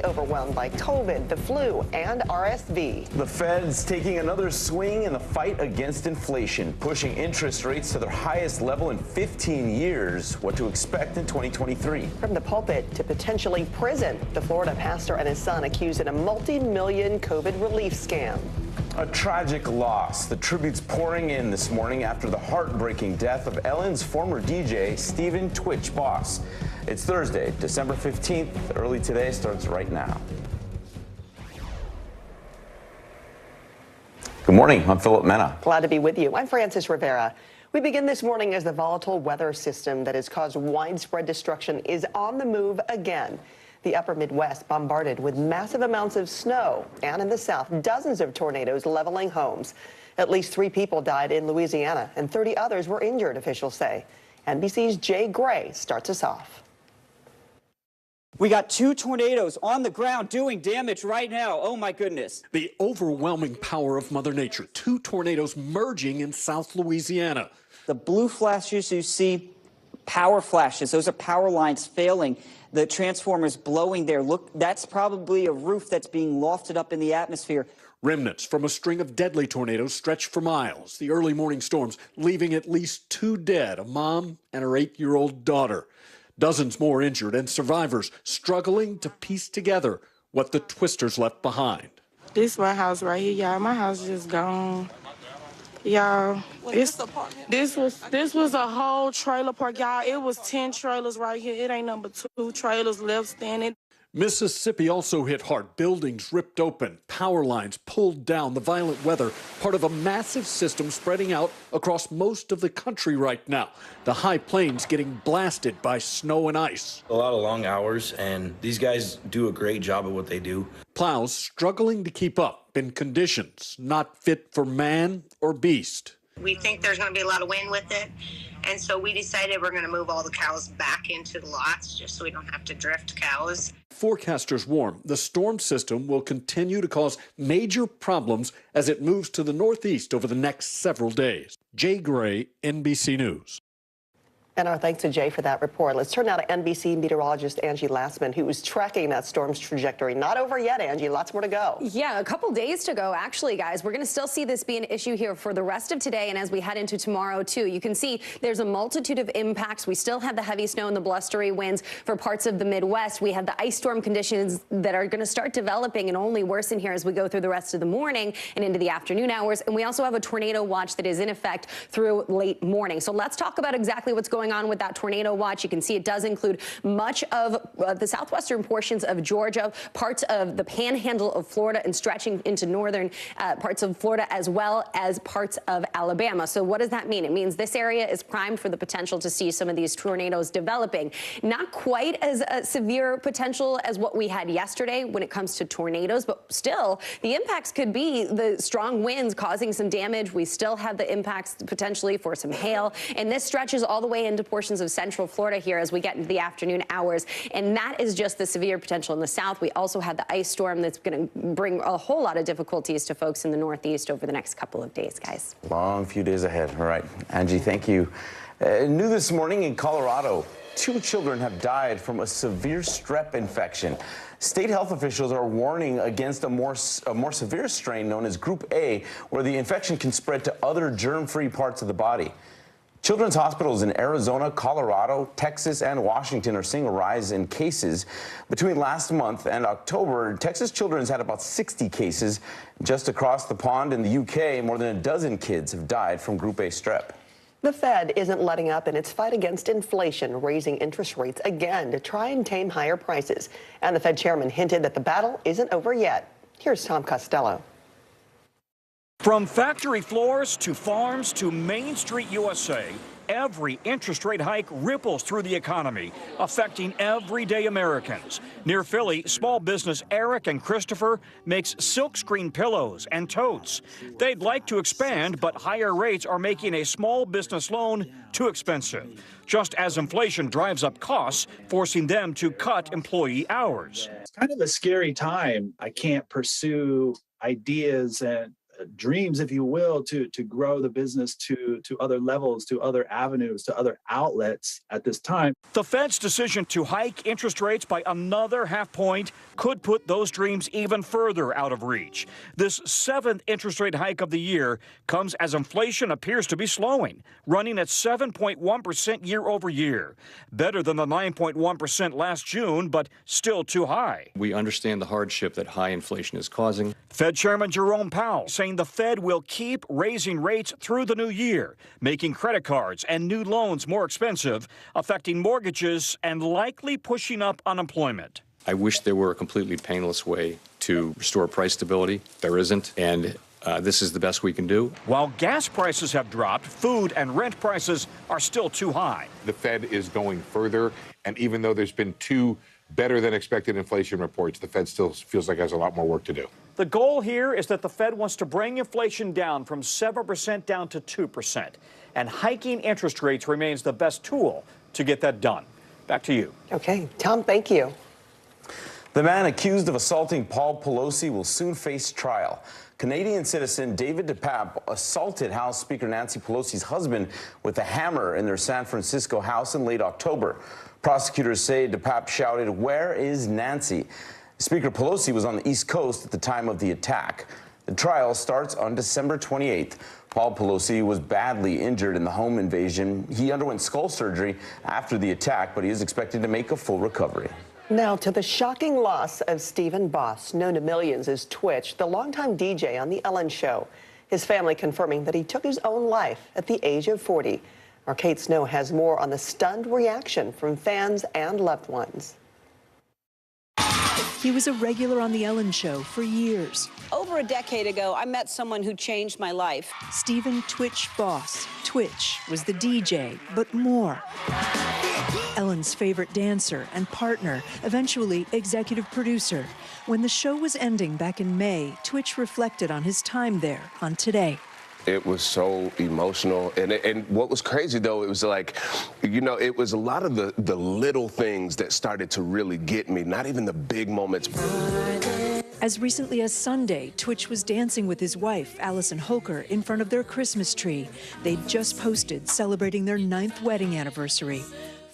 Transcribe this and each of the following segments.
overwhelmed by COVID, the flu, and RSV. The Fed's taking another swing in the fight against inflation, pushing interest rates to their highest level in 15 years. What to expect in 2023. From the pulpit to potentially prison, the Florida pastor and his son accused in a multi-million COVID relief scam. A tragic loss. The tributes pouring in this morning after the heartbreaking death of Ellen's former DJ, Stephen Twitch Boss. It's Thursday, December 15th. Early Today starts right now. Good morning. I'm Philip Mena. Glad to be with you. I'm Francis Rivera. We begin this morning as the volatile weather system that has caused widespread destruction is on the move again. The upper Midwest bombarded with massive amounts of snow, and in the south, dozens of tornadoes leveling homes. At least 3 people died in Louisiana, and 30 others were injured, officials say. NBC's Jay Gray starts us off. We got 2 tornadoes on the ground doing damage right now. Oh, my goodness. The overwhelming power of Mother Nature. 2 tornadoes merging in South Louisiana. The blue flashes you see, power flashes. Those are power lines failing. The transformers blowing there. Look, that's probably a roof that's being lofted up in the atmosphere. Remnants from a string of deadly tornadoes stretched for miles. The early morning storms leaving at least 2 dead, a mom and her 8-year-old daughter. Dozens more injured and survivors struggling to piece together what the twisters left behind. This is my house right here, y'all. My house is just gone. Y'all, this was a whole trailer park, y'all. It was 10 trailers right here. It ain't number 2 trailers left standing. Mississippi also hit hard. Buildings ripped open, power lines pulled down. The violent weather, part of a massive system spreading out across most of the country right now. The high plains getting blasted by snow and ice. A lot of long hours, and these guys do a great job at what they do. Plows struggling to keep up in conditions not fit for man or beast. We think there's going to be a lot of wind with it, and so we decided we're going to move all the cows back into the lots just so we don't have to drift cows. Forecasters warn the storm system will continue to cause major problems as it moves to the northeast over the next several days. Jay Gray, NBC News. And our thanks to Jay for that report. Let's turn now to NBC meteorologist Angie Lassman, who was tracking that storm's trajectory. Not over yet, Angie. Lots more to go. Yeah, a couple days to go, actually, guys. We're going to still see this be an issue here for the rest of today and as we head into tomorrow, too. You can see there's a multitude of impacts. We still have the heavy snow and the blustery winds for parts of the Midwest. We have the ice storm conditions that are going to start developing and only worsen here as we go through the rest of the morning and into the afternoon hours. And we also have a tornado watch that is in effect through late morning. So let's talk about exactly what's going on with that tornado watch. You can see it does include much of the southwestern portions of Georgia, parts of the panhandle of Florida, and stretching into northern parts of Florida, as well as parts of Alabama. So what does that mean? It means this area is primed for the potential to see some of these tornadoes developing. Not quite as severe potential as what we had yesterday when it comes to tornadoes, but still the impacts could be the strong winds causing some damage. We still have the impacts potentially for some hail, and this stretches all the way into portions of central Florida here as we get into the afternoon hours. And that is just the severe potential in the south. We also have the ice storm that's going to bring a whole lot of difficulties to folks in the northeast over the next couple of days, guys. Long few days ahead. All right. Angie, thank you. New this morning in Colorado, 2 children have died from a severe strep infection. State health officials are warning against a more severe strain known as Group A, where the infection can spread to other germ-free parts of the body. Children's hospitals in Arizona, Colorado, Texas, and Washington are seeing a rise in cases. Between last month and October, Texas Children's had about 60 cases. Just across the pond in the UK, more than a dozen kids have died from Group A strep. The Fed isn't letting up in its fight against inflation, raising interest rates again to try and tame higher prices. And the Fed chairman hinted that the battle isn't over yet. Here's Tom Costello. From factory floors to farms to Main Street USA, every interest rate hike ripples through the economy, affecting everyday Americans. Near Philly, small business Eric and Christopher makes silkscreen pillows and totes. They'd like to expand, but higher rates are making a small business loan too expensive, just as inflation drives up costs, forcing them to cut employee hours. It's kind of a scary time. I can't pursue ideas and dreams, if you will, to grow the business to other levels, to other avenues, to other outlets at this time. The Fed's decision to hike interest rates by another half point could put those dreams even further out of reach. This 7th interest rate hike of the year comes as inflation appears to be slowing, running at 7.1% year over year. Better than the 9.1% last June, but still too high. We understand the hardship that high inflation is causing. Fed Chairman Jerome Powell saying the Fed will keep raising rates through the new year, making credit cards and new loans more expensive, affecting mortgages, and likely pushing up unemployment. I wish there were a completely painless way to restore price stability. There isn't, and this is the best we can do. While gas prices have dropped, food and rent prices are still too high. The Fed is going further, and even though there's been 2 better than expected inflation reports, the Fed still feels like it has a lot more work to do. The goal here is that the Fed wants to bring inflation down from 7% down to 2%. And hiking interest rates remains the best tool to get that done. Back to you. Okay, Tom, thank you. The man accused of assaulting Paul Pelosi will soon face trial. Canadian citizen David DePape assaulted House Speaker Nancy Pelosi's husband with a hammer in their San Francisco house in late October. Prosecutors say DePape shouted, "Where is Nancy?" Speaker Pelosi was on the East Coast at the time of the attack. The trial starts on December 28th. Paul Pelosi was badly injured in the home invasion. He underwent skull surgery after the attack, but he is expected to make a full recovery. Now to the shocking loss of Stephen Boss, known to millions as Twitch, the longtime DJ on The Ellen Show. His family confirming that he took his own life at the age of 40. Our Kate Snow has more on the stunned reaction from fans and loved ones. He was a regular on The Ellen Show for years. Over a decade ago, I met someone who changed my life. Stephen Twitch Boss. Twitch was the DJ, but more. Ellen's favorite dancer and partner, eventually executive producer. When the show was ending back in May, Twitch reflected on his time there on Today. It was so emotional. And what was crazy, though, it was like, you know, it was a lot of the little things that started to really get me, not even the big moments. As recently as Sunday, Twitch was dancing with his wife, Allison Hoker, in front of their Christmas tree. They'd just posted celebrating their 9th wedding anniversary.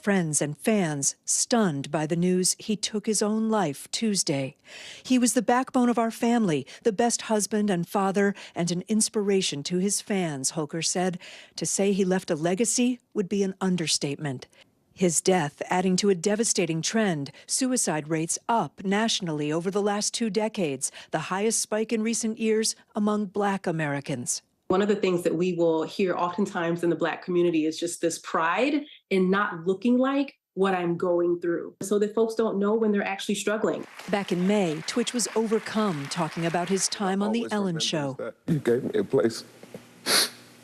Friends and fans stunned by the news he took his own life Tuesday. He was the backbone of our family, the best husband and father, and an inspiration to his fans, Hoker said. To say he left a legacy would be an understatement. His death adding to a devastating trend, suicide rates up nationally over the last 2 decades, the highest spike in recent years among Black Americans. One of the things that we will hear oftentimes in the Black community is just this pride in not looking like what I'm going through, so that folks don't know when they're actually struggling. Back in May, Twitch was overcome talking about his time on The Ellen Show. You gave me a place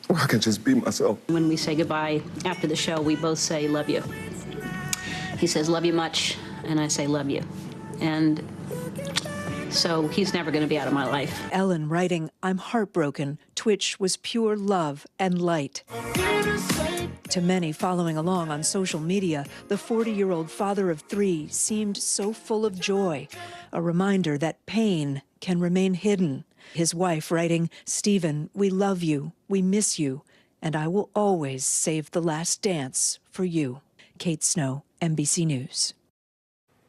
where I can just be myself. When we say goodbye after the show, we both say, "Love you." He says, "Love you much," and I say, "Love you." And so he's never going to be out of my life. Ellen writing, "I'm heartbroken. Twitch was pure love and light." To many following along on social media, the 40-year-old father of 3 seemed so full of joy, a reminder that pain can remain hidden. His wife writing, "Stephen, we love you, we miss you, and I will always save the last dance for you." Kate Snow, NBC News.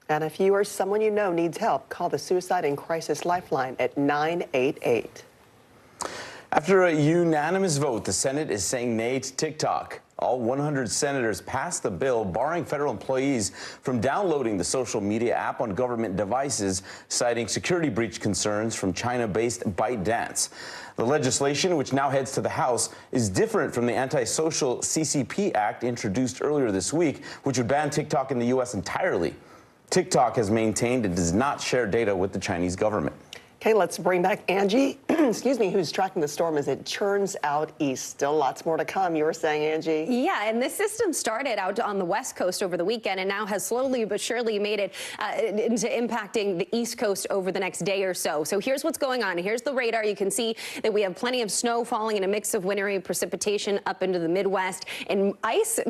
And if you or someone you know needs help, call the Suicide and Crisis Lifeline at 988. After a unanimous vote, the Senate is saying nay to TikTok. All 100 senators passed the bill barring federal employees from downloading the social media app on government devices, citing security breach concerns from China-based ByteDance. The legislation, which now heads to the House, is different from the anti-social CCP Act introduced earlier this week, which would ban TikTok in the U.S. entirely. TikTok has maintained it does not share data with the Chinese government. Okay, let's bring back Angie, excuse me, who's tracking the storm as it churns out east. Still lots more to come, you were saying, Angie. Yeah, and this system started out on the West Coast over the weekend and now has slowly but surely made it into impacting the East Coast over the next day or so. So here's what's going on. Here's the radar. You can see that we have plenty of snow falling and a mix of wintry precipitation up into the Midwest. And ice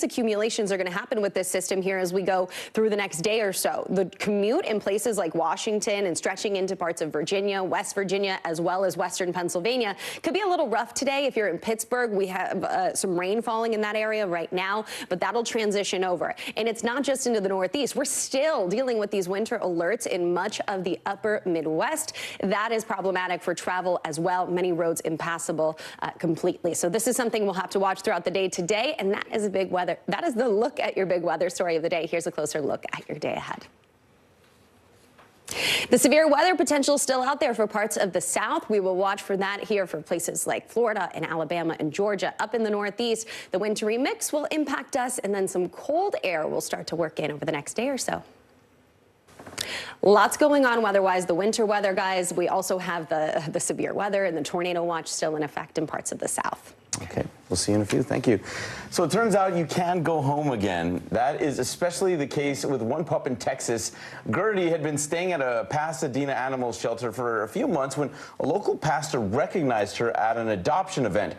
accumulations are going to happen with this system here as we go through the next day or so. The commute in places like Washington and stretching into parts of Virginia, West Virginia, as well as western Pennsylvania. Could be a little rough today. If you're in Pittsburgh, we have some rain falling in that area right now, but that'll transition over. And it's not just into the Northeast. We're still dealing with these winter alerts in much of the upper Midwest. That is problematic for travel as well. Many roads impassable completely. So this is something we'll have to watch throughout the day today, and that is a big weather. That is the look at your big weather story of the day. Here's a closer look at your day ahead. The severe weather potential is still out there for parts of the South. We will watch for that here for places like Florida and Alabama and Georgia. Up in the Northeast, the wintry mix will impact us, and then some cold air will start to work in over the next day or so. Lots going on weather-wise. The winter weather, guys. We also have the severe weather and the tornado watch still in effect in parts of the South. Okay, we'll see you in a few. Thank you. So it turns out you can go home again. That is especially the case with one pup in Texas. Gertie had been staying at a Pasadena animal shelter for a few months when a local pastor recognized her at an adoption event.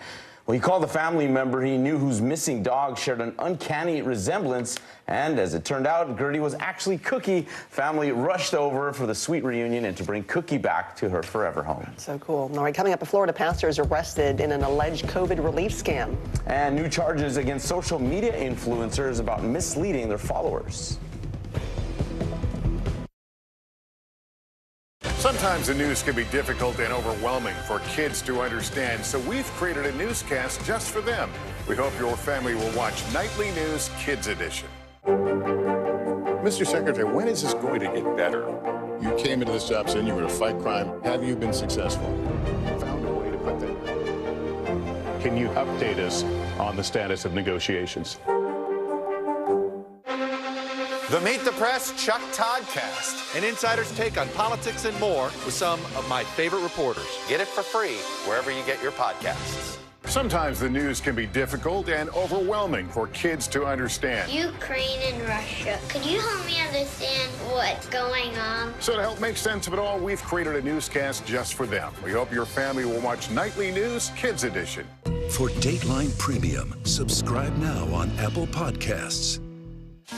Well, he called a family member he knew whose missing dog shared an uncanny resemblance, and as it turned out, Gertie was actually Cookie. Family rushed over for the sweet reunion and to bring Cookie back to her forever home. So cool. All right, coming up, a Florida pastor is arrested in an alleged COVID relief scam. And new charges against social media influencers about misleading their followers. Sometimes the news can be difficult and overwhelming for kids to understand, so we've created a newscast just for them. We hope your family will watch Nightly News Kids Edition. Mr. Secretary, when is this going to get better? You came into this job saying you were to fight crime. Have you been successful? Found a way to put that. Can you update us on the status of negotiations? The Meet the Press Chuck Toddcast, an insider's take on politics and more with some of my favorite reporters. Get it for free wherever you get your podcasts. Sometimes the news can be difficult and overwhelming for kids to understand. Ukraine and Russia. Could you help me understand what's going on? So to help make sense of it all, we've created a newscast just for them. We hope your family will watch Nightly News Kids Edition. For Dateline Premium, subscribe now on Apple Podcasts.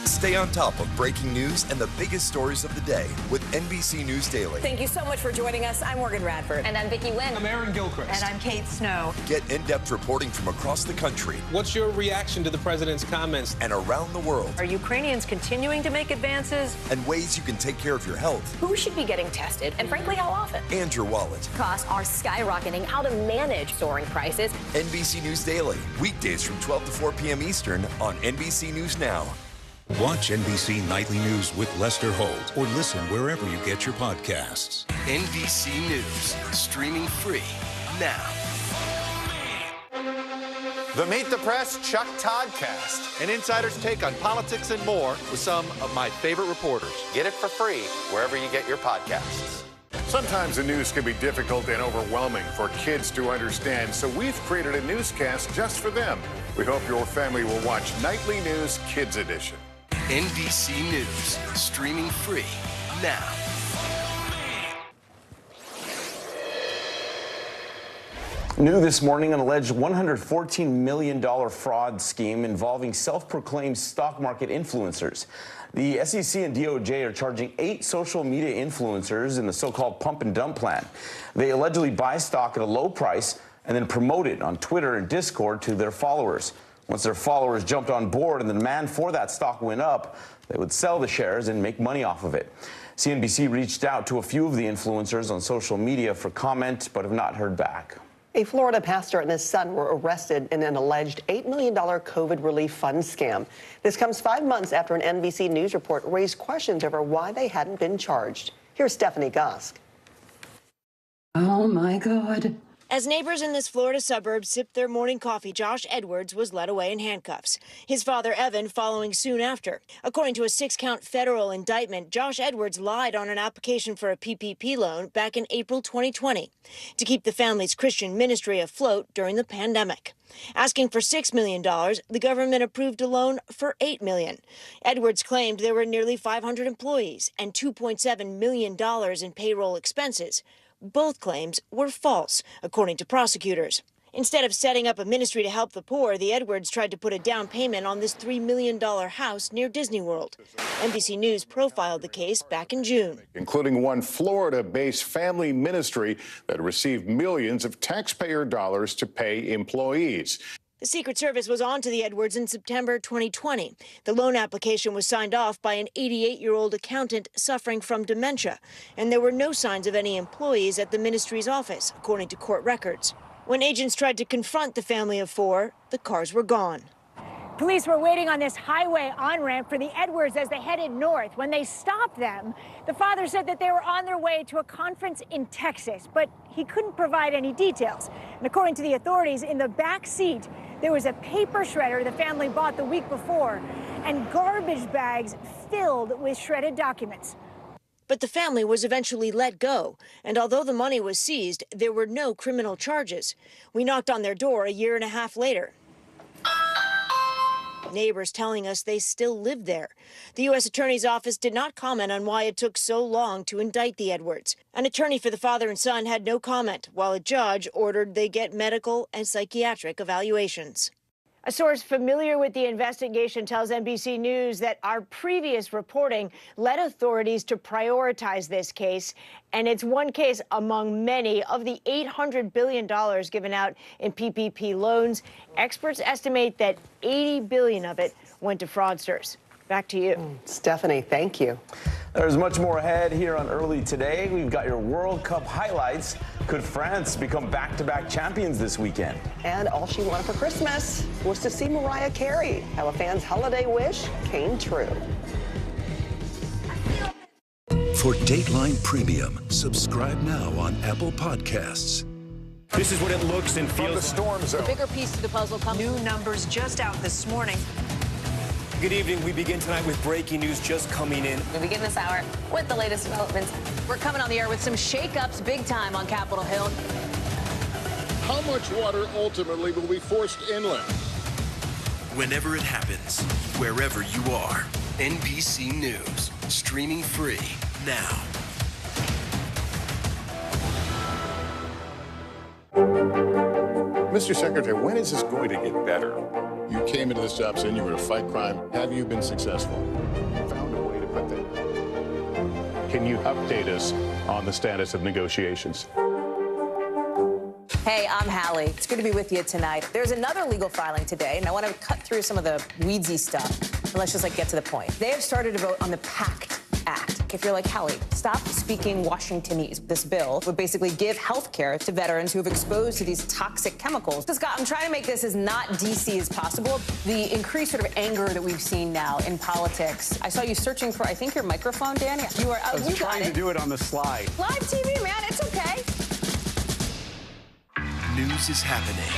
Stay on top of breaking news and the biggest stories of the day with NBC News Daily. Thank you so much for joining us. I'm Morgan Radford. And I'm Vicki Wynn. I'm Aaron Gilchrist. And I'm Kate Snow. Get in-depth reporting from across the country. What's your reaction to the president's comments? And around the world. Are Ukrainians continuing to make advances? And ways you can take care of your health. Who should be getting tested? And frankly, how often? And your wallet. Costs are skyrocketing. How to manage soaring prices. NBC News Daily. Weekdays from 12 to 4 p.m. Eastern on NBC News Now. Watch NBC Nightly News with Lester Holt or listen wherever you get your podcasts. NBC News, streaming free now. The Meet the Press Chuck Toddcast, an insider's take on politics and more with some of my favorite reporters. Get it for free wherever you get your podcasts. Sometimes the news can be difficult and overwhelming for kids to understand, so we've created a newscast just for them. We hope your family will watch Nightly News Kids Edition. NBC News, streaming free now. New this morning, an alleged $114 million fraud scheme involving self-proclaimed stock market influencers. The SEC and DOJ are charging 8 social media influencers in the so-called pump and dump plan. They allegedly buy stock at a low price and then promote it on Twitter and Discord to their followers. Once their followers jumped on board and the demand for that stock went up, they would sell the shares and make money off of it. CNBC reached out to a few of the influencers on social media for comment, but have not heard back. A Florida pastor and his son were arrested in an alleged $8 million COVID relief fund scam. This comes 5 months after an NBC News report raised questions over why they hadn't been charged. Here's Stephanie Gosk. Oh, my God. As neighbors in this Florida suburb sipped their morning coffee, Josh Edwards was led away in handcuffs. His father, Evan, following soon after. According to a 6-count federal indictment, Josh Edwards lied on an application for a PPP loan back in April 2020 to keep the family's Christian ministry afloat during the pandemic. Asking for $6 million, the government approved a loan for $8 million. Edwards claimed there were nearly 500 employees and $2.7 million in payroll expenses. Both claims were false, according to prosecutors. Instead of setting up a ministry to help the poor, the Edwards tried to put a down payment on this $3 million house near Disney World. NBC News profiled the case back in June, including one Florida-based family ministry that received millions of taxpayer dollars to pay employees. The Secret Service was on to the Edwards in September 2020. The loan application was signed off by an 88-year-old accountant suffering from dementia, and there were no signs of any employees at the ministry's office, according to court records. When agents tried to confront the family of four, the cars were gone. Police were waiting on this highway on-ramp for the Edwards as they headed north. When they stopped them, the father said that they were on their way to a conference in Texas, but he couldn't provide any details. And according to the authorities, in the back seat, there was a paper shredder the family bought the week before and garbage bags filled with shredded documents. But the family was eventually let go, and although the money was seized, there were no criminal charges. We knocked on their door a year and a half later. Neighbors telling us they still live there. The U.S. Attorney's Office did not comment on why it took so long to indict the Edwards. An attorney for the father and son had no comment, while a judge ordered they get medical and psychiatric evaluations. A source familiar with the investigation tells NBC News that our previous reporting led authorities to prioritize this case, and it's one case among many. Of the $800 billion given out in PPP loans, experts estimate that $80 billion of it went to fraudsters. Back to you. Stephanie, thank you. There's much more ahead here on Early Today. We've got your World Cup highlights. Could France become back-to-back champions this weekend? And all she wanted for Christmas was to see Mariah Carey. How a fan's holiday wish came true. For Dateline Premium, subscribe now on Apple Podcasts. This is what it looks and feels. From the storm zone. The bigger piece of the puzzle comes. New numbers just out this morning. Good evening. We begin tonight with breaking news just coming in. We begin this hour with the latest developments. We're coming on the air with some shakeups big time on Capitol Hill. How much water ultimately will be forced inland? Whenever it happens, wherever you are, NBC News, streaming free now. Mr. Secretary, when is this going to get better? You came into this job saying you were going to fight crime. Have you been successful? Found a way to put that. Can you update us on the status of negotiations? Hey, I'm Hallie. It's good to be with you tonight. There's another legal filing today, and I want to cut through some of the weedsy stuff. And let's just get to the point. They have started to vote on the PACT Act. If you're like, Hallie, stop speaking Washingtonese. This bill would basically give health care to veterans who have exposed to these toxic chemicals. So, Scott, I'm trying to make this as not DC as possible. The increased sort of anger that we've seen now in politics. I saw you searching for, I think, your microphone, Danny. You are. I was trying to do it on the slide. Live TV, man. It's okay. News is happening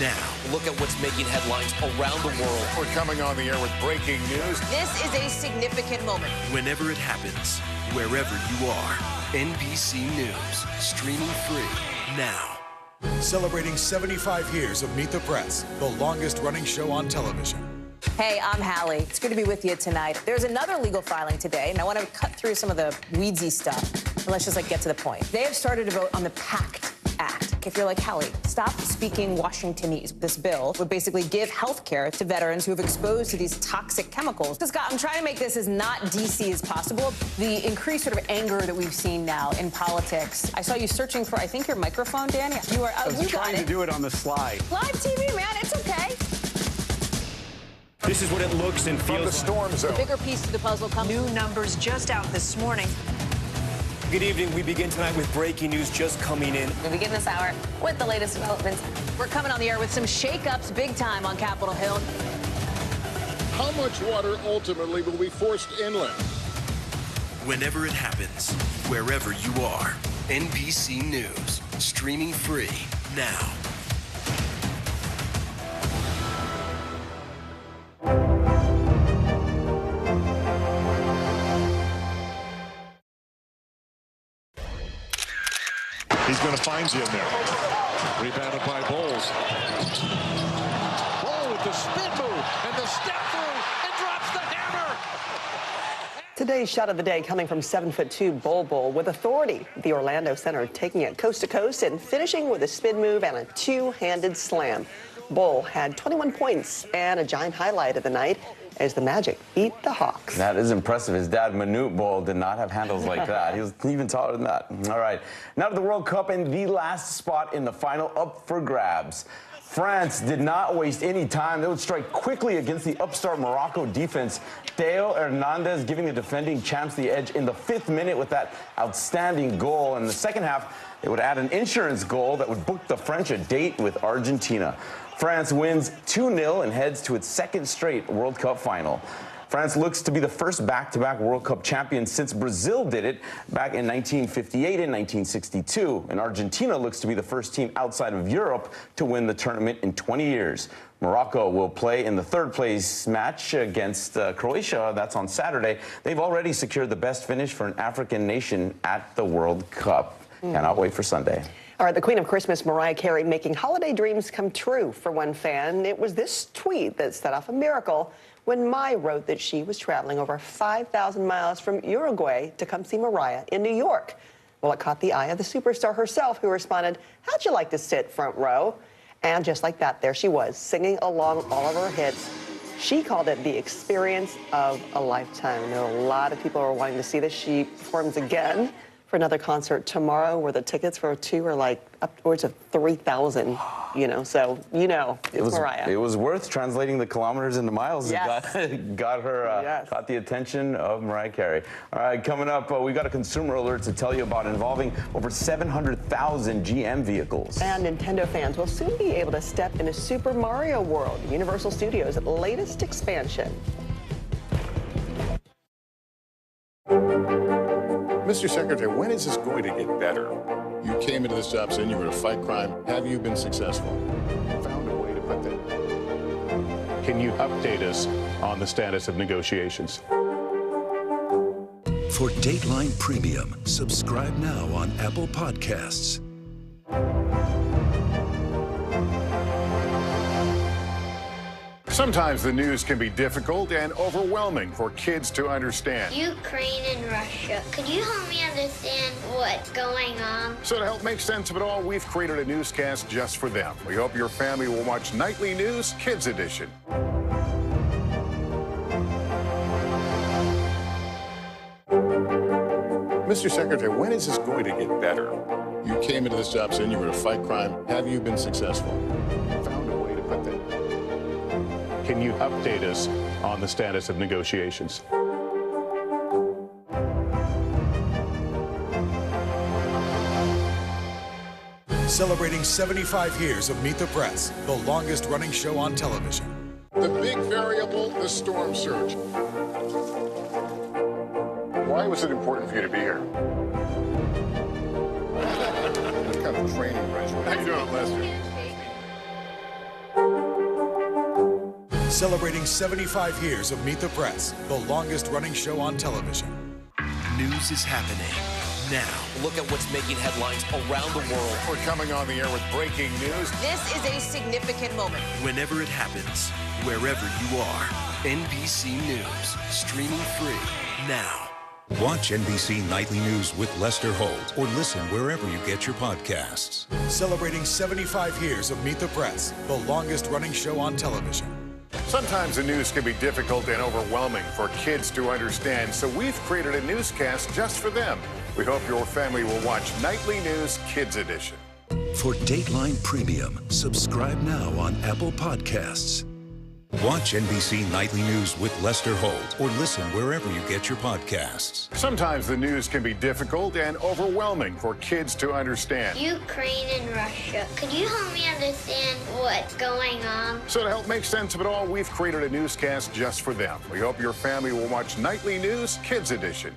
now. Look at what's making headlines around the world. We're coming on the air with breaking news. This is a significant moment. Whenever it happens, wherever you are, NBC News, streaming free now. Celebrating 75 years of Meet the Press, the longest-running show on television. Hey, I'm Hallie. It's good to be with you tonight. There's another legal filing today, and I want to cut through some of the weedsy stuff. And let's just get to the point. They have started to vote on the PACT Act. If you're like, Hallie, stop speaking Washingtonese. This bill would basically give health care to veterans who have exposed to these toxic chemicals. So, Scott, I'm trying to make this as not DC as possible. The increased sort of anger that we've seen now in politics. I saw you searching for, I think, your microphone, Danny. You are. I was trying to do it on the slide. Live TV, man. It's okay. This is what it looks and feels. From the storm zone. The bigger piece of the puzzle comes. New numbers just out this morning. Good evening. We begin tonight with breaking news just coming in. We begin this hour with the latest developments. We're coming on the air with some shakeups big time on Capitol Hill. How much water ultimately will be forced inland? Whenever it happens, wherever you are, NBC News, streaming free now. He's going to find you in there. Rebounded by Bowles. Oh, with the spin move and the step through and drops the hammer. Today's shot of the day coming from 7'2" Bol with authority. The Orlando center taking it coast to coast and finishing with a spin move and a two-handed slam. Bol had 21 points and a giant highlight of the night as the Magic beat the Hawks. That is impressive. His dad, Manute Bol, did not have handles like that. He was even taller than that. All right. Now to the World Cup and the last spot in the final up for grabs. France did not waste any time. They would strike quickly against the upstart Morocco defense. Theo Hernandez giving the defending champs the edge in the 5th minute with that outstanding goal. In the second half, they would add an insurance goal that would book the French a date with Argentina. France wins 2-0 and heads to its 2nd straight World Cup final. France looks to be the first back-to-back World Cup champion since Brazil did it back in 1958 and 1962. And Argentina looks to be the first team outside of Europe to win the tournament in 20 years. Morocco will play in the 3rd place match against Croatia. That's on Saturday. They've already secured the best finish for an African nation at the World Cup. Cannot wait for Sunday. All right, the Queen of Christmas, Mariah Carey, making holiday dreams come true for one fan. It was this tweet that set off a miracle when Mai wrote that she was traveling over 5,000 miles from Uruguay to come see Mariah in New York. Well, it caught the eye of the superstar herself, who responded, "How'd you like to sit front row?" And just like that, there she was, singing along all of her hits. She called it the experience of a lifetime. I know a lot of people are wanting to see this. She performs again for another concert tomorrow, where the tickets for 2 are like upwards of 3,000, so it's Mariah. It was worth translating the kilometers into miles. Yes. It got her, caught the attention of Mariah Carey. All right, coming up, we got a consumer alert to tell you about involving over 700,000 GM vehicles. And Nintendo fans will soon be able to step into Super Mario World, Universal Studios' latest expansion. Mr. Secretary, when is this going to get better? You came into this job saying you were to fight crime. Have you been successful? Found a way to put that. Can you update us on the status of negotiations? For Dateline Premium, subscribe now on Apple Podcasts. Sometimes the news can be difficult and overwhelming for kids to understand. Ukraine and Russia. Could you help me understand what's going on? So to help make sense of it all, we've created a newscast just for them. We hope your family will watch Nightly News Kids Edition. Mr. Secretary, when is this going to get better? You came into this job saying you were to fight crime. Have you been successful? Found a way to put that. Can you update us on the status of negotiations? Celebrating 75 years of Meet the Press, the longest running show on television. The big variable, the storm surge. Why was it important for you to be here? What kind of training regimen? How you doing, Lester? Celebrating 75 years of Meet the Press, the longest running show on television. News is happening now. Look at what's making headlines around the world. We're coming on the air with breaking news. This is a significant moment. Whenever it happens, wherever you are, NBC News, streaming free now. Watch NBC Nightly News with Lester Holt or listen wherever you get your podcasts. Celebrating 75 years of Meet the Press, the longest running show on television. Sometimes the news can be difficult and overwhelming for kids to understand, so we've created a newscast just for them. We hope your family will watch Nightly News Kids Edition. For Dateline Premium, subscribe now on Apple Podcasts. Watch NBC Nightly News with Lester Holt or listen wherever you get your podcasts. Sometimes the news can be difficult and overwhelming for kids to understand. Ukraine and Russia. Could you help me understand what's going on? So to help make sense of it all, we've created a newscast just for them. We hope your family will watch Nightly News Kids Edition.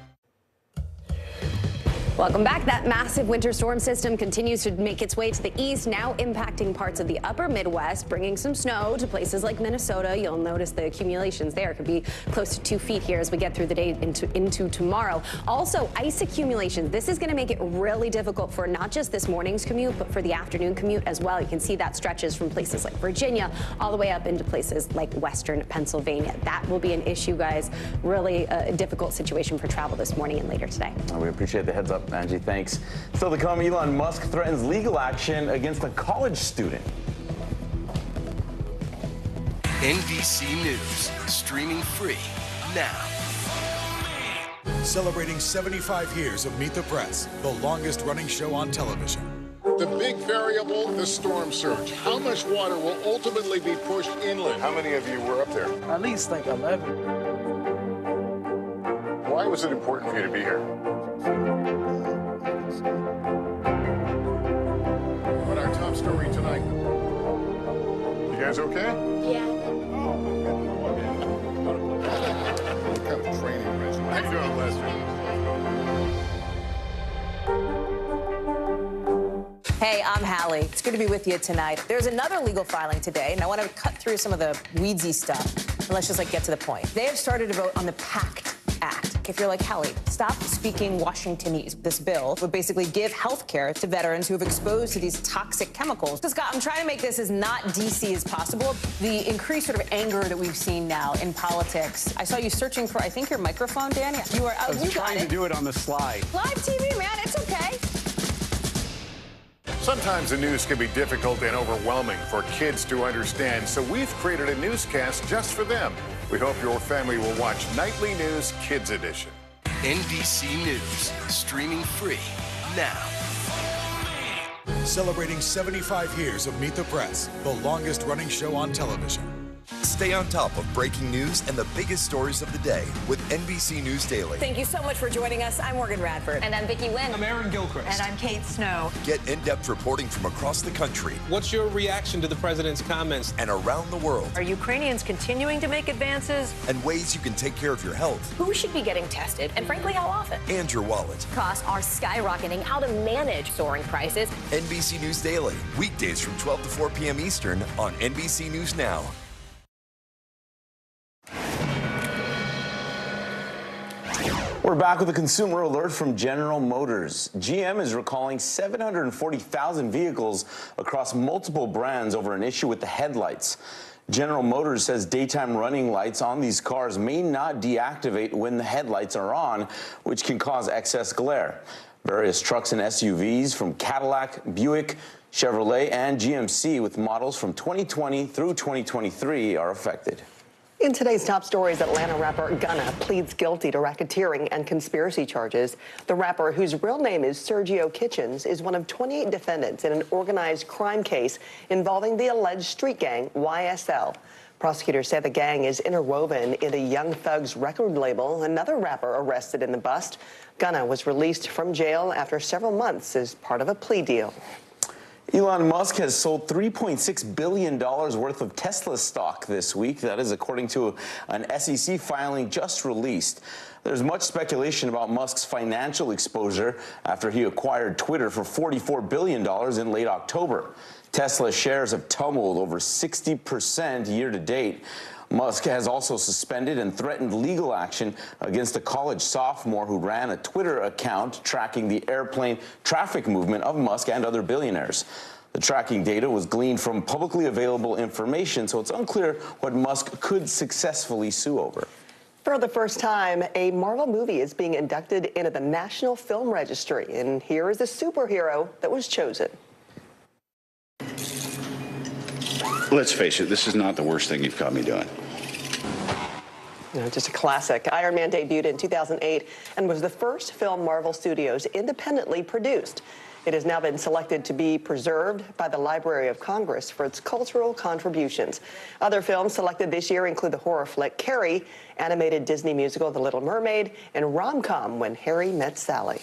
Welcome back. That massive winter storm system continues to make its way to the east, now impacting parts of the upper Midwest, bringing some snow to places like Minnesota. You'll notice the accumulations there could be close to 2 feet here as we get through the day into tomorrow. Also, ice accumulations. This is going to make it really difficult for not just this morning's commute, but for the afternoon commute as well. You can see that stretches from places like Virginia all the way up into places like western Pennsylvania. That will be an issue, guys. Really a difficult situation for travel this morning and later today. We appreciate the heads up, Angie. Thanks. Still to come, Elon Musk threatens legal action against a college student. NBC News, streaming free now. Celebrating 75 years of Meet the Press, the longest running show on television. The big variable, the storm surge. How much water will ultimately be pushed inland? How many of you were up there? At least like 11. Why was it important for you to be here? But our top story tonight. You guys okay? Yeah. What kind of training regimen? How you doing, Lester? Hey, I'm Hallie. It's good to be with you tonight. There's another legal filing today, and I want to cut through some of the weedsy stuff. And let's just get to the point. They have started to vote on the PACT Act. If you're like Hallie, stop speaking Washingtonese. This bill would basically give health care to veterans who have exposed to these toxic chemicals. So, Scott, I'm trying to make this as not DC as possible. The increased sort of anger that we've seen now in politics. I saw you searching for, I think, your microphone, Dan. You are out. I was trying to do it on the slide. Live TV, man. It's okay. Sometimes the news can be difficult and overwhelming for kids to understand, so we've created a newscast just for them. We hope your family will watch Nightly News Kids Edition. NBC News, streaming free now. Celebrating 75 years of Meet the Press, the longest running show on television. Stay on top of breaking news and the biggest stories of the day with NBC News Daily. Thank you so much for joining us. I'm Morgan Radford. And I'm Vicki Lynn. I'm Aaron Gilchrist. And I'm Kate Snow. Get in-depth reporting from across the country What's your reaction to the president's comments? and around the world, Are Ukrainians continuing to make advances? and ways you can take care of your health Who should be getting tested? And frankly, how often? and your wallet. Costs are skyrocketing. How to manage soaring prices. NBC News Daily, weekdays from 12 to 4 p.m. Eastern on NBC News Now. We're back with a consumer alert from General Motors. GM is recalling 740,000 vehicles across multiple brands over an issue with the headlights. General Motors says daytime running lights on these cars may not deactivate when the headlights are on, which can cause excess glare. Various trucks and SUVs from Cadillac, Buick, Chevrolet, and GMC with models from 2020 through 2023 are affected. In today's top stories, Atlanta rapper Gunna pleads guilty to racketeering and conspiracy charges. The rapper, whose real name is Sergio Kitchens, is one of 28 defendants in an organized crime case involving the alleged street gang YSL. Prosecutors say the gang is interwoven into Young Thug's record label. Another rapper arrested in the bust. Gunna was released from jail after several months as part of a plea deal. Elon Musk has sold $3.6 billion worth of Tesla stock this week. That is according to an SEC filing just released. There's much speculation about Musk's financial exposure after he acquired Twitter for $44 billion in late October. Tesla shares have tumbled over 60% year to date. Musk has also suspended and threatened legal action against a college sophomore who ran a Twitter account tracking the airplane traffic movement of Musk and other billionaires. The tracking data was gleaned from publicly available information, so it's unclear what Musk could successfully sue over. For the first time, a Marvel movie is being inducted into the National Film Registry, and here is the superhero that was chosen. Let's face it, this is not the worst thing you've caught me doing. Just a classic. Iron Man debuted in 2008 and was the first film Marvel Studios independently produced. It has now been selected to be preserved by the Library of Congress for its cultural contributions. Other films selected this year include the horror flick Carrie, animated Disney musical The Little Mermaid, and rom-com When Harry Met Sally.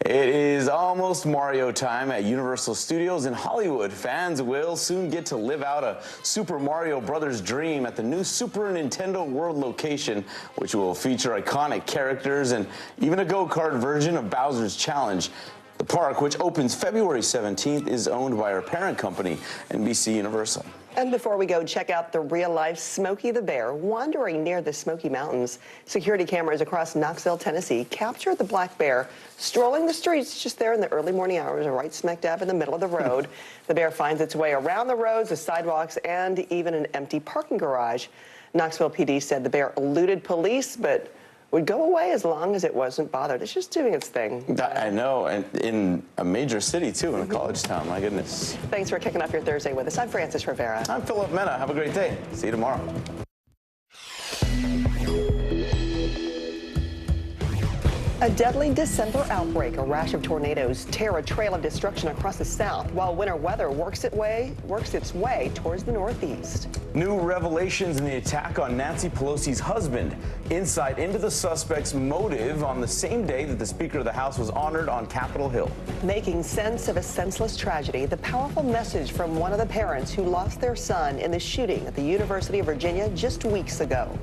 It is almost Mario time at Universal Studios in Hollywood. Fans will soon get to live out a Super Mario Brothers dream at the new Super Nintendo World location, which will feature iconic characters and even a go-kart version of Bowser's Challenge. The park, which opens February 17th, is owned by our parent company, NBC Universal. And before we go, check out the real-life Smokey the Bear wandering near the Smoky Mountains. Security cameras across Knoxville, Tennessee, captured the black bear strolling the streets just there in the early morning hours, right smack dab in the middle of the road. The bear finds its way around the roads, the sidewalks, and even an empty parking garage. Knoxville PD said the bear eluded police, but would go away as long as it wasn't bothered. It's just doing its thing. I know, and in a major city, too, in a college town. My goodness. Thanks for kicking off your Thursday with us. I'm Francis Rivera. I'm Philip Mena. Have a great day. See you tomorrow. A deadly December outbreak. A rash of tornadoes tear a trail of destruction across the South, while winter weather works its way towards the Northeast. New revelations in the attack on Nancy Pelosi's husband. Insight into the suspect's motive on the same day that the Speaker of the House was honored on Capitol Hill. Making sense of a senseless tragedy, the powerful message from one of the parents who lost their son in the shooting at the University of Virginia just weeks ago.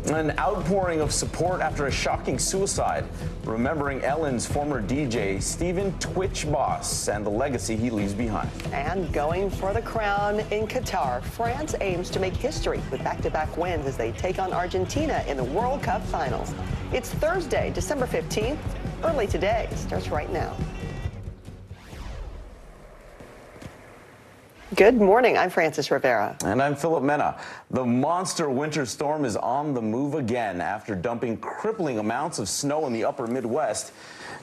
An outpouring of support after a shocking suicide, remembering Ellen's former DJ, Stephen Twitch Boss, and the legacy he leaves behind. And going for the crown in Qatar, France aims to make history with back-to-back wins as they take on Argentina in the World Cup Finals. It's Thursday, December 15th. Early today starts right now. Good morning. I'm Francis Rivera. And I'm Philip Mena. The monster winter storm is on the move again after dumping crippling amounts of snow in the upper Midwest.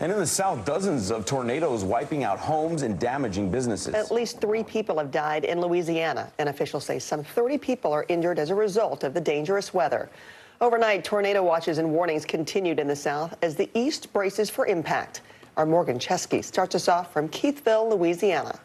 And in the South, dozens of tornadoes wiping out homes and damaging businesses. At least 3 people have died in Louisiana, and officials say some 30 people are injured as a result of the dangerous weather. Overnight, tornado watches and warnings continued in the South as the East braces for impact. Our Morgan Chesky starts us off from Keithville, Louisiana.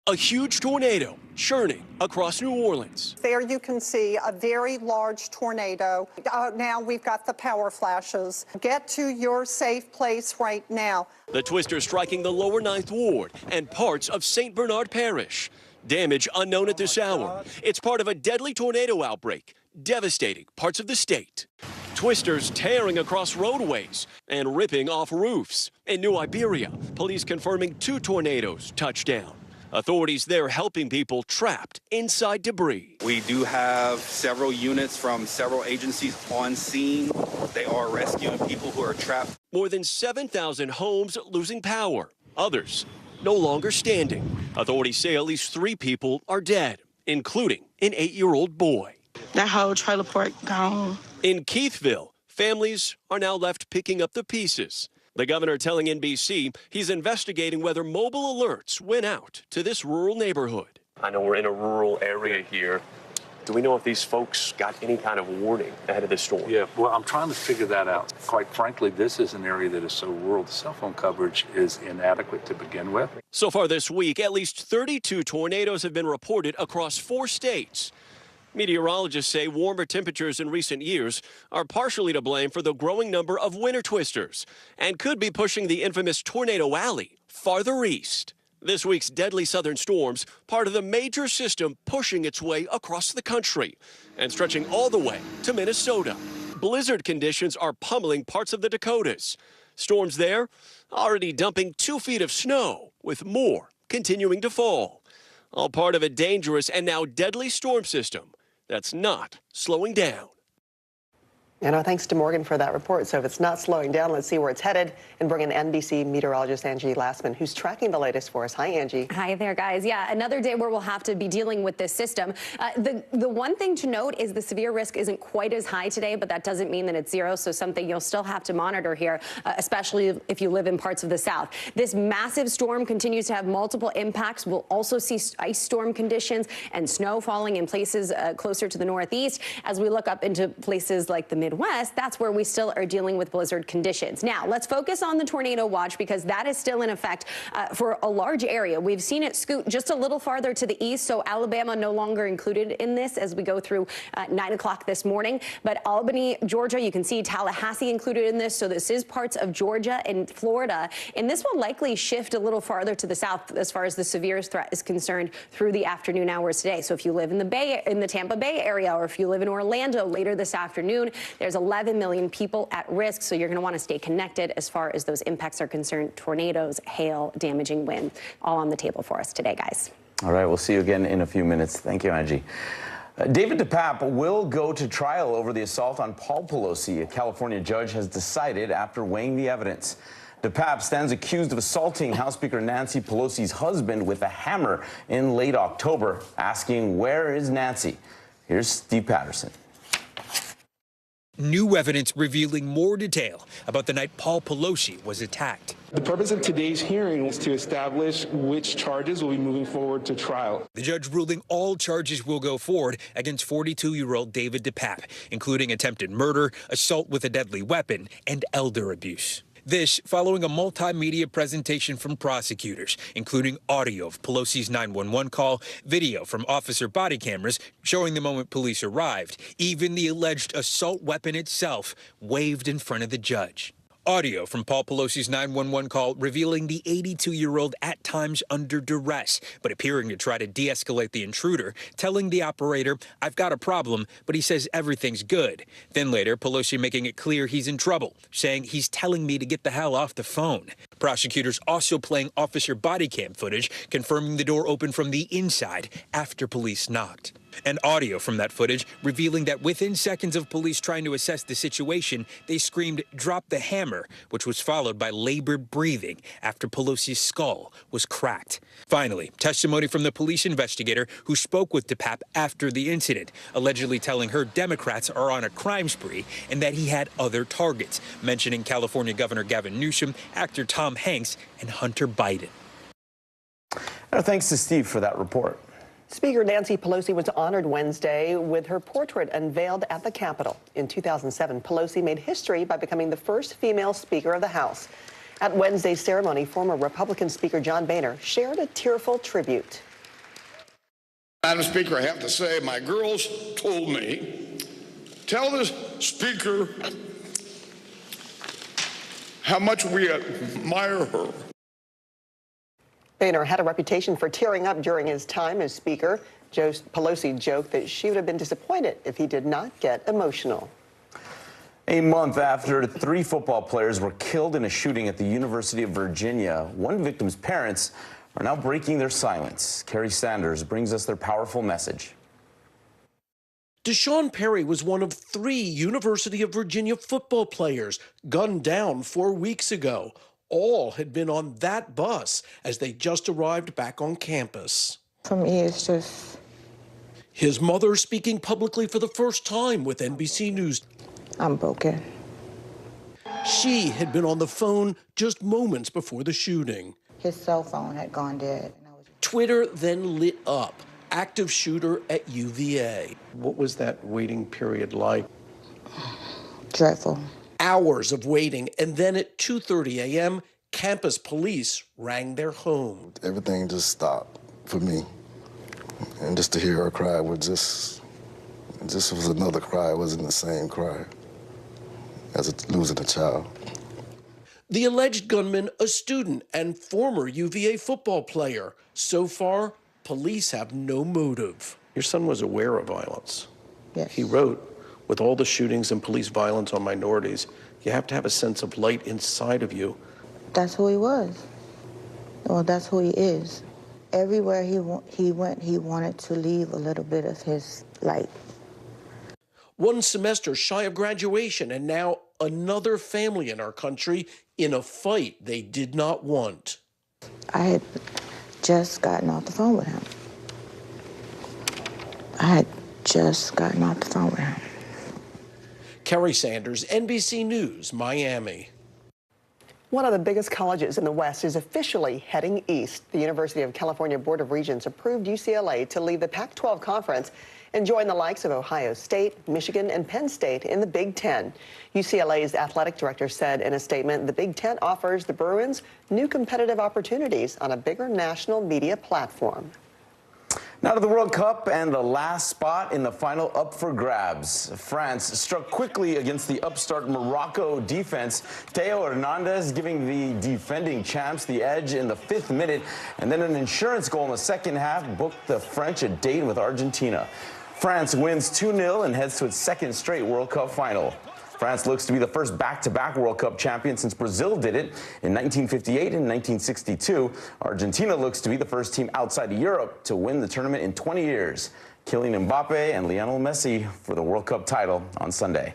A huge tornado churning across New Orleans. There you can see a very large tornado. Now we've got the power flashes. Get to your safe place right now. The twister striking the lower 9th Ward and parts of St. Bernard Parish. Damage unknown at this hour. It's part of a deadly tornado outbreak, devastating parts of the state. Twisters tearing across roadways and ripping off roofs. In New Iberia, police confirming 2 tornadoes touched down. Authorities there helping people trapped inside debris. We do have several units from several agencies on scene. They are rescuing people who are trapped. More than 7,000 homes losing power. Others no longer standing. Authorities say at least 3 people are dead, including an 8-year-old boy. That whole trailer park gone. In Keithville, families are now left picking up the pieces. The governor telling NBC he's investigating whether mobile alerts went out to this rural neighborhood. I know we're in a rural area here. Do we know if these folks got any kind of warning ahead of this storm? Yeah, well, I'm trying to figure that out. Quite frankly, this is an area that is so rural, the cell phone coverage is inadequate to begin with. So far this week, at least 32 tornadoes have been reported across 4 states. Meteorologists say warmer temperatures in recent years are partially to blame for the growing number of winter twisters and could be pushing the infamous Tornado Alley farther east. This week's deadly southern storms, part of the major system pushing its way across the country and stretching all the way to Minnesota. Blizzard conditions are pummeling parts of the Dakotas. Storms there already dumping 2 feet of snow, with more continuing to fall. All part of a dangerous and now deadly storm system that's not slowing down. And our thanks to Morgan for that report. So if it's not slowing down, let's see where it's headed and bring in NBC meteorologist Angie Lassman, who's tracking the latest for us. Hi, Angie. Hi there, guys. Yeah, another day where we'll have to be dealing with this system. The one thing to note is the severe risk isn't quite as high today, but that doesn't mean that it's zero. So something you'll still have to monitor here, especially if you live in parts of the South. This massive storm continues to have multiple impacts. We'll also see ice storm conditions and snow falling in places closer to the Northeast as we look up into places like the Midwest. Midwest, that's where we still are dealing with blizzard conditions. Now, let's focus on the tornado watch because that is still in effect for a large area. We've seen it scoot just a little farther to the east, so Alabama no longer included in this as we go through 9 o'clock this morning. But Albany, Georgia, you can see Tallahassee included in this, so this is parts of Georgia and Florida, and this will likely shift a little farther to the south as far as the severe threat is concerned through the afternoon hours today. So if you live in the Tampa Bay area, or if you live in Orlando later this afternoon, there's 11 million people at risk, so you're going to want to stay connected as far as those impacts are concerned. Tornadoes, hail, damaging wind, all on the table for us today, guys. All right, we'll see you again in a few minutes. Thank you, Angie. David DePape will go to trial over the assault on Paul Pelosi. A California judge has decided after weighing the evidence. DePape stands accused of assaulting House Speaker Nancy Pelosi's husband with a hammer in late October, asking, "Where is Nancy?" Here's Steve Patterson. New evidence revealing more detail about the night Paul Pelosi was attacked. The purpose of today's hearing is to establish which charges will be moving forward to trial. The judge ruling all charges will go forward against 42-year-old David DePape, including attempted murder, assault with a deadly weapon, and elder abuse. This following a multimedia presentation from prosecutors, including audio of Pelosi's 911 call, video from officer body cameras showing the moment police arrived, even the alleged assault weapon itself waved in front of the judge. Audio from Paul Pelosi's 911 call revealing the 82-year-old at times under duress, but appearing to try to de-escalate the intruder, telling the operator, "I've got a problem," but he says everything's good. Then later, Pelosi making it clear he's in trouble, saying he's telling me to get the hell off the phone. Prosecutors also playing officer body cam footage, confirming the door opened from the inside after police knocked. And audio from that footage revealing that within seconds of police trying to assess the situation, they screamed, "Drop the hammer," which was followed by labored breathing after Pelosi's skull was cracked. Finally, testimony from the police investigator who spoke with DePape after the incident, allegedly telling her Democrats are on a crime spree and that he had other targets, mentioning California Governor Gavin Newsom, actor Tom Hanks, and Hunter Biden. Thanks to Steve for that report. Speaker Nancy Pelosi was honored Wednesday with her portrait unveiled at the Capitol. In 2007, Pelosi made history by becoming the first female Speaker of the House. At Wednesday's ceremony, former Republican Speaker John Boehner shared a tearful tribute. Madam Speaker, I have to say, my girls told me, tell the Speaker how much we admire her. Boehner had a reputation for tearing up during his time as Speaker. Pelosi joked that she would have been disappointed if he did not get emotional. A month after 3 football players were killed in a shooting at the University of Virginia, one victim's parents are now breaking their silence. Carrie Sanders brings us their powerful message. Deshaun Perry was one of 3 University of Virginia football players gunned down 4 weeks ago. All had been on that bus as they just arrived back on campus. For me, it's just... His mother speaking publicly for the first time with NBC News. I'm broken. She had been on the phone just moments before the shooting. His cell phone had gone dead. Twitter then lit up. Active shooter at UVA. What was that waiting period like? Dreadful. Hours of waiting, and then at 2:30 a.m., campus police rang their home. Everything just stopped for me. And just to hear her cry was was another cry. It wasn't the same cry as losing a child. The alleged gunman, a student and former UVA football player. So far, police have no motive. Your son was aware of violence. Yes. He wrote, with all the shootings and police violence on minorities, you have to have a sense of light inside of you. That's who he was. Well, that's who he is. Everywhere he went, he wanted to leave a little bit of his light. One semester shy of graduation, and now another family in our country in a fight they did not want. I had just gotten off the phone with him. I had just gotten off the phone with him. Carrie Sanders, NBC News, Miami. One of the biggest colleges in the West is officially heading east. The University of California Board of Regents approved UCLA to leave the Pac-12 conference and join the likes of Ohio State, Michigan, and Penn State in the Big Ten. UCLA's athletic director said in a statement, the Big Ten offers the Bruins new competitive opportunities on a bigger national media platform. Now to the World Cup and the last spot in the final up for grabs. France struck quickly against the upstart Morocco defense. Theo Hernandez giving the defending champs the edge in the 5th minute, and then an insurance goal in the second half booked the French a date with Argentina. France wins 2-0 and heads to its 2nd straight World Cup final. France looks to be the first back-to-back World Cup champion since Brazil did it in 1958 and 1962. Argentina looks to be the first team outside of Europe to win the tournament in 20 years. Kylian Mbappe and Lionel Messi for the World Cup title on Sunday.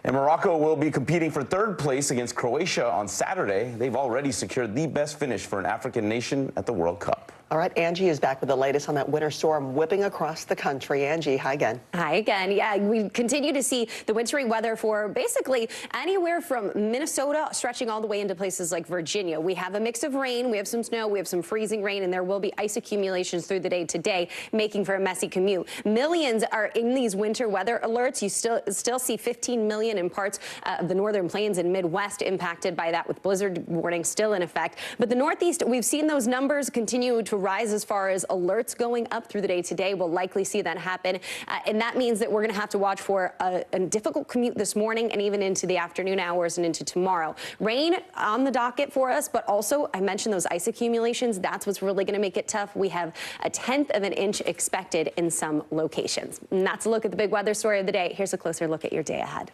And Morocco will be competing for 3rd place against Croatia on Saturday. They've already secured the best finish for an African nation at the World Cup. All right, Angie is back with the latest on that winter storm whipping across the country. Angie, hi again. Hi again. Yeah, we continue to see the wintry weather for basically anywhere from Minnesota stretching all the way into places like Virginia. We have a mix of rain, we have some snow, we have some freezing rain, and there will be ice accumulations through the day today, making for a messy commute. Millions are in these winter weather alerts. You still see 15 million in parts of the northern plains and Midwest impacted by that, with blizzard warnings still in effect. But the Northeast, we've seen those numbers continue to rise as far as alerts going up through the day today. We'll likely see that happen. And that means that we're going to have to watch for a difficult commute this morning and even into the afternoon hours and into tomorrow. Rain on the docket for us, but also I mentioned those ice accumulations. That's what's really going to make it tough. We have 1/10 of an inch expected in some locations. And that's a look at the big weather story of the day. Here's a closer look at your day ahead.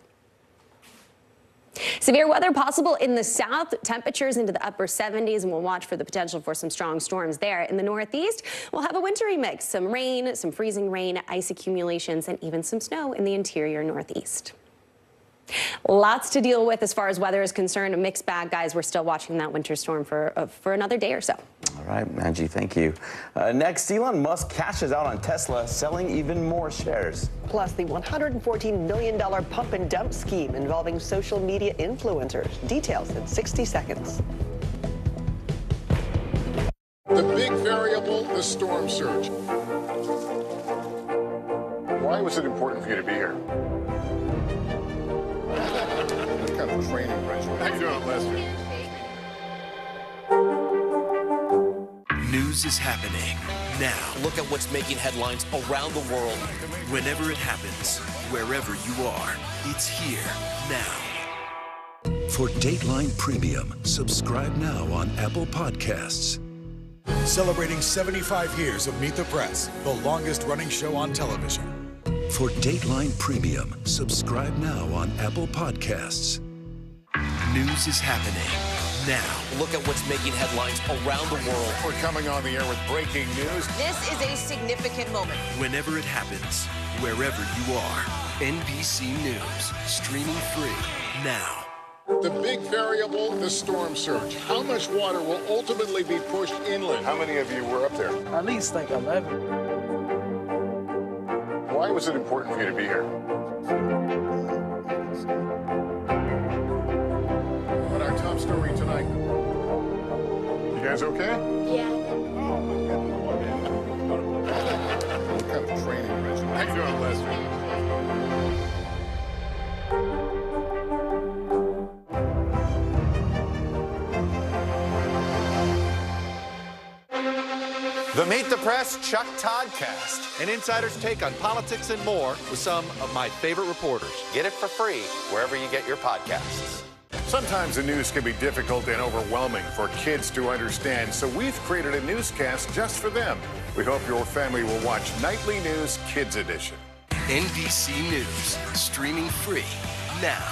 Severe weather possible in the south, temperatures into the upper 70s, and we'll watch for the potential for some strong storms there. In the northeast, we'll have a wintry mix, some rain, some freezing rain, ice accumulations, and even some snow in the interior northeast. Lots to deal with as far as weather is concerned. A mixed bag, guys. We're still watching that winter storm for another day or so. All right, Angie, thank you. Next, Elon Musk cashes out on Tesla, selling even more shares. Plus, the $114 million pump and dump scheme involving social media influencers. Details in 60 seconds. The big variable, the storm surge. Why was it important for you to be here? What kind of training regimen? How you doing, Lester? News is happening now. Look at what's making headlines around the world. Whenever it happens, wherever you are, it's here now. For Dateline Premium, subscribe now on Apple Podcasts. Celebrating 75 years of Meet the Press, the longest-running show on television. For Dateline Premium, subscribe now on Apple Podcasts. News is happening now. Look at what's making headlines around the world. We're coming on the air with breaking news. This is a significant moment. Whenever it happens, wherever you are, NBC News, streaming free now. The big variable, the storm surge. How much water will ultimately be pushed inland? How many of you were up there? At least like 11. Why was it important for you to be here? What our top story tonight? You guys okay? Yeah. What kind of training regimen? How you doing, Lester? The Meet the Press Chuck Toddcast, an insider's take on politics and more with some of my favorite reporters. Get it for free wherever you get your podcasts. Sometimes the news can be difficult and overwhelming for kids to understand, so we've created a newscast just for them. We hope your family will watch Nightly News Kids Edition. NBC News, streaming free now.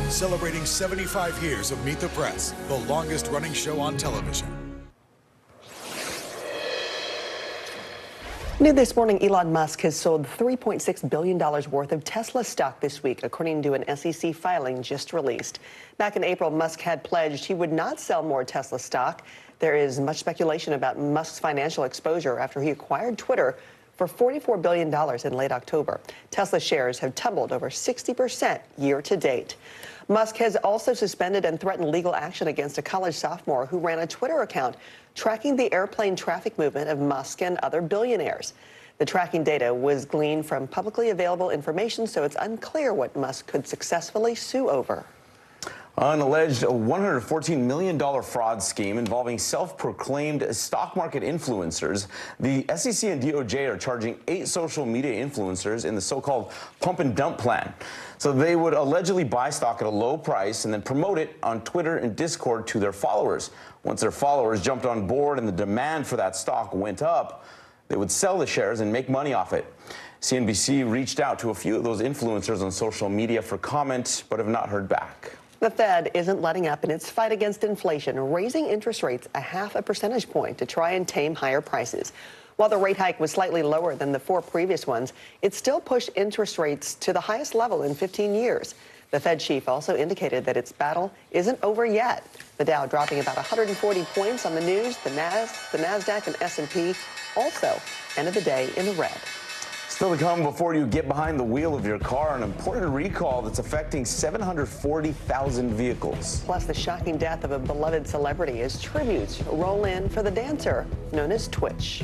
Celebrating 75 years of Meet the Press, the longest-running show on television. New this morning, Elon Musk has sold $3.6 billion worth of Tesla stock this week, according to an SEC filing just released. Back in April, Musk had pledged he would not sell more Tesla stock. There is much speculation about Musk's financial exposure after he acquired Twitter for $44 billion in late October. Tesla shares have tumbled over 60% year to date. Musk has also suspended and threatened legal action against a college sophomore who ran a Twitter account tracking the airplane traffic movement of Musk and other billionaires. The tracking data was gleaned from publicly available information, so it's unclear what Musk could successfully sue over. An alleged $114 million fraud scheme involving self-proclaimed stock market influencers. The SEC and DOJ are charging 8 social media influencers in the so-called pump and dump plan. So they would allegedly buy stock at a low price and then promote it on Twitter and Discord to their followers. Once their followers jumped on board and the demand for that stock went up, they would sell the shares and make money off it. CNBC reached out to a few of those influencers on social media for comment, but have not heard back. The Fed isn't letting up in its fight against inflation, raising interest rates 0.5 percentage point to try and tame higher prices. While the rate hike was slightly lower than the 4 previous ones, it still pushed interest rates to the highest level in 15 years. The Fed chief also indicated that its battle isn't over yet. The Dow dropping about 140 points on the news. The NASDAQ and S&P also ended the day in the red. Still to come before you get behind the wheel of your car, an important recall that's affecting 740,000 vehicles. Plus, the shocking death of a beloved celebrity as tributes roll in for the dancer known as Twitch.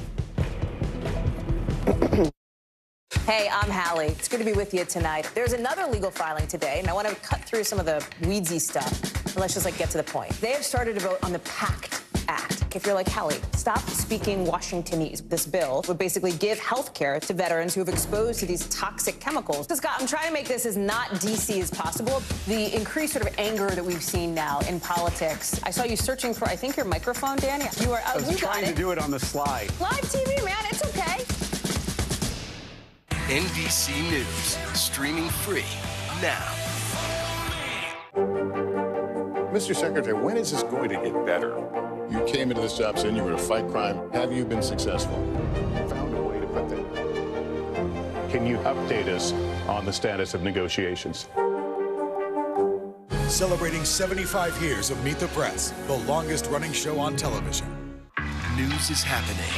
Hey, I'm Hallie. It's good to be with you tonight. There's another legal filing today, and I want to cut through some of the weedsy stuff. But let's just get to the point. They have started to vote on the PACT Act. If you're like Hallie, stop speaking Washingtonese. This bill would basically give health care to veterans who have exposed to these toxic chemicals. So, Scott, I'm trying to make this as not DC as possible. The increased sort of anger that we've seen now in politics. I saw you searching for, I think, your microphone, Dan. You are. I was trying to do it on the slide. Live TV, man. It's okay. NBC News, streaming free now. Mr. Secretary, when is this going to get better? You came into this job saying you were to fight crime. Have you been successful? Found a way to put that. Can you update us on the status of negotiations? Celebrating 75 years of Meet the Press, the longest-running show on television. News is happening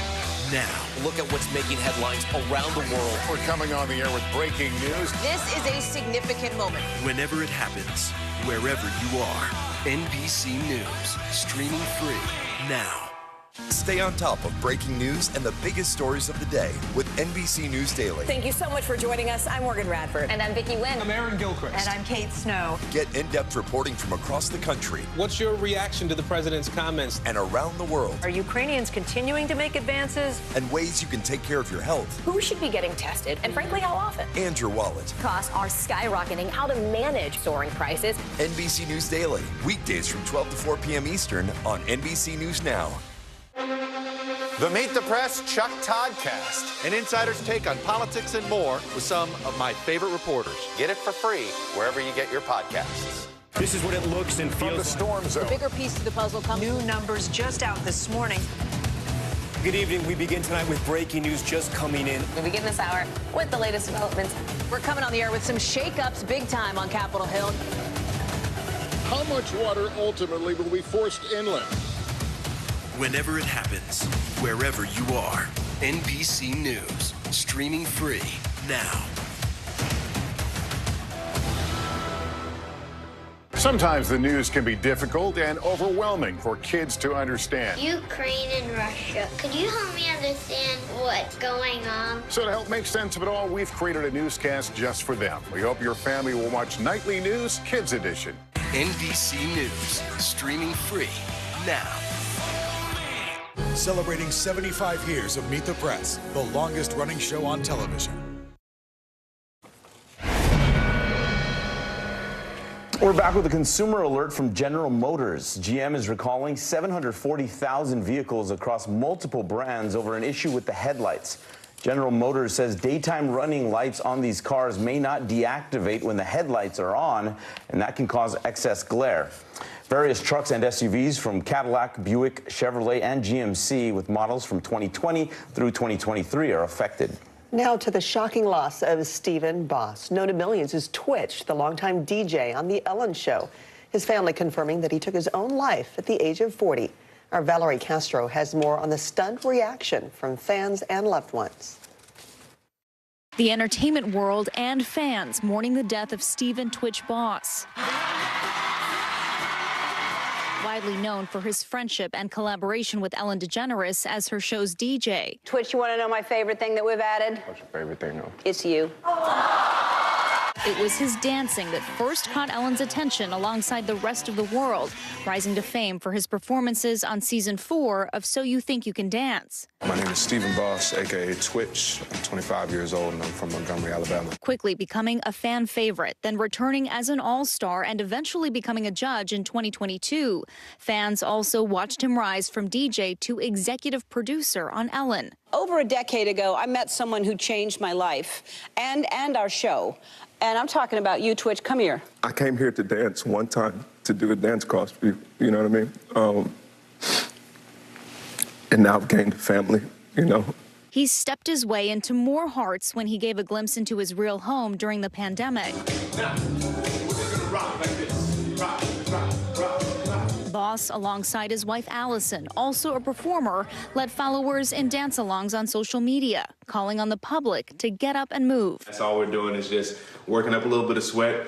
now. Look at what's making headlines around the world. We're coming on the air with breaking news. This is a significant moment. Whenever it happens, wherever you are, NBC News, streaming free now. Stay on top of breaking news and the biggest stories of the day with NBC News Daily. Thank you so much for joining us. I'm Morgan Radford. And I'm Vicki Wynn. I'm Aaron Gilchrist. And I'm Kate Snow. Get in-depth reporting from across the country. What's your reaction to the president's comments? And around the world. Are Ukrainians continuing to make advances? And ways you can take care of your health. Who should be getting tested? And frankly, how often? And your wallet. Costs are skyrocketing. How to manage soaring prices. NBC News Daily. Weekdays from 12 to 4 p.m. Eastern on NBC News Now. The Meet the Press Chuck Toddcast, an insider's take on politics and more with some of my favorite reporters. Get it for free wherever you get your podcasts. This is what it looks and feels. From the storm zone. The bigger piece to the puzzle comes. New numbers just out this morning. Good evening. We begin tonight with breaking news just coming in. We begin this hour with the latest developments. We're coming on the air with some shakeups big time on Capitol Hill. How much water ultimately will be forced inland? Whenever it happens, wherever you are, NBC News, streaming free now. Sometimes the news can be difficult and overwhelming for kids to understand. Ukraine and Russia. Could you help me understand what's going on? So to help make sense of it all, we've created a newscast just for them. We hope your family will watch Nightly News Kids Edition. NBC News, streaming free now. Celebrating 75 years of Meet the Press, the longest-running show on television. We're back with a consumer alert from General Motors. GM is recalling 740,000 vehicles across multiple brands over an issue with the headlights. General Motors says daytime running lights on these cars may not deactivate when the headlights are on, and that can cause excess glare. Various trucks and SUVs from Cadillac, Buick, Chevrolet, and GMC with models from 2020 through 2023 are affected. Now to the shocking loss of Stephen Boss, known to millions as Twitch, the longtime DJ on The Ellen Show. His family confirming that he took his own life at the age of 40. Our Valerie Castro has more on the stunned reaction from fans and loved ones. The entertainment world and fans mourning the death of Stephen Twitch Boss. Widely known for his friendship and collaboration with Ellen DeGeneres as her show's DJ. Twitch, you want to know my favorite thing that we've added? What's your favorite thing, though? It's you. It was his dancing that first caught Ellen's attention alongside the rest of the world, rising to fame for his performances on season 4 of So You Think You Can Dance. My name is Stephen Boss, a.k.a. Twitch. I'm 25 years old, and I'm from Montgomery, Alabama. Quickly becoming a fan favorite, then returning as an all-star and eventually becoming a judge in 2022. Fans also watched him rise from DJ to executive producer on Ellen. Over a decade ago, I met someone who changed my life and our show. And I'm talking about you, Twitch. Come here. I came here to dance one time, to do a dance cross for you. You know what I mean? And now I've gained a family, you know. He stepped his way into more hearts when he gave a glimpse into his real home during the pandemic. Boss, alongside his wife Allison, also a performer, led followers in dance-alongs on social media, calling on the public to get up and move. That's all we're doing is just working up a little bit of sweat,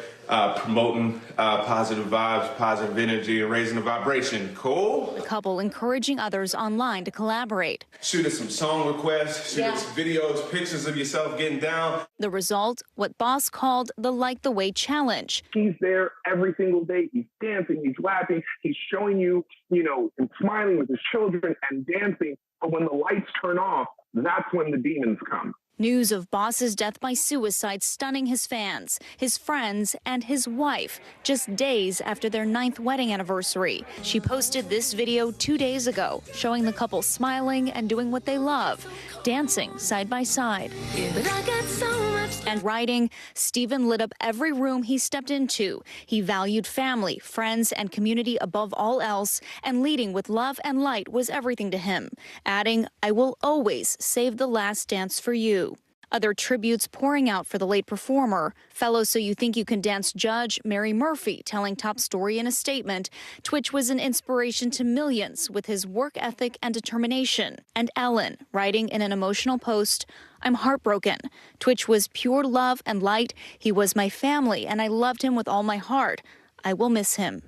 promoting positive vibes, positive energy, and raising the vibration. Cool? The couple encouraging others online to collaborate. Shoot us some song requests, shoot us videos, pictures of yourself getting down. The result, what Boss called the Like the Way Challenge. He's there every single day. He's dancing, he's rapping, he's showing you, and smiling with his children and dancing. But when the lights turn off, that's when the demons come. News of Boss's death by suicide stunning his fans, his friends, and his wife just days after their 9th wedding anniversary. She posted this video 2 days ago, showing the couple smiling and doing what they love, dancing side by side. But I got so much. And writing, Stephen lit up every room he stepped into. He valued family, friends, and community above all else, and leading with love and light was everything to him, adding, I will always save the last dance for you. Other tributes pouring out for the late performer. Fellow So You Think You Can Dance judge Mary Murphy telling Top Story in a statement, Twitch was an inspiration to millions with his work ethic and determination. And Ellen, writing in an emotional post, I'm heartbroken. Twitch was pure love and light. He was my family, and I loved him with all my heart. I will miss him.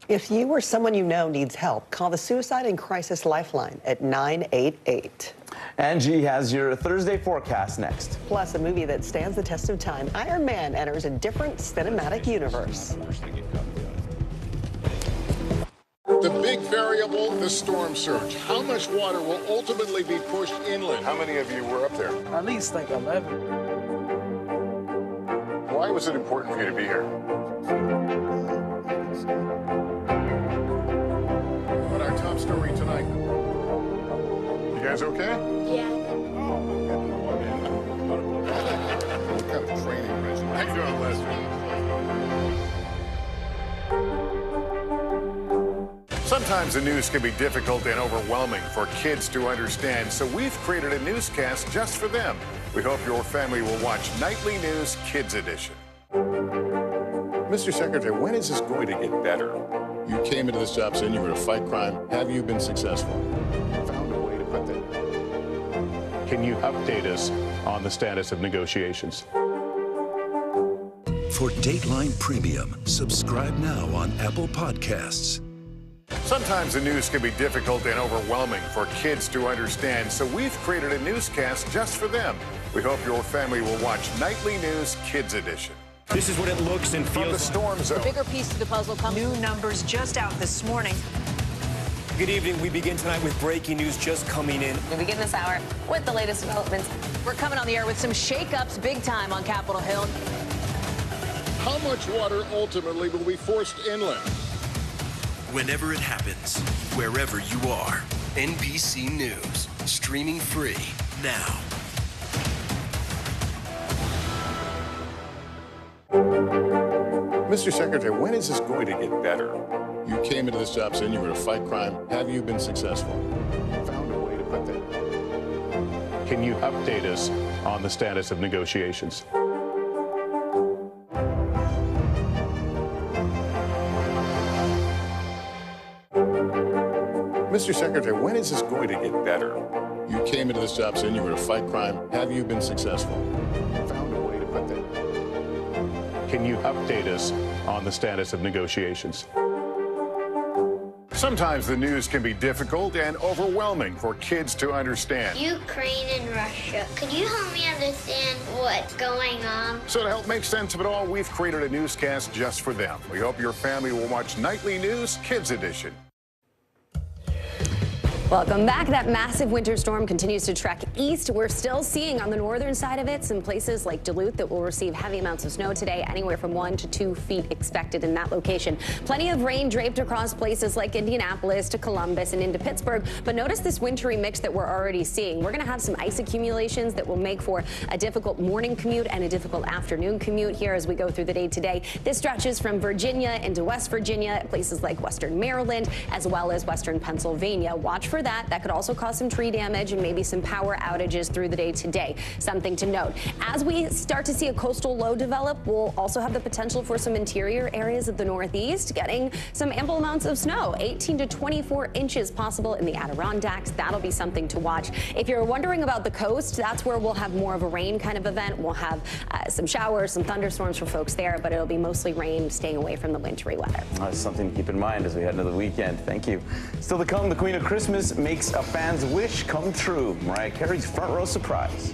If you or someone you know needs help, call the Suicide and Crisis Lifeline at 988. Angie has your Thursday forecast next. Plus, a movie that stands the test of time, Iron Man enters a different cinematic universe. The big variable, the storm surge. How much water will ultimately be pushed inland? How many of you were up there? At least like 11. Why was it important for you to be here? What our top story tonight? You guys okay? Yeah. What kind of training regimen? How you doing, Lester? Sometimes the news can be difficult and overwhelming for kids to understand, so we've created a newscast just for them. We hope your family will watch Nightly News Kids Edition. Mr. Secretary, when is this going to get better? You came into this job saying you were to fight crime. Have you been successful? Found a way to put that. Can you update us on the status of negotiations? For Dateline Premium, subscribe now on Apple Podcasts. Sometimes the news can be difficult and overwhelming for kids to understand, so we've created a newscast just for them. We hope your family will watch Nightly News Kids Edition. This is what it looks and feels. From the storm zone. The bigger piece of the puzzle comes. New numbers just out this morning. Good evening. We begin tonight with breaking news just coming in. We begin this hour with the latest developments. We're coming on the air with some shakeups big time on Capitol Hill. How much water ultimately will be forced inland? Whenever it happens, wherever you are, NBC News, streaming free now. Mr. Secretary, when is this going to get better? You came into this job saying you were to fight crime. Have you been successful? Found a way to put that. Can you update us on the status of negotiations? Mr. Secretary, when is this going to get better? You came into this job saying you were to fight crime. Have you been successful? Found a way to put that. Can you update us on the status of negotiations? Sometimes the news can be difficult and overwhelming for kids to understand. Ukraine and Russia. Could you help me understand what's going on? So to help make sense of it all, we've created a newscast just for them. We hope your family will watch Nightly News Kids Edition. Welcome back. That massive winter storm continues to trek east. We're still seeing on the northern side of it some places like Duluth that will receive heavy amounts of snow today, anywhere from 1 to 2 feet expected in that location. Plenty of rain draped across places like Indianapolis to Columbus and into Pittsburgh. But notice this wintry mix that we're already seeing. We're going to have some ice accumulations that will make for a difficult morning commute and a difficult afternoon commute here as we go through the day today. This stretches from Virginia into West Virginia, places like western Maryland, as well as western Pennsylvania. Watch for that. That could also cause some tree damage and maybe some power outages through the day today. Something to note. As we start to see a coastal low develop, we'll also have the potential for some interior areas of the Northeast getting some ample amounts of snow. 18 to 24 inches possible in the Adirondacks. That'll be something to watch. If you're wondering about the coast, that's where we'll have more of a rain kind of event. We'll have some showers, some thunderstorms for folks there, but it'll be mostly rain, staying away from the wintry weather. That's something to keep in mind as we head into the weekend. Thank you. Still to come, the Queen of Christmas makes a fan's wish come true. Mariah Carey's front row surprise.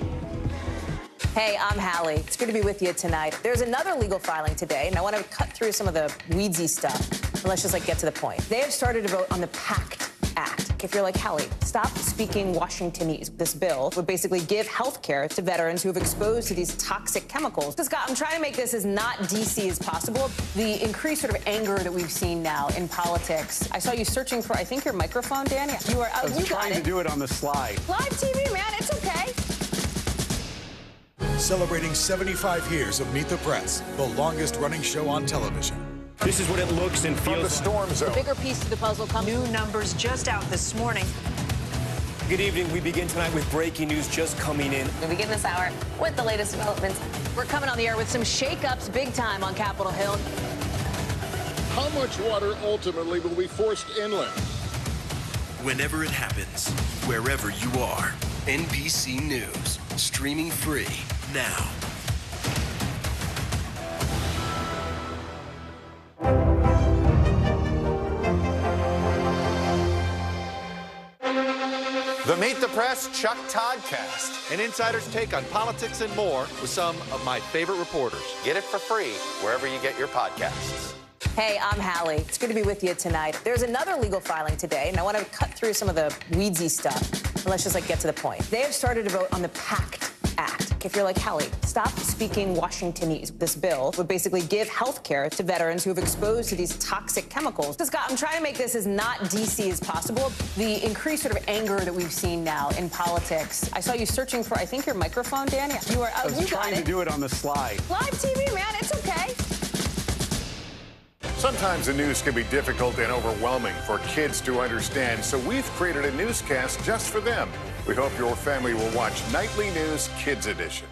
Hey, I'm Hallie. It's good to be with you tonight. There's another legal filing today, and I want to cut through some of the weedsy stuff. But let's just get to the point. They have started to vote on the PACT Act. If you're like Hallie, stop speaking Washingtonese. This bill would basically give health care to veterans who have exposed to these toxic chemicals. So, Scott, I'm trying to make this as not DC as possible. The increased sort of anger that we've seen now in politics. I saw you searching for, I think, your microphone, Danny. You are. I was trying to do it on the slide. Live TV, man, it's okay. Celebrating 75 years of Meet the Press, the longest running show on television. This is what it looks and feels From the storm zone. The bigger piece to the puzzle comes. New numbers just out this morning. Good evening. We begin tonight with breaking news just coming in. We begin this hour with the latest developments. We're coming on the air with some shakeups big time on Capitol Hill. How much water ultimately will be forced inland? Whenever it happens, wherever you are, NBC News, streaming free now. The Meet the Press Chuck Toddcast, an insider's take on politics and more with some of my favorite reporters. Get it for free wherever you get your podcasts. Hey, I'm Hallie. It's good to be with you tonight. There's another legal filing today, and I want to cut through some of the weedsy stuff. But let's just get to the point. They have started to vote on the PACT Act. If you're like Hallie, stop speaking Washingtonese. This bill would basically give health care to veterans who have exposed to these toxic chemicals. So, Scott, I'm trying to make this as not DC as possible. The increased sort of anger that we've seen now in politics. I saw you searching for, I think, your microphone, Danny. You are. I was trying to do it on the slide. Live TV, man, it's okay. Sometimes the news can be difficult and overwhelming for kids to understand, so we've created a newscast just for them. We hope your family will watch Nightly News Kids Edition.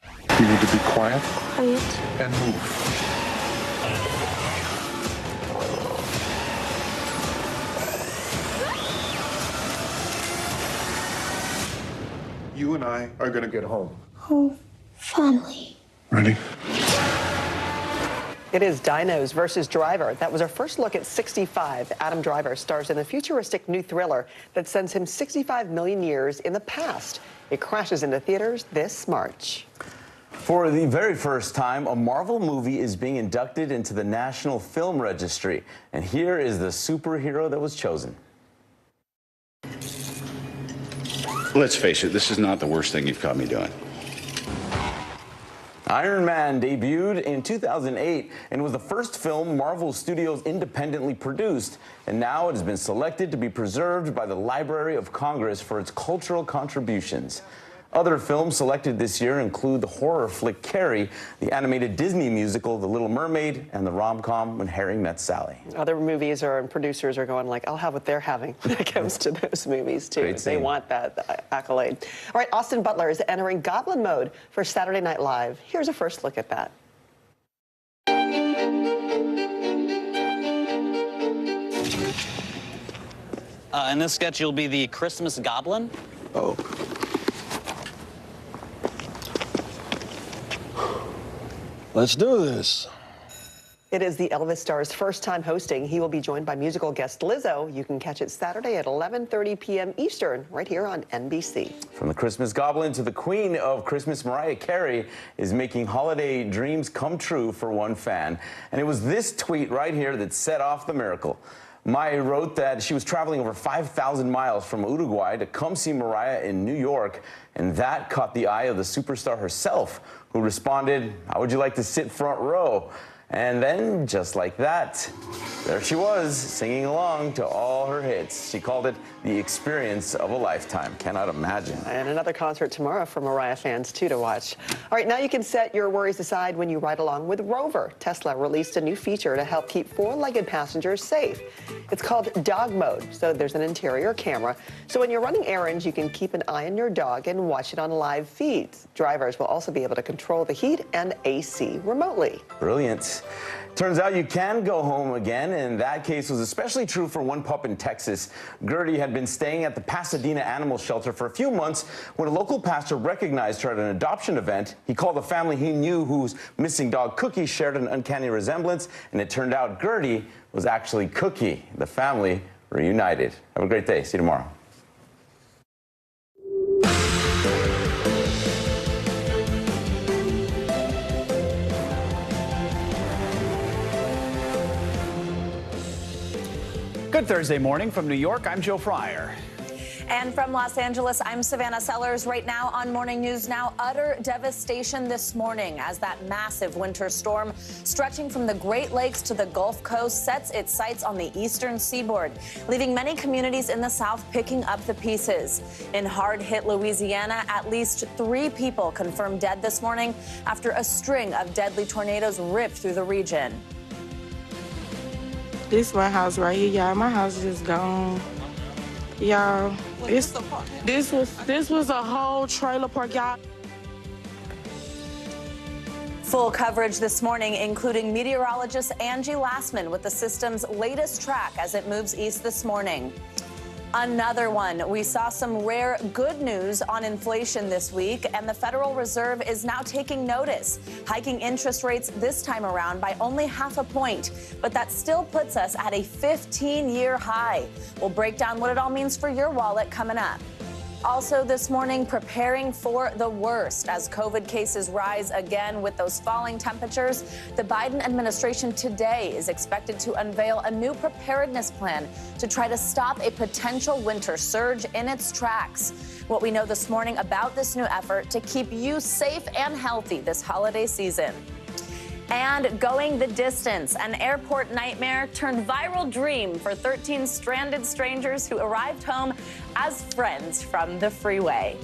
You need to be quiet and move. You and I are going to get home. Oh, finally. Ready? It is Dinos versus Driver. That was our first look at 65. Adam Driver stars in a futuristic new thriller that sends him 65 million years in the past. It crashes into theaters this March. For the very first time, a Marvel movie is being inducted into the National Film Registry. And here is the superhero that was chosen. Let's face it, this is not the worst thing you've caught me doing. Iron Man debuted in 2008 and was the first film Marvel Studios independently produced, and now it has been selected to be preserved by the Library of Congress for its cultural contributions. Other films selected this year include the horror flick Carrie, the animated Disney musical The Little Mermaid, and the rom-com When Harry Met Sally. Other movies and producers are going like, I'll have what they're having when it comes to those movies, too. They want that accolade. All right, Austin Butler is entering goblin mode for Saturday Night Live. Here's a first look at that. In this sketch, you'll be the Christmas Goblin. Oh. Let's do this. It is the Elvis star's first time hosting. He will be joined by musical guest Lizzo. You can catch it Saturday at 11:30 p.m. Eastern, right here on NBC. From the Christmas Goblin to the Queen of Christmas, Mariah Carey is making holiday dreams come true for one fan. And it was this tweet right here that set off the miracle. Maya wrote that she was traveling over 5,000 miles from Uruguay to come see Mariah in New York, and that caught the eye of the superstar herself, who responded, "How would you like to sit front row?" And then, just like that, there she was, singing along to all her hits. She called it the experience of a lifetime. Cannot imagine. And another concert tomorrow for Mariah fans, too, to watch. All right, now you can set your worries aside when you ride along with Rover. Tesla released a new feature to help keep four-legged passengers safe. It's called Dog Mode. So there's an interior camera. So when you're running errands, you can keep an eye on your dog and watch it on live feeds. Drivers will also be able to control the heat and AC remotely. Brilliant. Turns out you can go home again, and that case was especially true for one pup in Texas. Gertie had been staying at the Pasadena Animal Shelter for a few months when a local pastor recognized her at an adoption event. He called a family he knew whose missing dog Cookie shared an uncanny resemblance, and it turned out Gertie was actually Cookie. The family reunited. Have a great day. See you tomorrow. Good Thursday morning from New York. I'm Joe Fryer. And from Los Angeles, I'm Savannah Sellers. Right now on Morning News Now, utter devastation this morning as that massive winter storm stretching from the Great Lakes to the Gulf Coast sets its sights on the eastern seaboard, leaving many communities in the south picking up the pieces. In hard-hit Louisiana, at least 3 people confirmed dead this morning after a string of deadly tornadoes ripped through the region. This is my house right here, y'all. My house is just gone. Y'all, this was a whole trailer park, y'all. Full coverage this morning, including meteorologist Angie Lassman with the system's latest track as it moves east this morning. Another one. We saw some rare good news on inflation this week, and the Federal Reserve is now taking notice, hiking interest rates this time around by only 0.5 point. But that still puts us at a 15-year high. We'll break down what it all means for your wallet coming up. Also this morning, preparing for the worst as COVID cases rise again with those falling temperatures. The Biden administration today is expected to unveil a new preparedness plan to try to stop a potential winter surge in its tracks. What we know this morning about this new effort to keep you safe and healthy this holiday season. And going the distance, an airport nightmare turned viral dream for 13 stranded strangers who arrived home as friends from the freeway.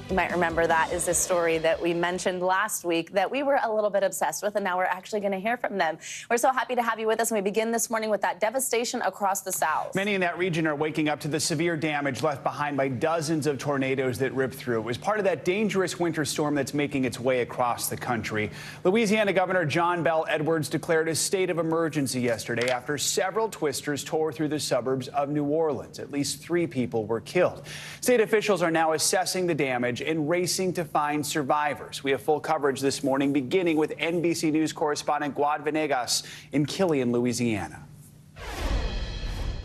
You might remember that is a story that we mentioned last week that we were a little bit obsessed with, and now we're actually going to hear from them. We're so happy to have you with us, and we begin this morning with that devastation across the South. Many in that region are waking up to the severe damage left behind by dozens of tornadoes that ripped through. It was part of that dangerous winter storm that's making its way across the country. Louisiana Governor John Bel Edwards declared a state of emergency yesterday after several twisters tore through the suburbs of New Orleans. At least 3 people were killed. State officials are now assessing the damage and racing to find survivors. We have full coverage this morning, beginning with NBC News correspondent Guad Venegas in Killian, Louisiana.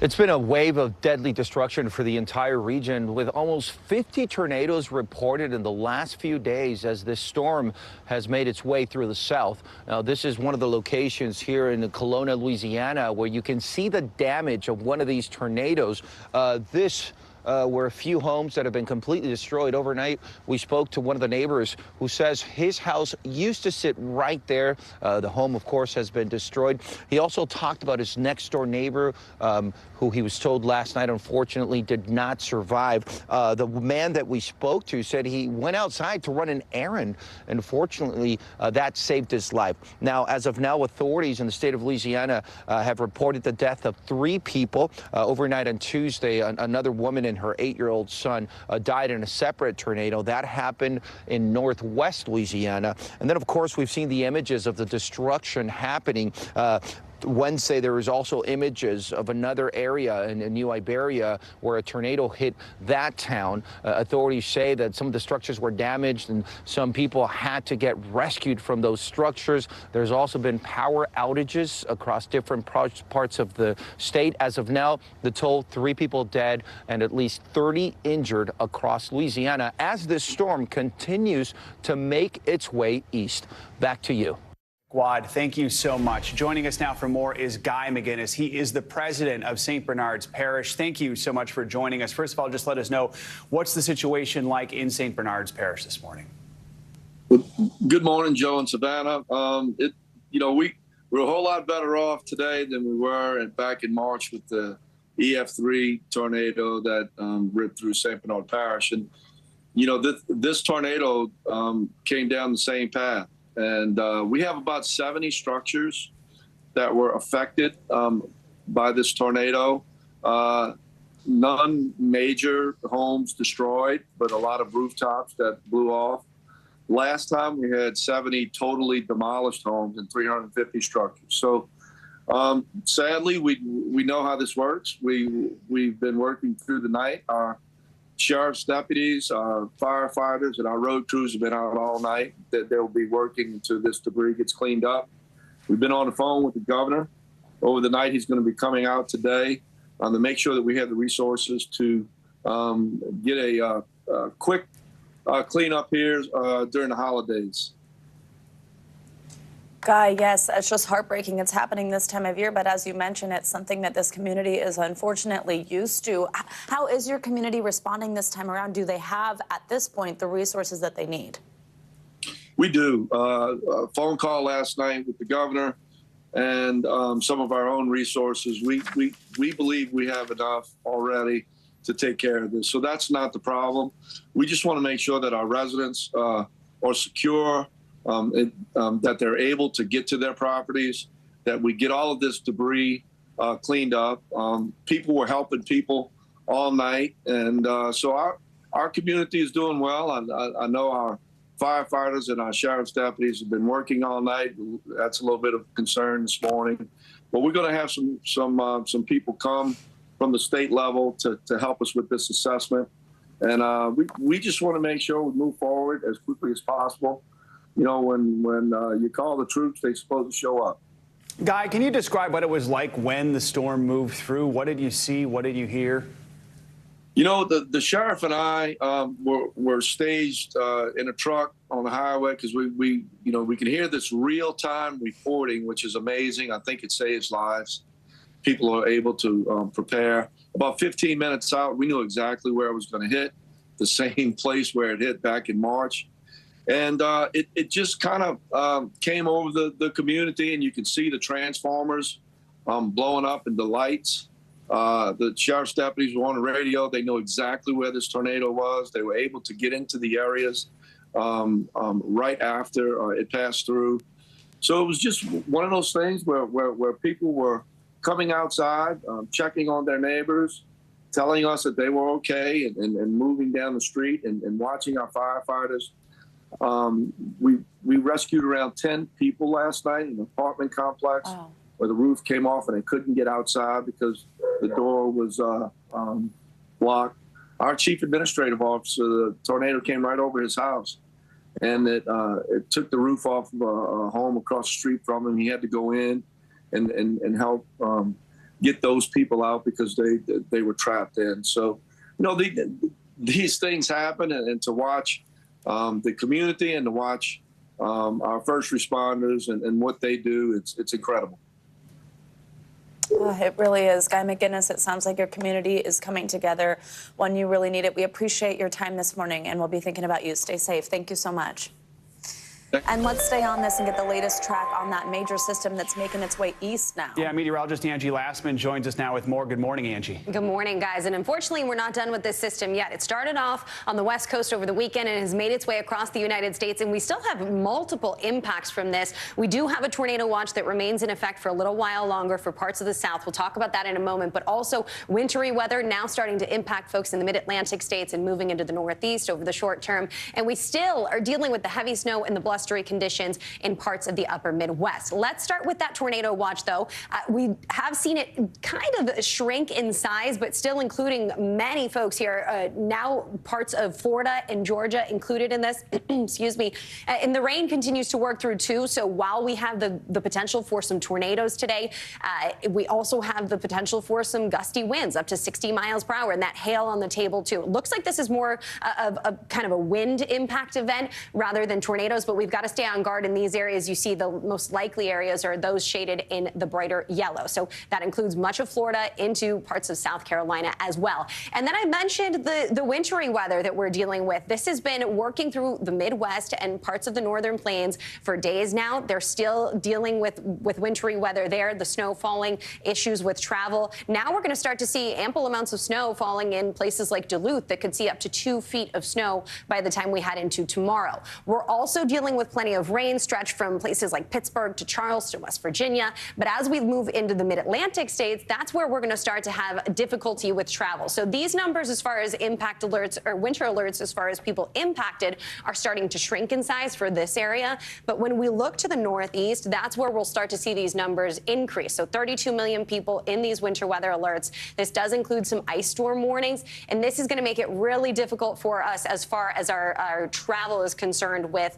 It's been a wave of deadly destruction for the entire region, with almost 50 tornadoes reported in the last few days as this storm has made its way through the south. Now, this is one of the locations here in Kelowna, Louisiana, where you can see the damage of one of these tornadoes. Were a few homes that have been completely destroyed overnight. We spoke to one of the neighbors who says his house used to sit right there. The home, of course, has been destroyed. He also talked about his next door neighbor, who he was told last night, unfortunately, did not survive. The man that we spoke to said he went outside to run an errand, and fortunately, that saved his life. Now, as of now, authorities in the state of Louisiana have reported the death of 3 people. Overnight on Tuesday, another woman and her 8-year-old son died in a separate tornado. That happened in northwest Louisiana. And then, of course, we've seen the images of the destruction happening. Wednesday, there was also images of another area in New Iberia where a tornado hit that town. Authorities say that some of the structures were damaged and some people had to get rescued from those structures. There's also been power outages across different parts of the state. As of now, the toll, 3 people dead and at least 30 injured across Louisiana as this storm continues to make its way east. Back to you. Guad, thank you so much. Joining us now for more is Guy McGinnis. He is the president of St. Bernard's Parish. Thank you so much for joining us. First of all, just let us know, what's the situation like in St. Bernard's Parish this morning? Good morning, Joe and Savannah. We're a whole lot better off today than we were back in March with the EF3 tornado that ripped through St. Bernard Parish. And, this tornado came down the same path. And we have about 70 structures that were affected by this tornado. None major homes destroyed, but a lot of rooftops that blew off. Last time we had 70 totally demolished homes and 350 structures. So sadly, we know how this works. We've been working through the night. Our sheriff's deputies, our firefighters, and our road crews have been out all night. They'll be working until this debris gets cleaned up. We've been on the phone with the governor over the night. He's going to be coming out today to make sure that we have the resources to get a quick cleanup here during the holidays. Guy, yes, it's just heartbreaking. It's happening this time of year, but as you mentioned, it's something that this community is unfortunately used to. How is your community responding this time around? Do they have, at this point, the resources that they need? We do. A phone call last night with the governor and some of our own resources. We believe we have enough already to take care of this. So that's not the problem. We just want to make sure that our residents are secure, that they're able to get to their properties, that we get all of this debris cleaned up. People were helping people all night. And so our community is doing well. I know our firefighters and our sheriff's deputies have been working all night. That's a little bit of concern this morning. But we're going to have some people come from the state level to help us with this assessment. And we just want to make sure we move forward as quickly as possible. When you call the troops, they're supposed to show up. Guy, can you describe what it was like when the storm moved through? What did you see? What did you hear? The sheriff and I were staged in a truck on the highway because we can hear this real-time reporting, which is amazing. I think it saves lives. People are able to prepare. About 15 minutes out, we knew exactly where it was going to hit, the same place where it hit back in March. And it just kind of came over the community, and you can see the transformers blowing up and the lights. The sheriff's deputies were on the radio. They know exactly where this tornado was. They were able to get into the areas right after it passed through. So it was just one of those things where people were coming outside, checking on their neighbors, telling us that they were okay, and moving down the street and watching our firefighters. We rescued around 10 people last night in an apartment complex where the roof came off and they couldn't get outside because the door was blocked. Our chief administrative officer, the tornado came right over his house, and it took the roof off of a home across the street from him. He had to go in and help get those people out because they were trapped in. So, these things happen, and to watch the community and to watch our first responders and what they do, it's incredible. It really is. Guy McGinnis, it sounds like your community is coming together when you really need it. We appreciate your time this morning, and we'll be thinking about you. Stay safe. Thank you so much. And let's stay on this and get the latest track on that major system that's making its way east now. Yeah, meteorologist Angie Lastman joins us now with more. Good morning, Angie. Good morning, guys. And unfortunately, we're not done with this system yet. It started off on the West Coast over the weekend and has made its way across the United States. And we still have multiple impacts from this. We do have a tornado watch that remains in effect for a little while longer for parts of the South. We'll talk about that in a moment. But also wintry weather now starting to impact folks in the mid-Atlantic states and moving into the Northeast over the short term. And we still are dealing with the heavy snow and the bluster blustery conditions in parts of the upper Midwest. Let's start with that tornado watch, though. We have seen it kind of shrink in size, but still including many folks here. Now parts of Florida and Georgia included in this. Excuse me. And the rain continues to work through, too. So while we have the potential for some tornadoes today, we also have the potential for some gusty winds up to 60 miles per hour, and that hail on the table, too. It looks like this is more of a kind of a wind impact event rather than tornadoes, but we've got to stay on guard in these areas. You see the most likely areas are those shaded in the brighter yellow. So that includes much of Florida into parts of South Carolina as well. And then I mentioned the wintry weather that we're dealing with. This has been working through the Midwest and parts of the northern plains for days now. They're still dealing with wintry weather there, the snow falling, issues with travel. Now we're going to start to see ample amounts of snow falling in places like Duluth that could see up to 2 feet of snow by the time we head into tomorrow. We're also dealing with plenty of rain stretched from places like Pittsburgh to Charleston, West Virginia. But as we move into the mid-Atlantic states, that's where we're going to start to have difficulty with travel. So these numbers as far as impact alerts or winter alerts as far as people impacted are starting to shrink in size for this area. But when we look to the northeast, that's where we'll start to see these numbers increase. So 32 million people in these winter weather alerts. This does include some ice storm warnings, and this is going to make it really difficult for us as far as our travel is concerned with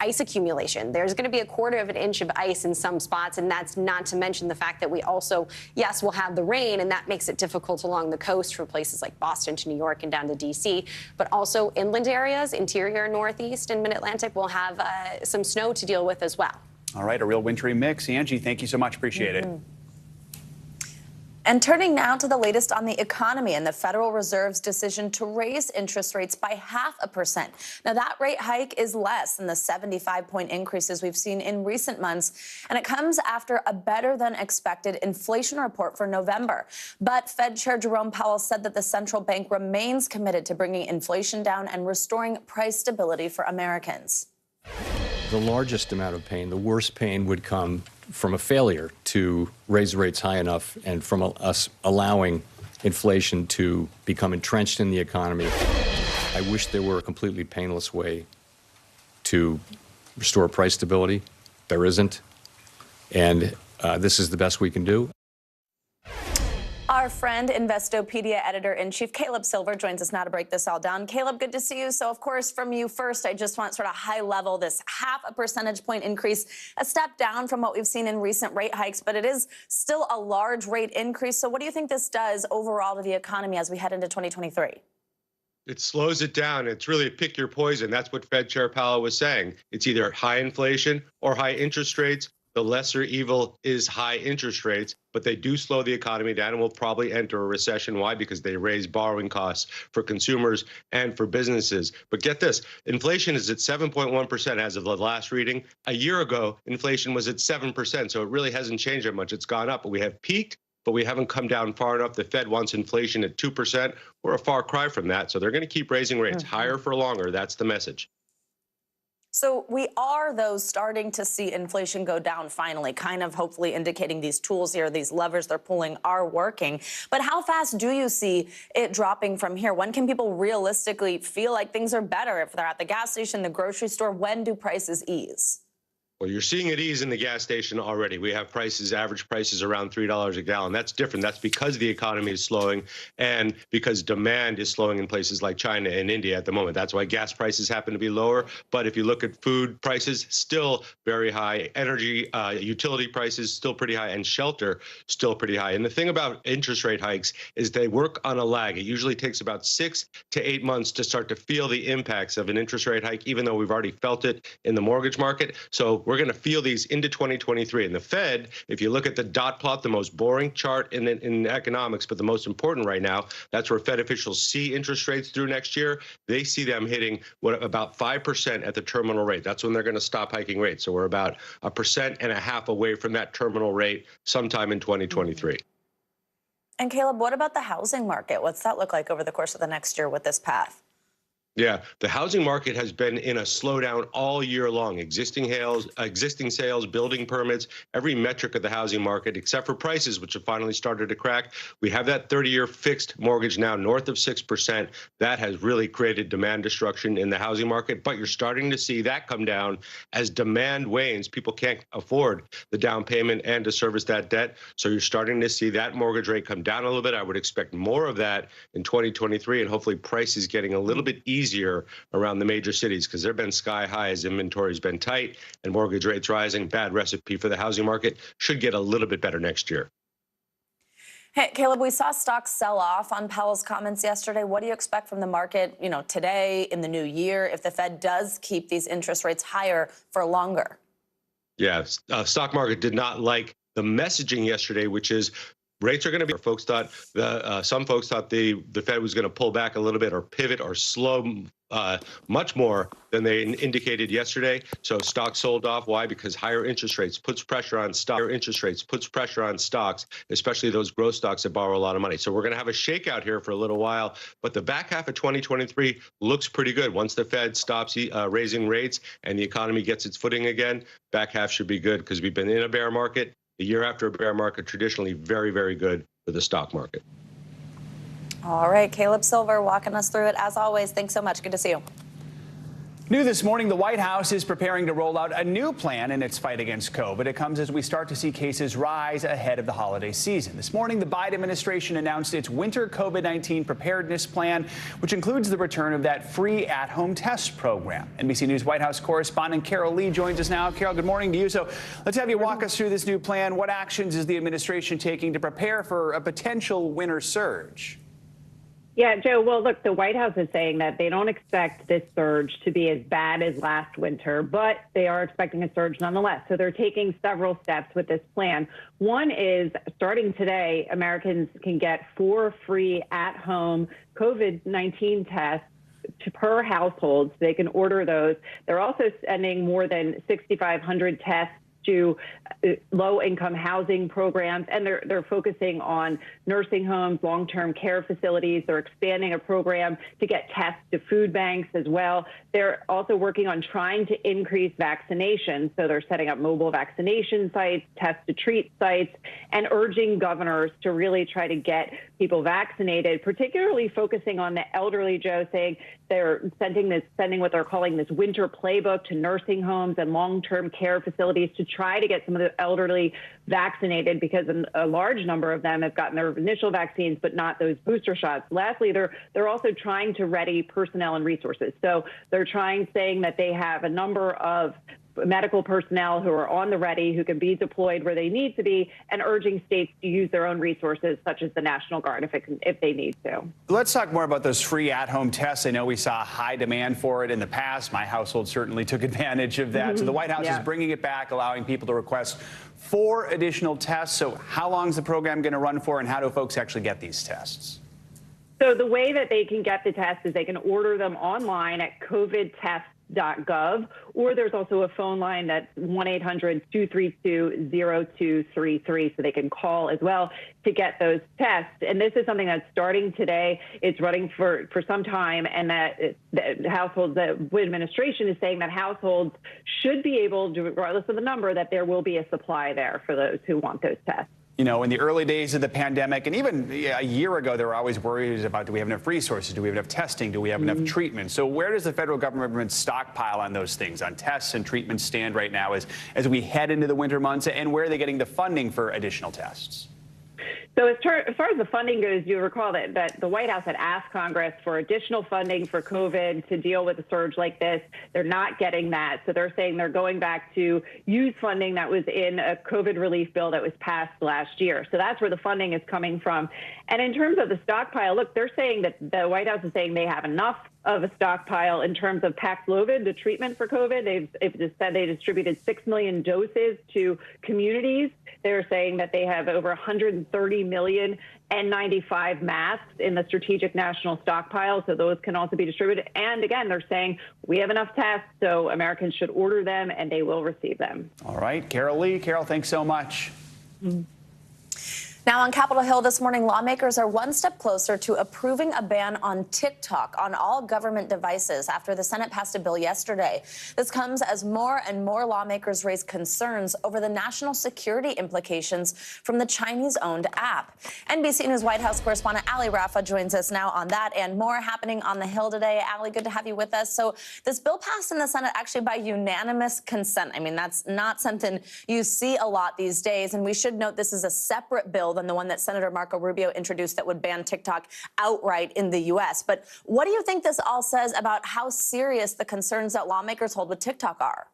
ice accumulation. There's going to be 1/4 of an inch of ice in some spots, and that's not to mention the fact that we also, yes, will have the rain, and that makes it difficult along the coast for places like Boston to New York and down to D.C., but also inland areas, interior, northeast, and mid-Atlantic will have some snow to deal with as well. All right, a real wintry mix. Angie, thank you so much. Appreciate it. And turning now to the latest on the economy and the Federal Reserve's decision to raise interest rates by 0.5%. Now, that rate hike is less than the 75-point increases we've seen in recent months, and it comes after a better-than-expected inflation report for November. But Fed Chair Jerome Powell said that the central bank remains committed to bringing inflation down and restoring price stability for Americans. The largest amount of pain, the worst pain, would come from a failure to raise rates high enough and from us allowing inflation to become entrenched in the economy. I wish there were a completely painless way to restore price stability. There isn't. And this is the best we can do. Our friend, Investopedia editor-in-chief Caleb Silver joins us now to break this all down. Caleb, good to see you. So, of course, from you first, I just want sort of high level, this 0.5 percentage point increase, a step down from what we've seen in recent rate hikes, but it is still a large rate increase. So what do you think this does overall to the economy as we head into 2023? It slows it down. It's really pick your poison. That's what Fed Chair Powell was saying. It's either high inflation or high interest rates. The lesser evil is high interest rates, but they do slow the economy down, and we'll probably enter a recession. Why? Because they raise borrowing costs for consumers and for businesses. But get this, inflation is at 7.1% as of the last reading. A year ago, inflation was at 7%, so it really hasn't changed that much. It's gone up, but we have peaked, but we haven't come down far enough. The Fed wants inflation at 2%. We're a far cry from that, so they're going to keep raising rates higher for longer. That's the message. So we are, though, starting to see inflation go down finally, kind of hopefully indicating these tools here, these levers they're pulling are working. But how fast do you see it dropping from here? When can people realistically feel like things are better? If they're at the gas station, the grocery store, when do prices ease? Well, you're seeing it ease in the gas station already. We have prices, average prices around $3 a gallon. That's different. That's because the economy is slowing and because demand is slowing in places like China and India at the moment. That's why gas prices happen to be lower. But if you look at food prices, still very high. Energy, utility prices still pretty high, and shelter still pretty high. And the thing about interest rate hikes is they work on a lag. It usually takes about 6 to 8 months to start to feel the impacts of an interest rate hike, even though we've already felt it in the mortgage market. So we're going to feel these into 2023. And the Fed, if you look at the dot plot, the most boring chart in economics, but the most important right now, that's where Fed officials see interest rates through next year. They see them hitting about 5% at the terminal rate. That's when they're going to stop hiking rates. So we're about 1.5% away from that terminal rate sometime in 2023. And Caleb, what about the housing market? What's that look like over the course of the next year with this path? Yeah, the housing market has been in a slowdown all year long. Existing sales, building permits, every metric of the housing market, except for prices, which have finally started to crack. We have that 30-year fixed mortgage now north of 6%. That has really created demand destruction in the housing market. But you're starting to see that come down as demand wanes. People can't afford the down payment and to service that debt. So you're starting to see that mortgage rate come down a little bit. I would expect more of that in 2023, and hopefully prices getting a little bit easier around the major cities, because they've been sky high as inventory's been tight and mortgage rates rising. Bad recipe for the housing market. Should get a little bit better next year. Hey, Caleb, we saw stocks sell off on Powell's comments yesterday. What do you expect from the market, today, in the new year, if the Fed does keep these interest rates higher for longer? Yeah, stock market did not like the messaging yesterday, which is rates are going to be. Some folks thought the Fed was going to pull back a little bit or pivot or slow much more than they indicated yesterday. So stocks sold off. Why? Because higher interest rates puts pressure on stocks. Higher interest rates puts pressure on stocks, especially those growth stocks that borrow a lot of money. So we're going to have a shakeout here for a little while. But the back half of 2023 looks pretty good. Once the Fed stops raising rates and the economy gets its footing again, back half should be good, because we've been in a bear market. The year after a bear market, traditionally very, very good for the stock market. All right, Caleb Silver walking us through it as always. Thanks so much. Good to see you. New this morning, the White House is preparing to roll out a new plan in its fight against COVID. It comes as we start to see cases rise ahead of the holiday season. This morning, the Biden administration announced its winter COVID-19 preparedness plan, which includes the return of that free at-home test program. NBC News White House correspondent Carol Lee joins us now. Carol, good morning to you. So let's have you walk us through this new plan. What actions is the administration taking to prepare for a potential winter surge? Yeah, Joe, well, look, the White House is saying that they don't expect this surge to be as bad as last winter, but they are expecting a surge nonetheless. So they're taking several steps with this plan. One is, starting today, Americans can get 4 free at-home COVID-19 tests per household. So they can order those. They're also sending more than 6,500 tests to low-income housing programs, and they're focusing on nursing homes, long-term care facilities. They're expanding a program to get tests to food banks as well. They're also working on trying to increase vaccination, so they're setting up mobile vaccination sites, test-to-treat sites, and urging governors to really try to get people vaccinated, particularly focusing on the elderly, Joe, saying they're sending what they're calling this winter playbook to nursing homes and long-term care facilities to try to get some of the elderly vaccinated, because a large number of them have gotten their initial vaccines, but not those booster shots. Lastly, they're also trying to ready personnel and resources. So they're saying that they have a number of medical personnel who are on the ready, who can be deployed where they need to be, and urging states to use their own resources, such as the National Guard, if they need to. Let's talk more about those free at-home tests. I know we saw high demand for it in the past. My household certainly took advantage of that. So the White House is bringing it back, allowing people to request 4 additional tests. So how long is the program going to run for, and how do folks actually get these tests? So the way that they can get the tests is they can order them online at covidtest.gov, or there's also a phone line that's 1-800-232-0233, so they can call as well to get those tests. And this is something that's starting today. It's running for some time, and that the administration is saying that households should be able to, regardless of the number, that there will be a supply there for those who want those tests. You know, in the early days of the pandemic, and even a year ago, there were always worries about, do we have enough resources? Do we have enough testing? Do we have enough treatment? So where does the federal government stockpile on those things, on tests and treatments, stand right now as we head into the winter months? And where are they getting the funding for additional tests? So as far as the funding goes, you recall that the White House had asked Congress for additional funding for COVID to deal with a surge like this. They're not getting that. So they're saying they're going back to use funding that was in a COVID relief bill that was passed last year. So that's where the funding is coming from. And in terms of the stockpile, look, they're saying that the White House is saying they have enough of a stockpile in terms of Paxlovid, the treatment for COVID. They've said they distributed 6 million doses to communities. They're saying that they have over 130 million N95 masks in the strategic national stockpile, so those can also be distributed. And again, they're saying we have enough tests, so Americans should order them, and they will receive them. All right, Carol Lee. Carol, thanks so much. Now on Capitol Hill this morning, lawmakers are one step closer to approving a ban on TikTok on all government devices after the Senate passed a bill yesterday. This comes as more and more lawmakers raise concerns over the national security implications from the Chinese-owned app. NBC News White House correspondent Ali Rafa joins us now on that and more happening on the Hill today. Ali, good to have you with us. So this bill passed in the Senate actually by unanimous consent. I mean, that's not something you see a lot these days. And we should note this is a separate bill than the one that Senator Marco Rubio introduced that would ban TikTok outright in the U.S. But what do you think this all says about how serious the concerns that lawmakers hold with TikTok are?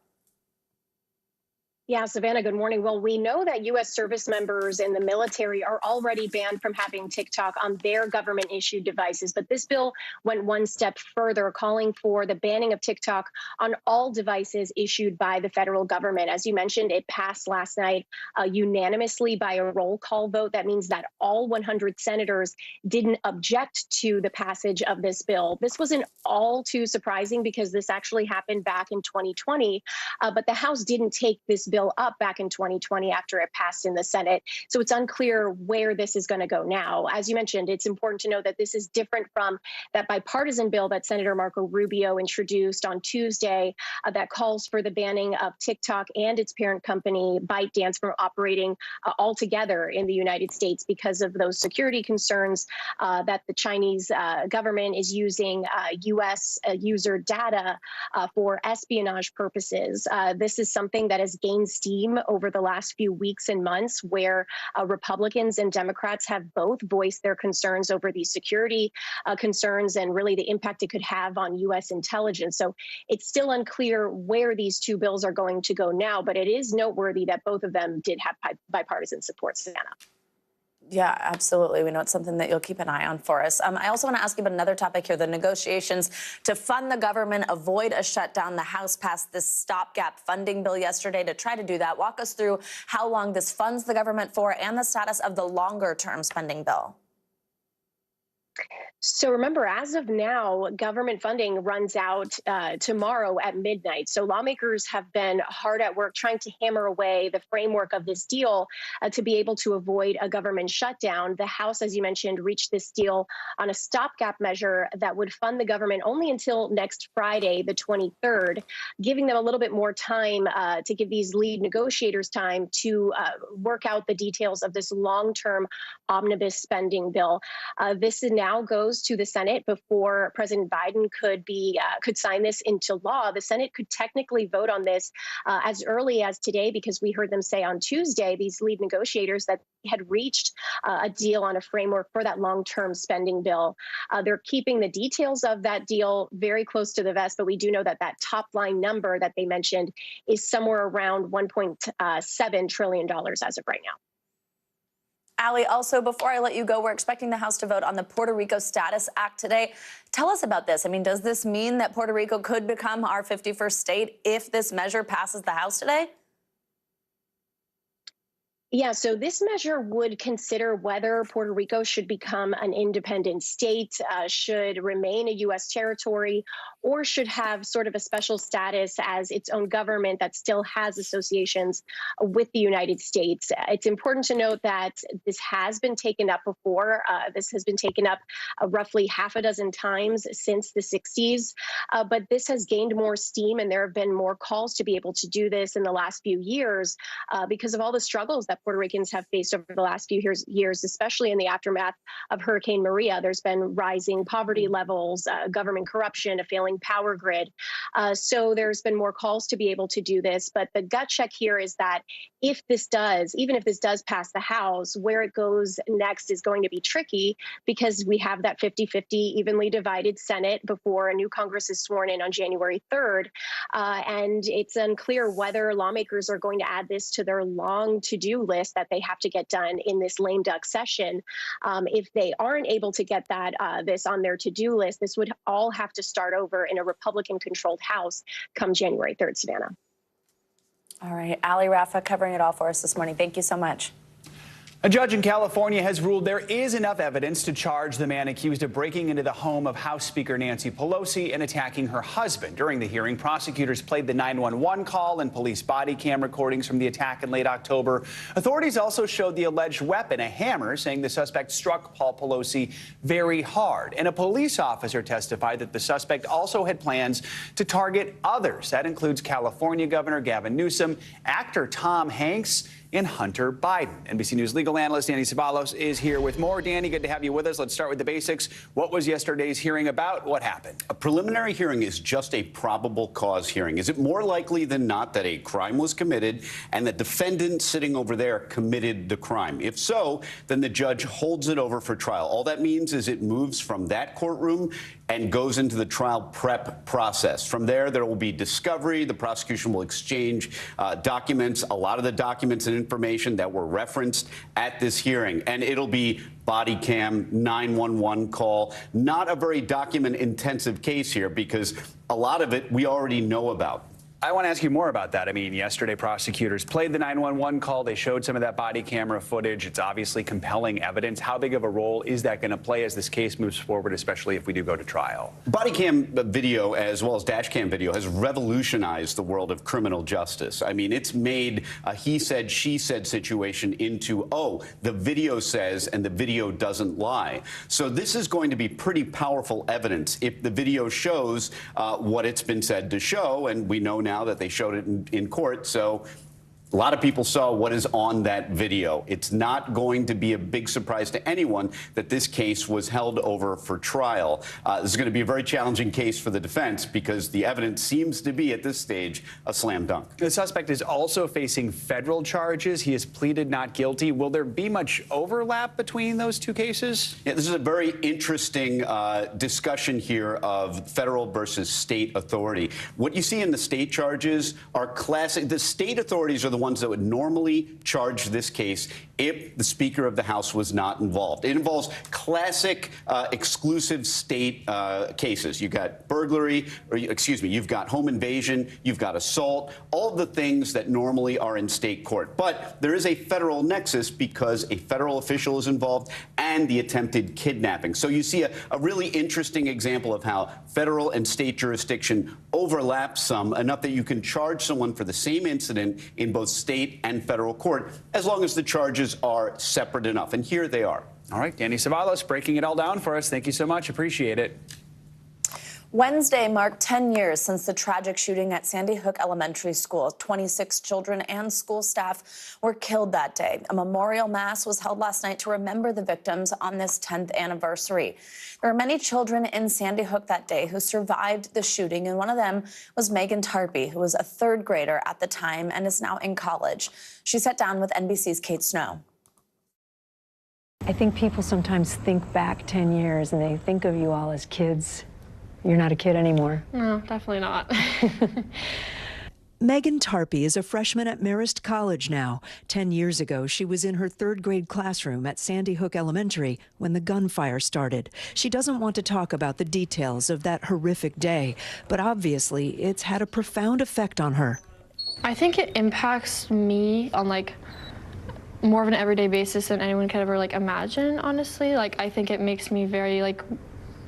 Yeah, Savannah, good morning. Well, we know that U.S. service members in the military are already banned from having TikTok on their government-issued devices. But this bill went one step further, calling for the banning of TikTok on all devices issued by the federal government. As you mentioned, it passed last night unanimously by a roll call vote. That means that all 100 senators didn't object to the passage of this bill. This wasn't all too surprising because this actually happened back in 2020, but the House didn't take this bill up back in 2020 after it passed in the Senate. So it's unclear where this is going to go now. As you mentioned, it's important to know that this is different from that bipartisan bill that Senator Marco Rubio introduced on Tuesday that calls for the banning of TikTok and its parent company, ByteDance, from operating altogether in the United States because of those security concerns that the Chinese government is using U.S. user data for espionage purposes. This is something that has gained steam over the last few weeks and months where Republicans and Democrats have both voiced their concerns over these security concerns and really the impact it could have on U.S. intelligence. So it's still unclear where these two bills are going to go now, but it is noteworthy that both of them did have bipartisan support, Savannah. Yeah, absolutely. We know it's something that you'll keep an eye on for us. I also want to ask you about another topic here, the negotiations to fund the government, avoid a shutdown. The House passed this stopgap funding bill yesterday to try to do that. Walk us through how long this funds the government for and the status of the longer-term spending bill. So remember, as of now, government funding runs out tomorrow at midnight. So lawmakers have been hard at work trying to hammer away the framework of this deal to be able to avoid a government shutdown. The House, as you mentioned, reached this deal on a stopgap measure that would fund the government only until next Friday, the 23rd, giving them a little bit more time to give these lead negotiators time to work out the details of this long-term omnibus spending bill. This now goes to the Senate before President Biden could sign this into law. The Senate could technically vote on this as early as today because we heard them say on Tuesday, these lead negotiators, that had reached a deal on a framework for that long-term spending bill. They're keeping the details of that deal very close to the vest, but we do know that that top line number that they mentioned is somewhere around $1.7 trillion as of right now. Ali, also, before I let you go, we're expecting the House to vote on the Puerto Rico Status Act today. Tell us about this. I mean, does this mean that Puerto Rico could become our 51st state if this measure passes the House today? Yeah, so this measure would consider whether Puerto Rico should become an independent state, should remain a U.S. territory, or should have sort of a special status as its own government that still has associations with the United States. It's important to note that this has been taken up before. This has been taken up roughly half a dozen times since the 60s, but this has gained more steam, and there have been more calls to be able to do this in the last few years because of all the struggles that Puerto Ricans have faced over the last few years, especially in the aftermath of Hurricane Maria. There's been rising poverty levels, government corruption, a failing power grid. So there's been more calls to be able to do this. But the gut check here is that even if this does pass the House, where it goes next is going to be tricky because we have that 50-50 evenly divided Senate before a new Congress is sworn in on January 3rd. And it's unclear whether lawmakers are going to add this to their long to-do list that they have to get done in this lame duck session. If they aren't able to get this on their to-do list, this would all have to start over in a Republican-controlled House come January 3rd, Savannah. All right, Ali Rafa covering it all for us this morning. Thank you so much. A judge in California has ruled there is enough evidence to charge the man accused of breaking into the home of House Speaker Nancy Pelosi and attacking her husband. During the hearing, prosecutors played the 911 call and police body cam recordings from the attack in late October. Authorities also showed the alleged weapon, a hammer, saying the suspect struck Paul Pelosi very hard. And a police officer testified that the suspect also had plans to target others. That includes California Governor Gavin Newsom, actor Tom Hanks, and Hunter Biden. NBC News legal analyst Danny Ceballos is here with more. Danny, good to have you with us. Let's start with the basics. What was yesterday's hearing about? What happened? A preliminary hearing is just a probable cause hearing. Is it more likely than not that a crime was committed and the defendant sitting over there committed the crime? If so, then the judge holds it over for trial. All that means is it moves from that courtroom and goes into the trial prep process. From there will be discovery. The prosecution will exchange documents, a lot of the documents and information that were referenced at this hearing. And it'll be body cam, 911 call. Not a very document-intensive case here because a lot of it we already know about. I want to ask you more about that. I mean, yesterday prosecutors played the 911 call. They showed some of that body camera footage. It's obviously compelling evidence. How big of a role is that going to play as this case moves forward, especially if we do go to trial? Body cam video as well as dash cam video has revolutionized the world of criminal justice. I mean, it's made a he said, she said situation into, oh, the video says and the video doesn't lie. So this is going to be pretty powerful evidence if the video shows what it's been said to show, and we know now that they showed it in court. So a lot of people saw what is on that video. It's not going to be a big surprise to anyone that this case was held over for trial. This is going to be a very challenging case for the defense because the evidence seems to be, at this stage, a slam dunk. The suspect is also facing federal charges. He has pleaded not guilty. Will there be much overlap between those two cases? Yeah, this is a very interesting discussion here of federal versus state authority. What you see in the state charges are classic. The state authorities are the ones that would normally charge this case if the Speaker of the House was not involved. It involves classic exclusive state cases. You've got burglary, or you've got home invasion, you've got assault, all of the things that normally are in state court. But there is a federal nexus because a federal official is involved and the attempted kidnapping. So you see a really interesting example of how federal and state jurisdiction overlap some, enough that you can charge someone for the same incident in both state and federal court, as long as the charges are separate enough. And here they are. All right, Danny Ceballos breaking it all down for us. Thank you so much. Appreciate it. Wednesday marked 10 years since the tragic shooting at Sandy Hook Elementary School. 26 children and school staff were killed that day. A memorial mass was held last night to remember the victims on this 10th anniversary. There were many children in Sandy Hook that day who survived the shooting, and one of them was Megan Tarpey, who was a third grader at the time and is now in college. She sat down with NBC's Kate Snow. I think people sometimes think back 10 years and they think of you all as kids. You're not a kid anymore. No, definitely not. Megan Tarpey is a freshman at Marist College now. 10 years ago, she was in her third grade classroom at Sandy Hook Elementary when the gunfire started. She doesn't want to talk about the details of that horrific day, but obviously it's had a profound effect on her. I think it impacts me on more of an everyday basis than anyone could ever imagine, honestly. I think it makes me very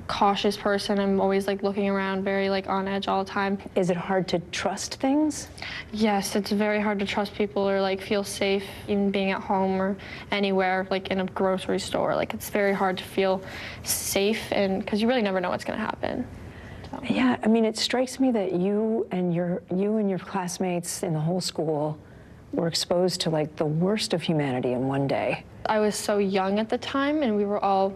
cautious person. I'm always looking around, very on edge all the time. Is it hard to trust things? Yes, it's very hard to trust people or feel safe, even being at home or anywhere, in a grocery store. It's very hard to feel safe, and because you really never know what's going to happen. So. Yeah, I mean, it strikes me that you and your classmates in the whole school were exposed to the worst of humanity in one day. I was so young at the time, and we were all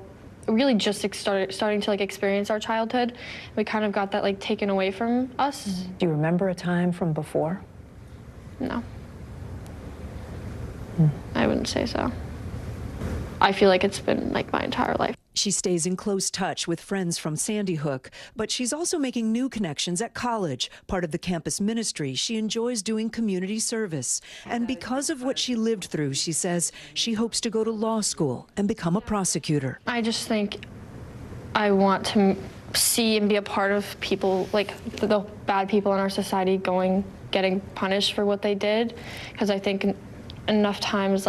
really just starting to experience our childhood. We kind of got that taken away from us. Do you remember a time from before? No. I wouldn't say so. I feel like it's been my entire life. She stays in close touch with friends from Sandy Hook, but she's also making new connections at college. Part of the campus ministry, she enjoys doing community service. And because of what she lived through, she says she hopes to go to law school and become a prosecutor. I just think I want to see and be a part of people, the bad people in our society getting punished for what they did. Because I think enough times,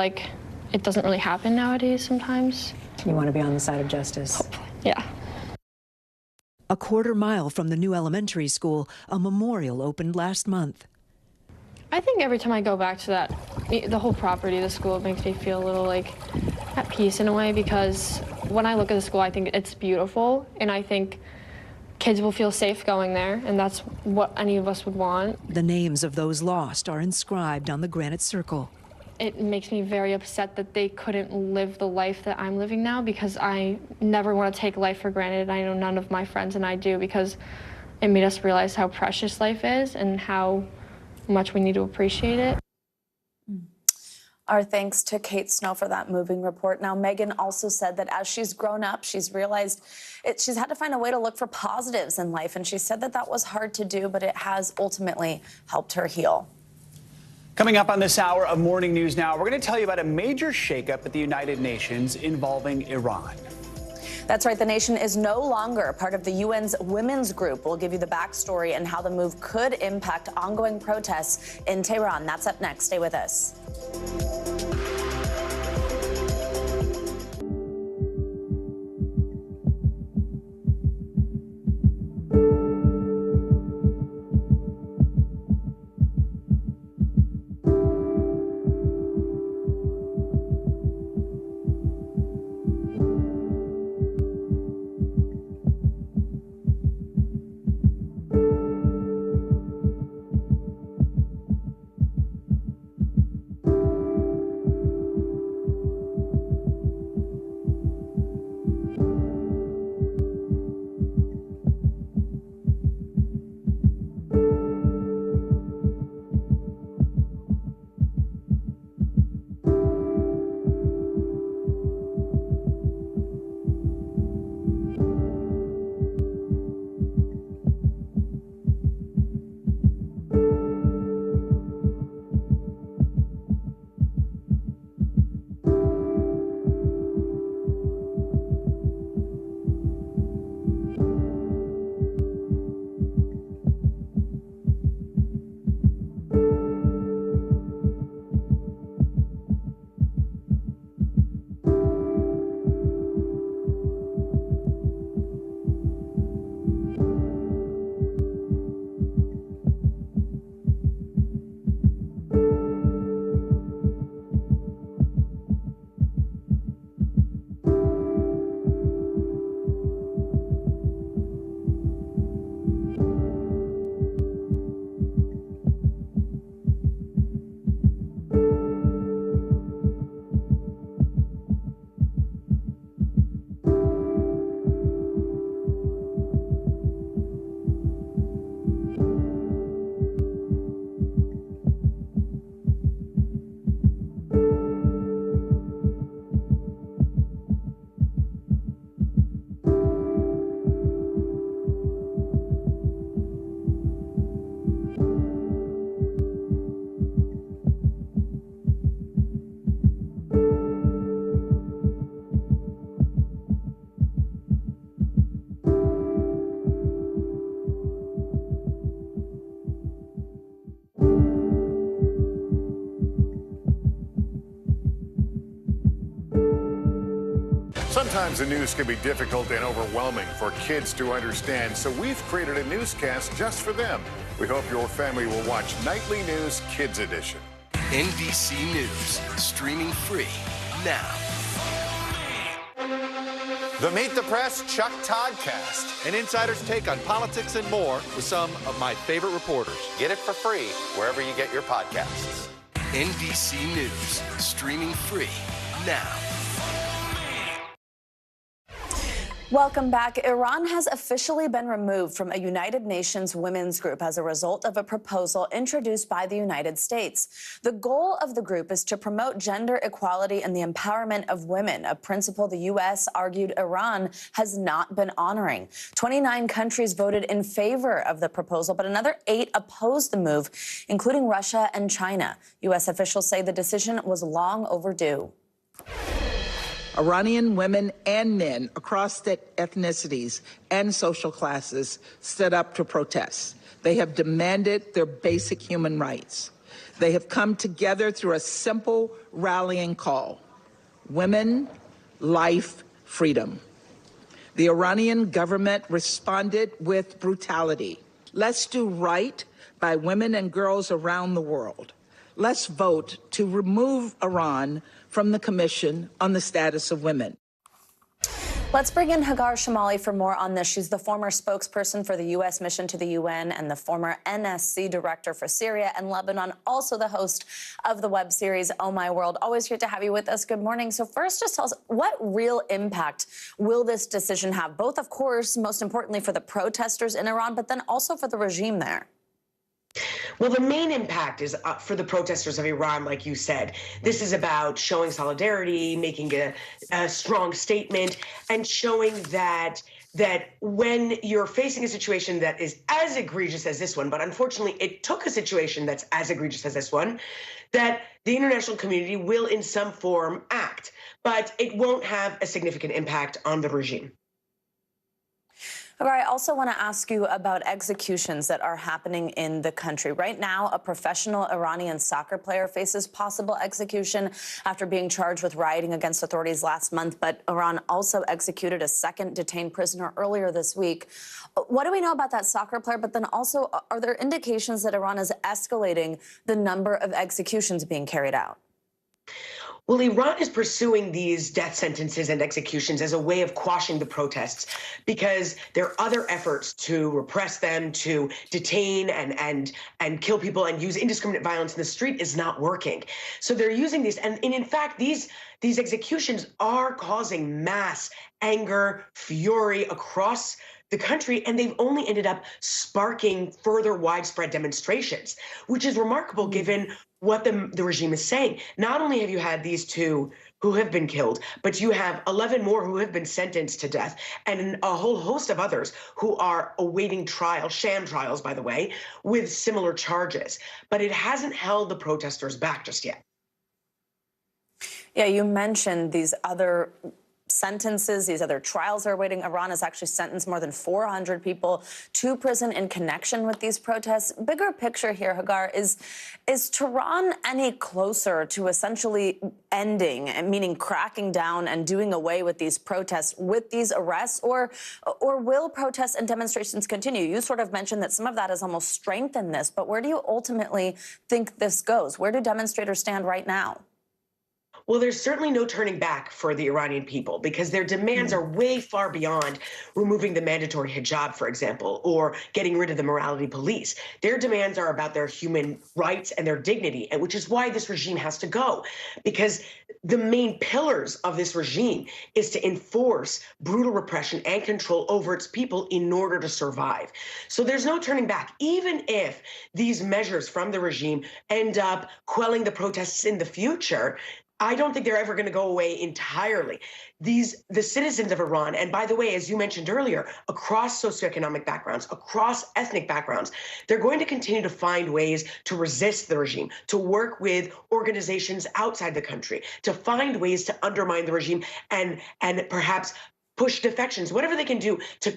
it doesn't really happen nowadays sometimes. You want to be on the side of justice? Hopefully, yeah. A quarter-mile from the new elementary school, a memorial opened last month. I think every time I go back to that, the whole property, the school, it makes me feel a little like at peace in a way, because when I look at the school, I think it's beautiful, and I think kids will feel safe going there, and that's what any of us would want. The names of those lost are inscribed on the granite circle. It makes me very upset that they couldn't live the life that I'm living now, because I never want to take life for granted, and I know none of my friends and I do, because it made us realize how precious life is and how much we need to appreciate it. Our thanks to Kate Snow for that moving report. Now, Megan also said that as she's grown up, she's realized she's had to find a way to look for positives in life, and she said that that was hard to do, but it has ultimately helped her heal. Coming up on this hour of Morning News Now, we're going to tell you about a major shakeup at the United Nations involving Iran. That's right. The nation is no longer part of the UN's women's group. We'll give you the backstory and how the move could impact ongoing protests in Tehran. That's up next. Stay with us. Sometimes the news can be difficult and overwhelming for kids to understand, so we've created a newscast just for them. We hope your family will watch Nightly News Kids Edition. NBC News, streaming free now. The Meet the Press Chuck Toddcast, an insider's take on politics and more with some of my favorite reporters. Get it for free wherever you get your podcasts. NBC News, streaming free now. Welcome back. Iran has officially been removed from a United Nations women's group as a result of a proposal introduced by the United States. The goal of the group is to promote gender equality and the empowerment of women, a principle the U.S. argued Iran has not been honoring. 29 countries voted in favor of the proposal, but another 8 opposed the move, including Russia and China. U.S. officials say the decision was long overdue. Iranian women and men across ethnicities and social classes stood up to protest. They have demanded their basic human rights. They have come together through a simple rallying call: women, life, freedom. The Iranian government responded with brutality. Let's do right by women and girls around the world. Let's vote to remove Iran from the Commission on the Status of Women. Let's bring in Hagar Shamali for more on this. She's the former spokesperson for the U.S. mission to the UN and the former NSC director for Syria and Lebanon, also the host of the web series Oh My World. Always great to have you with us. Good morning. So first, just tell us, what real impact will this decision have, both, of course, most importantly for the protesters in Iran, but then also for the regime there? Well, the main impact is for the protesters of Iran, like you said. This is about showing solidarity, making a strong statement, and showing that when you're facing a situation that is as egregious as this one, but unfortunately it took a situation that's as egregious as this one, that the international community will in some form act, but it won't have a significant impact on the regime. I also want to ask you about executions that are happening in the country. Right now, a professional Iranian soccer player faces possible execution after being charged with rioting against authorities last month. But Iran also executed a second detained prisoner earlier this week. What do we know about that soccer player? But then also, are there indications that Iran is escalating the number of executions being carried out? Well, Iran is pursuing these death sentences and executions as a way of quashing the protests because their other efforts to repress them, to detain and kill people and use indiscriminate violence in the street is not working. So they're using these. And in fact, these executions are causing mass anger, fury across the country, and they've only ended up sparking further widespread demonstrations, which is remarkable given what the regime is saying. Not only have you had these two who have been killed, but you have 11 more who have been sentenced to death and a whole host of others who are awaiting trial, sham trials, by the way, with similar charges. But it hasn't held the protesters back just yet. Yeah, you mentioned these other sentences, these other trials are awaiting. Iran has actually sentenced more than 400 people to prison in connection with these protests. Bigger picture here, Hagar, is Tehran any closer to essentially ending, meaning cracking down and doing away with these protests, with these arrests, or will protests and demonstrations continue? You sort of mentioned that some of that has almost strengthened this, but where do you ultimately think this goes? Where do demonstrators stand right now? Well, there's certainly no turning back for the Iranian people because their demands are way far beyond removing the mandatory hijab, for example, or getting rid of the morality police. Their demands are about their human rights and their dignity, which is why this regime has to go, because the main pillars of this regime is to enforce brutal repression and control over its people in order to survive. So there's no turning back. Even if these measures from the regime end up quelling the protests in the future, I don't think they're ever going to go away entirely. The citizens of Iran, and by the way, as you mentioned earlier, across socioeconomic backgrounds, across ethnic backgrounds, they're going to continue to find ways to resist the regime, to work with organizations outside the country, to find ways to undermine the regime and perhaps push defections, whatever they can do to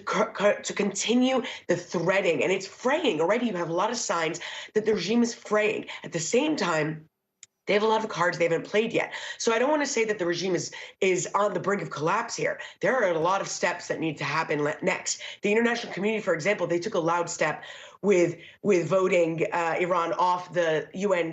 continue the threading. And it's fraying. Already you have a lot of signs that the regime is fraying. At the same time, they have a lot of cards they haven't played yet. So I don't want to say that the regime is on the brink of collapse here. There are a lot of steps that need to happen next. The international community, for example, they took a loud step with voting Iran off the UN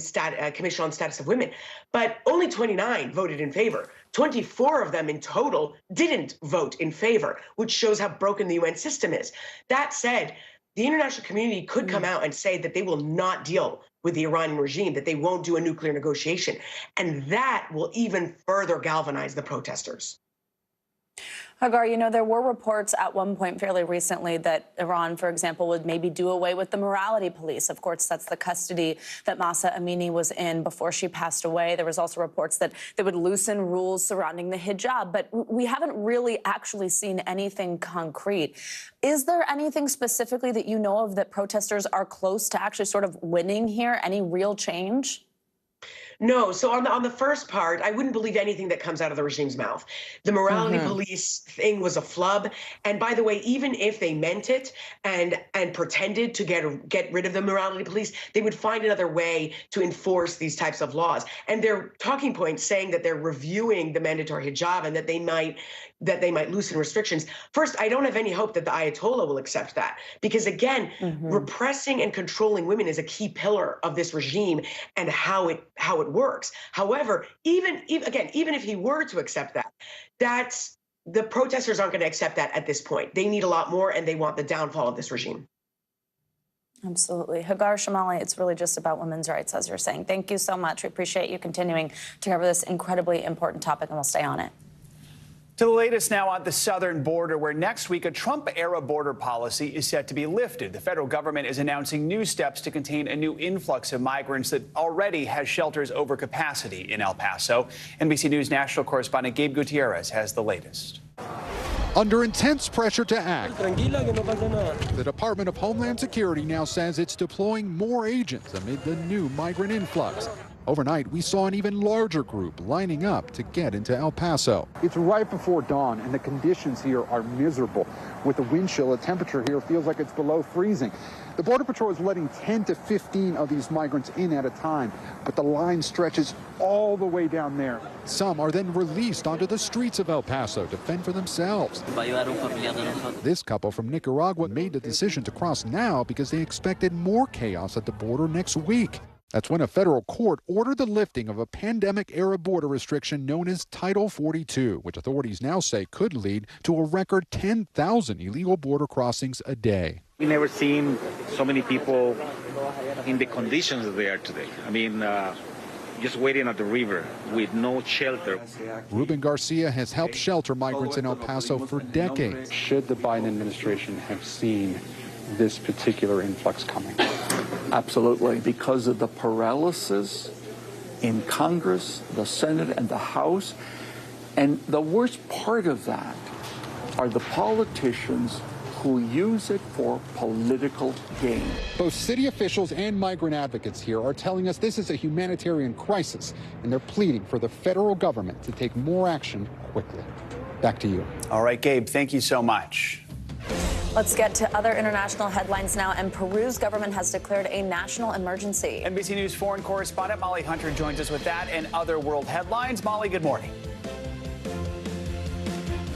Commission on Status of Women. But only 29 voted in favor. 24 of them in total didn't vote in favor, which shows how broken the UN system is. That said, the international community could come out and say that they will not deal with the Iranian regime, that they won't do a nuclear negotiation. And that will even further galvanize the protesters. Hagar, you know, there were reports at one point fairly recently that Iran, for example, would maybe do away with the morality police. Of course, that's the custody that Mahsa Amini was in before she passed away. There was also reports that they would loosen rules surrounding the hijab, but we haven't really actually seen anything concrete. Is there anything specifically that you know of that protesters are close to actually sort of winning here? Any real change? No. So on the first part, I wouldn't believe anything that comes out of the regime's mouth. The morality police thing was a flub. And by the way, even if they meant it and pretended to get rid of the morality police, they would find another way to enforce these types of laws. And their talking points saying that they're reviewing the mandatory hijab and that they might loosen restrictions. First, I don't have any hope that the Ayatollah will accept that, because again, repressing and controlling women is a key pillar of this regime and how it works. However, even if he were to accept that, the protesters aren't going to accept that at this point. They need a lot more, and they want the downfall of this regime. Absolutely. Hagar Shamali, it's really just about women's rights, as you're saying. Thank you so much. We appreciate you continuing to cover this incredibly important topic, and we'll stay on it. To the latest now on the southern border, where next week a Trump-era border policy is set to be lifted. The federal government is announcing new steps to contain a new influx of migrants that already has shelters over capacity in El Paso. NBC News national correspondent Gabe Gutierrez has the latest. Under intense pressure to act, the Department of Homeland Security now says it's deploying more agents amid the new migrant influx. Overnight, we saw an even larger group lining up to get into El Paso. It's right before dawn, and the conditions here are miserable. With the wind chill, the temperature here feels like it's below freezing. The Border Patrol is letting 10 to 15 of these migrants in at a time, but the line stretches all the way down there. Some are then released onto the streets of El Paso to fend for themselves. This couple from Nicaragua made the decision to cross now because they expected more chaos at the border next week. That's when a federal court ordered the lifting of a pandemic-era border restriction known as Title 42, which authorities now say could lead to a record 10,000 illegal border crossings a day. We never seen so many people in the conditions that they are today. I mean, just waiting at the river with no shelter. Ruben Garcia has helped shelter migrants in El Paso for decades. Should the Biden administration have seen this particular influx coming? Absolutely, because of the paralysis in Congress, the Senate, and the House. And the worst part of that are the politicians who use it for political gain. Both city officials and migrant advocates here are telling us this is a humanitarian crisis, and they're pleading for the federal government to take more action quickly. Back to you. All right, Gabe, thank you so much. Let's get to other international headlines now. And Peru's government has declared a national emergency. NBC News foreign correspondent Molly Hunter joins us with that and other world headlines. Molly, good morning.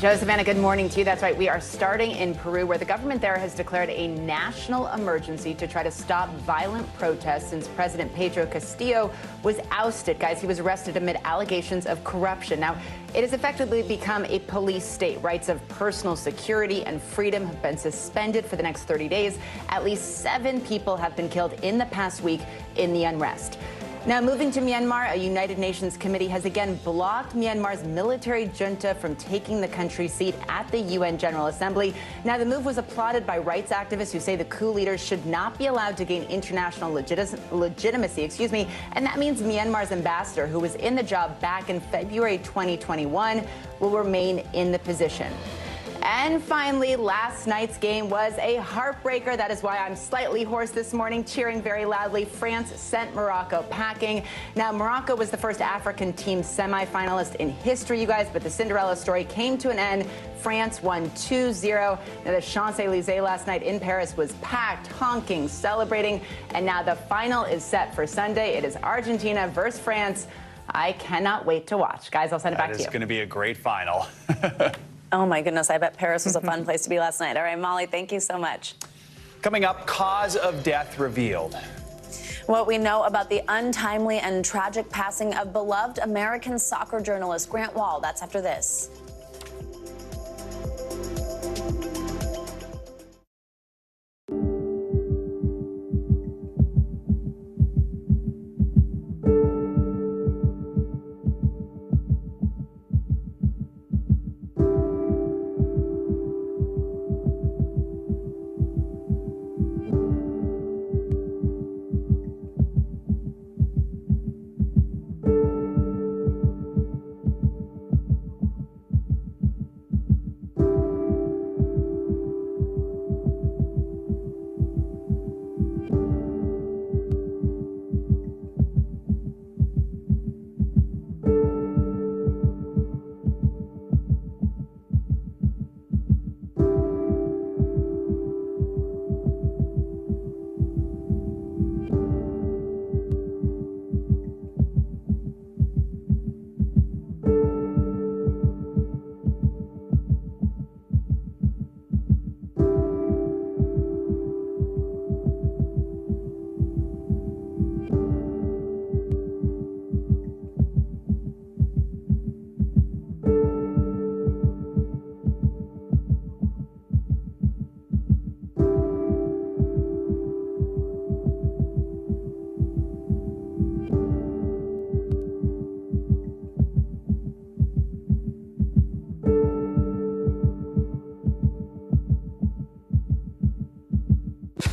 Joe, Savannah, good morning to you. That's right. We are starting in Peru, where the government there has declared a national emergency to try to stop violent protests since President Pedro Castillo was ousted. Guys, he was arrested amid allegations of corruption. Now, it has effectively become a police state. Rights of personal security and freedom have been suspended for the next 30 days. At least 7 people have been killed in the past week in the unrest. Now, moving to Myanmar, a United Nations committee has again blocked Myanmar's military junta from taking the country's seat at the UN General Assembly. Now, the move was applauded by rights activists who say the coup leaders should not be allowed to gain international legitimacy, and that means Myanmar's ambassador, who was in the job back in February 2021, will remain in the position. And finally, last night's game was a heartbreaker. That is why I'm slightly hoarse this morning, cheering very loudly. France sent Morocco packing. Now, Morocco was the first African team semifinalist in history, you guys, but the Cinderella story came to an end. France won 2-0. Now, the Champs-Élysées last night in Paris was packed, honking, celebrating. And now the final is set for Sunday. It is Argentina versus France. I cannot wait to watch. Guys, I'll send it back to you. It's going to be a great final. Oh, my goodness. I bet Paris was a fun place to be last night. All right, Molly, thank you so much. Coming up, cause of death revealed. What we know about the untimely and tragic passing of beloved American soccer journalist Grant Wahl. That's after this.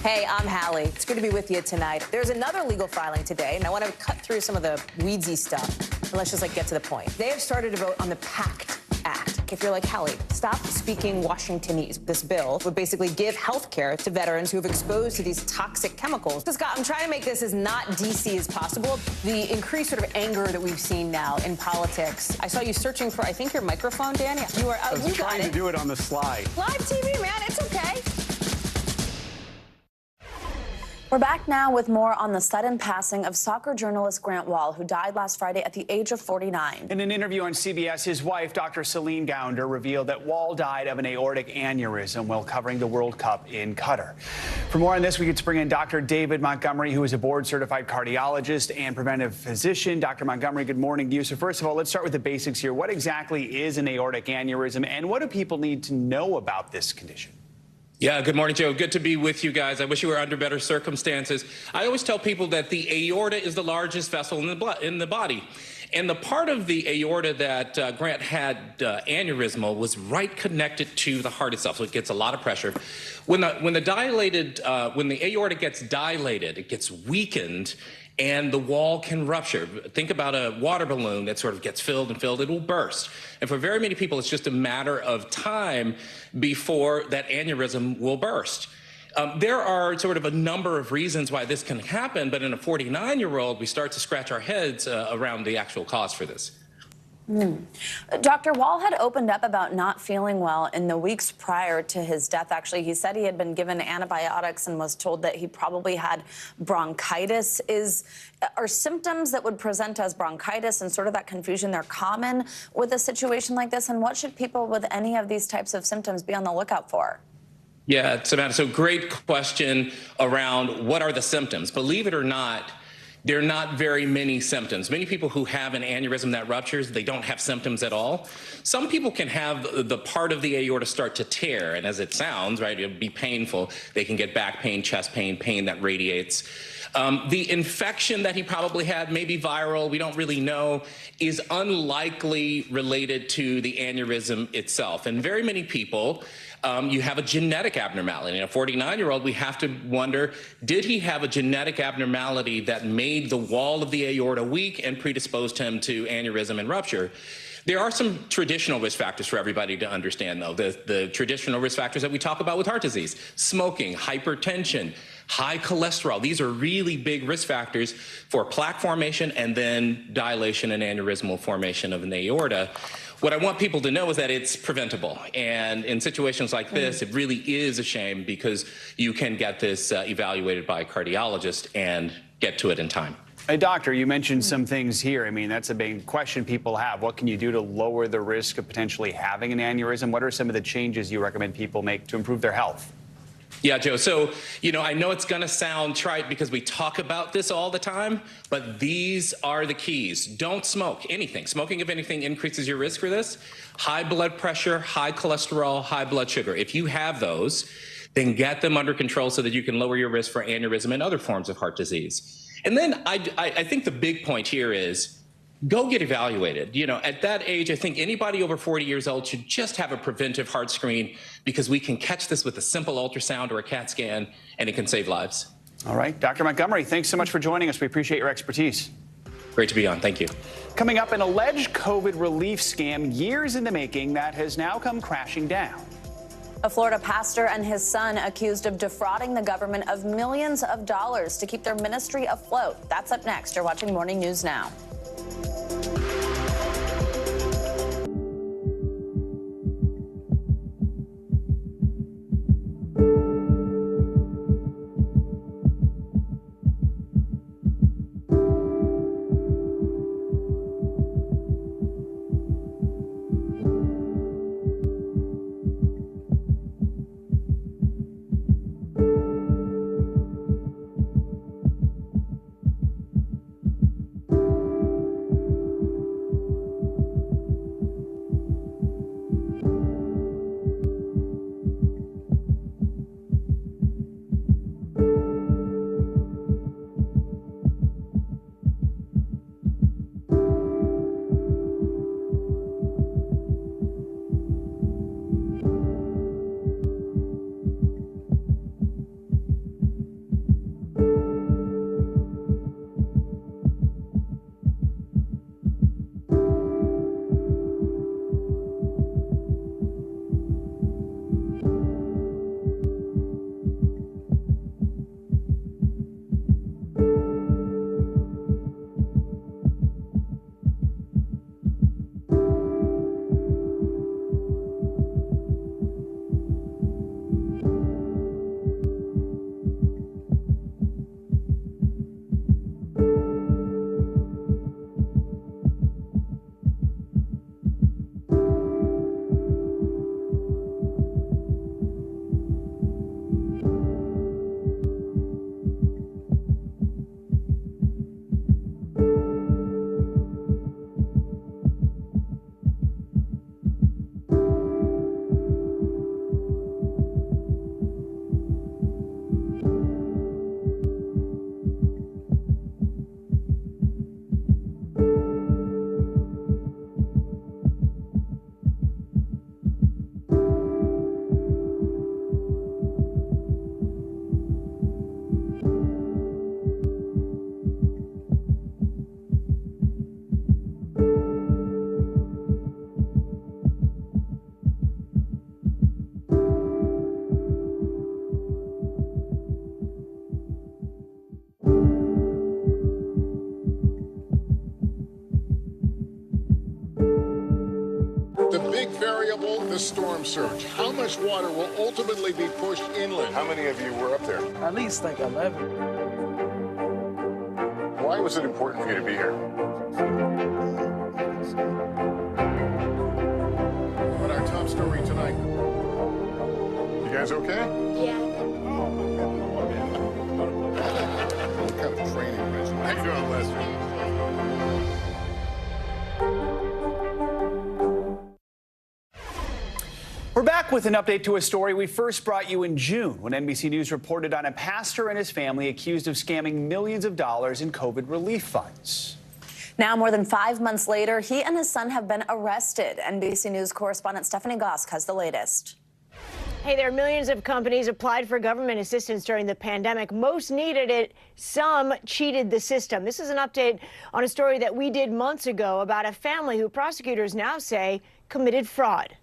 Hey, I'm Hallie. It's good to be with you tonight. There's another legal filing today, and I want to cut through some of the weedsy stuff. And let's just get to the point. They have started to vote on the PACT Act. If you're like, Hallie, stop speaking Washingtonese. This bill would basically give health care to veterans who have exposed to these toxic chemicals. So, Scott, I'm trying to make this as not DC as possible. The increased sort of anger that we've seen now in politics. I saw you searching for, I think, your microphone, Danny. You were I was trying to do it on the slide. Live TV, man. It's okay. We're back now with more on the sudden passing of soccer journalist Grant Wahl, who died last Friday at the age of 49. In an interview on CBS, his wife, Dr. Celine Gounder, revealed that Wahl died of an aortic aneurysm while covering the World Cup in Qatar. For more on this, we get to bring in Dr. David Montgomery, who is a board-certified cardiologist and preventive physician. Dr. Montgomery, good morning to you. So first of all, let's start with the basics here. What exactly is an aortic aneurysm, and what do people need to know about this condition? Yeah, good morning, Joe. Good to be with you guys. I wish you were under better circumstances. I always tell people that the aorta is the largest vessel in the body. And the part of the aorta that Grant had aneurysmal was right connected to the heart itself, so it gets a lot of pressure. When the aorta gets dilated, it gets weakened, and the wall can rupture. Think about a water balloon that sort of gets filled and filled, it will burst. And for very many people, it's just a matter of time before that aneurysm will burst. There are sort of a number of reasons why this can happen, but in a 49-year-old, we start to scratch our heads around the actual cause for this. Dr. Wahl had opened up about not feeling well in the weeks prior to his death. Actually, he said he had been given antibiotics and was told that he probably had bronchitis. Are symptoms that would present as bronchitis and sort of that confusion, they're common with a situation like this? And what should people with any of these types of symptoms be on the lookout for? Yeah, Samantha, so great question around what are the symptoms. Believe it or not, there are not very many symptoms. Many people who have an aneurysm that ruptures, they don't have symptoms at all. Some people can have the part of the aorta start to tear, and as it sounds, right, it'll be painful. They can get back pain, chest pain, pain that radiates. The infection that he probably had, maybe viral, we don't really know, is unlikely related to the aneurysm itself. And very many people, you have a genetic abnormality. In a 49-year-old, we have to wonder, did he have a genetic abnormality that made the wall of the aorta weak and predisposed him to aneurysm and rupture? There are some traditional risk factors for everybody to understand, though. The traditional risk factors that we talk about with heart disease: smoking, hypertension, high cholesterol. These are really big risk factors for plaque formation and then dilation and aneurysmal formation of an aorta. What I want people to know is that it's preventable. And in situations like this, it really is a shame because you can get this evaluated by a cardiologist and get to it in time. Hey, doctor, you mentioned some things here. I mean, that's a big question people have. What can you do to lower the risk of potentially having an aneurysm? What are some of the changes you recommend people make to improve their health? Yeah, Joe. So, I know it's going to sound trite because we talk about this all the time, but these are the keys. Don't smoke anything. Smoking, if anything, increases your risk for this. High blood pressure, high cholesterol, high blood sugar. If you have those, then get them under control so that you can lower your risk for aneurysm and other forms of heart disease. And then I think the big point here is go get evaluated. At that age, I think anybody over 40 years old should just have a preventive heart screen because we can catch this with a simple ultrasound or a CAT scan, and it can save lives. All right. Dr. Montgomery, thanks so much for joining us. We appreciate your expertise. Great to be on. Thank you. Coming up, an alleged COVID relief scam years in the making that has now come crashing down. A Florida pastor and his son accused of defrauding the government of millions of dollars to keep their ministry afloat. That's up next. You're watching Morning News Now. The big variable, the storm surge. How much water will ultimately be pushed inland? How many of you were up there? At least like 11. Why was it important for you to be here? What our top story tonight? You guys okay? Yeah. What kind of training regimen? How you doing, Lester? We're back with an update to a story we first brought you in June when NBC News reported on a pastor and his family accused of scamming millions of dollars in COVID relief funds. Now, more than 5 months later, he and his son have been arrested. NBC News correspondent Stephanie Gosk has the latest. Hey there, millions of companies applied for government assistance during the pandemic. Most needed it. Some cheated the system. This is an update on a story that we did months ago about a family who prosecutors now say committed fraud.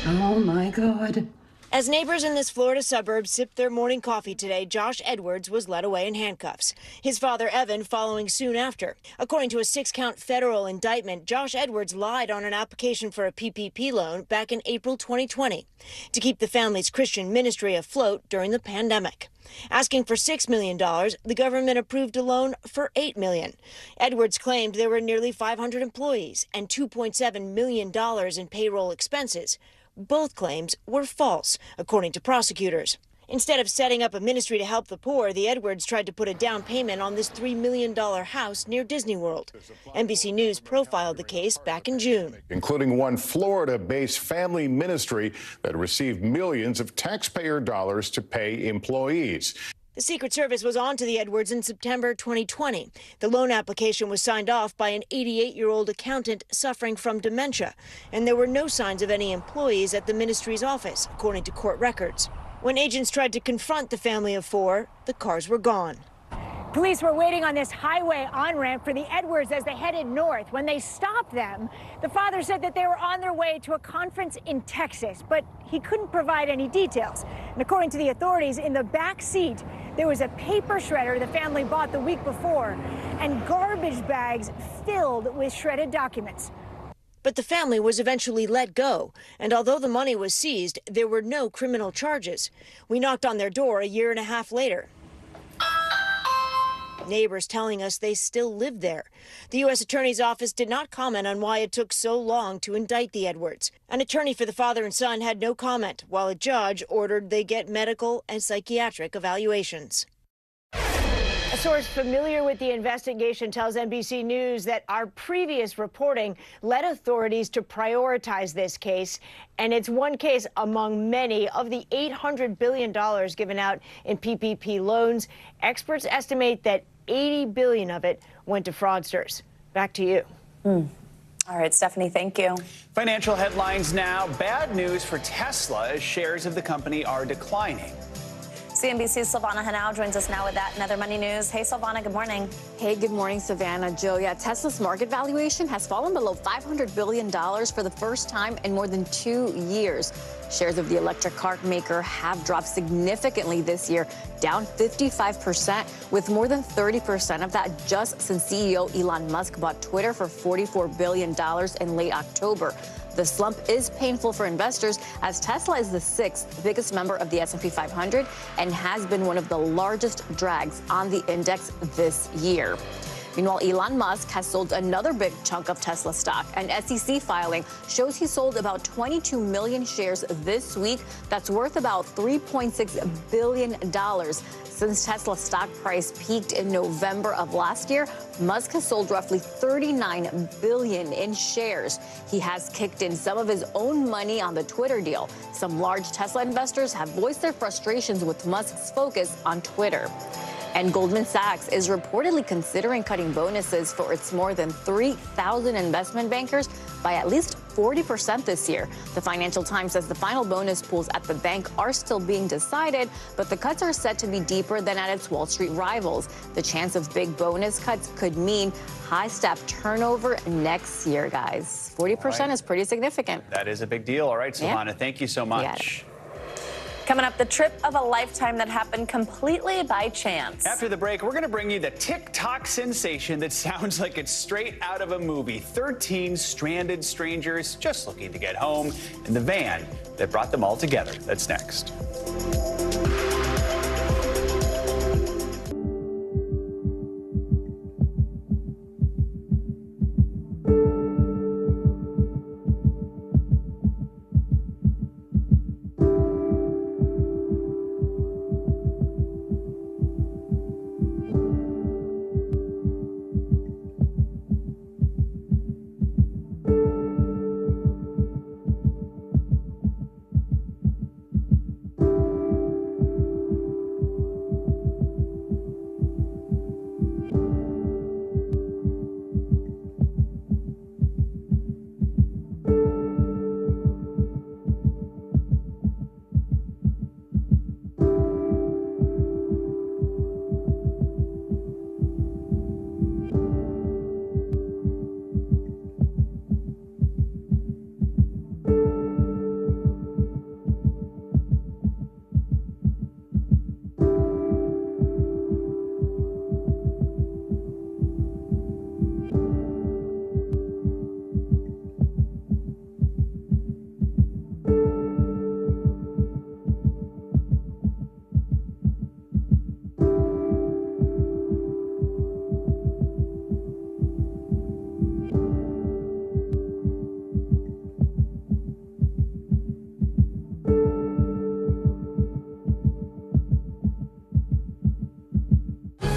Oh, my God. As neighbors in this Florida suburb sipped their morning coffee today, Josh Edwards was led away in handcuffs. His father, Evan, following soon after. According to a 6-count federal indictment, Josh Edwards lied on an application for a PPP loan back in April 2020 to keep the family's Christian ministry afloat during the pandemic. Asking for $6 million, the government approved a loan for $8 million. Edwards claimed there were nearly 500 employees and $2.7 million in payroll expenses. Both claims were false, according to prosecutors. Instead of setting up a ministry to help the poor, the Edwards tried to put a down payment on this $3 million house near Disney World. NBC News profiled the case back in June, including one Florida-based family ministry that received millions of taxpayer dollars to pay employees. The Secret Service was on to the Edwards in September 2020. The loan application was signed off by an 88-year-old accountant suffering from dementia, and there were no signs of any employees at the ministry's office, according to court records. When agents tried to confront the family of 4, the cars were gone. Police were waiting on this highway on-ramp for the Edwards as they headed north. When they stopped them, the father said that they were on their way to a conference in Texas, but he couldn't provide any details. And according to the authorities, in the back seat, there was a paper shredder the family bought the week before and garbage bags filled with shredded documents. But the family was eventually let go, and although the money was seized, there were no criminal charges. We knocked on their door a year and a half later. Neighbors telling us they still live there. The U.S. Attorney's Office did not comment on why it took so long to indict the Edwards. An attorney for the father and son had no comment, while a judge ordered they get medical and psychiatric evaluations. A source familiar with the investigation tells NBC News that our previous reporting led authorities to prioritize this case, and it's one case among many. Of the $800 billion given out in PPP loans, experts estimate that $80 billion of it went to fraudsters. Back to you. All right, Stephanie, thank you. Financial headlines now. Bad news for Tesla as shares of the company are declining. CNBC's Silvana Henao joins us now with that and other money news. Hey, Silvana, good morning. Hey, good morning, Savannah. Joe, yeah, Tesla's market valuation has fallen below $500 billion for the first time in more than 2 years. Shares of the electric car maker have dropped significantly this year, down 55%, with more than 30% of that just since CEO Elon Musk bought Twitter for $44 billion in late October. The slump is painful for investors as Tesla is the 6th biggest member of the S&P 500 and has been one of the largest drags on the index this year. Meanwhile, Elon Musk has sold another big chunk of Tesla stock. An SEC filing shows he sold about 22 million shares this week. That's worth about $3.6 billion. Since Tesla's stock price peaked in November of last year, Musk has sold roughly $39 billion in shares. He has kicked in some of his own money on the Twitter deal. Some large Tesla investors have voiced their frustrations with Musk's focus on Twitter. And Goldman Sachs is reportedly considering cutting bonuses for its more than 3,000 investment bankers by at least 40% this year. The Financial Times says the final bonus pools at the bank are still being decided, but the cuts are set to be deeper than at its Wall Street rivals. The chance of big bonus cuts could mean high staff turnover next year, guys. 40% is pretty significant. That is a big deal. All right, Silvana, thank you so much. Coming up, the trip of a lifetime that happened completely by chance. After the break, we're going to bring you the TikTok sensation that sounds like it's straight out of a movie. 13 stranded strangers just looking to get home in the van that brought them all together. That's next.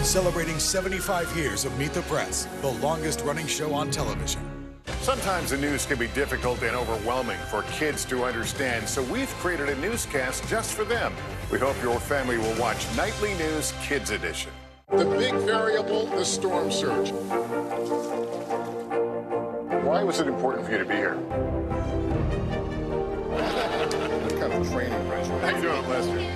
Celebrating 75 years of Meet the Press, the longest running show on television. Sometimes the news can be difficult and overwhelming for kids to understand, so we've created a newscast just for them. We hope your family will watch Nightly News Kids Edition. The big variable, the storm surge. Why was it important for you to be here? What kind of training regimen? How you doing, Lester?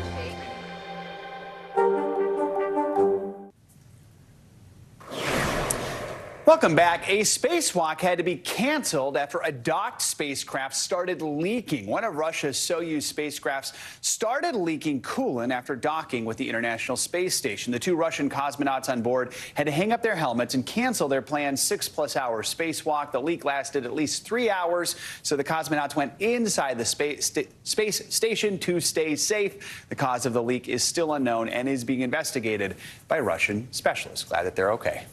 Welcome back. A spacewalk had to be canceled after a docked spacecraft started leaking. One of Russia's Soyuz spacecrafts started leaking coolant after docking with the International Space Station. The two Russian cosmonauts on board had to hang up their helmets and cancel their planned 6-plus-hour spacewalk. The leak lasted at least 3 hours, so the cosmonauts went inside the space station to stay safe. The cause of the leak is still unknown and is being investigated by Russian specialists. Glad that they're okay.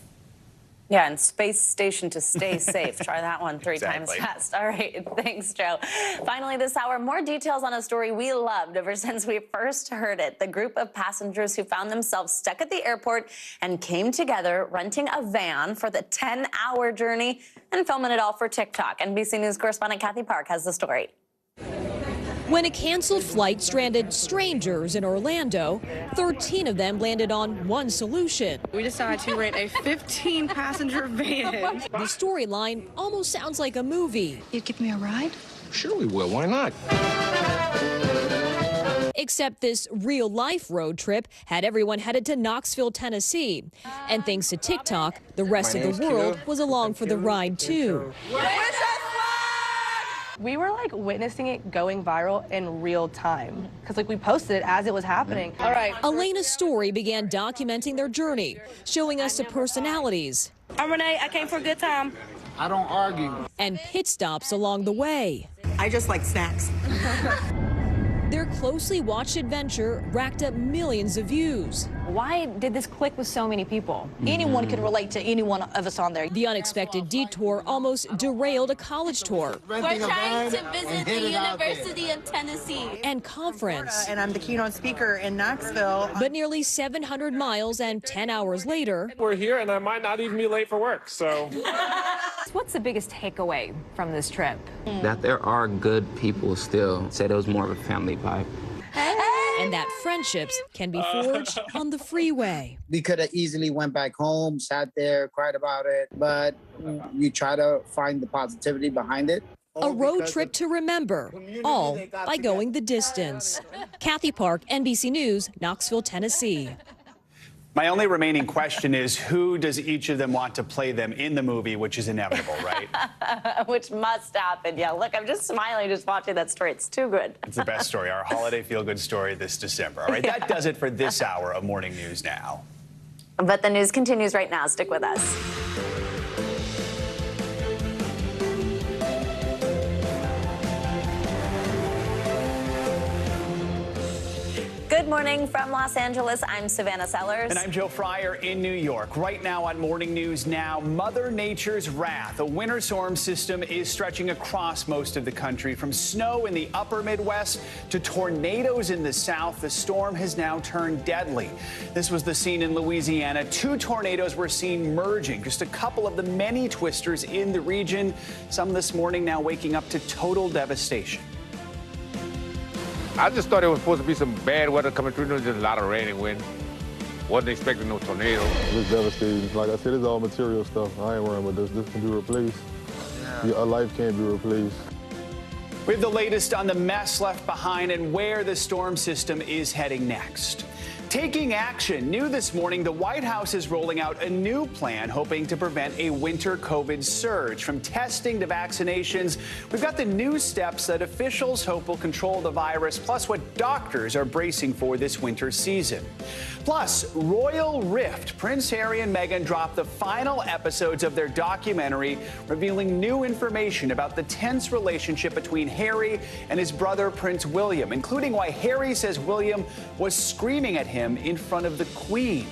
Yeah, and space station to stay safe. Try that one three times fast. All right, thanks, Joe. Finally this hour, more details on a story we loved ever since we first heard it. The group of passengers who found themselves stuck at the airport and came together renting a van for the 10-hour journey and filming it all for TikTok. NBC News correspondent Kathy Park has the story. When a canceled flight stranded strangers in Orlando, 13 of them landed on one solution. We decided to rent a 15-passenger van. The storyline almost sounds like a movie. You'd give me a ride? Sure we will. Why not? Except this real-life road trip had everyone headed to Knoxville, Tennessee. And thanks to TikTok, the rest of the world was along for the ride, too. We were like witnessing it going viral in real time because like we posted it as it was happening. All right. Elena's story began documenting their journey, showing us the personalities. I'm Renee. I came for a good time. I don't argue. And pit stops along the way. I just like snacks. Their closely watched adventure racked up millions of views. Why did this click with so many people? Anyone could relate to any one of us on there. The unexpected detour almost derailed a college tour. We're trying to visit the University of Tennessee. And conference. And I'm the keynote speaker in Knoxville. But nearly 700 miles and 10 hours later. We're here and I might not even be late for work, so. What's the biggest takeaway from this trip? That there are good people still. Said it was more of a family vibe. And that friendships can be forged on the freeway. We could have easily went back home, sat there, cried about it, but you try to find the positivity behind it. A road trip to remember, all by going the distance. Kathy Park, NBC News, Knoxville, Tennessee. My only remaining question is, who does each of them want to play them in the movie, which is inevitable, right? Which must happen. Yeah, look, I'm just smiling just watching that story. It's too good. It's the best story, our holiday feel-good story this December. All right, that does it for this hour of Morning News Now. But the news continues right now. Stick with us. Good morning from Los Angeles. I'm Savannah Sellers. And I'm Joe Fryer in New York. Right now on Morning News Now, Mother Nature's wrath. A winter storm system is stretching across most of the country. From snow in the upper Midwest to tornadoes in the south, the storm has now turned deadly. This was the scene in Louisiana. 2 tornadoes were seen merging, just a couple of the many twisters in the region. Some this morning now waking up to total devastation. I just thought it was supposed to be some bad weather coming through. There was just a lot of rain and wind. Wasn't expecting no tornado. It's devastating. Like I said, it's all material stuff. I ain't worrying about this. This can be replaced. Yeah. A life can't be replaced. We have the latest on the mess left behind and where the storm system is heading next. Taking action. New this morning, the White House is rolling out a new plan hoping to prevent a winter COVID surge. From testing to vaccinations, we've got the new steps that officials hope will control the virus, plus what doctors are bracing for this winter season. Plus, Royal Rift. Prince Harry and Meghan dropped the final episodes of their documentary, revealing new information about the tense relationship between Harry and his brother, Prince William, including why Harry says William was screaming at him in front of the Queen.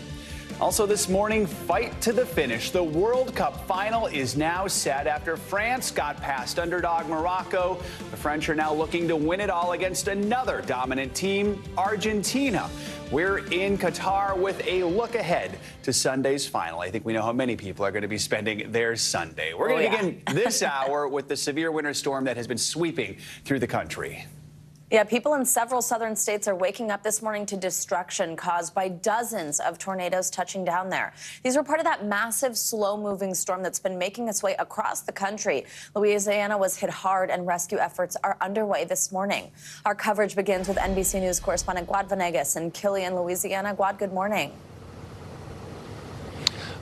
Also this morning, fight to the finish. The World Cup final is now set after France got past underdog Morocco. The French are now looking to win it all against another dominant team, Argentina. We're in Qatar with a look ahead to Sunday's final. I think we know how many people are going to be spending their Sunday. We're going to begin this hour with the severe winter storm that has been sweeping through the country. Yeah, people in several southern states are waking up this morning to destruction caused by dozens of tornadoes touching down there. These were part of that massive, slow-moving storm that's been making its way across the country. Louisiana was hit hard, and rescue efforts are underway this morning. Our coverage begins with NBC News correspondent Guad Vanegas in Killian, Louisiana. Guad, good morning.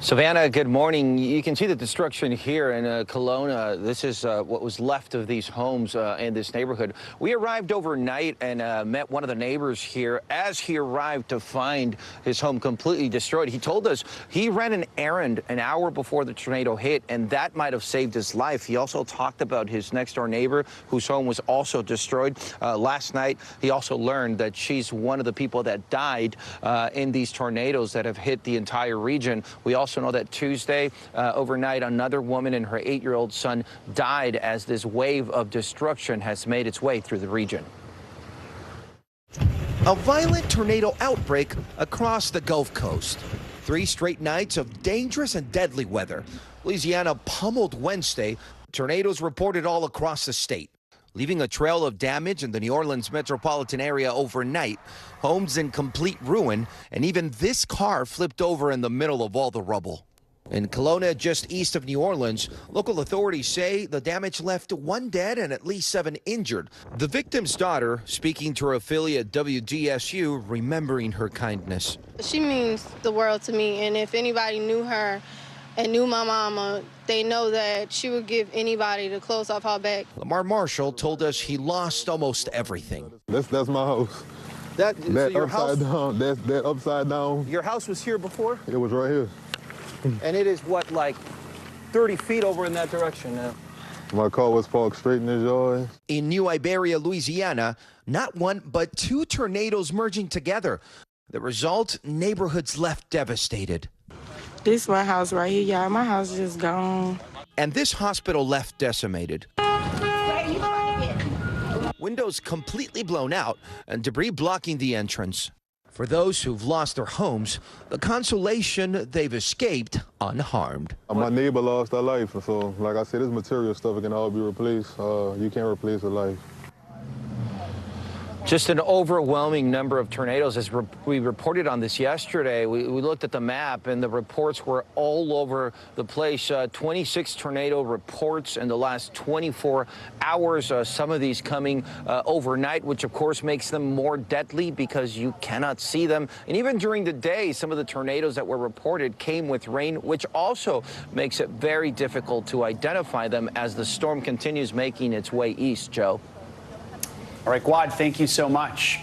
Savannah, good morning. You can see the destruction here in Kelowna. This is what was left of these homes in this neighborhood. We arrived overnight and met one of the neighbors here as he arrived to find his home completely destroyed. He told us he ran an errand an hour before the tornado hit, and that might have saved his life. He also talked about his next-door neighbor whose home was also destroyed. Last night, he also learned that she's one of the people that died in these tornadoes that have hit the entire region. We also know that Tuesday, overnight, another woman and her 8-year-old son died as this wave of destruction has made its way through the region. A violent tornado outbreak across the Gulf Coast. 3 straight nights of dangerous and deadly weather. Louisiana pummeled Wednesday. Tornadoes reported all across the state, leaving a trail of damage in the New Orleans metropolitan area overnight. Homes in complete ruin, and even this car flipped over in the middle of all the rubble. In Kelowna, just east of New Orleans, local authorities say the damage left 1 dead and at least 7 injured. The victim's daughter, speaking to her affiliate WDSU, remembering her kindness. She means the world to me, and if anybody knew her and knew my mama, they know that she would give anybody the clothes off her back. Lamar Marshall told us he lost almost everything. That's my house. That so your upside house, down. That upside down. Your house was here before? It was right here. And it is what, like 30 feet over in that direction now? My car was parked straight in this yard. In New Iberia, Louisiana, not 1 but 2 tornadoes merging together. The result, neighborhoods left devastated. This is my house right here, y'all. My house is just gone. And this hospital left decimated. Windows completely blown out and debris blocking the entrance. For those who've lost their homes, the consolation they've escaped unharmed. My neighbor lost her life, so like I said, this material stuff, it can all be replaced. You can't replace a life. Just an overwhelming number of tornadoes. As we reported on this yesterday, we looked at the map and the reports were all over the place. 26 tornado reports in the last 24 hours. Some of these coming overnight, which of course makes them more deadly because you cannot see them. And even during the day, some of the tornadoes that were reported came with rain, which also makes it very difficult to identify them as the storm continues making its way east, Joe. All right, Guad, thank you so much.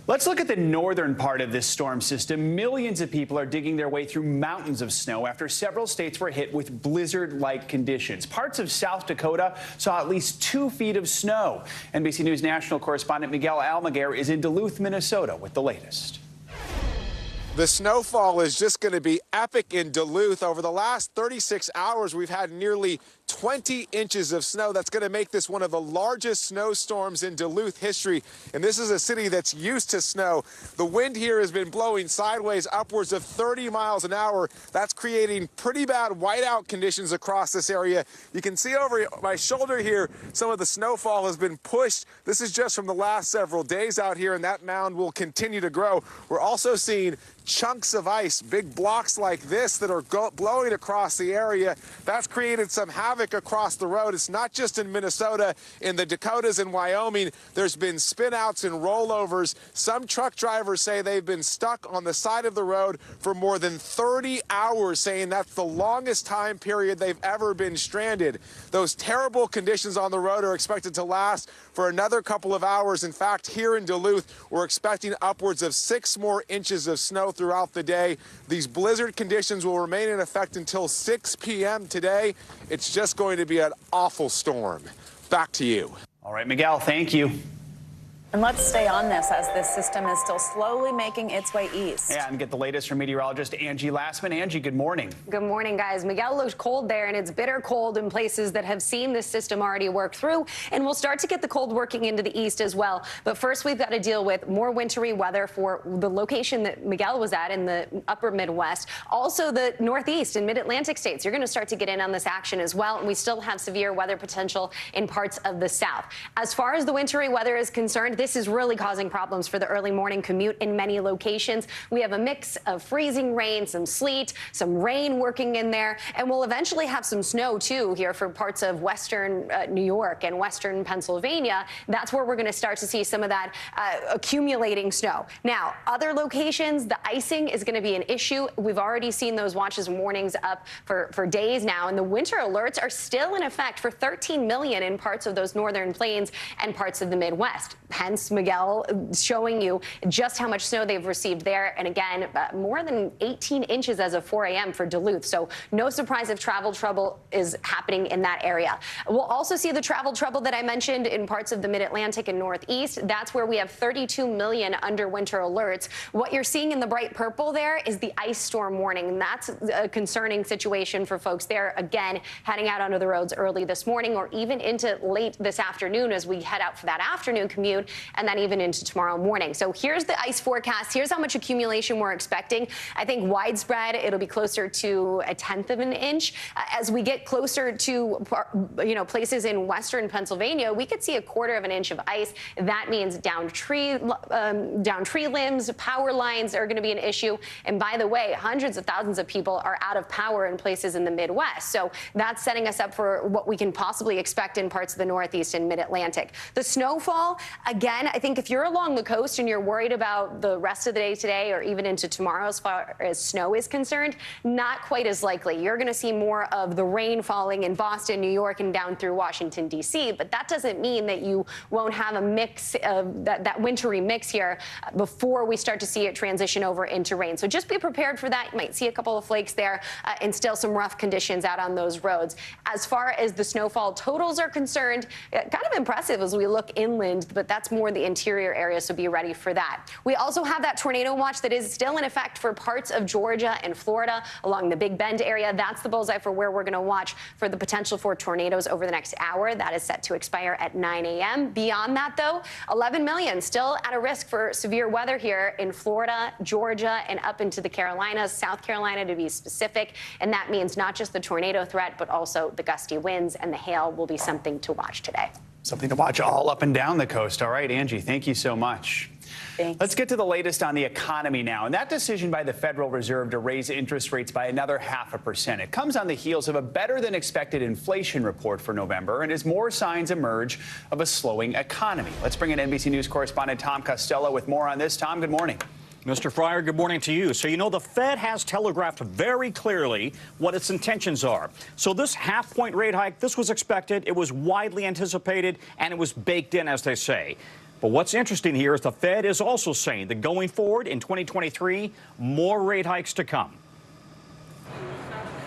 Let's look at the northern part of this storm system. Millions of people are digging their way through mountains of snow after several states were hit with blizzard-like conditions. Parts of South Dakota saw at least 2 feet of snow. NBC News national correspondent Miguel Almaguer is in Duluth, Minnesota with the latest. The snowfall is just going to be epic in Duluth. Over the last 36 hours, we've had nearly 20 inches of snow. That's going to make this one of the largest snowstorms in Duluth history. And this is a city that's used to snow. The wind here has been blowing sideways upwards of 30 miles an hour. That's creating pretty bad whiteout conditions across this area. You can see over my shoulder here, some of the snowfall has been pushed. This is just from the last several days out here, and that mound will continue to grow. We're also seeing chunks of ice, big blocks like this that are blowing across the area. That's created some havoc across the road. It's not just in Minnesota, in the Dakotas and Wyoming. There's been spinouts and rollovers. Some truck drivers say they've been stuck on the side of the road for more than 30 hours, saying that's the longest time period they've ever been stranded. Those terrible conditions on the road are expected to last for another couple of hours. In fact, here in Duluth, we're expecting upwards of 6 more inches of snow throughout the day. These blizzard conditions will remain in effect until 6 p.m. today. It's just going to be an awful storm. Back to you. All right, Miguel, thank you. And let's stay on this as this system is still slowly making its way east. And get the latest from meteorologist Angie Lassman. Angie, good morning. Good morning, guys. Miguel looks cold there, and it's bitter cold in places that have seen this system already work through. And we'll start to get the cold working into the east as well. But first, we've got to deal with more wintry weather for the location that Miguel was at in the upper Midwest. Also, the Northeast and Mid-Atlantic states. You're going to start to get in on this action as well. And we still have severe weather potential in parts of the South. As far as the wintry weather is concerned, this is really causing problems for the early morning commute in many locations. We have a mix of freezing rain, some sleet, some rain working in there, and we'll eventually have some snow too here for parts of western New York and western Pennsylvania. That's where we're going to start to see some of that accumulating snow. Now, other locations, the icing is going to be an issue. We've already seen those watches and warnings up for days now, and the winter alerts are still in effect for 13 million in parts of those northern plains and parts of the Midwest. Hence, Miguel showing you just how much snow they've received there. And again, more than 18 inches as of 4 a.m. for Duluth. So no surprise if travel trouble is happening in that area. We'll also see the travel trouble that I mentioned in parts of the Mid-Atlantic and Northeast. That's where we have 32 million under winter alerts. What you're seeing in the bright purple there is the ice storm warning. And that's a concerning situation for folks there. Again, heading out onto the roads early this morning or even into late this afternoon as we head out for that afternoon commute. And then even into tomorrow morning. So here's the ice forecast. Here's how much accumulation we're expecting. I think widespread, it'll be closer to 1/10 of an inch. As we get closer to, places in western Pennsylvania, we could see 1/4 of an inch of ice. That means down tree limbs, power lines are going to be an issue. And by the way, hundreds of thousands of people are out of power in places in the Midwest. So that's setting us up for what we can possibly expect in parts of the Northeast and Mid-Atlantic. The snowfall, again, I think if you're along the coast and you're worried about the rest of the day today or even into tomorrow as far as snow is concerned, not quite as likely. You're going to see more of the rain falling in Boston, New York, and down through Washington, D.C., but that doesn't mean that you won't have a mix of that wintry mix here before we start to see it transition over into rain. So just be prepared for that. You might see a couple of flakes there and still some rough conditions out on those roads. As far as the snowfall totals are concerned, kind of impressive as we look inland, but that's more the interior area, so be ready for that. We also have that tornado watch that is still in effect for parts of Georgia and Florida along the Big Bend area. That's the bullseye for where we're going to watch for the potential for tornadoes over the next hour. That is set to expire at 9 a.m. Beyond that, though, 11 million still at a risk for severe weather here in Florida, Georgia, and up into the Carolinas, South Carolina to be specific. And that means not just the tornado threat, but also the gusty winds and the hail will be something to watch today. Something to watch all up and down the coast. All right, Angie, thank you so much. Thanks. Let's get to the latest on the economy now. And that decision by the Federal Reserve to raise interest rates by another 0.5%. It comes on the heels of a better than expected inflation report for November and as more signs emerge of a slowing economy. Let's bring in NBC News correspondent Tom Costello with more on this. Tom, good morning. Mr. Fryer, good morning to you. So, the Fed has telegraphed very clearly what its intentions are. So this half-point rate hike, this was expected, it was widely anticipated, and it was baked in, as they say. But what's interesting here is the Fed is also saying that going forward in 2023, more rate hikes to come.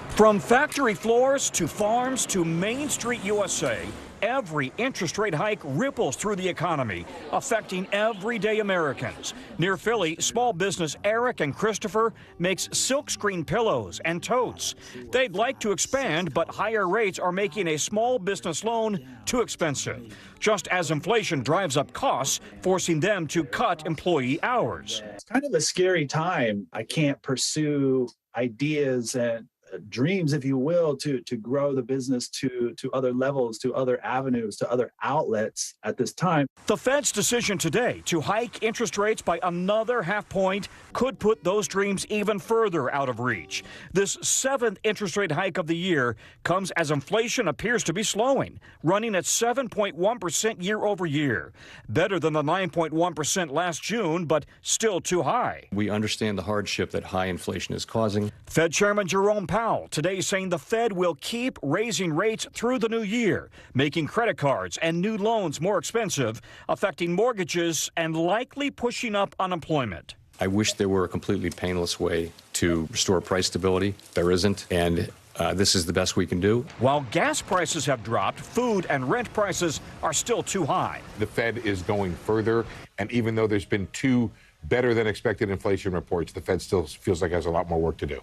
From factory floors to farms to Main Street USA, every interest rate hike ripples through the economy, affecting everyday Americans. Near Philly, small business Eric and Christopher makes silkscreen pillows and totes. They'd like to expand, but higher rates are making a small business loan too expensive, just as inflation drives up costs, forcing them to cut employee hours. It's kind of a scary time. I can't pursue ideas and dreams, if you will, to grow the business to other levels, to other avenues, to other outlets at this time. The Fed's decision today to hike interest rates by another half point could put those dreams even further out of reach. This 7th interest rate hike of the year comes as inflation appears to be slowing, running at 7.1% year over year. Better than the 9.1% last June, but still too high. We understand the hardship that high inflation is causing. Fed Chairman Jerome Powell today saying the Fed will keep raising rates through the new year, making credit cards and new loans more expensive, affecting mortgages and likely pushing up unemployment. I wish there were a completely painless way to restore price stability. There isn't, and this is the best we can do. While gas prices have dropped, food and rent prices are still too high. The Fed is going further, and even though there's been 2 better than expected inflation reports, the Fed still feels like it has a lot more work to do.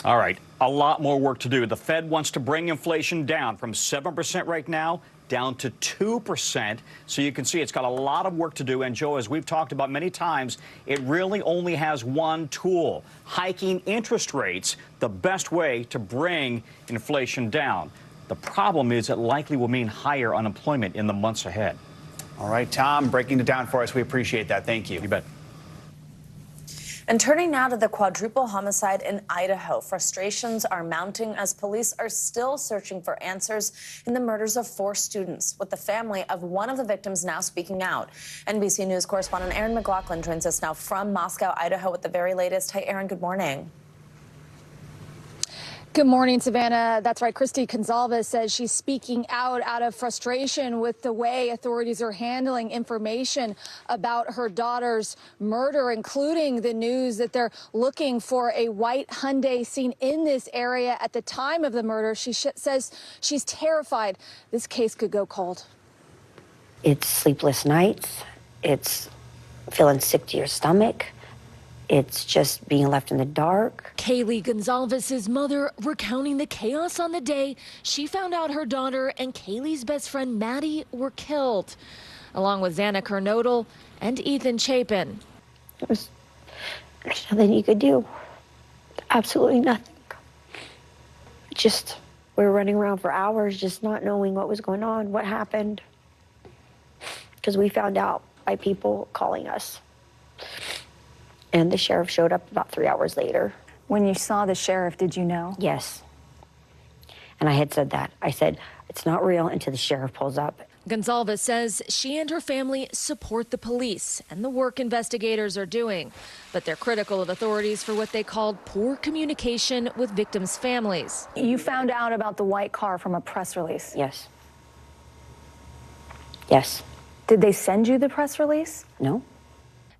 All right, a lot more work to do. The Fed wants to bring inflation down from 7% right now down to 2%. So you can see it's got a lot of work to do. And, Joe, as we've talked about many times, it really only has one tool, hiking interest rates, the best way to bring inflation down. The problem is it likely will mean higher unemployment in the months ahead. All right, Tom, breaking it down for us. We appreciate that. Thank you. You bet. And turning now to the quadruple homicide in Idaho, frustrations are mounting as police are still searching for answers in the murders of 4 students, with the family of one of the victims now speaking out. NBC News correspondent Aaron McLaughlin joins us now from Moscow, Idaho, with the very latest. Hi, Aaron. Good morning. Good morning, Savannah. That's right. Christy Gonzalez says she's speaking out of frustration with the way authorities are handling information about her daughter's murder, including the news that they're looking for a white Hyundai seen in this area at the time of the murder. She says she's terrified this case could go cold. It's sleepless nights. It's feeling sick to your stomach. It's just being left in the dark. Kaylee Gonzalez's mother recounting the chaos on the day she found out her daughter and Kaylee's best friend Maddie were killed, along with Xana Kernodle and Ethan Chapin. There's nothing you could do. Absolutely nothing. We were running around for hours just not knowing what was going on, what happened. Because we found out by people calling us. And the sheriff showed up about 3 hours later. When you saw the sheriff, did you know? Yes. And I had said that. I said, it's not real until the sheriff pulls up. Gonzalez says she and her family support the police and the work investigators are doing, but they're critical of authorities for what they called poor communication with victims' families. You found out about the white car from a press release? Yes. Yes. Did they send you the press release? No.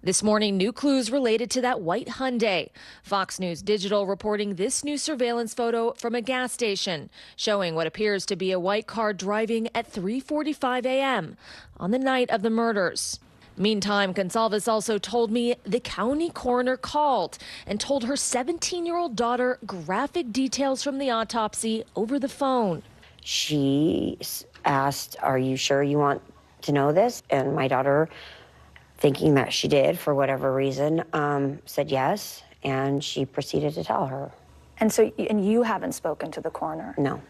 This morning, new clues related to that white Hyundai. Fox News Digital reporting this new surveillance photo from a gas station showing what appears to be a white car driving at 3:45 a.m. on the night of the murders. Meantime, Gonzalez also told me the county coroner called and told her 17-year-old daughter graphic details from the autopsy over the phone. She asked, "Are you sure you want to know this?" And my daughter, thinking that she did for whatever reason, said yes, and she proceeded to tell her. And so, and you haven't spoken to the coroner? No.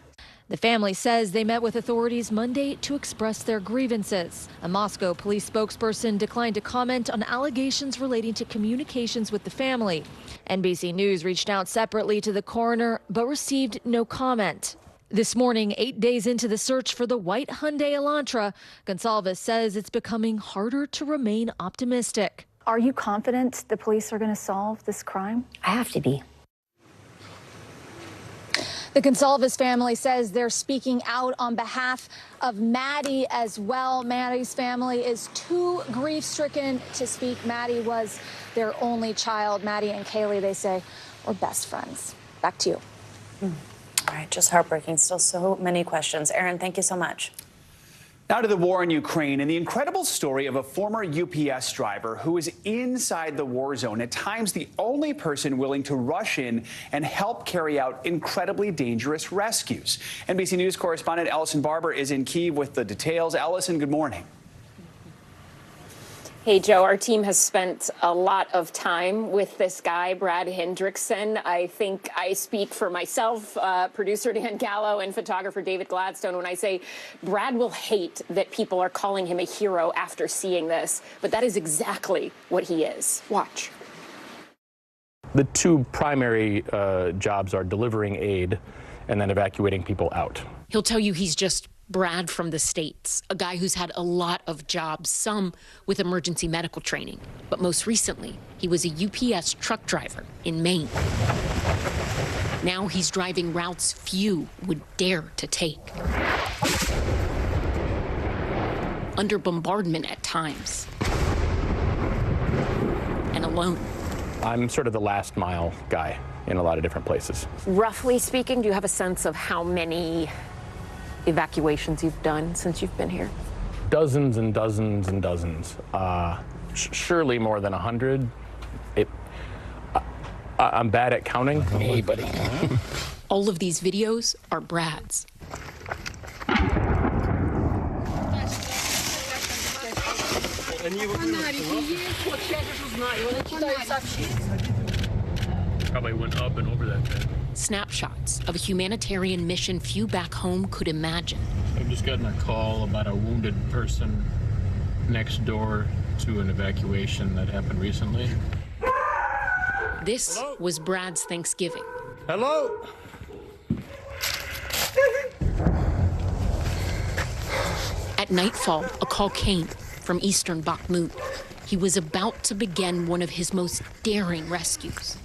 The family says they met with authorities Monday to express their grievances. A Moscow police spokesperson declined to comment on allegations relating to communications with the family. NBC News reached out separately to the coroner but received no comment. This morning, 8 days into the search for the white Hyundai Elantra, Gonsalves says it's becoming harder to remain optimistic. Are you confident the police are going to solve this crime? I have to be. The Gonsalves family says they're speaking out on behalf of Maddie as well. Maddie's family is too grief-stricken to speak. Maddie was their only child. Maddie and Kaylee, they say, were best friends. Back to you. All right, just heartbreaking. Still so many questions. Aaron, thank you so much. Now to the war in Ukraine and the incredible story of a former UPS driver who is inside the war zone, at times the only person willing to rush in and help carry out incredibly dangerous rescues. NBC News correspondent Ellison Barber is in Kyiv with the details. Ellison, good morning. Hey, Joe, our team has spent a lot of time with this guy, Brad Hendrickson. I think I speak for myself, producer Dan Gallo, and photographer David Gladstone when I say Brad will hate that people are calling him a hero after seeing this, but that is exactly what he is. Watch. The two primary jobs are delivering aid and then evacuating people out. He'll tell you he's just Brad from the States, a guy who's had a lot of jobs, some with emergency medical training. But most recently, he was a UPS truck driver in Maine. Now he's driving routes few would dare to take. Under bombardment at times. And alone. I'm sort of the last mile guy in a lot of different places. Roughly speaking, do you have a sense of how many evacuations you've done since you've been here? Dozens and dozens and dozens. Surely more than 100. I'm bad at counting. Hey, buddy. All of these videos are Brad's. Probably went up and over that bit. Snapshots of a humanitarian mission few back home could imagine. I've just gotten a call about a wounded person next door to an evacuation that happened recently. This was Brad's Thanksgiving. Hello? At nightfall, a call came from eastern Bakhmut. He was about to begin one of his most daring rescues.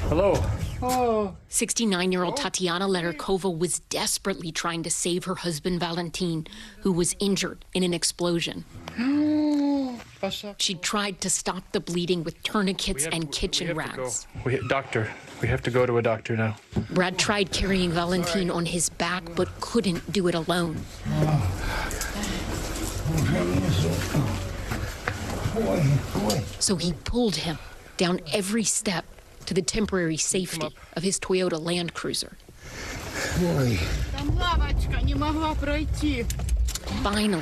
Hello. Oh. 69-year-old Tatiana Lerikova was desperately trying to save her husband Valentin, who was injured in an explosion. She tried to stop the bleeding with tourniquets and kitchen rags. Doctor, we have to go to a doctor now. Brad tried carrying Valentin on his back, but couldn't do it alone. So he pulled him down every step to the temporary safety of his Toyota Land Cruiser. Finally,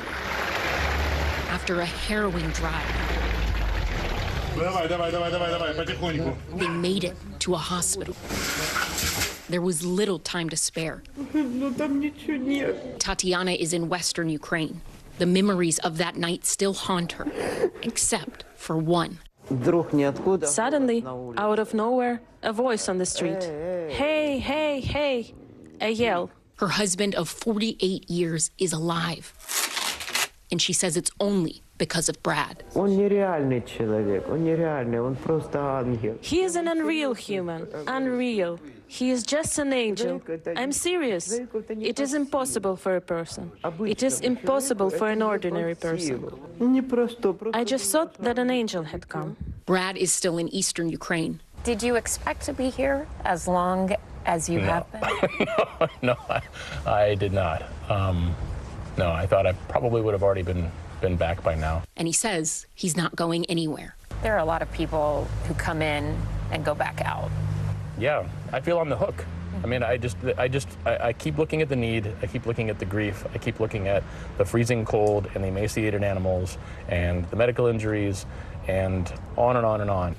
after a harrowing drive, they made it to a hospital. There was little time to spare. Tatiana is in western Ukraine. The memories of that night still haunt her, except for one. Suddenly, out of nowhere, a voice on the street. Hey, hey, hey, a yell. Her husband of 48 years is alive. And she says it's only because of Brad. He is an unreal human. Unreal. He is just an angel. I'm serious. It is impossible for a person. It is impossible for an ordinary person. I just thought that an angel had come. Brad is still in eastern Ukraine. Did you expect to be here as long as you have been? No, I did not. No, I thought I probably would have already been back by now. And he says he's not going anywhere. There are a lot of people who come in and go back out. Yeah, I feel on the hook. I mean, I keep looking at the need, I keep looking at the grief, I keep looking at the freezing cold and the emaciated animals and the medical injuries and on and on and on.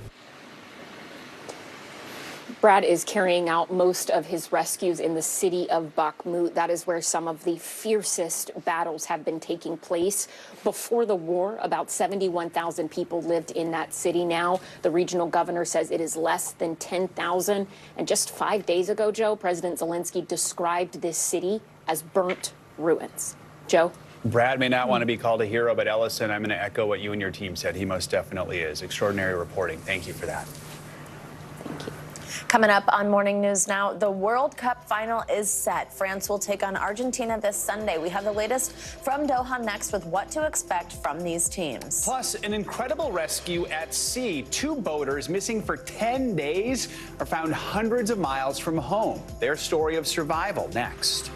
Brad is carrying out most of his rescues in the city of Bakhmut. That is where some of the fiercest battles have been taking place. Before the war, about 71,000 people lived in that city. Now, the regional governor says it is less than 10,000. And just 5 days ago, Joe, President Zelensky described this city as burnt ruins. Joe? Brad may not want to be called a hero, but Ellison, I'm going to echo what you and your team said. He most definitely is. Extraordinary reporting. Thank you for that. Coming up on Morning News Now, the World Cup final is set. France will take on Argentina this Sunday. We have the latest from Doha next with what to expect from these teams. Plus, an incredible rescue at sea. 2 boaters missing for 10 days are found hundreds of miles from home. Their story of survival next.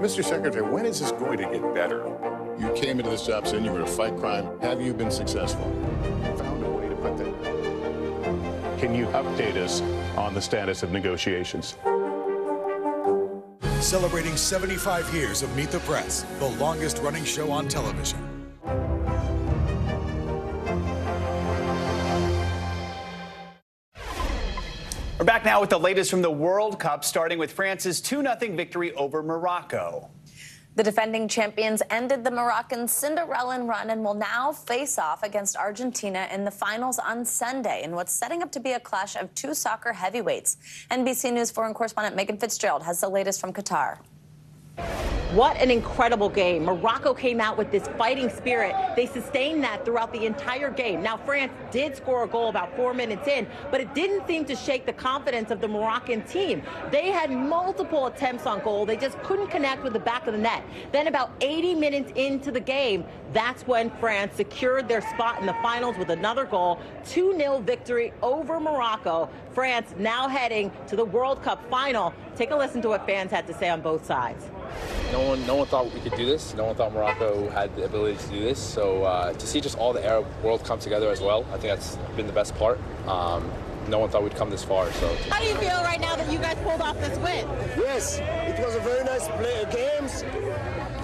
Mr. Secretary, when is this going to get better? You came into this job saying you were going to fight crime. Have you been successful? Found a way to put that. Can you update us on the status of negotiations? Celebrating 75 years of Meet the Press, the longest running show on television. We're back now with the latest from the World Cup, starting with France's 2-0 victory over Morocco. The defending champions ended the Moroccan Cinderella run and will now face off against Argentina in the finals on Sunday in what's setting up to be a clash of 2 soccer heavyweights. NBC News foreign correspondent Megan Fitzgerald has the latest from Qatar. What an incredible game. Morocco came out with this fighting spirit. They sustained that throughout the entire game. Now, France did score a goal about 4 minutes in, but it didn't seem to shake the confidence of the Moroccan team. They had multiple attempts on goal. They just couldn't connect with the back of the net. Then about 80 minutes into the game, that's when France secured their spot in the finals with another goal. 2-0 victory over Morocco. France now heading to the World Cup final. Take a listen to what fans had to say on both sides. No one thought we could do this. No one thought Morocco had the ability to do this. So to see just all the Arab world come together as well, I think that's been the best part. No one thought we'd come this far. So how do you feel right now that you guys pulled off this win? Yes, it was a very nice games.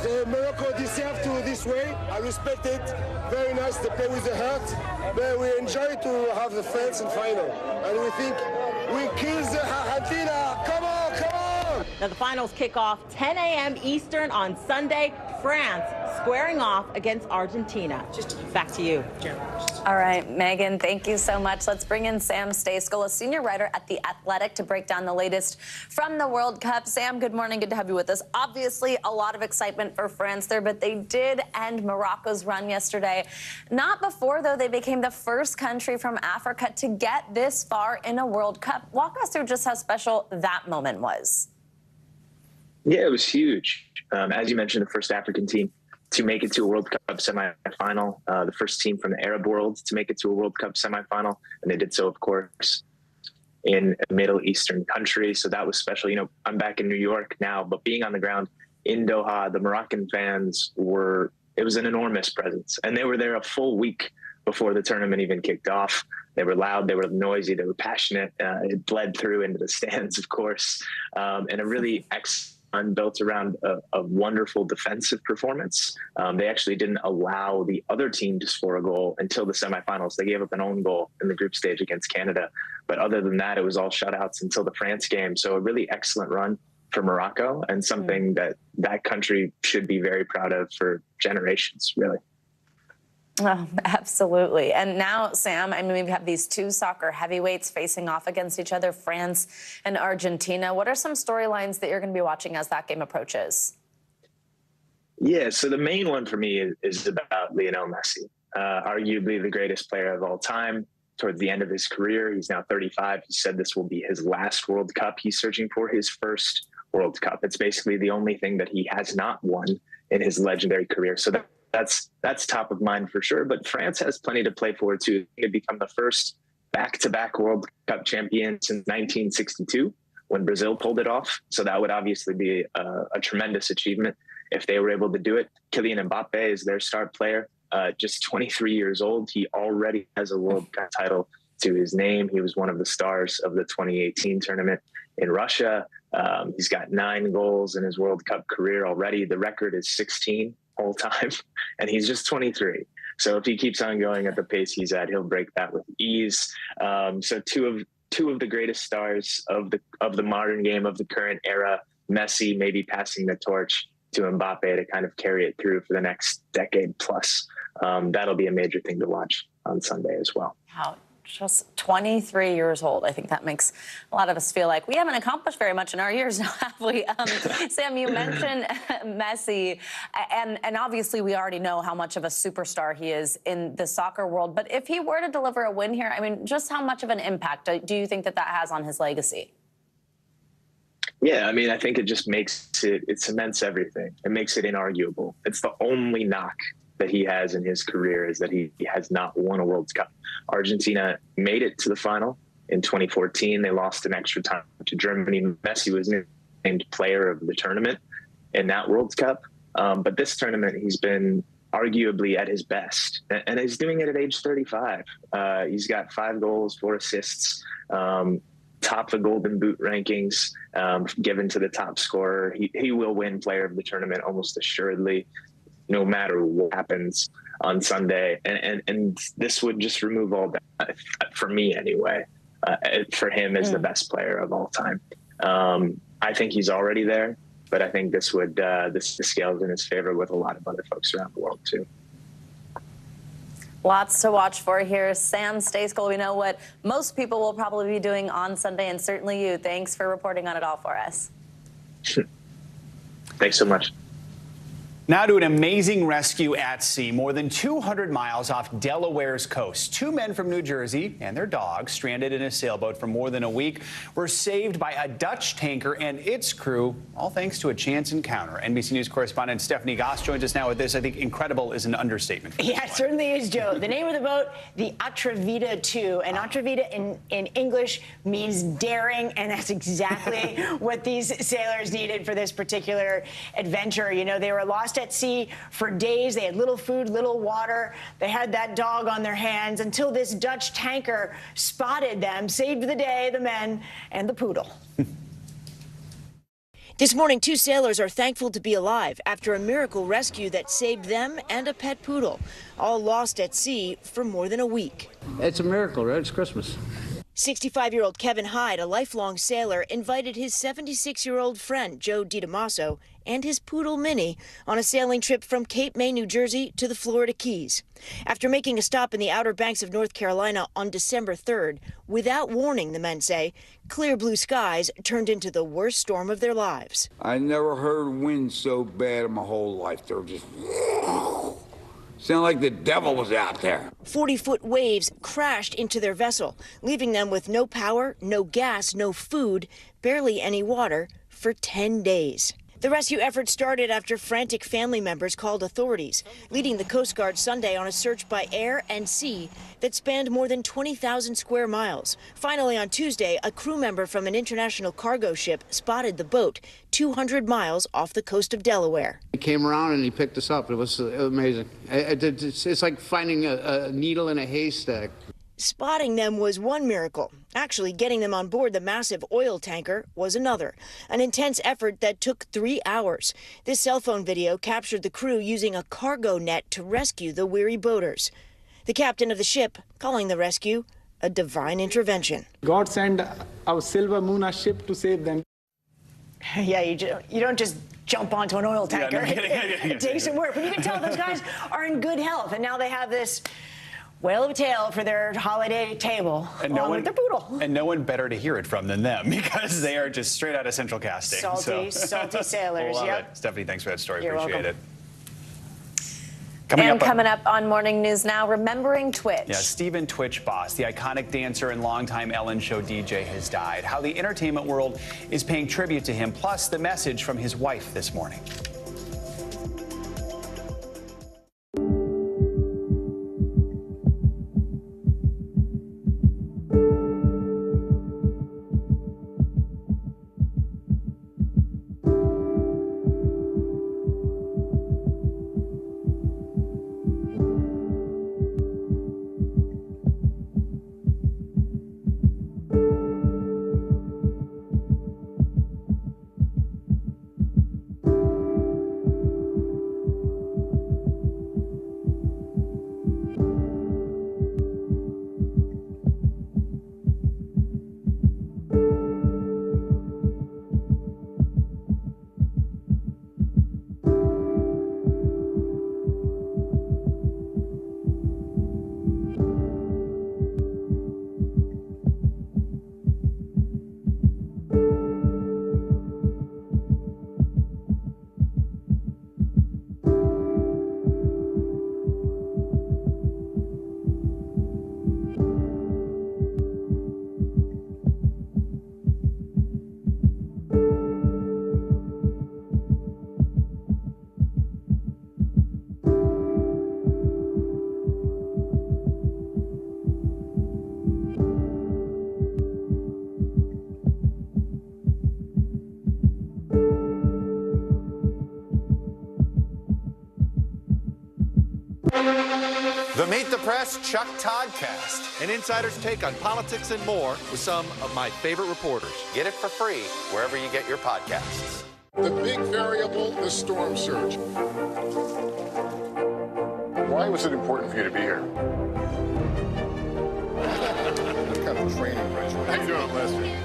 The Morocco deserved to this way. I respect it. Very nice. They play with the heart. But we enjoy to have the fans in final. And we think we kill the Argentina. Come on, come on! Now the finals kick off 10 a.m. Eastern on Sunday. France squaring off against Argentina. Back to you, Jim. All right, Megan, thank you so much. Let's bring in Sam Stejskal, a senior writer at The Athletic, to break down the latest from the World Cup. Sam, good morning. Good to have you with us. Obviously, a lot of excitement for France there, but they did end Morocco's run yesterday. Not before, though, they became the first country from Africa to get this far in a World Cup. Walk us through just how special that moment was. Yeah, it was huge. As you mentioned, the first African team to make it to a World Cup semifinal, the first team from the Arab world to make it to a World Cup semifinal. And they did so, of course, in a Middle Eastern country. So that was special. You know, I'm back in New York now, but being on the ground in Doha, the Moroccan fans it was an enormous presence. And they were there a full week before the tournament even kicked off. They were loud, they were noisy, they were passionate. It bled through into the stands, of course, and a really built around a wonderful defensive performance. They actually didn't allow the other team to score a goal until the semifinals. They gave up an own goal in the group stage against Canada. But other than that, it was all shutouts until the France game. So a really excellent run for Morocco, and something that country should be very proud of for generations, really. Oh, absolutely. And now, Sam, I mean, we have these two soccer heavyweights facing off against each other, France and Argentina. What are some storylines that you're going to be watching as that game approaches? Yeah, so the main one for me is about Lionel Messi, arguably the greatest player of all time. Towards the end of his career, he's now 35. He said this will be his last World Cup. He's searching for his first World Cup. It's basically the only thing that he has not won in his legendary career. So that's top of mind for sure. But France has plenty to play for too. They've become the first back-to-back World Cup champion since 1962 when Brazil pulled it off. So that would obviously be a tremendous achievement if they were able to do it. Kylian Mbappe is their star player, just 23 years old. He already has a World Cup title to his name. He was one of the stars of the 2018 tournament in Russia. He's got 9 goals in his World Cup career already. The record is 16 all time, and he's just 23. So if he keeps on going at the pace he's at, he'll break that with ease. So two of the greatest stars of the modern game, of the current era. Messi maybe passing the torch to Mbappe to kind of carry it through for the next decade plus. That'll be a major thing to watch on Sunday as well. Wow. Just 23 years old. I think that makes a lot of us feel like we haven't accomplished very much in our years now, have we? Sam, you mentioned Messi, and obviously we already know how much of a superstar he is in the soccer world. But if he were to deliver a win here, I mean, just how much of an impact do you think that has on his legacy? Yeah, I mean, I think it just it cements everything. It makes it inarguable. It's the only knock that he has in his career is that he has not won a World Cup. Argentina made it to the final in 2014. They lost in extra time to Germany. Messi was named player of the tournament in that World Cup. But this tournament, he's been arguably at his best, and he's doing it at age 35. He's got 5 goals, 4 assists, top the Golden Boot rankings, given to the top scorer. He will win player of the tournament almost assuredly, no matter what happens on Sunday. And this would just remove all that, for me anyway, for him as the best player of all time. I think he's already there, but I think this scales in his favor with a lot of other folks around the world too. Lots to watch for here. Sam Stejskal, we know what most people will probably be doing on Sunday, and certainly you. Thanks for reporting on it all for us. Thanks so much. Now to an amazing rescue at sea. More than 200 miles off Delaware's coast, 2 men from New Jersey and their dog, stranded in a sailboat for more than a week, were saved by a Dutch tanker and its crew, all thanks to a chance encounter. NBC News correspondent Stephanie Goss joins us now with this. I think incredible is an understatement. Yeah, it certainly is, Joe. The name of the boat, the Atrevida 2. And Atrevida in English means daring, and that's exactly what these sailors needed for this particular adventure. You know, they were lost at sea for days. They had little food, little water. They had that dog on their hands until this Dutch tanker spotted them, saved the day, the men, and the poodle. This morning, 2 sailors are thankful to be alive after a miracle rescue that saved them and a pet poodle, all lost at sea for more than a week. It's a miracle, right? It's Christmas. 65-year-old Kevin Hyde, a lifelong sailor, invited his 76-year-old friend, Joe DiDamaso, and his poodle Minnie on a sailing trip from Cape May, New Jersey to the Florida Keys. After making a stop in the Outer Banks of North Carolina on December 3rd, without warning, the men say, clear blue skies turned into the worst storm of their lives. I never heard wind so bad in my whole life. They were just... sounded like the devil was out there. 40-foot waves crashed into their vessel, leaving them with no power, no gas, no food, barely any water for 10 days. The rescue effort started after frantic family members called authorities, leading the Coast Guard Sunday on a search by air and sea that spanned more than 20,000 square miles. Finally, on Tuesday, a crew member from an international cargo ship spotted the boat 200 miles off the coast of Delaware. He came around and he picked us up. It was amazing. It's like finding a needle in a haystack. Spotting them was one miracle. Actually, getting them on board the massive oil tanker was another. An intense effort that took 3 hours. This cell phone video captured the crew using a cargo net to rescue the weary boaters. The captain of the ship calling the rescue a divine intervention. God sent our Silver Moon ship to save them. Yeah, you don't just jump onto an oil tanker. Yeah, It takes some work. But you can tell those guys are in good health. And now they have this whale of a tale for their holiday table, and along with their poodle. And no one better to hear it from than them, because they are just straight out of Central Casting. Salty sailors. Love Yep. it. Stephanie, thanks for that story. You're Appreciate welcome. it. Coming up on Morning News Now, remembering Twitch. Yeah, Stephen Twitch Boss, the iconic dancer and longtime Ellen Show DJ, has died. How the entertainment world is paying tribute to him, plus the message from his wife this morning. The Meet the Press Chuck Toddcast, an insider's take on politics and more with some of my favorite reporters. Get it for free wherever you get your podcasts. The big variable, the storm surge. Why was it important for you to be here? What kind of training, Rich? How you doing, Lester?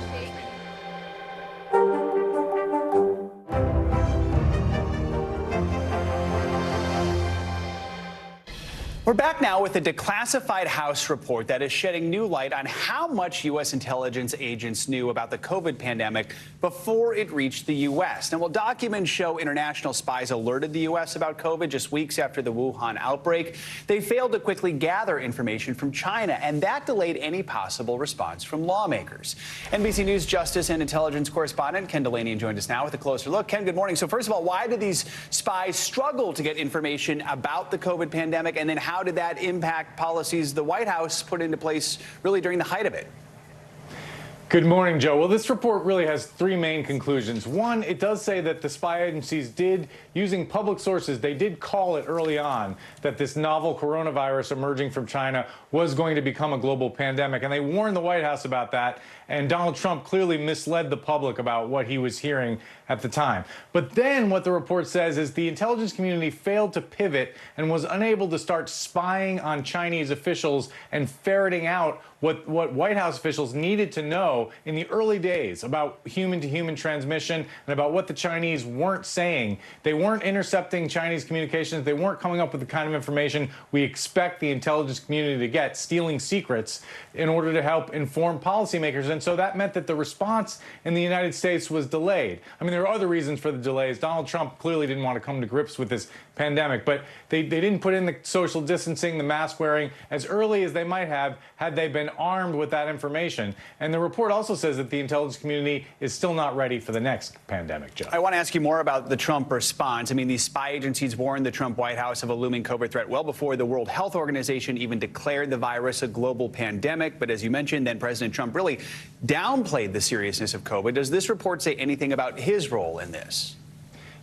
We're back now with a declassified House report that is shedding new light on how much U.S. intelligence agents knew about the COVID pandemic before it reached the U.S. Now, while documents show international spies alerted the U.S. about COVID just weeks after the Wuhan outbreak, they failed to quickly gather information from China, and that delayed any possible response from lawmakers. NBC News Justice and Intelligence correspondent Ken Delaney joined us now with a closer look. Ken, good morning. So first of all, why did these spies struggle to get information about the COVID pandemic, and then how did that impact policies the White House put into place really during the height of it? Good morning, Joe. Well, this report really has three main conclusions. One, it does say that the spy agencies did, using public sources, they did call it early on that this novel coronavirus emerging from China was going to become a global pandemic. And they warned the White House about that. And Donald Trump clearly misled the public about what he was hearing at the time. But then what the report says is the intelligence community failed to pivot and was unable to start spying on Chinese officials and ferreting out what White House officials needed to know in the early days about human-to-human transmission and about what the Chinese weren't saying. They weren't intercepting Chinese communications. They weren't coming up with the kind of information we expect the intelligence community to get, stealing secrets in order to help inform policymakers. And so that meant that the response in the United States was delayed. I mean, there are other reasons for the delays. Donald Trump clearly didn't want to come to grips with this pandemic, but they didn't put in the social distancing, the mask wearing as early as they might have had they been armed with that information. And the report also says that the intelligence community is still not ready for the next pandemic, Joe. I want to ask you more about the Trump response. I mean, these spy agencies warned the Trump White House of a looming COVID threat well before the World Health Organization even declared the virus a global pandemic. But as you mentioned, then President Trump really downplayed the seriousness of COVID. Does this report say anything about his role in this?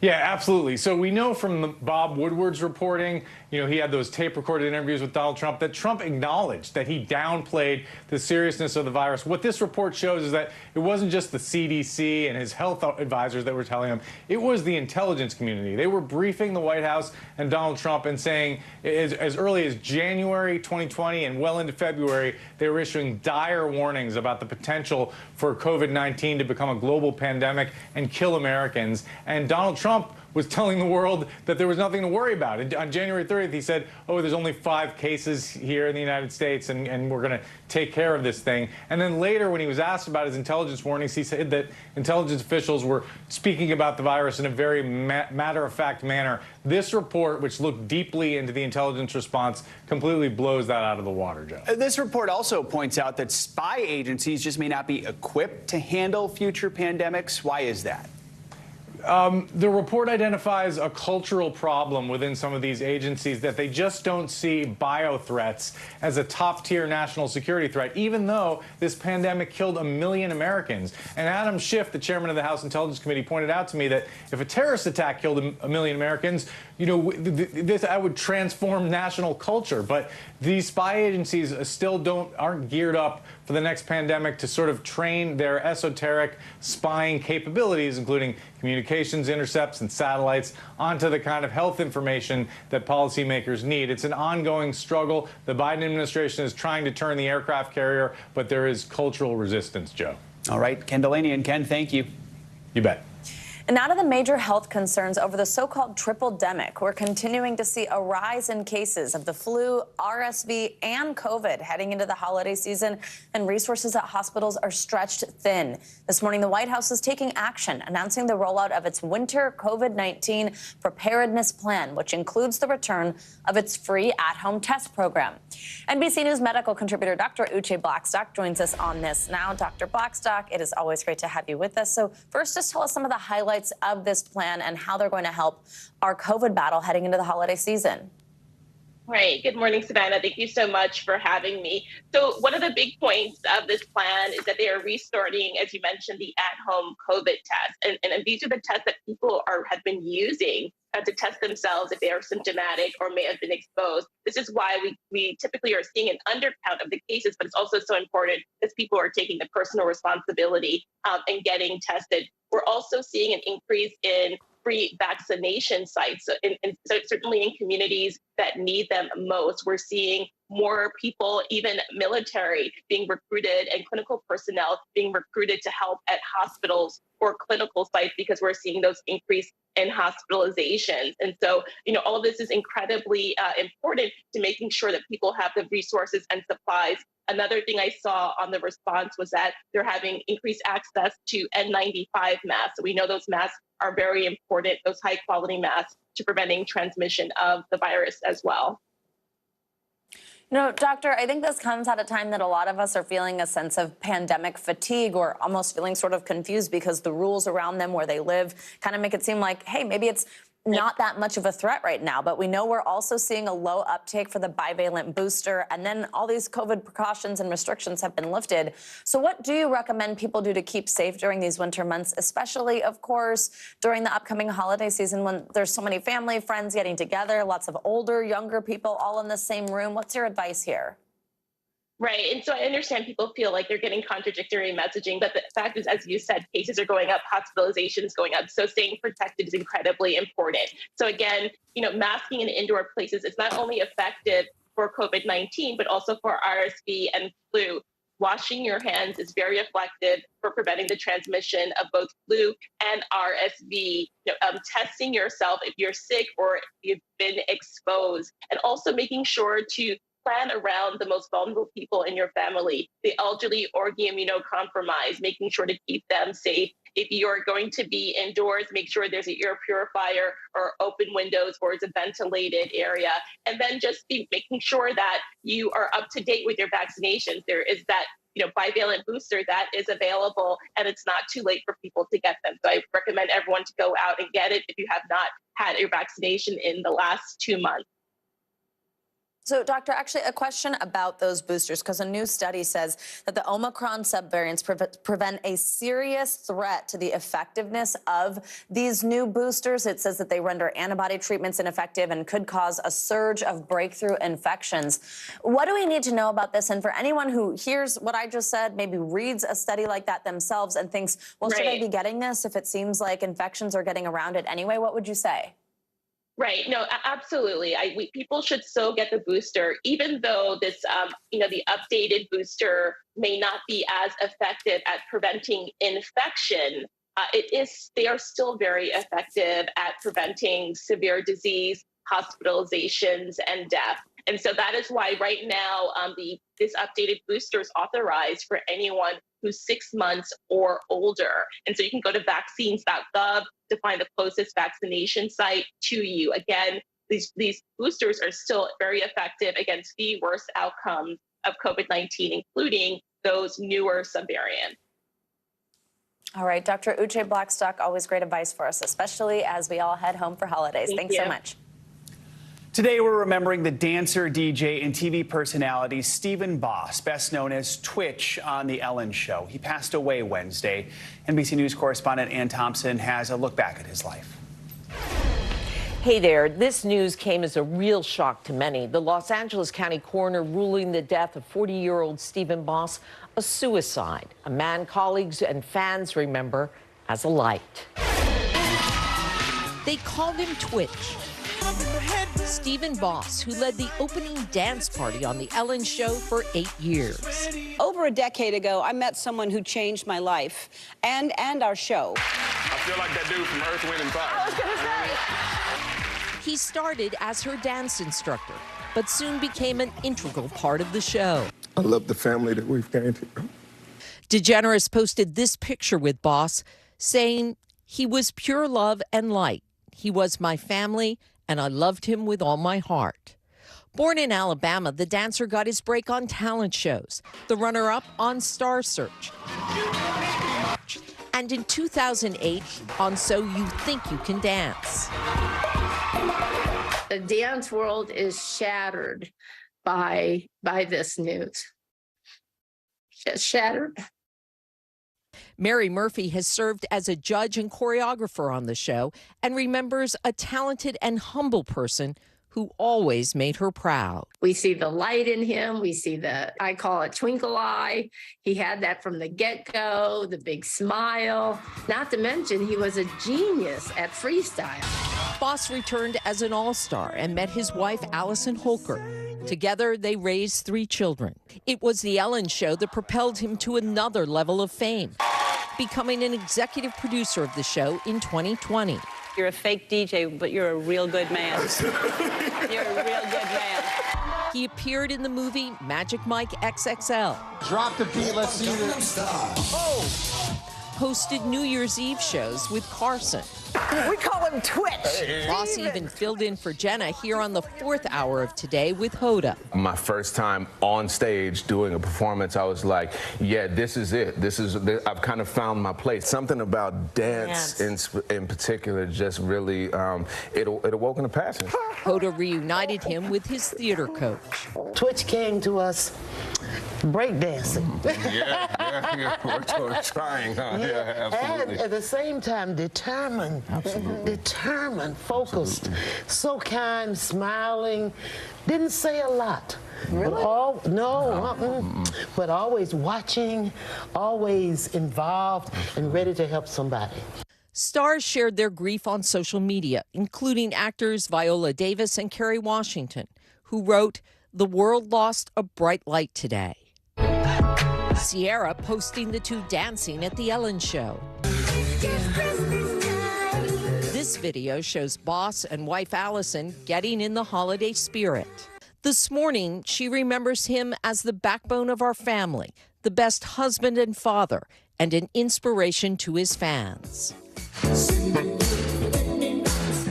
Yeah, absolutely. So we know from Bob Woodward's reporting, you know, he had those tape-recorded interviews with Donald Trump, that Trump acknowledged that he downplayed the seriousness of the virus. What this report shows is that it wasn't just the CDC and his health advisors that were telling him. It was the intelligence community. They were briefing the White House and Donald Trump and saying as early as January 2020 and well into February, they were issuing dire warnings about the potential for COVID-19 to become a global pandemic and kill Americans. And Donald Trump was telling the world that there was nothing to worry about. And on January 30th, he said, oh, there's only 5 cases here in the United States, and we're going to take care of this thing. And then later, when he was asked about his intelligence warnings, he said that intelligence officials were speaking about the virus in a very matter-of-fact manner. This report, which looked deeply into the intelligence response, completely blows that out of the water, Joe. This report also points out that spy agencies just may not be equipped to handle future pandemics. Why is that? The report identifies a cultural problem within some of these agencies, that they just don't see bio threats as a top-tier national security threat, even though this pandemic killed 1 million Americans. And Adam Schiff, the chairman of the House Intelligence Committee, pointed out to me that if a terrorist attack killed 1 million Americans, you know, that would transform national culture. But these spy agencies still aren't geared up for the next pandemic to sort of train their esoteric spying capabilities, including communications intercepts and satellites, onto the kind of health information that policymakers need. It's an ongoing struggle. The Biden administration is trying to turn the aircraft carrier, but there is cultural resistance, Joe. All right, Ken Delaney and Ken, thank you. You bet. And out of the major health concerns over the so-called triple-demic, we're continuing to see a rise in cases of the flu, RSV, and COVID heading into the holiday season, and resources at hospitals are stretched thin. This morning, the White House is taking action, announcing the rollout of its winter COVID-19 preparedness plan, which includes the return of its free at-home test program. NBC News medical contributor Dr. Uche Blackstock joins us on this now. Dr. Blackstock, it is always great to have you with us. So first, just tell us some of the highlights of this plan and how they're going to help our COVID battle heading into the holiday season. Right. Good morning, Savannah. Thank you so much for having me. So one of the big points of this plan is that they are restarting, as you mentioned, the at-home COVID test. And these are the tests that people have been using to test themselves if they are symptomatic or may have been exposed. This is why we typically are seeing an undercount of the cases, but it's also so important as people are taking the personal responsibility and getting tested. We're also seeing an increase in free vaccination sites. So certainly in communities that need them most, we're seeing more people, even military, being recruited and clinical personnel being recruited to help at hospitals or clinical sites, because we're seeing those increase in hospitalizations. And so, you know, all of this is incredibly important to making sure that people have the resources and supplies. Another thing I saw on the response was that they're having increased access to N95 masks. So we know those masks are very important, those high quality masks, to preventing transmission of the virus as well. You know, Doctor, I think this comes at a time that a lot of us are feeling a sense of pandemic fatigue, or almost feeling sort of confused because the rules around them where they live kind of make it seem like, hey, maybe it's not that much of a threat right now, but we know we're also seeing a low uptake for the bivalent booster, and then all these COVID precautions and restrictions have been lifted. So what do you recommend people do to keep safe during these winter months, especially, of course, during the upcoming holiday season when there's so many family, friends getting together, lots of older, younger people all in the same room? What's your advice here? Right. And so I understand people feel like they're getting contradictory messaging, but the fact is, as you said, cases are going up, hospitalizations going up. So staying protected is incredibly important. So again, masking in indoor places is not only effective for COVID-19, but also for RSV and flu. Washing your hands is very effective for preventing the transmission of both flu and RSV. Testing yourself if you're sick or if you've been exposed, and also making sure to plan around the most vulnerable people in your family, the elderly or the immunocompromised, making sure to keep them safe. If you're going to be indoors, make sure there's an air purifier or open windows or it's a ventilated area. And then just be making sure that you are up to date with your vaccinations. There is that bivalent booster that is available, and it's not too late for people to get them. So I recommend everyone to go out and get it if you have not had your vaccination in the last 2 months. So, Doctor, actually a question about those boosters, because a new study says that the Omicron subvariants present a serious threat to the effectiveness of these new boosters. It says that they render antibody treatments ineffective and could cause a surge of breakthrough infections. What do we need to know about this? And for anyone who hears what I just said, maybe reads a study like that themselves and thinks, well, should I be getting this if it seems like infections are getting around it anyway? What would you say? Right. No, absolutely. People should still get the booster, even though this, the updated booster may not be as effective at preventing infection. They are still very effective at preventing severe disease, hospitalizations, and death. And so that is why right now this updated booster is authorized for anyone who's 6 months or older. And so you can go to vaccines.gov to find the closest vaccination site to you. Again, these boosters are still very effective against the worst outcomes of COVID-19, including those newer subvariants. All right, Dr. Uche Blackstock, always great advice for us, especially as we all head home for holidays. Thanks so much. Today, we're remembering the dancer, DJ, and TV personality Stephen Boss, best known as Twitch on The Ellen Show. He passed away Wednesday. NBC News correspondent Ann Thompson has a look back at his life. Hey there. This news came as a real shock to many. The Los Angeles County coroner ruling the death of 40-year-old Stephen Boss a suicide, a man colleagues and fans remember as a light. They called him Twitch. Stephen Boss, who led the opening dance party on The Ellen Show for 8 years. Over a decade ago, I met someone who changed my life and our show. I feel like that dude from Earth, Wind, and Fire. I was gonna say. He started as her dance instructor, but soon became an integral part of the show. I love the family that we've gained here. DeGeneres posted this picture with Boss, saying, "He was pure love and light. He was my family, and I loved him with all my heart." Born in Alabama, the dancer got his break on talent shows, the runner-up on Star Search, and in 2008 on So You Think You Can Dance. The dance world is shattered by this news. Just shattered. Mary Murphy has served as a judge and choreographer on the show and remembers a talented and humble person who always made her proud. We see the light in him. We see I call it twinkle eye. He had that from the get-go, the big smile. Not to mention, he was a genius at freestyle. Boss returned as an all-star and met his wife, Allison Holker. Together, they raised 3 children. It was The Ellen Show that propelled him to another level of fame, becoming an executive producer of the show in 2020. You're a fake DJ, but you're a real good man. You're a real good man. He appeared in the movie Magic Mike XXL. Drop the beat, let's see this. hosted New Year's Eve shows with Carson. We call him Twitch. Boss even filled in for Jenna here on the 4th hour of Today with Hoda. My first time on stage doing a performance, I was like, yeah, this is it. I've kind of found my place. Something about dance in particular just really, it awoken a passion. Hoda reunited him with his theater coach. Twitch came to us breakdancing. Yeah, we're trying, huh? Yeah, absolutely. And at the same time, determined, focused, so kind, smiling, didn't say a lot. Really? But always watching, always involved and ready to help somebody. Stars shared their grief on social media, including actors Viola Davis and Kerry Washington, who wrote, "The world lost a bright light today." Sierra posting the two dancing at the Ellen Show. This video shows Boss and wife Allison getting in the holiday spirit. This morning, she remembers him as the backbone of our family, the best husband and father, and an inspiration to his fans.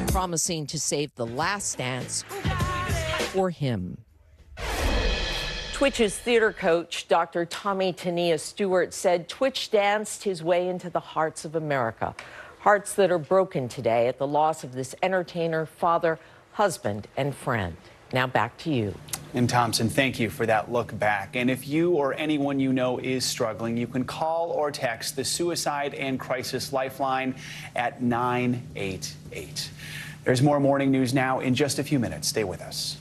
Promising to save the last dance for him. Twitch's theater coach, Dr. Tommy Tania Stewart, said Twitch danced his way into the hearts of America. Hearts that are broken today at the loss of this entertainer, father, husband, and friend. Now back to you. And Thompson, thank you for that look back. And if you or anyone you know is struggling, you can call or text the Suicide and Crisis Lifeline at 988. There's more Morning News Now in just a few minutes. Stay with us.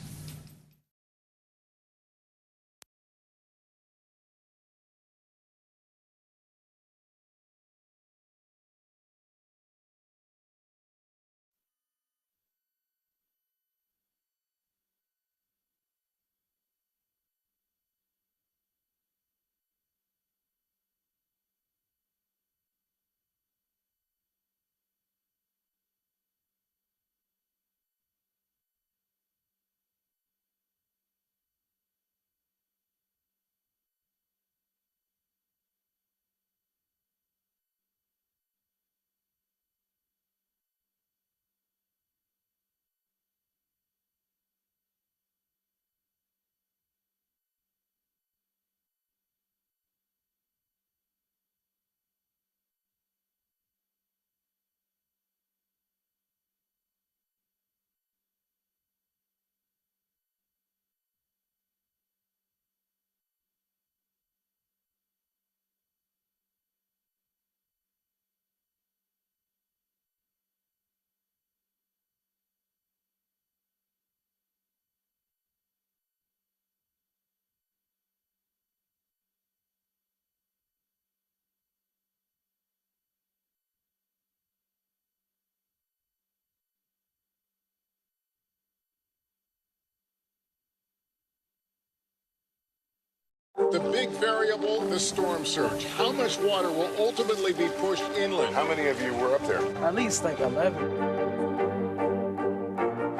The big variable, the storm surge. How much water will ultimately be pushed inland? How many of you were up there? At least like 11.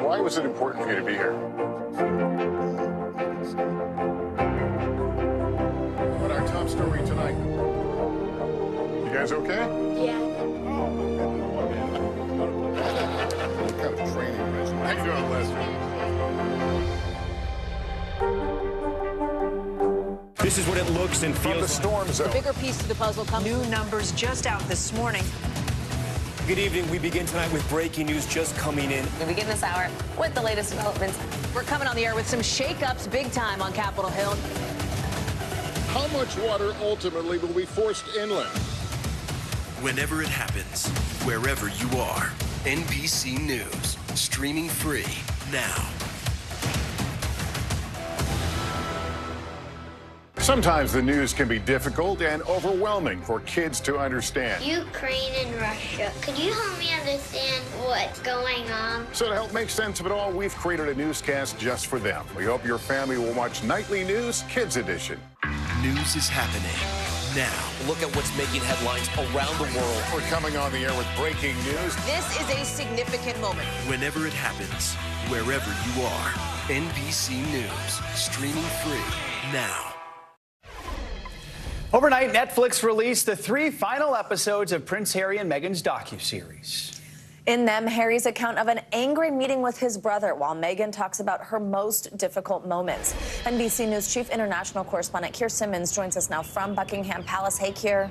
Why was it important for you to be here? What our top story tonight? You guys okay? Yeah. What kind of training is it? How you doing, Lester? This is what it looks and feels. From the storm zone. The bigger piece of the puzzle comes. New numbers just out this morning. Good evening. We begin tonight with breaking news just coming in. We begin this hour with the latest developments. We're coming on the air with some shakeups big time on Capitol Hill. How much water ultimately will be forced inland? Whenever it happens, wherever you are, NBC News, streaming free now. Sometimes the news can be difficult and overwhelming for kids to understand. Ukraine and Russia. Could you help me understand what's going on? So to help make sense of it all, we've created a newscast just for them. We hope your family will watch Nightly News Kids Edition. News is happening now. Look at what's making headlines around the world. We're coming on the air with breaking news. This is a significant moment. Whenever it happens, wherever you are, NBC News, streaming free now. Overnight, Netflix released the 3 final episodes of Prince Harry and Meghan's docuseries. In them, Harry's account of an angry meeting with his brother, while Meghan talks about her most difficult moments. NBC News Chief International Correspondent Keir Simmons joins us now from Buckingham Palace. Hey, Keir.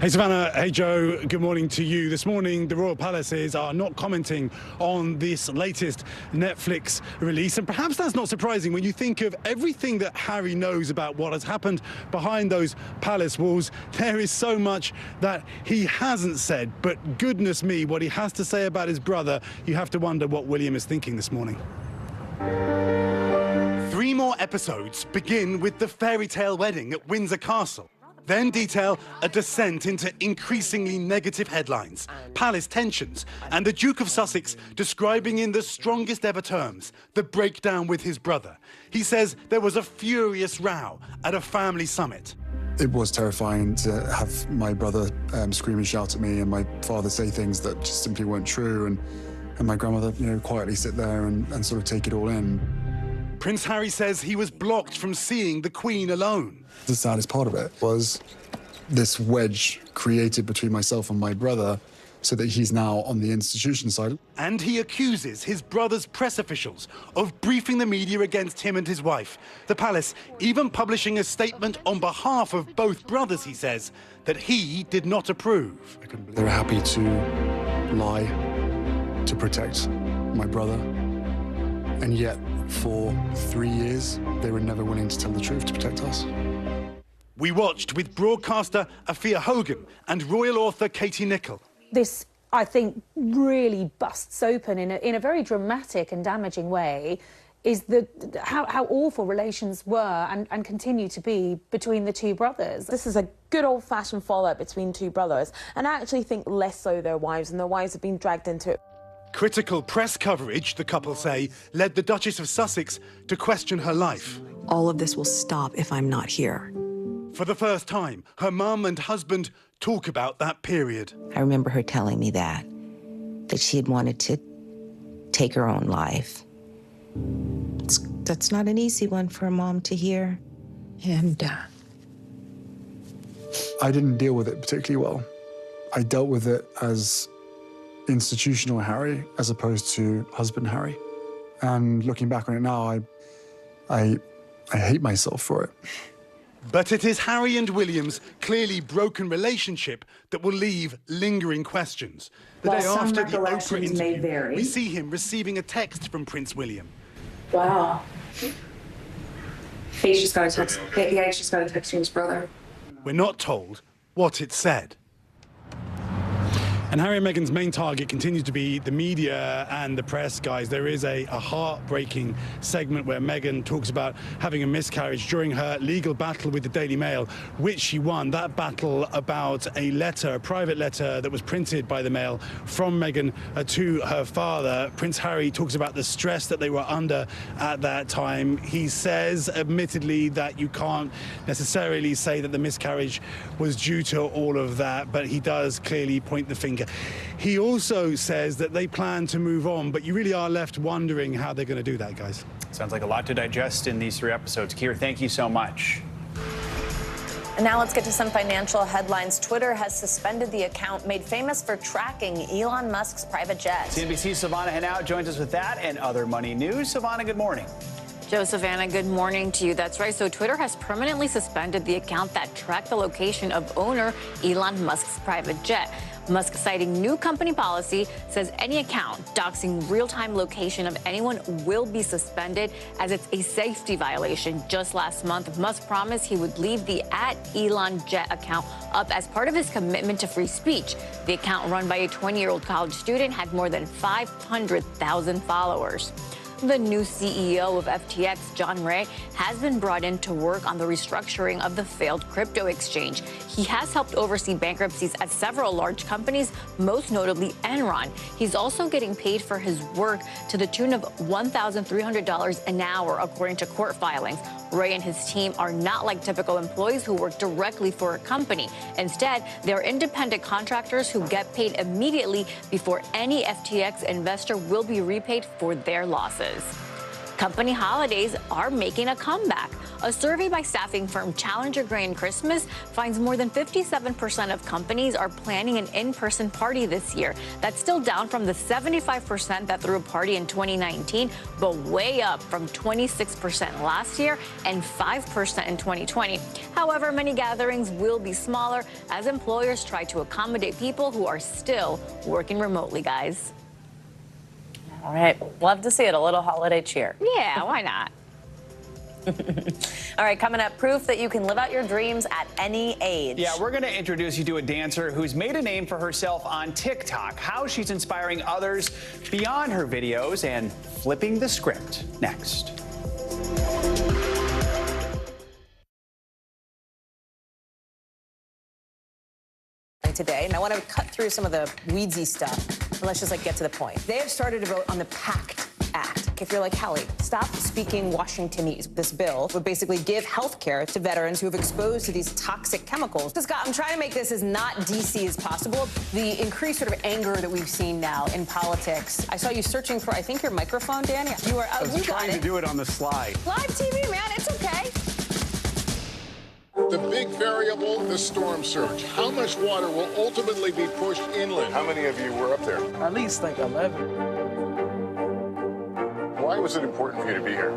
Hey, Savannah. Hey, Joe. Good morning to you. This morning, the Royal Palaces are not commenting on this latest Netflix release. And perhaps that's not surprising when you think of everything that Harry knows about what has happened behind those palace walls. There is so much that he hasn't said. But goodness me, what he has to say about his brother, you have to wonder what William is thinking this morning. 3 more episodes begin with the fairy tale wedding at Windsor Castle. Then detail a descent into increasingly negative headlines, palace tensions, and the Duke of Sussex describing in the strongest ever terms the breakdown with his brother. He says there was a furious row at a family summit. It was terrifying to have my brother scream and shout at me and my father say things that just simply weren't true, and my grandmother, quietly sit there and sort of take it all in. Prince Harry says he was blocked from seeing the Queen alone. The saddest part of it was this wedge created between myself and my brother so that he's now on the institution side. And he accuses his brother's press officials of briefing the media against him and his wife. The palace even publishing a statement on behalf of both brothers, he says, that he did not approve. They were happy to lie to protect my brother. And yet, for 3 years, they were never willing to tell the truth to protect us. We watched with broadcaster Afia Hogan and royal author Katie Nicholl. This, I think, really busts open in a very dramatic and damaging way is how awful relations were and continue to be between the 2 brothers. This is a good old-fashioned fallout between 2 brothers, and I actually think less so their wives, and their wives have been dragged into it. Critical press coverage, the couple say, led the Duchess of Sussex to question her life. All of this will stop if I'm not here. For the first time, her mum and husband talk about that period. I remember her telling me that she had wanted to take her own life. That's not an easy one for a mom to hear. And I didn't deal with it particularly well. I dealt with it as institutional Harry as opposed to husband Harry. And looking back on it now, I hate myself for it. But it is Harry and William's clearly broken relationship that will leave lingering questions. The day after the Oprah interview, we see him receiving a text from Prince William. Wow. He's just got a text. Yeah, he's just got a text from his brother. We're not told what it said. And Harry and Meghan's main target continues to be the media and the press, guys. There is a heartbreaking segment where Meghan talks about having a miscarriage during her legal battle with the Daily Mail, which she won. That battle about a letter, a private letter that was printed by the Mail from Meghan to her father. Prince Harry talks about the stress that they were under at that time. He says, admittedly, that you can't necessarily say that the miscarriage was due to all of that, but he does clearly point the finger. He also says that they plan to move on, but you really are left wondering how they're going to do that, guys. Sounds like a lot to digest in these 3 episodes. Keir, thank you so much. And now let's get to some financial headlines. Twitter has suspended the account made famous for tracking Elon Musk's private jet. CNBC's Savannah Hanout joins us with that and other money news. Savannah, good morning. Joe, Savannah, good morning to you. That's right. So Twitter has permanently suspended the account that tracked the location of owner Elon Musk's private jet. Musk, citing new company policy, says any account doxing real-time location of anyone will be suspended as it's a safety violation. Just last month, Musk promised he would leave the @ElonJet account up as part of his commitment to free speech. The account, run by a 20-year-old college student, had more than 500,000 followers. The new CEO of FTX, John Ray, has been brought in to work on the restructuring of the failed crypto exchange. He has helped oversee bankruptcies at several large companies, most notably Enron. He's also getting paid for his work to the tune of $1,300 an hour, according to court filings. Ray and his team are not like typical employees who work directly for a company. Instead, they're independent contractors who get paid immediately before any FTX investor will be repaid for their losses. Company holidays are making a comeback. A survey by staffing firm Challenger Gray & Christmas finds more than 57% of companies are planning an in-person party this year. That's still down from the 75% that threw a party in 2019, but way up from 26% last year and 5% in 2020. However, many gatherings will be smaller as employers try to accommodate people who are still working remotely, guys. All right. Love to see it. A little holiday cheer. Yeah, why not? All right, coming up, proof that you can live out your dreams at any age. Yeah, we're going to introduce you to a dancer who's made a name for herself on TikTok, how she's inspiring others beyond her videos, and flipping the script next. Today, and I want to cut through some of the weedsy stuff, and let's just get to the point. They have started to vote on the PACT Act. If you're like, Hallie, stop speaking Washingtonese. This bill would basically give health care to veterans who have exposed to these toxic chemicals. So, Scott, I'm trying to make this as not DC as possible. The increased sort of anger that we've seen now in politics. I saw you searching for, I think, your microphone, Danny. You are. I was trying to do it on the slide. Live TV, man. It's okay. The big variable, the storm surge. How much water will ultimately be pushed inland? How many of you were up there? At least 11. Why was it important for you to be here?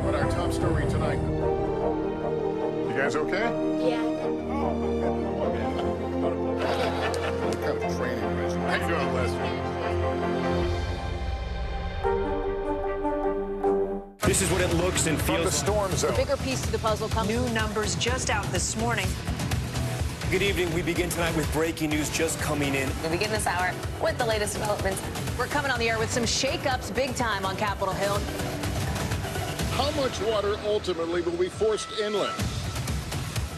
What our top story tonight? You guys okay? Yeah. What kind of training is it? How you doing, Lester? This is what it looks and feels. From the storm zone. The bigger piece to the puzzle comes. New numbers just out this morning. Good evening. We begin tonight with breaking news just coming in. We begin this hour with the latest developments. We're coming on the air with some shakeups big time on Capitol Hill. How much water ultimately will be forced inland?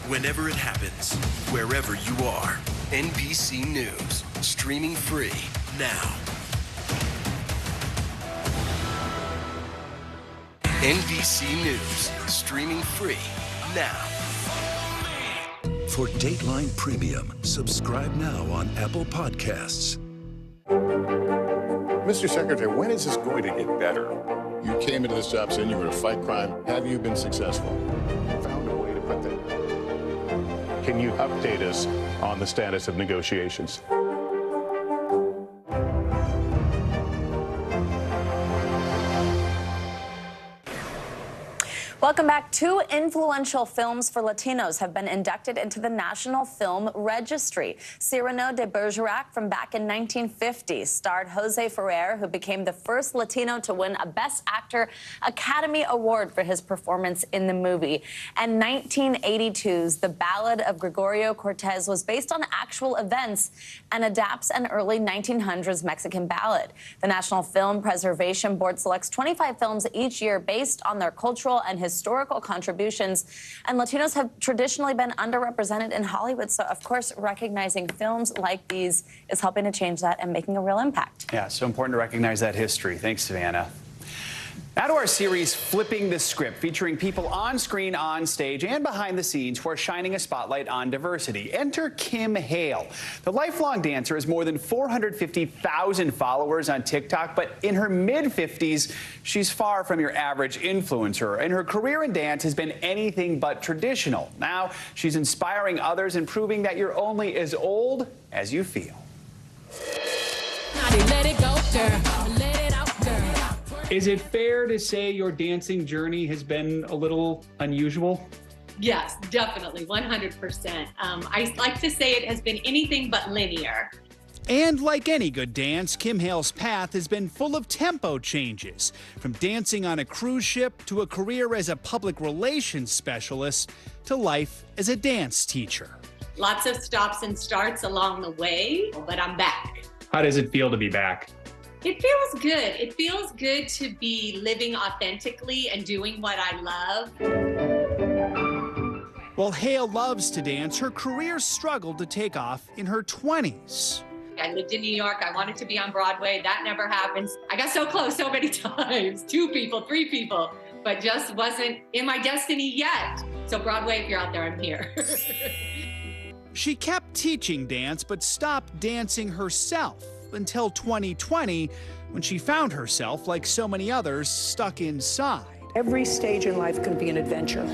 Whenever it happens, wherever you are, NBC News, streaming free now. NBC News, streaming free now. For Dateline Premium, subscribe now on Apple Podcasts. Mr. Secretary, when is this going to get better? You came into this job saying you were to fight crime. Have you been successful? Found a way to put that. Can you update us on the status of negotiations? Welcome back. 2 influential films for Latinos have been inducted into the National Film Registry. Cyrano de Bergerac from back in 1950 starred Jose Ferrer, who became the first Latino to win a Best Actor Academy Award for his performance in the movie. And 1982's The Ballad of Gregorio Cortez was based on actual events and adapts an early 1900s Mexican ballad. The National Film Preservation Board selects 25 films each year based on their cultural and historical contributions, and Latinos have traditionally been underrepresented in Hollywood. So, of course, recognizing films like these is helping to change that and making a real impact. Yeah, so important to recognize that history. Thanks, Savannah. Now to our series, Flipping the Script, featuring people on screen, on stage, and behind the scenes who are shining a spotlight on diversity. Enter Kim Hale. The lifelong dancer has more than 450,000 followers on TikTok, but in her mid-50s, she's far from your average influencer, and her career in dance has been anything but traditional. Now she's inspiring others and proving that you're only as old as you feel. Let it go, girl. Let it out, girl. Is it fair to say your dancing journey has been a little unusual? Yes, definitely, 100%. I like to say it has been anything but linear. And like any good dance, Kim Hale's path has been full of tempo changes, from dancing on a cruise ship to a career as a public relations specialist to life as a dance teacher. Lots of stops and starts along the way, but I'm back. How does it feel to be back? It feels good. It feels good to be living authentically and doing what I love. While Hale loves to dance, her career struggled to take off in her 20s. I lived in New York. I wanted to be on Broadway. That never happens. I got so close so many times. 2 people, 3 people, but just wasn't in my destiny yet. So Broadway, if you're out there, I'm here. She kept teaching dance, but stopped dancing herself. until 2020, when she found herself, like so many others, stuck inside. Every stage in life can be an adventure.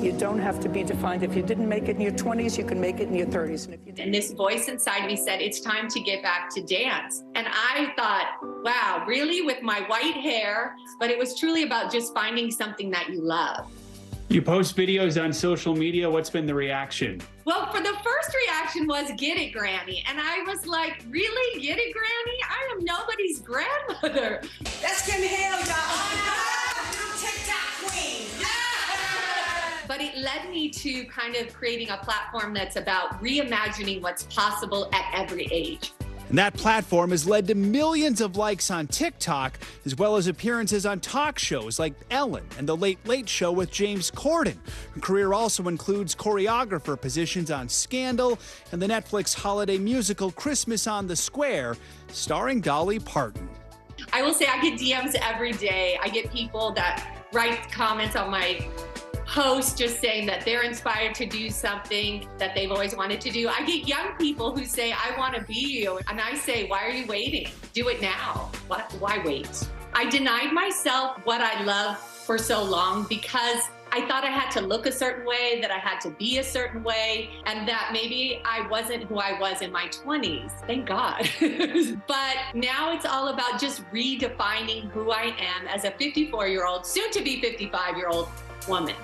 You don't have to be defined. If you didn't make it in your 20s, you can make it in your 30s. And this voice inside me said, it's time to get back to dance. And I thought, wow, really, with my white hair? But it was truly about just finding something that you love. You post videos on social media. What's been the reaction? Well, for the first reaction was, get it, Granny. And I was like, really? Get it, Granny? I am nobody's grandmother. Let's give me hell, y'all. I'm TikTok queen. But it led me to kind of creating a platform that's about reimagining what's possible at every age. And that platform has led to millions of likes on TikTok, as well as appearances on talk shows like Ellen and The Late Late Show with James Corden. Her career also includes choreographer positions on Scandal and the Netflix holiday musical Christmas on the Square, starring Dolly Parton. I will say I get DMs every day. I get people that write comments on my post just saying that they're inspired to do something that they've always wanted to do. I get young people who say, I want to be you. And I say, why are you waiting? Do it now. Why wait? I denied myself what I love for so long because I thought I had to look a certain way, that I had to be a certain way, and that maybe I wasn't who I was in my 20s. Thank God. But now it's all about just redefining who I am as a 54-year-old, soon to be 55-year-old woman.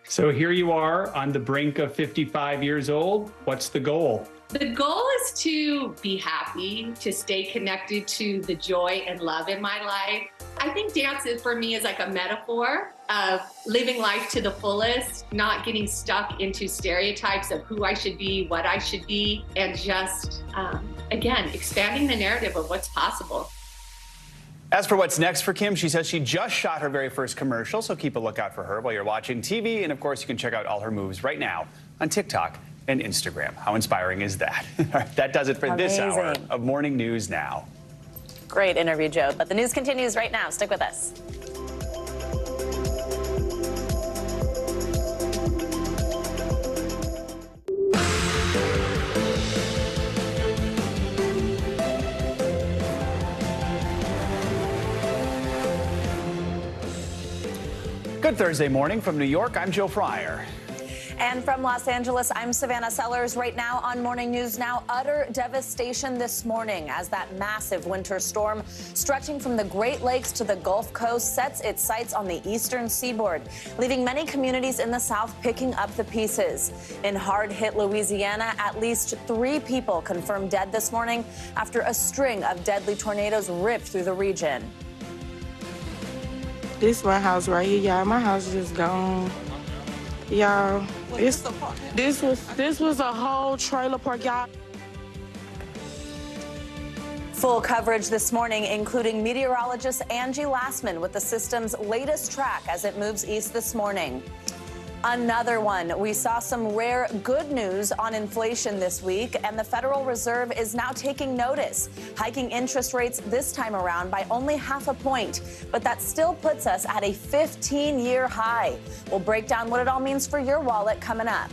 So here you are on the brink of 55 years old. What's the goal? The goal is to be happy, to stay connected to the joy and love in my life. I think dance for me is like a metaphor of living life to the fullest, not getting stuck into stereotypes of who I should be, what I should be, and just, again, expanding the narrative of what's possible. As for what's next for Kim, she says she just shot her very first commercial, so keep a lookout for her while you're watching TV. And of course, you can check out all her moves right now on TikTok and Instagram. How inspiring is that? All right, that does it for this hour of Morning News Now. Great interview, Joe. But the news continues right now. Stick with us. Good Thursday morning from New York. I'm Joe Fryer. And from Los Angeles, I'm Savannah Sellers. Right now on Morning News Now, utter devastation this morning as that massive winter storm stretching from the Great Lakes to the Gulf Coast sets its sights on the eastern seaboard, leaving many communities in the south picking up the pieces. In hard-hit Louisiana, at least 3 people confirmed dead this morning after a string of deadly tornadoes ripped through the region. This is my house right here, y'all. My house is just gone. Y'all, this was a whole trailer park, y'all. Full coverage this morning, including meteorologist Angie Lassman with the system's latest track as it moves east this morning. Another one. We saw some rare good news on inflation this week, and the Federal Reserve is now taking notice, hiking interest rates this time around by only half a point. But that still puts us at a 15-year high. We'll break down what it all means for your wallet coming up.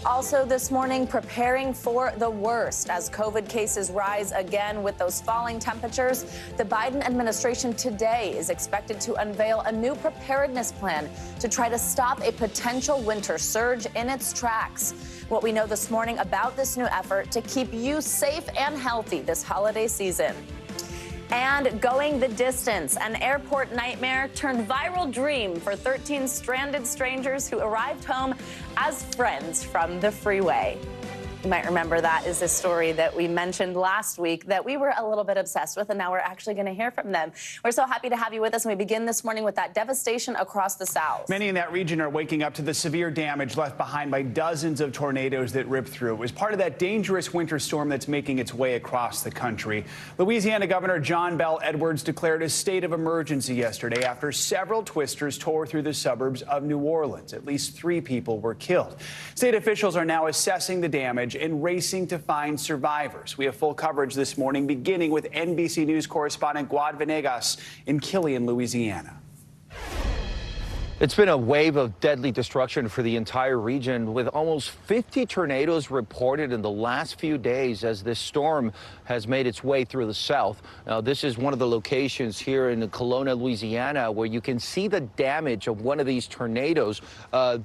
Also this morning, preparing for the worst as COVID cases rise again with those falling temperatures. The Biden administration today is expected to unveil a new preparedness plan to try to stop a potential winter surge in its tracks. What we know this morning about this new effort to keep you safe and healthy this holiday season. And going the distance, an airport nightmare turned viral dream for 13 stranded strangers who arrived home as friends from the freeway. You might remember that is a story that we mentioned last week that we were a little bit obsessed with, and now we're actually going to hear from them. We're so happy to have you with us, and we begin this morning with that devastation across the South. Many in that region are waking up to the severe damage left behind by dozens of tornadoes that ripped through. It was part of that dangerous winter storm that's making its way across the country. Louisiana Governor John Bel Edwards declared a state of emergency yesterday after several twisters tore through the suburbs of New Orleans. At least 3 people were killed. State officials are now assessing the damage and racing to find survivors. We have full coverage this morning, beginning with NBC News correspondent Guad Venegas in Killian, Louisiana. It's been a wave of deadly destruction for the entire region, with almost 50 tornadoes reported in the last few days as this storm has made its way through the south. Now, this is one of the locations here in Kelowna, Louisiana, where you can see the damage of one of these tornadoes.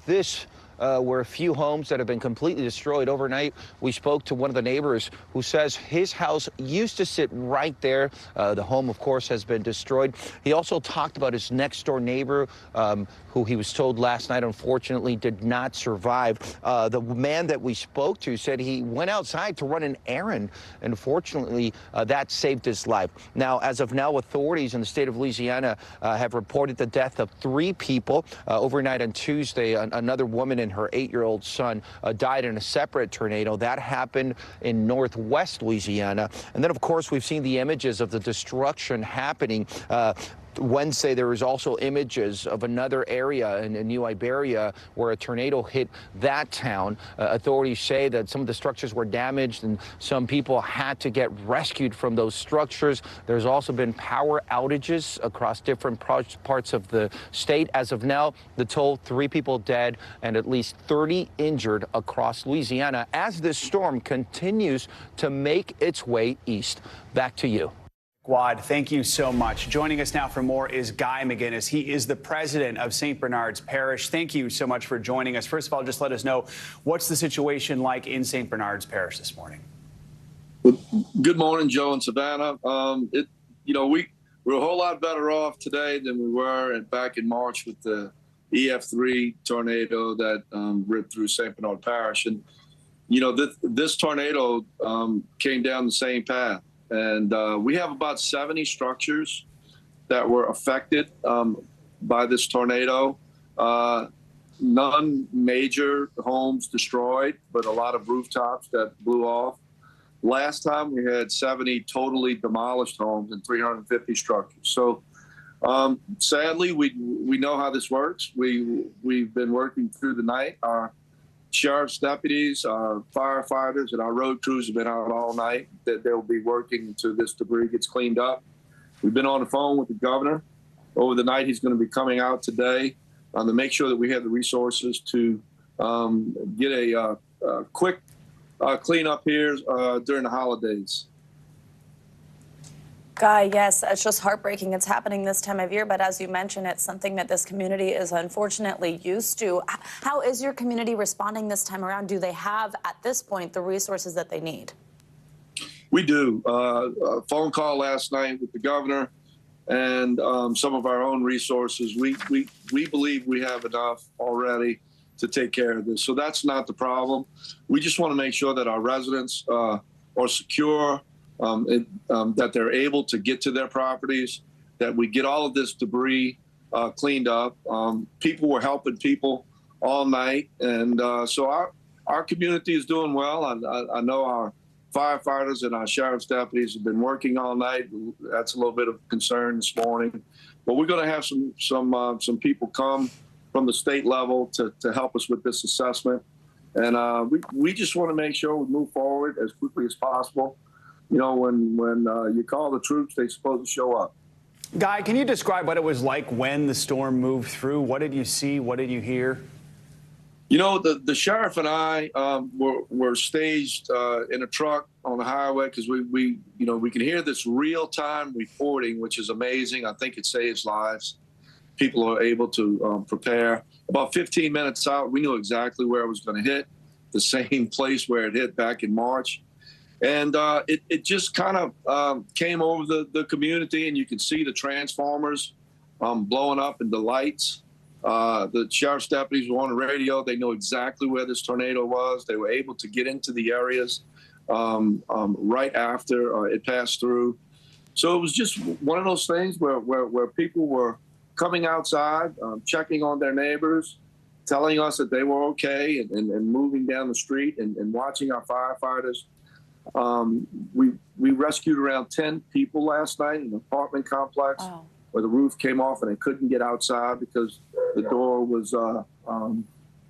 This were a few homes that have been completely destroyed overnight. We spoke to one of the neighbors who says his house used to sit right there. The home, of course, has been destroyed. He also talked about his next door neighbor, who he was told last night, unfortunately, did not survive. The man that we spoke to said he went outside to run an errand, and fortunately, that saved his life. Now, as of now, authorities in the state of Louisiana have reported the death of 3 people. Overnight on Tuesday, another woman and her 8-year-old son died in a separate tornado. That happened in northwest Louisiana. And then, of course, we've seen the images of the destruction happening. Wednesday, there was also images of another area in New Iberia where a tornado hit that town. Authorities say that some of the structures were damaged and some people had to get rescued from those structures. There's also been power outages across different parts of the state. As of now, the toll, 3 people dead and at least 30 injured across Louisiana as this storm continues to make its way east. Back to you. Guad, thank you so much. Joining us now for more is Guy McGinnis. He is the president of St. Bernard's Parish. Thank you so much for joining us. First of all, just let us know, what's the situation like in St. Bernard's Parish this morning? Well, good morning, Joe and Savannah. We're a whole lot better off today than we were back in March with the EF3 tornado that ripped through St. Bernard Parish. And, this tornado came down the same path. And we have about 70 structures that were affected by this tornado. None major homes destroyed, but a lot of rooftops that blew off. Last time we had 70 totally demolished homes and 350 structures. So sadly, we know how this works. We've been working through the night. Our sheriff's deputies, our firefighters, and our road crews have been out all night. That they'll be working until this debris gets cleaned up. We've been on the phone with the governor over the night. He's going to be coming out today to make sure that we have the resources to get a quick cleanup here during the holidays. Guy, yes, it's just heartbreaking. It's happening this time of year, but as you mentioned, it's something that this community is unfortunately used to. How is your community responding this time around? Do they have, at this point, the resources that they need? We do. A phone call last night with the governor and some of our own resources. We believe we have enough already to take care of this. So that's not the problem. We just want to make sure that our residents are secure, that they're able to get to their properties, that we get all of this debris cleaned up. People were helping people all night. And so our community is doing well. I know our firefighters and our sheriff's deputies have been working all night. That's a little bit of concern this morning. But we're going to have some people come from the state level to help us with this assessment. And we just want to make sure we move forward as quickly as possible. When you call the troops, they're supposed to show up. Guy, can you describe what it was like when the storm moved through? What did you see? What did you hear? The sheriff and I were staged in a truck on the highway because we can hear this real-time reporting, which is amazing. I think it saves lives. People are able to prepare. About 15 minutes out, we knew exactly where it was going to hit, the same place where it hit back in March. And it just kind of came over the community, and you can see the transformers blowing up and the lights. The sheriff's deputies were on the radio. They know exactly where this tornado was. They were able to get into the areas right after it passed through. So it was just one of those things where people were coming outside, checking on their neighbors, telling us that they were okay, and moving down the street and watching our firefighters. We rescued around 10 people last night in an apartment complex where the roof came off and they couldn't get outside because the door was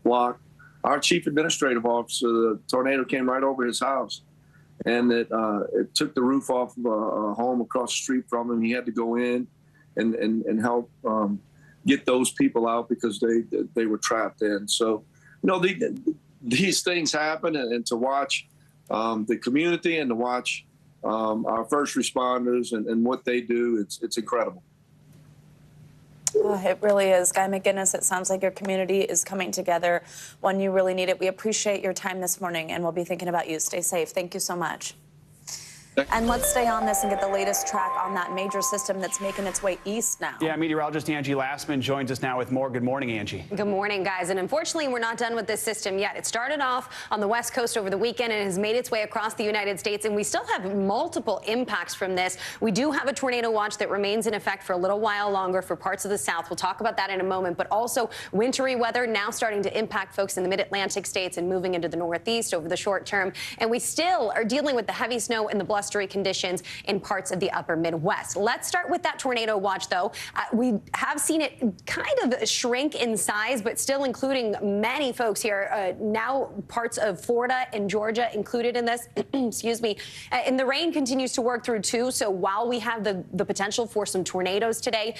blocked. Our chief administrative officer, the tornado came right over his house, and it took the roof off of a home across the street from him. He had to go in and help get those people out because they were trapped in. So, these things happen, and to watch the community and to watch our first responders and what they do, it's incredible. Oh, it really is. Guy McGinnis, it sounds like your community is coming together when you really need it. We appreciate your time this morning, and we'll be thinking about you. Stay safe. Thank you so much. And let's stay on this and get the latest track on that major system that's making its way east now. Yeah, meteorologist Angie Lastman joins us now with more. Good morning, Angie. Good morning, guys. And unfortunately, we're not done with this system yet. It started off on the West Coast over the weekend and has made its way across the United States. And we still have multiple impacts from this. We do have a tornado watch that remains in effect for a little while longer for parts of the South. We'll talk about that in a moment. But also wintry weather now starting to impact folks in the mid-Atlantic states and moving into the Northeast over the short term. And we still are dealing with the heavy snow and the blustery conditions in parts of the upper Midwest. Let's start with that tornado watch, though. We have seen it kind of shrink in size, but still including many folks here. Now parts of Florida and Georgia included in this. Excuse me. And the rain continues to work through, too. So while we have the potential for some tornadoes today,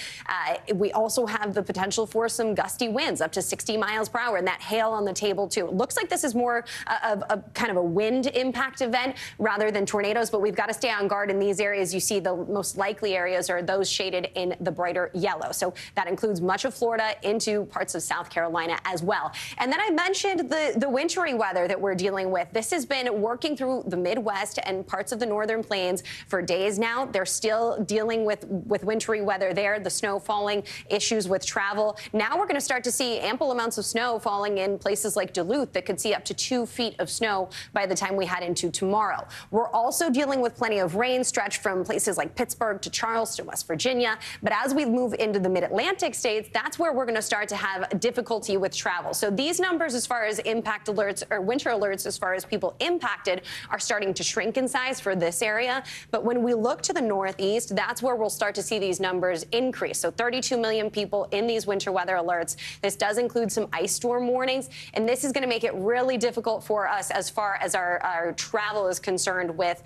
we also have the potential for some gusty winds up to 60 miles per hour and that hail on the table, too. It looks like this is more of a kind of a wind impact event rather than tornadoes, but we've got to stay on guard. In these areas, you see the most likely areas are those shaded in the brighter yellow. So that includes much of Florida into parts of South Carolina as well. And then I mentioned the wintry weather that we're dealing with. This has been working through the Midwest and parts of the northern plains for days now. They're still dealing with wintry weather there, the snow falling, issues with travel. Now we're going to start to see ample amounts of snow falling in places like Duluth that could see up to 2 feet of snow by the time we head into tomorrow. We're also dealing with plenty of rain stretched from places like Pittsburgh to Charleston, West Virginia. But as we move into the mid-Atlantic states, that's where we're going to start to have difficulty with travel. So these numbers as far as impact alerts or winter alerts as far as people impacted are starting to shrink in size for this area. But when we look to the Northeast, that's where we'll start to see these numbers increase. So 32 million people in these winter weather alerts. This does include some ice storm warnings, and this is going to make it really difficult for us as far as our travel is concerned with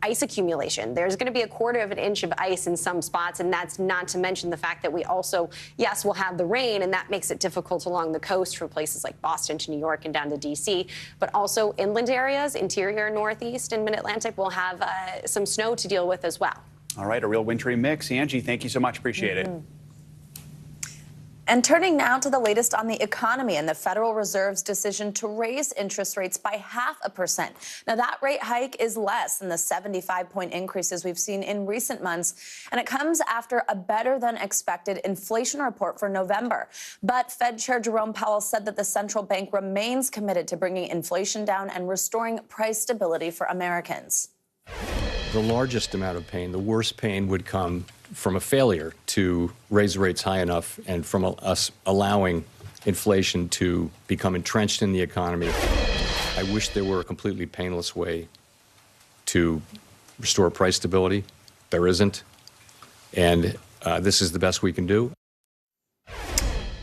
ice accumulation. There's going to be 1/4 of an inch of ice in some spots, and that's not to mention the fact that we also, yes, will have the rain, and that makes it difficult along the coast for places like Boston to New York and down to D.C., but also inland areas, interior, Northeast, and Mid-Atlantic will have some snow to deal with as well. All right, a real wintry mix. Angie, thank you so much. Appreciate it. And turning now to the latest on the economy and the Federal Reserve's decision to raise interest rates by 0.5%. Now, that rate hike is less than the 75-point increases we've seen in recent months, and it comes after a better-than-expected inflation report for November. But Fed Chair Jerome Powell said that the central bank remains committed to bringing inflation down and restoring price stability for Americans. The largest amount of pain, the worst pain, would come from a failure to raise rates high enough and from us allowing inflation to become entrenched in the economy. I wish there were a completely painless way to restore price stability. There isn't. And this is the best we can do.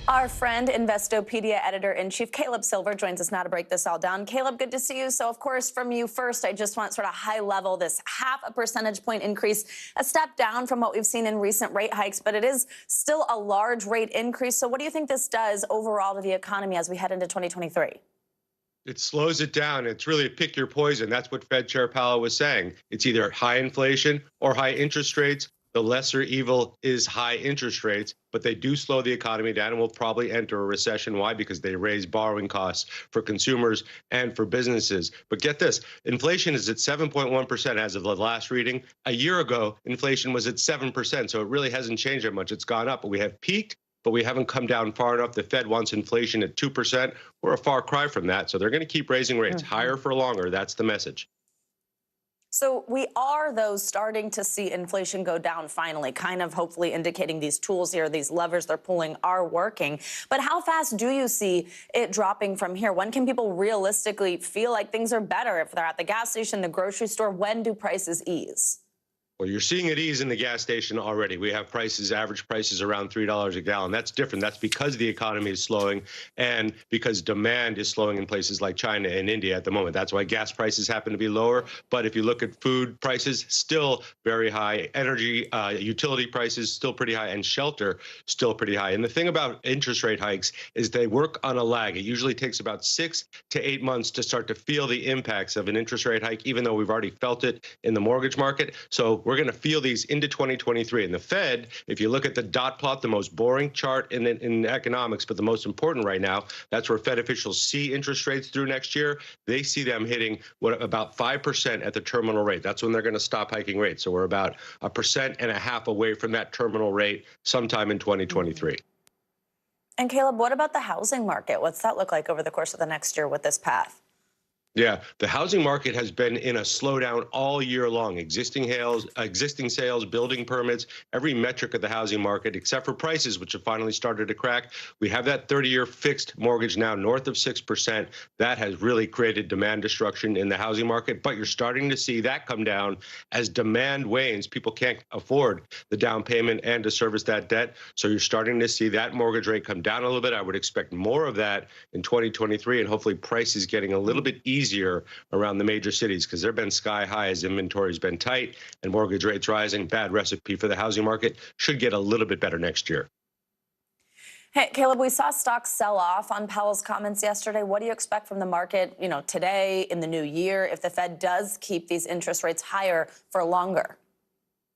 Our friend, Investopedia editor-in-chief Caleb Silver joins us now to break this all down. Caleb, good to see you. So, of course, from you first, I just want sort of high level, this 0.5 percentage point increase, a step down from what we've seen in recent rate hikes, but it is still a large rate increase. So what do you think this does overall to the economy as we head into 2023? It slows it down. It's really a pick your poison. That's what Fed Chair Powell was saying. It's either high inflation or high interest rates. The lesser evil is high interest rates, but they do slow the economy down and we'll probably enter a recession. Why? Because they raise borrowing costs for consumers and for businesses. But get this, inflation is at 7.1% as of the last reading. A year ago, inflation was at 7%, so it really hasn't changed that much. It's gone up, but we have peaked, but we haven't come down far enough. The Fed wants inflation at 2%. We're a far cry from that, so they're going to keep raising rates higher for longer. That's the message. So we are, though, starting to see inflation go down finally, kind of hopefully indicating these tools here, these levers they're pulling are working. But how fast do you see it dropping from here? When can people realistically feel like things are better? If they're at the gas station, the grocery store, when do prices ease? Well, you're seeing it ease in the gas station already. We have average prices around $3 a gallon. That's different. That's because the economy is slowing and because demand is slowing in places like China and India at the moment. That's why gas prices happen to be lower. But if you look at food prices, still very high. Energy, utility prices still pretty high, and shelter still pretty high. And the thing about interest rate hikes is they work on a lag. It usually takes about 6 to 8 months to start to feel the impacts of an interest rate hike, even though we've already felt it in the mortgage market. So we're going to feel these into 2023. And the Fed, if you look at the dot plot, the most boring chart in economics, but the most important right now, that's where Fed officials see interest rates through next year. They see them hitting about 5% at the terminal rate. That's when they're going to stop hiking rates. So we're about 1.5% away from that terminal rate sometime in 2023. And Caleb, what about the housing market? What's that look like over the course of the next year with this path? Yeah, the housing market has been in a slowdown all year long. Existing sales, building permits, every metric of the housing market, except for prices, which have finally started to crack. We have that 30-year fixed mortgage now north of 6%. That has really created demand destruction in the housing market. But you're starting to see that come down as demand wanes. People can't afford the down payment and to service that debt. So you're starting to see that mortgage rate come down a little bit. I would expect more of that in 2023, and hopefully prices getting a little bit easier around the major cities, because they've been sky high as inventory's been tight and mortgage rates rising. Bad recipe for the housing market. Should get a little bit better next year. Hey, Caleb, we saw stocks sell off on Powell's comments yesterday. What do you expect from the market, today in the new year if the Fed does keep these interest rates higher for longer?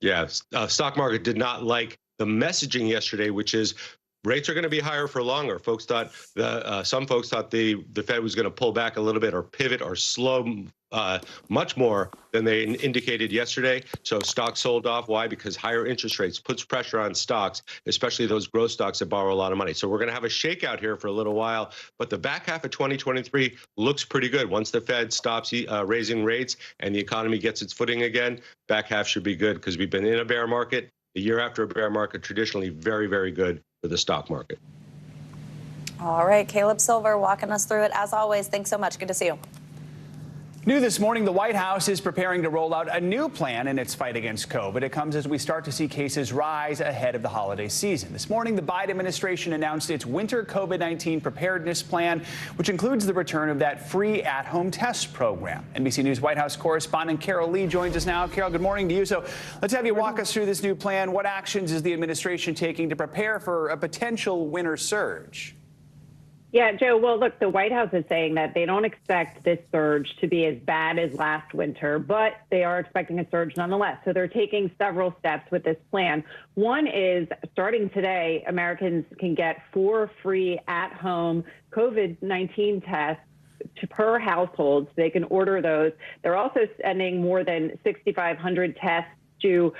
Yeah, stock market did not like the messaging yesterday, which is rates are going to be higher for longer. Folks thought some folks thought the Fed was going to pull back a little bit or pivot or slow much more than they indicated yesterday. So stocks sold off. Why? Because higher interest rates puts pressure on stocks, especially those growth stocks that borrow a lot of money. So we're going to have a shakeout here for a little while, but the back half of 2023 looks pretty good. Once the Fed stops raising rates and the economy gets its footing again, back half should be good because we've been in a bear market. The year after a bear market, traditionally very, very good for the stock market. All right, Caleb Silver walking us through it. As always, thanks so much. Good to see you. New this morning, the White House is preparing to roll out a new plan in its fight against COVID. It comes as we start to see cases rise ahead of the holiday season. This morning, the Biden administration announced its winter COVID-19 preparedness plan, which includes the return of that free at-home test program. NBC News White House correspondent Carol Lee joins us now. Carol, good morning to you. So let's have you walk us through this new plan. What actions is the administration taking to prepare for a potential winter surge? Yeah, Joe, well, look, the White House is saying that they don't expect this surge to be as bad as last winter, but they are expecting a surge nonetheless. So they're taking several steps with this plan. One is, starting today, Americans can get 4 free at-home COVID-19 tests per household, so they can order those. They're also sending more than 6,500 tests to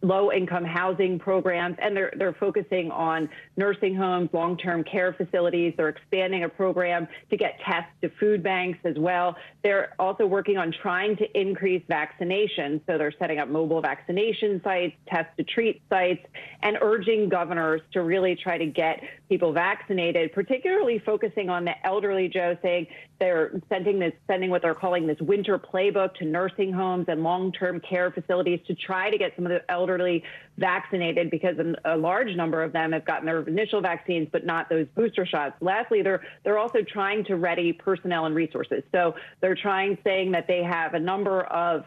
low-income housing programs, and they're focusing on nursing homes, long-term care facilities. They're expanding a program to get tests to food banks as well. They're also working on trying to increase vaccination, so they're setting up mobile vaccination sites, test-to-treat sites, and urging governors to really try to get people vaccinated, particularly focusing on the elderly, Joe, saying they're sending what they're calling this winter playbook to nursing homes and long-term care facilities to try to get some of the elderly vaccinated, because a large number of them have gotten their initial vaccines, but not those booster shots. Lastly, they're also trying to ready personnel and resources. So they're saying that they have a number of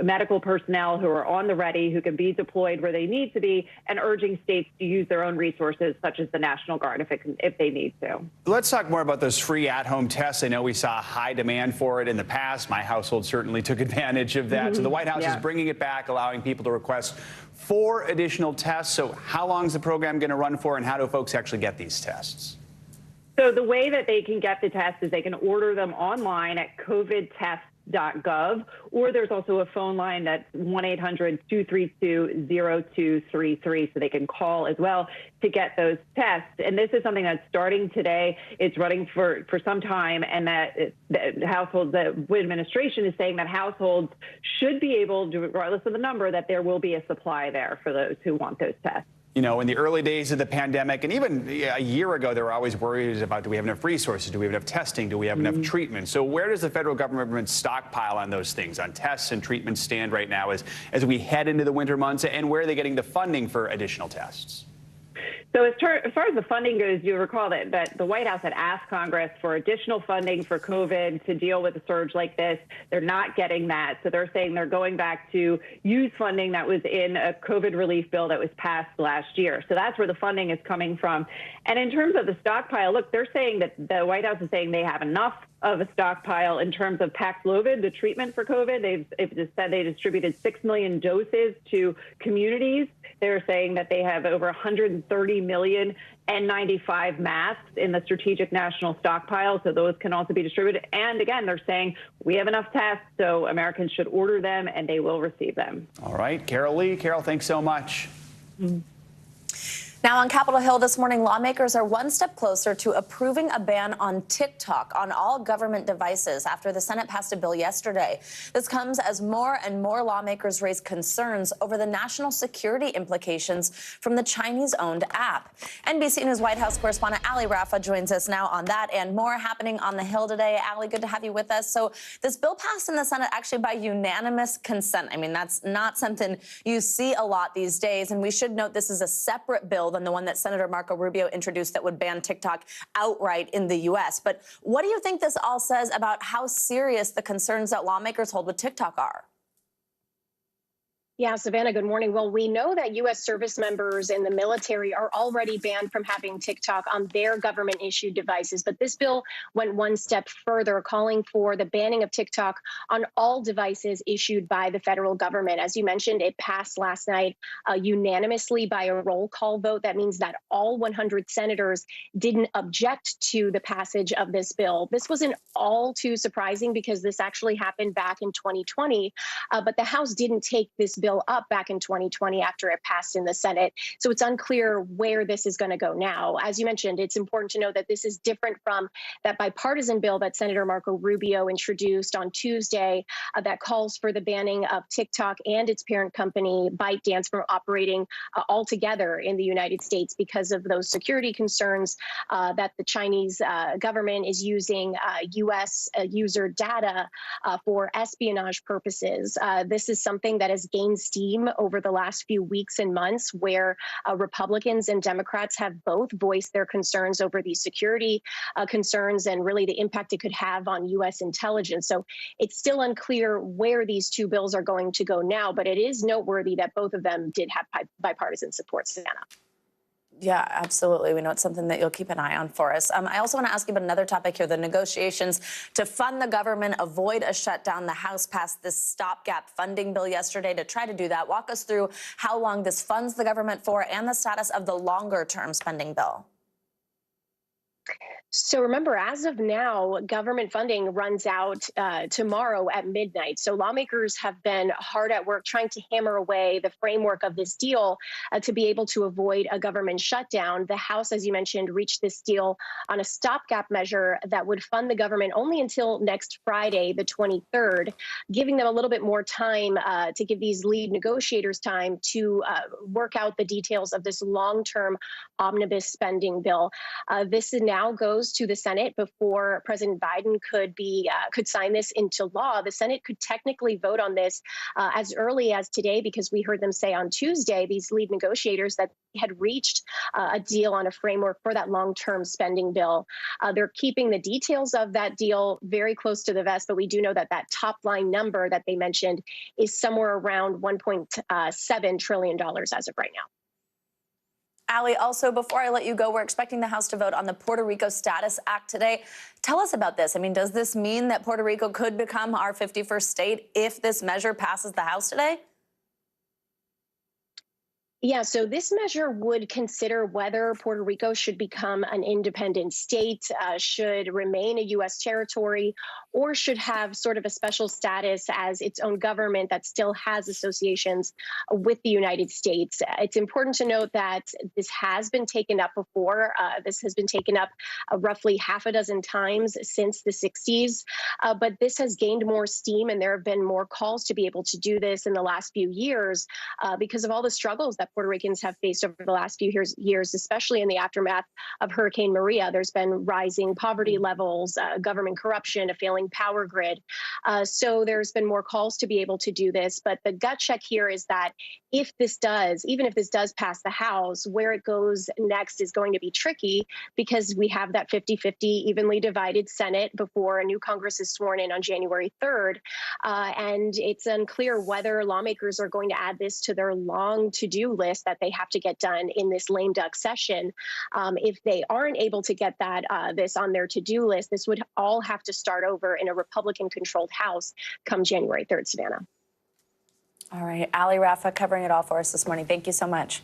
medical personnel who are on the ready, who can be deployed where they need to be, and urging states to use their own resources, such as the National Guard, if they need to. Let's talk more about those free at-home tests. I know we saw high demand for it in the past. My household certainly took advantage of that. So the White House is bringing it back, allowing people to request 4 additional tests. So how long is the program going to run for, and how do folks actually get these tests? So the way that they can get the tests is they can order them online at covidtest.gov, or there's also a phone line that's 1-800-232-0233, so they can call as well to get those tests. And this is something that's starting today. It's running for some time, and that the administration is saying that households should be able to, regardless of the number, that there will be a supply there for those who want those tests. You know, in the early days of the pandemic, and even a year ago, there were always worries about, do we have enough resources? Do we have enough testing? Do we have enough treatment? So where does the federal government stockpile on those things, on tests and treatments stand right now as we head into the winter months? And where are they getting the funding for additional tests? So as far as the funding goes, you recall that the White House had asked Congress for additional funding for COVID to deal with a surge like this. They're not getting that. So they're saying they're going back to use funding that was in a COVID relief bill that was passed last year. So that's where the funding is coming from. And in terms of the stockpile, look, they're saying that the White House is saying they have enough of a stockpile in terms of Paxlovid, the treatment for COVID. They've just said they distributed 6 million doses to communities. They're saying that they have over 130 million N95 masks in the strategic national stockpile, so those can also be distributed. And again, they're saying we have enough tests, so Americans should order them and they will receive them. All right, Carol Lee. Carol, thanks so much. Now on Capitol Hill this morning, lawmakers are one step closer to approving a ban on TikTok on all government devices after the Senate passed a bill yesterday. This comes as more and more lawmakers raise concerns over the national security implications from the Chinese-owned app. NBC News White House correspondent Ali Rafa joins us now on that and more happening on the Hill today. Ali, good to have you with us. So this bill passed in the Senate actually by unanimous consent. I mean, that's not something you see a lot these days. And we should note this is a separate bill than the one that Senator Marco Rubio introduced that would ban TikTok outright in the U.S. But what do you think this all says about how serious the concerns that lawmakers hold with TikTok are? Yeah, Savannah, good morning. Well, we know that U.S. service members in the military are already banned from having TikTok on their government-issued devices. But this bill went one step further, calling for the banning of TikTok on all devices issued by the federal government. As you mentioned, it passed last night unanimously by a roll call vote. That means that all 100 senators didn't object to the passage of this bill. This wasn't all too surprising because this actually happened back in 2020, but the House didn't take this bill up back in 2020 after it passed in the Senate. So it's unclear where this is going to go now. As you mentioned, it's important to know that this is different from that bipartisan bill that Senator Marco Rubio introduced on Tuesday that calls for the banning of TikTok and its parent company ByteDance from operating altogether in the United States because of those security concerns that the Chinese government is using U.S. user data for espionage purposes. This is something that has gained steam over the last few weeks and months where Republicans and Democrats have both voiced their concerns over these security concerns and really the impact it could have on U.S. intelligence. So it's still unclear where these two bills are going to go now, but it is noteworthy that both of them did have bipartisan support, Savannah. Yeah, absolutely. We know it's something that you'll keep an eye on for us. I also want to ask you about another topic here, the negotiations to fund the government, avoid a shutdown. The House passed this stopgap funding bill yesterday to try to do that. Walk us through how long this funds the government for and the status of the longer-term spending bill. So remember, as of now, government funding runs out tomorrow at midnight. So lawmakers have been hard at work trying to hammer away the framework of this deal to be able to avoid a government shutdown. The House, as you mentioned, reached this deal on a stopgap measure that would fund the government only until next Friday, the 23rd, giving them a little bit more time to give these lead negotiators time to work out the details of this long-term omnibus spending bill. This now goes to the Senate before President Biden could sign this into law. The Senate could technically vote on this as early as today because we heard them say on Tuesday, these lead negotiators, that had reached a deal on a framework for that long-term spending bill. They're keeping the details of that deal very close to the vest, but we do know that that top line number that they mentioned is somewhere around $1.7 trillion as of right now. Ali, also, before I let you go, we're expecting the House to vote on the Puerto Rico Status Act today. Tell us about this. I mean, does this mean that Puerto Rico could become our 51st state if this measure passes the House today? Yeah, so this measure would consider whether Puerto Rico should become an independent state, should remain a U.S. territory, or should have sort of a special status as its own government that still has associations with the United States. It's important to note that this has been taken up before. This has been taken up roughly half a dozen times since the 60s, but this has gained more steam, and there have been more calls to be able to do this in the last few years because of all the struggles that Puerto Ricans have faced over the last few years, especially in the aftermath of Hurricane Maria. There's been rising poverty levels, government corruption, a failing power grid. So there's been more calls to be able to do this. But the gut check here is that if this does, even if this does pass the House, where it goes next is going to be tricky because we have that 50-50 evenly divided Senate before a new Congress is sworn in on January 3rd. And it's unclear whether lawmakers are going to add this to their long to-do list that they have to get done in this lame duck session. If they aren't able to get that this on their to-do list, this would all have to start over in a Republican-controlled House come January 3rd, Savannah. All right, Ali Rafa covering it all for us this morning. Thank you so much.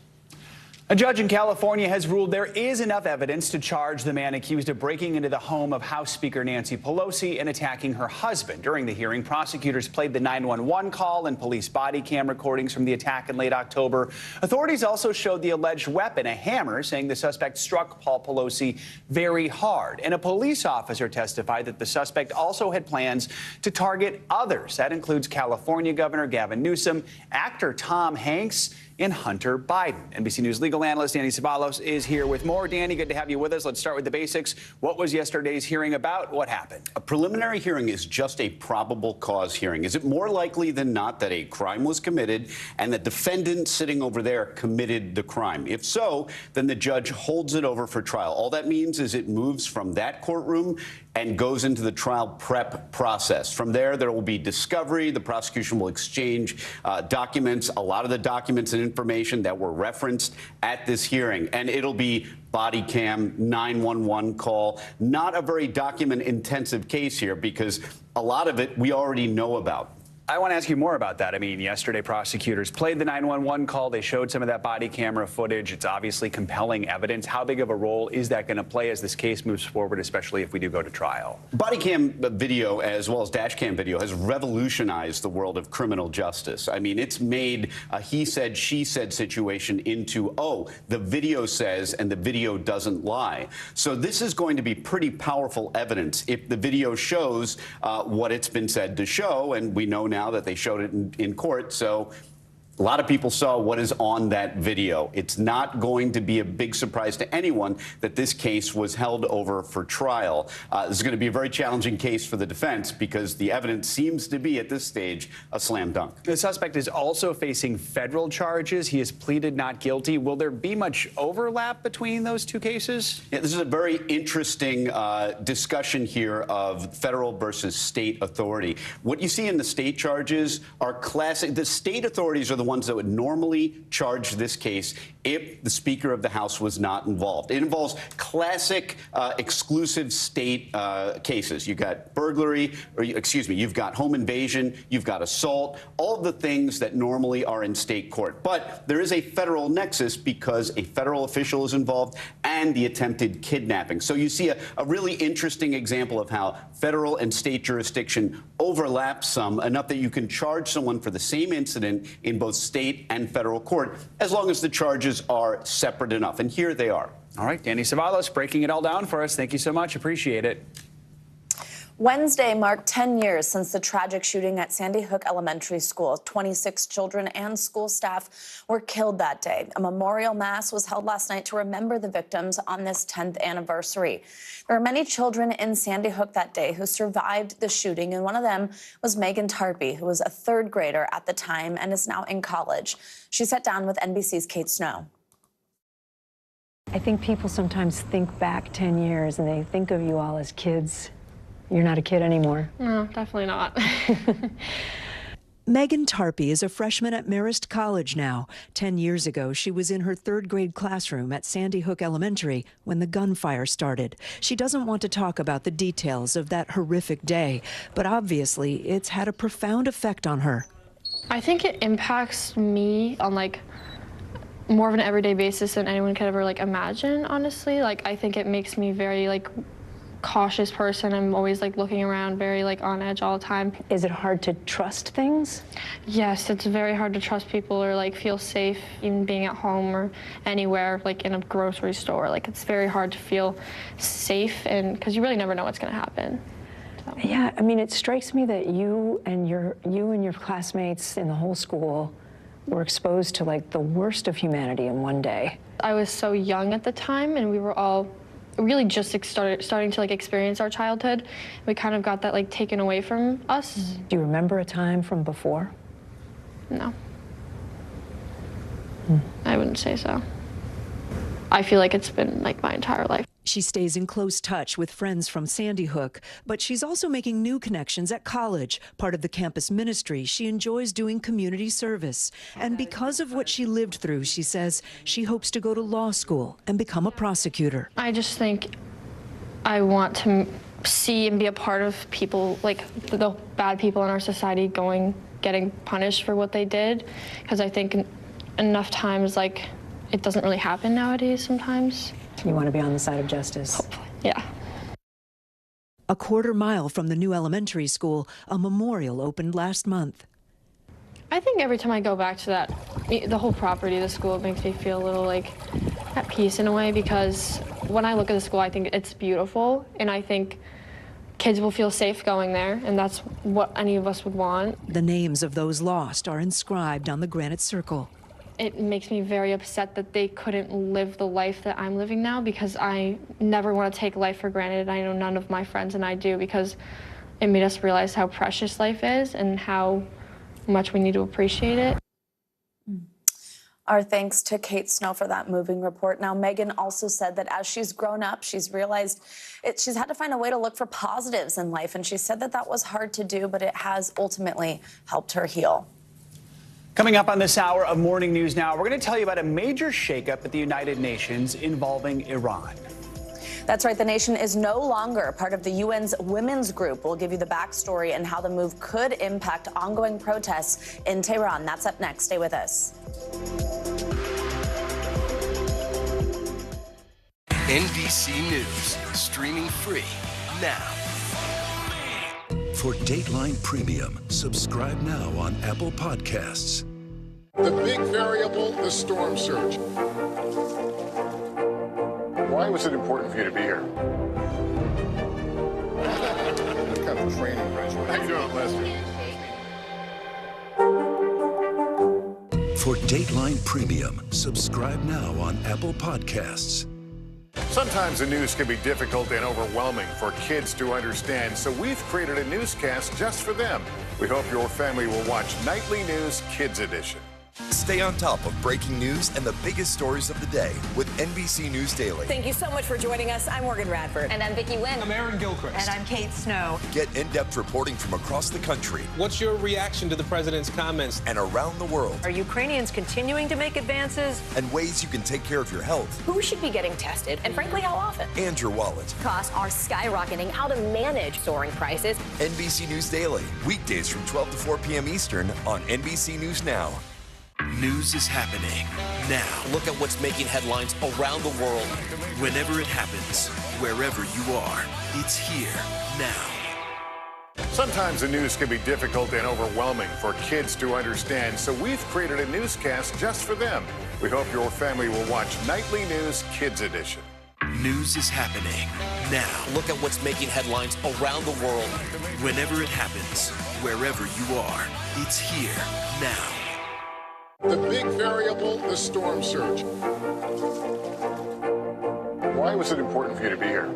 A judge in California has ruled there is enough evidence to charge the man accused of breaking into the home of House Speaker Nancy Pelosi and attacking her husband. During the hearing, prosecutors played the 911 call and police body cam recordings from the attack in late October. Authorities also showed the alleged weapon, a hammer, saying the suspect struck Paul Pelosi very hard. And a police officer testified that the suspect also had plans to target others. That includes California Governor Gavin Newsom, actor Tom Hanks, and Hunter Biden. NBC News legal analyst Danny Ceballos is here with more. Danny, good to have you with us. Let's start with the basics. What was yesterday's hearing about? What happened? A preliminary hearing is just a probable cause hearing. Is it more likely than not that a crime was committed and the defendant sitting over there committed the crime? If so, then the judge holds it over for trial. All that means is it moves from that courtroom and goes into the trial prep process. From there, there will be discovery. The prosecution will exchange documents, a lot of the documents and information that were referenced at this hearing. And it'll be body cam, 911 call. Not a very document-intensive case here because a lot of it we already know about. I want to ask you more about that. I mean, yesterday prosecutors played the 911 call. They showed some of that body camera footage. It's obviously compelling evidence. How big of a role is that going to play as this case moves forward, especially if we do go to trial? Body cam video, as well as dash cam video, has revolutionized the world of criminal justice. I mean, it's made a he said, she said situation into, oh, the video says and the video doesn't lie. So this is going to be pretty powerful evidence if the video shows what it's been said to show, and we know now that they showed it in court. So a lot of people saw what is on that video. It's not going to be a big surprise to anyone that this case was held over for trial. This is going to be a very challenging case for the defense because the evidence seems to be, at this stage, a slam dunk. The suspect is also facing federal charges. He has pleaded not guilty. Will there be much overlap between those two cases? Yeah, this is a very interesting discussion here of federal versus state authority. What you see in the state charges are classic. The state authorities are the ones that would normally charge this case if the Speaker of the House was not involved. It involves classic exclusive state cases. You've got burglary, or excuse me, you've got home invasion, you've got assault, all of the things that normally are in state court. But there is a federal nexus because a federal official is involved and the attempted kidnapping. So you see a really interesting example of how federal and state jurisdiction overlap some, enough that you can charge someone for the same incident in both state and federal court, as long as the charges are separate enough. And here they are. All right, Danny Ceballos breaking it all down for us. Thank you so much. Appreciate it. Wednesday marked 10 years since the tragic shooting at Sandy Hook Elementary School. 26 children and school staff were killed that day. A memorial mass was held last night to remember the victims on this 10th anniversary. There were many children in Sandy Hook that day who survived the shooting, and one of them was Megan Tarpey, who was a third grader at the time and is now in college. She sat down with NBC's Kate Snow. I think people sometimes think back 10 years and they think of you all as kids. You're not a kid anymore. No, definitely not. Megan Tarpey is a freshman at Marist College now. 10 years ago, she was in her third grade classroom at Sandy Hook Elementary when the gunfire started. She doesn't want to talk about the details of that horrific day, but obviously it's had a profound effect on her. I think it impacts me on more of an everyday basis than anyone could ever imagine, honestly. I think it makes me very cautious person. I'm always like looking around, very like on edge all the time. Is it hard to trust things? Yes, it's very hard to trust people or like feel safe even being at home or anywhere, like in a grocery store. Like it's very hard to feel safe, and because you really never know what's going to happen. So. Yeah, I mean, it strikes me that you and your classmates in the whole school were exposed to like the worst of humanity in one day. I was so young at the time, and we were all really just starting to like experience our childhood. We kind of got that like taken away from us. Do you remember a time from before? No. I wouldn't say so. I feel like it's been like my entire life. She stays in close touch with friends from Sandy Hook, but she's also making new connections at college. Part of the campus ministry, she enjoys doing community service. And because of what she lived through, she says she hopes to go to law school and become a prosecutor. I just think I want to see and be a part of people, like the bad people in our society getting punished for what they did. Because I think enough times, like, it doesn't really happen nowadays sometimes. You want to be on the side of justice? Hopefully, yeah. A quarter-mile from the new elementary school, a memorial opened last month. I think every time I go back to that, the whole property of the school, it makes me feel a little like at peace in a way, because when I look at the school, I think it's beautiful, and I think kids will feel safe going there, and that's what any of us would want. The names of those lost are inscribed on the granite circle. It makes me very upset that they couldn't live the life that I'm living now, because I never want to take life for granted. I know none of my friends and I do, because it made us realize how precious life is and how much we need to appreciate it. Our thanks to Kate Snow for that moving report. Now, Megan also said that as she's grown up, she's realized she's had to find a way to look for positives in life, and she said that that was hard to do, but it has ultimately helped her heal. Coming up on this hour of Morning News Now, we're going to tell you about a major shakeup at the United Nations involving Iran. That's right. The nation is no longer part of the UN's women's group. We'll give you the backstory and how the move could impact ongoing protests in Tehran. That's up next. Stay with us. NBC News, streaming free now. For Dateline Premium, subscribe now on Apple Podcasts. The big variable, the storm surge. Why was it important for you to be here? What kind of training regimen? How you doing, Lester? For Dateline Premium, subscribe now on Apple Podcasts. Sometimes the news can be difficult and overwhelming for kids to understand, so we've created a newscast just for them. We hope your family will watch Nightly News Kids Edition. Stay on top of breaking news and the biggest stories of the day with NBC News Daily. Thank you so much for joining us. I'm Morgan Radford. And I'm Vicki Wynn. I'm Aaron Gilchrist. And I'm Kate Snow. Get in-depth reporting from across the country. What's your reaction to the president's comments? And around the world. Are Ukrainians continuing to make advances? And ways you can take care of your health. Who should be getting tested? And frankly, how often? And your wallet. Costs are skyrocketing. How to manage soaring prices. NBC News Daily. Weekdays from 12 to 4 p.m. Eastern on NBC News Now. News is happening now. Look at what's making headlines around the world. Whenever it happens, wherever you are, it's here now. Sometimes the news can be difficult and overwhelming for kids to understand, so we've created a newscast just for them. We hope your family will watch Nightly News Kids Edition. News is happening now. Look at what's making headlines around the world. Whenever it happens, wherever you are, it's here now. The big variable, the storm surge. Why was it important for you to be here?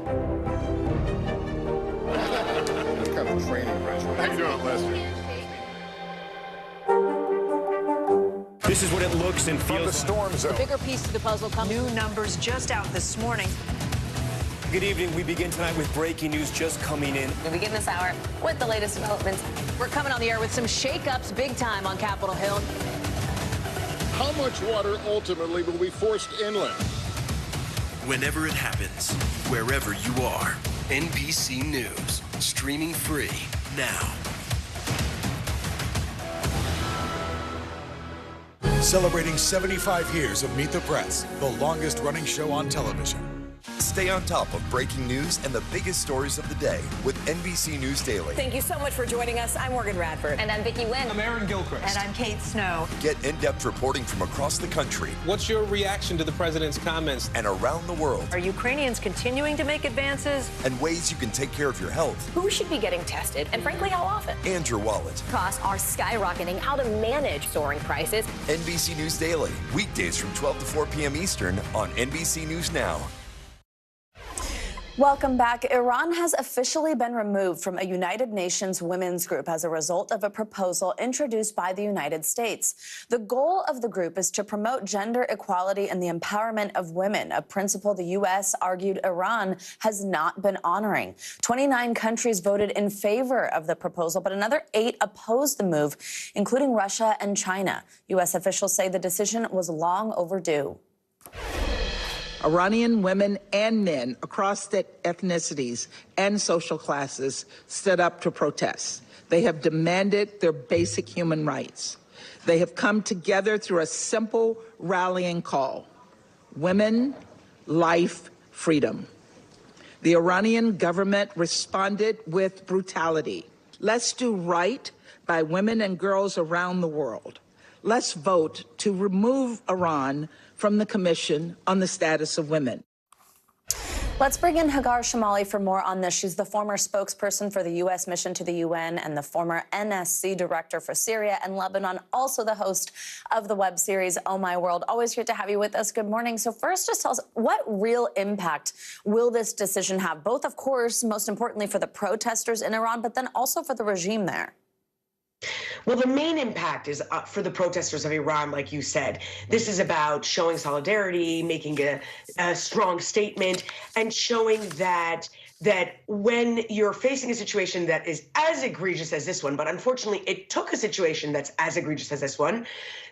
What kind of training regimen? How you doing, Lester? This is what it looks and feels. From the storm zone. The bigger piece to the puzzle comes. New numbers just out this morning. Good evening. We begin tonight with breaking news just coming in. We begin this hour with the latest developments. We're coming on the air with some shakeups big time on Capitol Hill. How much water ultimately will be forced inland? Whenever it happens, wherever you are, NBC News, streaming free now. Celebrating 75 years of Meet the Press, the longest running show on television. Stay on top of breaking news and the biggest stories of the day with NBC News Daily. Thank you so much for joining us. I'm Morgan Radford. And I'm Vicki Wynn. I'm Aaron Gilchrist. And I'm Kate Snow. Get in-depth reporting from across the country What's your reaction to the president's comments? and around the world, Are Ukrainians continuing to make advances? and ways you can take care of your health Who should be getting tested, and frankly, how often? and your wallet. Costs are skyrocketing. How to manage soaring prices. NBC News Daily, weekdays from 12 to 4 p.m. Eastern on NBC News Now. Welcome back. Iran has officially been removed from a United Nations women's group as a result of a proposal introduced by the United States. The goal of the group is to promote gender equality and the empowerment of women, a principle the U.S. argued Iran has not been honoring. 29 countries voted in favor of the proposal, but another 8 opposed the move, including Russia and China. U.S. officials say the decision was long overdue. Iranian women and men across ethnicities and social classes stood up to protest. They have demanded their basic human rights. They have come together through a simple rallying call: women, life, freedom. The Iranian government responded with brutality. Let's do right by women and girls around the world. Let's vote to remove Iran from the Commission on the Status of Women. Let's bring in Hagar Shamali for more on this. She's the former spokesperson for the U.S. mission to the UN and the former NSC director for Syria and Lebanon, also the host of the web series Oh My World. Always great to have you with us. Good morning. So first, just tell us, what real impact will this decision have, both, of course, most importantly for the protesters in Iran, but then also for the regime there? Well, the main impact is for the protesters of Iran, like you said. This is about showing solidarity, making a strong statement, and showing that when you're facing a situation that is as egregious as this one, but unfortunately it took a situation that's as egregious as this one,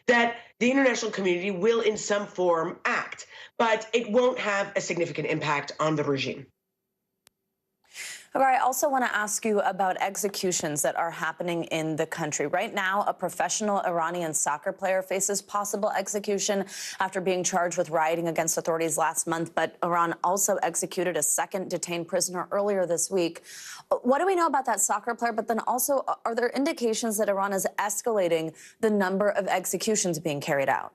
that the international community will in some form act, but it won't have a significant impact on the regime. I also want to ask you about executions that are happening in the country. Right now, a professional Iranian soccer player faces possible execution after being charged with rioting against authorities last month. But Iran also executed a second detained prisoner earlier this week. What do we know about that soccer player? But then also, are there indications that Iran is escalating the number of executions being carried out?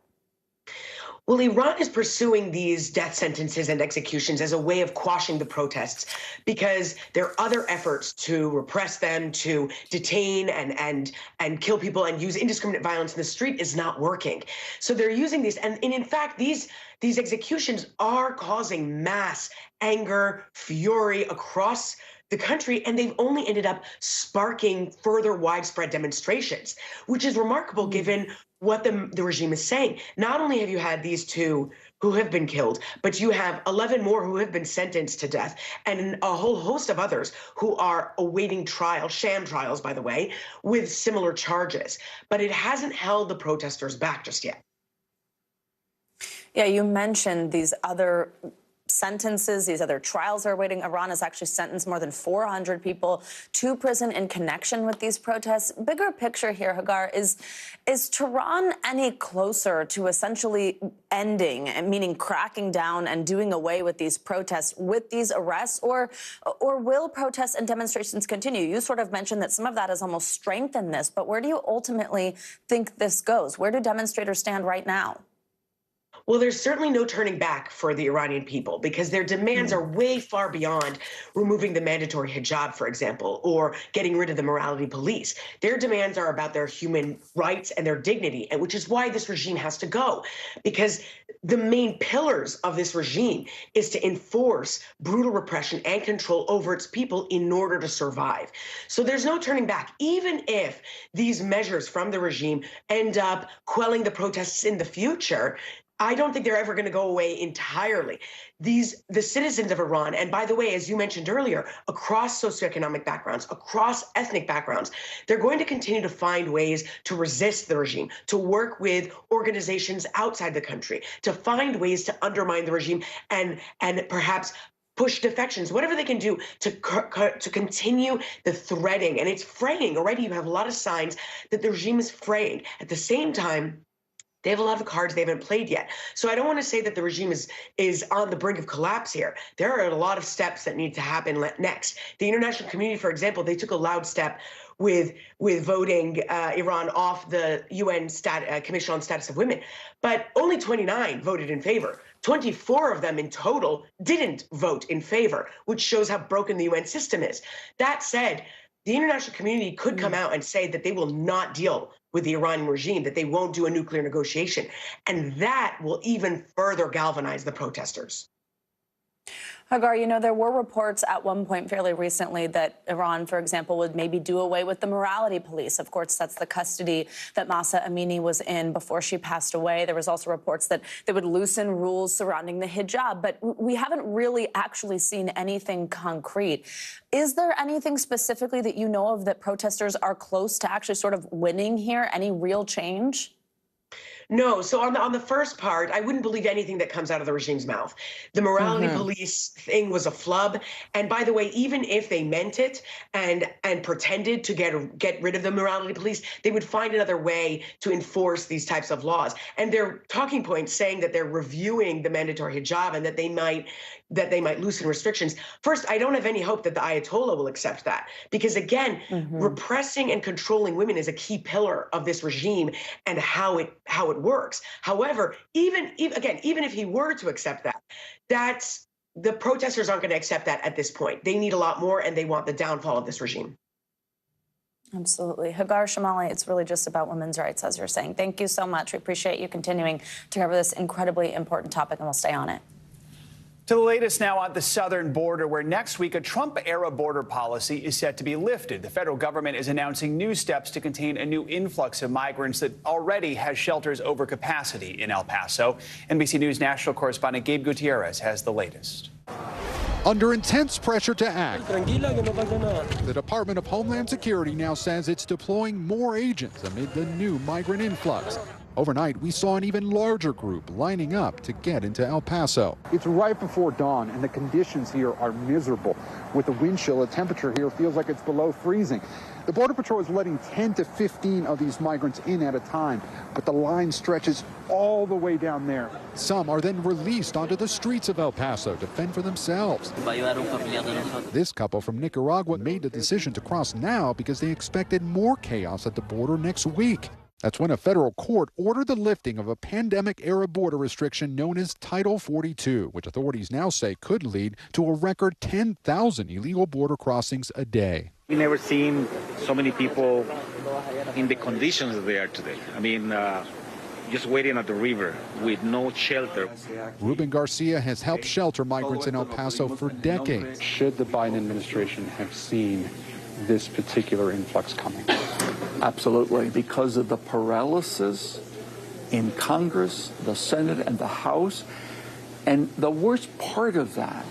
Well, Iran is pursuing these death sentences and executions as a way of quashing the protests because there are other efforts to repress them, to detain and kill people and use indiscriminate violence in the street is not working. So they're using these. And in fact, these executions are causing mass anger, fury across the country, and they've only ended up sparking further widespread demonstrations, which is remarkable given what the regime is saying. Not only have you had these 2 who have been killed, but you have 11 more who have been sentenced to death and a whole host of others who are awaiting trial, sham trials, by the way, with similar charges. But it hasn't held the protesters back just yet. Yeah, you mentioned these other sentences, these other trials are awaiting. Iran has actually sentenced more than 400 people to prison in connection with these protests. Bigger picture here, Hagar, is Tehran any closer to essentially ending, meaning cracking down and doing away with these protests, with these arrests, or will protests and demonstrations continue? You sort of mentioned that some of that has almost strengthened this, but where do you ultimately think this goes? Where do demonstrators stand right now? Well, there's certainly no turning back for the Iranian people because their demands are way far beyond removing the mandatory hijab, for example, or getting rid of the morality police. Their demands are about their human rights and their dignity, and which is why this regime has to go, because the main pillars of this regime is to enforce brutal repression and control over its people in order to survive. So there's no turning back. Even if these measures from the regime end up quelling the protests in the future, I don't think they're ever going to go away entirely. The citizens of Iran, and by the way, as you mentioned earlier, across socioeconomic backgrounds, across ethnic backgrounds, they're going to continue to find ways to resist the regime, to work with organizations outside the country, to find ways to undermine the regime and perhaps push defections, whatever they can do to continue the threading. And it's fraying. Already you have a lot of signs that the regime is fraying. At the same time, They have a lot of cards they haven't played yet. So I don't want to say that the regime is on the brink of collapse here. There are a lot of steps that need to happen next. The international community, for example, they took a loud step with voting Iran off the UN Commission on Status of Women, but only 29 voted in favor. 24 of them in total didn't vote in favor, which shows how broken the UN system is. That said, the international community could come out and say that they will not deal with the Iranian regime, that they won't do a nuclear negotiation. And that will even further galvanize the protesters. Hagar, you know, there were reports at one point fairly recently that Iran, for example, would maybe do away with the morality police. Of course, that's the custody that Mahsa Amini was in before she passed away. There was also reports that they would loosen rules surrounding the hijab, but we haven't really actually seen anything concrete. Is there anything specifically that you know of that protesters are close to actually sort of winning here? Any real change? No. So on the first part, I wouldn't believe anything that comes out of the regime's mouth. The morality police thing was a flub. And by the way, even if they meant it and pretended to get rid of the morality police, they would find another way to enforce these types of laws. And their talking points saying that they're reviewing the mandatory hijab and that they might loosen restrictions. First, I don't have any hope that the Ayatollah will accept that, because again, repressing and controlling women is a key pillar of this regime and how it works. However, even if he were to accept that, the protesters aren't going to accept that at this point. They need a lot more, and they want the downfall of this regime. Absolutely. Hagar Shamali, it's really just about women's rights, as you're saying. Thank you so much. We appreciate you continuing to cover this incredibly important topic, and we'll stay on it. To the latest now on the southern border, where next week a Trump-era border policy is set to be lifted. The federal government is announcing new steps to contain a new influx of migrants that already has shelters over capacity in El Paso. NBC News national correspondent Gabe Gutierrez has the latest. Under intense pressure to act, the Department of Homeland Security now says it's deploying more agents amid the new migrant influx. Overnight, we saw an even larger group lining up to get into El Paso. It's right before dawn, and the conditions here are miserable. With the wind chill, the temperature here feels like it's below freezing. The Border Patrol is letting 10 to 15 of these migrants in at a time, but the line stretches all the way down there. Some are then released onto the streets of El Paso to fend for themselves. This couple from Nicaragua made the decision to cross now because they expected more chaos at the border next week. That's when a federal court ordered the lifting of a pandemic-era border restriction known as Title 42, which authorities now say could lead to a record 10,000 illegal border crossings a day. We've never seen so many people in the conditions that they are today. I mean, just waiting at the river with no shelter. Ruben Garcia has helped shelter migrants in El Paso for decades. Should the Biden administration have seen this particular influx coming? Absolutely, because of the paralysis in Congress, the Senate, and the House. And the worst part of that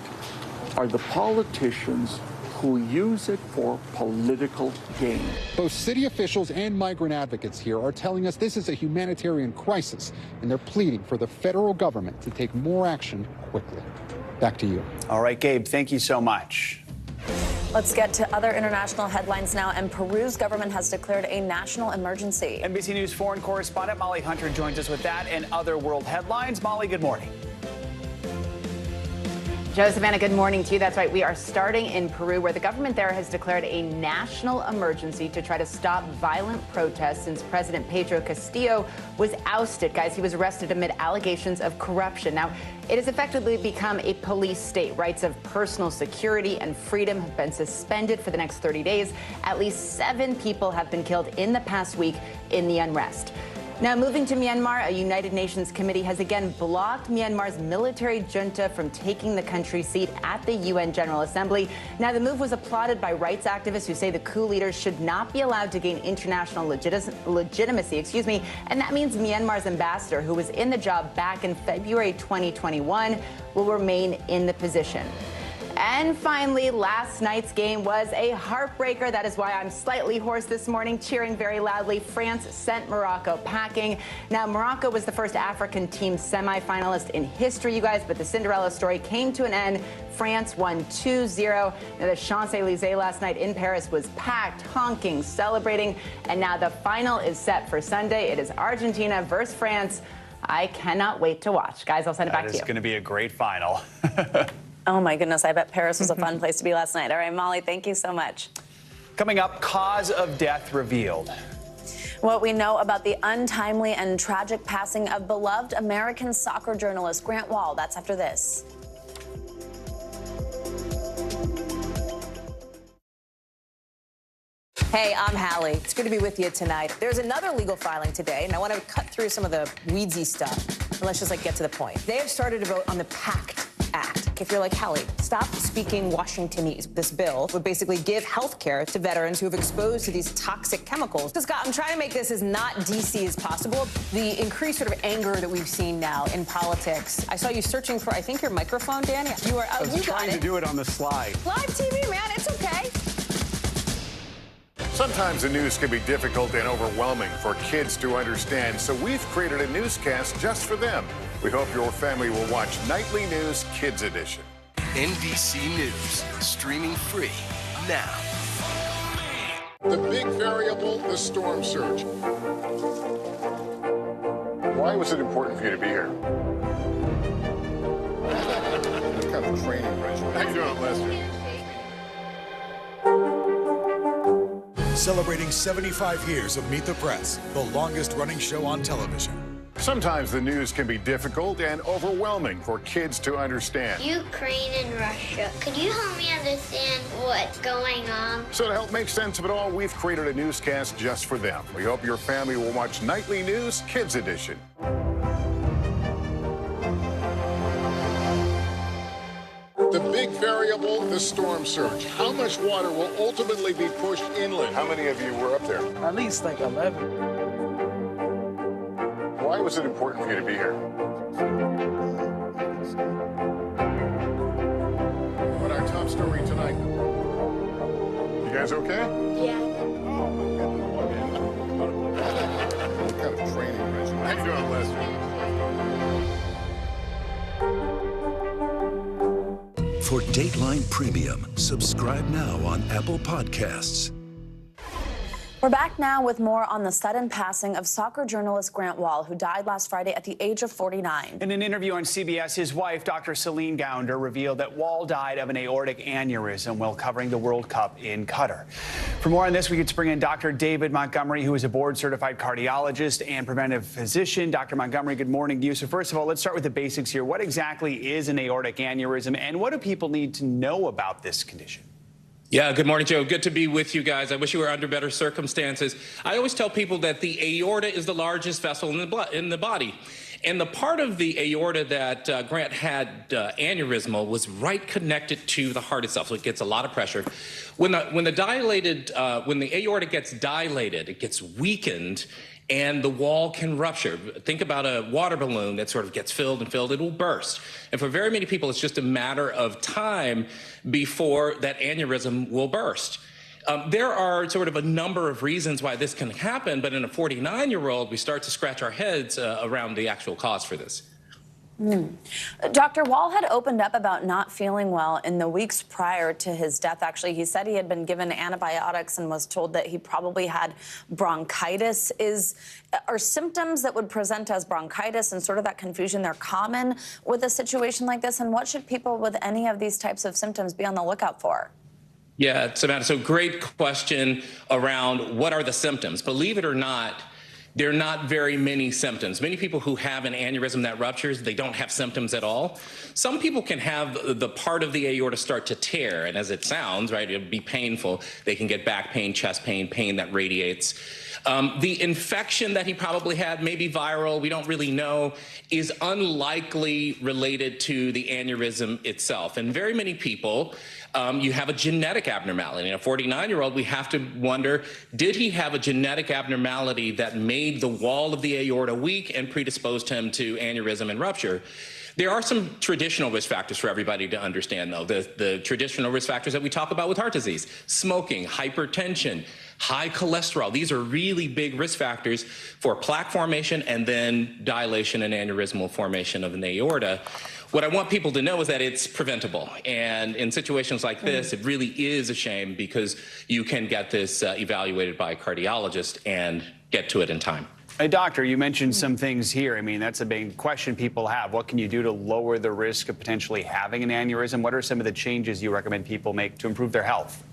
are the politicians who use it for political gain. Both city officials and migrant advocates here are telling us this is a humanitarian crisis, and they're pleading for the federal government to take more action quickly. Back to you. All right, Gabe, thank you so much. Let's get to other international headlines now. And Peru's government has declared a national emergency. NBC News foreign correspondent Molly Hunter joins us with that and other world headlines. Molly, good morning. Joe, Savannah, good morning to you. That's right. We are starting in Peru, where the government there has declared a national emergency to try to stop violent protests since President Pedro Castillo was ousted. Guys, he was arrested amid allegations of corruption. Now, it has effectively become a police state. Rights of personal security and freedom have been suspended for the next 30 days. At least 7 people have been killed in the past week in the unrest. Now, moving to Myanmar, a United Nations committee has again blocked Myanmar's military junta from taking the country's seat at the UN General Assembly. Now, the move was applauded by rights activists who say the coup leaders should not be allowed to gain international legitimacy, and that means Myanmar's ambassador, who was in the job back in February 2021, will remain in the position. And finally, last night's game was a heartbreaker. That is why I'm slightly hoarse this morning, cheering very loudly. France sent Morocco packing. Now, Morocco was the first African team semifinalist in history, you guys, but the Cinderella story came to an end. France won 2-0. Now, the Champs-Élysées last night in Paris was packed, honking, celebrating, and now the final is set for Sunday. It is Argentina versus France. I cannot wait to watch. Guys, I'll send it back to you. It's going to be a great final. Oh, my goodness. I bet Paris was a fun place to be last night. All right, Molly, thank you so much. Coming up, cause of death revealed. What we know about the untimely and tragic passing of beloved American soccer journalist Grant Wahl. That's after this. Hey, I'm Hallie. It's good to be with you tonight. There's another legal filing today, and I want to cut through some of the weedsy stuff. And let's just get to the point. They have started to vote on the PACT Act. If you're like Hallie, stop speaking Washingtonese. This bill would basically give health care to veterans who have exposed to these toxic chemicals. So, Scott, I'm trying to make this as not DC as possible. The increased sort of anger that we've seen now in politics. I saw you searching for, I think, your microphone, Danny. You are. I was trying to do it on the slide. Live TV, man. It's okay. Sometimes the news can be difficult and overwhelming for kids to understand, so we've created a newscast just for them. We hope your family will watch Nightly News Kids Edition. NBC News, streaming free now. The big variable, the storm surge. Why was it important for you to be here? What kind of training regimen? How you doing, Lester? Celebrating 75 years of Meet the Press, the longest running show on television. Sometimes the news can be difficult and overwhelming for kids to understand. Ukraine and Russia. Could you help me understand what's going on? So to help make sense of it all, we've created a newscast just for them. We hope your family will watch Nightly News Kids Edition. The big variable, the storm surge. How much water will ultimately be pushed inland? How many of you were up there? At least like 11. Why was it important for you to be here? What our top story tonight? You guys okay? Yeah. What kind of training regimen? How you doing, Lester? For Dateline Premium, subscribe now on Apple Podcasts. We're back now with more on the sudden passing of soccer journalist Grant Wahl, who died last Friday at the age of 49. In an interview on CBS, his wife, Dr. Celine Gounder, revealed that Wahl died of an aortic aneurysm while covering the World Cup in Qatar. For more on this, we get to bring in Dr. David Montgomery, who is a board-certified cardiologist and preventive physician. Dr. Montgomery, good morning to you. So first of all, let's start with the basics here. What exactly is an aortic aneurysm, and what do people need to know about this condition? Yeah, good morning, Joe. Good to be with you guys. I wish you were under better circumstances. I always tell people that the aorta is the largest vessel in the body. And the part of the aorta that Grant had aneurysmal was right connected to the heart itself, so it gets a lot of pressure. When the aorta gets dilated, it gets weakened, and the wall can rupture. Think about a water balloon that sort of gets filled and filled, it will burst. And for very many people, it's just a matter of time before that aneurysm will burst. There are sort of a number of reasons why this can happen, but in a 49-year-old, we start to scratch our heads around the actual cause for this. Dr. Wahl had opened up about not feeling well in the weeks prior to his death. Actually, he said he had been given antibiotics and was told that he probably had bronchitis. Are symptoms that would present as bronchitis and sort of that confusion, they're common with a situation like this? And what should people with any of these types of symptoms be on the lookout for? Yeah, Savannah, so great question around what are the symptoms. Believe it or not, there are not very many symptoms. Many people who have an aneurysm that ruptures, they don't have symptoms at all. Some people can have the part of the aorta start to tear, and as it sounds, right, it'll be painful. They can get back pain, chest pain, pain that radiates. The infection that he probably had, maybe viral, we don't really know, is unlikely related to the aneurysm itself. And very many people, you have a genetic abnormality. In a 49-year-old, we have to wonder, did he have a genetic abnormality that made the wall of the aorta weak and predisposed him to aneurysm and rupture? There are some traditional risk factors for everybody to understand, though. The traditional risk factors that we talk about with heart disease, smoking, hypertension, high cholesterol. These are really big risk factors for plaque formation and then dilation and aneurysmal formation of an aorta. What I want people to know is that it's preventable. And in situations like this, it really is a shame because you can get this evaluated by a cardiologist and get to it in time. Hey, doctor, you mentioned some things here. I mean, that's a big question people have. What can you do to lower the risk of potentially having an aneurysm? What are some of the changes you recommend people make to improve their health?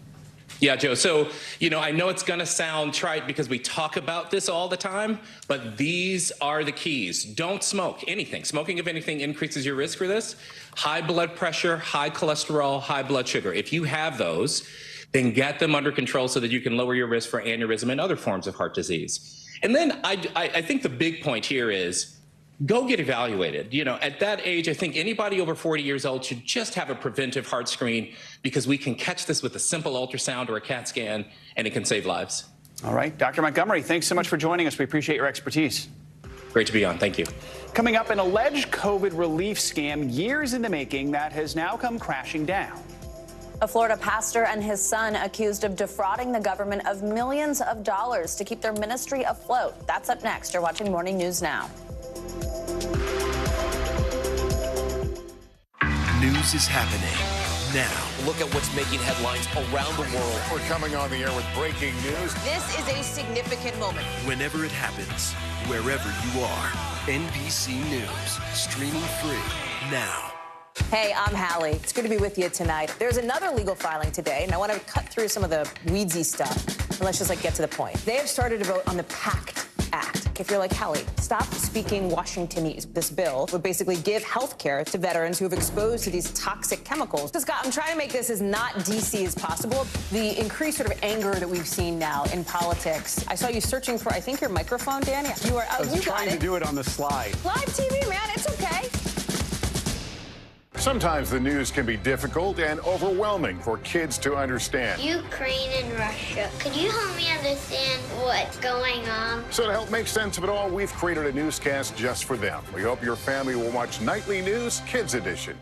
Yeah, Joe. So, I know it's going to sound trite because we talk about this all the time, but these are the keys. Don't smoke anything. Smoking, if anything, increases your risk for this. High blood pressure, high cholesterol, high blood sugar. If you have those, then get them under control so that you can lower your risk for aneurysm and other forms of heart disease. And then I think the big point here is go get evaluated. At that age, I think anybody over 40 years old should just have a preventive heart screen because we can catch this with a simple ultrasound or a CAT scan, and it can save lives. All right. Dr. Montgomery, thanks so much for joining us. We appreciate your expertise. Great to be on. Thank you. Coming up, an alleged COVID relief scam years in the making that has now come crashing down. A Florida pastor and his son accused of defrauding the government of millions of dollars to keep their ministry afloat. That's up next. You're watching Morning News Now. News is happening now. Look at what's making headlines around the world. We're coming on the air with breaking news. This is a significant moment. Whenever it happens, wherever you are, NBC News, streaming free now. Hey, I'm Hallie. It's good to be with you tonight. There's another legal filing today, and I want to cut through some of the weedsy stuff. And let's just get to the point. They have started to vote on the PACT Act. If you're like Hallie, stop speaking Washingtonese. This bill would basically give health care to veterans who have exposed to these toxic chemicals. So, Scott, I'm trying to make this as not DC as possible. The increased sort of anger that we've seen now in politics. I saw you searching for, I think, your microphone, Dan. You are out. I was trying to do it on the slide. Live TV, man. It's okay. Sometimes the news can be difficult and overwhelming for kids to understand. Ukraine and Russia. Could you help me understand what's going on? So to help make sense of it all, we've created a newscast just for them. We hope your family will watch Nightly News Kids Edition.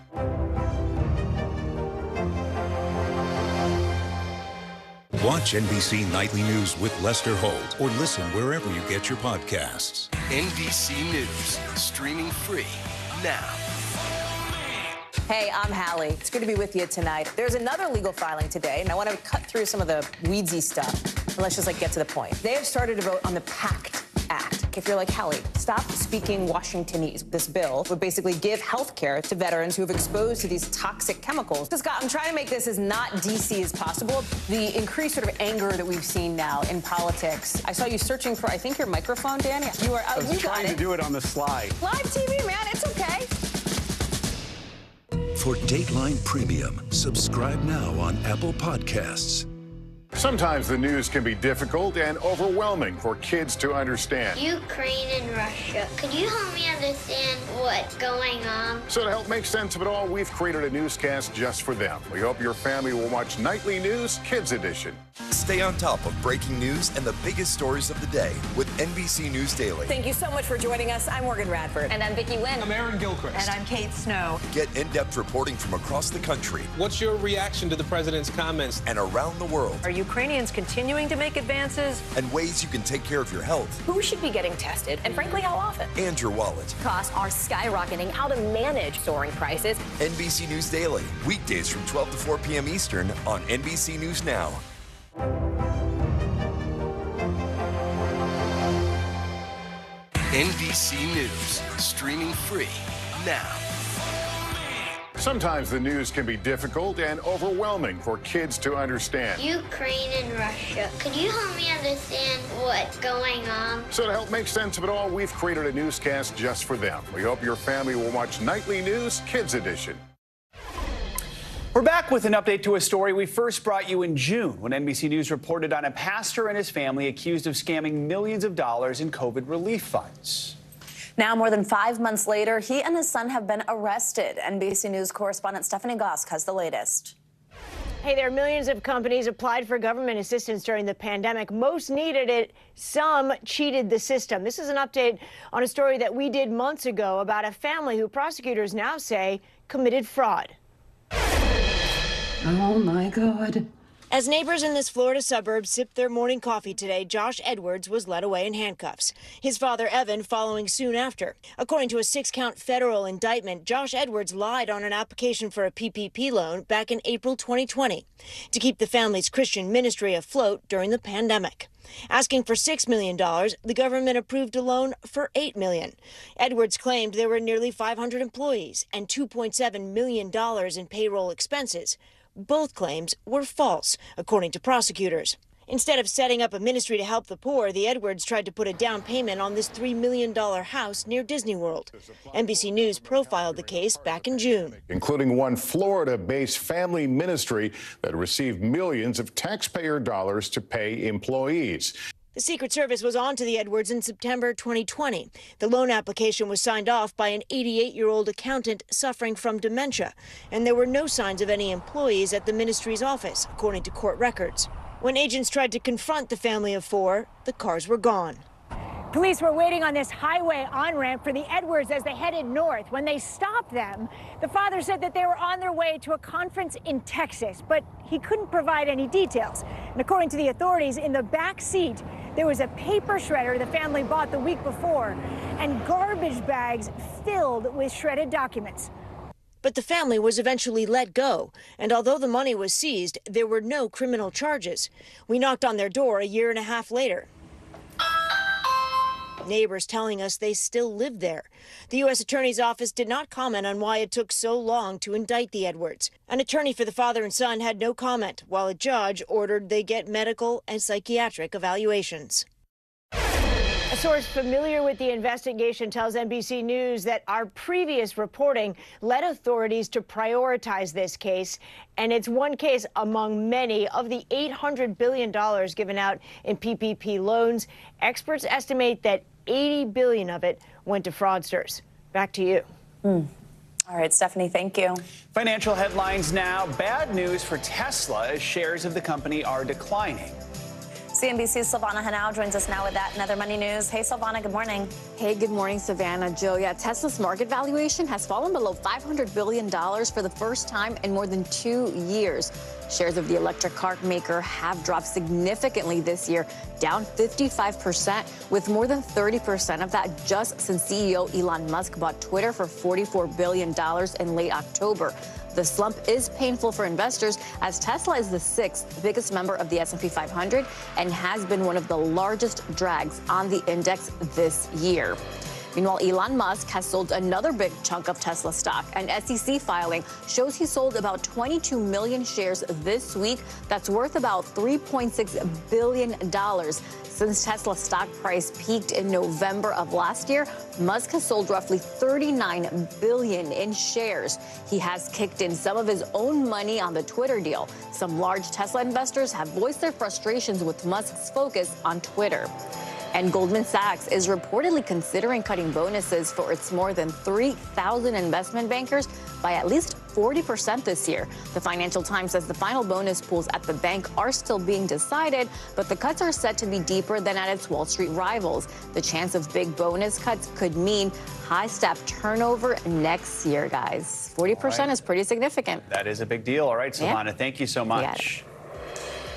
Watch NBC Nightly News with Lester Holt or listen wherever you get your podcasts. NBC News, streaming free now. Hey, I'm Hallie. It's good to be with you tonight. There's another legal filing today, and I want to cut through some of the weedsy stuff. And let's just get to the point. They have started to vote on the PACT Act. If you're like Hallie, stop speaking Washingtonese. This bill would basically give health care to veterans who have exposed to these toxic chemicals. So, Scott, I'm trying to make this as not DC as possible. The increased sort of anger that we've seen now in politics. I saw you searching for, I think, your microphone, Dan. You are out. I was trying to do it on the slide. Live TV, man. It's okay. For Dateline Premium, subscribe now on Apple Podcasts. Sometimes the news can be difficult and overwhelming for kids to understand. Ukraine and Russia. Could you help me understand what's going on? So to help make sense of it all, we've created a newscast just for them. We hope your family will watch Nightly News Kids Edition. Stay on top of breaking news and the biggest stories of the day with NBC News Daily. Thank you so much for joining us. I'm Morgan Radford. And I'm Vicki Lynn. I'm Aaron Gilchrist. And I'm Kate Snow. Get in-depth reporting from across the country. What's your reaction to the president's comments? And around the world. Are Ukrainians continuing to make advances? And ways you can take care of your health. Who should be getting tested? And frankly, how often? And your wallet. Costs are skyrocketing. How to manage soaring prices. NBC News Daily. Weekdays from 12 to 4 p.m. Eastern on NBC News Now. NBC News, streaming free now. Sometimes the news can be difficult and overwhelming for kids to understand. Ukraine and Russia. Could you help me understand what's going on? So to help make sense of it all, we've created a newscast just for them. We hope your family will watch Nightly News Kids Edition. We're back with an update to a story we first brought you in June when NBC News reported on a pastor and his family accused of scamming millions of dollars in COVID relief funds. Now, more than 5 months later, he and his son have been arrested. NBC News correspondent Stephanie Gosk has the latest. Hey there, millions of companies applied for government assistance during the pandemic. Most needed it. Some cheated the system. This is an update on a story that we did months ago about a family who prosecutors now say committed fraud. Oh, my God. As neighbors in this Florida suburb sipped their morning coffee today, Josh Edwards was led away in handcuffs. His father, Evan, following soon after. According to a 6-count federal indictment, Josh Edwards lied on an application for a PPP loan back in April 2020 to keep the family's Christian ministry afloat during the pandemic. Asking for $6 million, the government approved a loan for $8 million. Edwards claimed there were nearly 500 employees and $2.7 million in payroll expenses. Both claims were false, according to prosecutors. Instead of setting up a ministry to help the poor, the Edwards tried to put a down payment on this $3 million house near Disney World. NBC News profiled the case back in June, including one Florida-based family ministry that received millions of taxpayer dollars to pay employees. The Secret Service was on to the Edwards in September 2020. The loan application was signed off by an 88-year-old accountant suffering from dementia, and there were no signs of any employees at the ministry's office, according to court records. When agents tried to confront the family of 4, the cars were gone. Police were waiting on this highway on-ramp for the Edwards as they headed north. When they stopped them, the father said that they were on their way to a conference in Texas, but he couldn't provide any details. And according to the authorities, in the back seat, there was a paper shredder the family bought the week before and garbage bags filled with shredded documents. But the family was eventually let go, and although the money was seized, there were no criminal charges. We knocked on their door a year and a half later. Neighbors telling us they still live there. The U.S. Attorney's Office did not comment on why it took so long to indict the Edwards. An attorney for the father and son had no comment, while a judge ordered they get medical and psychiatric evaluations. A source familiar with the investigation tells NBC News that our previous reporting led authorities to prioritize this case, and it's one case among many of the $800 billion given out in PPP loans. Experts estimate that $80 billion of it went to fraudsters. Back to you. All right, Stephanie, thank you. Financial headlines now. Bad news for Tesla as shares of the company are declining. CNBC's Silvana Henao joins us now with that and other money news. Hey, Silvana, good morning. Hey, good morning, Savannah. Joe, yeah, Tesla's market valuation has fallen below $500 billion for the first time in more than 2 years. Shares of the electric car maker have dropped significantly this year, down 55%, with more than 30% of that just since CEO Elon Musk bought Twitter for $44 billion in late October. The slump is painful for investors as Tesla is the 6th biggest member of the S&P 500 and has been one of the largest drags on the index this year. Meanwhile, Elon Musk has sold another big chunk of Tesla stock. An SEC filing shows he sold about 22 million shares this week. That's worth about $3.6 billion. Since Tesla's stock price peaked in November of last year, Musk has sold roughly $39 billion in shares. He has kicked in some of his own money on the Twitter deal. Some large Tesla investors have voiced their frustrations with Musk's focus on Twitter. And Goldman Sachs is reportedly considering cutting bonuses for its more than 3,000 investment bankers by at least 40% this year. The Financial Times says the final bonus pools at the bank are still being decided, but the cuts are set to be deeper than at its Wall Street rivals. The chance of big bonus cuts could mean high staff turnover next year, guys. 40% is pretty significant. That is a big deal. All right, Silvana, thank you so much.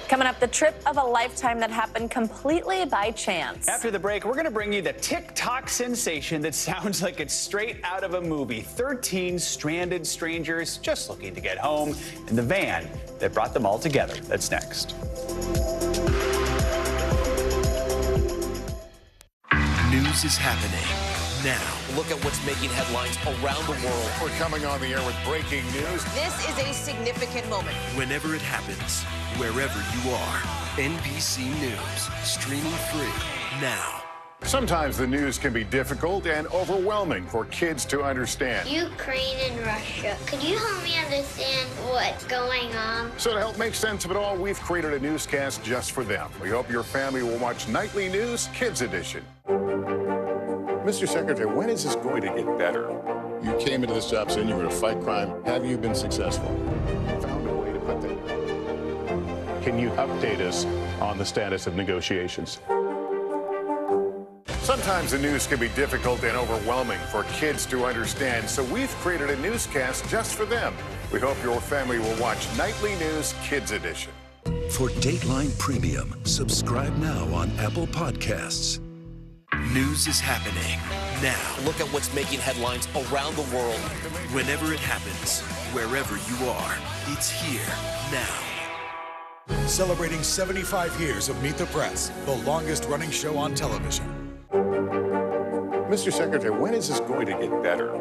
Coming up, the trip of a lifetime that happened completely by chance. After the break, we're going to bring you the TikTok sensation that sounds like it's straight out of a movie. 13 stranded strangers just looking to get home in the van that brought them all together. That's next. News is happening now. Look at what's making headlines around the world. We're coming on the air with breaking news. This is a significant moment. Whenever it happens, wherever you are, NBC News, streaming free now. Sometimes the news can be difficult and overwhelming for kids to understand. Ukraine and Russia. Could you help me understand what's going on? So to help make sense of it all, we've created a newscast just for them. We hope your family will watch Nightly News Kids Edition. Mr. Secretary, when is this going to get better? You came into this job saying you were to fight crime. Have you been successful? Found a way to put that. Can you update us on the status of negotiations? Sometimes the news can be difficult and overwhelming for kids to understand, so we've created a newscast just for them. We hope your family will watch Nightly News Kids Edition. For Dateline Premium, subscribe now on Apple Podcasts. News is happening now. Look at what's making headlines around the world. Whenever it happens, wherever you are, it's here now. Celebrating 75 years of Meet the Press, the longest running show on television. Mr. Secretary, when is this going to get better?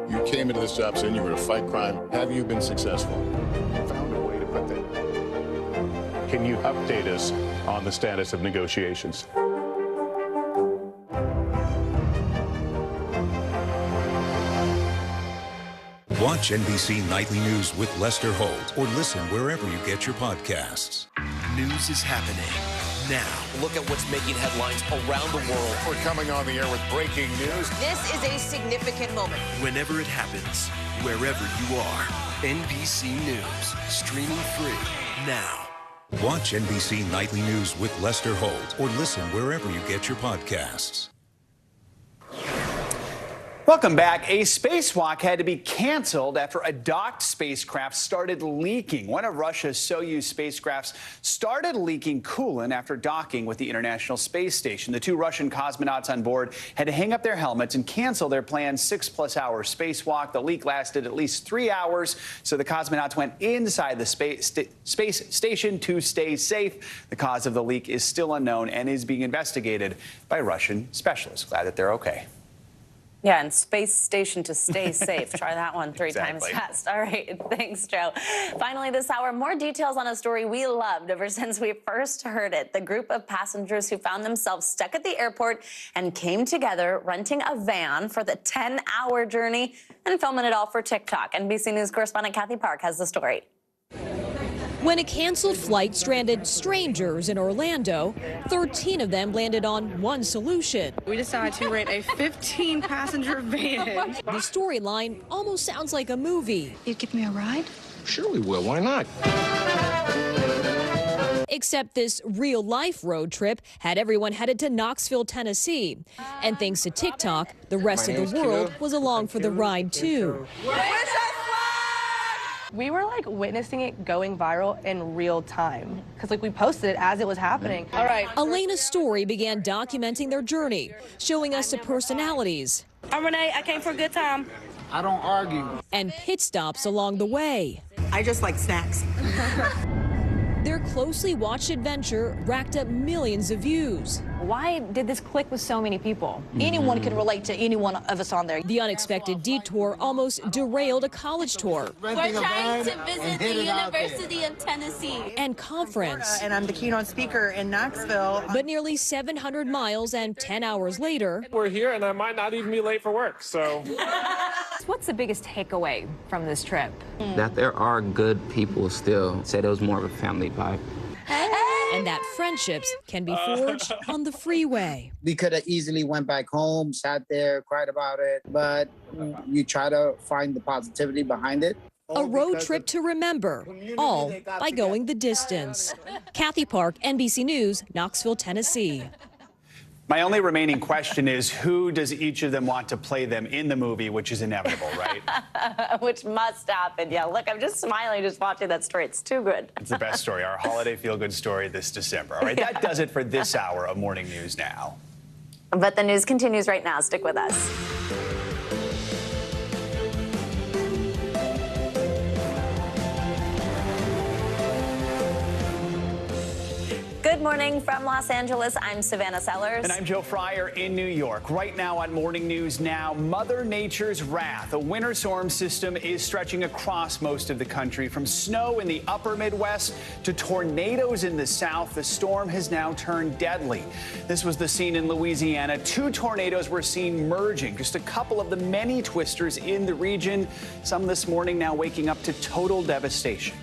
You came into this job saying you were to fight crime. Have you been successful? Found a way to put that. Can you update us on the status of negotiations? Watch NBC Nightly News with Lester Holt or listen wherever you get your podcasts. News is happening now. Look at what's making headlines around the world. We're coming on the air with breaking news. This is a significant moment. Whenever it happens, wherever you are, NBC News, streaming free now. Watch NBC Nightly News with Lester Holt or listen wherever you get your podcasts. Welcome back. A spacewalk had to be canceled after a docked spacecraft started leaking. One of Russia's Soyuz spacecrafts started leaking coolant after docking with the International Space Station. The two Russian cosmonauts on board had to hang up their helmets and cancel their planned 6+ hour spacewalk. The leak lasted at least 3 hours, so the cosmonauts went inside the space station to stay safe. The cause of the leak is still unknown and is being investigated by Russian specialists. Glad that they're okay. Yeah, and space station to stay safe. Try that one three times fast. All right, thanks, Joe. Finally, this hour, more details on a story we loved ever since we first heard it. The group of passengers who found themselves stuck at the airport and came together, renting a van for the 10-hour journey and filming it all for TikTok. NBC News correspondent Kathy Park has the story. When a canceled flight stranded strangers in Orlando, 13 of them landed on one solution. We decided to rent a 15-passenger van. The storyline almost sounds like a movie. You'd give me a ride? Sure we will. Why not? Except this real-life road trip had everyone headed to Knoxville, Tennessee. And thanks to TikTok, the rest of the world was along for the ride, too. We were like witnessing it going viral in real time because like we posted it as it was happening. All right. Elena's story began documenting their journey, showing us the personalities. I'm Renee. I came for a good time. I don't argue. And pit stops along the way. I just like snacks. Their closely watched adventure racked up millions of views. Why did this click with so many people? Anyone can relate to any one of us on there. The unexpected detour almost derailed a college tour. We're trying to visit the University of Tennessee. And conference. And I'm the keynote speaker in Knoxville. But nearly 700 miles and 10 hours later. We're here and I might not even be late for work, so. What's the biggest takeaway from this trip? That there are good people still. Said it was more of a family vibe. And that friendships can be forged on the freeway. We could have easily went back home, sat there, cried about it, but you try to find the positivity behind it. A road trip to remember, all by going the distance. Kathy Park, NBC News, Knoxville, Tennessee. My only remaining question is, who does each of them want to play them in the movie, which is inevitable, right? Which must happen. Yeah, look, I'm just smiling just watching that story. It's too good. It's the best story, our holiday feel-good story this December. All right, that does it for this hour of Morning News Now. But the news continues right now. Stick with us. Good morning from Los Angeles. I'm Savannah Sellers. And I'm Joe Fryer in New York. Right now on Morning News Now, Mother Nature's wrath. A winter storm system is stretching across most of the country. From snow in the upper Midwest to tornadoes in the south, the storm has now turned deadly. This was the scene in Louisiana. 2 tornadoes were seen merging. Just a couple of the many twisters in the region. Some this morning now waking up to total devastation.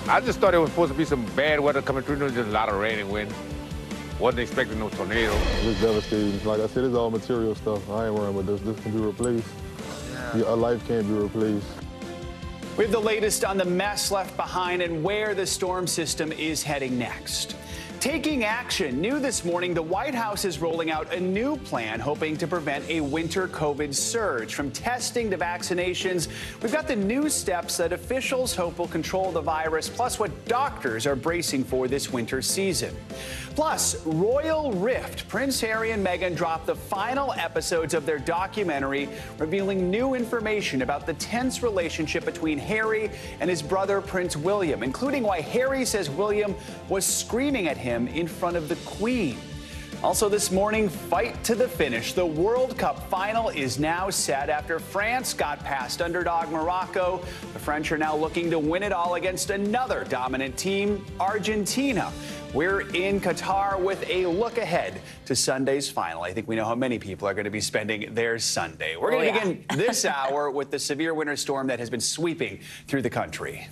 I just thought it was supposed to be some bad weather coming through. There was just a lot of rain and wind. Wasn't expecting no tornado. It's devastating. Like I said, it's all material stuff. I ain't worrying about this. This can be replaced. Yeah. A life can't be replaced. We have the latest on the mess left behind and where the storm system is heading next. Taking action. New this morning, the White House is rolling out a new plan hoping to prevent a winter COVID surge. From testing to vaccinations, we've got the new steps that officials hope will control the virus, plus what doctors are bracing for this winter season. Plus, Royal Rift. Prince Harry and Meghan dropped the final episodes of their documentary, revealing new information about the tense relationship between Harry and his brother, Prince William, including why Harry says William was screaming at him in front of the Queen. Also this morning, fight to the finish. The World Cup final is now set after France got past underdog Morocco. The French are now looking to win it all against another dominant team, Argentina. We're in Qatar with a look ahead to Sunday's final. I think we know how many people are going to be spending their Sunday. We're going to begin this hour with the severe winter storm that has been sweeping through the country.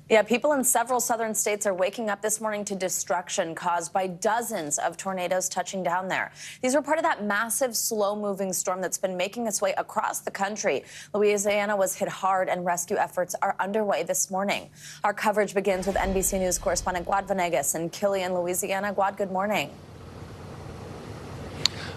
Yeah, people in several southern states are waking up this morning to destruction caused by dozens of tornadoes touching down there. These were part of that massive, slow-moving storm that's been making its way across the country. Louisiana was hit hard, and rescue efforts are underway this morning. Our coverage begins with NBC News correspondent Guad Venegas in Killian, Louisiana. Guad, good morning.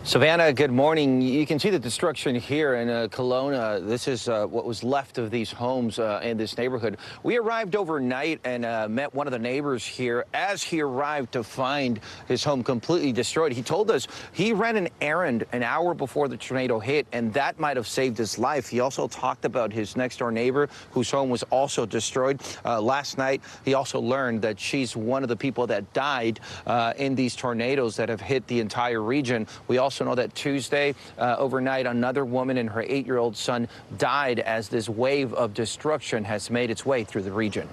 Savannah, good morning. You can see the destruction here in Kelowna. This is what was left of these homes in this neighborhood. We arrived overnight and met one of the neighbors here as he arrived to find his home completely destroyed. He told us he ran an errand an hour before the tornado hit, and that might have saved his life. He also talked about his next-door neighbor whose home was also destroyed. Last night, he also learned that she's one of the people that died in these tornadoes that have hit the entire region. We also know that Tuesday, overnight, another woman and her 8-year-old son died as this wave of destruction has made its way through the region.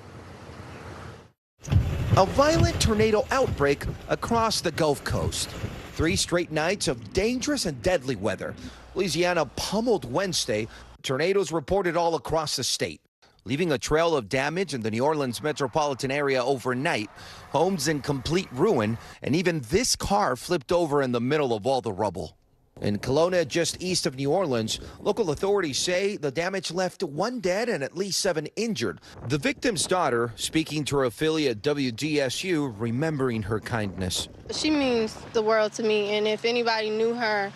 A violent tornado outbreak across the Gulf Coast. 3 straight nights of dangerous and deadly weather. Louisiana pummeled Wednesday. Tornadoes reported all across the state, leaving a trail of damage in the New Orleans metropolitan area overnight, homes in complete ruin, and even this car flipped over in the middle of all the rubble. In Kelowna, just east of New Orleans, local authorities say the damage left 1 dead and at least 7 injured. The victim's daughter, speaking to her affiliate WDSU, remembering her kindness. She means the world to me, and if anybody knew her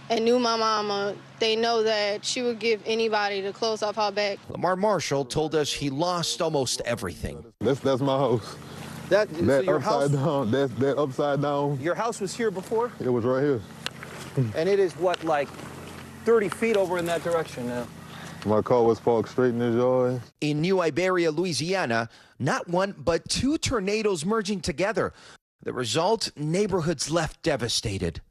and knew my mama, they know that she would give anybody the clothes off her back. Lamar Marshall told us he lost almost everything. That's my house. That upside down. That upside down. Your house was here before? It was right here. And it is what, like 30 feet over in that direction now? My car was parked straight in this yard. In New Iberia, Louisiana, not 1 but 2 tornadoes merging together. The result, neighborhoods left devastated.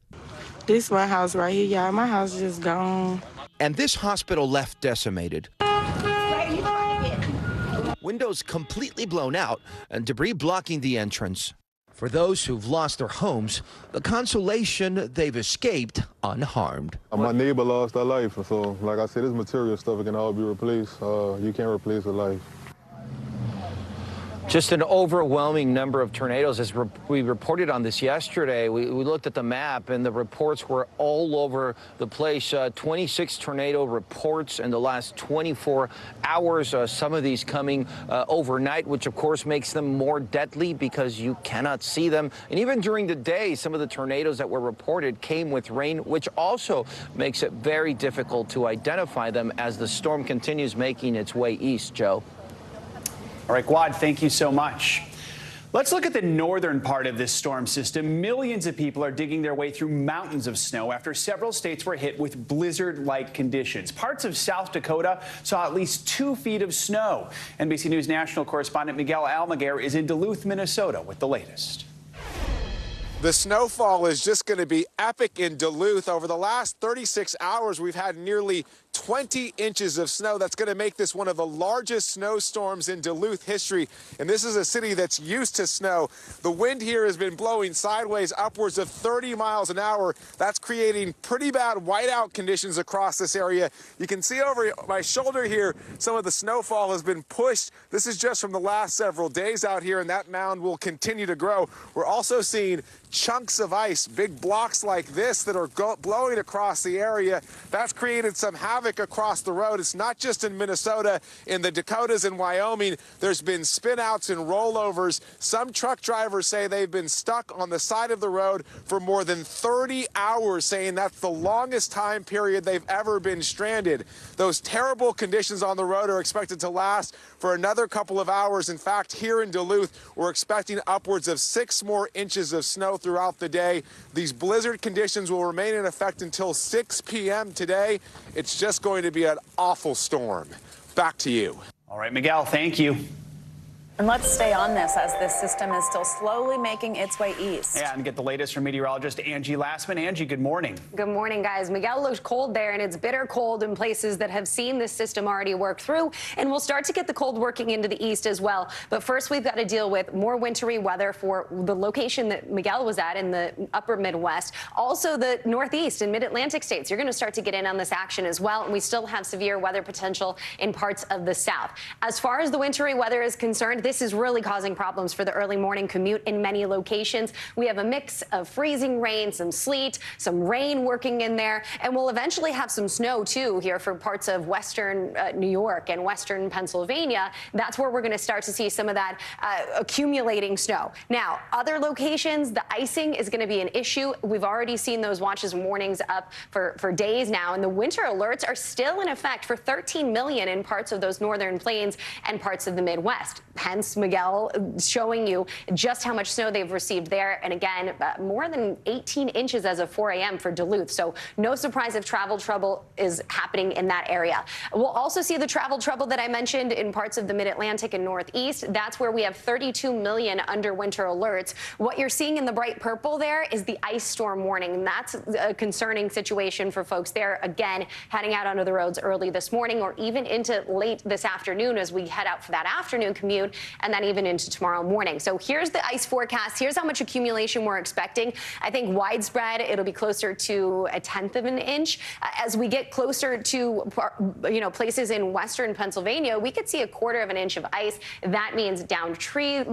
This is my house right here, y'all. My house is just gone. And this hospital left decimated. Windows completely blown out and debris blocking the entrance. For those who've lost their homes, the consolation they've escaped unharmed. My neighbor lost her life, so like I said, this material stuff can all be replaced. You can't replace a life. Just an overwhelming number of tornadoes. As we reported on this yesterday, we looked at the map and the reports were all over the place. 26 tornado reports in the last 24 hours. Some of these coming overnight, which of course makes them more deadly because you cannot see them. And even during the day, some of the tornadoes that were reported came with rain, which also makes it very difficult to identify them as the storm continues making its way east, Joe. All right, Guad, thank you so much. Let's look at the northern part of this storm system. Millions of people are digging their way through mountains of snow after several states were hit with blizzard-like conditions. Parts of South Dakota saw at least 2 feet of snow. NBC News national correspondent Miguel Almaguer is in Duluth, Minnesota with the latest. The snowfall is just going to be epic in Duluth. Over the last 36 hours, we've had nearly 20 inches of snow. That's going to make this one of the largest snowstorms in Duluth history. And this is a city that's used to snow. The wind here has been blowing sideways upwards of 30 miles an hour. That's creating pretty bad whiteout conditions across this area. You can see over my shoulder here, some of the snowfall has been pushed. This is just from the last several days out here, and that mound will continue to grow. We're also seeing chunks of ice, big blocks like this that are blowing across the area. That's created some havoc havoc across the road. It's not just in Minnesota, in the Dakotas and Wyoming. There's been spin-outs and rollovers. Some truck drivers say they've been stuck on the side of the road for more than 30 hours, saying that's the longest time period they've ever been stranded. Those terrible conditions on the road are expected to last for another couple of hours. In fact, here in Duluth, we're expecting upwards of 6 more inches of snow throughout the day. These blizzard conditions will remain in effect until 6 p.m. today. It's just going to be an awful storm. Back to you. All right, Miguel, thank you. And let's stay on this as this system is still slowly making its way east. Yeah, and get the latest from meteorologist Angie Lassman. Angie, good morning. Good morning, guys. Miguel looks cold there, and it's bitter cold in places that have seen this system already work through, and we'll start to get the cold working into the east as well. But first, we've got to deal with more wintry weather for the location that Miguel was at in the upper Midwest. Also, the Northeast and Mid-Atlantic states. You're going to start to get in on this action as well, and we still have severe weather potential in parts of the South. As far as the wintry weather is concerned, this is really causing problems for the early morning commute in many locations. We have a mix of freezing rain, some sleet, some rain working in there, and we'll eventually have some snow too here for parts of western New York and western Pennsylvania. That's where we're going to start to see some of that accumulating snow. Now, other locations, the icing is going to be an issue. We've already seen those watches and warnings up for days now, and the winter alerts are still in effect for 13 million in parts of those northern plains and parts of the Midwest. Hence, Miguel showing you just how much snow they've received there. And again, more than 18 inches as of 4 a.m. for Duluth. So no surprise if travel trouble is happening in that area. We'll also see the travel trouble that I mentioned in parts of the Mid-Atlantic and Northeast. That's where we have 32 million under winter alerts. What you're seeing in the bright purple there is the ice storm warning. And that's a concerning situation for folks there. Again, heading out onto the roads early this morning or even into late this afternoon as we head out for that afternoon commute, and then even into tomorrow morning. So here's the ice forecast. Here's how much accumulation we're expecting. I think widespread, it'll be closer to 1/10 of an inch. As we get closer to, places in western Pennsylvania, we could see 1/4 of an inch of ice. That means down tree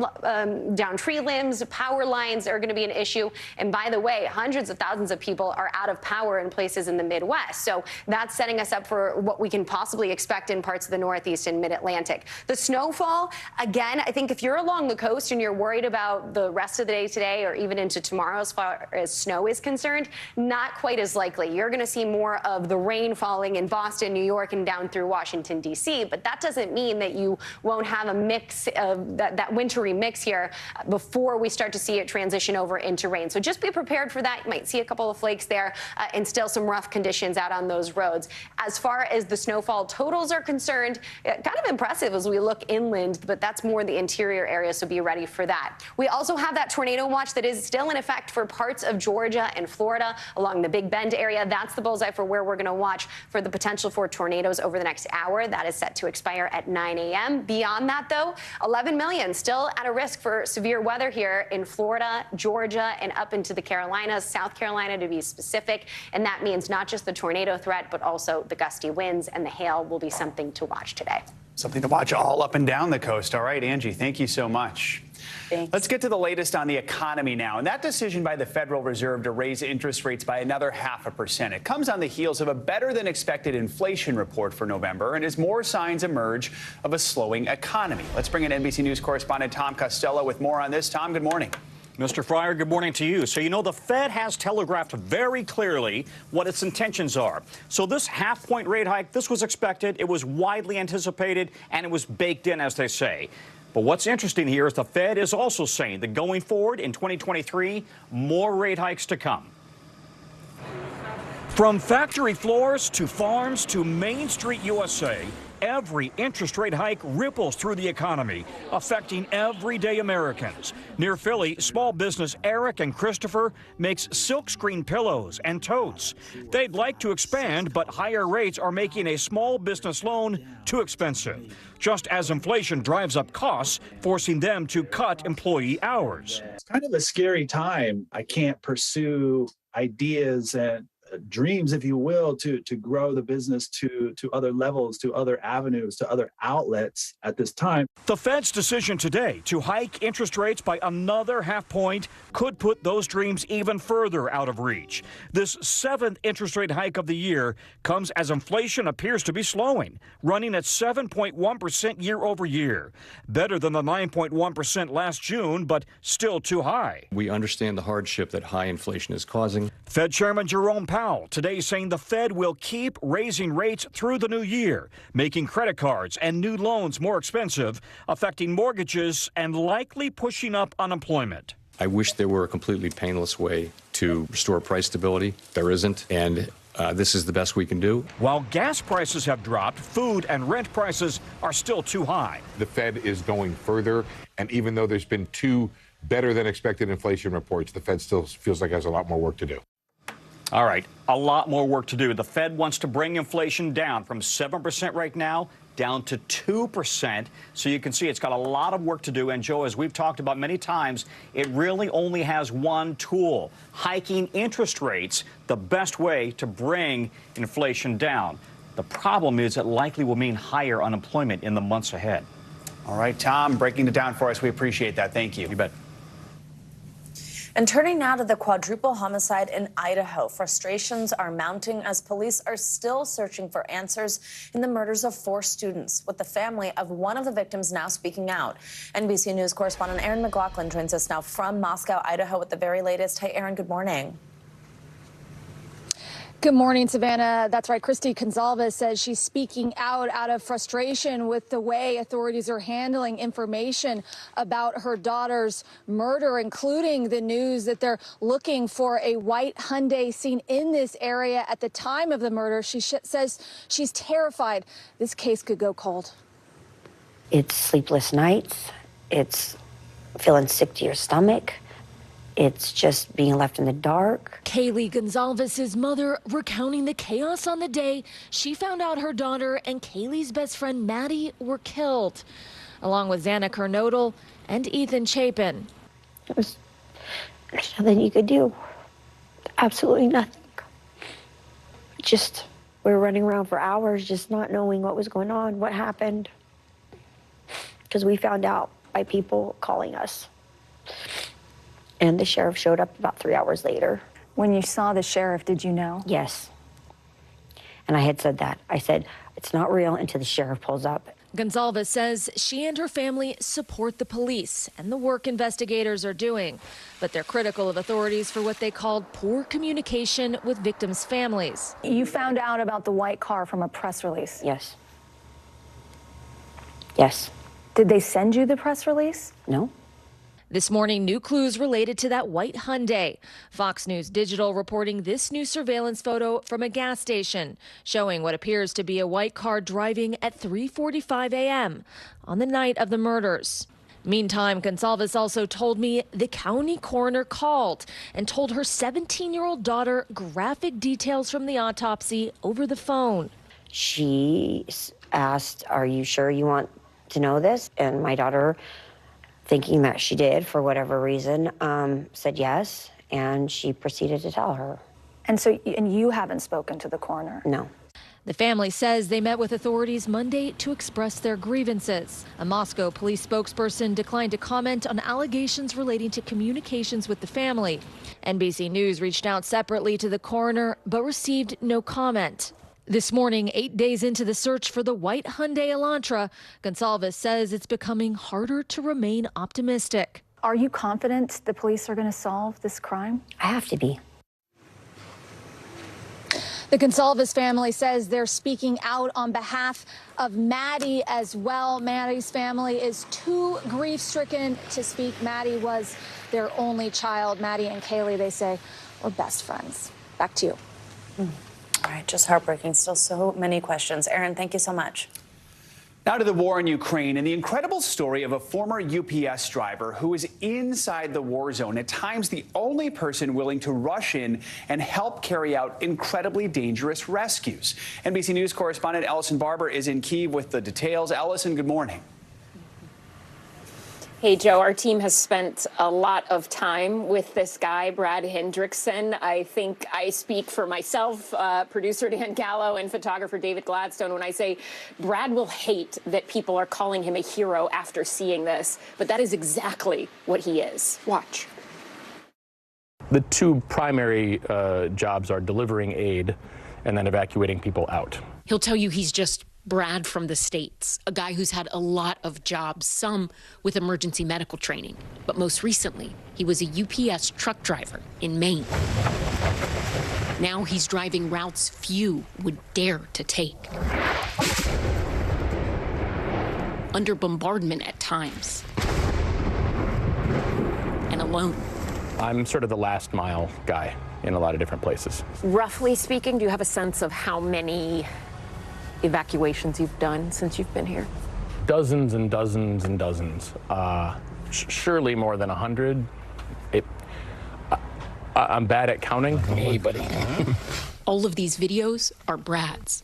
limbs, power lines are going to be an issue. And by the way, hundreds of thousands of people are out of power in places in the Midwest. So that's setting us up for what we can possibly expect in parts of the Northeast and Mid-Atlantic. The snowfall, again, I think if you're along the coast and you're worried about the rest of the day today or even into tomorrow as far as snow is concerned, not quite as likely. You're going to see more of the rain falling in Boston, New York, and down through Washington, D.C., but that doesn't mean that you won't have a mix of that wintry mix here before we start to see it transition over into rain. So just be prepared for that. You might see a couple of flakes there and still some rough conditions out on those roads. As far as the snowfall totals are concerned, kind of impressive as we look inland, but that's more the interior area, so be ready for that. We also have that tornado watch that is still in effect for parts of Georgia and Florida along the Big Bend area. That's the bullseye for where we're going to watch for the potential for tornadoes over the next hour. That is set to expire at 9 a.m. Beyond that, though, 11 million still at a risk for severe weather here in Florida, Georgia, and up into the Carolinas, South Carolina to be specific. And that means not just the tornado threat, but also the gusty winds and the hail will be something to watch today. Something to watch all up and down the coast. All right, Angie, thank you so much. Thanks. Let's get to the latest on the economy now. And that decision by the Federal Reserve to raise interest rates by another 0.5%. It comes on the heels of a better than expected inflation report for November and as more signs emerge of a slowing economy. Let's bring in NBC News correspondent Tom Costello with more on this. Tom, good morning. Mr. Fryer, good morning to you. So, the Fed has telegraphed very clearly what its intentions are. So this half-point rate hike, this was expected, it was widely anticipated, and it was baked in, as they say. But what's interesting here is the Fed is also saying that going forward in 2023, more rate hikes to come. From factory floors to farms to Main Street USA, every interest rate hike ripples through the economy, affecting everyday Americans. Near Philly, small business Eric and Christopher makes silkscreen pillows and totes. They'd like to expand, but higher rates are making a small business loan too expensive, just as inflation drives up costs, forcing them to cut employee hours. It's kind of a scary time. I can't pursue ideas and dreams, if you will, to grow the business to other levels, to other avenues, to other outlets at this time. The Fed's decision today to hike interest rates by another half point could put those dreams even further out of reach. This 7th interest rate hike of the year comes as inflation appears to be slowing, running at 7.1% year over year. Better than the 9.1% last June, but still too high. We understand the hardship that high inflation is causing. Fed Chairman Jerome Powell today saying the Fed will keep raising rates through the new year, making credit cards and new loans more expensive, affecting mortgages and likely pushing up unemployment. I wish there were a completely painless way to restore price stability. There isn't, and this is the best we can do. While gas prices have dropped, food and rent prices are still too high. The Fed is going further, and even though there's been 2 better than expected inflation reports, the Fed still feels like it has a lot more work to do. All right, a lot more work to do. The Fed wants to bring inflation down from 7% right now down to 2%. So you can see it's got a lot of work to do. And, Joe, as we've talked about many times, it really only has one tool, hiking interest rates, the best way to bring inflation down. The problem is it likely will mean higher unemployment in the months ahead. All right, Tom, breaking it down for us. We appreciate that. Thank you. You bet. And turning now to the quadruple homicide in Idaho, frustrations are mounting as police are still searching for answers in the murders of 4 students, with the family of one of the victims now speaking out. NBC News correspondent Aaron McLaughlin joins us now from Moscow, Idaho, with the very latest. Hey, Aaron, good morning. Good morning, Savannah. That's right. Christy Gonzalez says she's speaking out of frustration with the way authorities are handling information about her daughter's murder, including the news that they're looking for a white Hyundai seen in this area at the time of the murder. She says she's terrified this case could go cold. It's sleepless nights. It's feeling sick to your stomach. It's just being left in the dark. Kaylee Gonzalez's mother recounting the chaos on the day she found out her daughter and Kaylee's best friend Maddie were killed, along with Xana Kernodle and Ethan Chapin. There's nothing you could do. Absolutely nothing. We were running around for hours just not knowing what was going on, what happened. Because we found out by people calling us. And the sheriff showed up about 3 hours later. When you saw the sheriff, did you know? Yes. And I had said that. I said, it's not real until the sheriff pulls up. Gonzalez says she and her family support the police and the work investigators are doing, but they're critical of authorities for what they called poor communication with victims' families. You found out about the white car from a press release? Yes. Yes. Did they send you the press release? No. This morning, new clues related to that white Hyundai. Fox News Digital reporting this new surveillance photo from a gas station showing what appears to be a white car driving at 3:45 a.m. on the night of the murders. Meantime, Gonzalez also told me the county coroner called and told her 17-year-old daughter graphic details from the autopsy over the phone. She asked, "Are you sure you want to know this?" And my daughter, thinking that she did for whatever reason, said yes, and she proceeded to tell her. And you haven't spoken to the coroner? No. The family says they met with authorities Monday to express their grievances. A Moscow police spokesperson declined to comment on allegations relating to communications with the family. NBC News reached out separately to the coroner but received no comment. This morning, 8 days into the search for the white Hyundai Elantra, Gonzalez says it's becoming harder to remain optimistic. Are you confident the police are going to solve this crime? I have to be. The Gonzalez family says they're speaking out on behalf of Maddie as well. Maddie's family is too grief-stricken to speak. Maddie was their only child. Maddie and Kaylee, they say, were best friends. Back to you. All right, just heartbreaking. Still so many questions. Aaron, thank you so much. Now to the war in Ukraine and the incredible story of a former UPS driver who is inside the war zone, at times the only person willing to rush in and help carry out incredibly dangerous rescues. NBC News correspondent Ellison Barber is in Kyiv with the details. Ellison, good morning. Hey, Joe, our team has spent a lot of time with this guy, Brad Hendrickson. I think I speak for myself, producer Dan Gallo, and photographer David Gladstone when I say Brad will hate that people are calling him a hero after seeing this, but that is exactly what he is. Watch. The two primary jobs are delivering aid and then evacuating people out. He'll tell you he's just Brad from the States, a guy who's had a lot of jobs, some with emergency medical training. But most recently, he was a UPS truck driver in Maine. Now he's driving routes few would dare to take. Under bombardment at times. And alone. I'm sort of the last mile guy in a lot of different places. Roughly speaking, do you have a sense of how many evacuations you've done since you've been here? Dozens and dozens and dozens. Surely more than 100. I'm bad at counting. Hey, buddy. All of these videos are Brad's.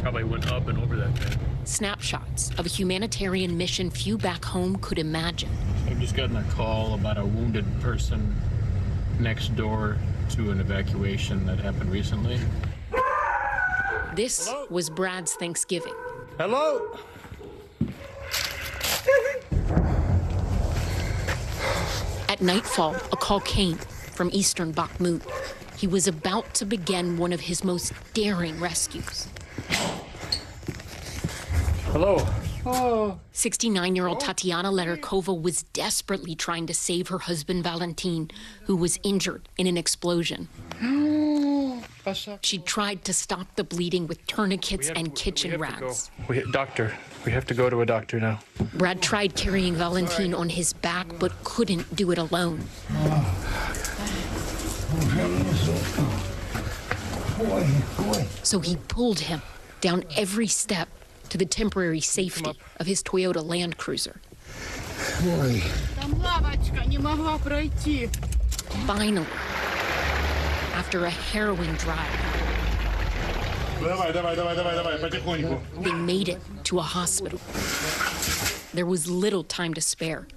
Probably went up and over that thing. Snapshots of a humanitarian mission few back home could imagine. I've just gotten a call about a wounded person next door to an evacuation that happened recently. This was Brad's Thanksgiving. Hello? At nightfall, a call came from eastern Bakhmut. He was about to begin one of his most daring rescues. Hello. Oh. 69-year-old Tatiana Lerikova was desperately trying to save her husband Valentin, who was injured in an explosion. She tried to stop the bleeding with tourniquets and kitchen rags. Doctor, we have to go to a doctor now. Brad tried carrying Valentin on his back, but couldn't do it alone. So he pulled him down every step to the temporary safety of his Toyota Land Cruiser. Finally, after a harrowing drive, they made it to a hospital. There was little time to spare.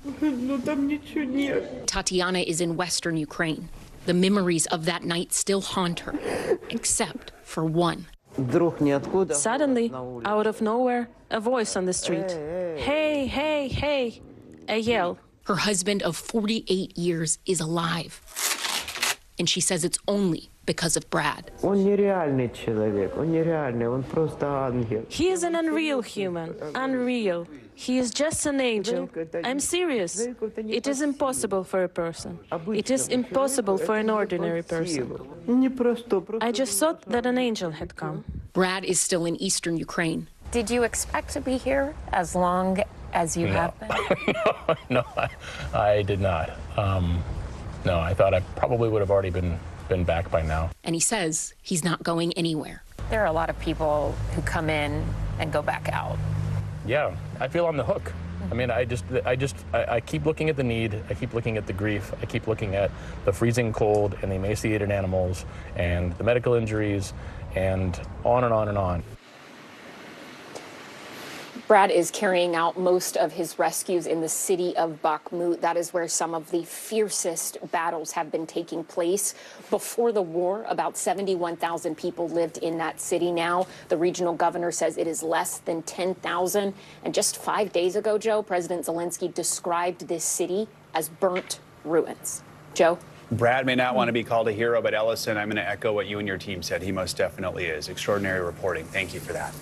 Tatiana is in western Ukraine. The memories of that night still haunt her, except for one. Suddenly, out of nowhere, a voice on the street. Hey, hey, hey, a yell. Her husband of 48 years is alive. And she says it's only because of Brad. He is an unreal human. Unreal. He is just an angel. I'm serious. It is impossible for a person. It is impossible for an ordinary person. I just thought that an angel had come. Brad is still in eastern Ukraine. Did you expect to be here as long as you have been? No, I did not. No, I thought I probably would have already been back by now. And he says he's not going anywhere. There are a lot of people who come in and go back out. Yeah, I feel on the hook. I mean, I keep looking at the need, I keep looking at the grief, I keep looking at the freezing cold and the emaciated animals and the medical injuries and on and on and on. Brad is carrying out most of his rescues in the city of Bakhmut. That is where some of the fiercest battles have been taking place. Before the war, about 71,000 people lived in that city. Now, the regional governor says it is less than 10,000. And just 5 days ago, Joe, President Zelensky described this city as burnt ruins. Joe? Brad may not want to be called a hero, but Ellison, I'm going to echo what you and your team said. He most definitely is. Extraordinary reporting. Thank you for that.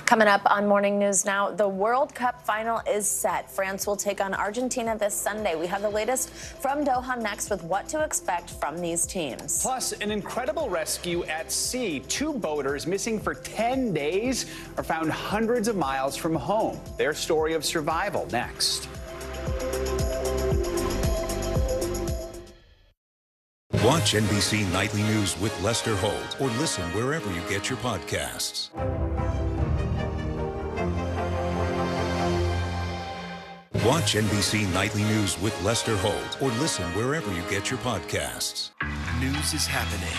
Coming up on Morning News Now, the World Cup final is set. France will take on Argentina this Sunday. We have the latest from Doha next with what to expect from these teams. Plus, an incredible rescue at sea. 2 boaters missing for 10 days are found hundreds of miles from home. Their story of survival next. Watch NBC Nightly News with Lester Holt or listen wherever you get your podcasts. Watch NBC Nightly News with Lester Holt or listen wherever you get your podcasts. News is happening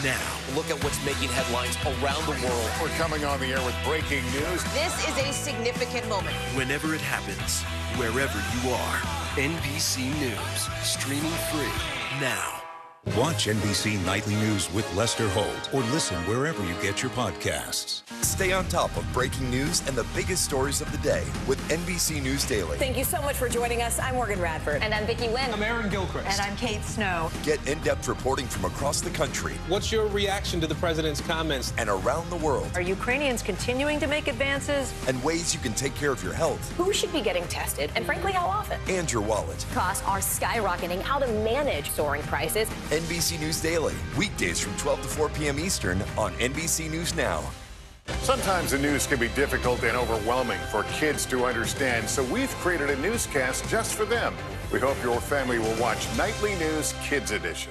now. Look at what's making headlines around the world. We're coming on the air with breaking news. This is a significant moment. Whenever it happens, wherever you are, NBC News, streaming free now. Watch NBC Nightly News with Lester Holt or listen wherever you get your podcasts. Stay on top of breaking news and the biggest stories of the day with NBC News Daily. Thank you so much for joining us. I'm Morgan Radford. And I'm Vicki Wynn. I'm Aaron Gilchrist. And I'm Kate Snow. Get in-depth reporting from across the country. What's your reaction to the president's comments? And around the world. Are Ukrainians continuing to make advances? And ways you can take care of your health. Who should be getting tested? And frankly, how often? And your wallet. Costs are skyrocketing. How to manage soaring prices. NBC News Daily. Weekdays from 12 to 4 p.m. Eastern on NBC News Now. Sometimes the news can be difficult and overwhelming for kids to understand, so we've created a newscast just for them. We hope your family will watch Nightly News Kids Edition.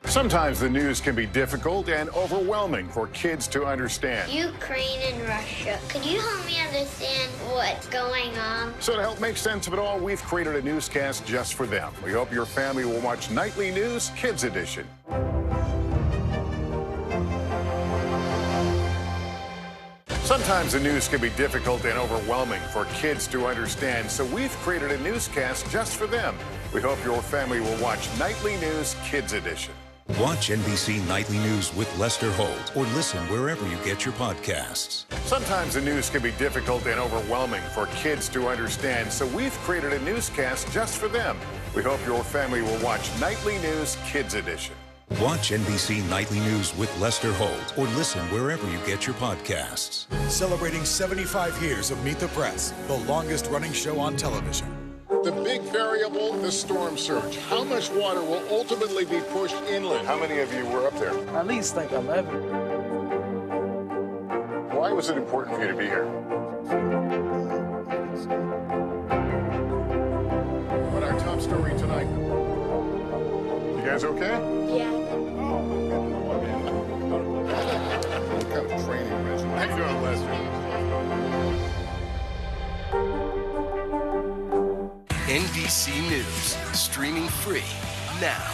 Sometimes the news can be difficult and overwhelming for kids to understand. Ukraine and Russia. Could you help me understand what's going on? So to help make sense of it all, we've created a newscast just for them. We hope your family will watch Nightly News Kids Edition. Sometimes the news can be difficult and overwhelming for kids to understand, so we've created a newscast just for them. We hope your family will watch Nightly News Kids Edition. Watch NBC Nightly News with Lester Holt or listen wherever you get your podcasts. Sometimes the news can be difficult and overwhelming for kids to understand, so we've created a newscast just for them. We hope your family will watch Nightly News Kids Edition. Watch NBC Nightly News with Lester Holt or listen wherever you get your podcasts. Celebrating 75 years of Meet the Press, the longest running show on television. The big variable, the storm surge. How much water will ultimately be pushed inland? How many of you were up there? At least like 11. Why was it important for you to be here? But our top story tonight. You guys okay? Yeah. What kind of training resume? How you doing, Lester? NBC News, streaming free now.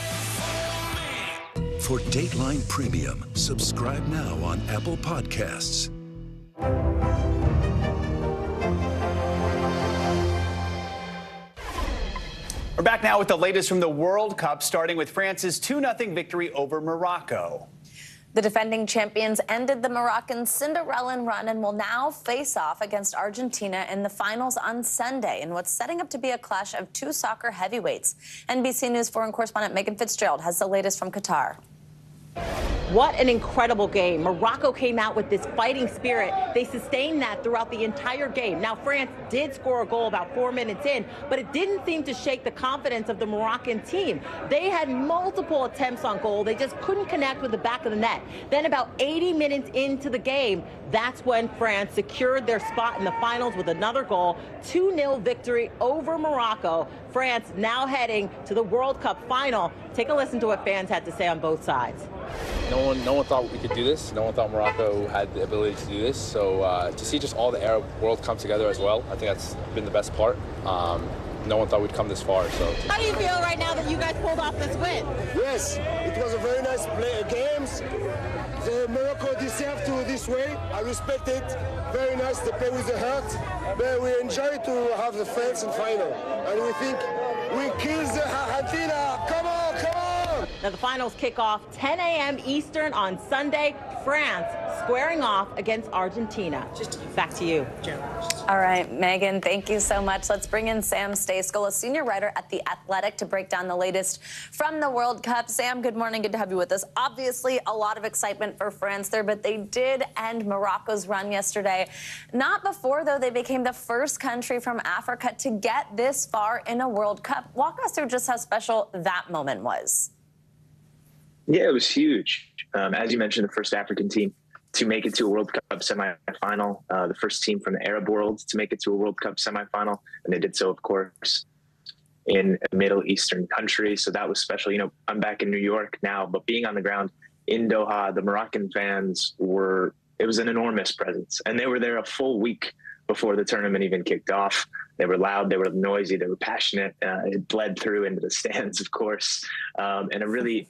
For Dateline Premium, subscribe now on Apple Podcasts. We're back now with the latest from the World Cup, starting with France's 2-0 victory over Morocco. The defending champions ended the Moroccan Cinderella run and will now face off against Argentina in the finals on Sunday in what's setting up to be a clash of two soccer heavyweights. NBC News foreign correspondent Megan Fitzgerald has the latest from Qatar. What an incredible game. Morocco came out with this fighting spirit. They sustained that throughout the entire game. Now, France did score a goal about 4 minutes in, but it didn't seem to shake the confidence of the Moroccan team. They had multiple attempts on goal. They just couldn't connect with the back of the net. Then about 80 minutes into the game, that's when France secured their spot in the finals with another goal. 2-0 victory over Morocco. France now heading to the World Cup final. Take a listen to what fans had to say on both sides. No one thought we could do this. No one thought Morocco had the ability to do this. So to see just all the Arab world come together as well, I think that's been the best part. No one thought we'd come this far. So how do you feel right now that you guys pulled off this win? Yes, it was a very nice games. The Morocco deserved to this way. I respect it. Very nice. They play with the heart. But we enjoy to have the fans in final. And we think we kill the Argentina. Come on, come on. Now the finals kick off 10 a.m. Eastern on Sunday. France squaring off against Argentina. Back to you. All right, Megan, thank you so much. Let's bring in Sam Stejskal, a senior writer at The Athletic, to break down the latest from the World Cup. Sam, good morning. Good to have you with us. Obviously, a lot of excitement for France there, but they did end Morocco's run yesterday. Not before, though, they became the first country from Africa to get this far in a World Cup. Walk us through just how special that moment was. Yeah, it was huge. As you mentioned, the first African team to make it to a World Cup semifinal, the first team from the Arab world to make it to a World Cup semifinal. And they did so, of course, in a Middle Eastern country. So that was special. You know, I'm back in New York now, but being on the ground in Doha, the Moroccan fans were It was an enormous presence. And they were there a full week before the tournament even kicked off. They were loud, they were noisy, they were passionate. It bled through into the stands, of course, and a really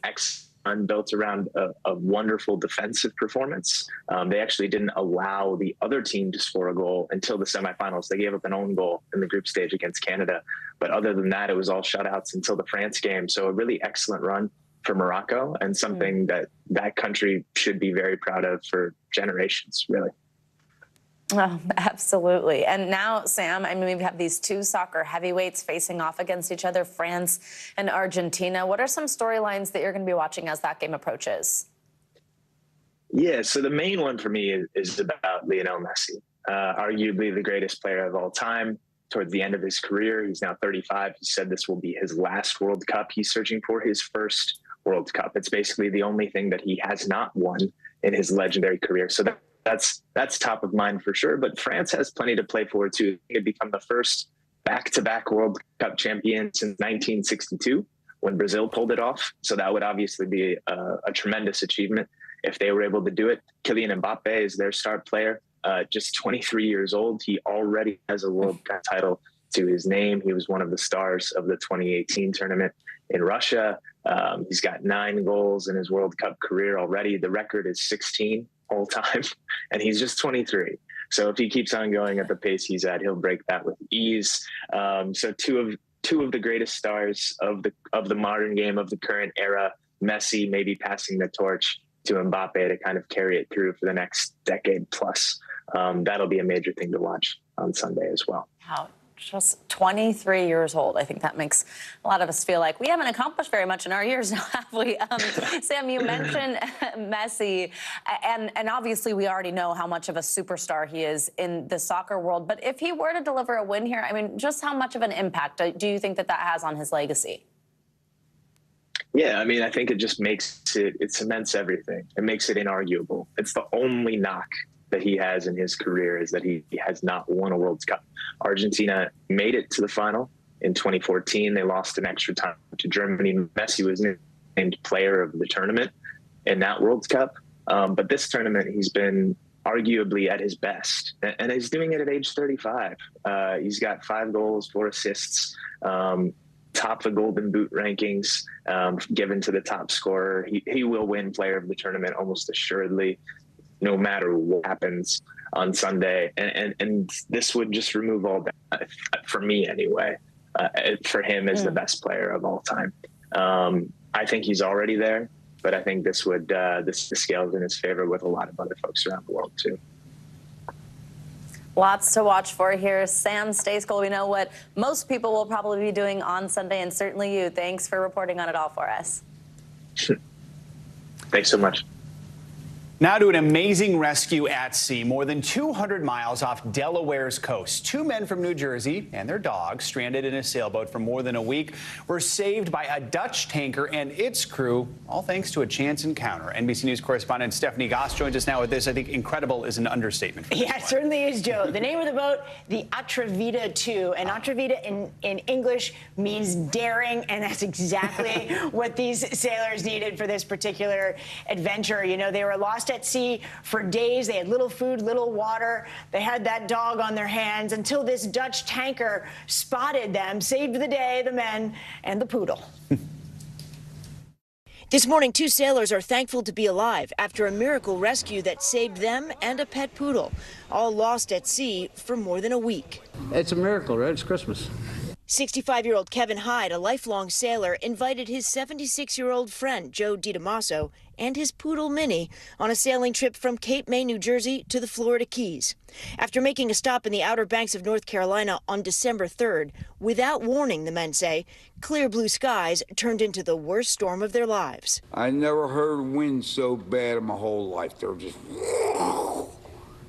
built around a wonderful defensive performance. They actually didn't allow the other team to score a goal until the semifinals. They gave up an own goal in the group stage against Canada. But other than that, it was all shutouts until the France game. So a really excellent run for Morocco, and something that country should be very proud of for generations, really. Oh, absolutely. And now, Sam, I mean, we have these two soccer heavyweights facing off against each other, France and Argentina. What are some storylines that you're going to be watching as that game approaches? Yeah, so the main one for me is about Lionel Messi, arguably the greatest player of all time. Towards the end of his career, he's now 35. He said this will be his last World Cup. He's searching for his first World Cup. It's basically the only thing that he has not won in his legendary career. So that's top of mind for sure. But France has plenty to play for too. They had become the first back-to-back World Cup champion since 1962 when Brazil pulled it off. So that would obviously be a tremendous achievement if they were able to do it. Kylian Mbappe is their star player, just 23 years old. He already has a World Cup title to his name. He was one of the stars of the 2018 tournament in Russia. He's got 9 goals in his World Cup career already. The record is 16 all time, and he's just 23. So if he keeps on going at the pace he's at, he'll break that with ease. So two of the greatest stars of the modern game, of the current era. Messi maybe passing the torch to Mbappe to kind of carry it through for the next decade plus. That'll be a major thing to watch on Sunday as well. Wow. Just 23 years old. I think that makes a lot of us feel like we haven't accomplished very much in our years now, have we? Sam, you mentioned Messi, and obviously we already know how much of a superstar he is in the soccer world. But if he were to deliver a win here, I mean, just how much of an impact do you think that has on his legacy? Yeah, I mean, I think it just makes it cements everything. It makes it inarguable. It's the only knock that he has in his career is that he has not won a World Cup. Argentina made it to the final in 2014. They lost in extra time to Germany. Messi was named player of the tournament in that World Cup. But this tournament, he's been arguably at his best, and he's doing it at age 35. He's got 5 goals, 4 assists, top the Golden Boot rankings, given to the top scorer. He will win player of the tournament almost assuredly, no matter what happens on Sunday. And this would just remove all that, for me anyway, for him as the best player of all time. I think he's already there, but I think this would, the scales in his favor with a lot of other folks around the world too. Lots to watch for here. Sam Stejskal, we know what most people will probably be doing on Sunday, and certainly you. Thanks for reporting on it all for us. Thanks so much. Now to an amazing rescue at sea, more than 200 miles off Delaware's coast. 2 men from New Jersey and their dog, stranded in a sailboat for more than a week, were saved by a Dutch tanker and its crew, all thanks to a chance encounter. NBC News correspondent Stephanie Goss joins us now with this. I think incredible is an understatement. Yeah, it certainly is, Joe. The name of the boat, the Atrevida 2, and Atrevida in English means daring, and that's exactly what these sailors needed for this particular adventure. You know, they were lost at sea for days. They had little food, little water. They had that dog on their hands until this Dutch tanker spotted them, saved the day, the men, and the poodle. This morning, 2 sailors are thankful to be alive after a miracle rescue that saved them and a pet poodle, all lost at sea for more than a week. It's a miracle, right? It's Christmas. 65-year-old Kevin Hyde, a lifelong sailor, invited his 76-year-old friend, Joe DiDamaso, and his poodle Minnie on a sailing trip from Cape May, New Jersey to the Florida Keys. After making a stop in the Outer Banks of North Carolina on December 3rd, without warning, the men say, clear blue skies turned into the worst storm of their lives. I never heard wind so bad in my whole life. They were just...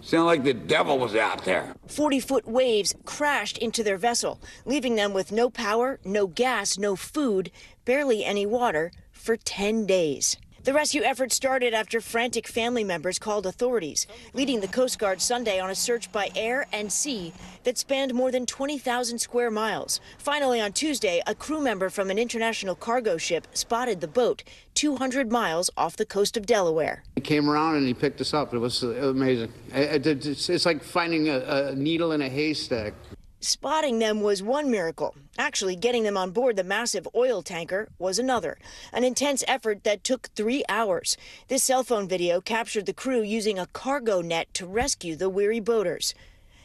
sounded like the devil was out there. 40-foot waves crashed into their vessel, leaving them with no power, no gas, no food, barely any water for 10 days. The rescue effort started after frantic family members called authorities, leading the Coast Guard Sunday on a search by air and sea that spanned more than 20,000 square miles. Finally, on Tuesday, a crew member from an international cargo ship spotted the boat 200 miles off the coast of Delaware. He came around and he picked us up. It was amazing. It's like finding a needle in a haystack. Spotting them was one miracle. Actually, getting them on board the massive oil tanker was another. An intense effort that took 3 hours. This cell phone video captured the crew using a cargo net to rescue the weary boaters.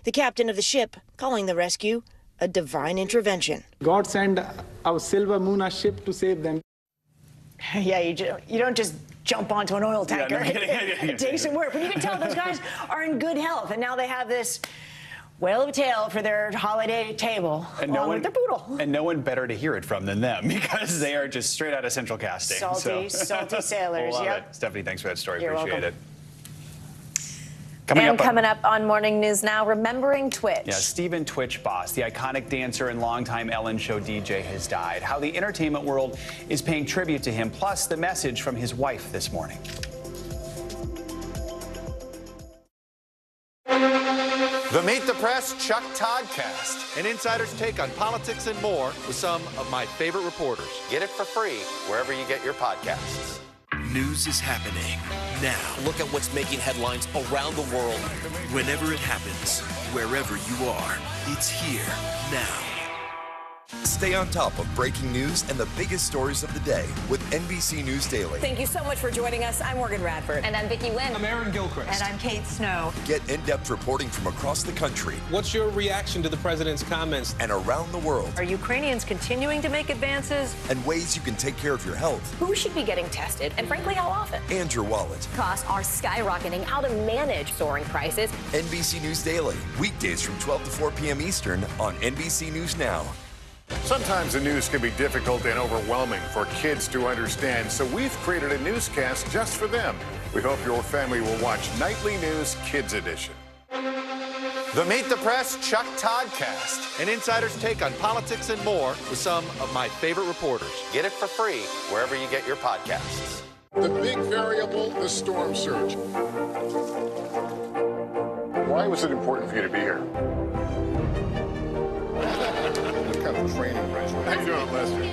The captain of the ship calling the rescue a divine intervention. God sent our Silver Moon ship to save them. Yeah, you don't just jump onto an oil tanker. Yeah, It takes some work. But you can tell those guys are in good health, and now they have this whale of a tale for their holiday table, and with their poodle. And no one better to hear it from than them, because they are just straight out of Central Casting. Salty sailors. Love Yep. it. Stephanie, thanks for that story. You're Appreciate welcome. it. Coming up on Morning News Now, remembering Twitch. Yeah, Stephen Twitch Boss, the iconic dancer and longtime Ellen Show DJ, has died. How the entertainment world is paying tribute to him, plus the message from his wife this morning. The Meet the Press Chuck Toddcast, an insider's take on politics and more with some of my favorite reporters. Get it for free wherever you get your podcasts. News is happening now. Look at what's making headlines around the world. Whenever it happens, wherever you are, it's here now. Stay on top of breaking news and the biggest stories of the day with NBC News Daily. Thank you so much for joining us. I'm Morgan Radford. And I'm Vicki Wynn. I'm Aaron Gilchrist. And I'm Kate Snow. Get in-depth reporting from across the country. What's your reaction to the president's comments? And around the world. Are Ukrainians continuing to make advances? And ways you can take care of your health. Who should be getting tested, and frankly, how often? And your wallet. Costs are skyrocketing. How to manage soaring prices. NBC News Daily. Weekdays from 12 to 4 p.m. Eastern on NBC News Now. Sometimes the news can be difficult and overwhelming for kids to understand, so we've created a newscast just for them. We hope your family will watch Nightly News Kids Edition. The Meet the Press Chuck Toddcast, an insider's take on politics and more with some of my favorite reporters. Get it for free wherever you get your podcasts. The big variable, the storm surge. Why was it important for you to be here? What kind of training regimen? How you doing, Lester?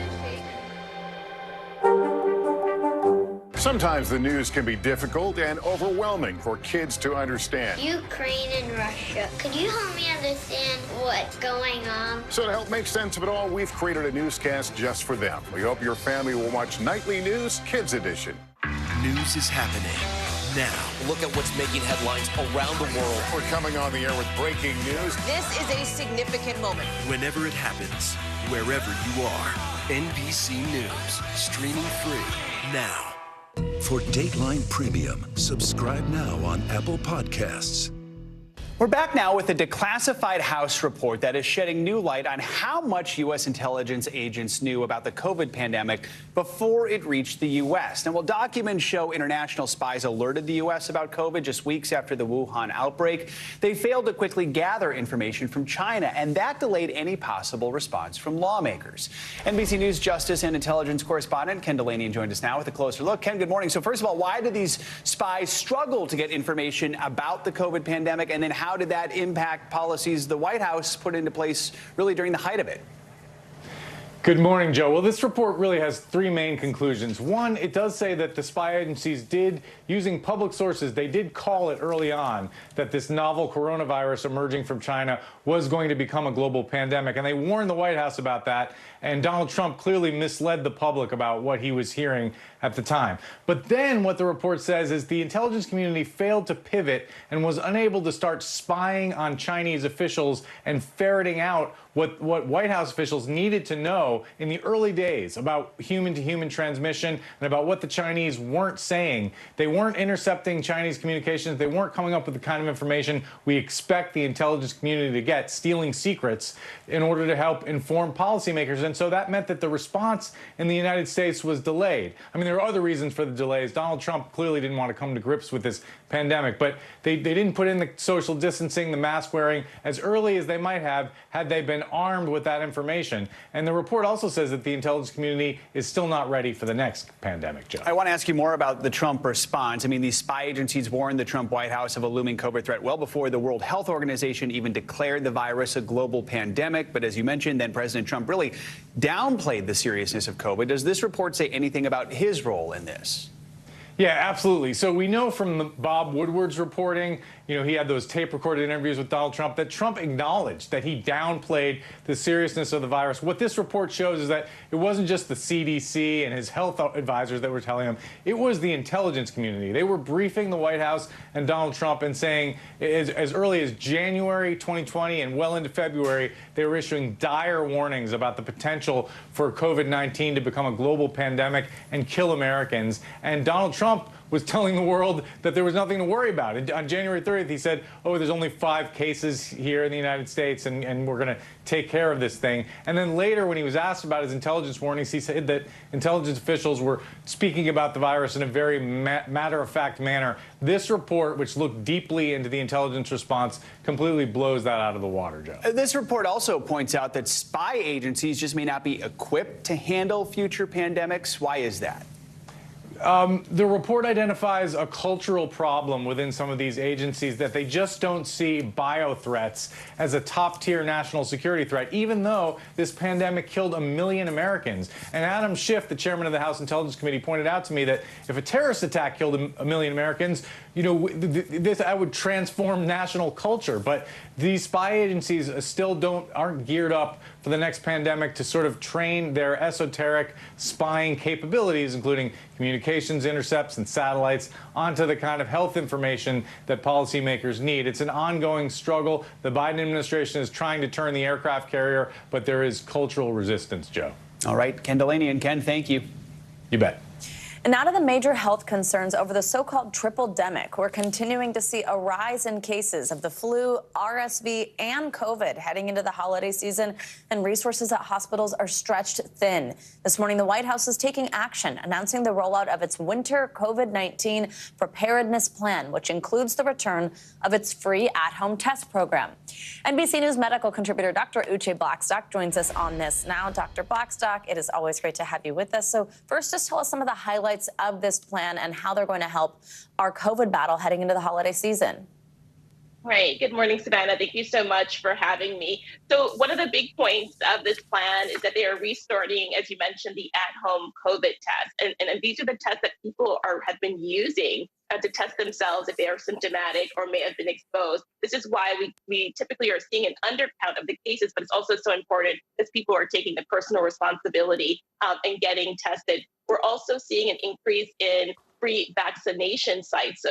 Sometimes the news can be difficult and overwhelming for kids to understand. Ukraine and Russia. Could you help me understand what's going on? So to help make sense of it all, we've created a newscast just for them. We hope your family will watch Nightly News Kids Edition. News is happening now. Look at what's making headlines around the world. We're coming on the air with breaking news. This is a significant moment. Whenever it happens, wherever you are, NBC News, streaming free now. For Dateline Premium, subscribe now on Apple Podcasts. We're back now with a declassified House report that is shedding new light on how much U.S. intelligence agents knew about the COVID pandemic before it reached the U.S. Now, while documents show international spies alerted the U.S. about COVID just weeks after the Wuhan outbreak, they failed to quickly gather information from China, and that delayed any possible response from lawmakers. NBC News Justice and Intelligence correspondent Ken Delaney joined us now with a closer look. Ken, good morning. So first of all, why did these spies struggle to get information about the COVID pandemic, and then how did that impact policies the White House put into place really during the height of it? Good morning, Joe. Well, this report really has three main conclusions. One, it does say that the spy agencies did, using public sources, they did call it early on that this novel coronavirus emerging from China was going to become a global pandemic. And they warned the White House about that. And Donald Trump clearly misled the public about what he was hearing at the time. But then what the report says is the intelligence community failed to pivot and was unable to start spying on Chinese officials and ferreting out what White House officials needed to know in the early days about human-to-human transmission and about what the Chinese weren't saying. They weren't intercepting Chinese communications. They weren't coming up with the kind of information we expect the intelligence community to get, stealing secrets in order to help inform policymakers. And so that meant that the response in the United States was delayed. I mean, there are other reasons for the delays. Donald Trump clearly didn't want to come to grips with this pandemic, but they didn't put in the social distancing, the mask wearing as early as they might have had they been armed with that information. And the report also says that the intelligence community is still not ready for the next pandemic, Joe. I want to ask you more about the Trump response. I mean, these spy agencies warned the Trump White House of a looming COVID threat well before the World Health Organization even declared the virus a global pandemic. But as you mentioned, then President Trump really downplayed the seriousness of COVID. Does this report say anything about his role in this? Yeah, absolutely. So we know from Bob Woodward's reporting, he had those tape-recorded interviews with Donald Trump, that Trump acknowledged that he downplayed the seriousness of the virus. What this report shows is that it wasn't just the CDC and his health advisors that were telling him, it was the intelligence community. They were briefing the White House and Donald Trump and saying as early as January 2020 and well into February, they were issuing dire warnings about the potential for COVID-19 to become a global pandemic and kill Americans. And Donald Trump was telling the world that there was nothing to worry about. And on January 30th, he said, oh, there's only 5 cases here in the United States, and we're going to take care of this thing. And then later, when he was asked about his intelligence warnings, he said that intelligence officials were speaking about the virus in a very matter-of-fact manner. This report, which looked deeply into the intelligence response, completely blows that out of the water, Joe. This report also points out that spy agencies just may not be equipped to handle future pandemics. Why is that? The report identifies a cultural problem within some of these agencies, that they just don't see bio threats as a top-tier national security threat, even though this pandemic killed 1 million Americans. And Adam Schiff, the chairman of the House Intelligence Committee, pointed out to me that if a terrorist attack killed 1 million Americans, that would transform national culture. But these spy agencies still aren't geared up for the next pandemic to sort of train their esoteric spying capabilities, including communications intercepts and satellites, onto the kind of health information that policymakers need. It's an ongoing struggle. The Biden administration is trying to turn the aircraft carrier, but there is cultural resistance, Joe. All right, Ken Delaney and Ken, thank you. You bet. And out of the major health concerns over the so-called triple-demic, we're continuing to see a rise in cases of the flu, RSV, and COVID heading into the holiday season, and resources at hospitals are stretched thin. This morning, the White House is taking action, announcing the rollout of its winter COVID-19 preparedness plan, which includes the return of its free at-home test program. NBC News medical contributor Dr. Uche Blackstock joins us on this now. Dr. Blackstock, it is always great to have you with us. So first, just tell us some of the highlights of this plan and how they're going to help our COVID battle heading into the holiday season. Right. Good morning, Savannah. Thank you so much for having me. So one of the big points of this plan is that they are restarting, as you mentioned, the at-home COVID test. And these are the tests that people have been using to test themselves if they are symptomatic or may have been exposed. This is why we typically are seeing an undercount of the cases, but it's also so important as people are taking the personal responsibility and getting tested. We're also seeing an increase in free vaccination sites. So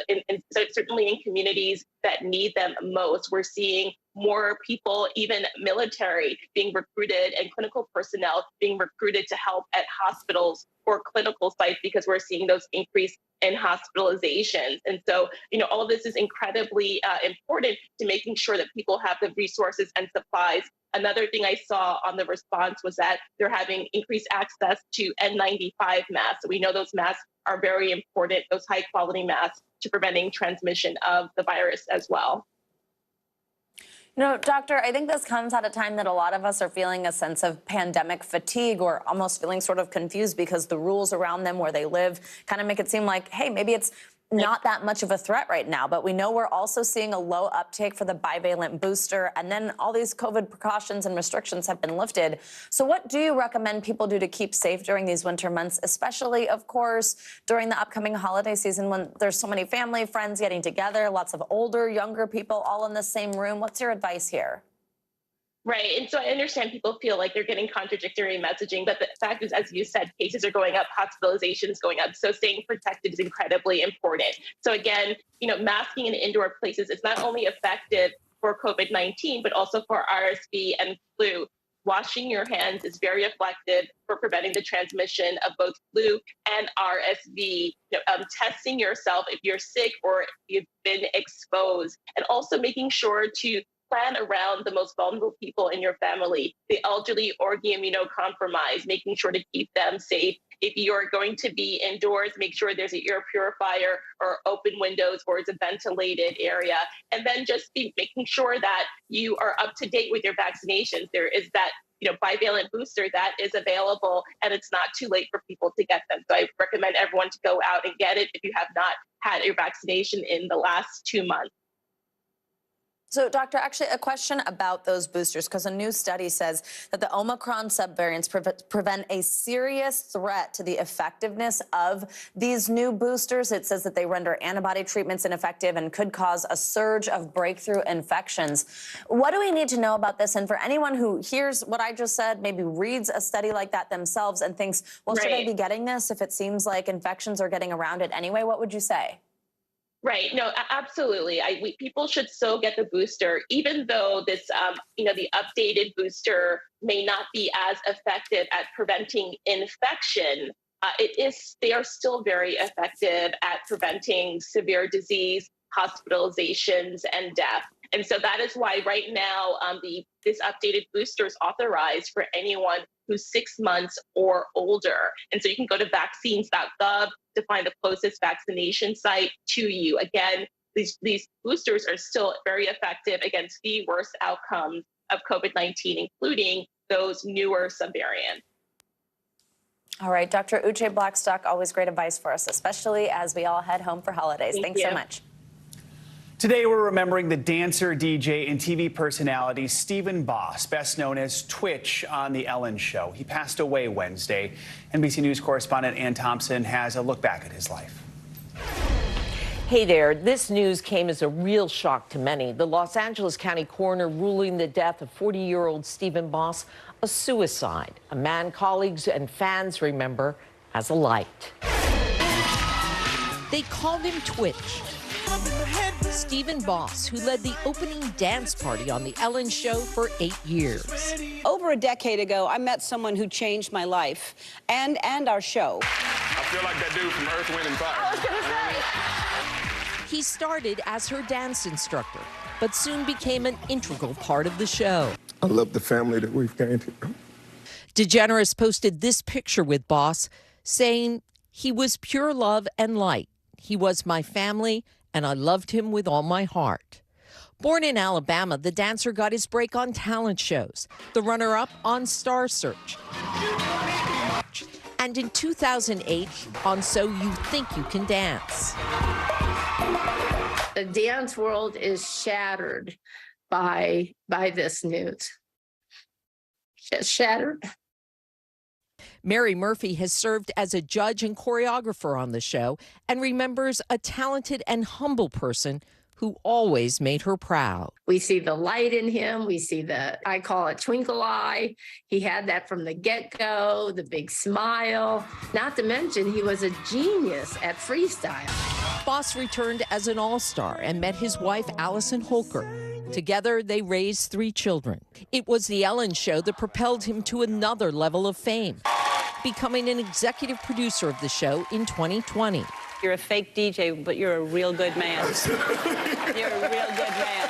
certainly in communities that need them most, we're seeing more people, even military, being recruited and clinical personnel being recruited to help at hospitals or clinical sites, because we're seeing those increase in hospitalizations. And so, all of this is incredibly important to making sure that people have the resources and supplies. Another thing I saw on the response was that they're having increased access to N95 masks. So we know those masks are very important, those high quality masks, to preventing transmission of the virus as well. Doctor, I think this comes at a time that a lot of us are feeling a sense of pandemic fatigue, or almost feeling sort of confused because the rules around them where they live kind of make it seem like, hey, maybe it's not that much of a threat right now. But we know we're also seeing a low uptake for the bivalent booster, and then all these COVID precautions and restrictions have been lifted. So what do you recommend people do to keep safe during these winter months, especially, of course, during the upcoming holiday season when there's so many family, friends getting together, lots of older, younger people all in the same room? What's your advice here? Right. And so I understand people feel like they're getting contradictory messaging, but the fact is, as you said, cases are going up, hospitalizations going up. So staying protected is incredibly important. So again, masking in indoor places is not only effective for COVID-19, but also for RSV and flu. Washing your hands is very effective for preventing the transmission of both flu and RSV. Testing yourself if you're sick or if you've been exposed, and also making sure to plan around the most vulnerable people in your family, the elderly or the immunocompromised, making sure to keep them safe If you're going to be indoors, make sure there's an air purifier or open windows or it's a ventilated area. And then just be making sure that you are up to date with your vaccinations. There is that bivalent booster that is available, and it's not too late for people to get them. So I recommend everyone to go out and get it if you have not had your vaccination in the last 2 months. So, Doctor, actually, a question about those boosters, because a new study says that the Omicron subvariants present a serious threat to the effectiveness of these new boosters. It says that they render antibody treatments ineffective and could cause a surge of breakthrough infections. What do we need to know about this? And for anyone who hears what I just said, maybe reads a study like that themselves and thinks, well, should I be getting this if it seems like infections are getting around it anyway? What would you say? Right. No, absolutely. People should still get the booster, even though this, the updated booster may not be as effective at preventing infection. They are still very effective at preventing severe disease, hospitalizations, and death. And so that is why right now this updated booster is authorized for anyone who's 6 months or older. And so you can go to vaccines.gov to find the closest vaccination site to you. Again, these boosters are still very effective against the worst outcomes of COVID-19, including those newer subvariants. All right, Dr. Uche Blackstock, always great advice for us, especially as we all head home for holidays. Thanks so much. Today, we're remembering the dancer, DJ, and TV personality Stephen Boss, best known as Twitch on The Ellen Show. He passed away Wednesday. NBC News correspondent Ann Thompson has a look back at his life. Hey there. This news came as a real shock to many. The Los Angeles County coroner ruling the death of 40-year-old Stephen Boss a suicide, a man colleagues and fans remember as a light. They called him Twitch. Stephen Boss, who led the opening dance party on The Ellen Show for 8 years. Over a decade ago, I met someone who changed my life and our show. I feel like that dude from Earth, Wind, and Fire. I was gonna say. He started as her dance instructor, but soon became an integral part of the show. I love the family that we've gained here. DeGeneres posted this picture with Boss, saying, "He was pure love and light. He was my family, and I loved him with all my heart." Born in Alabama, the dancer got his break on talent shows, the runner-up on Star Search, and in 2008 on So You Think You Can Dance. The dance world is shattered by this news. Just shattered. Mary Murphy has served as a judge and choreographer on the show and remembers a talented and humble person who always made her proud. We see the light in him. We see I call it twinkle eye. He had that from the get-go, the big smile. Not to mention, he was a genius at freestyle. Boss returned as an all-star and met his wife, Allison Holker. Together, they raised 3 children. It was The Ellen Show that propelled him to another level of fame, becoming an executive producer of the show in 2020. You're a fake DJ, but you're a real good man. You're a real good man.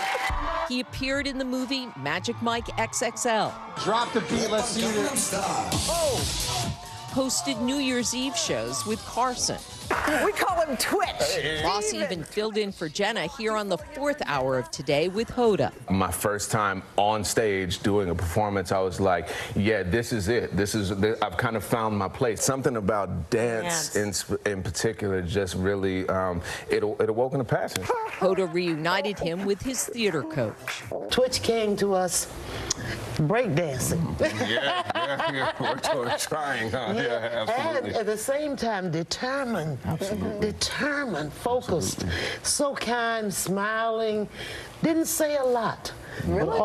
He appeared in the movie Magic Mike XXL. Drop the beat, let's see it. Hosted New Year's Eve shows with Carson. We call him Twitch. Boss even filled in for Jenna here on the 4th hour of Today with Hoda. My first time on stage doing a performance, I was like, yeah, this is it. I've kind of found my place. Something about dance in particular just really, it awoke a passion. Hoda reunited him with his theater coach. Twitch came to us breakdancing. Yeah, we're trying, huh? Yeah, absolutely. And at the same time, determined. Absolutely. Determined, focused, so kind, smiling, didn't say a lot. Really?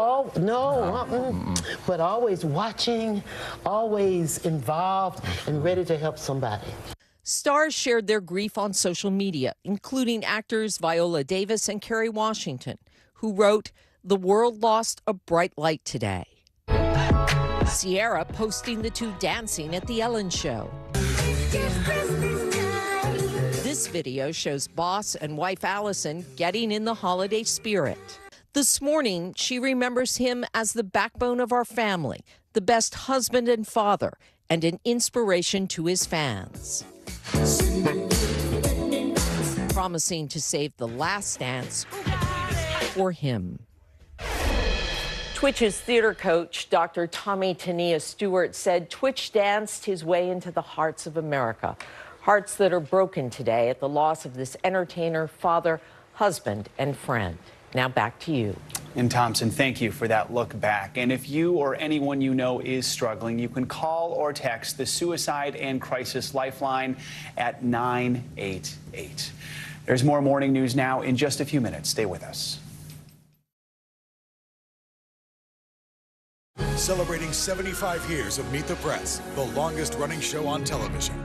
But always watching, always involved and ready to help somebody. Stars shared their grief on social media, including actors Viola Davis and Kerry Washington, who wrote, "The world lost a bright light today." Sierra posting the 2 dancing at The Ellen Show. This video shows Boss and wife Allison getting in the holiday spirit. This morning, she remembers him as the backbone of our family, the best husband and father, and an inspiration to his fans. Promising to save the last dance for him. Twitch's theater coach, Dr. Tommy Tania Stewart, said Twitch danced his way into the hearts of America. Hearts that are broken today at the loss of this entertainer, father, husband, and friend. Now back to you. And Thompson, thank you for that look back. And if you or anyone you know is struggling, you can call or text the Suicide and Crisis Lifeline at 988. There's more morning news now in just a few minutes. Stay with us. Celebrating 75 years of Meet the Press, the longest running show on television.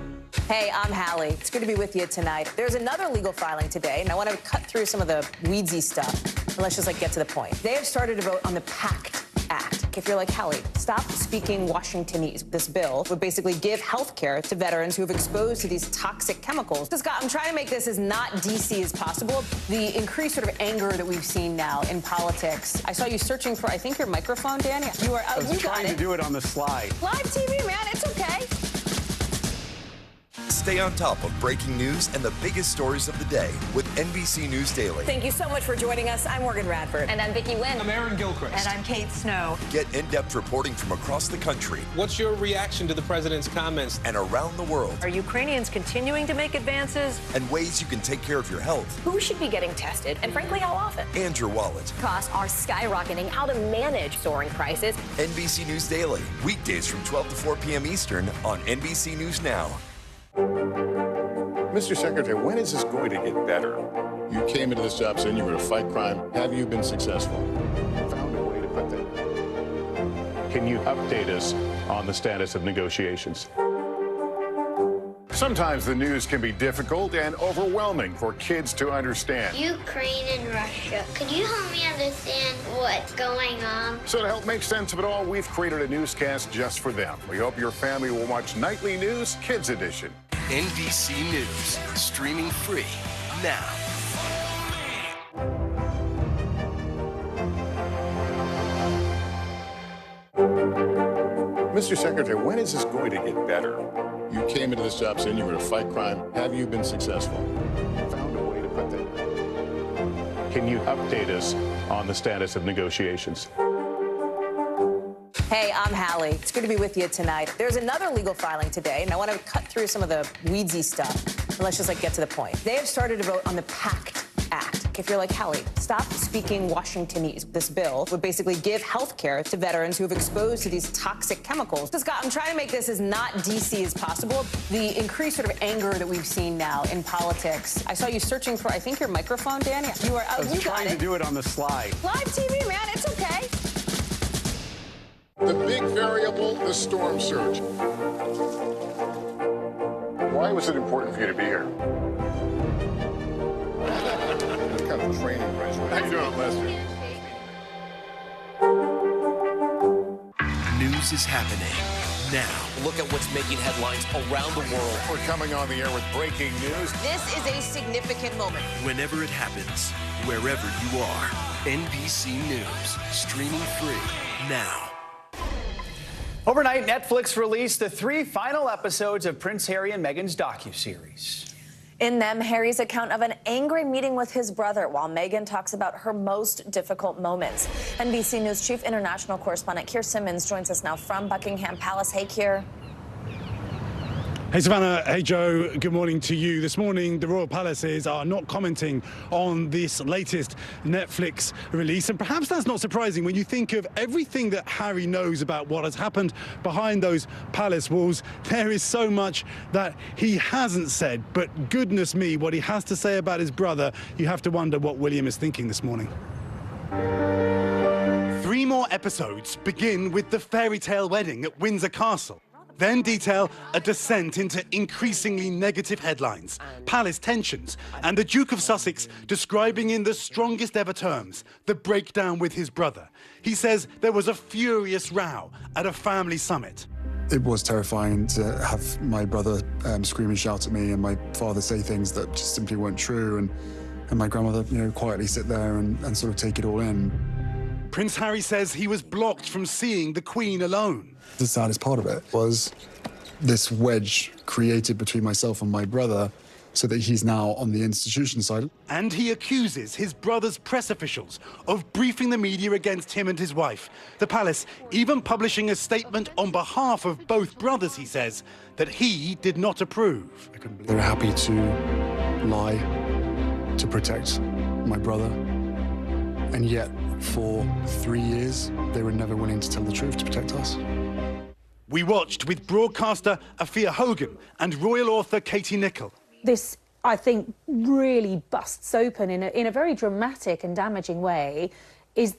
Hey, I'm Hallie. It's good to be with you tonight. There's another legal filing today, and I want to cut through some of the weedsy stuff. And let's just get to the point. They have started to vote on the PACT Act. If you're like Hallie, stop speaking Washingtonese. This bill would basically give health care to veterans who have exposed to these toxic chemicals. So, Scott, I'm trying to make this as not DC as possible. The increased sort of anger that we've seen now in politics. I saw you searching for, I think, your microphone, Danny. You are out. I was trying to do it on the slide. Live TV, man. It's okay. Stay on top of breaking news and the biggest stories of the day with NBC News Daily. Thank you so much for joining us. I'm Morgan Radford. And I'm Vicki Wynn. I'm Aaron Gilchrist. And I'm Kate Snow. Get in-depth reporting from across the country. What's your reaction to the president's comments? And around the world. Are Ukrainians continuing to make advances? And ways you can take care of your health. Who should be getting tested? And frankly, how often? And your wallet. Costs are skyrocketing. How to manage soaring prices. NBC News Daily. Weekdays from 12 to 4 p.m. Eastern on NBC News Now. Mr. Secretary, when is this going to get better? You came into this job saying you were to fight crime. Have you been successful? Found a way to put that. Can you update us on the status of negotiations? Sometimes the news can be difficult and overwhelming for kids to understand. Ukraine and Russia. Could you help me understand what's going on? So to help make sense of it all, we've created a newscast just for them. We hope your family will watch Nightly News Kids Edition. NBC News, streaming free now. Mr. Secretary, when is this going to get better? You came into this job saying you were to fight crime. Have you been successful? Found a way to put that. Can you update us on the status of negotiations? Hey, I'm Hallie. It's good to be with you tonight. There's another legal filing today, and I want to cut through some of the weedsy stuff. And let's just get to the point. They have started to vote on the PACT Act. If you're like Hallie, stop speaking Washingtonese. This bill would basically give health care to veterans who have exposed to these toxic chemicals. So, Scott, I'm trying to make this as not DC as possible. The increased sort of anger that we've seen now in politics. I saw you searching for, I think, your microphone, Danny. You are out. I was trying to do it on the slide. Live TV, man. It's okay. The big variable, the storm surge. Why was it important for you to be here? What kind of training regimen? How you doing, Lester? News is happening now. Look at what's making headlines around the world. We're coming on the air with breaking news. This is a significant moment. Whenever it happens, wherever you are, NBC News, streaming free now. Overnight, Netflix released the 3 final episodes of Prince Harry and Meghan's docuseries. In them, Harry's account of an angry meeting with his brother, while Meghan talks about her most difficult moments. NBC News Chief International Correspondent Keir Simmons joins us now from Buckingham Palace. Hey, Keir. Hey, Savannah. Hey, Joe. Good morning to you. This morning, the Royal Palaces are not commenting on this latest Netflix release. And perhaps that's not surprising when you think of everything that Harry knows about what has happened behind those palace walls. There is so much that he hasn't said. But goodness me, what he has to say about his brother, you have to wonder what William is thinking this morning. 3 more episodes begin with the fairy tale wedding at Windsor Castle. Then detail a descent into increasingly negative headlines, palace tensions, and the Duke of Sussex describing in the strongest ever terms the breakdown with his brother. He says there was a furious row at a family summit. It was terrifying to have my brother scream and shout at me, and my father say things that just simply weren't true, and my grandmother, quietly sit there and sort of take it all in. Prince Harry says he was blocked from seeing the Queen alone. The saddest part of it was this wedge created between myself and my brother so that he's now on the institution side. And he accuses his brother's press officials of briefing the media against him and his wife. The palace even publishing a statement on behalf of both brothers, he says, that he did not approve. They were happy to lie to protect my brother. And yet, for 3 years, they were never willing to tell the truth to protect us. We watched with broadcaster Afia Hogan and royal author Katie Nicholl. This, I think, really busts open in a very dramatic and damaging way is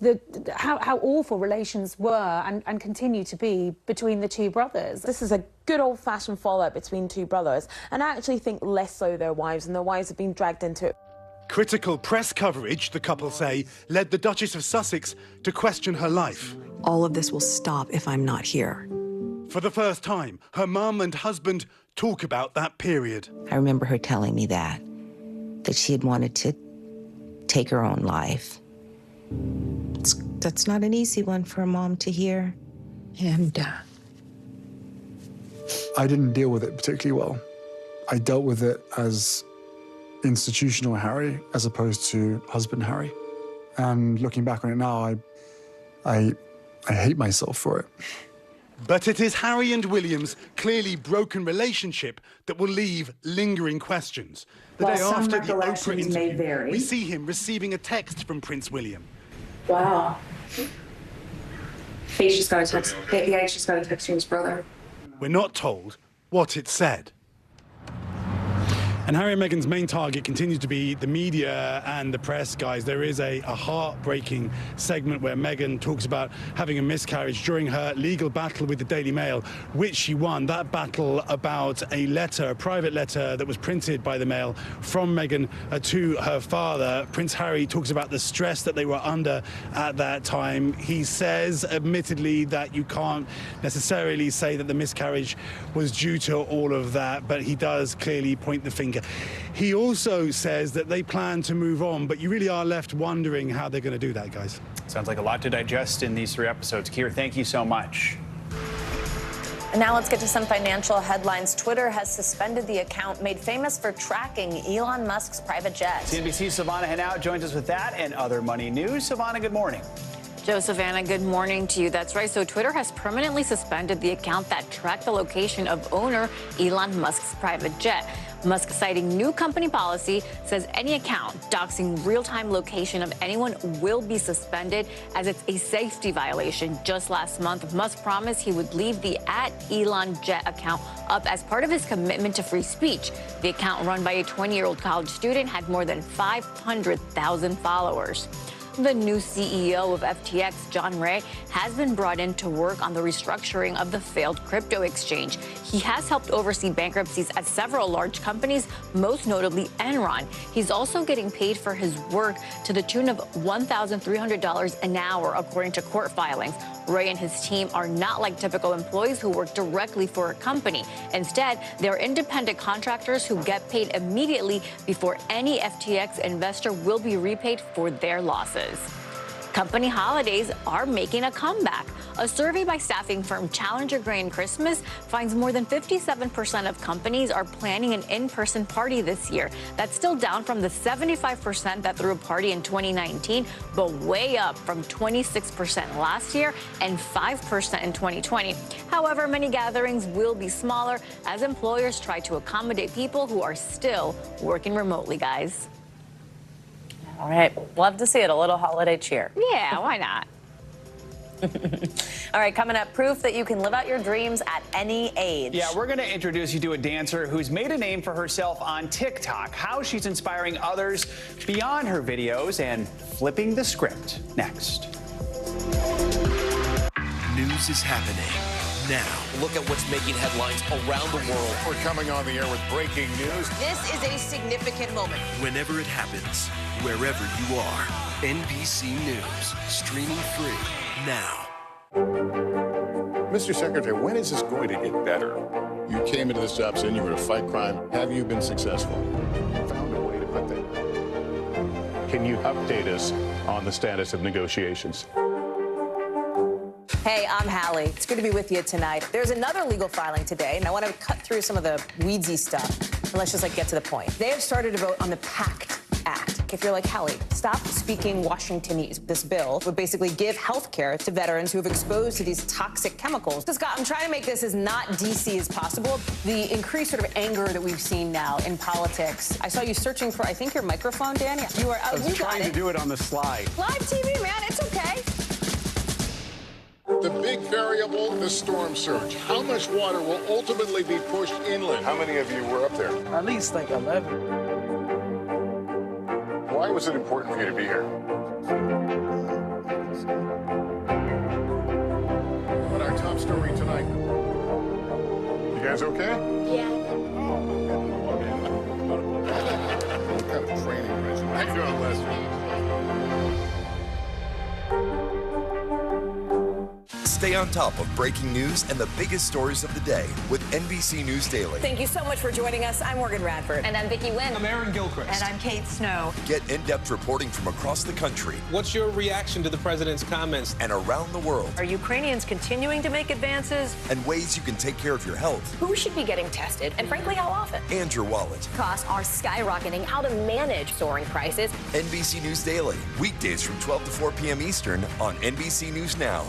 how awful relations were and continue to be between the two brothers. This is a good old-fashioned fallout between two brothers, and I actually think less so their wives, and their wives have been dragged into it. Critical press coverage, the couple say, led the Duchess of Sussex to question her life. All of this will stop if I'm not here. For the first time, her mum and husband talk about that period. I remember her telling me that she had wanted to take her own life. That's not an easy one for a mom to hear. And I didn't deal with it particularly well. I dealt with it as institutional Harry as opposed to husband Harry. And looking back on it now, I hate myself for it. But it is Harry and William's clearly broken relationship that will leave lingering questions. The day after the Oprah interview, we see him receiving a text from Prince William. Wow. He's just got a text. Yeah, he's just got a text from his brother. We're not told what it said. And Harry and Meghan's main target continues to be the media and the press, guys. There is a heartbreaking segment where Meghan talks about having a miscarriage during her legal battle with the Daily Mail, which she won. That battle about a letter, a private letter that was printed by the Mail from Meghan to her father. Prince Harry talks about the stress that they were under at that time. He says, admittedly, that you can't necessarily say that the miscarriage was due to all of that, but he does clearly point the finger. He also says that they plan to move on, but you really are left wondering how they're going to do that, guys. Sounds like a lot to digest in these 3 episodes. Keir, thank you so much. And now let's get to some financial headlines. Twitter has suspended the account made famous for tracking Elon Musk's private jet. CNBC's Savannah Hanout joins us with that and other money news. Savannah, good morning. Joe, Savannah, good morning to you. That's right. So Twitter has permanently suspended the account that tracked the location of owner Elon Musk's private jet. Musk, citing new company policy, says any account doxing real-time location of anyone will be suspended as it's a safety violation. Just last month, Musk promised he would leave the @ElonJet account up as part of his commitment to free speech. The account, run by a 20-year-old college student, had more than 500,000 followers. The new CEO of FTX, John Ray, has been brought in to work on the restructuring of the failed crypto exchange. He has helped oversee bankruptcies at several large companies, most notably Enron. He's also getting paid for his work to the tune of $1,300 an hour, according to court filings. Ray and his team are not like typical employees who work directly for a company. Instead, they're independent contractors who get paid immediately before any FTX investor will be repaid for their losses. Company holidays are making a comeback. A survey by staffing firm Challenger Gray & Christmas finds more than 57% of companies are planning an in-person party this year. That's still down from the 75% that threw a party in 2019, but way up from 26% last year and 5% in 2020. However, many gatherings will be smaller as employers try to accommodate people who are still working remotely, guys. All right. Love to see it. A little holiday cheer. Yeah, why not? All right, coming up, proof that you can live out your dreams at any age. Yeah, we're going to introduce you to a dancer who's made a name for herself on TikTok, how she's inspiring others beyond her videos, and flipping the script next. News is happening now. Look at what's making headlines around the world. We're coming on the air with breaking news. This is a significant moment. Whenever it happens, wherever you are, NBC News, streaming free now. Mr. Secretary, when is this going to get better? You came into this job saying you were to fight crime. Have you been successful? Found a way to put that. Can you update us on the status of negotiations? Hey, I'm Hallie. It's good to be with you tonight. There's another legal filing today, and I want to cut through some of the weedsy stuff. And let's just get to the point. They have started to vote on the PACT Act. If you're like Hallie, stop speaking Washingtonese. This bill would basically give health care to veterans who have exposed to these toxic chemicals. So, Scott, I'm trying to make this as not DC as possible. The increased sort of anger that we've seen now in politics. I saw you searching for, I think, your microphone, Dan. You are. I was trying to do it on the slide. Live TV, man. It's okay. The big variable, the storm surge. How much water will ultimately be pushed inland? How many of you were up there? At least 11. Why was it important for you to be here? But our top story tonight. You guys okay? Yeah. What kind of training regimen? How you doing, Lester? Stay on top of breaking news and the biggest stories of the day with NBC News Daily. Thank you so much for joining us. I'm Morgan Radford. And I'm Vicki Wynn. I'm Aaron Gilchrist. And I'm Kate Snow. Get in-depth reporting from across the country What's your reaction to the president's comments? and around the world, Are Ukrainians continuing to make advances? and ways you can take care of your health Who should be getting tested? And frankly, how often? and your wallet. Costs are skyrocketing. How to manage soaring prices. NBC News Daily, weekdays from 12 to 4 p.m. Eastern on NBC News Now.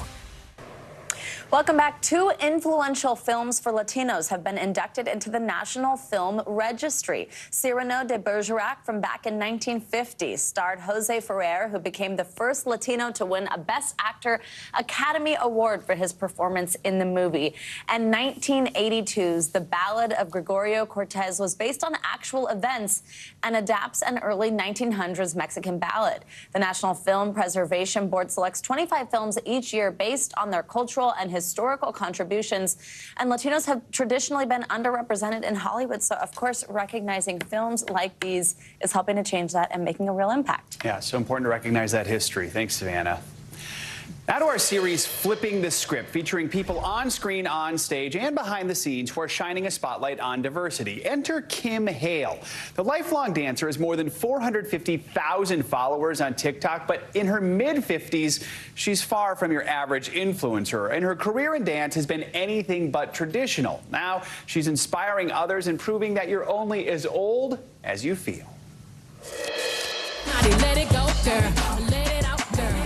Welcome back. 2 influential films for Latinos have been inducted into the National Film Registry. Cyrano de Bergerac from back in 1950 starred Jose Ferrer, who became the first Latino to win a Best Actor Academy Award for his performance in the movie. And 1982's The Ballad of Gregorio Cortez was based on actual events and adapts an early 1900s Mexican ballad. The National Film Preservation Board selects 25 films each year based on their cultural and historical contributions, and Latinos have traditionally been underrepresented in Hollywood. So, of course, recognizing films like these is helping to change that and making a real impact. Yeah, so important to recognize that history. Thanks, Savannah. Now to our series, Flipping the Script, featuring people on screen, on stage, and behind the scenes who are shining a spotlight on diversity. Enter Kim Hale. The lifelong dancer has more than 450,000 followers on TikTok, but in her mid-50s, she's far from your average influencer, and her career in dance has been anything but traditional. Now she's inspiring others and proving that you're only as old as you feel. Let it go, girl. Let it out, girl.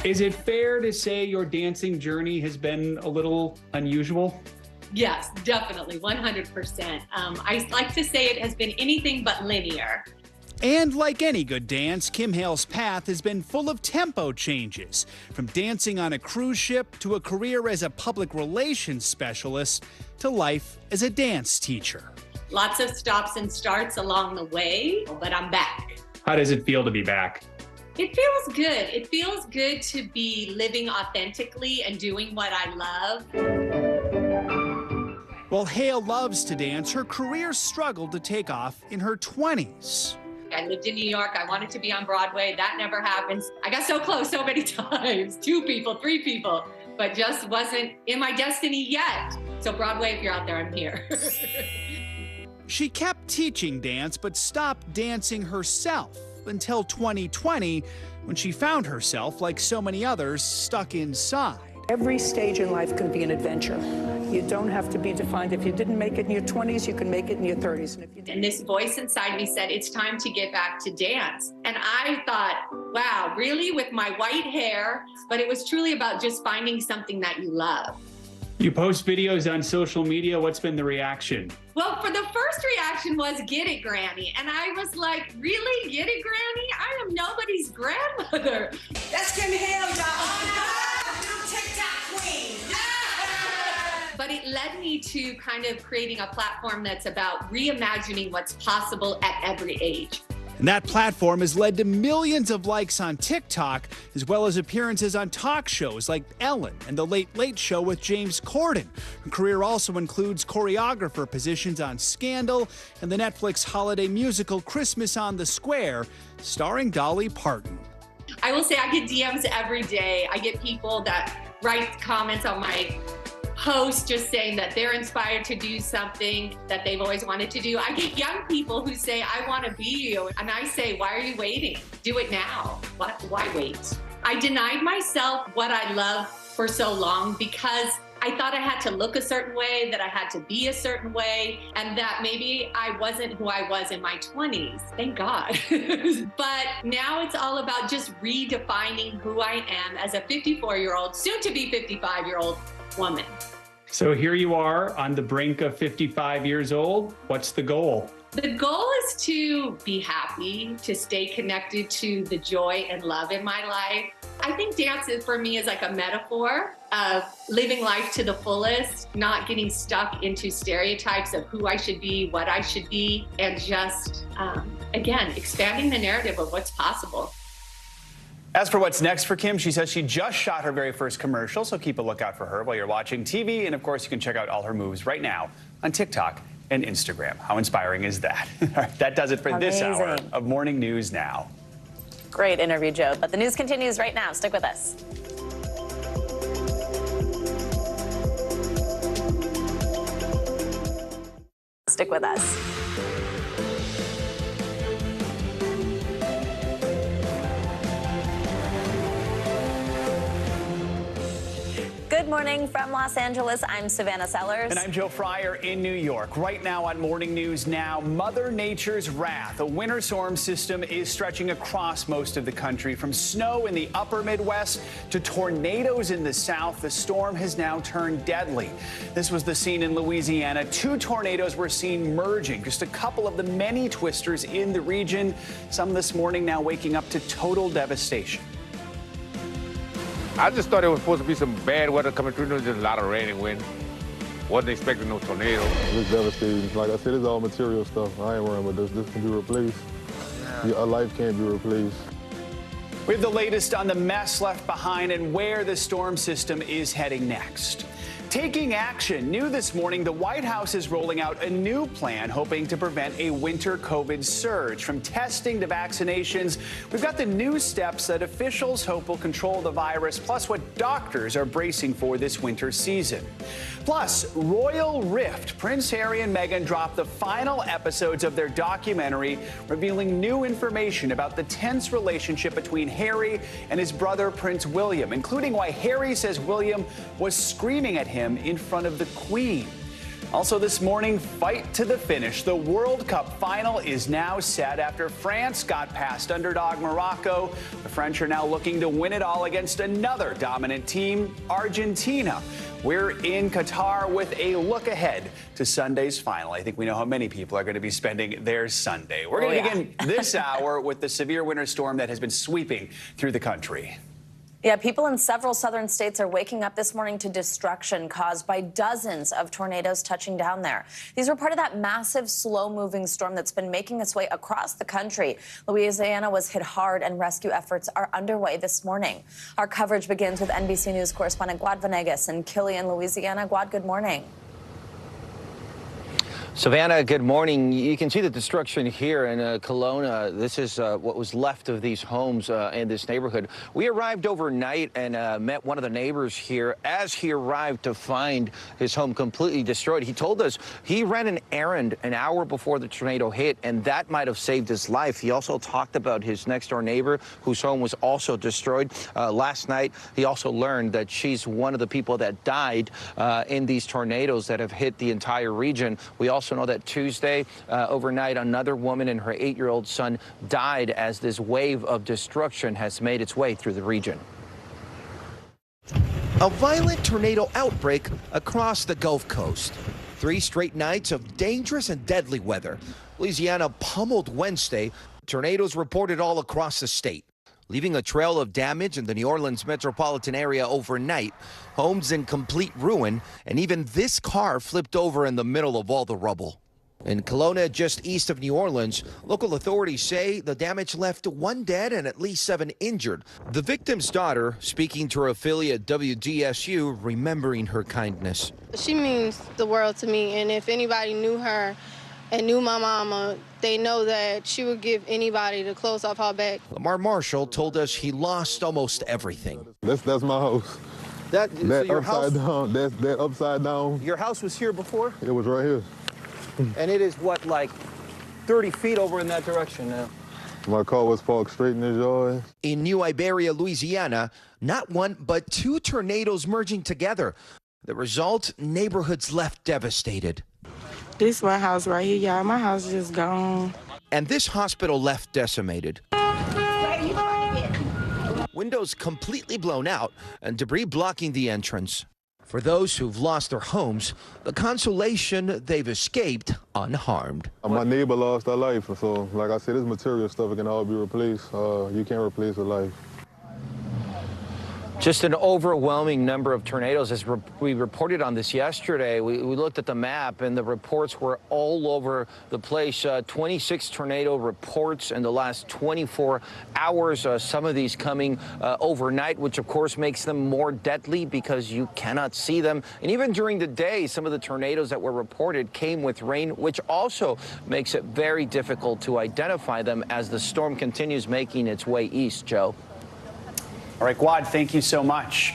Is it fair to say your dancing journey has been a little unusual? Yes, definitely, 100%. I like to say it has been anything but linear. And like any good dance, Kim Hale's path has been full of tempo changes, from dancing on a cruise ship to a career as a public relations specialist to life as a dance teacher. Lots of stops and starts along the way, but I'm back. How does it feel to be back? It feels good. It feels good to be living authentically and doing what I love. While Hale loves to dance, her career struggled to take off in her 20s. I lived in New York. I wanted to be on Broadway. That never happens. I got so close so many times. 2 people, 3 people, but just wasn't in my destiny yet. So Broadway, if you're out there, I'm here. She kept teaching dance, but stopped dancing herself until 2020, when she found herself, like so many others, stuck inside. Every stage in life can be an adventure. You don't have to be defined. If you didn't make it in your 20s, you can make it in your 30s. And this voice inside me said, it's time to get back to dance. And I thought, wow, really, with my white hair? But it was truly about just finding something that you love. You post videos on social media. What's been the reaction? Well, for the first reaction was, get it, Granny. And I was like, really? Get it, Granny? I am nobody's grandmother. That's Kim Hale, y'all. New TikTok queen. But it led me to kind of creating a platform that's about reimagining what's possible at every age. And that platform has led to millions of likes on TikTok, as well as appearances on talk shows like Ellen and The Late Late Show with James Corden. Her career also includes choreographer positions on Scandal and the Netflix holiday musical Christmas on the Square, starring Dolly Parton. I will say I get DMs every day. I get people that write comments on my posts just saying that they're inspired to do something that they've always wanted to do. I get young people who say, I want to be you. And I say, why are you waiting? Do it now. Why wait? I denied myself what I love for so long because I thought I had to look a certain way, that I had to be a certain way, and that maybe I wasn't who I was in my 20s. Thank God. But now it's all about just redefining who I am as a 54-year-old, soon to be 55-year-old woman. So here you are on the brink of 55 years old. What's the goal? The goal is to be happy, to stay connected to the joy and love in my life. I think dance for me is like a metaphor of living life to the fullest, not getting stuck into stereotypes of who I should be, what I should be, and just, again, expanding the narrative of what's possible. As for what's next for Kim, she says she just shot her very first commercial, so keep a lookout for her while you're watching TV. And of course, you can check out all her moves right now on TikTok and Instagram. How inspiring is that? All right, that does it for this hour of Morning News Now. Great interview, Joe. But the news continues right now. Stick with us. Stick with us. Good morning from Los Angeles. I'm Savannah Sellers. And I'm Joe Fryer in New York. Right now on Morning News Now, Mother Nature's wrath. A winter storm system is stretching across most of the country. From snow in the upper Midwest to tornadoes in the south, the storm has now turned deadly. This was the scene in Louisiana. 2 tornadoes were seen merging. Just a couple of the many twisters in the region. Some this morning now waking up to total devastation. I just thought it was supposed to be some bad weather coming through. There was just a lot of rain and wind. Wasn't expecting no tornado. It's devastating. Like I said, it's all material stuff. I ain't worrying about this. This can be replaced. Yeah. A life can't be replaced. We have the latest on the mess left behind and where the storm system is heading next. Taking action. New this morning, the White House is rolling out a new plan hoping to prevent a winter COVID surge. From testing to vaccinations, we've got the new steps that officials hope will control the virus, plus what doctors are bracing for this winter season. Plus, Royal Rift. Prince Harry and Meghan dropped the final episodes of their documentary, revealing new information about the tense relationship between Harry and his brother, Prince William, including why Harry says William was screaming at him in front of the Queen. Also this morning, fight to the finish. The World Cup final is now set after France got past underdog Morocco. The French are now looking to win it all against another dominant team, Argentina. We're in Qatar with a look ahead to Sunday's final. I think we know how many people are going to be spending their Sunday. We're going to begin this hour with the severe winter storm that has been sweeping through the country. Yeah, people in several southern states are waking up this morning to destruction caused by dozens of tornadoes touching down there. These were part of that massive, slow-moving storm that's been making its way across the country. Louisiana was hit hard, and rescue efforts are underway this morning. Our coverage begins with NBC News correspondent Guad Venegas in Killeen, Louisiana. Guad, good morning. Savannah, good morning. You can see the destruction here in Kelowna. This is what was left of these homes in this neighborhood. We arrived overnight and met one of the neighbors here as he arrived to find his home completely destroyed. He told us he ran an errand an hour before the tornado hit, and that might have saved his life. He also talked about his next-door neighbor whose home was also destroyed. Last night, he also learned that she's one of the people that died in these tornadoes that have hit the entire region. We also know that Tuesday, overnight, another woman and her 8-year-old son died as this wave of destruction has made its way through the region. A violent tornado outbreak across the Gulf Coast. 3 straight nights of dangerous and deadly weather. Louisiana pummeled Wednesday. Tornadoes reported all across the state, leaving a trail of damage in the New Orleans metropolitan area overnight. Homes in complete ruin, and even this car flipped over in the middle of all the rubble. In Kelowna, just east of New Orleans, local authorities say the damage left 1 dead and at least 7 injured. The victim's daughter, speaking to her affiliate WGSU, remembering her kindness. She means the world to me, and if anybody knew her and knew my mama, they know that she would give anybody the clothes off her back. Lamar Marshall told us he lost almost everything. That's my house. That so your upside house, down. That upside down. Your house was here before? It was right here. And it is what, like 30 feet over in that direction now? My car was parked straight in his yard. In New Iberia, Louisiana, not one but two tornadoes merging together. The result, neighborhoods left devastated. This is my house right here, y'all. My house is just gone. And this hospital left decimated. Windows completely blown out and debris blocking the entrance. For those who've lost their homes, the consolation they've escaped unharmed. My neighbor lost her life, so like I said, this material stuff, it can all be replaced. You can't replace a life. Just an overwhelming number of tornadoes. As we reported on this yesterday, we looked at the map and the reports were all over the place. 26 tornado reports in the last 24 hours. Some of these coming overnight, which of course makes them more deadly because you cannot see them. And even during the day, some of the tornadoes that were reported came with rain, which also makes it very difficult to identify them as the storm continues making its way east, Joe. All right, Guad, thank you so much.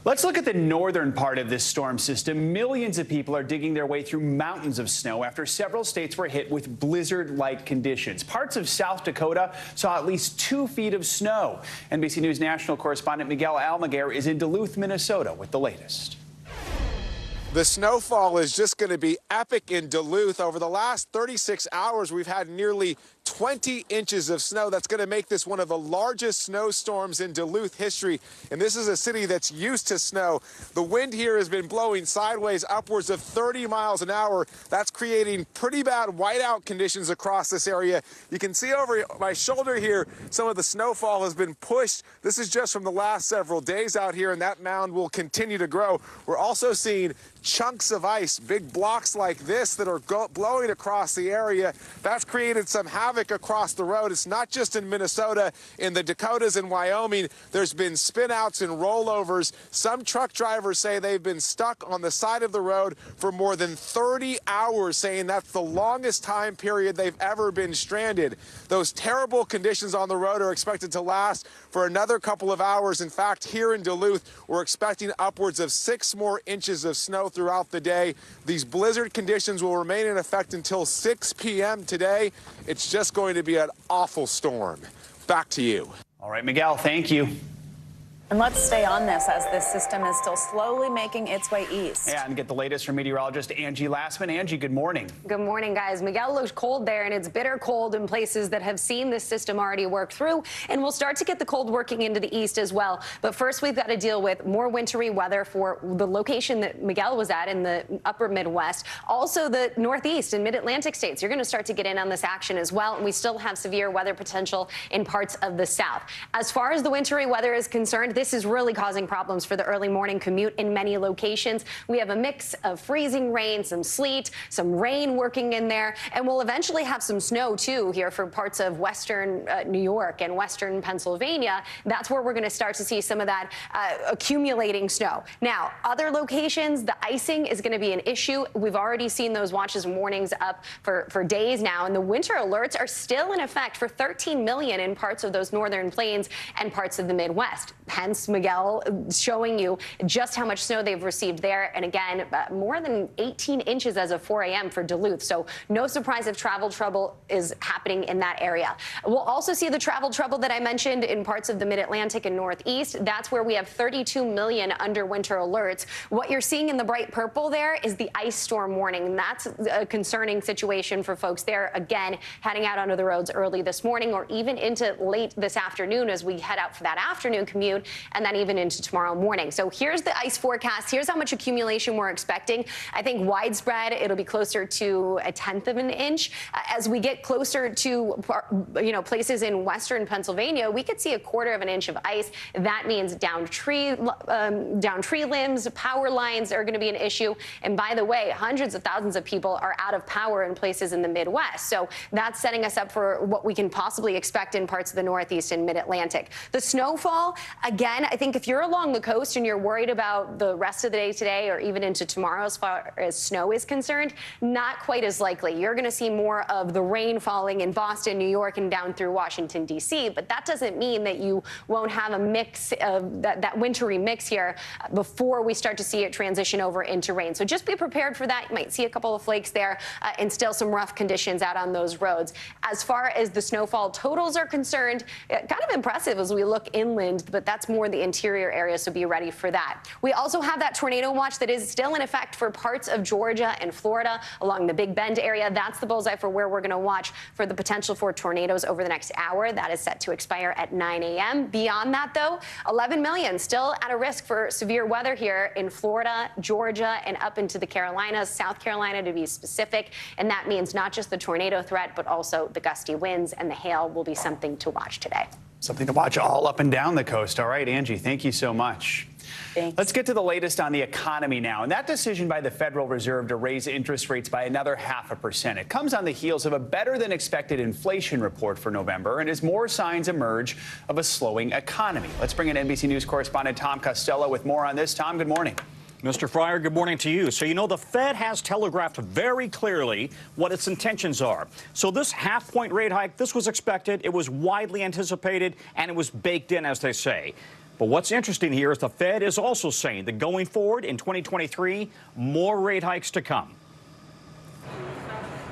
Let's look at the northern part of this storm system. Millions of people are digging their way through mountains of snow after several states were hit with blizzard-like conditions. Parts of South Dakota saw at least 2 feet of snow. NBC News national correspondent Miguel Almaguer is in Duluth, Minnesota with the latest. The snowfall is just going to be epic in Duluth. Over the last 36 hours, we've had nearly 20 inches of snow. That's going to make this one of the largest snowstorms in Duluth history. And this is a city that's used to snow. The wind here has been blowing sideways upwards of 30 miles an hour. That's creating pretty bad whiteout conditions across this area. You can see over my shoulder here, some of the snowfall has been pushed. This is just from the last several days out here, and that mound will continue to grow. We're also seeing chunks of ice, big blocks like this that are blowing across the area. That's created some havoc across the road. It's not just in Minnesota, in the Dakotas and Wyoming. There's been spinouts and rollovers. Some truck drivers say they've been stuck on the side of the road for more than 30 hours, saying that's the longest time period they've ever been stranded. Those terrible conditions on the road are expected to last for another couple of hours. In fact, here in Duluth, we're expecting upwards of 6 more inches of snow throughout the day. These blizzard conditions will remain in effect until 6 p.m. today. It's just going to be an awful storm. Back to you. All right, Miguel, thank you. And let's stay on this as this system is still slowly making its way east. And get the latest from meteorologist Angie Lassman. Angie, good morning. Good morning, guys. Miguel looks cold there, and it's bitter cold in places that have seen this system already work through. And we'll start to get the cold working into the east as well. But first, we've got to deal with more wintry weather for the location that Miguel was at in the upper Midwest. Also, the Northeast and Mid-Atlantic states. You're going to start to get in on this action as well. And we still have severe weather potential in parts of the South. As far as the wintry weather is concerned, this is really causing problems for the early morning commute in many locations. We have a mix of freezing rain, some sleet, some rain working in there, and we'll eventually have some snow too here for parts of western New York and western Pennsylvania. That's where we're going to start to see some of that accumulating snow. Now, other locations, the icing is going to be an issue. We've already seen those watches and warnings up for days now, and the winter alerts are still in effect for 13 million in parts of those northern plains and parts of the Midwest. Hence, Miguel showing you just how much snow they've received there. And again, more than 18 inches as of 4 a.m. for Duluth. So no surprise if travel trouble is happening in that area. We'll also see the travel trouble that I mentioned in parts of the Mid-Atlantic and Northeast. That's where we have 32 million under winter alerts. What you're seeing in the bright purple there is the ice storm warning. And that's a concerning situation for folks there. Again, heading out onto the roads early this morning or even into late this afternoon as we head out for that afternoon commute and then even into tomorrow morning. So here's the ice forecast. Here's how much accumulation we're expecting. I think widespread, it'll be closer to 1/10 of an inch. As we get closer to, places in western Pennsylvania, we could see 1/4 of an inch of ice. That means down tree limbs, power lines are going to be an issue. And by the way, hundreds of thousands of people are out of power in places in the Midwest. So that's setting us up for what we can possibly expect in parts of the Northeast and Mid-Atlantic. The snowfall, again, again, I think if you're along the coast and you're worried about the rest of the day today or even into tomorrow as far as snow is concerned, not quite as likely. You're going to see more of the rain falling in Boston, New York, and down through Washington, D.C., but that doesn't mean that you won't have a mix of that wintry mix here before we start to see it transition over into rain. So just be prepared for that. You might see a couple of flakes there and still some rough conditions out on those roads. As far as the snowfall totals are concerned, kind of impressive as we look inland, but that's more the interior area, so be ready for that. We also have that tornado watch that is still in effect for parts of Georgia and Florida along the Big Bend area. That's the bullseye for where we're going to watch for the potential for tornadoes over the next hour. That is set to expire at 9 a.m. Beyond that, though, 11 million still at a risk for severe weather here in Florida, Georgia, and up into the Carolinas, South Carolina to be specific. And that means not just the tornado threat, but also the gusty winds and the hail will be something to watch today. Something to watch all up and down the coast. All right, Angie, thank you so much. Thanks. Let's get to the latest on the economy now. And that decision by the Federal Reserve to raise interest rates by another 0.5%. It comes on the heels of a better than expected inflation report for November and as more signs emerge of a slowing economy. Let's bring in NBC News correspondent Tom Costello with more on this. Tom, good morning. Mr. Fryer, good morning to you. So, you know, the Fed has telegraphed very clearly what its intentions are. So this half-point rate hike, this was expected, it was widely anticipated, and it was baked in, as they say. But what's interesting here is the Fed is also saying that going forward in 2023, more rate hikes to come.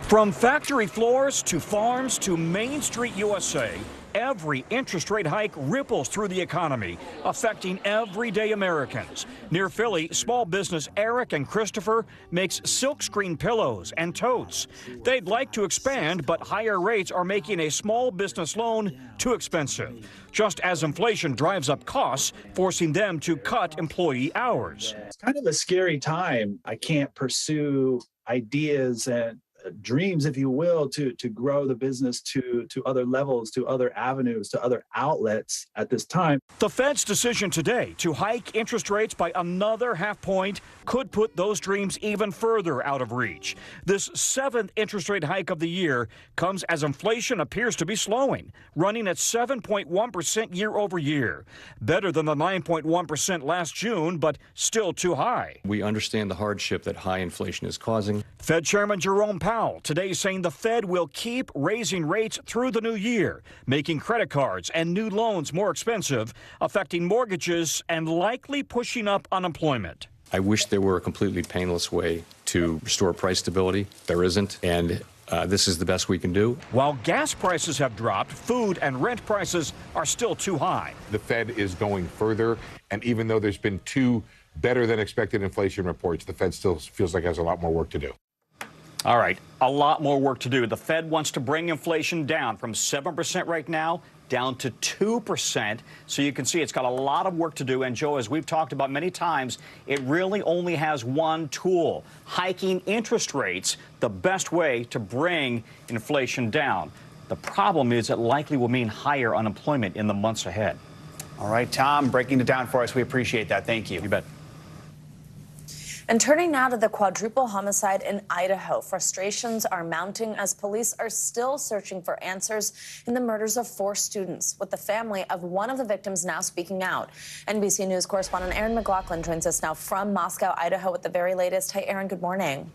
From factory floors to farms to Main Street USA, every interest rate hike ripples through the economy, affecting everyday Americans. Near Philly, small business Eric and Christopher makes silkscreen pillows and totes. They'd like to expand, but higher rates are making a small business loan too expensive, just as inflation drives up costs, forcing them to cut employee hours. It's kind of a scary time. I can't pursue ideas and dreams, if you will, to grow the business to other levels, to other avenues, to other outlets at this time. The Fed's decision today to hike interest rates by another 0.5 point could put those dreams even further out of reach. This 7th interest rate hike of the year comes as inflation appears to be slowing, running at 7.1% year over year. Better than the 9.1% last June, but still too high. We understand the hardship that high inflation is causing. Fed Chairman Jerome Powell today saying the Fed will keep raising rates through the new year, making credit cards and new loans more expensive, affecting mortgages and likely pushing up unemployment. I wish there were a completely painless way to restore price stability. There isn't, and this is the best we can do. While gas prices have dropped, food and rent prices are still too high. The Fed is going further, and even though there's been 2 better than expected inflation reports, the Fed still feels like it has a lot more work to do. All right, a lot more work to do. The Fed wants to bring inflation down from 7% right now down to 2%. So you can see it's got a lot of work to do. And, Joe, as we've talked about many times, it really only has one tool, hiking interest rates, the best way to bring inflation down. The problem is it likely will mean higher unemployment in the months ahead. All right, Tom, breaking it down for us. We appreciate that. Thank you. You bet. And turning now to the quadruple homicide in Idaho, frustrations are mounting as police are still searching for answers in the murders of 4 students, with the family of one of the victims now speaking out. NBC News correspondent Aaron McLaughlin joins us now from Moscow, Idaho, with the very latest. Hi, Aaron, good morning.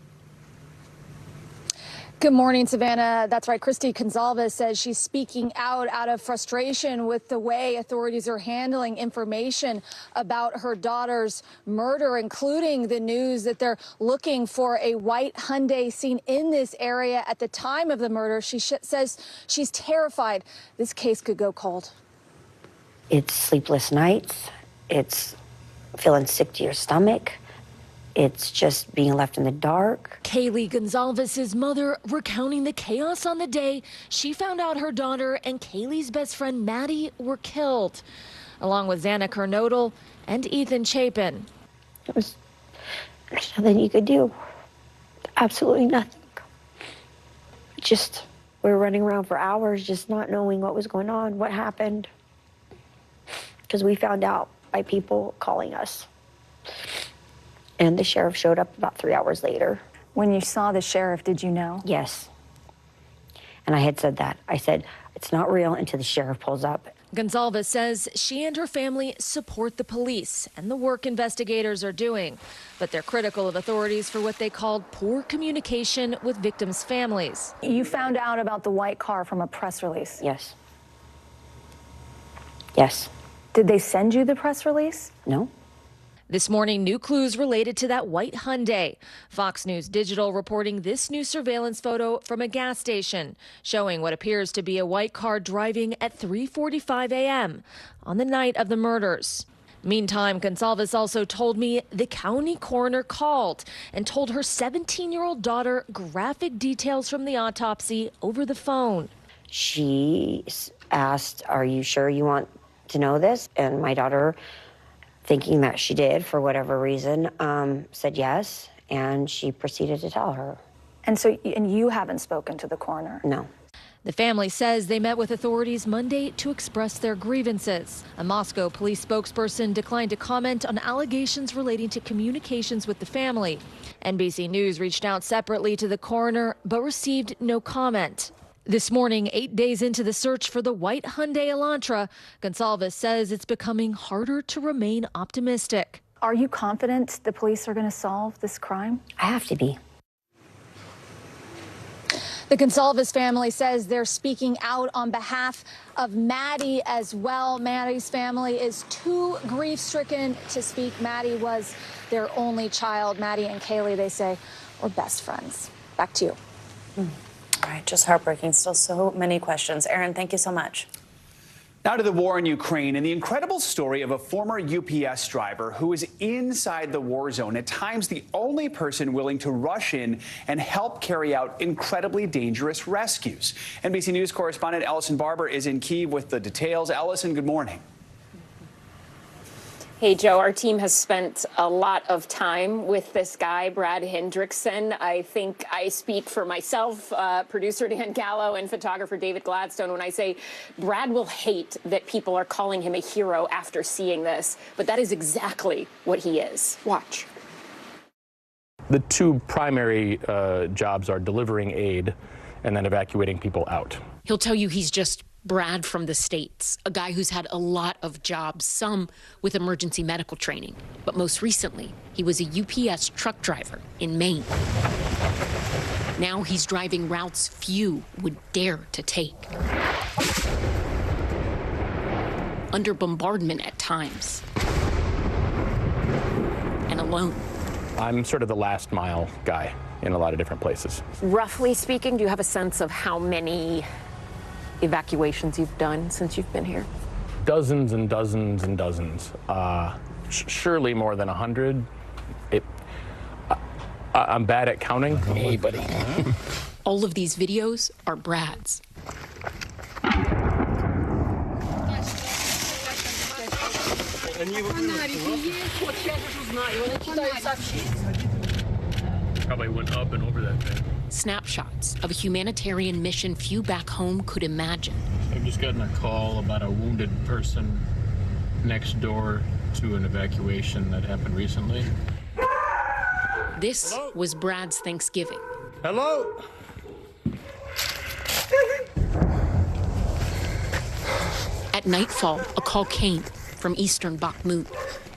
Good morning, Savannah. That's right. Christy Gonzalez says she's speaking out of frustration with the way authorities are handling information about her daughter's murder, including the news that they're looking for a white Hyundai seen in this area at the time of the murder. She says she's terrified this case could go cold. It's sleepless nights. It's feeling sick to your stomach. It's just being left in the dark. Kaylee Gonzalez's mother recounting the chaos on the day she found out her daughter and Kaylee's best friend Maddie were killed, along with Xana Kernodle and Ethan Chapin. There's nothing you could do. Absolutely nothing. We were running around for hours just not knowing what was going on, what happened. Because we found out by people calling us. And the sheriff showed up about 3 hours later. When you saw the sheriff, did you know? Yes. And I had said that. I said, it's not real until the sheriff pulls up. Gonzalez says she and her family support the police and the work investigators are doing, but they're critical of authorities for what they called poor communication with victims' families. You found out about the white car from a press release? Yes. Yes. Did they send you the press release? No. This morning, new clues related to that white Hyundai. Fox News Digital reporting this new surveillance photo from a gas station showing what appears to be a white car driving at 3:45 a.m. on the night of the murders. Meantime, Gonzalez also told me the county coroner called and told her 17-year-old daughter graphic details from the autopsy over the phone. She asked, "Are you sure you want to know this?" And my daughter, thinking that she did for whatever reason, said yes, and she proceeded to tell her. And you haven't spoken to the coroner? No. The family says they met with authorities Monday to express their grievances. A Moscow police spokesperson declined to comment on allegations relating to communications with the family. NBC News reached out separately to the coroner but received no comment. This morning, 8 days into the search for the white Hyundai Elantra, Gonzalez says it's becoming harder to remain optimistic. Are you confident the police are going to solve this crime? I have to be. The Gonzalez family says they're speaking out on behalf of Maddie as well. Maddie's family is too grief-stricken to speak. Maddie was their only child. Maddie and Kaylee, they say, were best friends. Back to you. All right, just heartbreaking. Still so many questions. Aaron, thank you so much. Now to the war in Ukraine and the incredible story of a former UPS driver who is inside the war zone, at times the only person willing to rush in and help carry out incredibly dangerous rescues. NBC News correspondent Allison Barber is in Kyiv with the details. Allison, good morning. Hey, Joe, our team has spent a lot of time with this guy, Brad Hendrickson. I think I speak for myself, producer Dan Gallo, and photographer David Gladstone when I say Brad will hate that people are calling him a hero after seeing this, but that is exactly what he is. Watch. The two primary jobs are delivering aid and then evacuating people out. He'll tell you he's just Brad from the States, a guy who's had a lot of jobs, some with emergency medical training. But most recently, he was a UPS truck driver in Maine. Now he's driving routes few would dare to take. Under bombardment at times. And alone. I'm sort of the last mile guy in a lot of different places. Roughly speaking, do you have a sense of how many evacuations you've done since you've been here? Dozens and dozens and dozens. Surely more than 100. I'm bad at counting. Hey, buddy. All of these videos are Brad's. Probably went up and over that thing. Snapshots of a humanitarian mission few back home could imagine. I've just gotten a call about a wounded person next door to an evacuation that happened recently. This was Brad's Thanksgiving. Hello? At nightfall, a call came from eastern Bakhmut.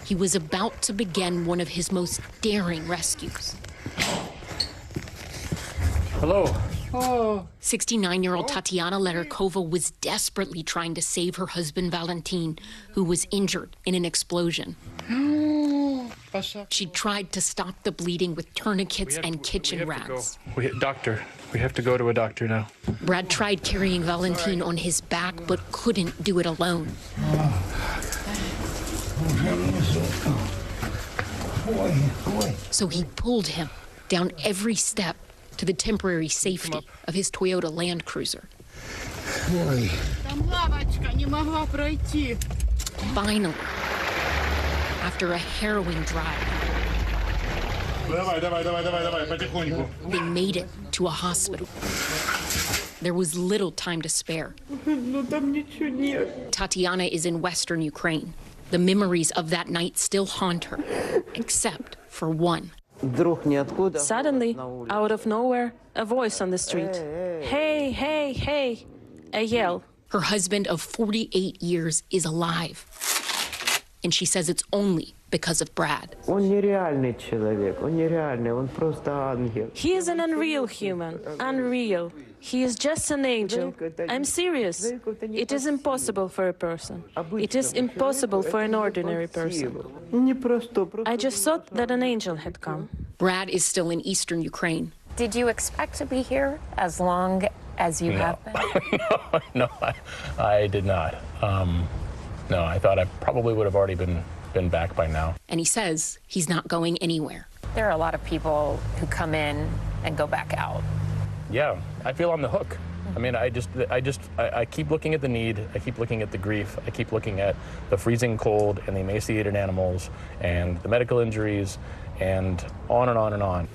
He was about to begin one of his most daring rescues. Hello. Oh. 69-year-old Tatiana Lerikova was desperately trying to save her husband Valentin, who was injured in an explosion. She tried to stop the bleeding with tourniquets and kitchen rags. Doctor, we have to go to a doctor now. Brad tried carrying Valentin on his back, but couldn't do it alone. So he pulled him down every step to the temporary safety of his Toyota Land Cruiser. Finally, after a harrowing drive, they made it to a hospital. There was little time to spare. Tatiana is in western Ukraine. The memories of that night still haunt her, except for one. Suddenly, out of nowhere, a voice on the street. Hey, hey, hey, a yell. Her husband of 48 years is alive. And she says it's only because of Brad. He is an unreal human. Unreal. He is just an angel. I'm serious. It is impossible for a person. It is impossible for an ordinary person. I just thought that an angel had come. Brad is still in eastern Ukraine. Did you expect to be here as long as you have been? No, I did not. No, I thought I probably would have already been back by now. And he says he's not going anywhere. There are a lot of people who come in and go back out. Yeah, I feel on the hook. I mean, I keep looking at the need, I keep looking at the grief, I keep looking at the freezing cold and the emaciated animals and the medical injuries and on and on and on.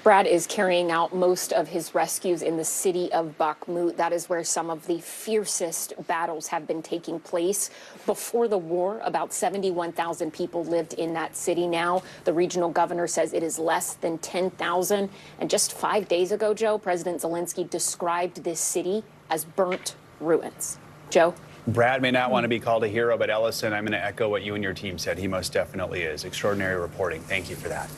Brad is carrying out most of his rescues in the city of Bakhmut. That is where some of the fiercest battles have been taking place. Before the war, about 71,000 people lived in that city. Now, the regional governor says it is less than 10,000. And just 5 days ago, Joe, President Zelensky described this city as burnt ruins. Joe? Brad may not want to be called a hero, but Ellison, I'm going to echo what you and your team said. He most definitely is. Extraordinary reporting. Thank you for that.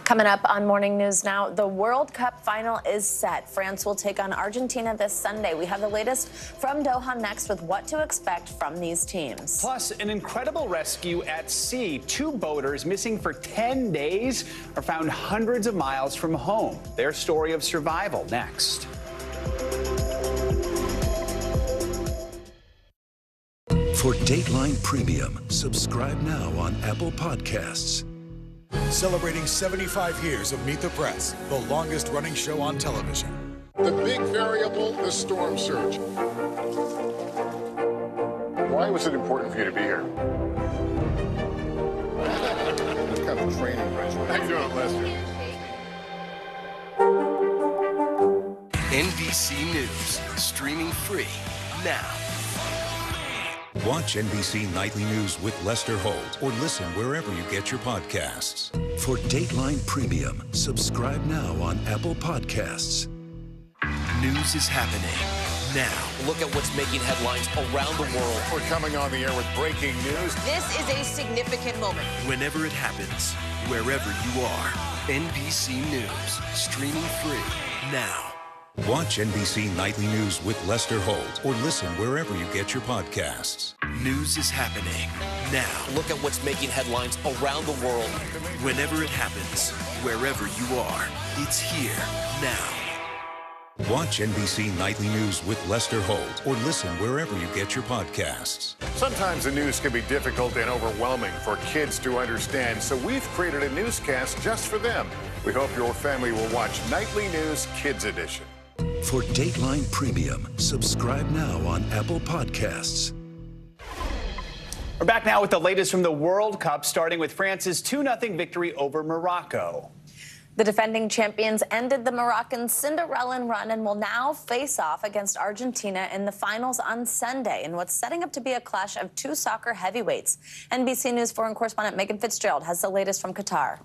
Coming up on Morning News Now, the World Cup final is set. France will take on Argentina this Sunday. We have the latest from Doha next with what to expect from these teams. Plus, an incredible rescue at sea. 2 boaters missing for 10 days are found hundreds of miles from home. Their story of survival next. For Dateline Premium, subscribe now on Apple Podcasts. Celebrating 75 years of Meet the Press, the longest-running show on television. The big variable, the storm surge. Why was it important for you to be here? It's kind of training, right? How you doing, Lester? NBC News, streaming free now. Watch NBC Nightly News with Lester Holt or listen wherever you get your podcasts. For Dateline Premium, subscribe now on Apple Podcasts. News is happening now. Look at what's making headlines around the world. We're coming on the air with breaking news. This is a significant moment. Whenever it happens, wherever you are, NBC News, streaming free now. Watch NBC Nightly News with Lester Holt or listen wherever you get your podcasts. News is happening now. Look at what's making headlines around the world. Whenever it happens, wherever you are, it's here now. Watch NBC Nightly News with Lester Holt or listen wherever you get your podcasts. Sometimes the news can be difficult and overwhelming for kids to understand, so we've created a newscast just for them. We hope your family will watch Nightly News Kids Edition. For Dateline Premium, subscribe now on Apple Podcasts. We're back now with the latest from the World Cup, starting with France's 2-0 victory over Morocco. The defending champions ended the Moroccan Cinderella run and will now face off against Argentina in the finals on Sunday in what's setting up to be a clash of 2 soccer heavyweights. NBC News foreign correspondent Megan Fitzgerald has the latest from Qatar.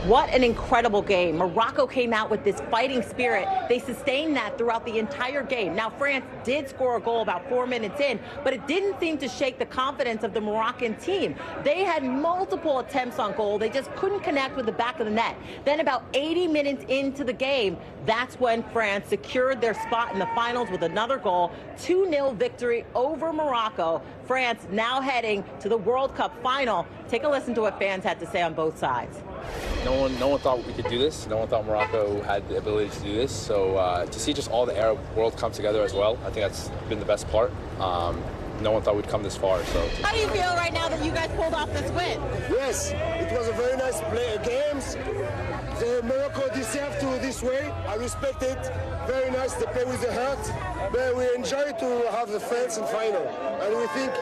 What an incredible game. Morocco came out with this fighting spirit. They sustained that throughout the entire game. Now, France did score a goal about 4 minutes in, but it didn't seem to shake the confidence of the Moroccan team. They had multiple attempts on goal. They just couldn't connect with the back of the net. Then about 80 minutes into the game, that's when France secured their spot in the finals with another goal. 2-0 victory over Morocco. France now heading to the World Cup final. Take a listen to what fans had to say on both sides. No one thought we could do this. No one thought Morocco had the ability to do this. So to see just all the Arab world come together as well, I think that's been the best part. No one thought we'd come this far. So how do you feel right now that you guys pulled off this win? Yes, it was a very nice games. The Morocco deserved to this way. I respect it. Very nice. They play with the heart. But we enjoy to have the fans in final. And we think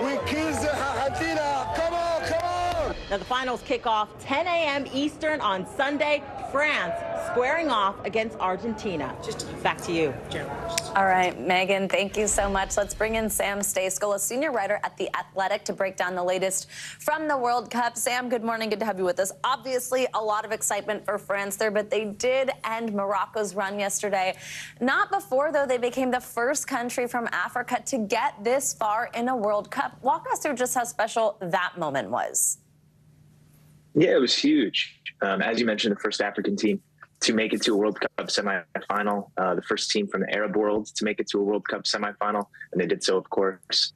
we kill the Argentina. Come on, come on! Now, the finals kick off 10 a.m. Eastern on Sunday. France squaring off against Argentina. Back to you, Jim. All right, Megan, thank you so much. Let's bring in Sam Stejskal, a senior writer at The Athletic, to break down the latest from the World Cup. Sam, good morning. Good to have you with us. Obviously, a lot of excitement for France there, but they did end Morocco's run yesterday. Not before, though, they became the first country from Africa to get this far in a World Cup. Walk us through just how special that moment was. Yeah, it was huge. As you mentioned, the first African team to make it to a World Cup semifinal, the first team from the Arab world to make it to a World Cup semifinal. And they did so, of course,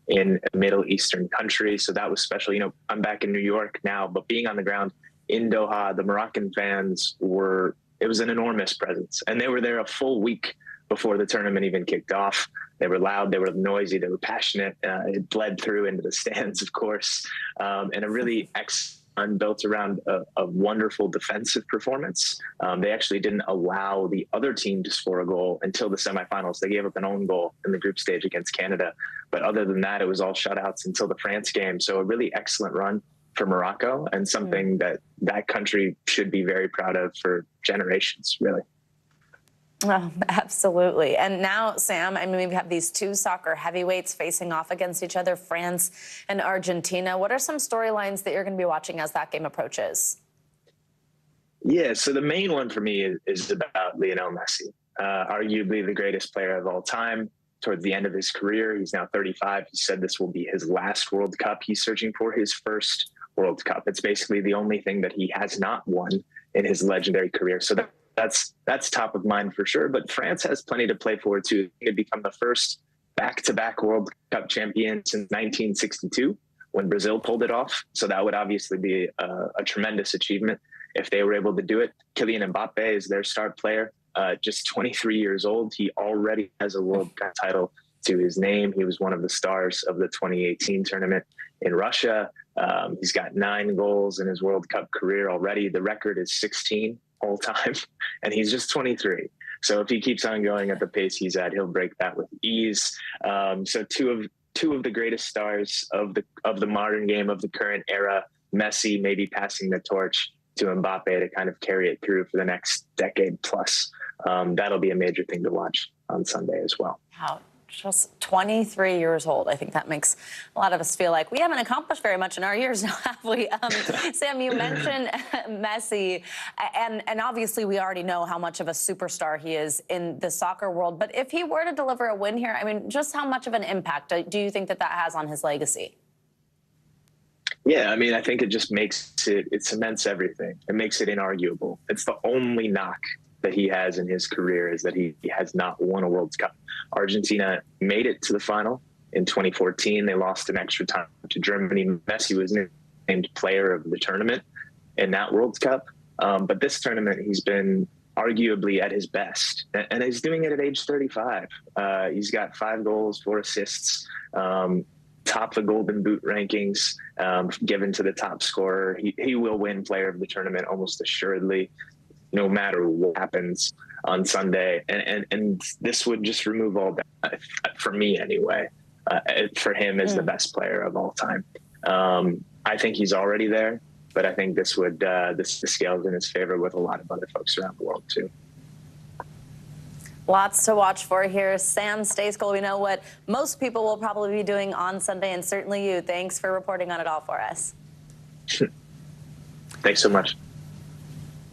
in a Middle Eastern country. So that was special. You know, I'm back in New York now, but being on the ground in Doha, the Moroccan fans it was an enormous presence. And they were there a full week before the tournament even kicked off. They were loud, they were noisy, they were passionate. It bled through into the stands, of course, and a really built around a wonderful defensive performance. They actually didn't allow the other team to score a goal until the semifinals. They gave up an own goal in the group stage against Canada. But other than that, it was all shutouts until the France game. So a really excellent run for Morocco, and something that country should be very proud of for generations, really. Oh, absolutely. And now, Sam, I mean, we have these two soccer heavyweights facing off against each other, France and Argentina. What are some storylines that you're going to be watching as that game approaches? Yeah, so the main one for me is about Lionel Messi, arguably the greatest player of all time. Towards the end of his career, he's now 35. He said this will be his last World Cup. He's searching for his first World Cup. It's basically the only thing that he has not won in his legendary career. So that's top of mind for sure. But France has plenty to play for too. They become the first back-to-back World Cup champion since 1962 when Brazil pulled it off. So that would obviously be a tremendous achievement if they were able to do it. Kylian Mbappe is their star player, just 23 years old. He already has a World Cup title to his name. He was one of the stars of the 2018 tournament in Russia. He's got 9 goals in his World Cup career already. The record is 16 all time, and he's just 23. So if he keeps on going at the pace he's at, he'll break that with ease. So two of the greatest stars of the modern game, of the current era. Messi maybe passing the torch to Mbappe to kind of carry it through for the next decade plus. That'll be a major thing to watch on Sunday as well. Wow. Just 23 years old. I think that makes a lot of us feel like we haven't accomplished very much in our years now, have we? Sam, you mentioned Messi, and obviously we already know how much of a superstar he is in the soccer world. But if he were to deliver a win here, I mean, just how much of an impact do you think that has on his legacy? Yeah, I mean, I think it just it cements everything. It makes it inarguable. It's the only knock that he has in his career is that he has not won a World Cup. Argentina made it to the final in 2014. They lost in extra time to Germany. Messi was named player of the tournament in that World Cup. But this tournament, he's been arguably at his best, and he's doing it at age 35. He's got 5 goals, 4 assists, top the Golden Boot rankings, given to the top scorer. He will win player of the tournament almost assuredly, no matter what happens on Sunday. And this would just remove all that, for me anyway, for him as the best player of all time. I think he's already there, but I think this would, the scales in his favor with a lot of other folks around the world too. Lots to watch for here. Sam Stejskal, we know what most people will probably be doing on Sunday, and certainly you. Thanks for reporting on it all for us. Thanks so much.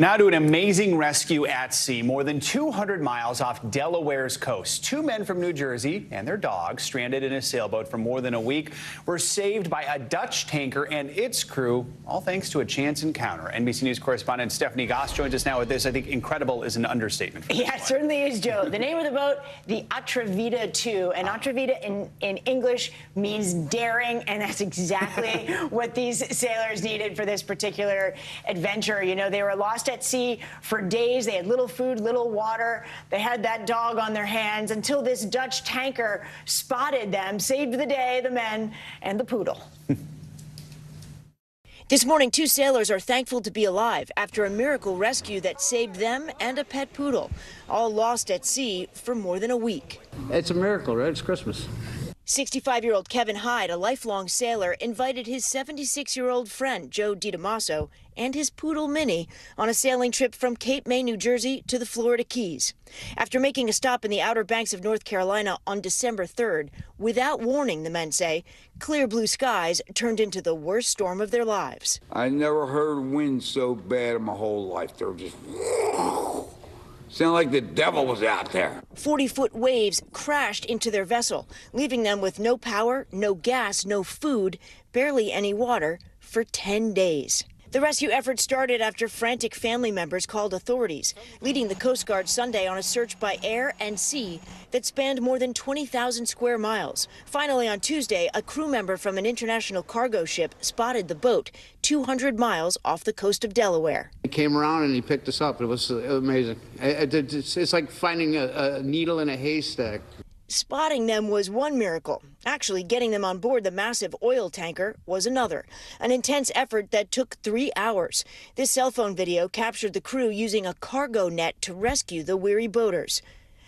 Now to an amazing rescue at sea, more than 200 miles off Delaware's coast. 2 men from New Jersey and their dog, stranded in a sailboat for more than a week, were saved by a Dutch tanker and its crew, all thanks to a chance encounter. NBC News correspondent Stephanie Goss joins us now with this. I think incredible is an understatement. Yeah, it certainly is, Joe. The name of the boat, the Atrevida 2. And Atrevida in English means daring, and that's exactly what these sailors needed for this particular adventure. You know, they were lost at sea for days. They had little food, little water. They had that dog on their hands until this Dutch tanker spotted them, saved the day, the men, and the poodle. This morning, 2 sailors are thankful to be alive after a miracle rescue that saved them and a pet poodle, all lost at sea for more than a week. It's a miracle, right? It's Christmas. 65-year-old Kevin Hyde, a lifelong sailor, invited his 76-year-old friend, Joe DiDamaso, and his poodle Minnie on a sailing trip from Cape May, New Jersey to the Florida Keys. After making a stop in the Outer Banks of North Carolina on December 3rd, without warning, the men say, clear blue skies turned into the worst storm of their lives. I never heard wind so bad in my whole life. They were just... sounded like the devil was out there. 40-foot waves crashed into their vessel, leaving them with no power, no gas, no food, barely any water for 10 days. The rescue effort started after frantic family members called authorities, leading the Coast Guard Sunday on a search by air and sea that spanned more than 20,000 square miles. Finally, on Tuesday, a crew member from an international cargo ship spotted the boat 200 miles off the coast of Delaware. He came around and he picked us up. It was amazing. It's like finding a needle in a haystack. Spotting them was one miracle. Actually, getting them on board the massive oil tanker was another. An intense effort that took 3 hours. This cell phone video captured the crew using a cargo net to rescue the weary boaters.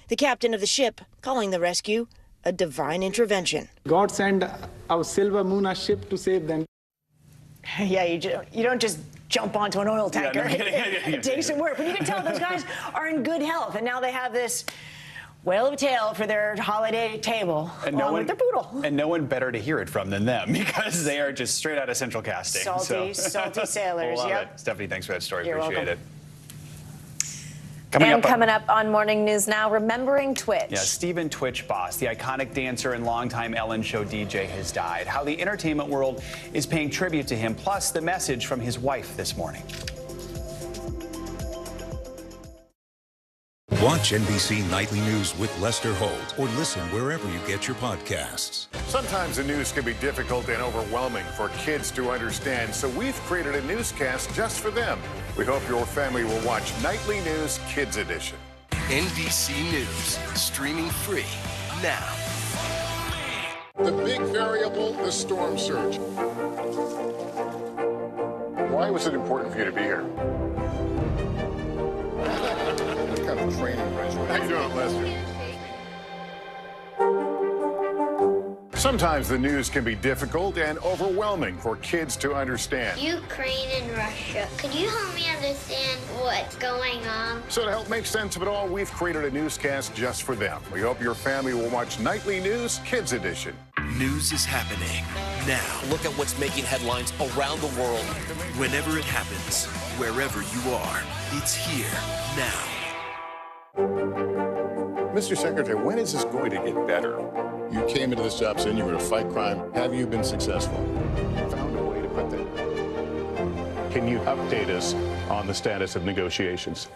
The captain of the ship calling the rescue a divine intervention. God sent our Silver Moon ship to save them. Yeah, you don't just jump onto an oil tanker. It takes some work. But you can tell those guys are in good health, and now they have this whale of a tale for their holiday table, and along with their poodle. And no one better to hear it from than them, because they are just straight out of Central Casting. Salty sailors. Love Yep. it. Stephanie, thanks for that story. You're Appreciate welcome. it. Coming up on Morning News Now, remembering Twitch. Yeah, Stephen Twitch Boss, the iconic dancer and longtime Ellen Show DJ, has died. How the entertainment world is paying tribute to him, plus the message from his wife this morning. Watch NBC Nightly News with Lester Holt or listen wherever you get your podcasts. Sometimes the news can be difficult and overwhelming for kids to understand, so we've created a newscast just for them. We hope your family will watch Nightly News Kids Edition. NBC News, streaming free now. The big variable, the storm surge. Why was it important for you to be here? What kind of training regimen? How you doing, Lester? Sometimes the news can be difficult and overwhelming for kids to understand. Ukraine and Russia. Could you help me understand what's going on? So to help make sense of it all, we've created a newscast just for them. We hope your family will watch Nightly News Kids Edition. News is happening now. Look at what's making headlines around the world. Whenever it happens, wherever you are, it's here now. Mr. Secretary, when is this going to get better? You came into this job saying you were going to fight crime. Have you been successful? Found a way to put that. Can you update us on the status of negotiations?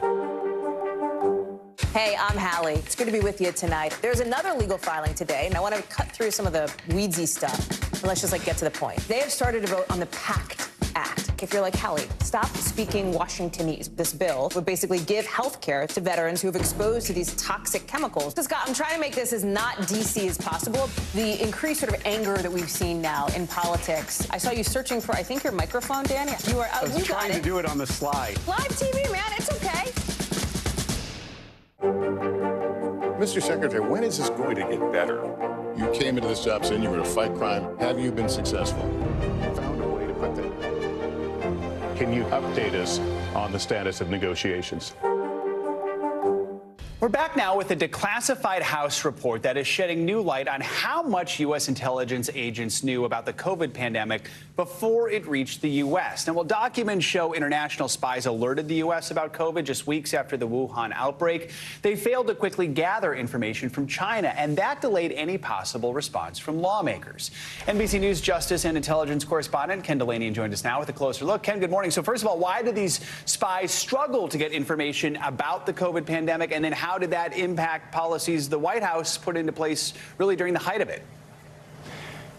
Hey, I'm Hallie. It's good to be with you tonight. There's another legal filing today, and I want to cut through some of the weedsy stuff. And let's just get to the point. They have started to vote on the PACT Act. If you're like Hallie, stop speaking Washingtonese. This bill would basically give health care to veterans who have exposed to these toxic chemicals. So, Scott, I'm trying to make this as not DC as possible. The increased sort of anger that we've seen now in politics. I saw you searching for, I think, your microphone, Dan. You are. I was trying to do it on the slide. Live TV, man. It's okay. Mr. Secretary, when is this going to get better? You came into this job saying you were going to fight crime. Have you been successful? Found a way to put that. Can you update us on the status of negotiations? We're back now with a declassified House report that is shedding new light on how much U.S. intelligence agents knew about the COVID pandemic before it reached the U.S. Now, while documents show international spies alerted the U.S. about COVID just weeks after the Wuhan outbreak, they failed to quickly gather information from China, and that delayed any possible response from lawmakers. NBC News Justice and Intelligence correspondent Ken Delaney joined us now with a closer look. Ken, good morning. So first of all, why did these spies struggle to get information about the COVID pandemic, and then how did that impact policies the White House put into place really during the height of it?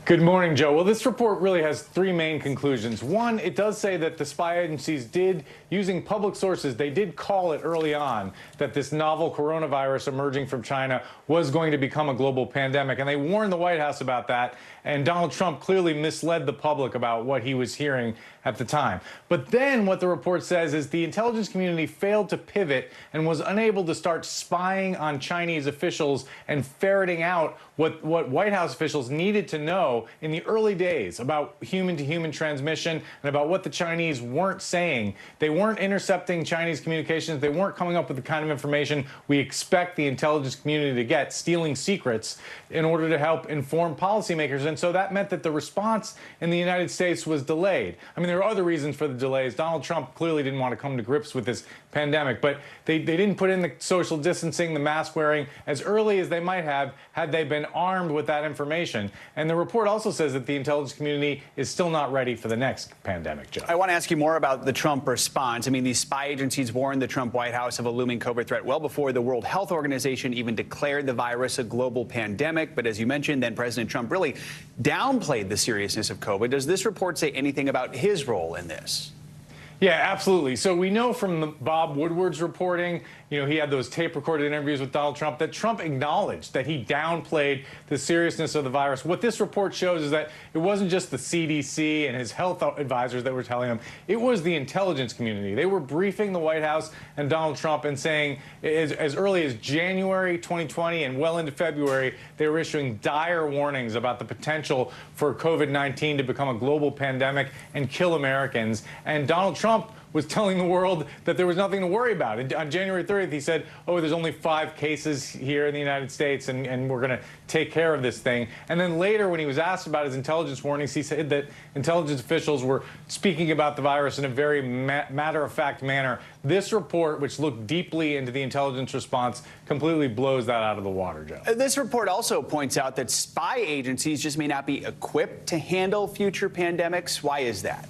Good morning, Joe. Well, this report really has three main conclusions. One, it does say that the spy agencies did, using public sources, they did call it early on that this novel coronavirus emerging from China was going to become a global pandemic. And they warned the White House about that. And Donald Trump clearly misled the public about what he was hearing at the time. But then what the report says is the intelligence community failed to pivot and was unable to start spying on Chinese officials and ferreting out what White House officials needed to know in the early days about human-to-human transmission and about what the Chinese weren't saying. They weren't intercepting Chinese communications. They weren't coming up with the kind of information we expect the intelligence community to get, stealing secrets in order to help inform policymakers. And so that meant that the response in the United States was delayed. I mean, there are other reasons for the delays. Donald Trump clearly didn't want to come to grips with this pandemic, but they didn't put in the social distancing, the mask wearing as early as they might have had they been armed with that information. And the report also says that the intelligence community is still not ready for the next pandemic, Joe. I want to ask you more about the Trump response. I mean, these spy agencies warned the Trump White House of a looming COVID threat well before the World Health Organization even declared the virus a global pandemic. But as you mentioned, then President Trump really downplayed the seriousness of COVID. Does this report say anything about his role in this? Yeah, absolutely. So we know from Bob Woodward's reporting, you know, he had those tape-recorded interviews with Donald Trump, that Trump acknowledged that he downplayed the seriousness of the virus. What this report shows is that it wasn't just the CDC and his health advisors that were telling him. It was the intelligence community. They were briefing the White House and Donald Trump and saying as early as January 2020 and well into February, they were issuing dire warnings about the potential for COVID-19 to become a global pandemic and kill Americans. And Donald Trump was telling the world that there was nothing to worry about. And on January 30th, he said, oh, there's only 5 cases here in the United States, and we're going to take care of this thing. And then later, when he was asked about his intelligence warnings, he said that intelligence officials were speaking about the virus in a very matter-of-fact manner. This report, which looked deeply into the intelligence response, completely blows that out of the water, Joe. This report also points out that spy agencies just may not be equipped to handle future pandemics. Why is that?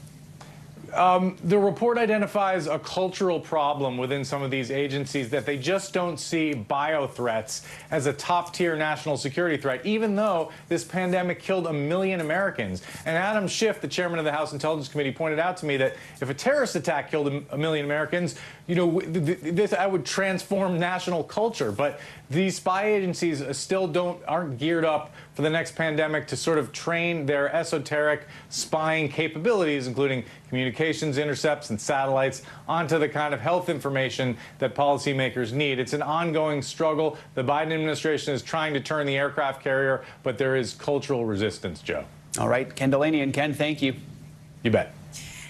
The report identifies a cultural problem within some of these agencies, that they just don't see bio threats as a top-tier national security threat, even though this pandemic killed 1 million Americans. And Adam Schiff, the chairman of the House Intelligence Committee, pointed out to me that if a terrorist attack killed 1 million Americans, you know, that would transform national culture. But these spy agencies still aren't geared up for the next pandemic to sort of train their esoteric spying capabilities, including communications intercepts and satellites, onto the kind of health information that policymakers need. It's an ongoing struggle. The Biden administration is trying to turn the aircraft carrier, but there is cultural resistance, Joe. All right, Ken Delaney. And Ken, thank you. You bet.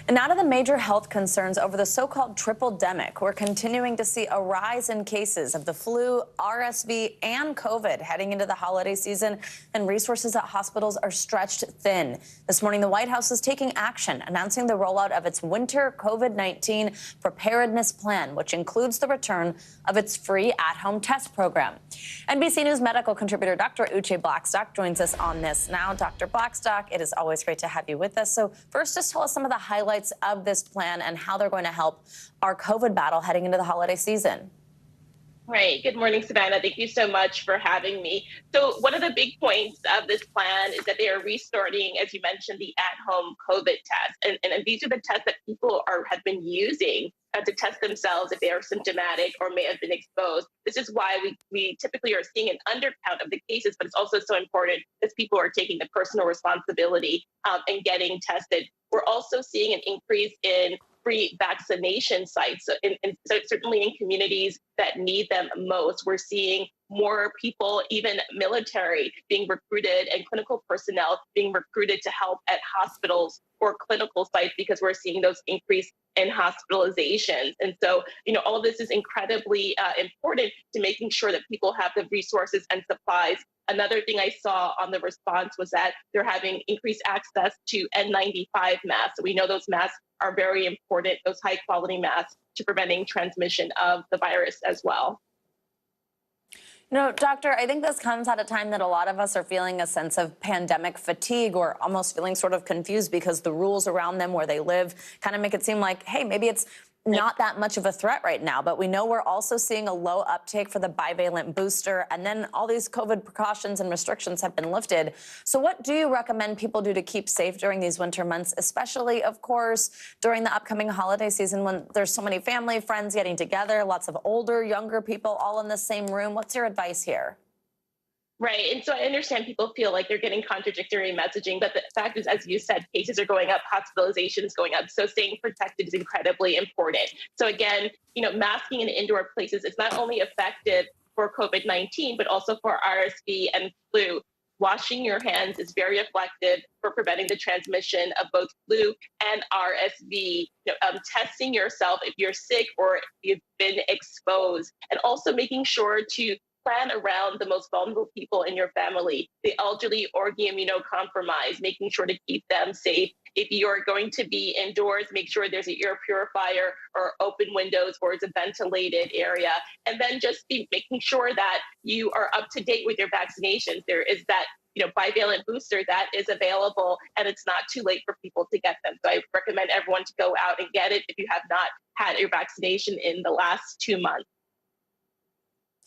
And now to the major health concerns over the so-called triple-demic. We're continuing to see a rise in cases of the flu, RSV, and COVID heading into the holiday season, and resources at hospitals are stretched thin. This morning, the White House is taking action, announcing the rollout of its winter COVID-19 preparedness plan, which includes the return of its free at-home test program. NBC News medical contributor Dr. Uche Blackstock joins us on this now. Dr. Blackstock, it is always great to have you with us. So first, just tell us some of the highlights of this plan and how they're going to help our COVID battle heading into the holiday season. Right. Good morning, Savannah. Thank you so much for having me. So one of the big points of this plan is that they are restarting, as you mentioned, the at-home COVID test. And these are the tests that people have been using to test themselves if they are symptomatic or may have been exposed. This is why we typically are seeing an undercount of the cases, but it's also so important as people are taking the personal responsibility and getting tested. We're also seeing an increase in free vaccination sites, so certainly in communities that need them most. We're seeing more people, even military, being recruited and clinical personnel being recruited to help at hospitals or clinical sites, because we're seeing those increase in hospitalizations. And so, you know, all of this is incredibly important to making sure that people have the resources and supplies. Another thing I saw on the response was that they're having increased access to N95 masks. So we know those masks are very important, those high quality masks, to preventing transmission of the virus as well. You know, Doctor, I think this comes at a time that a lot of us are feeling a sense of pandemic fatigue, or almost feeling sort of confused because the rules around them where they live kind of make it seem like, hey, maybe it's not that much of a threat right now. But we know we're also seeing a low uptake for the bivalent booster, and then all these COVID precautions and restrictions have been lifted. So what do you recommend people do to keep safe during these winter months, especially, of course, during the upcoming holiday season when there's so many family, friends getting together, lots of older, younger people all in the same room? What's your advice here? Right. And so I understand people feel like they're getting contradictory messaging, but the fact is, as you said, cases are going up, hospitalizations going up. So staying protected is incredibly important. So again, you know, masking in indoor places is not only effective for COVID-19, but also for RSV and flu. Washing your hands is very effective for preventing the transmission of both flu and RSV. Testing yourself if you're sick or if you've been exposed, and also making sure to plan around the most vulnerable people in your family, the elderly or the immunocompromised, making sure to keep them safe. If you're going to be indoors, make sure there's an air purifier or open windows or it's a ventilated area. And then just be making sure that you are up to date with your vaccinations. There is that bivalent booster that is available, and it's not too late for people to get them. So I recommend everyone to go out and get it if you have not had your vaccination in the last 2 months.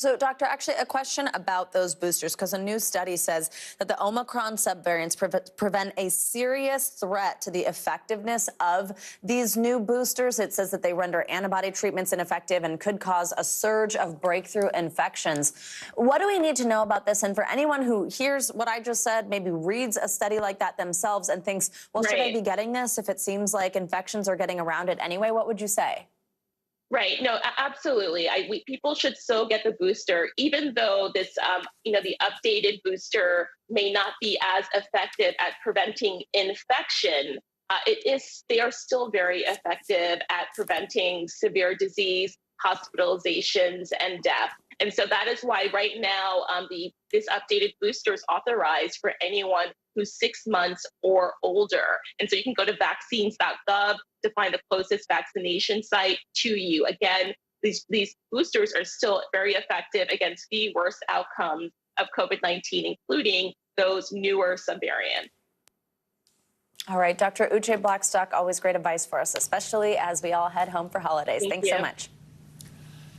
So, Doctor, actually a question about those boosters, because a new study says that the Omicron subvariants present a serious threat to the effectiveness of these new boosters. It says that they render antibody treatments ineffective and could cause a surge of breakthrough infections. What do we need to know about this? And for anyone who hears what I just said, maybe reads a study like that themselves and thinks, well, should I be getting this if it seems like infections are getting around it anyway? What would you say? Right. No, absolutely. People should still get the booster, even though this, the updated booster may not be as effective at preventing infection. They are still very effective at preventing severe disease, hospitalizations, and death. And so that is why right now this updated booster is authorized for anyone who's 6 months or older. And so you can go to vaccines.gov to find the closest vaccination site to you. Again, these boosters are still very effective against the worst outcomes of COVID-19, including those newer subvariants. All right, Dr. Uche Blackstock, always great advice for us, especially as we all head home for holidays. Thanks so much.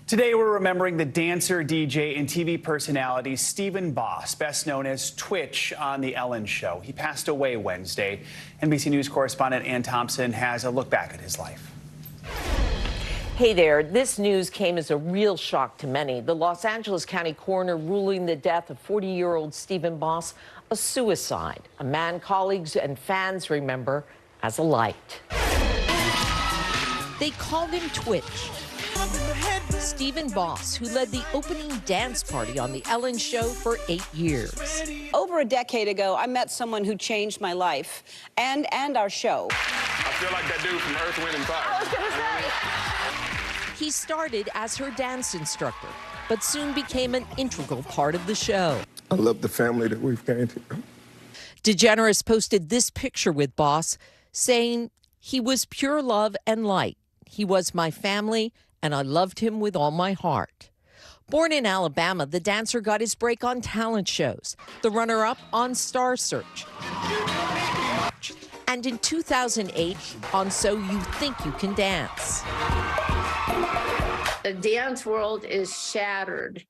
Today, we're remembering the dancer, DJ, and TV personality Stephen Boss, best known as Twitch on The Ellen Show. He passed away Wednesday. NBC News correspondent Ann Thompson has a look back at his life. Hey there, this news came as a real shock to many. The Los Angeles County coroner ruling the death of 40-year-old Stephen Boss a suicide, a man colleagues and fans remember as a light. They called him Twitch. Stephen Boss, who led the opening dance party on The Ellen Show for 8 years. Over a decade ago, I met someone who changed my life and our show. I feel like that dude from Earth, Wind & Fire. I was gonna say. He started as her dance instructor, but soon became an integral part of the show. I love the family that we've gained here. DeGeneres posted this picture with Boss, saying, "He was pure love and light. He was my family, and I loved him with all my heart." Born in Alabama, the dancer got his break on talent shows, the runner-up on Star Search, and in 2008 on So You Think You Can Dance. The dance world is shattered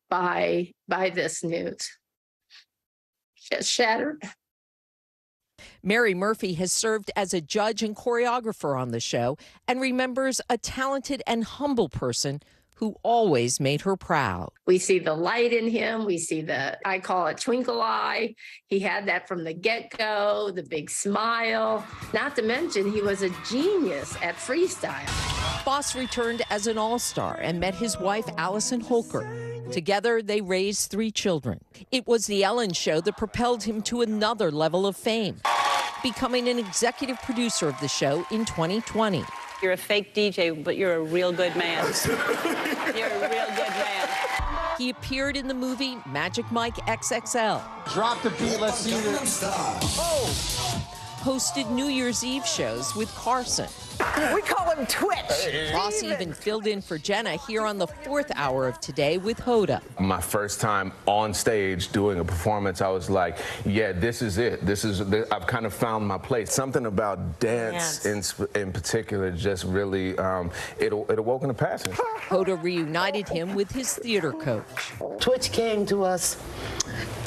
by this news. Just shattered. Mary Murphy has served as a judge and choreographer on the show and remembers a talented and humble person who always made her proud. We see the light in him. We see I call it twinkle eye. He had that from the get-go, the big smile. Not to mention, he was a genius at freestyle. Boss returned as an all-star and met his wife, Allison Holker. Together, they raised 3 children. It was The Ellen Show that propelled him to another level of fame, becoming an executive producer of the show in 2020. You're a fake DJ, but you're a real good man. You're a real good man. He appeared in the movie Magic Mike XXL. Drop the beat, let's see this. Hosted New Year's Eve shows with Carson. We call him Twitch. Boss even filled in for Jenna here on the 4th hour of Today with Hoda. My first time on stage doing a performance, I was like, yeah, this is it. I've kind of found my place. Something about dance in particular just really, it awoke a passion. Hoda reunited him with his theater coach. Twitch came to us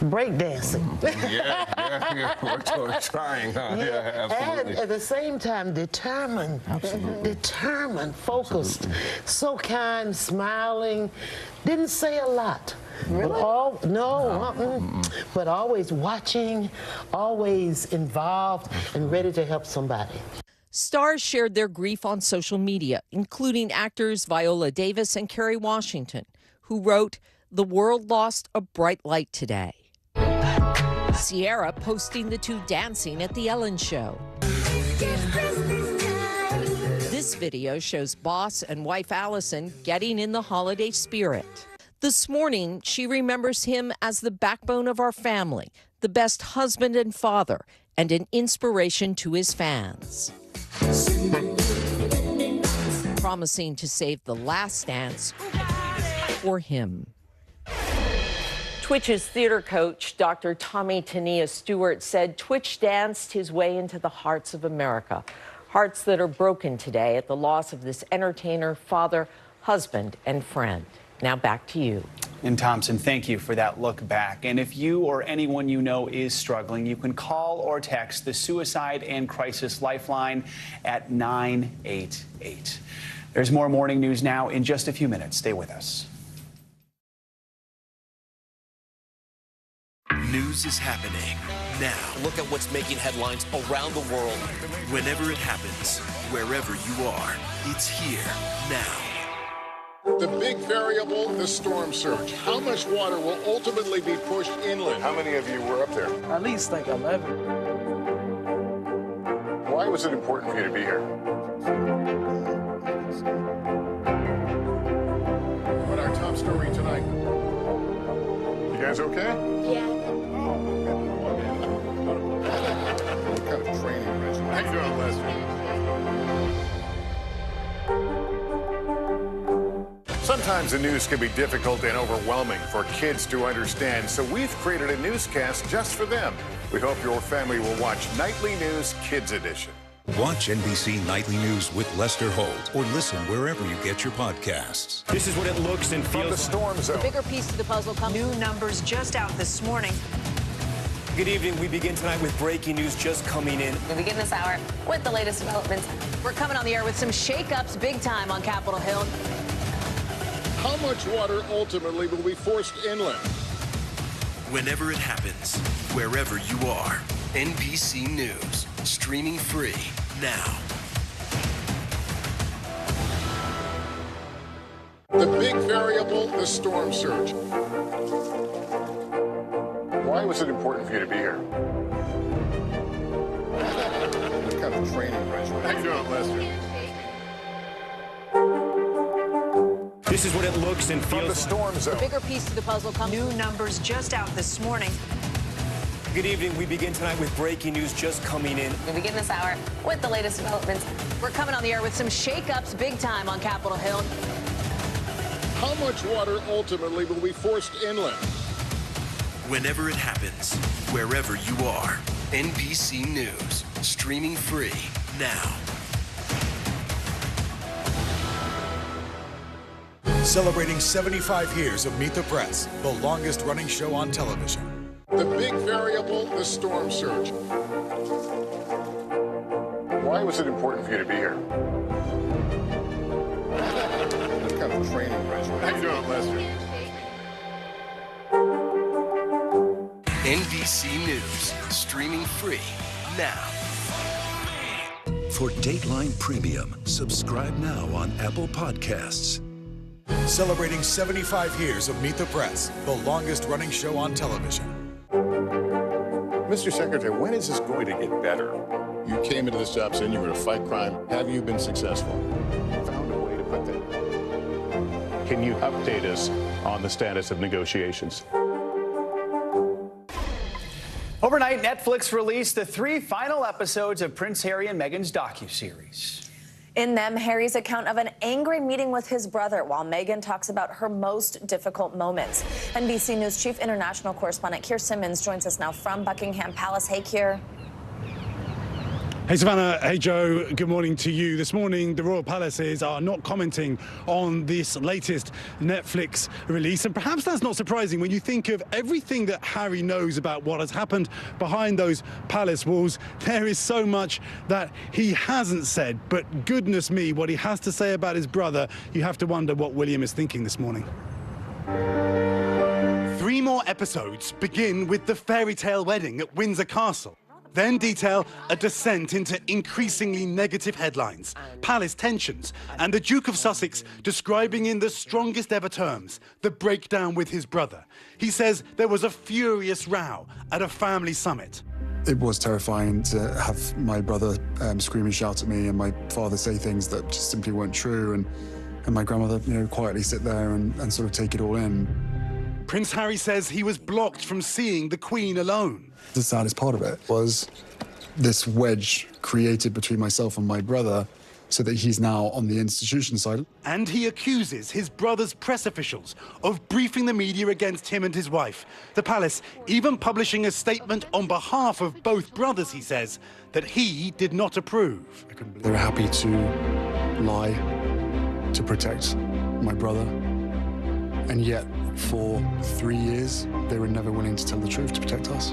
breakdancing. Yeah, we're trying, huh? Yeah, absolutely. And at the same time, determined. Absolutely. Determined, focused, so kind, smiling, didn't say a lot. Really? But always watching, always involved and ready to help somebody. Stars shared their grief on social media, including actors Viola Davis and Kerry Washington, who wrote, the world lost a bright light today. Sierra posting the two dancing at the Ellen Show. This video shows boss and wife Allison getting in the holiday spirit. This morning, she remembers him as the backbone of our family, the best husband and father, and an inspiration to his fans. Promising to save the last dance for him. Twitch's theater coach, Dr. Tommy Tania Stewart, said Twitch danced his way into the hearts of America. Hearts that are broken today at the loss of this entertainer, father, husband, and friend. Now back to you. And Thompson, thank you for that look back. And if you or anyone you know is struggling, you can call or text the Suicide and Crisis Lifeline at 988. There's more Morning News Now in just a few minutes. Stay with us. News is happening now. Look at what's making headlines around the world. Whenever it happens, wherever you are, it's here now. The big variable, the storm surge. How much water will ultimately be pushed inland? How many of you were up there? At least like 11. Why was it important for you to be here? But our top story tonight. You guys okay? Yeah. What kind of training regimen? How you doing, Lester? Sometimes the news can be difficult and overwhelming for kids to understand, so we've created a newscast just for them. We hope your family will watch Nightly News Kids Edition. Watch NBC Nightly News with Lester Holt or listen wherever you get your podcasts. This is what it looks and feels. From the storm zone. The bigger piece of the puzzle comes. New numbers just out this morning. Good evening. We begin tonight with breaking news just coming in. We begin this hour with the latest developments. We're coming on the air with some shakeups big time on Capitol Hill. How much water ultimately will be forced inland? Whenever it happens, wherever you are, NBC News, streaming free now. The big variable, the storm surge. Why was it important for you to be here? What kind of training regimen? How you doing, Lester? This is what it looks and feels. From the storm zone. The bigger piece of the puzzle comes. New numbers just out this morning. Good evening. We begin tonight with breaking news just coming in. We begin this hour with the latest developments. We're coming on the air with some shakeups big time on Capitol Hill. How much water ultimately will be forced inland? Whenever it happens, wherever you are, NBC News, streaming free now. Celebrating 75 years of Meet the Press, the longest running show on television. The big variable, the storm surge. Why was it important for you to be here? What kind of training regimen? How you doing, Lester? NBC News, streaming free now. For Dateline Premium, subscribe now on Apple Podcasts. Celebrating 75 years of Meet the Press, the longest running show on television. Mr. Secretary, when is this going to get better? You came into this job saying you were going to fight crime. Have you been successful? Found a way to put that. Can you update us on the status of negotiations? Overnight, Netflix released the 3 final episodes of Prince Harry and Meghan's docuseries. In them, Harry's account of an angry meeting with his brother, while Meghan talks about her most difficult moments. NBC News Chief International Correspondent Keir Simmons joins us now from Buckingham Palace. Hey, Keir. Hey, Savannah. Hey, Joe. Good morning to you. This morning, the Royal Palaces are not commenting on this latest Netflix release. And perhaps that's not surprising when you think of everything that Harry knows about what has happened behind those palace walls. There is so much that he hasn't said. But goodness me, what he has to say about his brother, you have to wonder what William is thinking this morning. 3 more episodes begin with the fairy tale wedding at Windsor Castle. then detail a descent into increasingly negative headlines, palace tensions, and the Duke of Sussex describing in the strongest ever terms the breakdown with his brother. He says there was a furious row at a family summit. It was terrifying to have my brother scream and shout at me, and my father say things that just simply weren't true, and my grandmother, quietly sit there and sort of take it all in. Prince Harry says he was blocked from seeing the Queen alone. The saddest part of it was this wedge created between myself and my brother, so that he's now on the institution side. And he accuses his brother's press officials of briefing the media against him and his wife. The palace even publishing a statement on behalf of both brothers, he says, that he did not approve. They were happy to lie to protect my brother. And yet, for 3 years, they were never willing to tell the truth to protect us.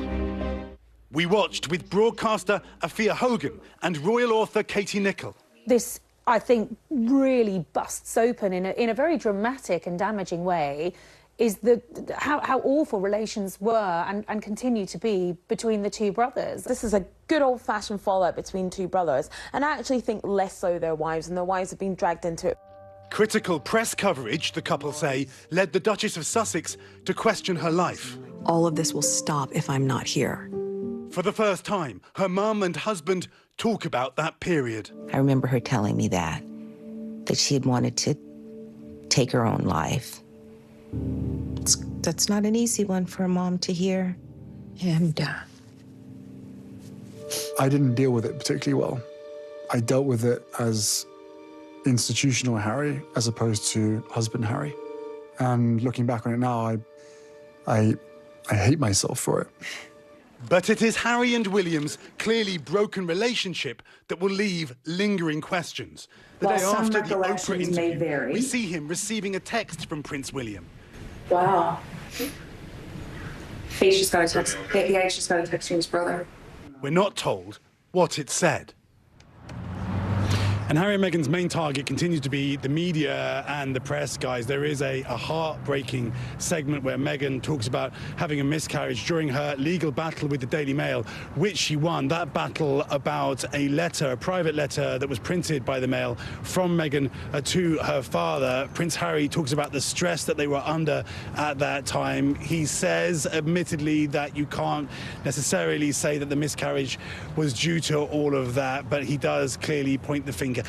We watched with broadcaster Afia Hogan and royal author Katie Nicholl. This, I think, really busts open in a very dramatic and damaging way is how awful relations were and continue to be between the two brothers. This is a good old-fashioned fallout between two brothers, and I actually think less so their wives, and their wives have been dragged into it. Critical press coverage, the couple say, led the Duchess of Sussex to question her life. All of this will stop if I'm not here. For the first time, her mum and husband talk about that period. I remember her telling me that she had wanted to take her own life. That's not an easy one for a mom to hear. And I didn't deal with it particularly well. I dealt with it as institutional Harry as opposed to husband Harry. And looking back on it now, I hate myself for it. But it is Harry and William's clearly broken relationship that will leave lingering questions. The day after the Oprah interview, we see him receiving a text from Prince William. Wow. He's just got a text. Yeah, he's just got a text from his brother. We're not told what it said. And Harry and Meghan's main target continues to be the media and the press, guys. There is a heartbreaking segment where Meghan talks about having a miscarriage during her legal battle with the Daily Mail, which she won. That battle about a letter, a private letter that was printed by the Mail from Meghan to her father. Prince Harry talks about the stress that they were under at that time. He says, admittedly, that you can't necessarily say that the miscarriage was due to all of that, but he does clearly point the finger.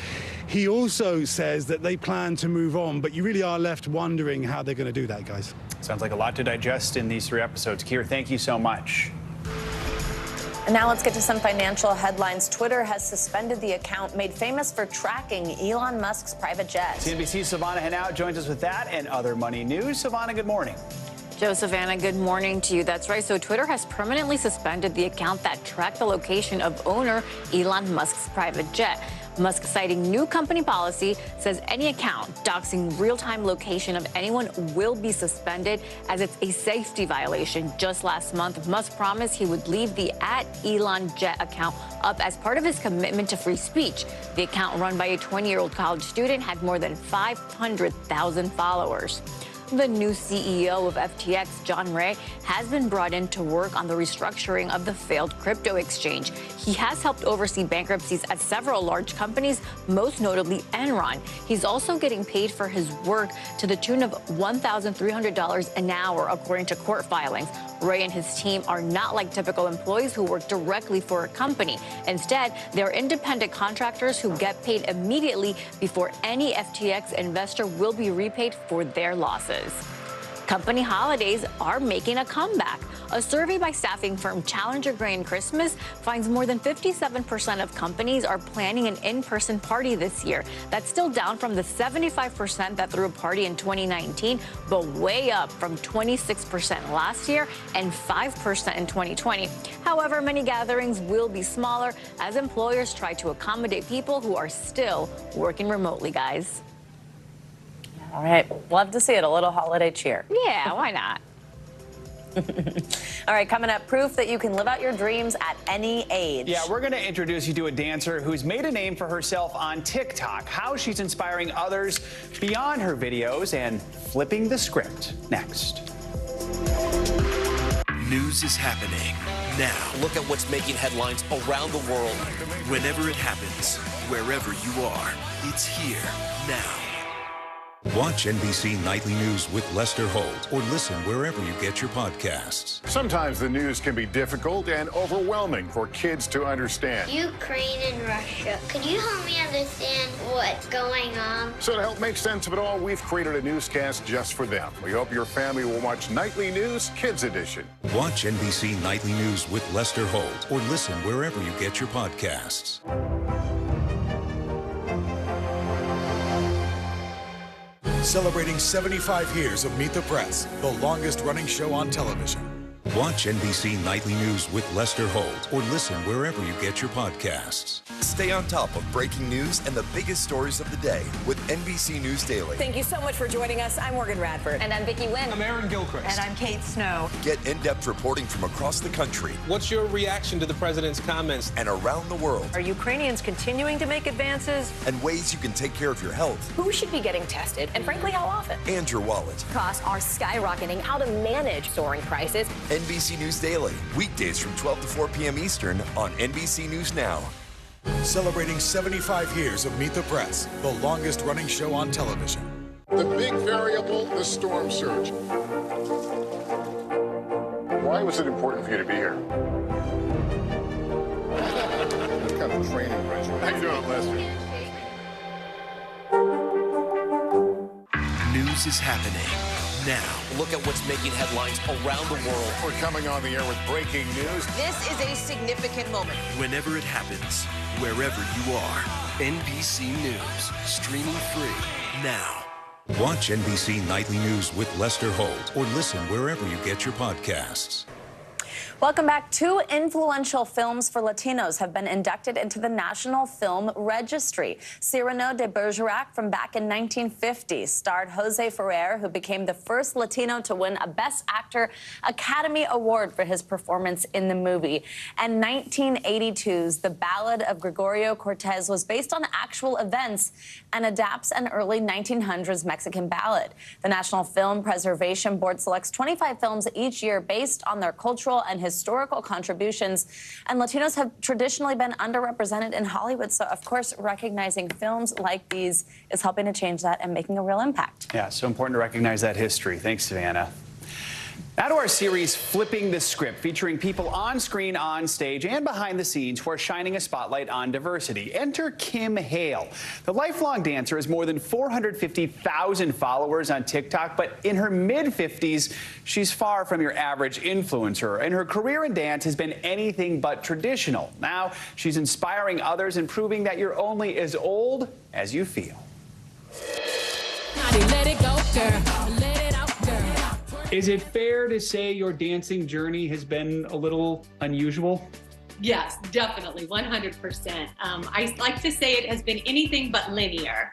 He also says that they plan to move on, but you really are left wondering how they're going to do that, guys. Sounds like a lot to digest in these 3 episodes. Keir, thank you so much. And now let's get to some financial headlines. Twitter has suspended the account made famous for tracking Elon Musk's private jet. CNBC's Savannah Hanout joins us with that and other money news. Savannah, good morning. Joe, Savannah, good morning to you. That's right. So Twitter has permanently suspended the account that tracked the location of owner Elon Musk's private jet. Musk, citing new company policy, says any account doxing real-time location of anyone will be suspended as it's a safety violation. Just last month, Musk promised he would leave the @ElonJet account up as part of his commitment to free speech. The account, run by a 20-year-old college student, had more than 500,000 followers. The new CEO of FTX, John Ray, has been brought in to work on the restructuring of the failed crypto exchange. He has helped oversee bankruptcies at several large companies, most notably Enron. He's also getting paid for his work to the tune of $1,300 an hour, according to court filings. Ray and his team are not like typical employees who work directly for a company. Instead, they're independent contractors who get paid immediately before any FTX investor will be repaid for their losses. Company holidays are making a comeback. A survey by staffing firm Challenger Gray & Christmas finds more than 57% of companies are planning an in-person party this year. That's still down from the 75% that threw a party in 2019, but way up from 26% last year and 5% in 2020. However, many gatherings will be smaller as employers try to accommodate people who are still working remotely, guys. All right. Love to see it. A little holiday cheer. Yeah, why not? All right, coming up, proof that you can live out your dreams at any age. Yeah, we're going to introduce you to a dancer who's made a name for herself on TikTok, how she's inspiring others beyond her videos, and flipping the script next. News is happening. now. Look at what's making headlines around the world. Whenever it happens, wherever you are, it's here now. Watch NBC Nightly News with Lester Holt or listen wherever you get your podcasts. Sometimes the news can be difficult and overwhelming for kids to understand. Ukraine and Russia. Could you help me understand what's going on? So to help make sense of it all, we've created a newscast just for them. We hope your family will watch Nightly News Kids Edition. Watch NBC Nightly News with Lester Holt or listen wherever you get your podcasts. Celebrating 75 years of Meet the Press, the longest running show on television. Watch NBC Nightly News with Lester Holt or listen wherever you get your podcasts. Stay on top of breaking news and the biggest stories of the day with NBC News Daily. Thank you so much for joining us. I'm Morgan Radford. And I'm Vicki Wynn. I'm Aaron Gilchrist. And I'm Kate Snow. Get in-depth reporting from across the country. What's your reaction to the president's comments? And around the world. Are Ukrainians continuing to make advances? And ways you can take care of your health. Who should be getting tested? And frankly, how often? And your wallet. Costs are skyrocketing. How to manage soaring prices. NBC News Daily. Weekdays from 12 to 4 p.m. Eastern on NBC News Now. Celebrating 75 years of Meet the Press, the longest running show on television. The big variable, the storm surge. Why was it important for you to be here? What kind of training regimen? How you doing, Lester? News is happening now. Look at what's making headlines around the world. We're coming on the air with breaking news. This is a significant moment. Whenever it happens, wherever you are, NBC News, streaming free now. Watch NBC Nightly News with Lester Holt or listen wherever you get your podcasts. Welcome back. 2 influential films for Latinos have been inducted into the National Film Registry. Cyrano de Bergerac from back in 1950 starred Jose Ferrer, who became the first Latino to win a Best Actor Academy Award for his performance in the movie. And 1982's The Ballad of Gregorio Cortez was based on actual events and adapts an early 1900s Mexican ballad. The National Film Preservation Board selects 25 films each year based on their cultural and historical contributions, and Latinos have traditionally been underrepresented in Hollywood. So, of course, recognizing films like these is helping to change that and making a real impact. Yeah, so important to recognize that history. Thanks, Savannah. Now to our series, Flipping the Script, featuring people on screen, on stage, and behind the scenes who are shining a spotlight on diversity. Enter Kim Hale. The lifelong dancer has more than 450,000 followers on TikTok, but in her mid-50s, she's far from your average influencer, and her career in dance has been anything but traditional. Now she's inspiring others and proving that you're only as old as you feel. Let it go, girl. Let it out, girl. Is it fair to say your dancing journey has been a little unusual? Yes, definitely, 100%. I like to say it has been anything but linear.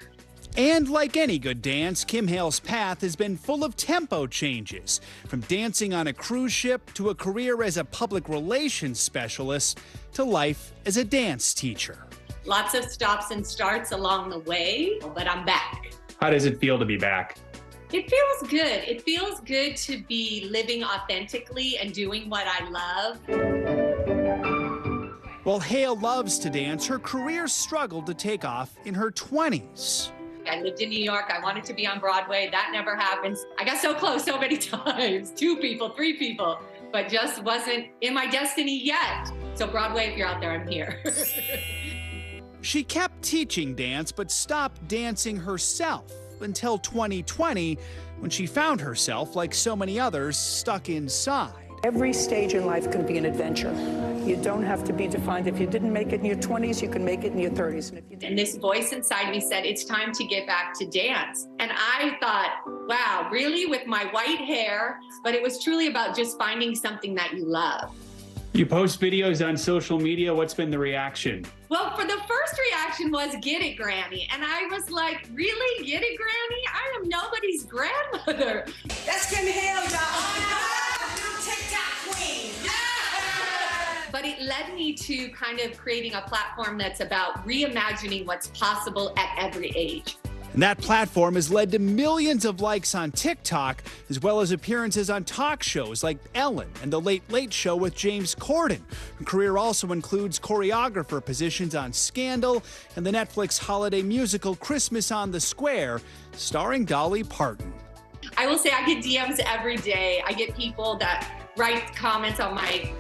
And like any good dance, Kim Hale's path has been full of tempo changes. From dancing on a cruise ship to a career as a public relations specialist to life as a dance teacher. Lots of stops and starts along the way, but I'm back. How does it feel to be back? It feels good. It feels good to be living authentically and doing what I love. While Hale loves to dance, her career struggled to take off in her 20s. I lived in New York. I wanted to be on Broadway. That never happens. I got so close so many times. 2 people, 3 people, but just wasn't in my destiny yet. So Broadway, if you're out there, I'm here. She kept teaching dance, but stopped dancing herself until 2020, when she found herself, like so many others, stuck inside. Every stage in life can be an adventure. You don't have to be defined. If you didn't make it in your 20s, you can make it in your 30s. And this voice inside me said, it's time to get back to dance. And I thought, wow, really, with my white hair? But it was truly about just finding something that you love. You post videos on social media. What's been the reaction? Well, for the first reaction was, get it, Granny. And I was like, really? Get it, Granny? I am nobody's grandmother. That's Kim Hale, y'all. TikTok queen. But it led me to kind of creating a platform that's about reimagining what's possible at every age. And that platform has led to millions of likes on TikTok, as well as appearances on talk shows like Ellen and The Late Late Show with James Corden. Her career also includes choreographer positions on Scandal and the Netflix holiday musical Christmas on the Square, starring Dolly Parton. I will say I get DMs every day. I get people that write comments on my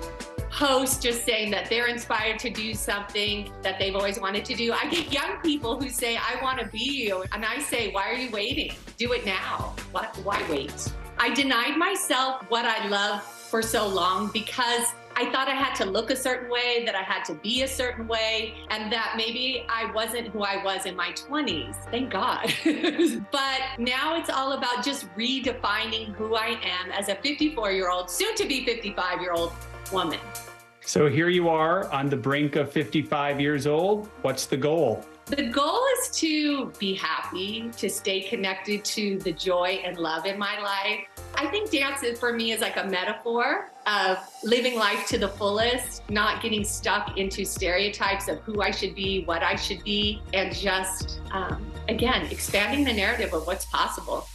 posts just saying that they're inspired to do something that they've always wanted to do. I get young people who say, I want to be you. And I say, why are you waiting? Do it now. Why wait? I denied myself what I love for so long because I thought I had to look a certain way, that I had to be a certain way, and that maybe I wasn't who I was in my 20s. Thank God. But now it's all about just redefining who I am as a 54-year-old, soon to be 55-year-old woman. So here you are on the brink of 55 years old. What's the goal? The goal is to be happy, to stay connected to the joy and love in my life. I think dance for me is like a metaphor of living life to the fullest, not getting stuck into stereotypes of who I should be, what I should be, and just, again, expanding the narrative of what's possible.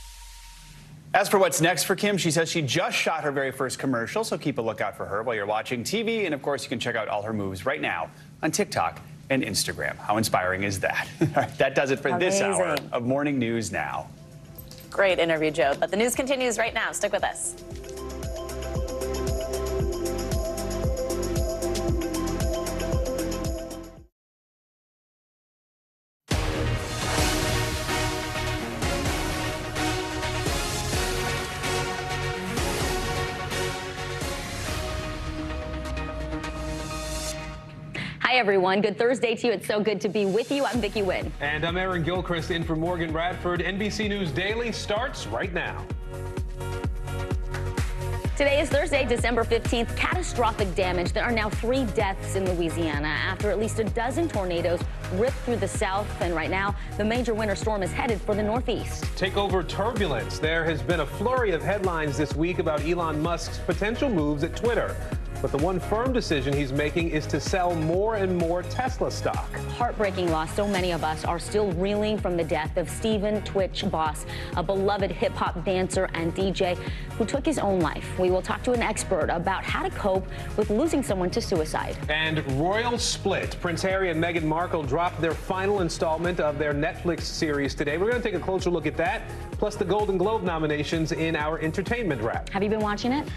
As for what's next for Kim, she says she just shot her very first commercial, so keep a lookout for her while you're watching TV. And of course, you can check out all her moves right now on TikTok and Instagram. How inspiring is that? All right, that does it for this hour of Morning News Now. Great interview, Joe. But the news continues right now. Stick with us. Hi, everyone. Good Thursday to you. It's so good to be with you. I'm Vicki Wynn. And I'm Aaron Gilchrist in for Morgan Radford. NBC News Daily starts right now. Today is Thursday, December 15th. Catastrophic damage. There are now 3 deaths in Louisiana after at least a dozen tornadoes ripped through the south. And right now, the major winter storm is headed for the northeast. Take over turbulence. There has been a flurry of headlines this week about Elon Musk's potential moves at Twitter. But the one firm decision he's making is to sell more and more Tesla stock. Heartbreaking loss. So many of us are still reeling from the death of Stephen Twitch Boss, a beloved hip-hop dancer and DJ who took his own life. We will talk to an expert about how to cope with losing someone to suicide. And royal split. Prince Harry and Meghan Markle dropped their final installment of their Netflix series today. We're going to take a closer look at that, plus the Golden Globe nominations in our entertainment wrap. Have you been watching it?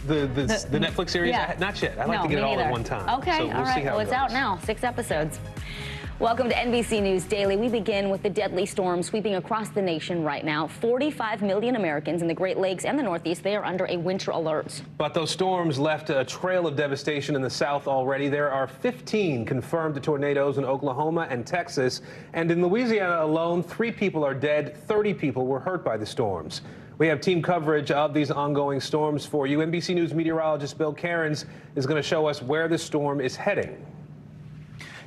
The Netflix series? Yeah. Not yet. I like to get it all at one time. Okay, so we'll all right. see how Well, it it's out now. 6 episodes. Welcome to NBC News Daily. We begin with the deadly storm sweeping across the nation right now. 45 million Americans in the Great Lakes and the Northeast, they are under a winter alert. But those storms left a trail of devastation in the South already. There are 15 confirmed tornadoes in Oklahoma and Texas. And in Louisiana alone, 3 people are dead. 30 people were hurt by the storms. We have team coverage of these ongoing storms for you. NBC News meteorologist Bill Cairns is going to show us where the storm is heading.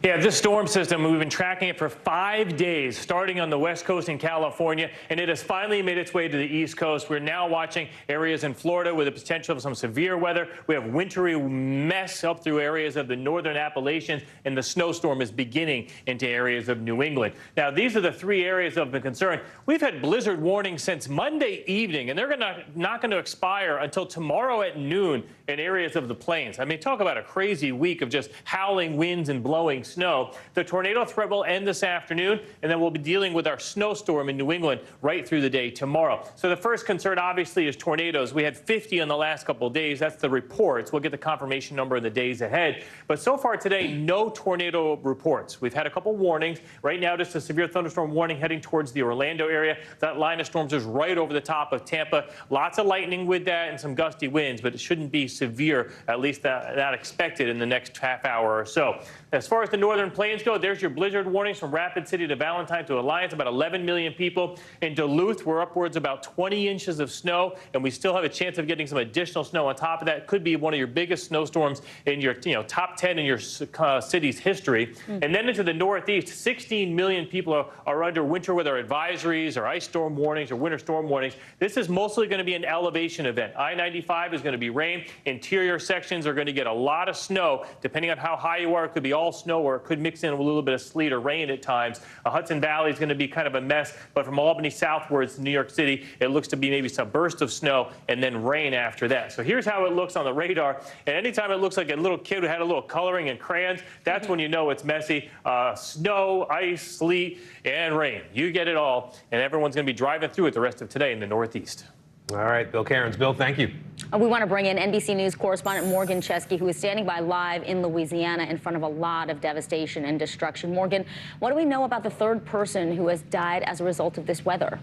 Yeah, this storm system, we've been tracking it for 5 days, starting on the West Coast in California, and it has finally made its way to the East Coast. We're now watching areas in Florida with the potential of some severe weather. We have wintry mess up through areas of the northern Appalachians, and the snowstorm is beginning into areas of New England. Now, these are the 3 areas of concern. We've had blizzard warnings since Monday evening, and they're not going to expire until tomorrow at noon in areas of the plains. I mean, talk about a crazy week of just howling winds and blowing snow. The tornado threat will end this afternoon, and then we'll be dealing with our snowstorm in New England right through the day tomorrow. So the first concern, obviously, is tornadoes. We had 50 in the last couple of days. That's the reports. We'll get the confirmation number in the days ahead. But so far today, no tornado reports. We've had a couple warnings. Right now, just a severe thunderstorm warning heading towards the Orlando area. That line of storms is right over the top of Tampa. Lots of lightning with that and some gusty winds, but it shouldn't be severe, at least not expected in the next half hour or so. As far as the northern plains go, there's your blizzard warnings from Rapid City to Valentine to Alliance, about 11 million people. In Duluth, we're upwards about 20 inches of snow, and we still have a chance of getting some additional snow on top of that. Could be one of your biggest snowstorms in your top 10 in your city's history. And then into the northeast, 16 million people are under winter weather advisories or ice storm warnings or winter storm warnings. This is mostly going to be an elevation event. I-95 is going to be rain. Interior sections are going to get a lot of snow. Depending on how high you are, it could be all snow or it could mix in with a little bit of sleet or rain at times. Hudson Valley is going to be kind of a mess, but from Albany southwards to New York City, it looks to be maybe some burst of snow and then rain after that. So here's how it looks on the radar. And anytime it looks like a little kid who had a little coloring and crayons, that's when you know it's messy. Snow, ice, sleet, and rain. You get it all, and everyone's going to be driving through it the rest of today in the Northeast. All right, Bill Cairns. Bill, thank you. We want to bring in NBC News correspondent Morgan Chesky, who is standing by live in Louisiana in front of a lot of devastation and destruction. Morgan, what do we know about the third person who has died as a result of this weather?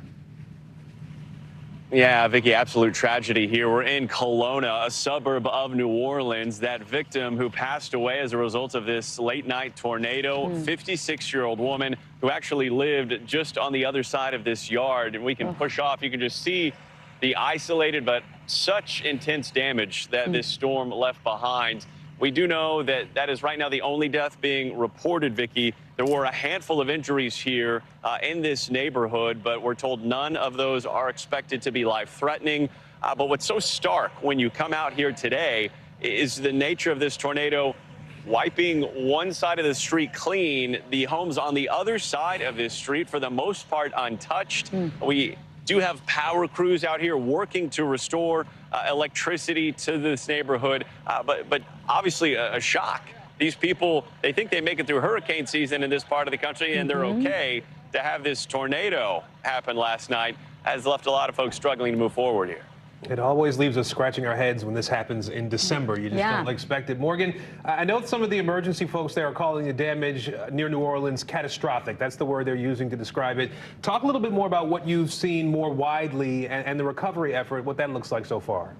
Yeah, Vicki, absolute tragedy here. We're in Kelowna, a suburb of New Orleans. That victim who passed away as a result of this late-night tornado, 56-year-old woman who actually lived just on the other side of this yard. And we can push off. You can just see the isolated but such intense damage that this storm left behind. We do know that that is right now the only death being reported, Vicki. There were a handful of injuries here in this neighborhood, but we're told none of those are expected to be life-threatening. But what's so stark when you come out here today is the nature of this tornado wiping one side of the street clean, the homes on the other side of this street, for the most part, untouched. We do have power crews out here working to restore electricity to this neighborhood, but obviously a shock. These people, they think they make it through hurricane season in this part of the country, and they're okay. To have this tornado happen last night has left a lot of folks struggling to move forward here. It always leaves us scratching our heads when this happens in December. You just don't expect it. Morgan, I know some of the emergency folks there are calling the damage near New Orleans catastrophic. That's the word they're using to describe it. Talk a little bit more about what you've seen more widely and the recovery effort, what that looks like so far.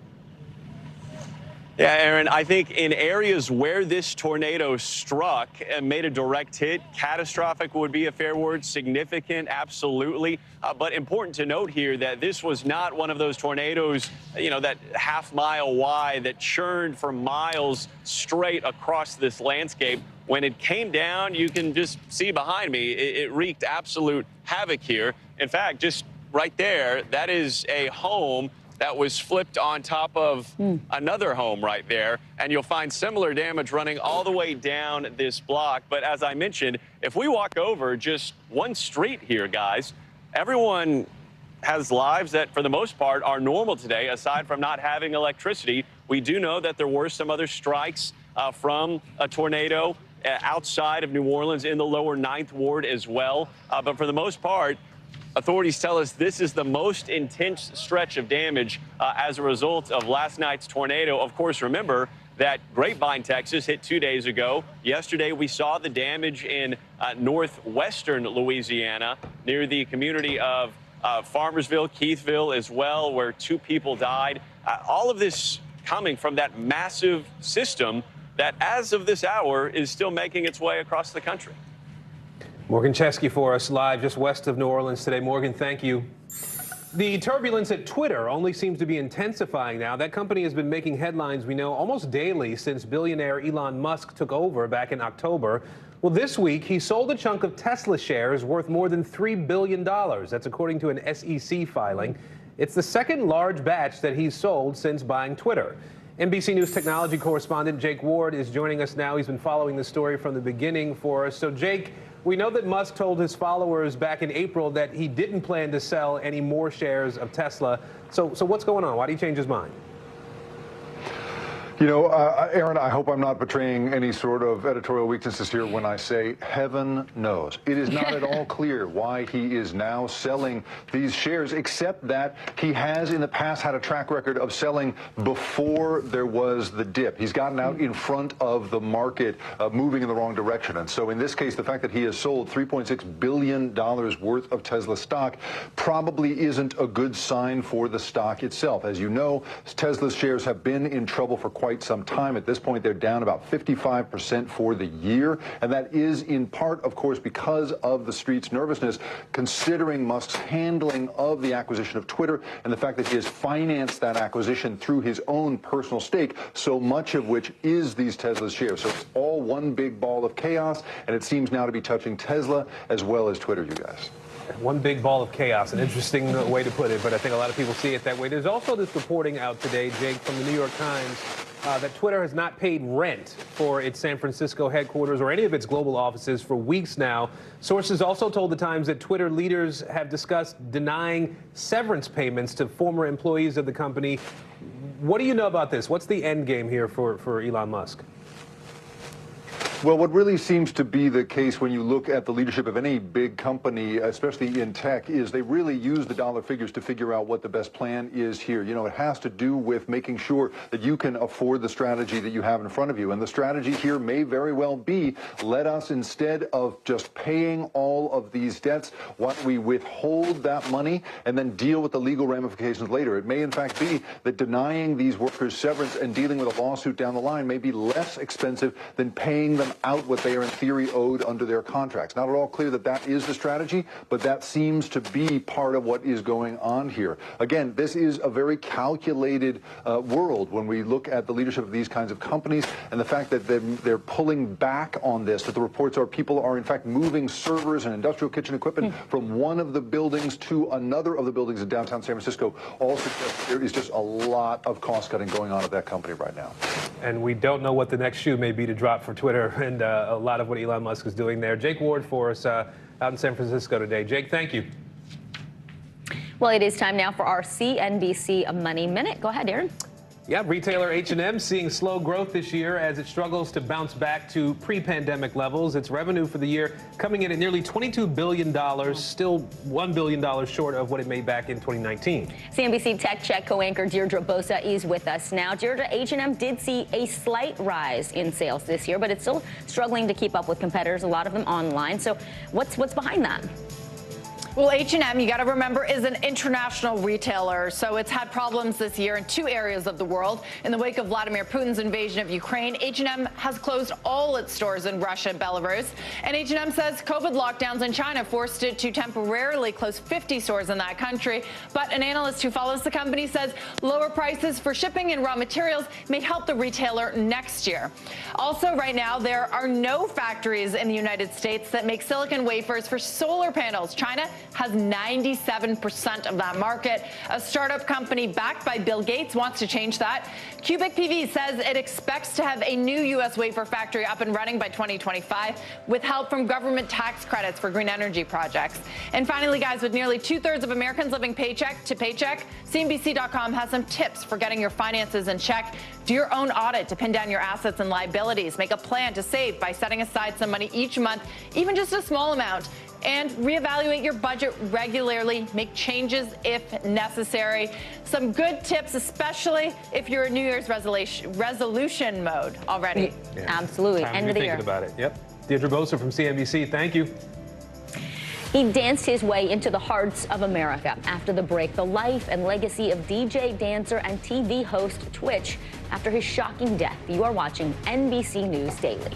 Yeah, Aaron, I think in areas where this tornado struck and made a direct hit, catastrophic would be a fair word, significant, absolutely. But important to note here that this was not one of those tornadoes, you know, that half-mile wide that churned for miles straight across this landscape. When it came down, you can just see behind me, it wreaked absolute havoc here. In fact, just right there, that is a home that was flipped on top of another home right there. And you'll find similar damage running all the way down this block. But as I mentioned, if we walk over just one street here, guys, everyone has lives that, for the most part, are normal today, aside from not having electricity. We do know that there were some other strikes from a tornado outside of New Orleans in the lower 9th Ward as well. But for the most part, authorities tell us this is the most intense stretch of damage as a result of last night's tornado. Of course, remember that Grapevine, Texas hit 2 days ago. Yesterday, we saw the damage in northwestern Louisiana near the community of Farmersville, Keithville as well, where 2 people died. All of this coming from that massive system that, as of this hour, is still making its way across the country. Morgan Chesky for us live just west of New Orleans today. Morgan, thank you. The turbulence at Twitter only seems to be intensifying now. That company has been making headlines, we know, almost daily since billionaire Elon Musk took over back in October. Well, this week, he sold a chunk of Tesla shares worth more than $3 billion. That's according to an SEC filing. It's the second large batch that he's sold since buying Twitter. NBC News technology correspondent Jake Ward is joining us now. He's been following the story from the beginning for us. So, Jake, we know that Musk told his followers back in April that he didn't plan to sell any more shares of Tesla. So what's going on? Why did he change his mind? You know, Aaron, I hope I'm not betraying any sort of editorial weaknesses here when I say heaven knows. It is not at all clear why he is now selling these shares, except that he has in the past had a track record of selling before there was the dip. He's gotten out in front of the market moving in the wrong direction. And so in this case, the fact that he has sold $3.6 billion worth of Tesla stock probably isn't a good sign for the stock itself. As you know, Tesla's shares have been in trouble for quite some time. At this point, they're down about 55% for the year. And that is in part, of course, because of the street's nervousness, considering Musk's handling of the acquisition of Twitter and the fact that he has financed that acquisition through his own personal stake, so much of which is these Tesla shares. So it's all one big ball of chaos, and it seems now to be touching Tesla as well as Twitter, you guys. One big ball of chaos, an interesting way to put it, but I think a lot of people see it that way. There's also this reporting out today, Jake, from the New York Times, that Twitter has not paid rent for its San Francisco headquarters or any of its global offices for weeks now. Sources also told the Times that Twitter leaders have discussed denying severance payments to former employees of the company. What do you know about this? What's the end game here for Elon Musk? Well, what really seems to be the case when you look at the leadership of any big company, especially in tech, is they really use the dollar figures to figure out what the best plan is here. You know, it has to do with making sure that you can afford the strategy that you have in front of you. And the strategy here may very well be, let us, instead of just paying all of these debts, why don't we withhold that money and then deal with the legal ramifications later. It may, in fact, be that denying these workers severance and dealing with a lawsuit down the line may be less expensive than paying them out what they are in theory owed under their contracts. Not at all clear that that is the strategy, but that seems to be part of what is going on here. Again, this is a very calculated world when we look at the leadership of these kinds of companies and the fact that they're pulling back on this, that the reports are people are in fact moving servers and industrial kitchen equipment from one of the buildings to another of the buildings in downtown San Francisco. All suggest there is just a lot of cost cutting going on at that company right now. And we don't know what the next shoe may be to drop for Twitter and a lot of what Elon Musk is doing there. Jake Ward for us out in San Francisco today. Jake, thank you. Well, it is time now for our CNBC Money Minute. Go ahead, Aaron. Yeah, retailer H&M seeing slow growth this year as it struggles to bounce back to pre-pandemic levels. Its revenue for the year coming in at nearly $22 billion, still $1 billion short of what it made back in 2019. CNBC Tech Check co-anchor Deirdre Bosa is with us now. Deirdre, H&M did see a slight rise in sales this year, but it's still struggling to keep up with competitors, a lot of them online. So what's behind that? Well, H&M, you got to remember, is an international retailer, so it's had problems this year in two areas of the world. In the wake of Vladimir Putin's invasion of Ukraine, H&M has closed all its stores in Russia and Belarus. And H&M says COVID lockdowns in China forced it to temporarily close 50 stores in that country. But an analyst who follows the company says lower prices for shipping and raw materials may help the retailer next year. Also, right now, there are no factories in the United States that make silicon wafers for solar panels. China has 97% of that market. A startup company backed by Bill Gates wants to change that. Cubic PV says it expects to have a new U.S. wafer factory up and running by 2025 with help from government tax credits for green energy projects. And finally, guys, with nearly 2/3 of Americans living paycheck to paycheck, CNBC.com has some tips for getting your finances in check. Do your own audit to pin down your assets and liabilities. Make a plan to save by setting aside some money each month, even just a small amount. And reevaluate your budget regularly. Make changes if necessary. Some good tips, especially if you're in New Year's resolution mode already. Yeah. Absolutely. Time End to of the be year. thinking about it. Yep. Deirdre Bosa from CNBC. Thank you. He danced his way into the hearts of America. After the break, the life and legacy of DJ, dancer, and TV host Twitch after his shocking death. You are watching NBC News Daily.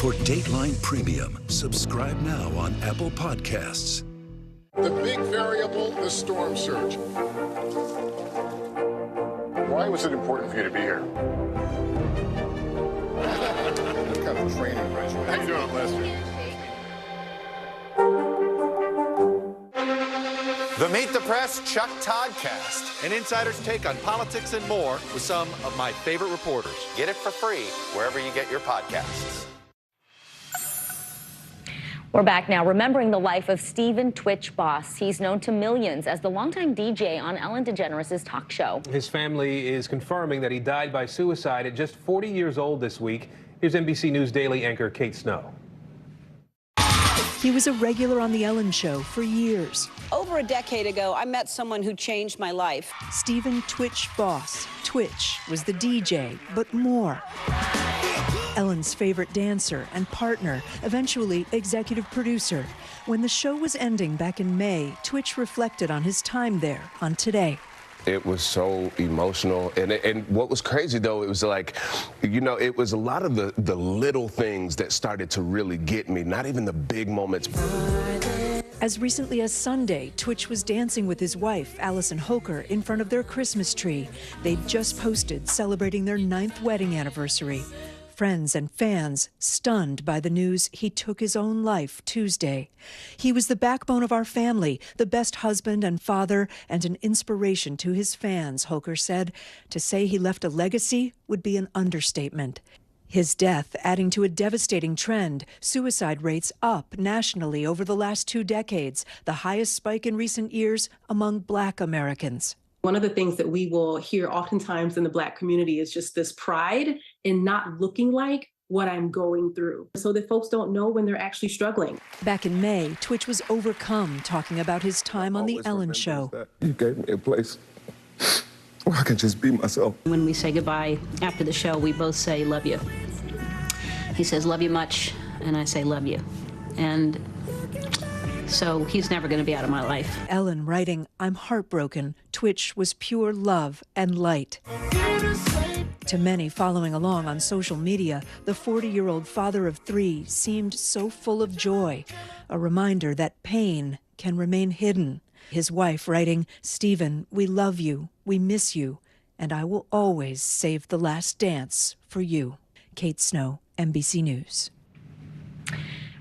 For Dateline Premium, subscribe now on Apple Podcasts. The big variable, the storm surge. Why was it important for you to be here? What kind of training regimen? How you doing, Lester? The Meet the Press Chuck Toddcast, an insider's take on politics and more with some of my favorite reporters. Get it for free wherever you get your podcasts. We're back now, remembering the life of Stephen Twitch Boss. He's known to millions as the longtime DJ on Ellen DeGeneres' talk show. His family is confirming that he died by suicide at just 40 years old this week. Here's NBC News Daily anchor Kate Snow. He was a regular on The Ellen Show for years. Over a decade ago, I met someone who changed my life. Stephen Twitch Boss. Twitch was the DJ, but more. Ellen's favorite dancer and partner, eventually executive producer. When the show was ending back in May, Twitch reflected on his time there on Today. It was so emotional. And what was crazy, though, it was like, you know, it was a lot of the little things that started to really get me, not even the big moments. As recently as Sunday, Twitch was dancing with his wife, Allison Hoker, in front of their Christmas tree. They'd just posted celebrating their 9th wedding anniversary. Friends and fans stunned by the news he took his own life Tuesday. He was the backbone of our family, the best husband and father, and an inspiration to his fans, Hoker said. To say he left a legacy would be an understatement. His death adding to a devastating trend, suicide rates up nationally over the last 2 decades, the highest spike in recent years among Black Americans. One of the things that we will hear oftentimes in the Black community is just this pride in not looking like what I'm going through, so that folks don't know when they're actually struggling. Back in May, Twitch was overcome talking about his time on The Ellen Show. You gave me a place where I can just be myself. When we say goodbye after the show, we both say, love you. He says, love you much, and I say, love you. And so he's never going to be out of my life. Ellen writing, I'm heartbroken. Twitch was pure love and light. To many following along on social media, the 40-year-old father of 3 seemed so full of joy, a reminder that pain can remain hidden. His wife writing, Stephen, we love you, we miss you, and I will always save the last dance for you. Kate Snow, NBC News.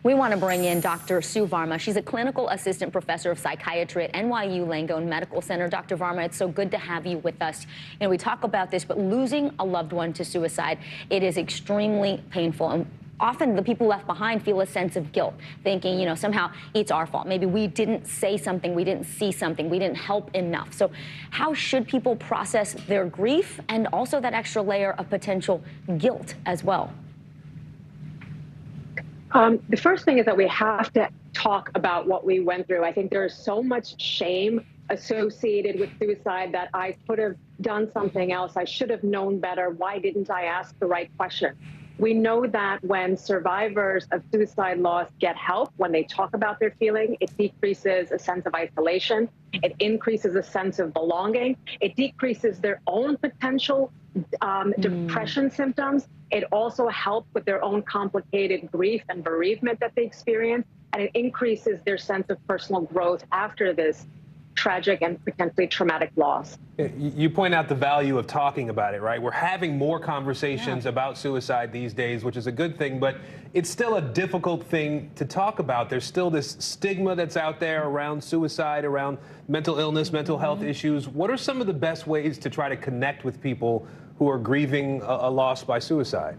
We want to bring in Dr. Sue Varma. She's a clinical assistant professor of psychiatry at NYU Langone Medical Center. Dr. Varma, it's so good to have you with us. You know, we talk about this, but losing a loved one to suicide, it is extremely painful. And often the people left behind feel a sense of guilt, thinking, you know, somehow it's our fault. Maybe we didn't say something, we didn't see something, we didn't help enough. So how should people process their grief and also that extra layer of potential guilt as well? The first thing is that we have to talk about what we went through. I think there is so much shame associated with suicide that I could have done something else. I should have known better. Why didn't I ask the right question? We know that when survivors of suicide loss get help, when they talk about their feeling, it decreases a sense of isolation. It increases a sense of belonging. It decreases their own potential depression symptoms. It also helps with their own complicated grief and bereavement that they experience, and it increases their sense of personal growth after this tragic and potentially traumatic loss. You point out the value of talking about it, right? We're having more conversations about suicide these days, which is a good thing, but it's still a difficult thing to talk about. There's still this stigma that's out there around suicide, around mental illness, mental health issues. What are some of the best ways to try to connect with people who are grieving a loss by suicide?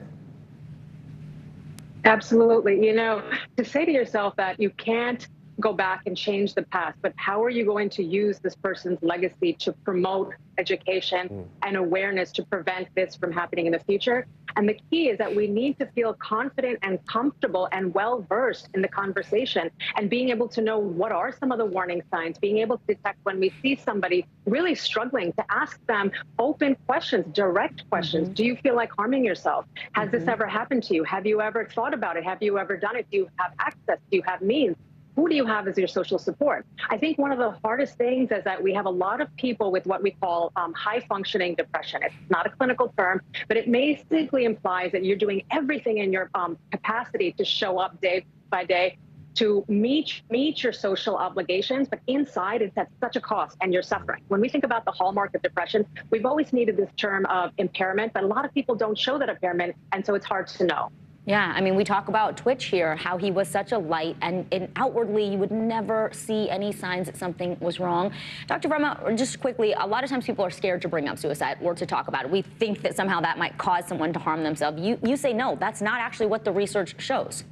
Absolutely. You know, to say to yourself that you can't go back and change the past, but how are you going to use this person's legacy to promote education and awareness to prevent this from happening in the future? And the key is that we need to feel confident and comfortable and well-versed in the conversation and being able to know what are some of the warning signs, being able to detect when we see somebody really struggling, to ask them open questions, direct questions. Do you feel like harming yourself? Has this ever happened to you? Have you ever thought about it? Have you ever done it? Do you have access? Do you have means? who do you have as your social support? I think one of the hardest things is that we have a lot of people with what we call high-functioning depression. It's not a clinical term, but it basically implies that you're doing everything in your capacity to show up day by day to meet your social obligations, but inside it's at such a cost and you're suffering. When we think about the hallmark of depression, we've always needed this term of impairment, but a lot of people don't show that impairment, and so it's hard to know. Yeah, I mean, we talk about Twitch here, how he was such a light, and outwardly you would never see any signs that something was wrong. Dr. Verma, just quickly, a lot of times people are scared to bring up suicide or to talk about it. We think that somehow that might cause someone to harm themselves. You say no, that's not actually what the research shows.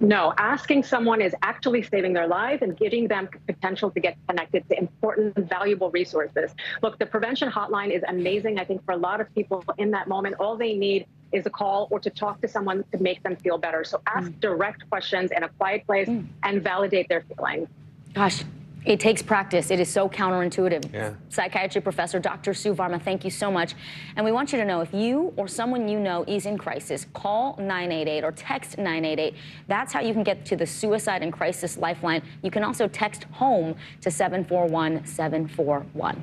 No, asking someone is actually saving their life and giving them potential to get connected to important, valuable resources. Look, the prevention hotline is amazing. I think for a lot of people in that moment, all they need is a call or to talk to someone to make them feel better. So ask direct questions in a quiet place and validate their feelings. Gosh, it takes practice. It is so counterintuitive. Yeah. Psychiatry professor Dr. Sue Varma, thank you so much. And we want you to know, if you or someone you know is in crisis, call 988 or text 988. That's how you can get to the Suicide and Crisis Lifeline. You can also text HOME to 741-741.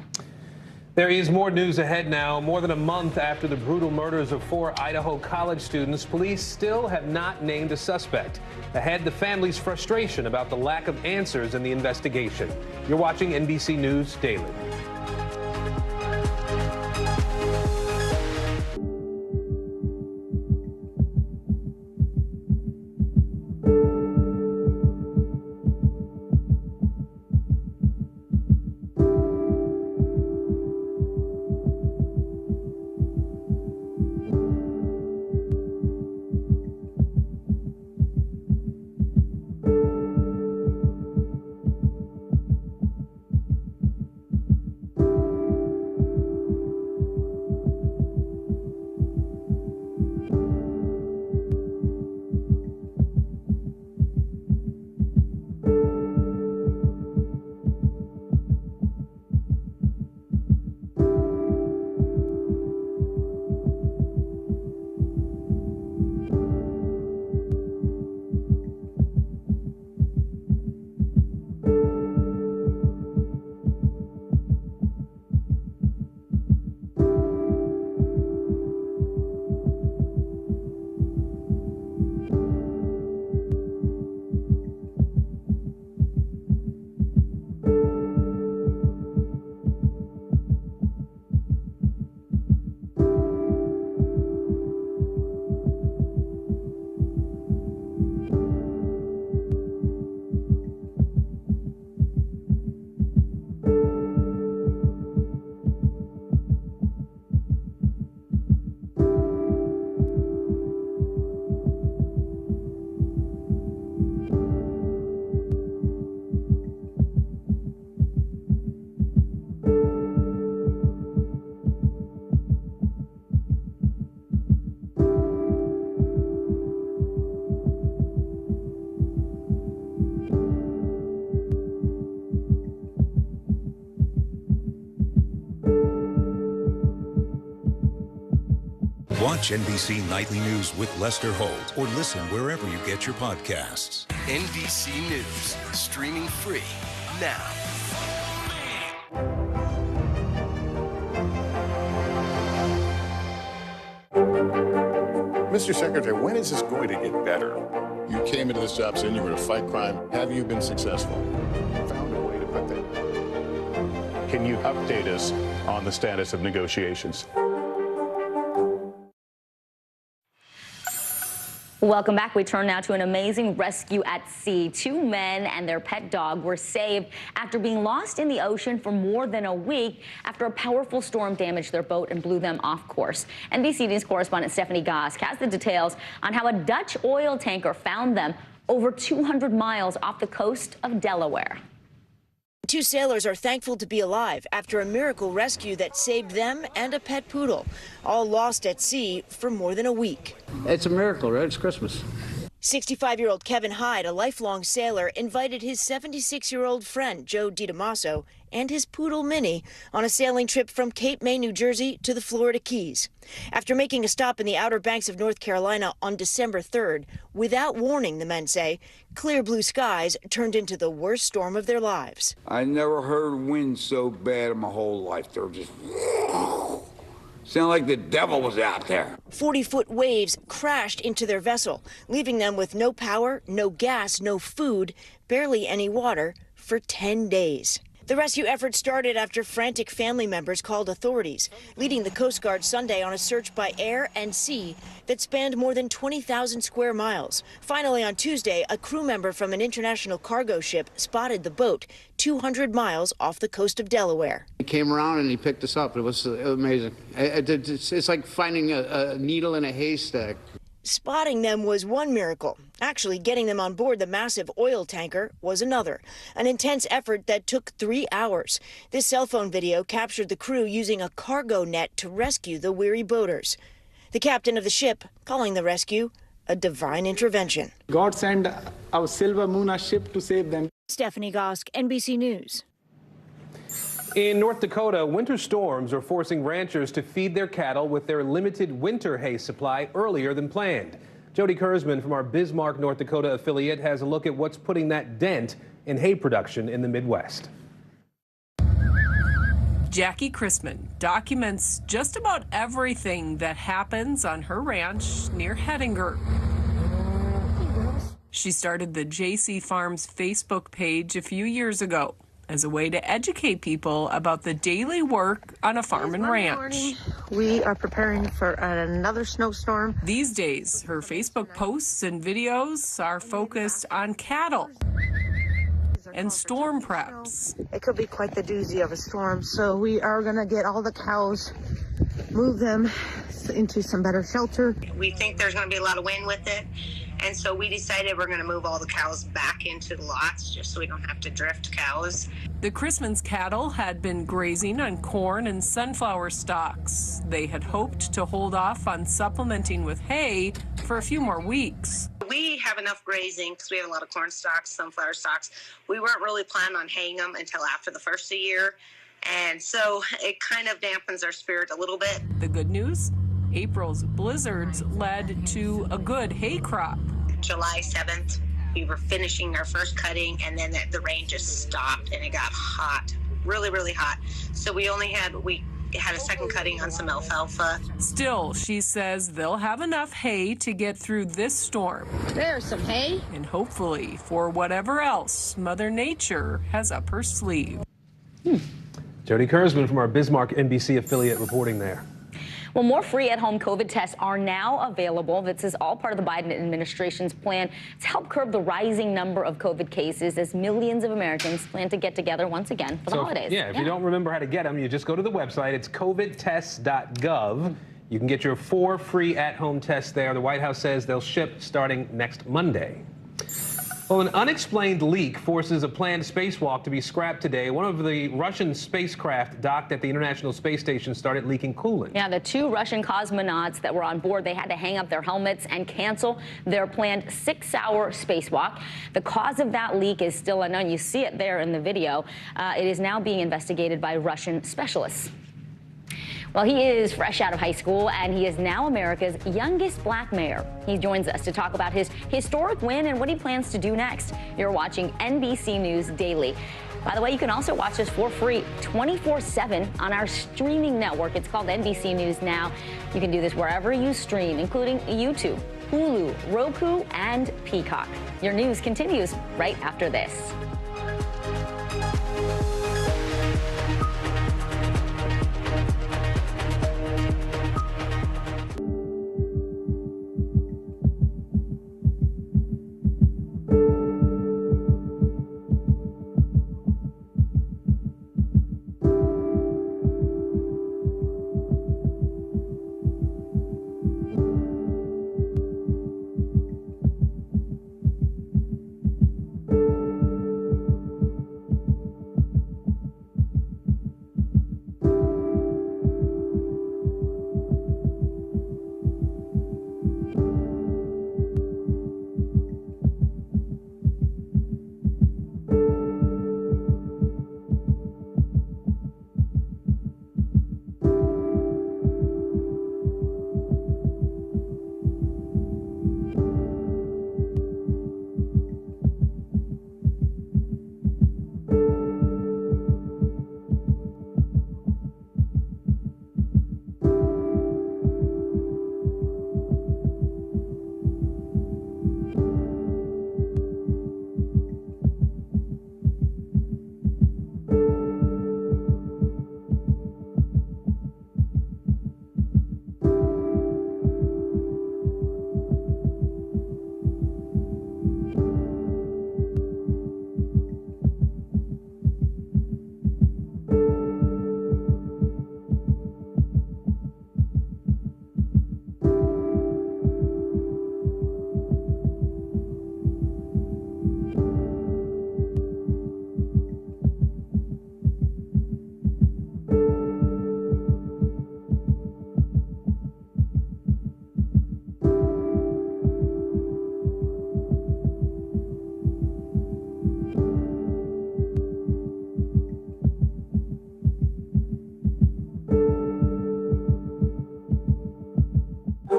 There is more news ahead now. More than a month after the brutal murders of 4 Idaho college students, police still have not named a suspect. Ahead, the family's frustration about the lack of answers in the investigation. You're watching NBC News Daily. Watch NBC Nightly News with Lester Holt or listen wherever you get your podcasts. NBC News, streaming free now. Mr. Secretary, when is this going to get better? You came into this job saying you were going to fight crime. Have you been successful? Found a way to put that. Can you update us on the status of negotiations? Welcome back. We turn now to an amazing rescue at sea. 2 men and their pet dog were saved after being lost in the ocean for more than a week after a powerful storm damaged their boat and blew them off course. NBC News correspondent Stephanie Gosk has the details on how a Dutch oil tanker found them over 200 miles off the coast of Delaware. 2 sailors are thankful to be alive after a miracle rescue that saved them and a pet poodle, all lost at sea for more than a week. It's a miracle, right? It's Christmas. 65-year-old Kevin Hyde, a lifelong sailor, invited his 76-year-old friend, Joe DiDamaso, and his poodle, Minnie, on a sailing trip from Cape May, New Jersey, to the Florida Keys. After making a stop in the Outer Banks of North Carolina on December 3rd, without warning, the men say, clear blue skies turned into the worst storm of their lives. I never heard wind so bad in my whole life. They were just... sounded like the devil was out there. 40-foot waves crashed into their vessel, leaving them with no power, no gas, no food, barely any water for 10 days. The rescue effort started after frantic family members called authorities, leading the Coast Guard Sunday on a search by air and sea that spanned more than 20,000 square miles. Finally, on Tuesday, a crew member from an international cargo ship spotted the boat 200 miles off the coast of Delaware. He came around and he picked us up. It was amazing. It's like finding a needle in a haystack. Spotting them was one miracle. Actually, getting them on board the massive oil tanker was another. An intense effort that took 3 hours. This cell phone video captured the crew using a cargo net to rescue the weary boaters. The captain of the ship calling the rescue a divine intervention. God sent our Silver Moon ship to save them. Stephanie Gosk, NBC News. In North Dakota, winter storms are forcing ranchers to feed their cattle with their limited winter hay supply earlier than planned. Jody Kurzman from our Bismarck, North Dakota affiliate has a look at what's putting that dent in hay production in the Midwest. Jackie Chrisman documents just about everything that happens on her ranch near Hettinger. She started the JC Farms Facebook page a few years ago as a way to educate people about the daily work on a farm and ranch. We are preparing for another snowstorm. These days, her Facebook posts and videos are focused on cattle and storm preps. It could be quite the doozy of a storm, so we are going to get all the cows, move them into some better shelter. We think there's going to be a lot of wind with it, and so we decided we're going to move all the cows back into the lots just so we don't have to drift cows. The Chrisman's cattle had been grazing on corn and sunflower stalks. They had hoped to hold off on supplementing with hay for a few more weeks. We have enough grazing because we have a lot of corn stalks, sunflower stalks. We weren't really planning on haying them until after the first of the year, and so it kind of dampens our spirit a little bit. The good news? April's blizzards led to a good hay crop. July 7th, we were finishing our first cutting, and then the rain just stopped, and it got hot, really, really hot. So we had a second cutting on some alfalfa. Still, she says they'll have enough hay to get through this storm. There's some hay. And hopefully for whatever else Mother Nature has up her sleeve. Jody Kurzman from our Bismarck NBC affiliate reporting there. Well, more free at-home COVID tests are now available. This is all part of the Biden administration's plan to help curb the rising number of COVID cases as millions of Americans plan to get together once again for the holidays. If you don't remember how to get them, you just go to the website. It's covidtests.gov. You can get your 4 free at-home tests there. The White House says they'll ship starting next Monday. Well, an unexplained leak forces a planned spacewalk to be scrapped today. One of the Russian spacecraft docked at the International Space Station started leaking coolant. Yeah, the 2 Russian cosmonauts that were on board, they had to hang up their helmets and cancel their planned 6-hour spacewalk. The cause of that leak is still unknown. You see it there in the video. It is now being investigated by Russian specialists. Well, he is fresh out of high school, and he is now America's youngest black mayor. He joins us to talk about his historic win and what he plans to do next. You're watching NBC News Daily. By the way, you can also watch us for free 24/7 on our streaming network. It's called NBC News Now. You can do this wherever you stream, including YouTube, Hulu, Roku, and Peacock. Your news continues right after this.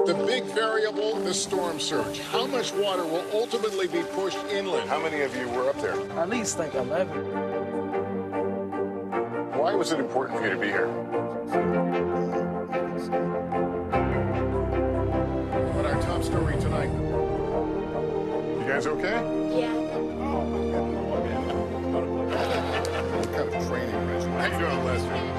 The big variable, the storm surge. How much water will ultimately be pushed inland? How many of you were up there? At least like 11. Why was it important for you to be here? What our top story tonight? You guys okay? Yeah. What kind of training regimen? How you doing, Lester?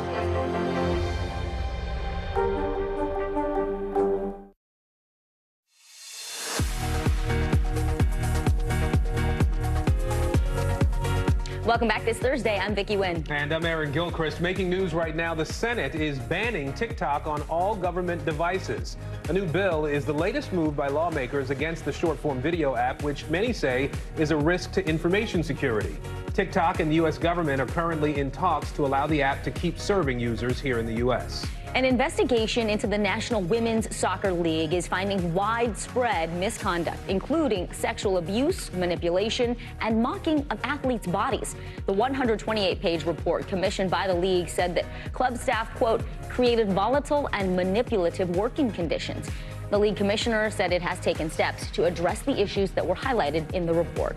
Welcome back this Thursday. I'm Vicki Wynn. And I'm Aaron Gilchrist. Making news right now, the Senate is banning TikTok on all government devices. A new bill is the latest move by lawmakers against the short-form video app, which many say is a risk to information security. TikTok and the U.S. government are currently in talks to allow the app to keep serving users here in the U.S. An investigation into the National Women's Soccer League is finding widespread misconduct, including sexual abuse, manipulation, and mocking of athletes' bodies. The 128-page report commissioned by the league said that club staff, quote, created volatile and manipulative working conditions. The league commissioner said it has taken steps to address the issues that were highlighted in the report.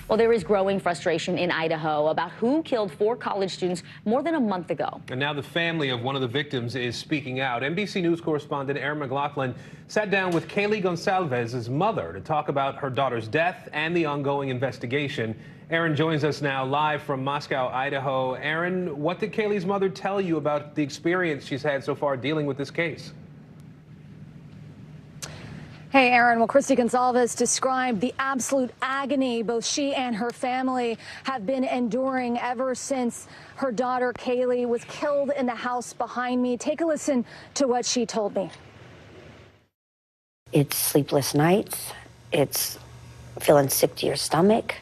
Well, there is growing frustration in Idaho about who killed 4 college students more than a month ago. And now the family of one of the victims is speaking out. NBC News correspondent Erin McLaughlin sat down with Kaylee Gonsalvez's mother to talk about her daughter's death and the ongoing investigation. Erin joins us now live from Moscow, Idaho. Erin, what did Kaylee's mother tell you about the experience she's had so far dealing with this case? Hey, Aaron. Well, Christy Gonsalves described the absolute agony both she and her family have been enduring ever since her daughter Kaylee was killed in the house behind me. Take a listen to what she told me. It's sleepless nights. It's feeling sick to your stomach.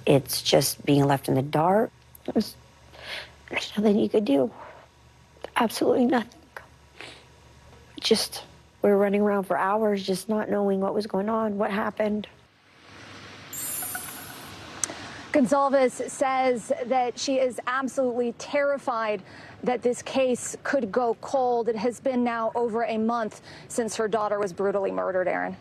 It's just being left in the dark. There's nothing you could do. Absolutely nothing. We were running around for hours just not knowing what was going on, what happened. Gonsalves says that she is absolutely terrified that this case could go cold. It has been now over a month since her daughter was brutally murdered, Aaron.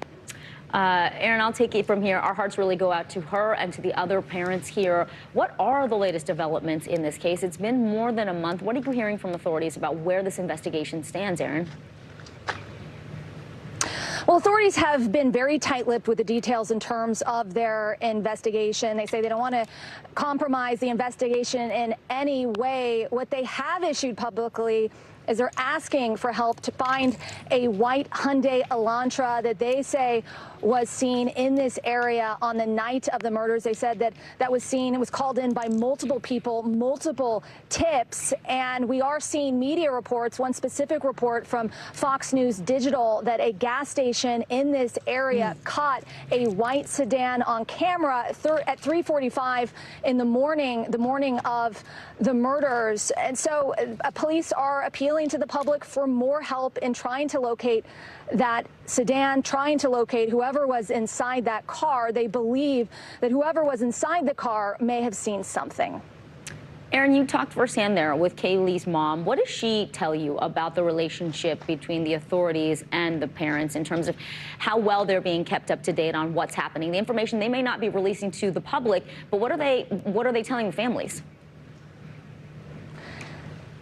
Aaron, I'll take it from here. Our hearts really go out to her and to the other parents here. What are the latest developments in this case? It's been more than a month. What are you hearing from authorities about where this investigation stands, Aaron? Well, authorities have been very tight-lipped with the details in terms of their investigation. They say they don't want to compromise the investigation in any way. What they have issued publicly is they're asking for help to find a white Hyundai Elantra that they say was seen in this area on the night of the murders. They said that that was seen, it was called in by multiple people, multiple tips, and we are seeing media reports, one specific report from Fox News Digital, that a gas station in this area caught a white sedan on camera at 3:45 in the morning of the murders. And so police are appealing to the public for more help in trying to locate that sedan, trying to locate whoever was inside that car. They believe that whoever was inside the car may have seen something. Aaron, you talked firsthand there with Kaylee's mom. What does she tell you about the relationship between the authorities and the parents in terms of how well they're being kept up to date on what's happening? The information they may not be releasing to the public, but what are they telling the families?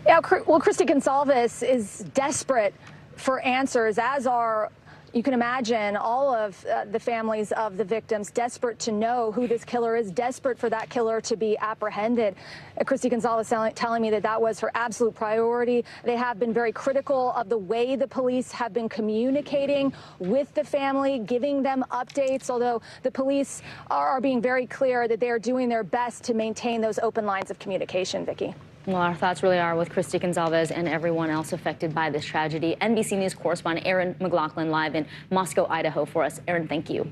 Yeah, well, Christy Gonsalves is desperate for answers, as are, you can imagine, all of the families of the victims, desperate to know who this killer is, desperate for that killer to be apprehended. Christy Gonsalves telling me that that was her absolute priority. They have been very critical of the way the police have been communicating with the family, giving them updates, although the police are being very clear that they are doing their best to maintain those open lines of communication, Vicki. Well, our thoughts really are with Christy Gonsalves and everyone else affected by this tragedy. NBC News correspondent Erin McLaughlin live in Moscow, Idaho for us. Erin, thank you.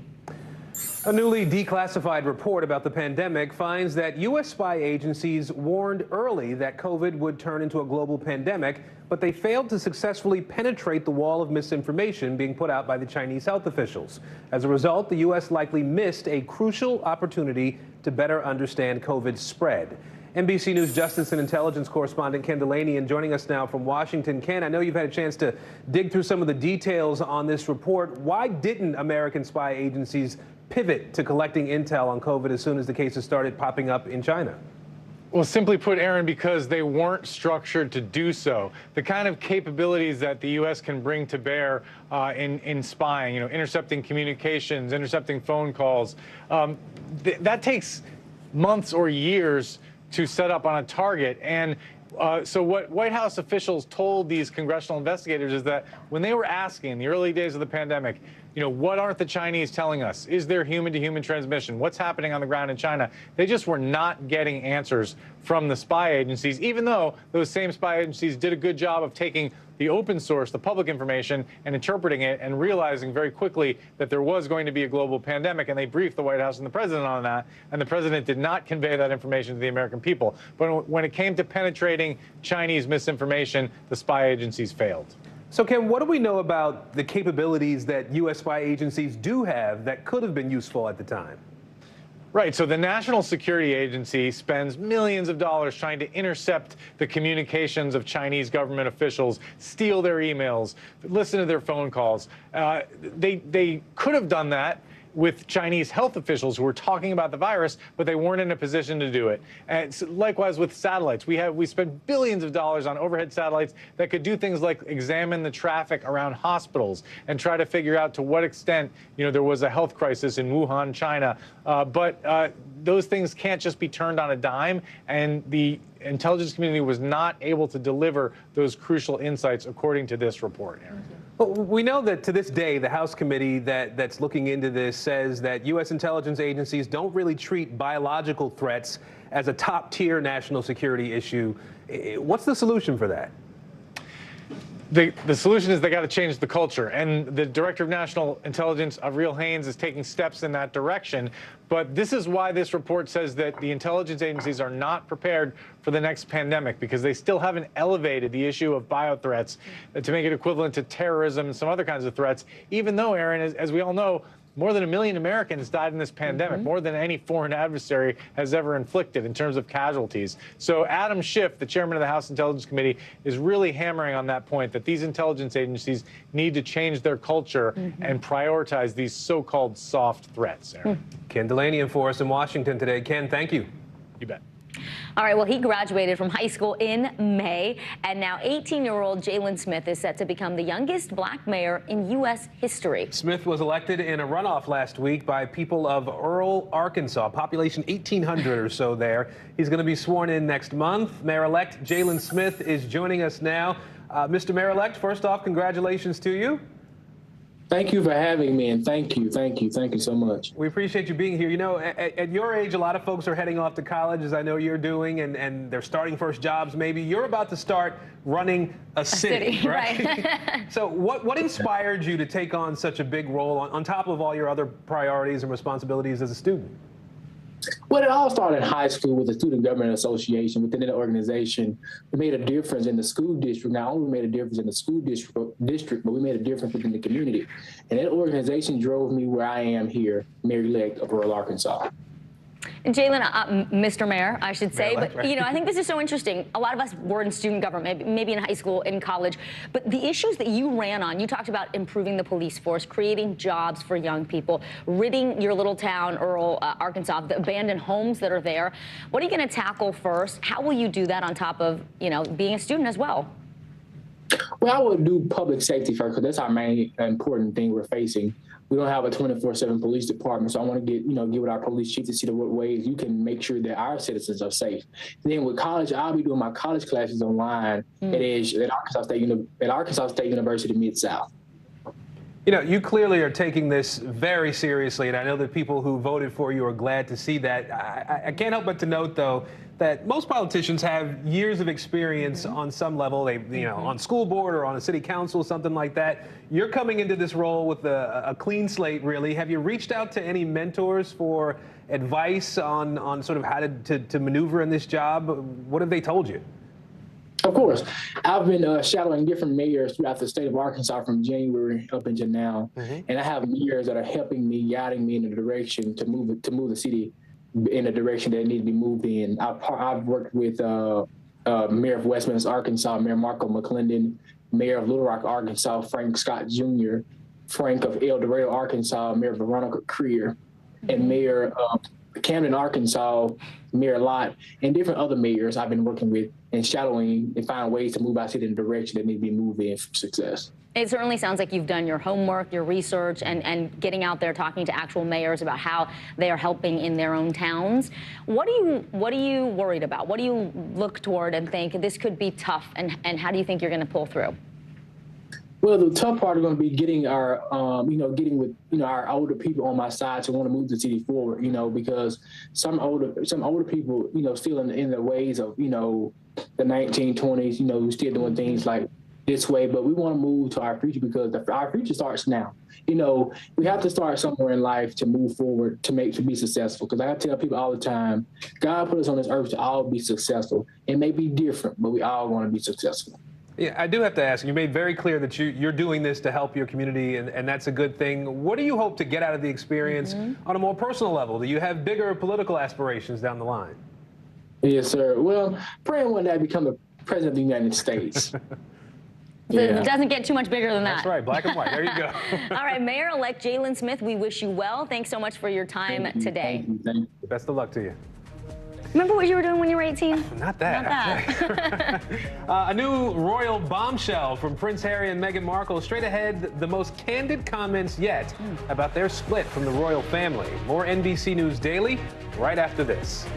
A newly declassified report about the pandemic finds that U.S. spy agencies warned early that COVID would turn into a global pandemic, but they failed to successfully penetrate the wall of misinformation being put out by the Chinese health officials. As a result, the U.S. likely missed a crucial opportunity to better understand COVID's spread. NBC News Justice and Intelligence correspondent Ken Delaney, and joining us now from Washington. Ken, I know you've had a chance to dig through some of the details on this report. Why didn't American spy agencies pivot to collecting intel on COVID as soon as the cases started popping up in China? Well, simply put, Aaron, because they weren't structured to do so. The kind of capabilities that the U.S. can bring to bear in spying, intercepting communications, intercepting phone calls, that takes months or years to set up on a target. And so what White House officials told these congressional investigators is that when they were asking in the early days of the pandemic, what aren't the Chinese telling us? Is there human-to-human transmission? What's happening on the ground in China? They just were not getting answers from the spy agencies, even though those same spy agencies did a good job of taking the open source, the public information, and interpreting it and realizing very quickly that there was going to be a global pandemic, and they briefed the White House and the president on that, and the president did not convey that information to the American people. But when it came to penetrating Chinese misinformation, the spy agencies failed. So, Ken, what do we know about the capabilities that U.S. spy agencies do have that could have been useful at the time? Right. So the National Security Agency spends millions of dollars trying to intercept the communications of Chinese government officials, steal their emails, listen to their phone calls. They could have done that with Chinese health officials who were talking about the virus, but they weren't in a position to do it. And so likewise with satellites, we spent billions of dollars on overhead satellites that could do things like examine the traffic around hospitals and try to figure out to what extent there was a health crisis in Wuhan, China. But those things can't just be turned on a dime, and the intelligence community was not able to deliver those crucial insights according to this report, Aaron. Well, we know that to this day, the House committee that's looking into this says that U.S. intelligence agencies don't really treat biological threats as a top-tier national security issue. What's the solution for that? The solution is they got to change the culture, and the Director of National Intelligence, Avril Haines, is taking steps in that direction. But this is why this report says that the intelligence agencies are not prepared for the next pandemic, because they still haven't elevated the issue of biothreats to make it equivalent to terrorism and some other kinds of threats, even though, Aaron, as we all know, more than 1 million Americans died in this pandemic, more than any foreign adversary has ever inflicted in terms of casualties. So Adam Schiff, the chairman of the House Intelligence Committee, is really hammering on that point, that these intelligence agencies need to change their culture and prioritize these so-called soft threats, Aaron. Ken Delaney in for us in Washington today. Ken, thank you. You bet. All right, well, he graduated from high school in May, and now 18-year-old Jalen Smith is set to become the youngest black mayor in U.S. history. Smith was elected in a runoff last week by people of Earl, Arkansas, population 1,800 or so there. He's going to be sworn in next month. Mayor-elect Jalen Smith is joining us now. Mr. Mayor-elect, first off, congratulations to you. Thank you for having me, and thank you so much. We appreciate you being here. At your age, a lot of folks are heading off to college, as I know you're doing, and they're starting first jobs maybe. You're about to start running a city, right? So what inspired you to take on such a big role on top of all your other priorities and responsibilities as a student? Well, it all started in high school with the Student Government Association. Within that organization, we made a difference in the school district. Not only made a difference in the school district, but we made a difference within the community. And that organization drove me where I am here, mayor-elect of Earl, Arkansas. Jalen, Mr. Mayor, I should say, but I think this is so interesting. A lot of us were in student government, maybe in high school, in college, but the issues that you ran on, you talked about improving the police force, creating jobs for young people, ridding your little town, Earl, Arkansas, the abandoned homes that are there. What are you going to tackle first? How will you do that on top of, being a student as well? Well, I would do public safety first, because that's our main important thing we're facing. We don't have a 24/7 police department, so I want to get with our police chief to see what ways you can make sure that our citizens are safe. And then with college, I'll be doing my college classes online at Arkansas State University Mid-South. You clearly are taking this very seriously, and I know that people who voted for you are glad to see that. I can't help but to note, though, that most politicians have years of experience on some level, on school board or on a city council, something like that. You're coming into this role with a clean slate, really. Have you reached out to any mentors for advice on sort of how to maneuver in this job? What have they told you? Of course. I've been shadowing different mayors throughout the state of Arkansas from January up until now. And I have mayors that are helping me, guiding me in the direction to move the city in the direction that need to be moved in. I've worked with Mayor of Westminster, Arkansas, Mayor Marco McClendon, Mayor of Little Rock, Arkansas, Frank Scott Jr., Frank of El Dorado, Arkansas, Mayor Veronica Creer, and Mayor of Camden, Arkansas, Mayor Lott, and different other mayors I've been working with and shadowing and find ways to move our city in the direction that need to be moved in for success. It certainly sounds like you've done your homework, your research, and getting out there talking to actual mayors about how they are helping in their own towns. What are you worried about? What do you look toward and think this could be tough, and how do you think you're going to pull through? Well, the tough part is going to be getting our, getting with, our older people on my side to want to move the city forward, because some older people, still in the ways of, the 1920s, who still doing things like this way, but we want to move to our future because our future starts now. We have to start somewhere in life to move forward, to be successful. Because I tell people all the time, God put us on this earth to all be successful. It may be different, but we all want to be successful. Yeah, I do have to ask, you made very clear that you're doing this to help your community, and that's a good thing. What do you hope to get out of the experience on a more personal level? Do you have bigger political aspirations down the line? Yes, sir. Well, praying one day I become the president of the United States. It doesn't get too much bigger than that. That's right, black and white. There you go. All right, Mayor-elect Jalen Smith, we wish you well. Thanks so much for your time today. Thank you. Best of luck to you. Remember what you were doing when you were 18? Not that. A new royal bombshell from Prince Harry and Meghan Markle. Straight ahead, the most candid comments yet about their split from the royal family. More NBC News Daily right after this.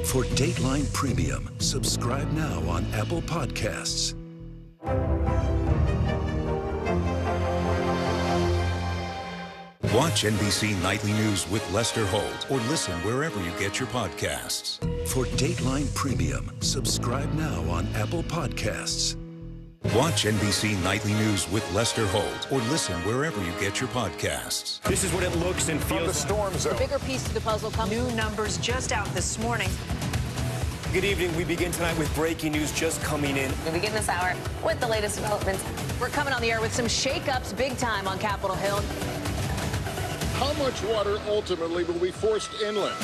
For Dateline Premium, subscribe now on Apple Podcasts. Watch NBC Nightly News with Lester Holt or listen wherever you get your podcasts. For Dateline Premium, subscribe now on Apple Podcasts. Watch NBC Nightly News with Lester Holt or listen wherever you get your podcasts. This is what it looks and feels. From the storm zone. The bigger piece to the puzzle comes. New numbers just out this morning. Good evening. We begin tonight with breaking news just coming in. We begin this hour with the latest developments. We're coming on the air with some shakeups big time on Capitol Hill. How much water ultimately will be forced inland?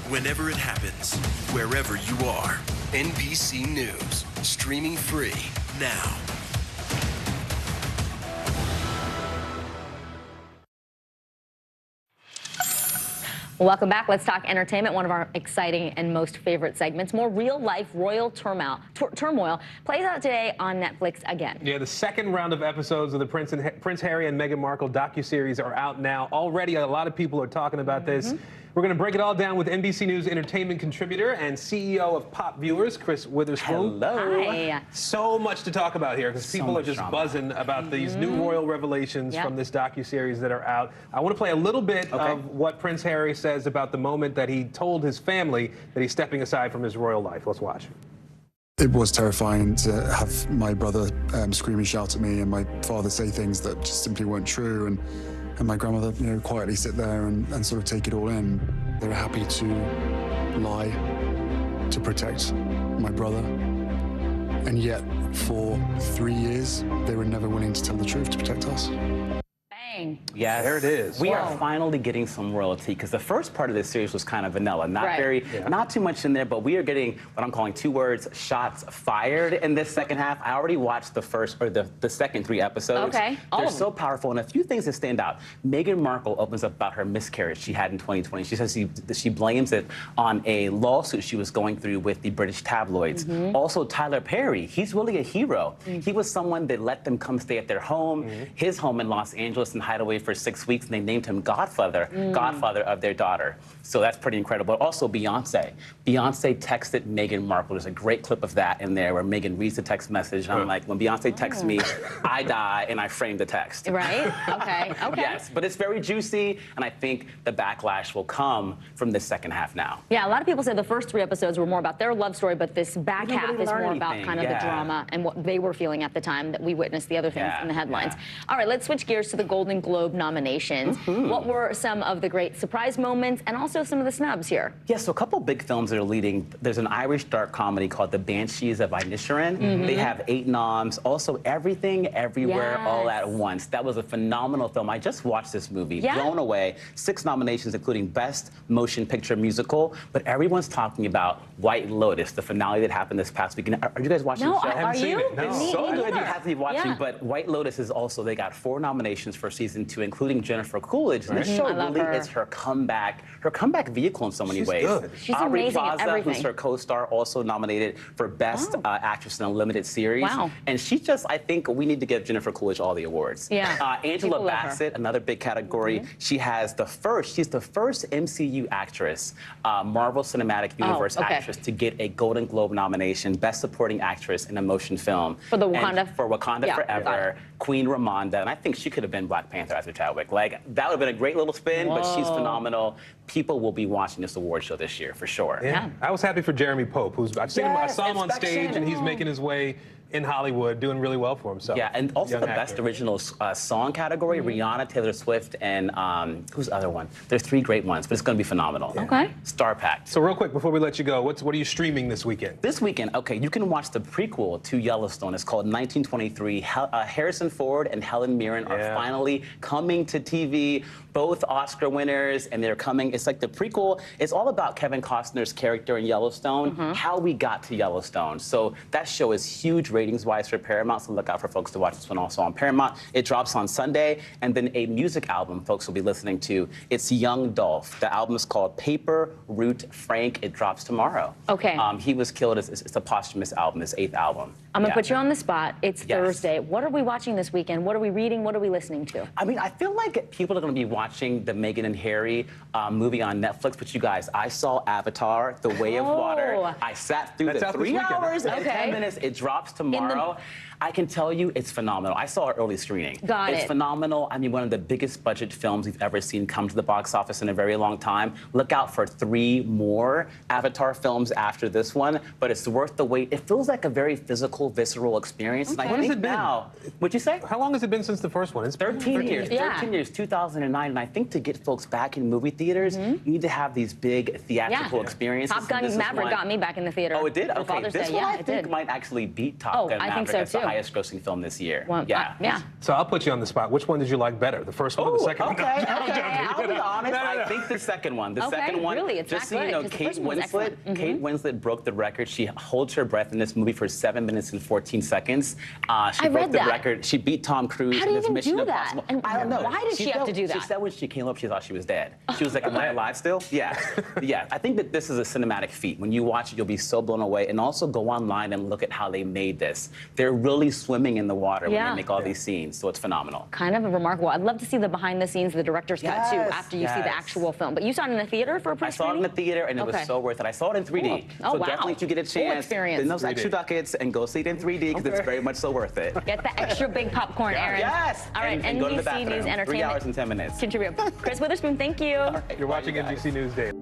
Whenever it happens, wherever you are, NBC News, streaming free now. Welcome back. Let's talk entertainment, one of our exciting and most favorite segments. More real-life royal turmoil plays out today on Netflix again. Yeah, the second round of episodes of the Prince Harry and Meghan Markle docuseries are out now. Already, a lot of people are talking about this. We're going to break it all down with NBC News entertainment contributor and CEO of Pop Viewers, Chris Witherspoon. Hello. Hi. So much to talk about here because people are just buzzing about these new royal revelations from this docuseries that are out. I want to play a little bit of what Prince Harry says about the moment that he told his family that he's stepping aside from his royal life. Let's watch. It was terrifying to have my brother scream and shout at me and my father say things that just simply weren't true, and my grandmother, quietly sit there and sort of take it all in. They were happy to lie to protect my brother, and yet for 3 years they were never willing to tell the truth to protect us. Yes. There it is. We are finally getting some royalty, because the first part of this series was kind of vanilla. Not too much in there, but we are getting what I'm calling 2 words, shots fired in this second half. I already watched the first, or the second 3 episodes. They're so powerful, and a few things that stand out. Meghan Markle opens up about her miscarriage she had in 2020. She says she blames it on a lawsuit she was going through with the British tabloids. Also, Tyler Perry, he's really a hero. He was someone that let them come stay at their home, his home in Los Angeles, and hide away for 6 weeks, and they named him godfather of their daughter. So that's pretty incredible. Also, Beyonce texted Meghan Markle. There's a great clip of that in there where Meghan reads the text message, and I'm like, when Beyonce texts me, I die, and I frame the text. Right? Okay. Yes, but it's very juicy, and I think the backlash will come from this second half now. Yeah, a lot of people say the first 3 episodes were more about their love story, but this back half is more about kind of the drama and what they were feeling at the time that we witnessed the other things in the headlines. All right, let's switch gears to the Golden Globe nominations. What were some of the great surprise moments and also some of the snubs here? Yeah, so a couple big films that are leading. There's an Irish dark comedy called The Banshees of Inisherin. They have 8 noms. Also, Everything, Everywhere, All at Once. That was a phenomenal film. I just watched this movie. Blown away. 6 nominations, including Best Motion Picture Musical. But everyone's talking about White Lotus, the finale that happened this past weekend. Are you guys watching the show? No, are you? It's so good. You have to be watching. But White Lotus is also, they got 4 nominations for season 2, including Jennifer Coolidge. This show really is her comeback vehicle in so many ways. Good. She's Aubrey amazing Plaza, at everything. who's her co-star, also nominated for Best Actress in a Limited Series. And she just, I think we need to give Jennifer Coolidge all the awards. Angela Bassett, another big category. She's the first MCU actress, Marvel Cinematic Universe actress, to get a Golden Globe nomination, Best Supporting Actress in a Motion Film. For the Wakanda? For Wakanda Forever, Queen Ramonda, and I think she could have been Black Panther after Chadwick. Like, that would have been a great little spin, but she's phenomenal. People will be watching this award show this year, for sure. Yeah. I was happy for Jeremy Pope, who's, I saw him on stage, and he's making his way in Hollywood, doing really well for himself. Yeah, and also the Best Original Song category, Rihanna, Taylor Swift, and who's the other one? There's 3 great ones, but it's going to be phenomenal. Star-packed. So real quick, before we let you go, what are you streaming this weekend? This weekend, you can watch the prequel to Yellowstone. It's called 1923. Harrison Ford and Helen Mirren are finally coming to TV. Both Oscar winners, and they're coming. It's like the prequel. It's all about Kevin Costner's character in Yellowstone, how we got to Yellowstone. So that show is huge ratings-wise for Paramount, so look out for folks to watch this one also on Paramount. It drops on Sunday, and then a music album folks will be listening to. It's Young Dolph. The album is called Paper Route Frank. It drops tomorrow. He was killed. It's a posthumous album, his 8th album. I'm going to put you on the spot. It's Thursday. What are we watching this weekend? What are we reading? What are we listening to? I mean, I feel like people are going to be watching the Meghan and Harry movie on Netflix, but you guys, I saw Avatar, The Way of Water. I sat through the 3 hours and 10 minutes. It drops tomorrow. I can tell you it's phenomenal. I saw an early screening. It's phenomenal. I mean, one of the biggest budget films we've ever seen come to the box office in a very long time. Look out for 3 more Avatar films after this one, but it's worth the wait. It feels like a very physical, visceral experience. And I What has think it been? now, what'd you say? How long has it been since the first one? It's 13 years. 13 years, 2009. And I think to get folks back in movie theaters, you need to have these big theatrical experiences. Top Gun Maverick got me back in the theater. Oh, it did? Okay, This one I think might actually beat Top Gun Maverick. I think so too. highest grossing film this year. Well, yeah. So I'll put you on the spot. Which one did you like better, the first one or the second one? Okay. I'll be honest. I think the second one. The second one. Really, it's just not so you know, good, 'cause the Kate first one was Winslet. excellent. Kate Winslet broke the record. She holds her breath in this movie for 7 minutes and 14 seconds. She broke the record. She beat Tom Cruise How do in you this even Mission do that? Impossible. And I don't know. why did she have to do that? She said when she came up, she thought she was dead. She was like, "Am I alive still?" Yeah. Yeah. I think that this is a cinematic feat. When you watch it, you'll be so blown away. And also go online and look at how they made this. They're really swimming in the water when they make all these scenes. So it's phenomenal. Kind of remarkable. I'd love to see the behind the scenes, the director's cut too, after you see the actual film. But you saw it in the theater for a I saw it in the theater, and it was so worth it. I saw it in 3D. Cool. So definitely, if you get a chance, spend those extra ducats and go see it in 3D because it's very much so worth it. Get the extra big popcorn, Aaron. Yes. All right, and go to the NBC bathroom. News Entertainment. 3 hours and 10 minutes. Contributor Chris Witherspoon, thank you. Right, you're watching NBC News Daily.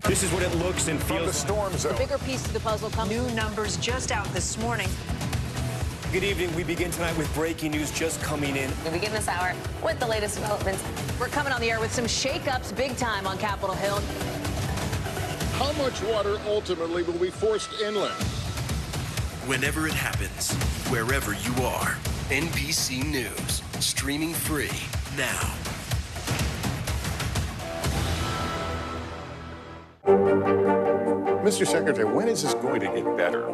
This is what it looks and feels. From the storm zone. The bigger piece of the puzzle comes. New numbers just out this morning. Good evening. We begin tonight with breaking news just coming in. We begin this hour with the latest developments. We're coming on the air with some shakeups big time on Capitol Hill. How much water ultimately will be forced inland? Whenever it happens, wherever you are, NBC News, streaming free now. Mr. Secretary, when is this going to get better?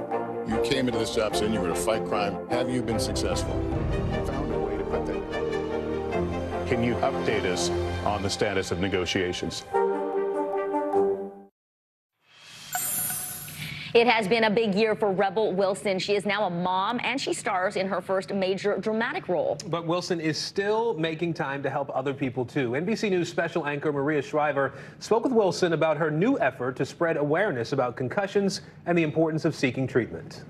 You came into this job saying you were going to fight crime. Have you been successful? Found a way to put that. Can you update us on the status of negotiations? It has been a big year for Rebel Wilson. She is now a mom, and she stars in her first major dramatic role. But Wilson is still making time to help other people, too. NBC News special anchor Maria Shriver spoke with Wilson about her new effort to spread awareness about concussions and the importance of seeking treatment.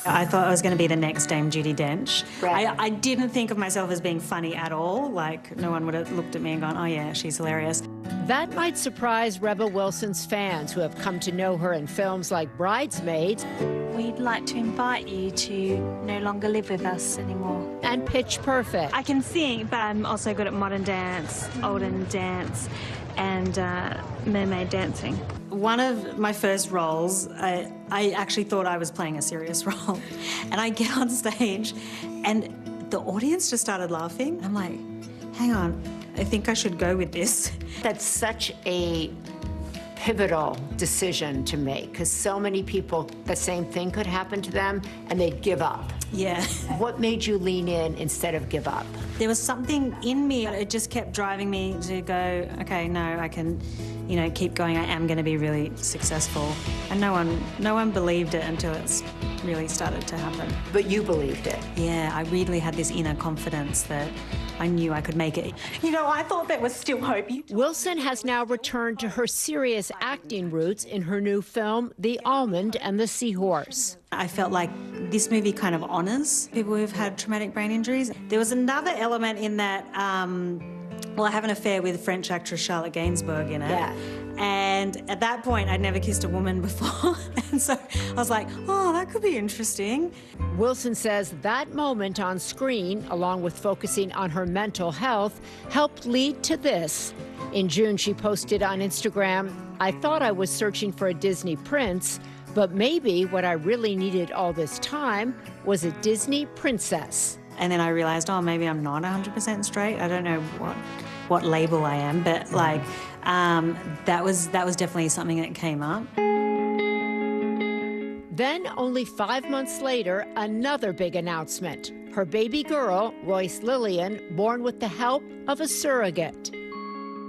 I thought I was going to be the next Dame Judi Dench. I didn't think of myself as being funny at all. Like, no one would have looked at me and gone, oh, yeah, she's hilarious. That might surprise Rebel Wilson's fans who have come to know her in films like Bridesmaids. We'd like to invite you to no longer live with us anymore. And Pitch Perfect. I can sing, but I'm also good at modern dance, olden dance, and mermaid dancing. One of my first roles, I actually thought I was playing a serious role. And I get on stage and the audience just started laughing. I'm like, hang on, I think I should go with this. That's such a pivotal decision to make because so many people, the same thing could happen to them and they'd give up. Yeah. What made you lean in instead of give up? There was something in me. It just kept driving me to go, okay, no, I can, you know, keep going. I am going to be really successful. And no one believed it until it's really started to happen. But you believed it. Yeah, I really had this inner confidence that I knew I could make it. You know, I thought there was still hope. Wilson has now returned to her serious acting roots in her new film, The Almond and the Seahorse. I felt like this movie kind of honors people who've had traumatic brain injuries. There was another element in that, well, I have an affair with French actress Charlotte Gainsbourg in it. Yeah. And at that point, I'd never kissed a woman before. And so I was like, oh, that could be interesting. Wilson says that moment on screen, along with focusing on her mental health, helped lead to this. In June, she posted on Instagram, "I thought I was searching for a Disney prince, but maybe what I really needed all this time was a Disney princess." And then I realized, oh, maybe I'm not 100% straight. I don't know what label I am, but like that was definitely something that came up. Then, only 5 months later, another big announcement. Her baby girl, Royce Lillian, born with the help of a surrogate.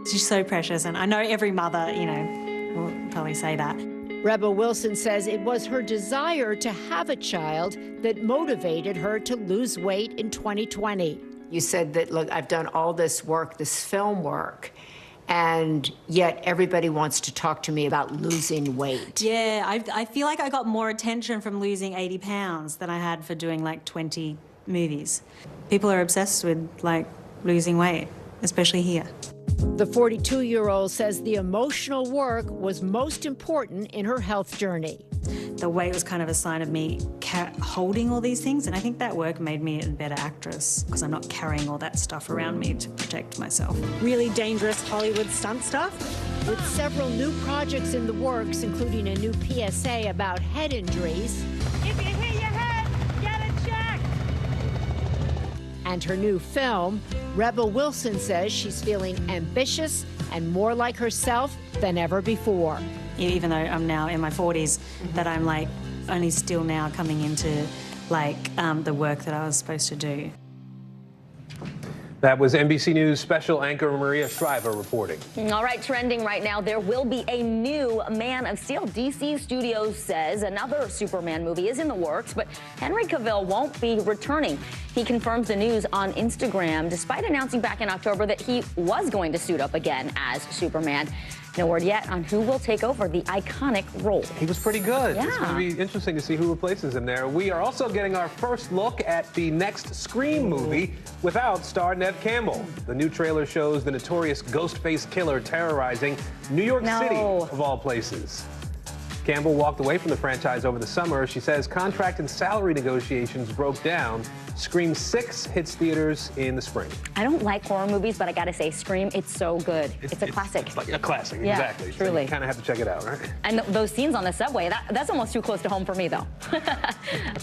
She's so precious, and I know every mother, you know, will probably say that. Rebel Wilson says it was her desire to have a child that motivated her to lose weight in 2020. You said that, look, I've done all this work, this film work, and yet everybody wants to talk to me about losing weight. Yeah, I feel like I got more attention from losing 80 pounds than I had for doing like 20 movies. People are obsessed with like losing weight, especially here. The 42-year-old says the emotional work was most important in her health journey. The weight was kind of a sign of me holding all these things, and I think that work made me a better actress because I'm not carrying all that stuff around me to protect myself. Really dangerous Hollywood stunt stuff. With several new projects in the works, including a new PSA about head injuries. If you hit your head, get it checked. And her new film, Rebel Wilson says she's feeling ambitious and more like herself than ever before. Even though I'm now in my 40s, that I'm like only still now coming into like the work that I was supposed to do. That was NBC News special anchor Maria Shriver reporting. All right, trending right now, there will be a new Man of Steel. DC Studios says another Superman movie is in the works, but Henry Cavill won't be returning. He confirms the news on Instagram, despite announcing back in October that he was going to suit up again as Superman. No word yet on who will take over the iconic role. He was pretty good. Yeah. It's going to be interesting to see who replaces him there. We are also getting our first look at the next Scream movie without star Neve Campbell. The new trailer shows the notorious Ghostface killer terrorizing New York City, of all places. Campbell walked away from the franchise over the summer. She says contract and salary negotiations broke down. Scream 6 hits theaters in the spring. I don't like horror movies, but I gotta say, Scream, it's so good. It's a classic. It's like a classic, Yeah, exactly. truly. So you kind of have to check it out, right? And those scenes on the subway, that's almost too close to home for me, though.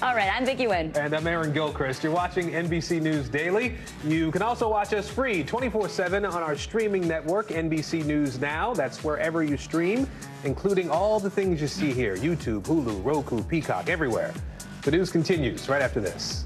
All right, I'm Vicki Nguyen. And I'm Aaron Gilchrist. You're watching NBC News Daily. You can also watch us free 24/7 on our streaming network, NBC News Now. That's wherever you stream, including all the things you see here, YouTube, Hulu, Roku, Peacock, everywhere. The news continues right after this.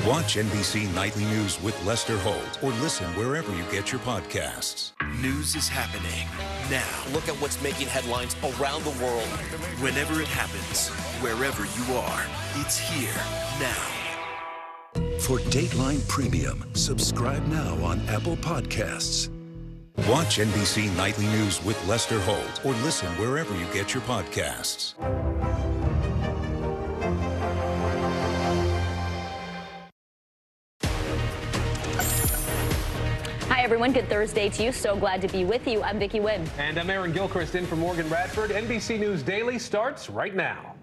Watch NBC Nightly News with Lester Holt or listen wherever you get your podcasts. News is happening now. Look at what's making headlines around the world. Whenever it happens, wherever you are, it's here now. For Dateline Premium, subscribe now on Apple Podcasts. Watch NBC Nightly News with Lester Holt or listen wherever you get your podcasts. Hi, everyone. Good Thursday to you. So glad to be with you. I'm Vicki Wynn. And I'm Aaron Gilchrist in for Morgan Radford. NBC News Daily starts right now.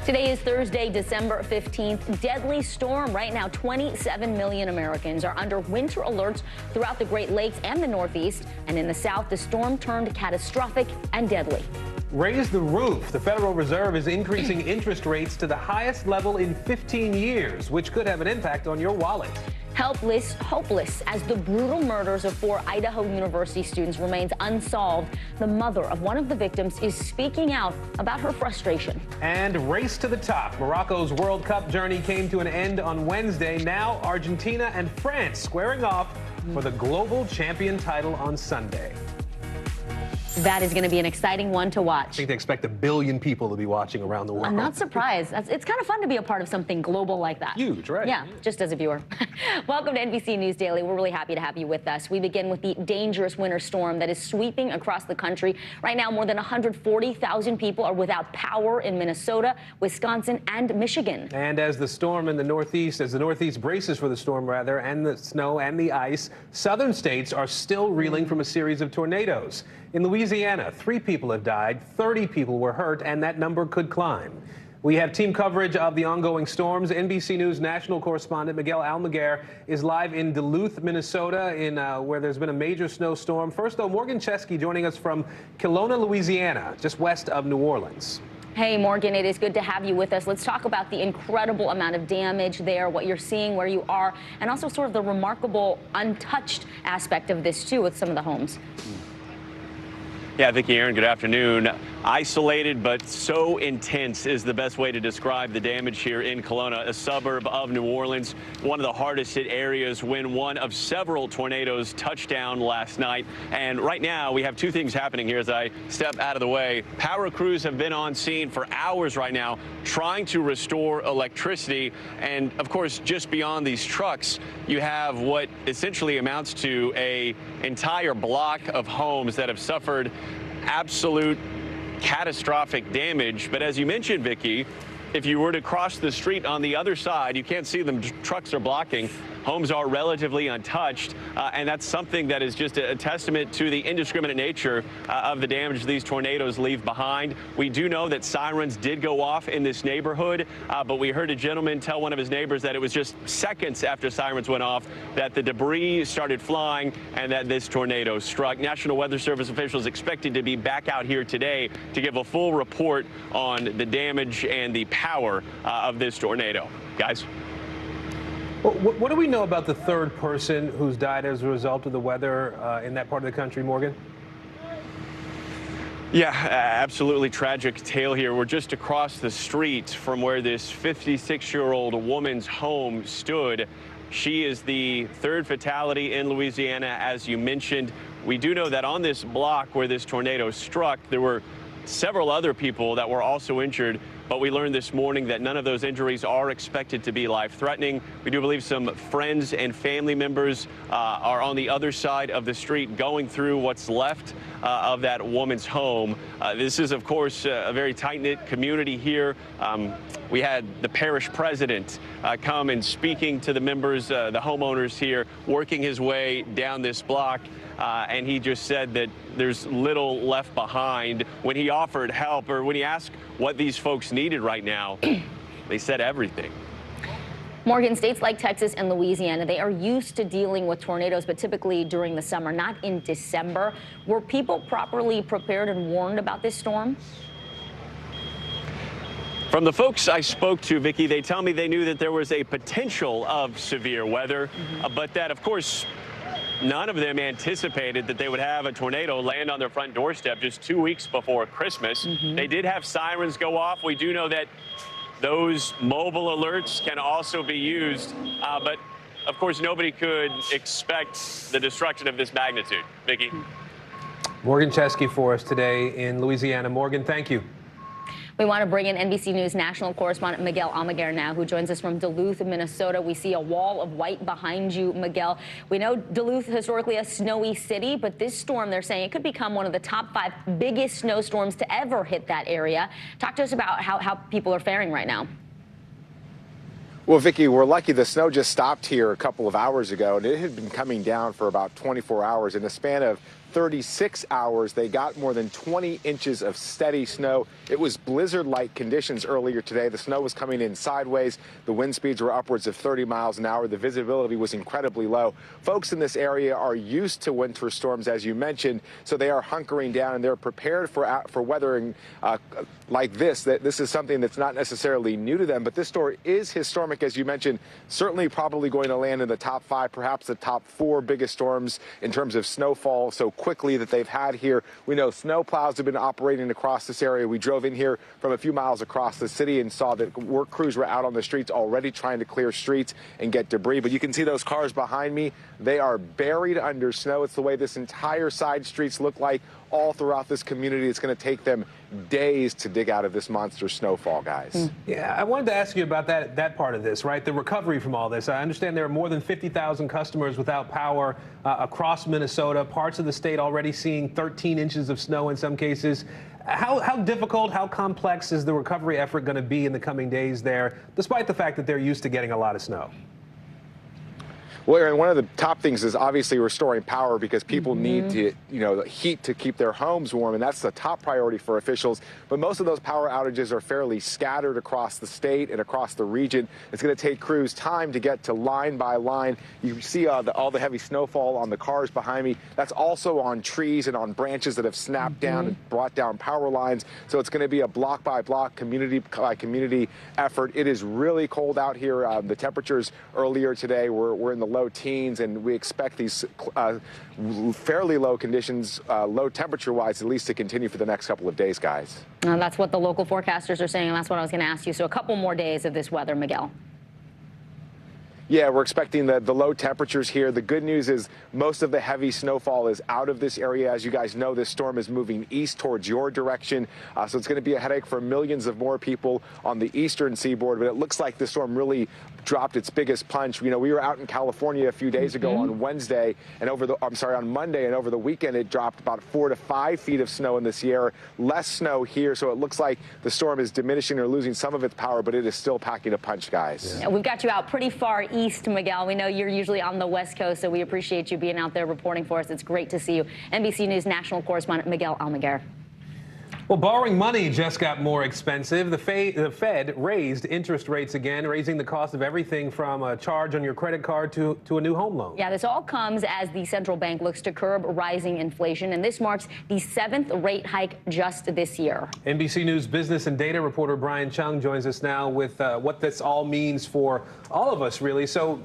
Today is Thursday, December 15th. Deadly storm right now. 27 million Americans are under winter alerts throughout the Great Lakes and the Northeast. And in the South, the storm turned catastrophic and deadly. Raise the roof. The Federal Reserve is increasing interest rates to the highest level in 15 years, which could have an impact on your wallet. Helpless, hopeless, as the brutal murders of 4 Idaho University students remains unsolved. The mother of one of the victims is speaking out about her frustration. And race to the top. Morocco's World Cup journey came to an end on Wednesday. Now Argentina and France squaring off for the global champion title on Sunday. That is going to be an exciting one to watch. I think they expect 1 billion people to be watching around the world. I'm not surprised. It's kind of fun to be a part of something global like that. Huge, right? Yeah, just as a viewer. Welcome to NBC News Daily. We're really happy to have you with us. We begin with the dangerous winter storm that is sweeping across the country. Right now, more than 140,000 people are without power in Minnesota, Wisconsin, and Michigan. And as the storm in the Northeast, as the Northeast braces for the storm, rather, and the snow and the ice, southern states are still reeling from a series of tornadoes. In Louisiana, 3 people have died, 30 people were hurt, and that number could climb. We have team coverage of the ongoing storms. NBC News national correspondent Miguel Almaguer is live in Duluth, Minnesota, where there's been a major snowstorm. First, though, Morgan Chesky joining us from Kelowna, Louisiana, just west of New Orleans. Hey, Morgan, it is good to have you with us. Let's talk about the incredible amount of damage there, what you're seeing, where you are, and also sort of the remarkable untouched aspect of this, too, with some of the homes. Yeah, Vicki, Aaron, good afternoon. Isolated but so intense is the best way to describe the damage here in Kelowna, a suburb of New Orleans, one of the hardest hit areas when one of several tornadoes touched down last night. And right now we have 2 things happening here as I step out of the way. Power crews have been on scene for hours right now trying to restore electricity. And of course, just beyond these trucks, you have what essentially amounts to an entire block of homes that have suffered absolute catastrophic damage. But as you mentioned, Vicki, if you were to cross the street on the other side, you can't see them. Trucks are blocking. Homes are relatively untouched, and that's something that is just a testament to the indiscriminate nature of the damage these tornadoes leave behind. We do know that sirens did go off in this neighborhood, but we heard a gentleman tell one of his neighbors that it was just seconds after sirens went off that the debris started flying and that this tornado struck. National Weather Service officials expected to be back out here today to give a full report on the damage and the power of this tornado. Guys? What do we know about the 3rd person who's died as a result of the weather in that part of the country, Morgan? Yeah, absolutely tragic tale here. We're just across the street from where this 56-year-old woman's home stood. She is the 3rd fatality in Louisiana, as you mentioned. We do know that on this block where this tornado struck, there were several other people that were also injured, but we learned this morning that none of those injuries are expected to be life-threatening. We do believe some friends and family members are on the other side of the street going through what's left of that woman's home. This is, of course, a very tight-knit community here. We had the parish president come and speaking to the members, the homeowners here, working his way down this block. And he just said that there's little left behind. When he offered help, or when he asked what these folks needed right now, they said everything. Morgan, states like Texas and Louisiana, they are used to dealing with tornadoes, but typically during the summer, not in December. Were people properly prepared and warned about this storm? From the folks I spoke to, Vicki, they tell me they knew that there was a potential of severe weather, but that, of course, none of them anticipated that they would have a tornado land on their front doorstep just 2 weeks before Christmas. They did have sirens go off. We do know that those mobile alerts can also be used, but of course nobody could expect the destruction of this magnitude. Vicki. Morgan Chesky for us today in Louisiana. Morgan, thank you. We want to bring in NBC News national correspondent Miguel Almaguer now, who joins us from Duluth, Minnesota. We see a wall of white behind you, Miguel. We know Duluth historically a snowy city, but this storm, they're saying it could become one of the top 5 biggest snowstorms to ever hit that area. Talk to us about how people are faring right now. Well, Vicki, we're lucky the snow just stopped here a couple of hours ago, and it had been coming down for about 24 hours. In the span of 36 hours, they got more than 20 inches of steady snow. It was blizzard-like conditions earlier today. The snow was coming in sideways. The wind speeds were upwards of 30 miles an hour. The visibility was incredibly low. Folks in this area are used to winter storms, as you mentioned, so they are hunkering down and they're prepared for weathering like this. This is something that's not necessarily new to them, but this storm is historic, as you mentioned, certainly probably going to land in the top 5, perhaps the top 4 biggest storms in terms of snowfall so quickly that they've had here. We know snow plows have been operating across this area. We drove in here from a few miles across the city and saw that work crews were out on the streets already trying to clear streets and get debris. But you can see those cars behind me. They are buried under snow. It's the way this entire side streets look like all throughout this community. It's going to take them days to dig out of this monster snowfall, guys. Yeah, I wanted to ask you about that part of this, right? The recovery from all this. I understand there are more than 50,000 customers without power across Minnesota, parts of the state already seeing 13 inches of snow in some cases. How difficult, how complex is the recovery effort going to be in the coming days there, despite the fact that they're used to getting a lot of snow? Well, Aaron, one of the top things is obviously restoring power because people need to, the heat to keep their homes warm, and that's the top priority for officials. But most of those power outages are fairly scattered across the state and across the region. It's going to take crews time to get to line by line. You see all the heavy snowfall on the cars behind me. That's also on trees and on branches that have snapped down and brought down power lines. So it's going to be a block by block, community by community effort. It is really cold out here. The temperatures earlier today were in the low teens, and we expect these fairly low conditions, low temperature-wise, at least to continue for the next couple of days, guys. That's what the local forecasters are saying, and that's what I was going to ask you. So a couple more days of this weather, Miguel. Yeah, we're expecting the low temperatures here. The good news is most of the heavy snowfall is out of this area. As you guys know, this storm is moving east towards your direction. So it's going to be a headache for millions of more people on the eastern seaboard. But it looks like the storm really dropped its biggest punch. We were out in California a few days ago on Wednesday and on Monday, and over the weekend it dropped about 4 to 5 feet of snow in the Sierra. Less snow here, so it looks like the storm is diminishing or losing some of its power, but it is still packing a punch, guys. Yeah. We've got you out pretty far east, Miguel. We know you're usually on the West Coast, so we appreciate you being out there reporting for us. It's great to see you. NBC News national correspondent Miguel Almaguer. Well, borrowing money just got more expensive. The Fed raised interest rates again, raising the cost of everything from a charge on your credit card to a new home loan. Yeah, this all comes as the central bank looks to curb rising inflation, and this marks the 7th rate hike just this year. NBC News business and data reporter Brian Chung joins us now with what this all means for all of us, really. So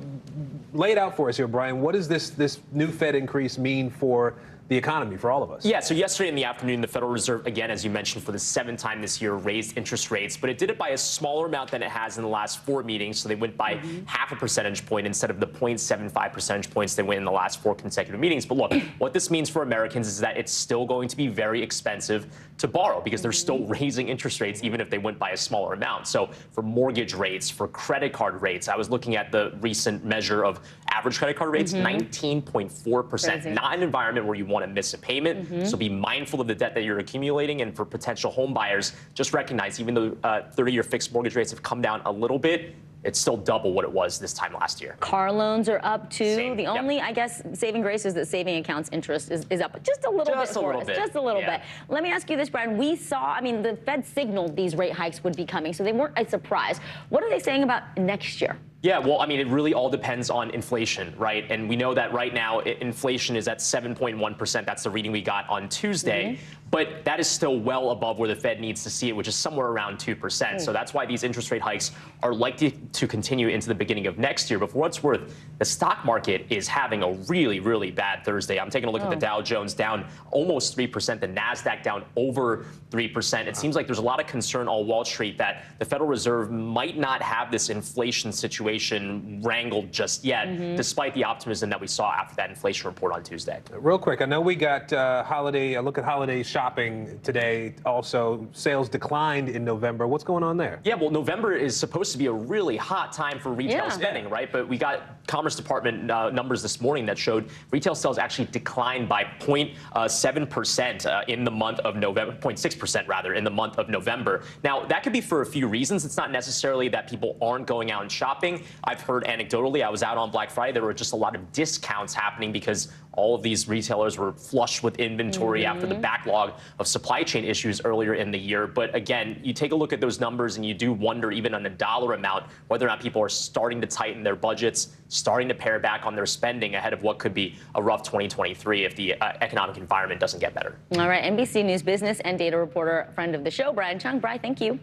lay it out for us here, Brian. What does this new Fed increase mean for the economy, for all of us? Yeah, so yesterday in the afternoon, the Federal Reserve, again, as you mentioned, for the 7th time this year, raised interest rates, but it did it by a smaller amount than it has in the last 4 meetings. So they went by half a percentage point instead of the 0.75 percentage points they went in the last 4 consecutive meetings. But look, what this means for Americans is that it's still going to be very expensive to borrow because they're still raising interest rates even if they went by a smaller amount. So for mortgage rates, for credit card rates, I was looking at the recent measure of average credit card rates, 19.4%. Not an environment where you want to miss a payment. So be mindful of the debt that you're accumulating. And for potential home buyers, just recognize even though 30-year fixed mortgage rates have come down a little bit, it's still double what it was this time last year. Car loans are up too. The only, I guess, saving grace is that saving accounts interest is up just a little bit for us. Just a little bit. Let me ask you this, Brian. We saw, the Fed signaled these rate hikes would be coming, so they weren't a surprise. What are they saying about next year? Yeah, well, I mean, it really all depends on inflation, right? And we know that right now inflation is at 7.1%. That's the reading we got on Tuesday. But that is still well above where the Fed needs to see it, which is somewhere around 2%. So that's why these interest rate hikes are likely to continue into the beginning of next year. But for what's worth, the stock market is having a really, really bad Thursday. I'm taking a look at the Dow Jones down almost 3%, the NASDAQ down over 3%. It seems like there's a lot of concern on Wall Street that the Federal Reserve might not have this inflation situation wrangled just yet, despite the optimism that we saw after that inflation report on Tuesday. Real quick, I know we got a look at holiday shopping today. Also, sales declined in November. What's going on there? Yeah, well, November is supposed to be a really hot time for retail spending, right? But we got Commerce Department numbers this morning that showed retail sales actually declined by 0.7% in the month of November, 0.6% rather, in the month of November. Now, that could be for a few reasons. It's not necessarily that people aren't going out and shopping. I've heard anecdotally, I was out on Black Friday, there were just a lot of discounts happening because all of these retailers were flush with inventory after the backlog of supply chain issues earlier in the year. But again, you take a look at those numbers and you do wonder, even on a dollar amount, whether or not people are starting to tighten their budgets, starting to pare back on their spending ahead of what could be a rough 2023 if the economic environment doesn't get better. All right, NBC News business and data reporter, friend of the show, Brian Chung. Brian, thank you.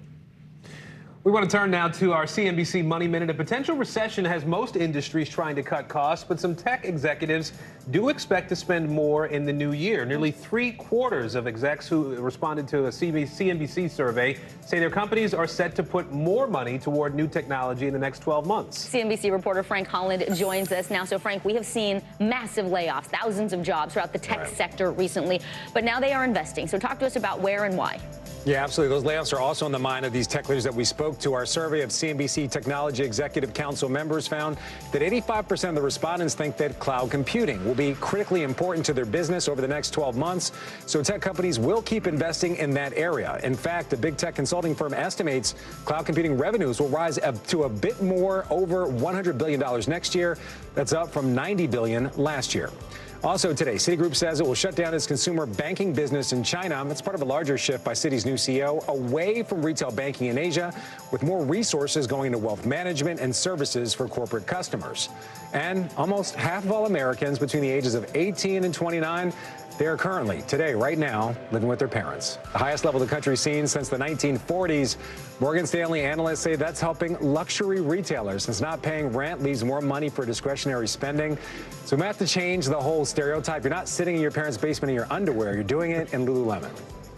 We want to turn now to our CNBC Money Minute. A potential recession has most industries trying to cut costs, but some tech executives do expect to spend more in the new year. Nearly 3/4 of execs who responded to a CNBC survey say their companies are set to put more money toward new technology in the next 12 months. CNBC reporter Frank Holland joins us now. So, Frank, we have seen massive layoffs, thousands of jobs throughout the tech sector recently, but now they are investing. So talk to us about where and why. Yeah, absolutely. Those layoffs are also on the mind of these tech leaders that we spoke to. Our survey of CNBC Technology Executive Council members found that 85% of the respondents think that cloud computing will be critically important to their business over the next 12 months. So tech companies will keep investing in that area. In fact, the big tech consulting firm estimates cloud computing revenues will rise up to a bit more over $100 billion next year. That's up from $90 billion last year. Also today, Citigroup says it will shut down its consumer banking business in China. That's part of a larger shift by Citi's new CEO away from retail banking in Asia, with more resources going to wealth management and services for corporate customers. And almost half of all Americans between the ages of 18 and 29, they are currently, today, right now, living with their parents. The highest level the country's seen since the 1940s. Morgan Stanley analysts say that's helping luxury retailers, since not paying rent leaves more money for discretionary spending. So we might have to change the whole stereotype. You're not sitting in your parents' basement in your underwear. You're doing it in Lululemon.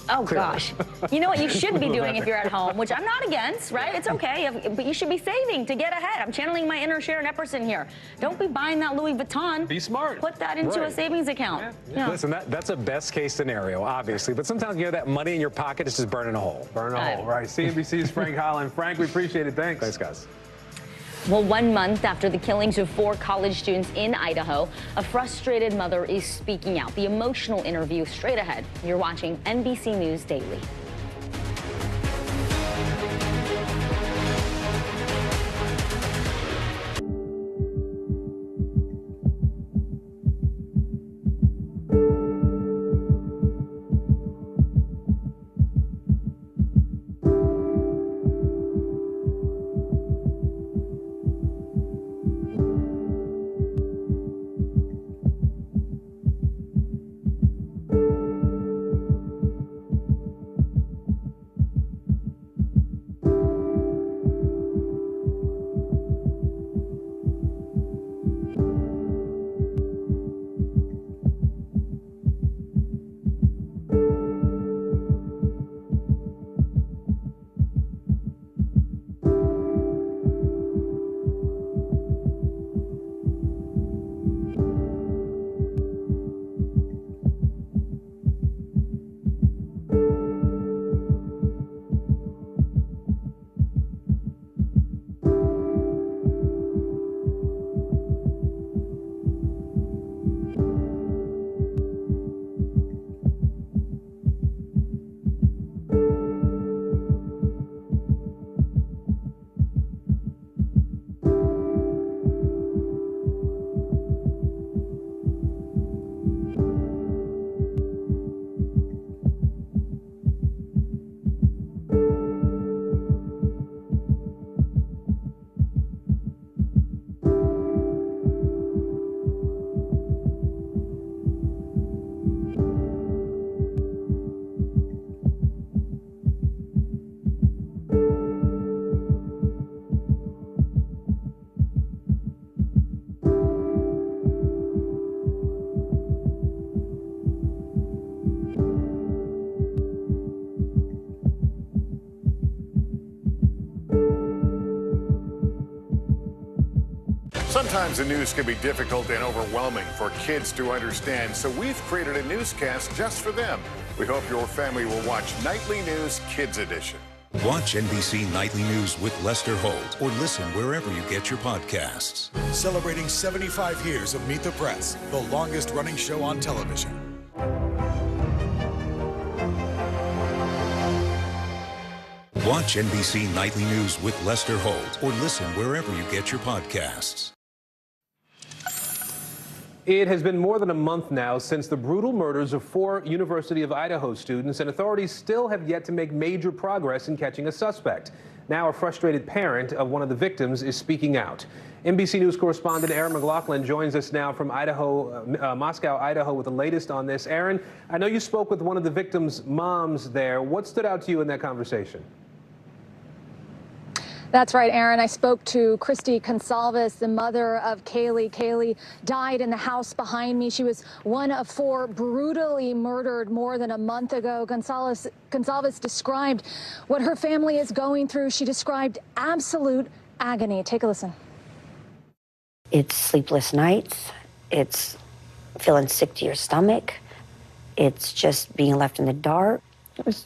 Oh, gosh. You know what you should be doing if you're at home, which I'm not against, right? It's okay, but you should be saving to get ahead. I'm channeling my inner Sharon Epperson here. Don't be buying that Louis Vuitton. Be smart. Put that into a savings account. Yeah. Listen, that's a best case scenario, obviously. But sometimes, you know, that money in your pocket is just burning a hole. Burn a hole, right. CNBC's Frank Holland. Frank, we appreciate it. Thanks. Thanks, guys. Well, 1 month after the killings of 4 college students in Idaho, a frustrated mother is speaking out. The emotional interview straight ahead. You're watching NBC News Daily. Sometimes the news can be difficult and overwhelming for kids to understand, so we've created a newscast just for them. We hope your family will watch Nightly News Kids Edition. Watch NBC Nightly News with Lester Holt or listen wherever you get your podcasts. Celebrating 75 years of Meet the Press, the longest running show on television. Watch NBC Nightly News with Lester Holt or listen wherever you get your podcasts. It has been more than a month now since the brutal murders of 4 University of Idaho students, and authorities still have yet to make major progress in catching a suspect. Now a frustrated parent of one of the victims is speaking out. NBC News correspondent Aaron McLaughlin joins us now from Moscow, Idaho, with the latest on this. Aaron, I know you spoke with one of the victims' moms there. What stood out to you in that conversation? That's right, Aaron. I spoke to Christy Gonsalves, the mother of Kaylee. Kaylee died in the house behind me. She was one of 4 brutally murdered more than a month ago. Gonsalves described what her family is going through. She described absolute agony. Take a listen. It's sleepless nights. It's feeling sick to your stomach. It's just being left in the dark. There's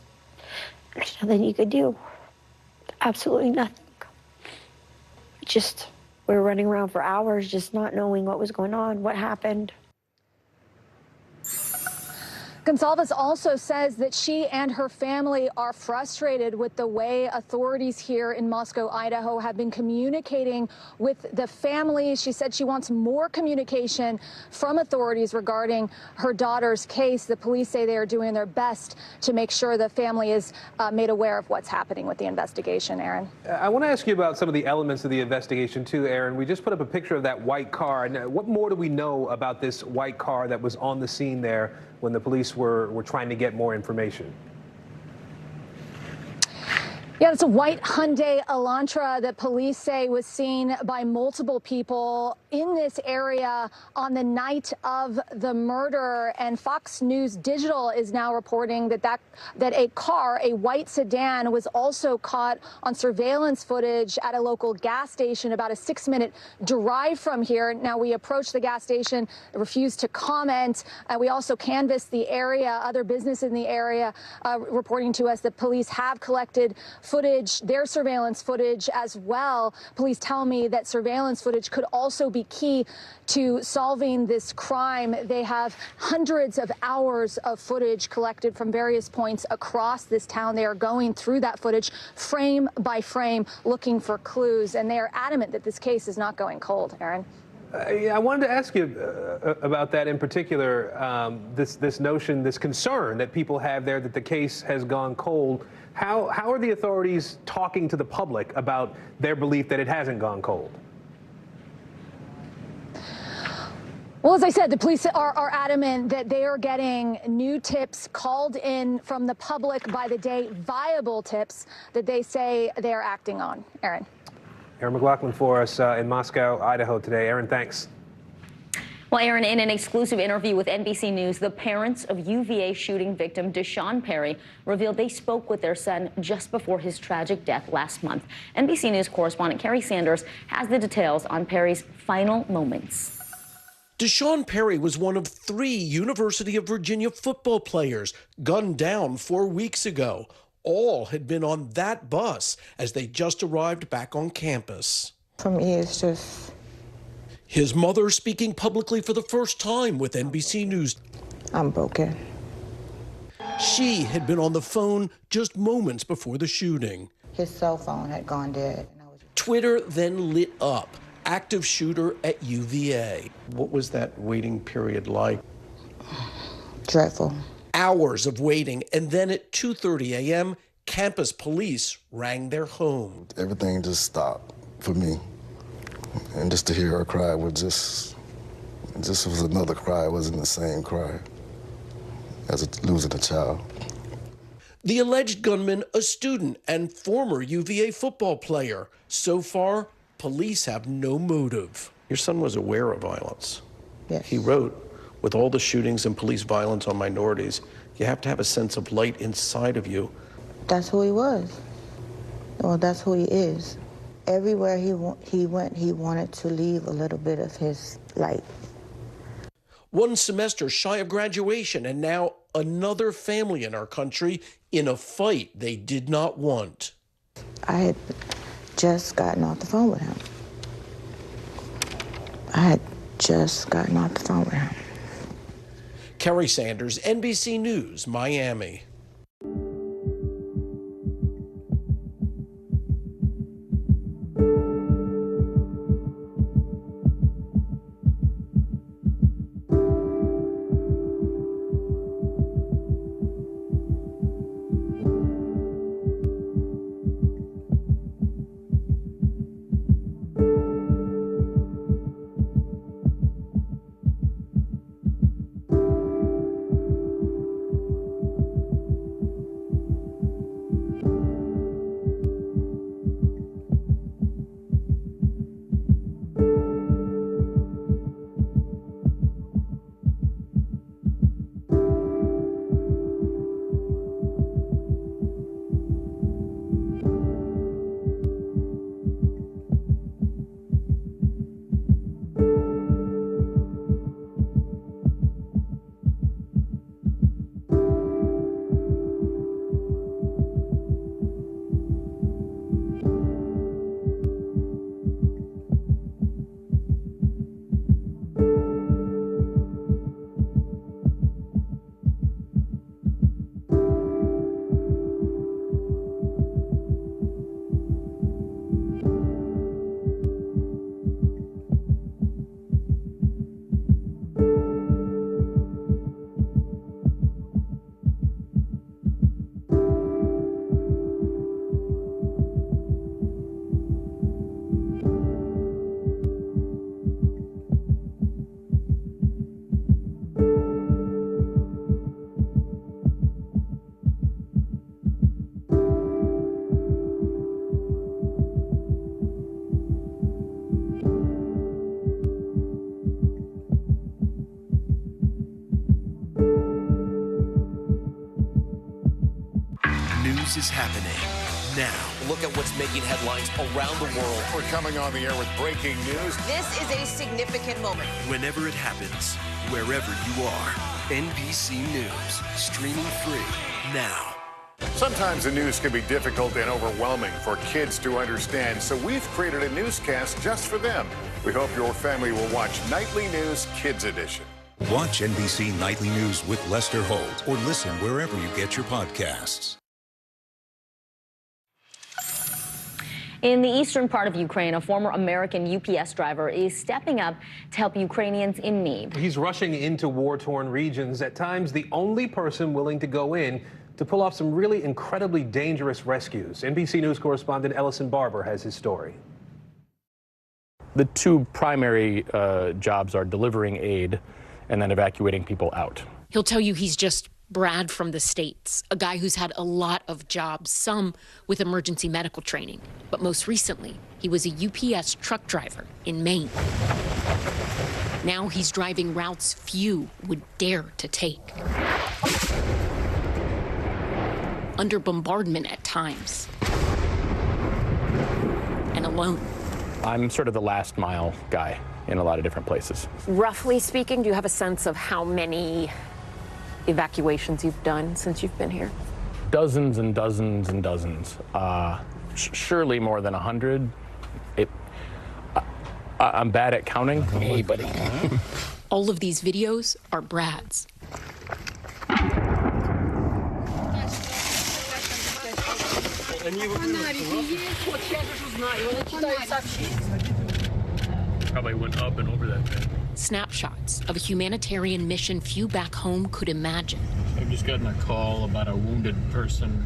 nothing you could do. Absolutely nothing. We were running around for hours just not knowing what was going on, what happened. Gonsalves also says that she and her family are frustrated with the way authorities here in Moscow, Idaho have been communicating with the family. She said she wants more communication from authorities regarding her daughter's case. The police say they are doing their best to make sure the family is made aware of what's happening with the investigation, Aaron. I want to ask you about some of the elements of the investigation, too, Aaron. We just put up a picture of that white car. And what more do we know about this white car that was on the scene there when the police were trying to get more information? Yeah, it's a white Hyundai Elantra that police say was seen by multiple people in this area on the night of the murder. And Fox News Digital is now reporting that a car, a white sedan, was also caught on surveillance footage at a local gas station about a 6-minute drive from here. Now, we approached the gas station, refused to comment. We also canvassed the area, other business in the area, reporting to us that police have collected footage, their surveillance footage as well. Police tell me that surveillance footage could also be key to solving this crime. They have hundreds of hours of footage collected from various points across this town. They are going through that footage frame by frame, looking for clues, and they are adamant that this case is not going cold, Aaron. I wanted to ask you about that in particular, this notion, this concern that people have there that the case has gone cold. How are the authorities talking to the public about their belief that it hasn't gone cold? Well, as I said, the police are adamant that they are getting new tips called in from the public by the day, viable tips that they say they are acting on. Aaron. Aaron McLaughlin for us in Moscow, Idaho today. Aaron, thanks. Well, Aaron, in an exclusive interview with NBC News, the parents of UVA shooting victim Deshaun Perry revealed they spoke with their son just before his tragic death last month. NBC News correspondent Kerry Sanders has the details on Perry's final moments. Deshaun Perry was one of 3 University of Virginia football players gunned down 4 weeks ago. All had been on that bus as they just arrived back on campus. For me, it's just... His mother speaking publicly for the first time with NBC News. I'm broken. She had been on the phone just moments before the shooting. His cell phone had gone dead. Twitter then lit up. Active shooter at UVA. What was that waiting period like? Dreadful. Hours of waiting, and then at 2:30 a.m., campus police rang their home. Everything just stopped for me. And just to hear her cry was was another cry. It wasn't the same cry as losing a child. The alleged gunman, a student and former UVA football player. So far, police have no motive. Your son was aware of violence. Yes. He wrote, with all the shootings and police violence on minorities, you have to have a sense of light inside of you. That's who he was. Well, that's who he is. everywhere he went, he wanted to leave a little bit of his light. One semester shy of graduation, and now another family in our country in a fight they did not want. I had just gotten off the phone with him. I had just gotten off the phone with him. Kerry Sanders, NBC News, Miami. News is happening now. Look at what's making headlines around the world. We're coming on the air with breaking news. This is a significant moment. Whenever it happens, wherever you are, NBC News, streaming free now. Sometimes the news can be difficult and overwhelming for kids to understand, so we've created a newscast just for them. We hope your family will watch Nightly News Kids Edition. Watch NBC Nightly News with Lester Holt or listen wherever you get your podcasts. In the eastern part of Ukraine, a former American UPS driver is stepping up to help Ukrainians in need. He's rushing into war-torn regions, at times the only person willing to go in to pull off some really incredibly dangerous rescues. NBC News correspondent Ellison Barber has his story. The two primary jobs are delivering aid and then evacuating people out. He'll tell you he's just Brad from the States, a guy who's had a lot of jobs, some with emergency medical training. But most recently, he was a UPS truck driver in Maine. Now he's driving routes few would dare to take. Under bombardment at times. And alone. I'm sort of the last mile guy in a lot of different places. Roughly speaking, do you have a sense of how many evacuations you've done since you've been here? Dozens and dozens and dozens. Surely more than 100. I'm bad at counting. Hey, buddy. All of these videos are Brad's. Probably went up and over that thing. Snapshots of a humanitarian mission few back home could imagine. I've just gotten a call about a wounded person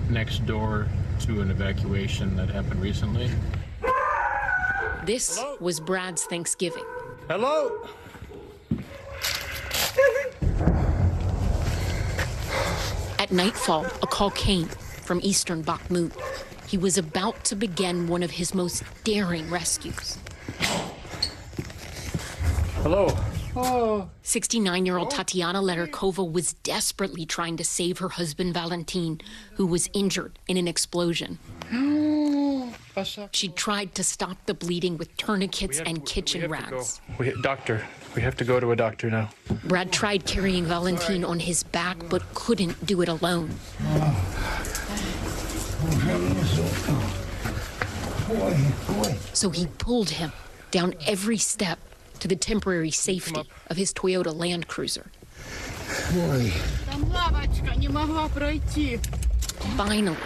next door to an evacuation that happened recently. This was Brad's Thanksgiving. Hello? At nightfall, a call came from eastern Bakhmut. He was about to begin one of his most daring rescues. Hello. Oh. 69-year-old Tatiana Lerikova was desperately trying to save her husband Valentin, who was injured in an explosion. She tried to stop the bleeding with tourniquets and kitchen rags. Doctor, we have to go to a doctor now. Brad tried carrying Valentin on his back, but couldn't do it alone. So he pulled him down every step to the temporary safety of his Toyota Land Cruiser. Finally,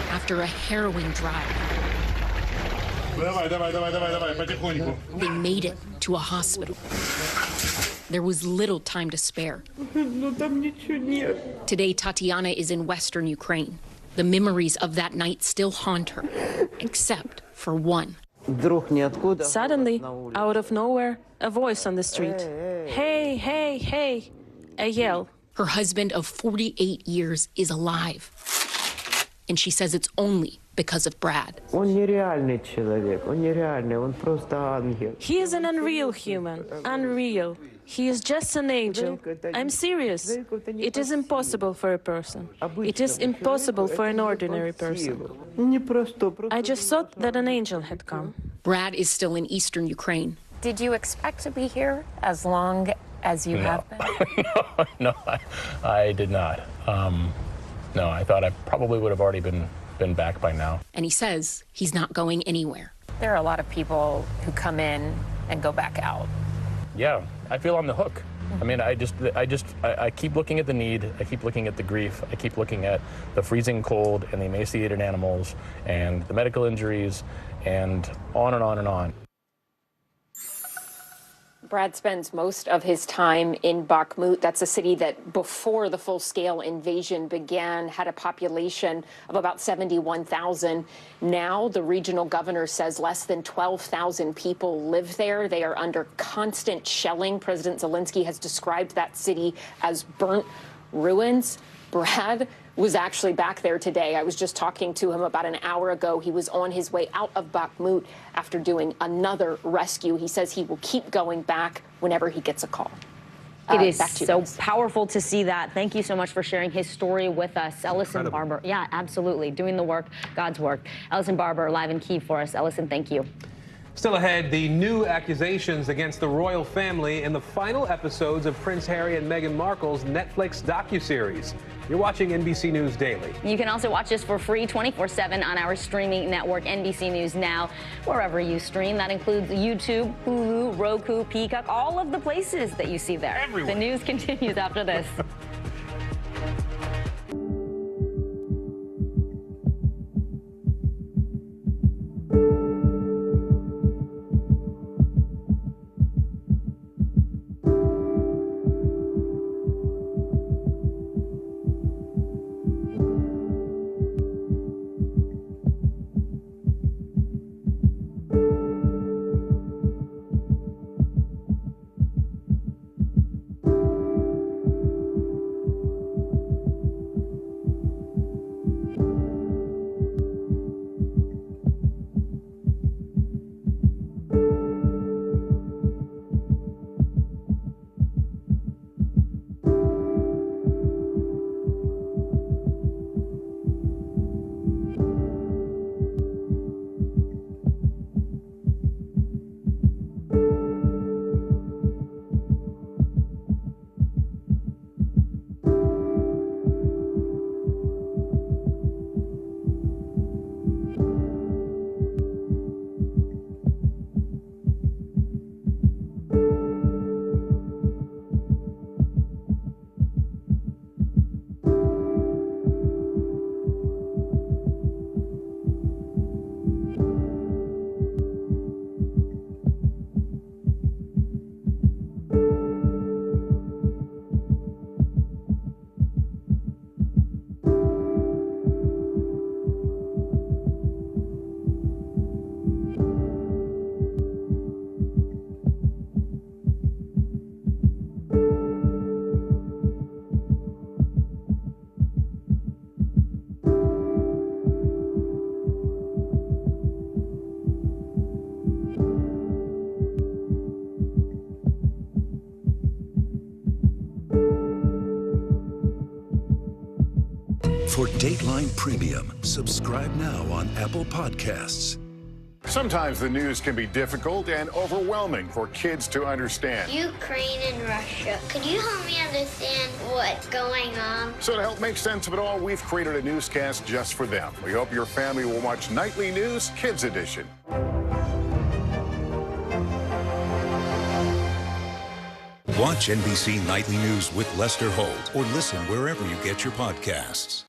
after a harrowing drive, they made it to a hospital. There was little time to spare. Today, Tatiana is in western Ukraine. The memories of that night still haunt her, except for one. Suddenly, out of nowhere, a voice on the street. Hey, hey, hey. A yell. Her husband of 48 years is alive. And she says it's only because of Brad. He is an unreal human. Unreal. He is just an angel. I'm serious. It is impossible for a person. It is impossible for an ordinary person. I just thought that an angel had come. Brad is still in eastern Ukraine. Did you expect to be here as long as you have been? No, I did not. No, I thought I probably would have already been back by now. And he says he's not going anywhere. There are a lot of people who come in and go back out. Yeah, I feel on the hook. I mean, I keep looking at the need, I keep looking at the grief, I keep looking at the freezing cold and the emaciated animals and the medical injuries and on and on and on. Brad spends most of his time in Bakhmut. That's a city that, before the full-scale invasion began, had a population of about 71,000. Now, the regional governor says less than 12,000 people live there. They are under constant shelling. President Zelensky has described that city as burnt ruins. Brad was actually back there today. I was just talking to him about an hour ago. He was on his way out of Bakhmut after doing another rescue. He says he will keep going back whenever he gets a call. It is so powerful to see that. Thank you so much for sharing his story with us. Ellison Barber. Yeah, absolutely. Doing the work, God's work. Ellison Barber live in Kyiv for us. Ellison, thank you. Still ahead, the new accusations against the royal family in the final episodes of Prince Harry and Meghan Markle's Netflix docuseries. You're watching NBC News Daily. You can also watch us for free 24/7 on our streaming network, NBC News Now, wherever you stream. That includes YouTube, Hulu, Roku, Peacock, all of the places that you see there. Everywhere. The news continues after this. For Dateline Premium, subscribe now on Apple Podcasts. Sometimes the news can be difficult and overwhelming for kids to understand. Ukraine and Russia. Could you help me understand what's going on? So to help make sense of it all, we've created a newscast just for them. We hope your family will watch Nightly News Kids Edition. Watch NBC Nightly News with Lester Holt or listen wherever you get your podcasts.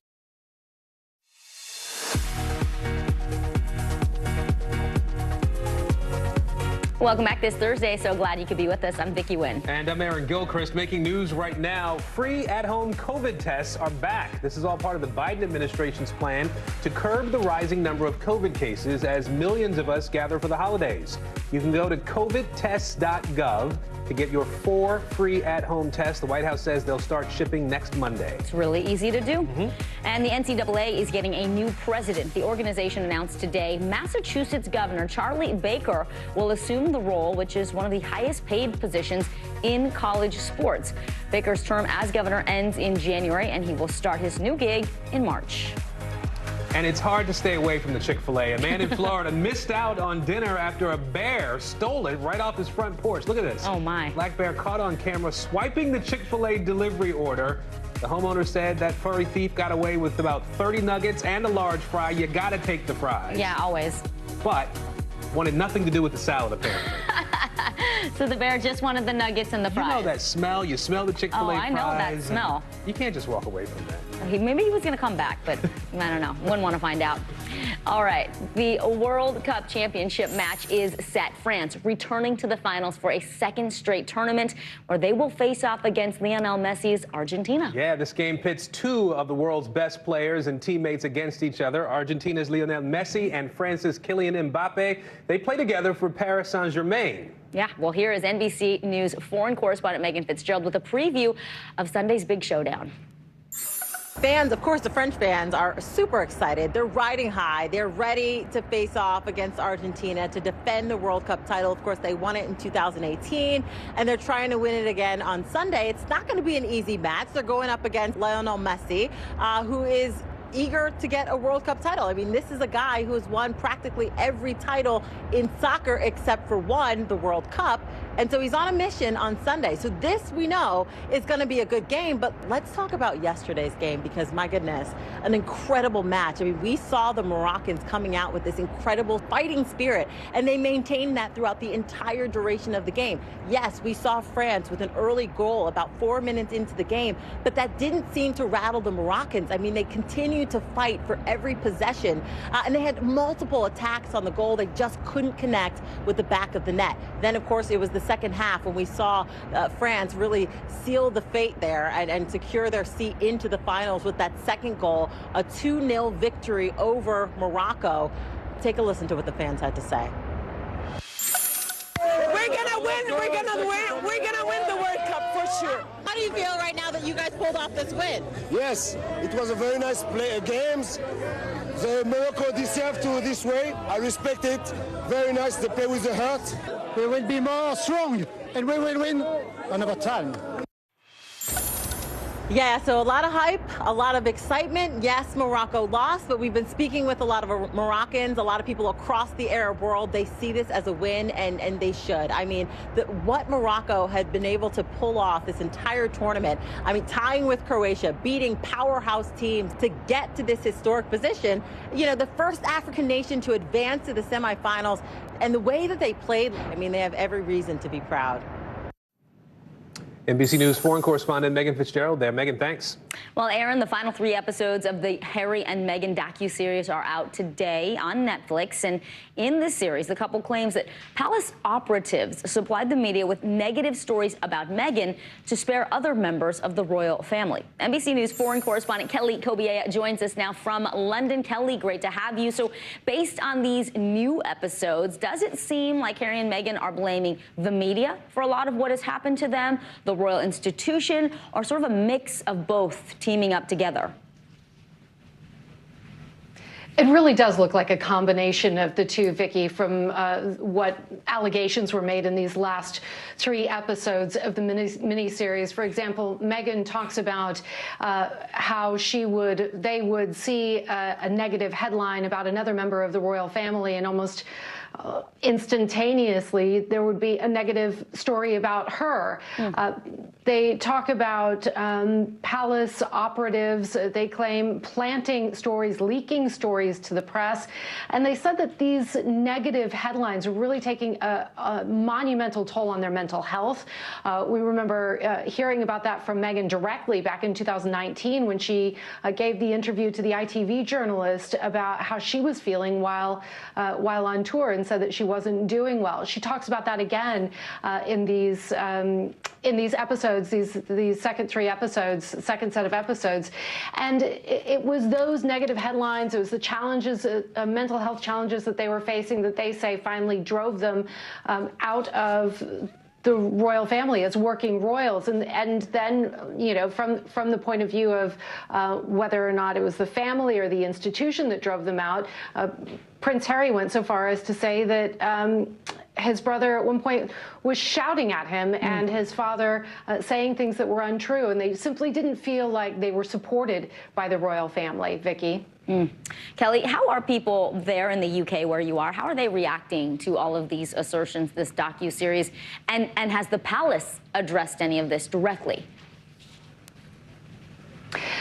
Welcome back this Thursday. So glad you could be with us. I'm Vicki Wynn. And I'm Aaron Gilchrist. Making news right now. Free at-home COVID tests are back. This is all part of the Biden administration's plan to curb the rising number of COVID cases as millions of us gather for the holidays. You can go to covidtests.gov to get your 4 free at-home tests. The White House says they'll start shipping next Monday. It's really easy to do. And the NCAA is getting a new president. The organization announced today Massachusetts Governor Charlie Baker will assume the role, which is one of the highest paid positions in college sports. Baker's term as governor ends in January, and he will start his new gig in March. And it's hard to stay away from the Chick-fil-A. A man in Florida missed out on dinner after a bear stole it right off his front porch. Look at this. Oh, my. Black bear caught on camera swiping the Chick-fil-A delivery order. The homeowner said that furry thief got away with about 30 nuggets and a large fry. You got to take the fries. Yeah, always. But wanted nothing to do with the salad, apparently. So the bear just wanted the nuggets and the fries. You know that smell. You smell the Chick-fil-A fries. Oh, I know that smell. You can't just walk away from that. Maybe he was going to come back, but I don't know. Wouldn't want to find out. All right. The World Cup championship match is set. France returning to the finals for a second straight tournament where they will face off against Lionel Messi's Argentina. Yeah, this game pits 2 of the world's best players and teammates against each other. Argentina's Lionel Messi and France's Kylian Mbappe. They play together for Paris Saint-Germain. Yeah, well, here is NBC News foreign correspondent Megan Fitzgerald with a preview of Sunday's big showdown. Fans, of course, the French fans are super excited. They're riding high. They're ready to face off against Argentina to defend the World Cup title. Of course, they won it in 2018, and they're trying to win it again on Sunday. It's not going to be an easy match. They're going up against Lionel Messi, who is eager to get a World Cup title. I mean, this is a guy who has won practically every title in soccer except for one, the World Cup. And so he's on a mission on Sunday. So this, we know, is going to be a good game. But let's talk about yesterday's game because, my goodness, an incredible match. I mean, we saw the Moroccans coming out with this incredible fighting spirit, and they maintained that throughout the entire duration of the game. Yes, we saw France with an early goal about 4 minutes into the game, but that didn't seem to rattle the Moroccans. I mean, they continued to fight for every possession, and they had multiple attacks on the goal. They just couldn't connect with the back of the net. Then, of course, it was the second half when we saw France really seal the fate there and secure their seat into the finals with that second goal, a 2-0 victory over Morocco. Take a listen to what the fans had to say. We're gonna win. We're gonna win. We're gonna win the World Cup for sure. How do you feel right now that you guys pulled off this win? Yes, it was a very nice games. The Morocco deserved to this way. I respect it. Very nice. They play with the heart. We will be more strong, and we will win another time. Yeah, so a lot of hype, a lot of excitement. Yes, Morocco lost, but we've been speaking with a lot of Moroccans, a lot of people across the Arab world. They see this as a win, and they should. I mean, what Morocco had been able to pull off this entire tournament, I mean, tying with Croatia, beating powerhouse teams to get to this historic position, you know, the first African nation to advance to the semifinals, and the way that they played, I mean, they have every reason to be proud. NBC News foreign correspondent Megan Fitzgerald there. Megan, thanks. Well, Aaron, the final 3 episodes of the Harry and Meghan docuseries are out today on Netflix. And in this series, the couple claims that palace operatives supplied the media with negative stories about Meghan to spare other members of the royal family. NBC News foreign correspondent Kelly Kobiea joins us now from London. Kelly, great to have you. So based on these new episodes, does it seem like Harry and Meghan are blaming the media for a lot of what has happened to them, the royal institution, or sort of a mix of both teaming up together? It really does look like a combination of the two, Vicki, from what allegations were made in these last 3 episodes of the miniseries. For example, Meghan talks about how they would see a negative headline about another member of the royal family, and almost instantaneously there would be a negative story about her. They talk about palace operatives, they claim, planting stories, leaking stories to the press, and they said that these negative headlines are really taking a monumental toll on their mental health. We remember hearing about that from Meghan directly back in 2019 when she gave the interview to the ITV journalist about how she was feeling while on tour, and said that she wasn't doing well. She talks about that again in these episodes, these second set of episodes, and it was those negative headlines, it was the challenges, mental health challenges that they were facing, that they say finally drove them out of the royal family as working royals. And then, you know, from the point of view of whether or not it was the family or the institution that drove them out, Prince Harry went so far as to say that his brother at one point was shouting at him and his father saying things that were untrue, and they simply didn't feel like they were supported by the royal family, Vicki. Kelly, how are people there in the UK where you are? How are they reacting to all of these assertions, this docuseries? And has the palace addressed any of this directly?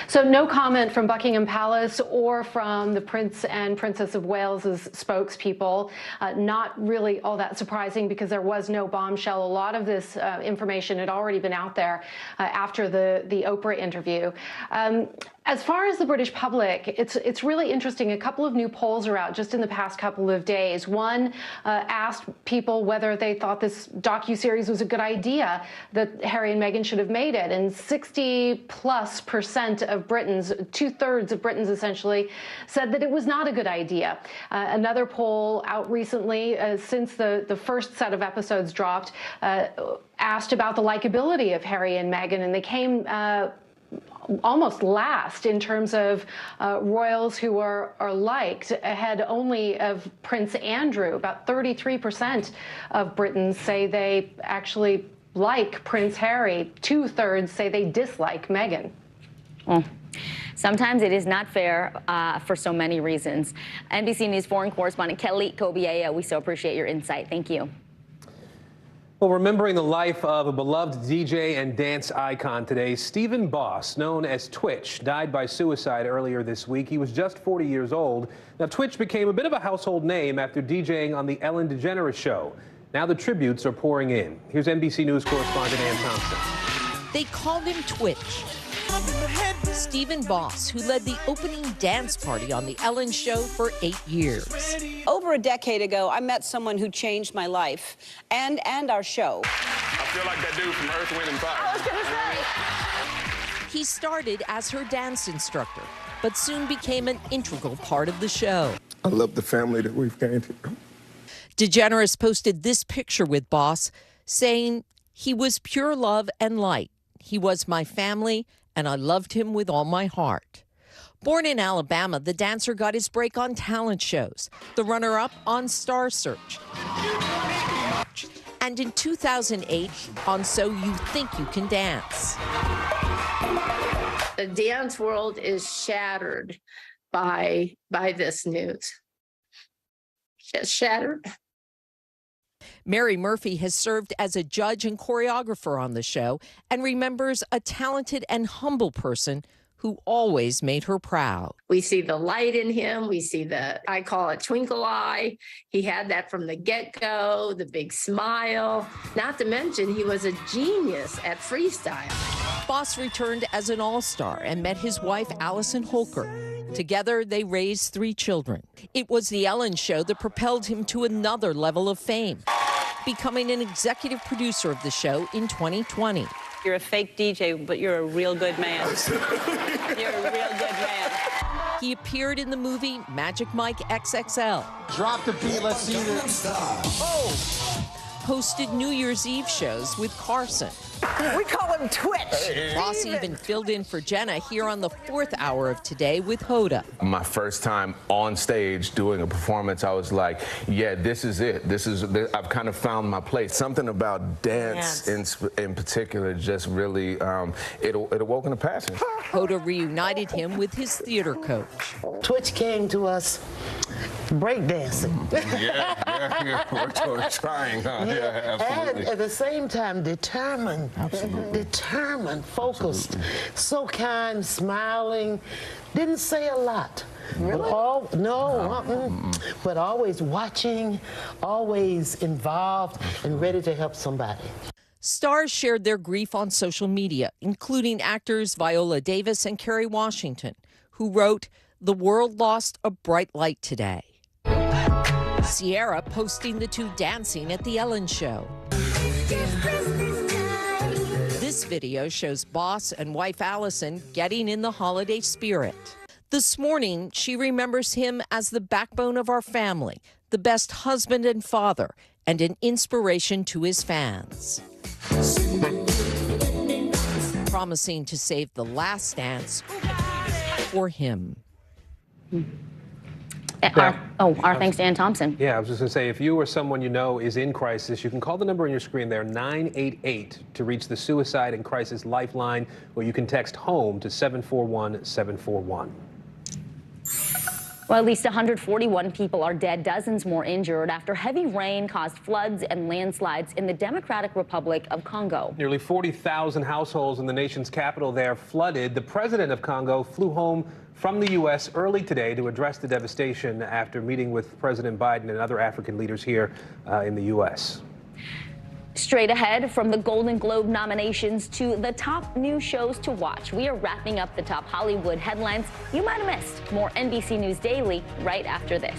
So no comment from Buckingham Palace or from the Prince and Princess of Wales's spokespeople. Not really all that surprising, because there was no bombshell. A lot of this information had already been out there after the Oprah interview. As far as the British public, it's really interesting. A couple of new polls are out just in the past couple of days. One asked people whether they thought this docuseries was a good idea, that Harry and Meghan should have made it, and 60+% of Britons, 2/3 of Britons essentially, said that it was not a good idea. Another poll out recently, since the first set of episodes dropped, asked about the likability of Harry and Meghan, and they came almost last in terms of royals who are liked, ahead only of Prince Andrew. About 33% of Britons say they actually like Prince Harry. 2/3 say they dislike Meghan. Sometimes it is not fair for so many reasons. NBC News foreign correspondent Kelly Kobiea, we so appreciate your insight. Thank you. Well, remembering the life of a beloved DJ and dance icon today, Stephen Boss, known as Twitch, died by suicide earlier this week. He was just 40 years old. Now, Twitch became a bit of a household name after DJing on the Ellen DeGeneres Show. Now the tributes are pouring in. Here's NBC News correspondent Ann Thompson. They called him Twitch. Stephen Boss, who led the opening dance party on the Ellen Show for 8 years. Over a decade ago, I met someone who changed my life and our show. I feel like that dude from Earth, Wind, and Fire. I was gonna say. He started as her dance instructor, but soon became an integral part of the show. I love the family that we've gained here. DeGeneres posted this picture with Boss, saying, "He was pure love and light. He was my family, and I loved him with all my heart." Born in Alabama, the dancer got his break on talent shows, the runner-up on Star Search, and in 2008 on So You Think You Can Dance. The dance world is shattered by this news. Just shattered. Mary Murphy has served as a judge and choreographer on the show and remembers a talented and humble person who always made her proud. We see the light in him. We see I call it twinkle eye. He had that from the get-go, the big smile. Not to mention, he was a genius at freestyle. Boss returned as an all-star and met his wife, Allison Holker. Together, they raised 3 children. It was the Ellen Show that propelled him to another level of fame, becoming an executive producer of the show in 2020. You're a fake DJ, but you're a real good man. You're a real good man. He appeared in the movie Magic Mike XXL. Drop the beat, let's see this. Hosted New Year's Eve shows with Carson. We call him Twitch. Boss even filled in for Jenna here on the 4th hour of Today with Hoda. My first time on stage doing a performance, I was like, yeah, this is it. I've kind of found my place. Something about dance in particular just really, it awoken a passion. Hoda reunited him with his theater coach. Twitch came to us breakdancing. We're trying, huh? Yeah, absolutely. And at the same time, determined. Absolutely. Determined, focused, so kind, smiling, didn't say a lot. Really? But always watching, always involved and ready to help somebody. Stars shared their grief on social media, including actors Viola Davis and Kerry Washington, who wrote, "The world lost a bright light today." Sierra posting the two dancing at the Ellen Show. This video shows Boss and wife Allison getting in the holiday spirit. This morning, she remembers him as the backbone of our family, the best husband and father, and an inspiration to his fans. Promising to save the last dance for him. Our thanks to Ann Thompson. Yeah, I was just going to say, if you or someone you know is in crisis, you can call the number on your screen there, 988, to reach the Suicide and Crisis Lifeline, or you can text HOME to 741-741. Well, at least 141 people are dead, dozens more injured after heavy rain caused floods and landslides in the Democratic Republic of Congo. Nearly 40,000 households in the nation's capital there flooded. The president of Congo flew home from the U.S. early today to address the devastation after meeting with President Biden and other African leaders here in the U.S. Straight ahead, from the Golden Globe nominations to the top new shows to watch, we are wrapping up the top Hollywood headlines you might have missed. More NBC News Daily right after this.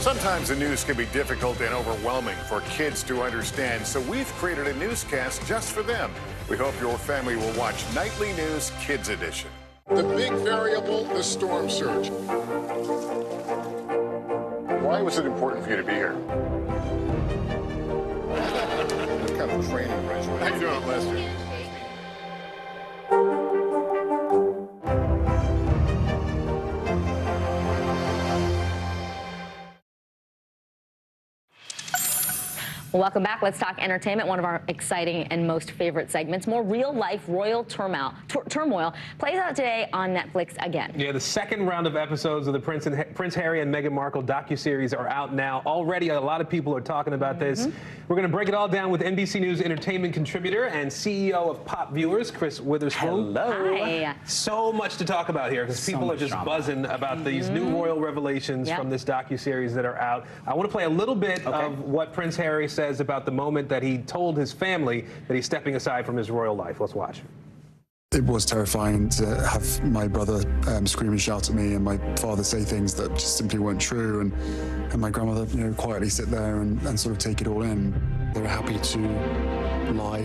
Sometimes the news can be difficult and overwhelming for kids to understand, so we've created a newscast just for them. We hope your family will watch Nightly News Kids Edition. The big variable, the storm surge. Why was it important for you to be here? It's kind of a training regimen. How you doing, Lester? Well, welcome back. Let's talk entertainment, one of our exciting and most favorite segments. More real-life royal turmoil plays out today on Netflix again. Yeah, the second round of episodes of the Prince Harry and Meghan Markle docuseries are out now. Already, a lot of people are talking about this. We're going to break it all down with NBC News entertainment contributor and CEO of Pop Viewers, Chris Witherspoon. Hello. Hi. So much to talk about here because people are just buzzing about these new royal revelations from this docuseries that are out. I want to play a little bit of what Prince Harry says about the moment that he told his family that he's stepping aside from his royal life. Let's watch. It was terrifying to have my brother scream and shout at me and my father say things that just simply weren't true, and my grandmother, you know, quietly sit there and sort of take it all in. They were happy to lie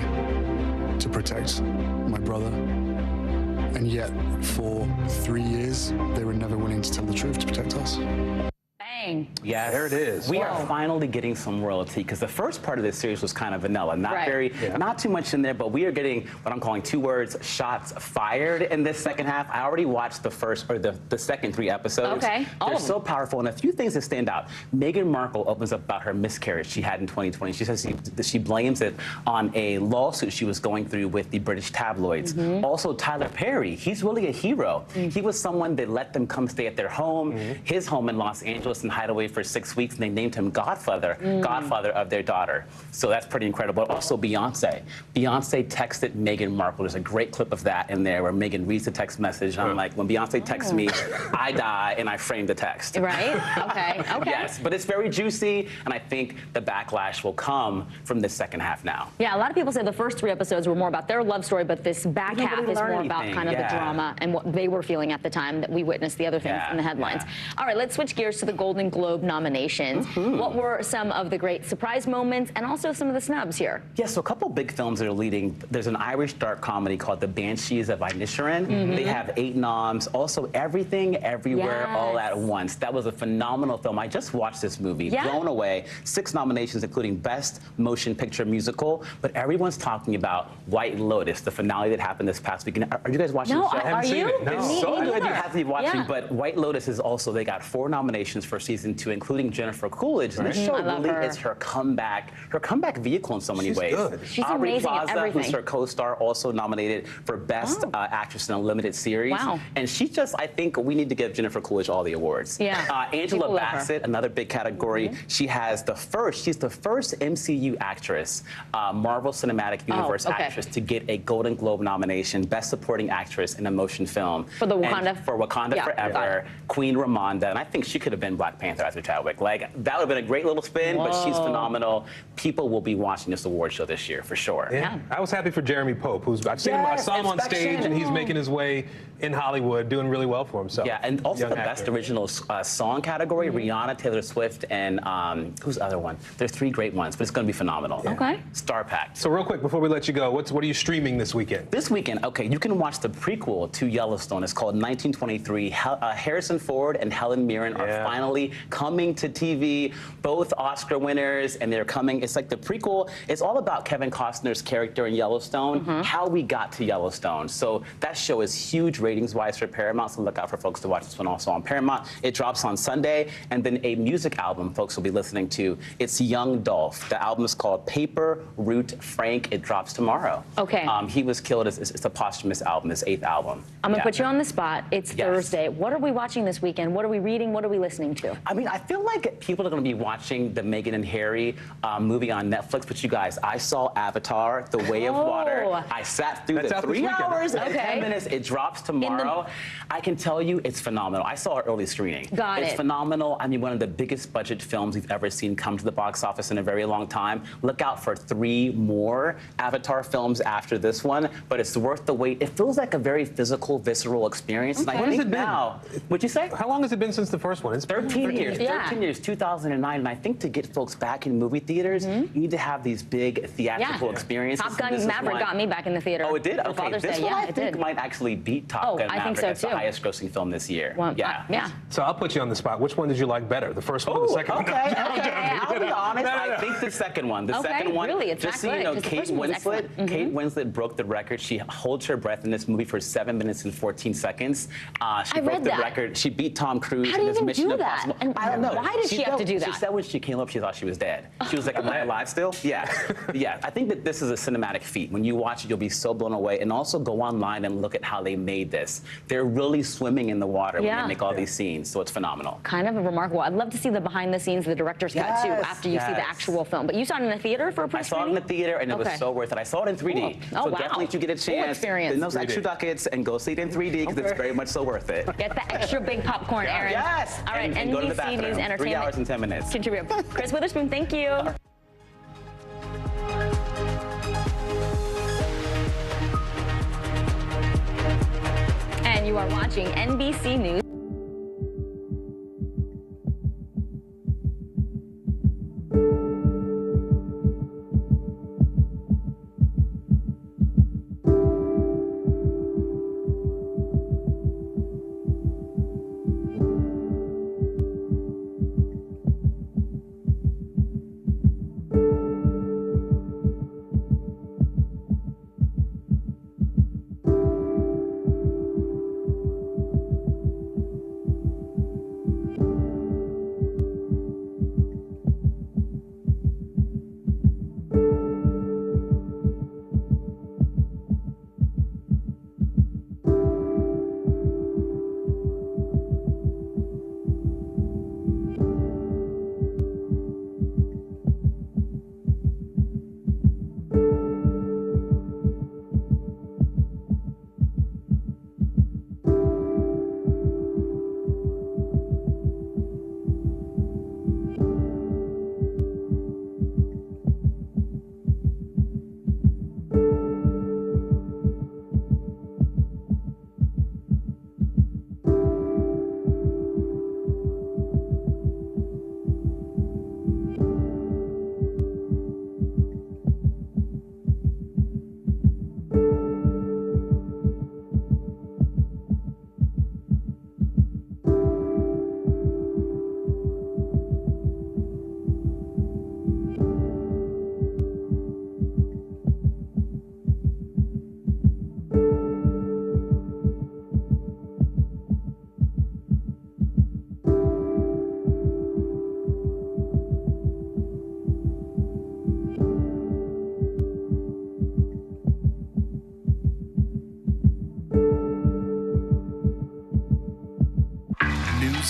to protect my brother, and yet for 3 years they were never willing to tell the truth to protect us. Yes. There it is. We are finally getting some royalty because the first part of this series was kind of vanilla, not too much in there, but we are getting what I'm calling 2 words, shots fired in this second half. I already watched the first or the second 3 episodes. Okay. They're so powerful, and a few things that stand out. Meghan Markle opens up about her miscarriage she had in 2020. She says she blames it on a lawsuit she was going through with the British tabloids. Also, Tyler Perry, he's really a hero. He was someone that let them come stay at their home, his home in Los Angeles, and hide away for 6 weeks, and they named him godfather of their daughter. So that's pretty incredible. Also, Beyonce texted Meghan Markle. There's a great clip of that in there where Meghan reads the text message. And I'm like, when Beyonce texts me, I die, and I frame the text. Right? Okay. Yes, but it's very juicy, and I think the backlash will come from this second half now. Yeah, a lot of people say the first 3 episodes were more about their love story, but this back half is more about kind of the drama and what they were feeling at the time that we witnessed the other things in the headlines. All right, let's switch gears to the Golden Globe nominations. What were some of the great surprise moments and also some of the snubs here? Yeah, so a couple big films that are leading. There's an Irish dark comedy called The Banshees of Inisherin. They have 8 noms. Also, Everything, Everywhere, All at Once. That was a phenomenal film. I just watched this movie. Blown away. 6 nominations, including Best Motion Picture Musical. But everyone's talking about White Lotus, the finale that happened this past weekend. Are you guys watching the show? Are you? It's so good. You have to be watching. But White Lotus is also, they got 4 nominations for season 2, including Jennifer Coolidge. This show really is her comeback vehicle in so many ways. Good. She's amazing Plaza, at everything. who's her co-star, also nominated for Best Actress in a Limited Series. Wow. And she just, I think we need to give Jennifer Coolidge all the awards. Yeah. Angela Bassett, another big category. She has she's the first MCU actress, Marvel Cinematic Universe actress, to get a Golden Globe nomination, Best Supporting Actress in a Motion Film. For the Wakanda? For Wakanda Forever, Queen Ramonda, and I think she could have been Black Panther after Chadwick. Like, that would have been a great little spin, but she's phenomenal. People will be watching this award show this year, for sure. Yeah. I was happy for Jeremy Pope, who's, I saw him on stage, and he's making his way in Hollywood, doing really well for himself. Yeah, and also the Best Original Song category, Rihanna, Taylor Swift, and who's the other one? There's 3 great ones, but it's going to be phenomenal. Okay. Star-packed. So real quick, before we let you go, what are you streaming this weekend? This weekend, you can watch the prequel to Yellowstone. It's called 1923. Harrison Ford and Helen Mirren are finally coming to TV, both Oscar winners, and they're coming. It's like the prequel. It's all about Kevin Costner's character in Yellowstone, how we got to Yellowstone. So that show is huge ratings-wise for Paramount, so look out for folks to watch this one also on Paramount. It drops on Sunday, and then a music album folks will be listening to. It's Young Dolph. The album is called Paper Route Frank. It drops tomorrow. Okay. He was killed. It's a posthumous album, his 8th album. I'm going to put you on the spot. It's Thursday. What are we watching this weekend? What are we reading? What are we listening to? I mean, I feel like people are going to be watching the Meghan and Harry movie on Netflix, but you guys, I saw Avatar, The Way of Water. I sat through the 3 hours and 10 minutes. It drops tomorrow. I can tell you it's phenomenal. I saw an early screening. It's phenomenal. I mean, one of the biggest budget films we've ever seen come to the box office in a very long time. Look out for 3 more Avatar films after this one, but it's worth the wait. It feels like a very physical, visceral experience. Okay. What has it been? Now, what'd you say? How long has it been since the first one? It's 13 years. 13 years, 2009. And I think to get folks back in movie theaters, you need to have these big theatrical experiences. Top Gun Maverick got me back in the theater. Oh, it did? For Okay, Father's this Day. one I it think did. might actually beat Top Gun I think Maverick so as the too. highest grossing film this year. Yeah. So I'll put you on the spot. Which one did you like better? The first one or the second one? I'll be honest. I think the second one. The second one. Really? It's just not so you know, good, 'cause the Kate first one was excellent. Kate Winslet broke the record. She holds her breath in this movie for 7 minutes and 14 seconds. She broke the record. She beat Tom Cruise How do in you this even Mission do that? Impossible. And I don't know. Why did she have to do that? She said when she came up, she thought she was dead. She was like, am I alive still? Yeah. Yeah. I think that this is a cinematic feat. When you watch it, you'll be so blown away. And also go online and look at how they made this. They're really swimming in the water when they make all these scenes, so it's phenomenal. Kind of remarkable. I'd love to see the behind the scenes, the director's cut too, after you see the actual film. But you saw it in the theater for a pre-screening? I saw it in the theater, and it was so worth it. I saw it in 3D. Cool. So definitely, if you get a chance, in those 3D. extra ducats, and go see it in 3D, because it's very much so worth it. Get the extra big popcorn, Aaron. Yes. All right, and go to the NBC bathroom. News Entertainment. 3 hours and 10 minutes. Contributor Chris Witherspoon, thank you. And you are watching NBC News.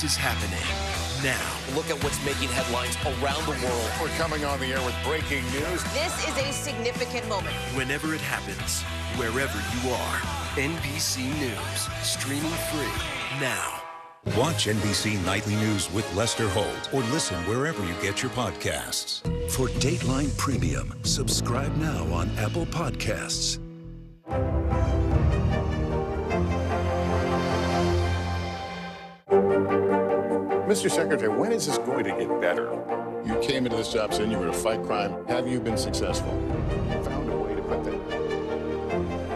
Is happening now. Look at what's making headlines around the world. We're coming on the air with breaking news. This is a significant moment. Whenever it happens, wherever you are, NBC News, streaming free now. Watch NBC Nightly News with Lester Holt or listen wherever you get your podcasts. For Dateline Premium, subscribe now on Apple Podcasts. Mr. Secretary, when is this going to get better? You came into this job saying you were to fight crime. Have you been successful? Found a way to put that.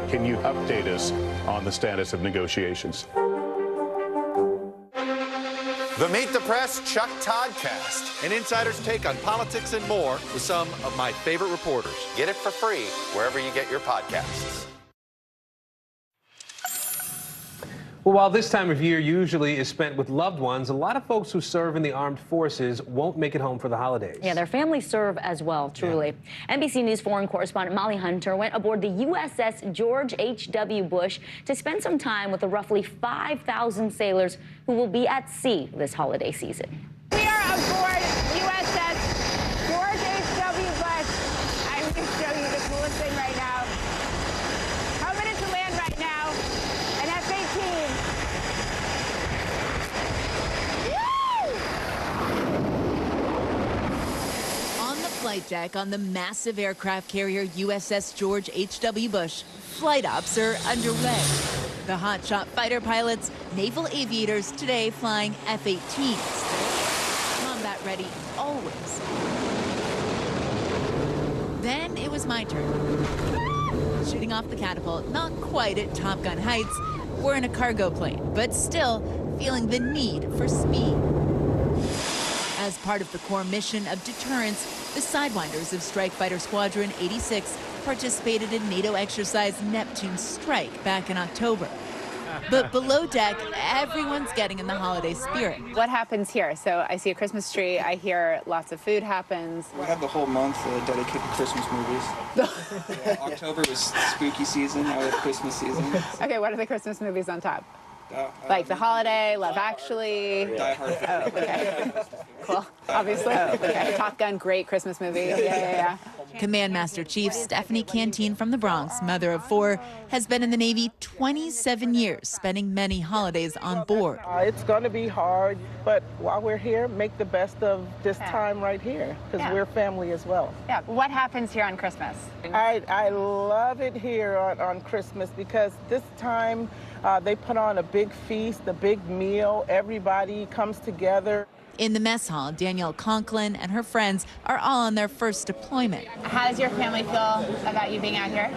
Can you update us on the status of negotiations? The Meet the Press Chuck Toddcast, an insider's take on politics and more with some of my favorite reporters. Get it for free wherever you get your podcasts. Well, while this time of year usually is spent with loved ones, a lot of folks who serve in the armed forces won't make it home for the holidays. Yeah, their families serve as well, truly. Yeah. NBC News foreign correspondent Molly Hunter went aboard the USS George H.W. Bush to spend some time with the roughly 5,000 sailors who will be at sea this holiday season. We are aboard USS George H.W. Bush. I'm going to show you the coolest thing right now. Coming into land right now. Flight deck on the massive aircraft carrier USS George H.W. Bush, flight ops are underway. The hotshot fighter pilots, naval aviators today flying F-18s. Combat ready always. Then it was my turn. Shooting off the catapult, not quite at Top Gun heights. We're in a cargo plane, but still feeling the need for speed. As part of the core mission of deterrence, the Sidewinders of Strike Fighter Squadron 86 participated in NATO exercise Neptune Strike back in October. But below deck, everyone's getting in the holiday spirit. What happens here? So I see a Christmas tree. I hear lots of food happens. We have the whole month dedicated to Christmas movies. October is spooky season. Now we have Christmas season. Okay, what are the Christmas movies on top? Like The Holiday, Love Actually. Die Hard. Oh, okay. Cool. Obviously. Oh, okay. Top Gun, great Christmas movie. Yeah. Command Master Chief Stephanie Canteen from the Bronx, mother of 4, has been in the Navy 27 years, spending many holidays on board. It's going to be hard, but while we're here, make the best of this time right here, because we're family as well. Yeah. What happens here on Christmas? I love it here on Christmas because this time they put on a big feast, a big meal. Everybody comes together. In the mess hall, Danielle Conklin and her friends are all on their first deployment. How does your family feel about you being out here?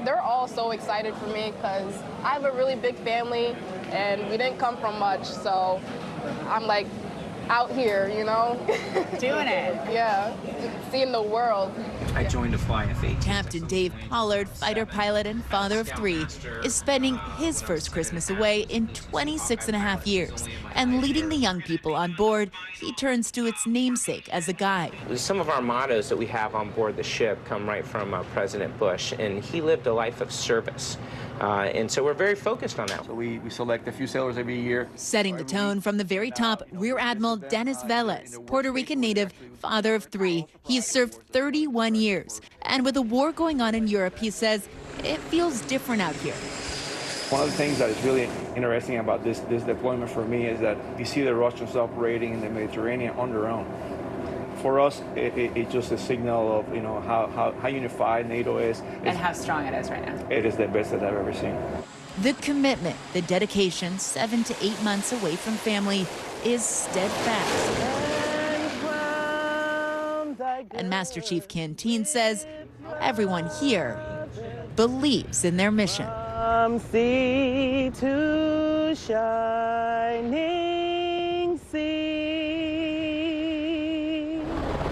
They're all so excited for me because I have a really big family and we didn't come from much, so I'm like out here, you know? Doing it. Yeah, seeing the world. I joined a FIFA. Captain Dave Pollard, fighter pilot and father of 3, is spending his first Christmas away in 26.5 years. And leading the young people on board, he turns to its namesake as a guide. Some of our mottos that we have on board the ship come right from President Bush, and he lived a life of service. And so we're very focused on that. So we select a few sailors every year. Setting the tone from the very top, Rear Admiral Dennis Velez, Puerto Rican native, father of 3. He has served 31 years. And with a war going on in Europe, he says, it feels different out here. One of the things that is really interesting about this deployment for me is that you see the Russians operating in the Mediterranean on their own. For us, it's just a signal of how unified NATO is. And how strong it is right now. It is the best that I've ever seen. The commitment, the dedication, 7 to 8 months away from family, is steadfast. And Master Chief Canteen says everyone here believes in their mission. Sea to shining sea.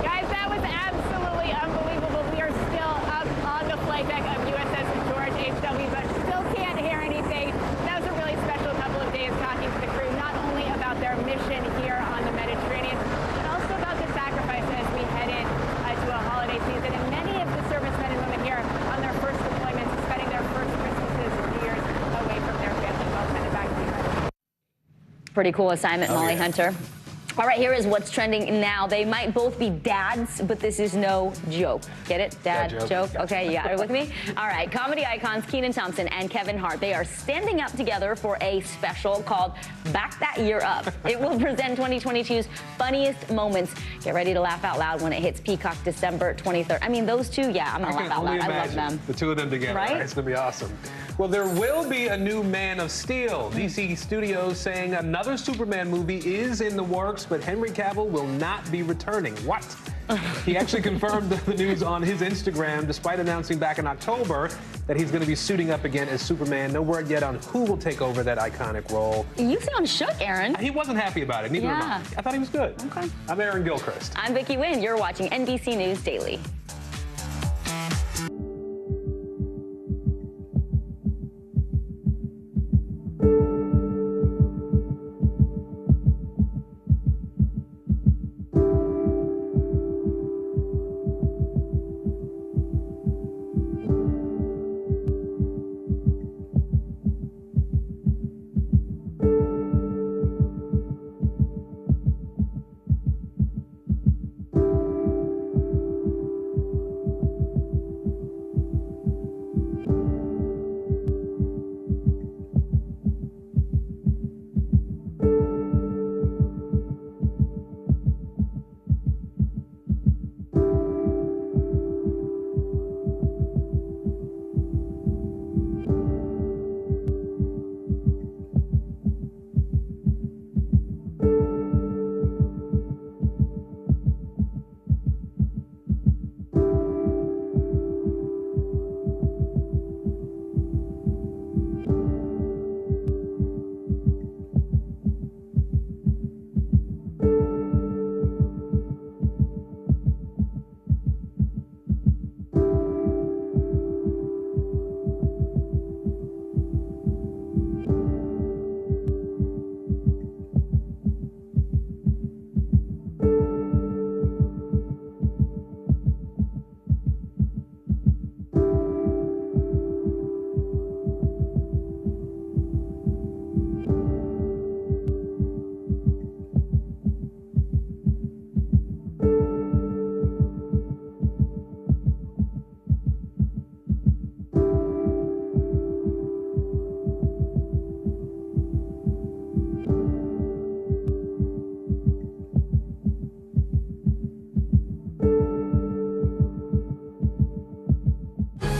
Guys, that was absolutely unbelievable. We are still up on the flight deck of USS George H.W. Bush. Still can't hear anything. That was a really special couple of days talking to the crew, not only about their mission here on the Mediterranean, but also about the sacrifice as we head in to a holiday season. And many of the servicemen and women here on their first deployments, spending their first Christmases and New Years away from their families. I'll send it back to you. Pretty cool assignment, Molly Hunter. All right, here is what's trending now. They might both be dads, but this is no joke. Get it? Dad joke? Okay, you got it with me? All right, comedy icons Kenan Thompson and Kevin Hart, they are standing up together for a special called Back That Year Up. It will present 2022's funniest moments. Get ready to laugh out loud when it hits Peacock December 23rd. I mean, those two, yeah, I'm going to laugh out loud. I love them. The two of them together, right? It's going to be awesome. Well, there will be a new Man of Steel. DC Studios saying another Superman movie is in the works, but Henry Cavill will not be returning. What? He actually confirmed the news on his Instagram, despite announcing back in October that he's going to be suiting up again as Superman. No word yet on who will take over that iconic role. You sound shook, Aaron. He wasn't happy about it. Neither am I. I thought he was good. Okay. I'm Aaron Gilchrist. I'm Vicki Wynn. You're watching NBC News Daily.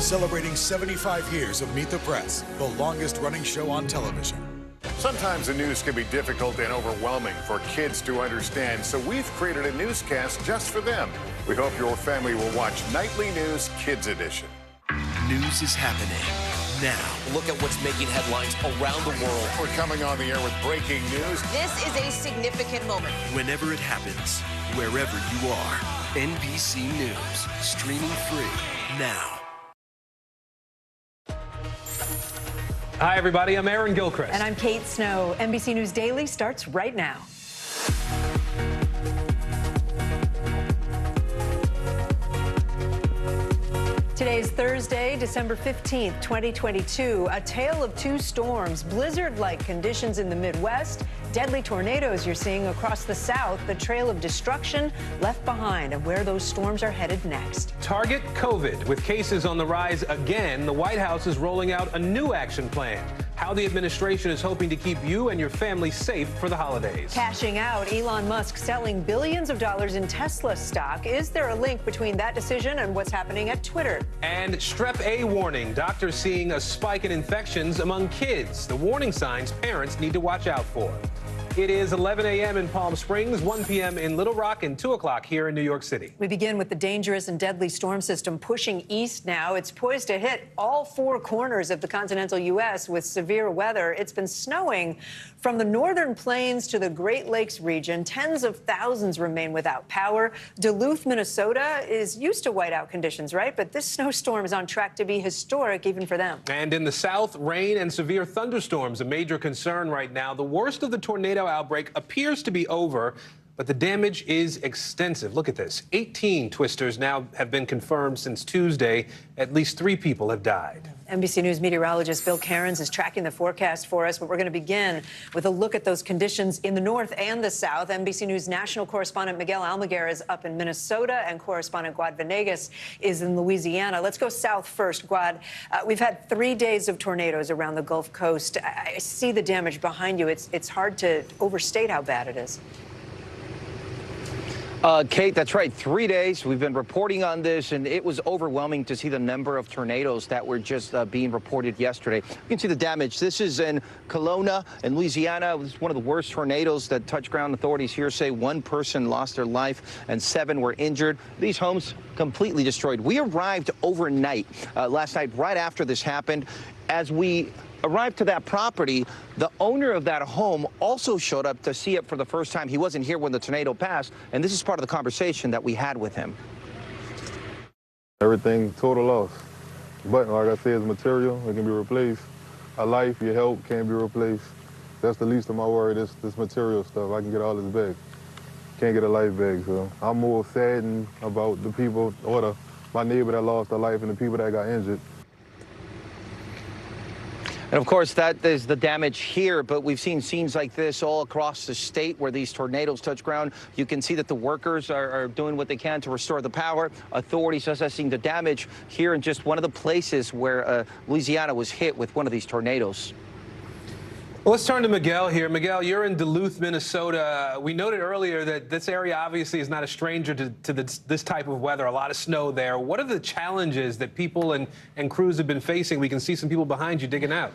celebrating 75 years of Meet the Press, the longest-running show on television. Sometimes the news can be difficult and overwhelming for kids to understand, so we've created a newscast just for them. We hope your family will watch Nightly News Kids Edition. News is happening now. Look at what's making headlines around the world. We're coming on the air with breaking news. This is a significant moment. Whenever it happens, wherever you are, NBC News, streaming free now. Hi, everybody. I'm Aaron Gilchrist. And I'm Kate Snow. NBC News Daily starts right now. Today is Thursday, December 15th, 2022. A tale of two storms, blizzard-like conditions in the Midwest, deadly tornadoes you're seeing across the South, the trail of destruction left behind and where those storms are headed next. Target COVID. With cases on the rise again, the White House is rolling out a new action plan. How the administration is hoping to keep you and your family safe for the holidays. Cashing out, Elon Musk selling billions of dollars in Tesla stock. Is there a link between that decision and what's happening at Twitter? And Strep A warning. Doctors seeing a spike in infections among kids. The warning signs parents need to watch out for. It is 11 a.m. in Palm Springs, 1 p.m. in Little Rock, and 2 o'clock here in New York City. We begin with the dangerous and deadly storm system pushing east now. It's poised to hit all four corners of the continental U.S. with severe weather. It's been snowing from the northern plains to the Great Lakes region. Tens of thousands remain without power. Duluth, Minnesota is used to whiteout conditions, right? But this snowstorm is on track to be historic even for them. And in the South, rain and severe thunderstorms, a major concern right now. The worst of the tornado outbreak appears to be over, but the damage is extensive. Look at this. 18 twisters now have been confirmed since Tuesday. At least 3 people have died. NBC News meteorologist Bill Cairns is tracking the forecast for us, but we're going to begin with a look at those conditions in the north and the south. NBC News national correspondent Miguel Almaguer is up in Minnesota, and correspondent Guad Venegas is in Louisiana. Let's go south first. Guad, we've had 3 days of tornadoes around the Gulf Coast. I see the damage behind you. It's hard to overstate how bad it is. Kate, that's right. 3 days. We've been reporting on this, and it was overwhelming to see the number of tornadoes that were just being reported yesterday. You can see the damage. This is in Kelowna in Louisiana. This is one of the worst tornadoes that touched ground. Authorities here say 1 person lost their life and 7 were injured. These homes completely destroyed. We arrived overnight last night, right after this happened. As we arrived to that property, the owner of that home also showed up to see it for the first time. He wasn't here when the tornado passed, and this is part of the conversation that we had with him. Everything total loss. But like I said, it's material. It can be replaced. A life, your health can't be replaced. That's the least of my worry, this material stuff. I can get all this back. Can't get a life back, so I'm more saddened about the people, or my neighbor that lost their life and the people that got injured. And of course, that is the damage here, but we've seen scenes like this all across the state where these tornadoes touch ground. You can see that the workers are doing what they can to restore the power. Authorities assessing the damage here in just one of the places where Louisiana was hit with one of these tornadoes. Well, let's turn to Miguel here. Miguel, you're in Duluth, Minnesota. We noted earlier that this area obviously is not a stranger to this type of weather, a lot of snow there. What are the challenges that people and crews have been facing? We can see some people behind you digging out.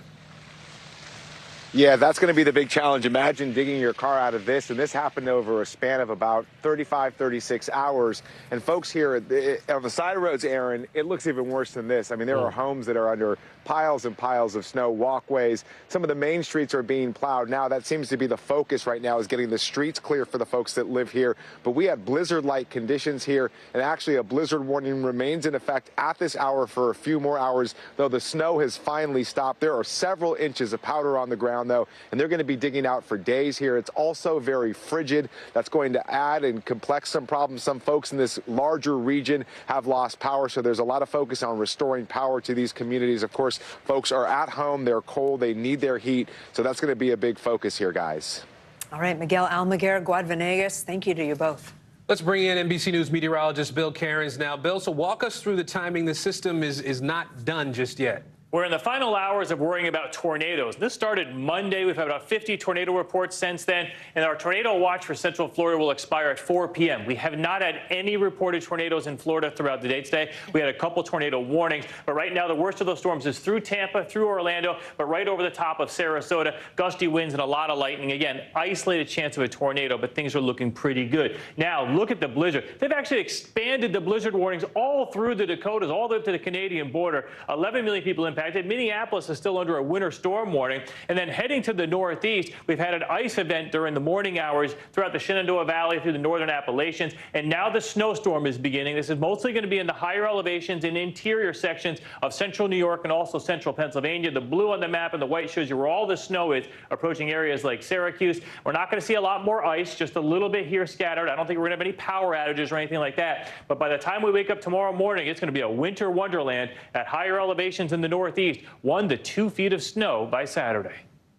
Yeah, that's going to be the big challenge. Imagine digging your car out of this, and this happened over a span of about 35, 36 hours. And folks here on the side roads, Aaron, it looks even worse than this. I mean, there are homes that are under piles and piles of snow, walkways. Some of the main streets are being plowed now. That seems to be the focus right now, is getting the streets clear for the folks that live here. But we had blizzard-like conditions here, and actually a blizzard warning remains in effect at this hour for a few more hours, though the snow has finally stopped. There are several inches of powder on the ground, though, and they're going to be digging out for days here. It's also very frigid. That's going to add and complex some problems. Some folks in this larger region have lost power, so there's a lot of focus on restoring power to these communities. Of course, folks are at home, they're cold, they need their heat, so that's going to be a big focus here, guys. All right, Miguel Almaguer, Guad Venegas, thank you to you both. Let's bring in NBC News meteorologist Bill Cairns now. Bill, so walk us through the timing. The system is not done just yet. We're in the final hours of worrying about tornadoes. This started Monday. We've had about 50 tornado reports since then, and our tornado watch for Central Florida will expire at 4 p.m. We have not had any reported tornadoes in Florida throughout the day today. We had a couple tornado warnings, but right now the worst of those storms is through Tampa, through Orlando, but right over the top of Sarasota. Gusty winds and a lot of lightning. Again, isolated chance of a tornado, but things are looking pretty good. Now, look at the blizzard. They've actually expanded the blizzard warnings all through the Dakotas, all the way up to the Canadian border. 11 million people impacted. Minneapolis is still under a winter storm warning. And then heading to the northeast, we've had an ice event during the morning hours throughout the Shenandoah Valley through the northern Appalachians. And now the snowstorm is beginning. This is mostly going to be in the higher elevations and interior sections of central New York and also central Pennsylvania. The blue on the map and the white shows you where all the snow is approaching areas like Syracuse. We're not going to see a lot more ice, just a little bit here scattered. I don't think we're going to have any power outages or anything like that. But by the time we wake up tomorrow morning, it's going to be a winter wonderland at higher elevations in the northeast. 1 to 2 feet of snow by Saturday.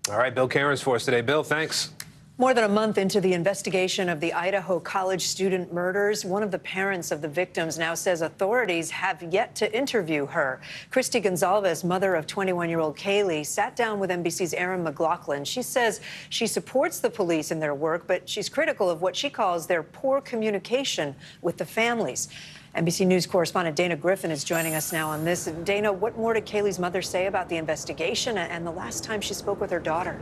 All right, Bill Cairns for us today. Bill, thanks. More than a month into the investigation of the Idaho college student murders, one of the parents of the victims now says authorities have yet to interview her. Christy Gonzalez, mother of 21-year-old Kaylee, sat down with NBC's Erin McLaughlin. She says she supports the police in their work, but she's critical of what she calls their poor communication with the families. NBC News correspondent Dana Griffin is joining us now on this. Dana, what more did Kaylee's mother say about the investigation and the last time she spoke with her daughter?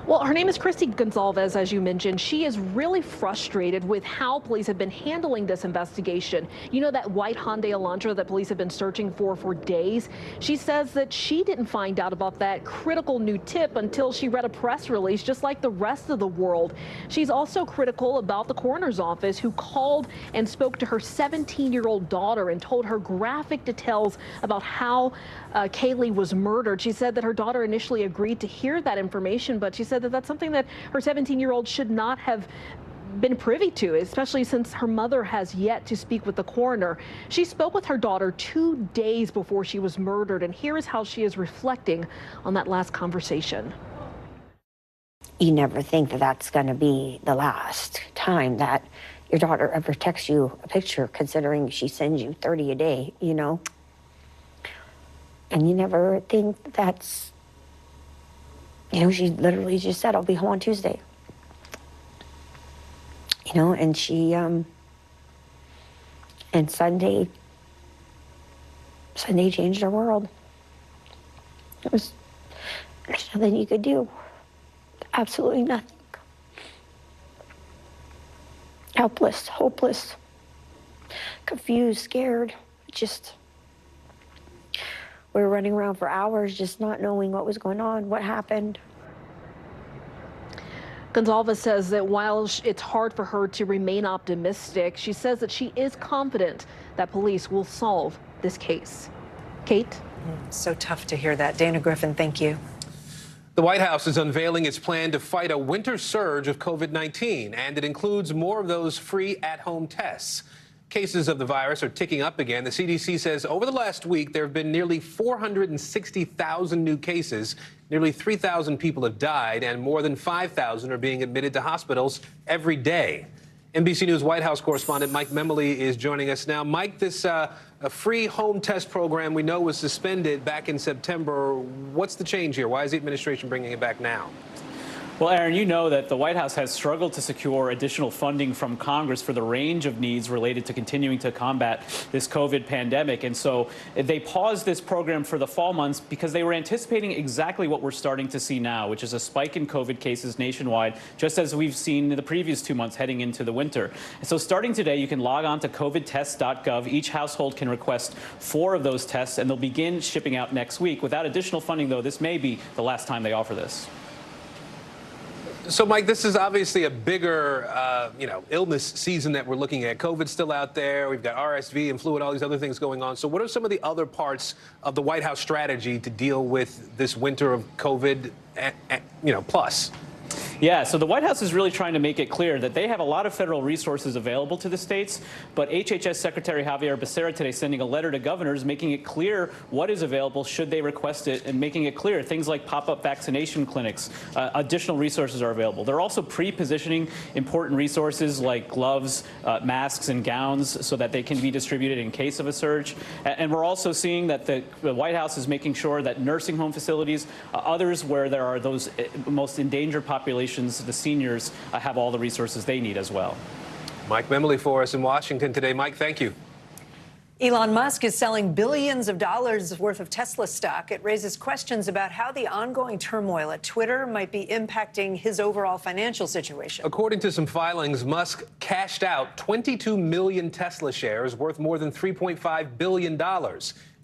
Well, her name is Christy Gonzalez, as you mentioned. She is really frustrated with how police have been handling this investigation. You know, that white Hyundai Elantra that police have been searching for days? She says that she didn't find out about that critical new tip until she read a press release, just like the rest of the world. She's also critical about the coroner's office, who called and spoke to her 17-year-old daughter and told her graphic details about how Kaylee was murdered. She said that her daughter initially agreed to hear that information, but she said that that's something that her 17-year-old should not have been privy to, especially since her mother has yet to speak with the coroner. She spoke with her daughter 2 days before she was murdered, and here is how she is reflecting on that last conversation. You never think that that's going to be the last time that your daughter ever texts you a picture, considering she sends you 30 a day, you know? And you never think that's, you know, she literally just said, I'll be home on Tuesday. You know, and she, and Sunday changed her world. There's nothing you could do. Absolutely nothing. Helpless, hopeless, confused, scared. Just, we were running around for hours just not knowing what was going on, what happened. Gonzalez says that while it's hard for her to remain optimistic, she says that she is confident that police will solve this case. Kate? So tough to hear that. Dana Griffin, thank you. The White House is unveiling its plan to fight a winter surge of COVID-19, and it includes more of those free at-home tests. Cases of the virus are ticking up again. The CDC says over the last week, there have been nearly 460,000 new cases. Nearly 3,000 people have died, and more than 5,000 are being admitted to hospitals every day. NBC News White House correspondent Mike Memoli is joining us now. Mike, this a free home test program we know was suspended back in September. What's the change here? Why is the administration bringing it back now? Well, Aaron, you know that the White House has struggled to secure additional funding from Congress for the range of needs related to continuing to combat this COVID pandemic. And so they paused this program for the fall months because they were anticipating exactly what we're starting to see now, which is a spike in COVID cases nationwide, just as we've seen in the previous 2 months heading into the winter. And so starting today, you can log on to covidtests.gov. Each household can request 4 of those tests, and they'll begin shipping out next week. Without additional funding, though, this may be the last time they offer this. So, Mike, this is obviously a bigger, illness season that we're looking at. COVID's still out there. We've got RSV and flu and all these other things going on. So what are some of the other parts of the White House strategy to deal with this winter of COVID, plus? Yeah, so the White House is really trying to make it clear that they have a lot of federal resources available to the states, but HHS Secretary Javier Becerra today sending a letter to governors making it clear what is available should they request it, and making it clear things like pop-up vaccination clinics, additional resources are available. They're also pre-positioning important resources like gloves, masks, and gowns so that they can be distributed in case of a surge. And we're also seeing that the White House is making sure that nursing home facilities, others where there are those most endangered populations, the seniors, have all the resources they need as well. Mike Memoli for us in Washington today. Mike, thank you. Elon Musk is selling billions of dollars worth of Tesla stock. It raises questions about how the ongoing turmoil at Twitter might be impacting his overall financial situation. According to some filings, Musk cashed out 22 million Tesla shares worth more than $3.5 billion.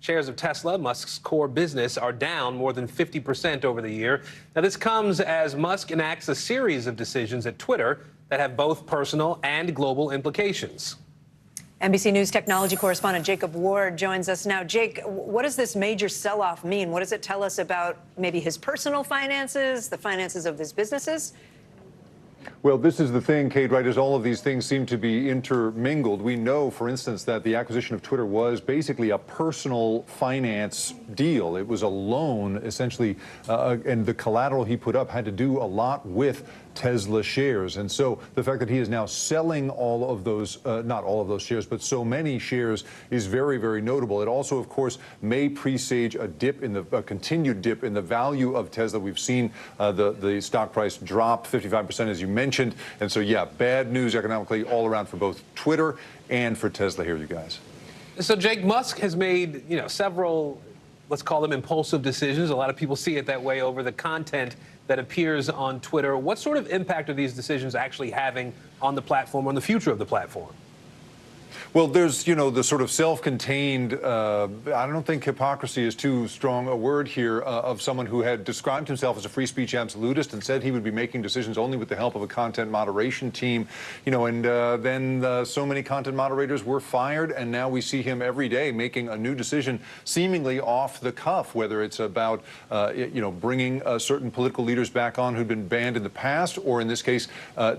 Shares of Tesla, Musk's core business, are down more than 50% over the year. Now, this comes as Musk enacts a series of decisions at Twitter that have both personal and global implications. NBC News technology correspondent Jacob Ward joins us now. Jake, what does this major sell-off mean? What does it tell us about maybe his personal finances, the finances of his businesses? Well, this is the thing, Kate, right, is all of these things seem to be intermingled. We know, for instance, that the acquisition of Twitter was basically a personal finance deal. It was a loan, essentially, and the collateral he put up had to do a lot with Tesla shares. And so the fact that he is now selling all of those, not all of those shares, but so many shares is very, very notable. It also, of course, may presage a dip in a continued dip in the value of Tesla. We've seen the stock price drop 55%, as you mentioned. And so, yeah, bad news economically all around for both Twitter and for Tesla here, you guys. So, Jake, Musk has made, several, let's call them impulsive decisions. A lot of people see it that way over the content that appears on Twitter. What sort of impact are these decisions actually having on the platform, on the future of the platform? Well, there's, the sort of self-contained, I don't think hypocrisy is too strong a word here, of someone who had described himself as a free speech absolutist and said he would be making decisions only with the help of a content moderation team, and then so many content moderators were fired, and now we see him every day making a new decision seemingly off the cuff, whether it's about, bringing certain political leaders back on who'd been banned in the past, or in this case,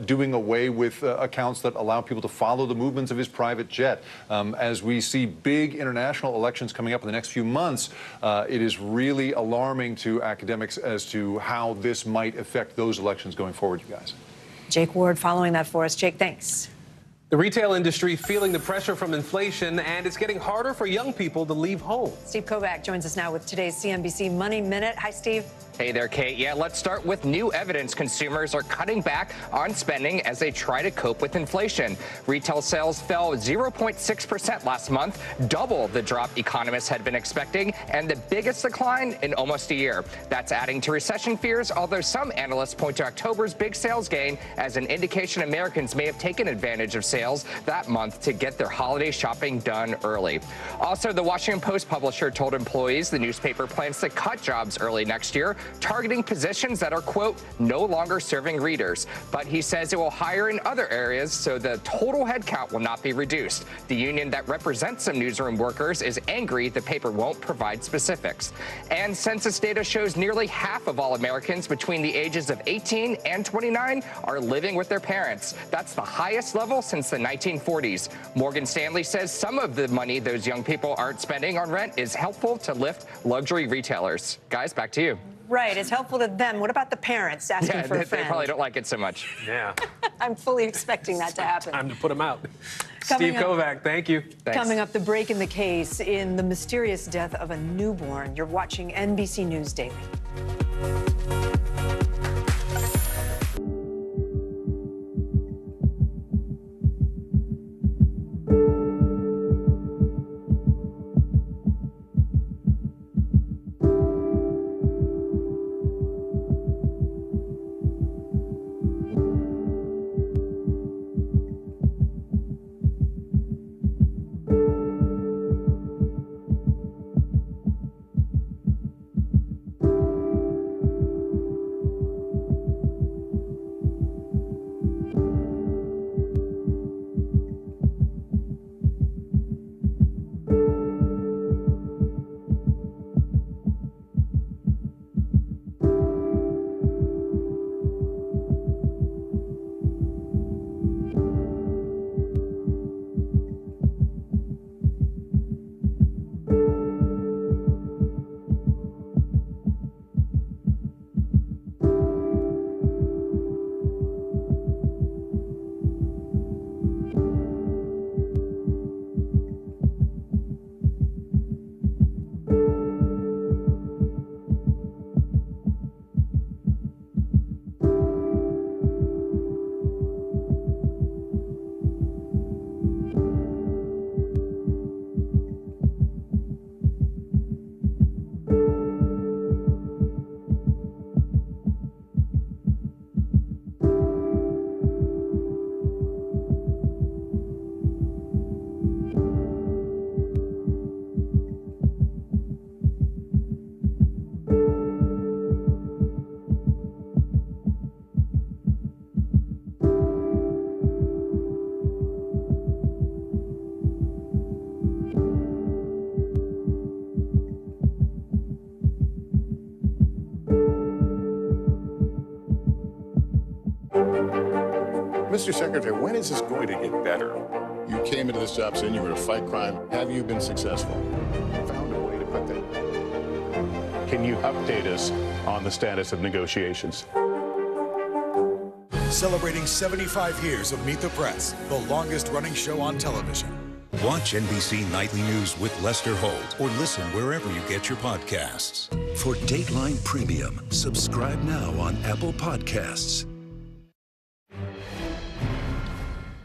doing away with accounts that allow people to follow the movements of his private jet. As we see big international elections coming up in the next few months, it is really alarming to academics as to how this might affect those elections going forward, you guys. Jake Ward following that for us. Jake, thanks. The retail industry feeling the pressure from inflation, and it's getting harder for young people to leave home. Steve Kovac joins us now with today's CNBC Money Minute. Hi, Steve. Hey there, Kate. Yeah, let's start with new evidence consumers are cutting back on spending as they try to cope with inflation. Retail sales fell 0.6% last month, double the drop economists had been expecting, and the biggest decline in almost a year. That's adding to recession fears, although some analysts point to October's big sales gain as an indication Americans may have taken advantage of sales that month to get their holiday shopping done early. Also, the Washington Post publisher told employees the newspaper plans to cut jobs early next year, targeting positions that are, quote, no longer serving readers. But he says it will hire in other areas, so the total headcount will not be reduced. The union that represents some newsroom workers is angry the paper won't provide specifics. And census data shows nearly half of all Americans between the ages of 18 and 29 are living with their parents. That's the highest level since the 1940s. Morgan Stanley says some of the money those young people aren't spending on rent is helpful to lift luxury retailers. Guys, back to you. Right, it's helpful to them. What about the parents asking for a friend? They probably don't like it so much. Yeah. I'm fully expecting that to happen. Time to put them out. Coming Steve Kovac, thank you. Thanks. Coming up, the break in the case in the mysterious death of a newborn. You're watching NBC News Daily. Mr. Secretary, when is this going to get better? You came into this job saying you were to fight crime. Have you been successful? Found a way to put that. Can you update us on the status of negotiations? Celebrating 75 years of Meet the Press, the longest running show on television. Watch NBC Nightly News with Lester Holt or listen wherever you get your podcasts. For Dateline Premium, subscribe now on Apple Podcasts.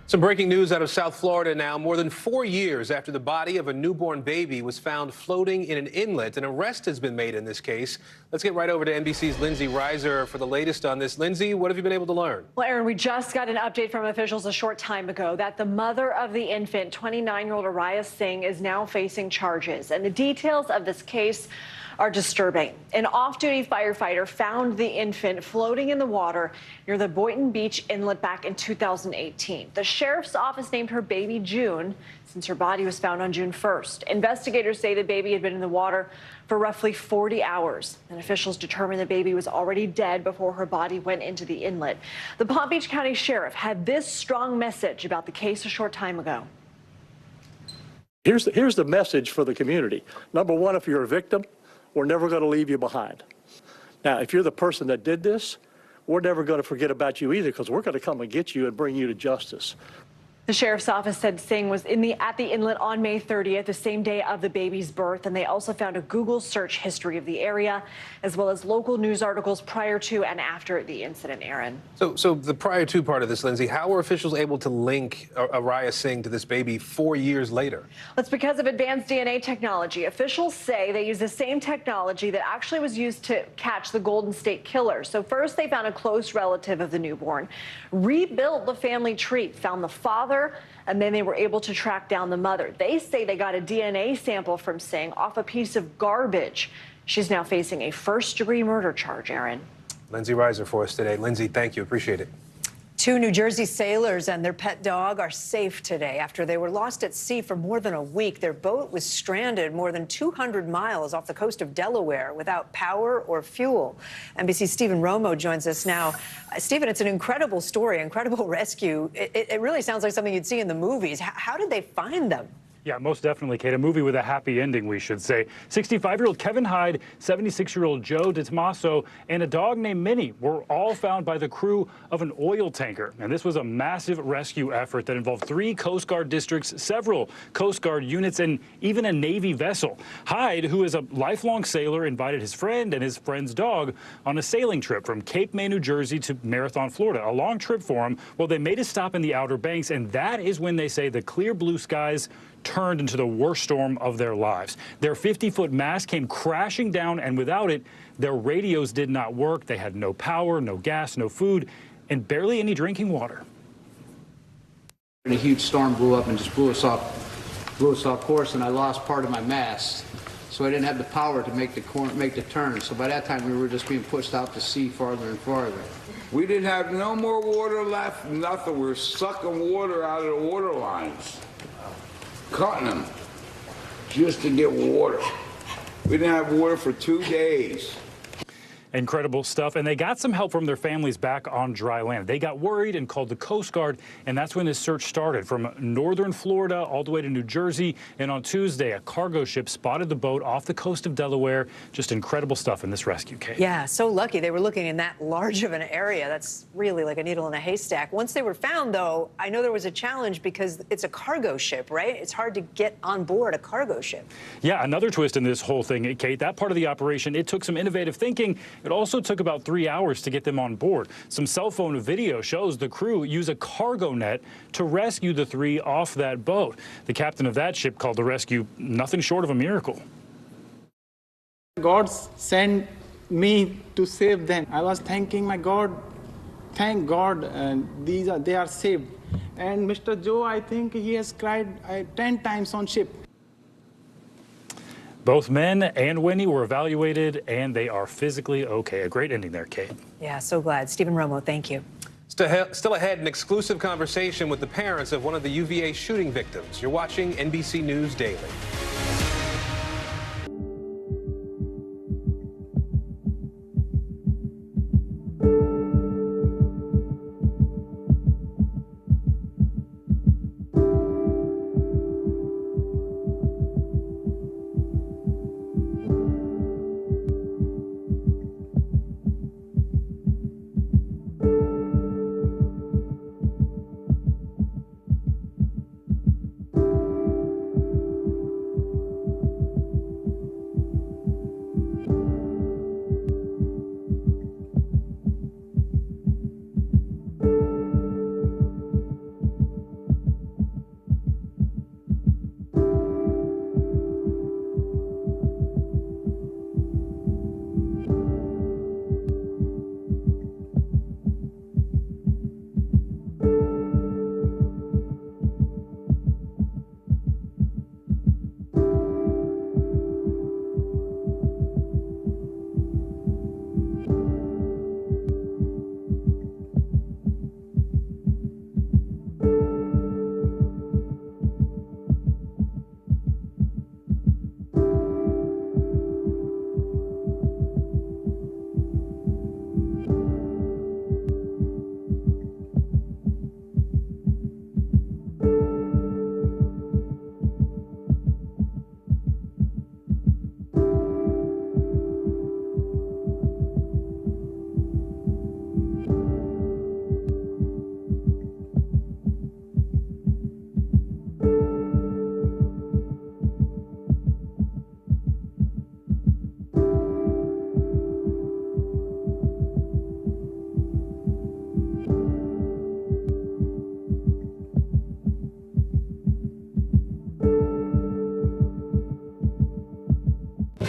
Some breaking news out of South Florida now. More than 4 years after the body of a newborn baby was found floating in an inlet, an arrest has been made in this case. Let's get right over to NBC's Lindsay Reiser for the latest on this. Lindsay, what have you been able to learn? Well, Aaron, we just got an update from officials a short time ago that the mother of the infant, 29-year-old Araya Singh, is now facing charges. And the details of this case are disturbing. An off-duty firefighter found the infant floating in the water near the Boynton Beach inlet back in 2018. The sheriff's office named her baby June since her body was found on June 1st. Investigators say the baby had been in the water for roughly 40 hours, and officials determined the baby was already dead before her body went into the inlet. The Palm Beach County Sheriff had this strong message about the case a short time ago. Here's the message for the community. Number one, if you're a victim, we're never going to leave you behind. Now, if you're the person that did this, we're never going to forget about you either, because we're going to come and get you and bring you to justice. The sheriff's office said Singh was at the inlet on May 30th, the same day of the baby's birth, and they also found a Google search history of the area, as well as local news articles prior to and after the incident, Aaron. So the prior to part of this, Lindsay, how were officials able to link Araya Singh to this baby 4 years later? That's because of advanced DNA technology. Officials say they use the same technology that actually was used to catch the Golden State Killer. So first they found a close relative of the newborn, rebuilt the family tree, found the father, and then they were able to track down the mother. They say they got a DNA sample from Singh off a piece of garbage. She's now facing a first-degree murder charge, Aaron. Lindsay Reiser for us today. Lindsay, thank you. Appreciate it. 2 New Jersey sailors and their pet dog are safe today after they were lost at sea for more than a week. Their boat was stranded more than 200 miles off the coast of Delaware without power or fuel. NBC's Stephen Romo joins us now. Stephen, it's an incredible story, incredible rescue. It really sounds like something you'd see in the movies. How did they find them? Yeah, most definitely, Kate. A movie with a happy ending, we should say. 65-year-old Kevin Hyde, 76-year-old Joe DiTomaso, and a dog named Minnie were all found by the crew of an oil tanker. And this was a massive rescue effort that involved 3 Coast Guard districts, several Coast Guard units, and even a Navy vessel. Hyde, who is a lifelong sailor, invited his friend and his friend's dog on a sailing trip from Cape May, New Jersey to Marathon, Florida. A long trip for him. Well, they made a stop in the Outer Banks, and that is when they say the clear blue skies turned into the worst storm of their lives. Their 50-foot mast came crashing down, and without it, their radios did not work. They had no power, no gas, no food, and barely any drinking water. A huge storm blew up and just blew us off course, and I lost part of my mast. So I didn't have the power to make the turn. So by that time, we were just being pushed out to sea farther and farther. We didn't have no more water left, nothing. We were sucking water out of the water lines, cutting them just to get water. We didn't have water for 2 days. Incredible stuff. And they got some help from their families back on dry land. They got worried and called the Coast Guard, and that's when this search started from northern Florida all the way to New Jersey. And on Tuesday, a cargo ship spotted the boat off the coast of Delaware. Just incredible stuff in this rescue case. Yeah, so lucky they were looking in that large of an area. That's really like a needle in a haystack. Once they were found, though, I know there was a challenge because it's a cargo ship, right? It's hard to get on board a cargo ship. Yeah, another twist in this whole thing, Kate, that part of the operation, it took some innovative thinking. It also took about 3 hours to get them on board. Some cell phone video shows the crew use a cargo net to rescue the 3 off that boat. The captain of that ship called the rescue nothing short of a miracle. God sent me to save them. I was thanking my God. Thank God, they are saved. And Mr. Joe, I think he has cried 10 times on ship. Both men and Winnie were evaluated, and they are physically okay. A great ending there, Kate. Yeah, so glad. Stephen Romo, thank you. Still ahead, an exclusive conversation with the parents of one of the UVA shooting victims. You're watching NBC News Daily.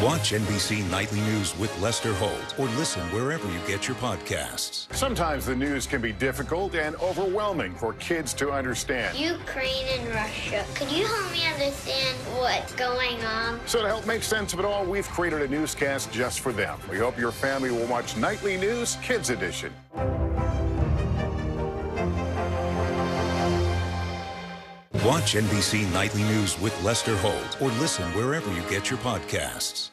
Watch NBC Nightly News with Lester Holt or listen wherever you get your podcasts. Sometimes the news can be difficult and overwhelming for kids to understand. Ukraine and Russia. Could you help me understand what's going on? So to help make sense of it all, we've created a newscast just for them. We hope your family will watch Nightly News Kids Edition. Watch NBC Nightly News with Lester Holt or listen wherever you get your podcasts.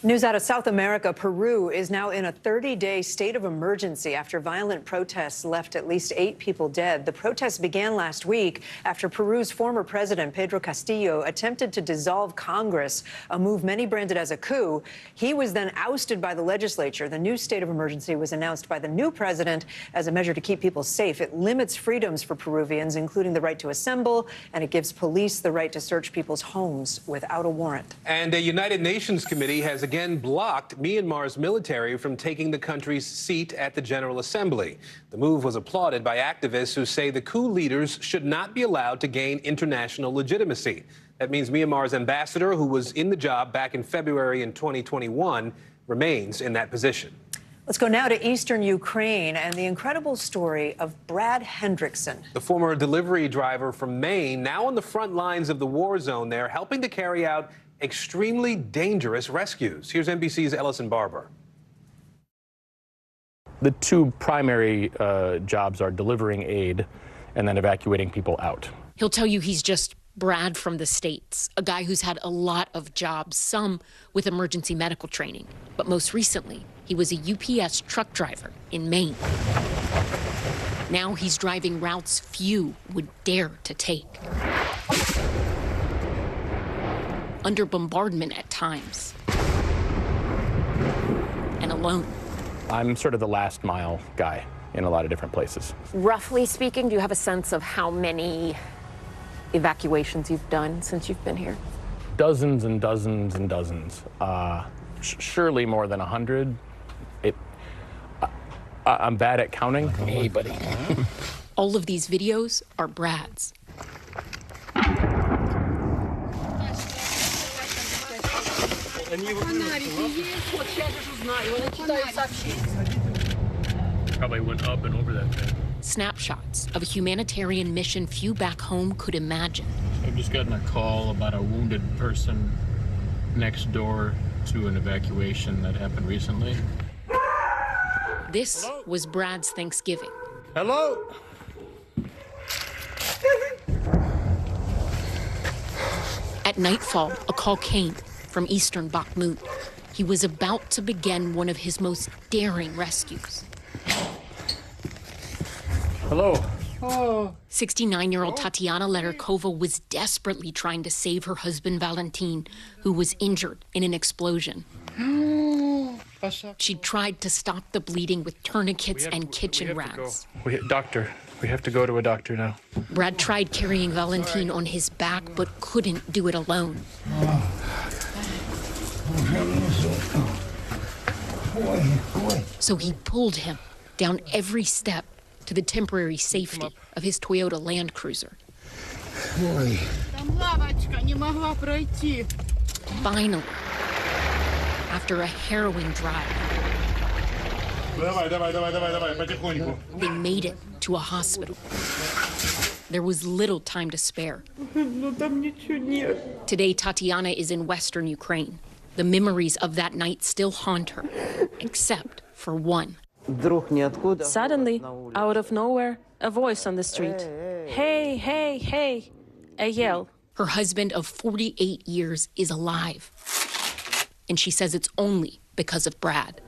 News out of South America. Peru is now in a 30-day state of emergency after violent protests left at least 8 people dead. The protests began last week after Peru's former president, Pedro Castillo, attempted to dissolve Congress, a move many branded as a coup. He was then ousted by the legislature. The new state of emergency was announced by the new president as a measure to keep people safe. It limits freedoms for Peruvians, including the right to assemble, and it gives police the right to search people's homes without a warrant. And a United Nations committee has again blocked Myanmar's military from taking the country's seat at the General Assembly. The move was applauded by activists who say the coup leaders should not be allowed to gain international legitimacy. That means Myanmar's ambassador, who was in the job back in February in 2021, remains in that position. Let's go now to eastern Ukraine and the incredible story of Brad Hendrickson. The former delivery driver from Maine, now on the front lines of the war zone there, helping to carry out extremely dangerous rescues. Here's NBC's Ellison Barber. The two primary jobs are delivering aid and then evacuating people out. He'll tell you he's just Brad from the States, a guy who's had a lot of jobs, some with emergency medical training. But most recently, he was a UPS truck driver in Maine. Now he's driving routes few would dare to take. Under bombardment at times, and alone. I'm sort of the last mile guy in a lot of different places. Roughly speaking, do you have a sense of how many evacuations you've done since you've been here? Dozens and dozens and dozens. Surely more than 100. I'm bad at counting. Hey, buddy. All of these videos are Brad's. Probably went up and over that thing. Snapshots of a humanitarian mission few back home could imagine. I've just gotten a call about a wounded person next door to an evacuation that happened recently. This was Brad's Thanksgiving. Hello? At nightfall, a call came from eastern Bakhmut. He was about to begin one of his most daring rescues. Hello. 69-year-old Tatiana Lerikova was desperately trying to save her husband Valentin, who was injured in an explosion. She tried to stop the bleeding with tourniquets and kitchen rags. Doctor, we have to go to a doctor now. Brad tried carrying Valentin on his back, but couldn't do it alone. So he pulled him down every step to the temporary safety of his Toyota Land Cruiser. Finally, after a harrowing drive, they made it to a hospital. There was little time to spare. Today, Tatiana is in western Ukraine. The memories of that night still haunt her, except for one. Suddenly, out of nowhere, a voice on the street. Hey, hey, hey, a yell. Her husband of 48 years is alive. And she says it's only because of Brad.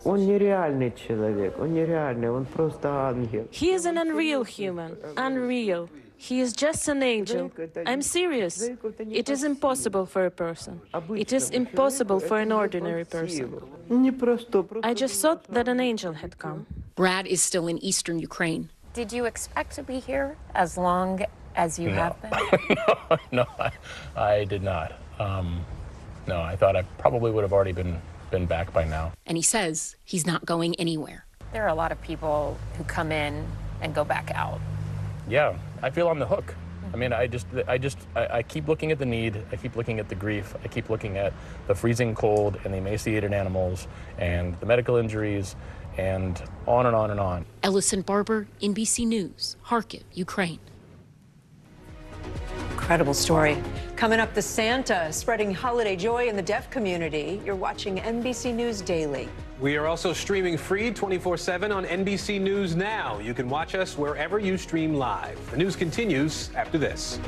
He is an unreal human. Unreal. He is just an angel. I'm serious. It is impossible for a person. It is impossible for an ordinary person. I just thought that an angel had come. Brad is still in eastern Ukraine. Did you expect to be here as long as you have been? No, I did not. No, I thought I probably would have already been back by now. And he says he's not going anywhere. There are a lot of people who come in and go back out. Yeah, I feel on the hook. I mean, I keep looking at the need, I keep looking at the grief, I keep looking at the freezing cold and the emaciated animals and the medical injuries and on and on and on. Ellison Barber, NBC News, Kharkiv, Ukraine. Incredible story. Coming up, the Santa spreading holiday joy in the deaf community. You're watching NBC News Daily. We are also streaming free 24/7 on NBC News Now. You can watch us wherever you stream live. The news continues after this.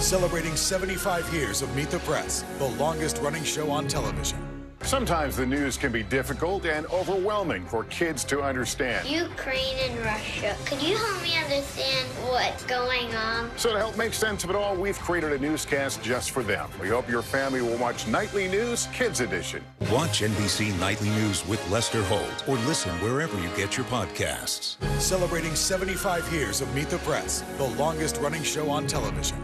Celebrating 75 years of Meet the Press, the longest-running show on television. Sometimes the news can be difficult and overwhelming for kids to understand. Ukraine and Russia. Could you help me understand what's going on? So to help make sense of it all, we've created a newscast just for them. We hope your family will watch Nightly News Kids Edition. Watch NBC Nightly News with Lester Holt or listen wherever you get your podcasts. Celebrating 75 years of Meet the Press, the longest-running show on television.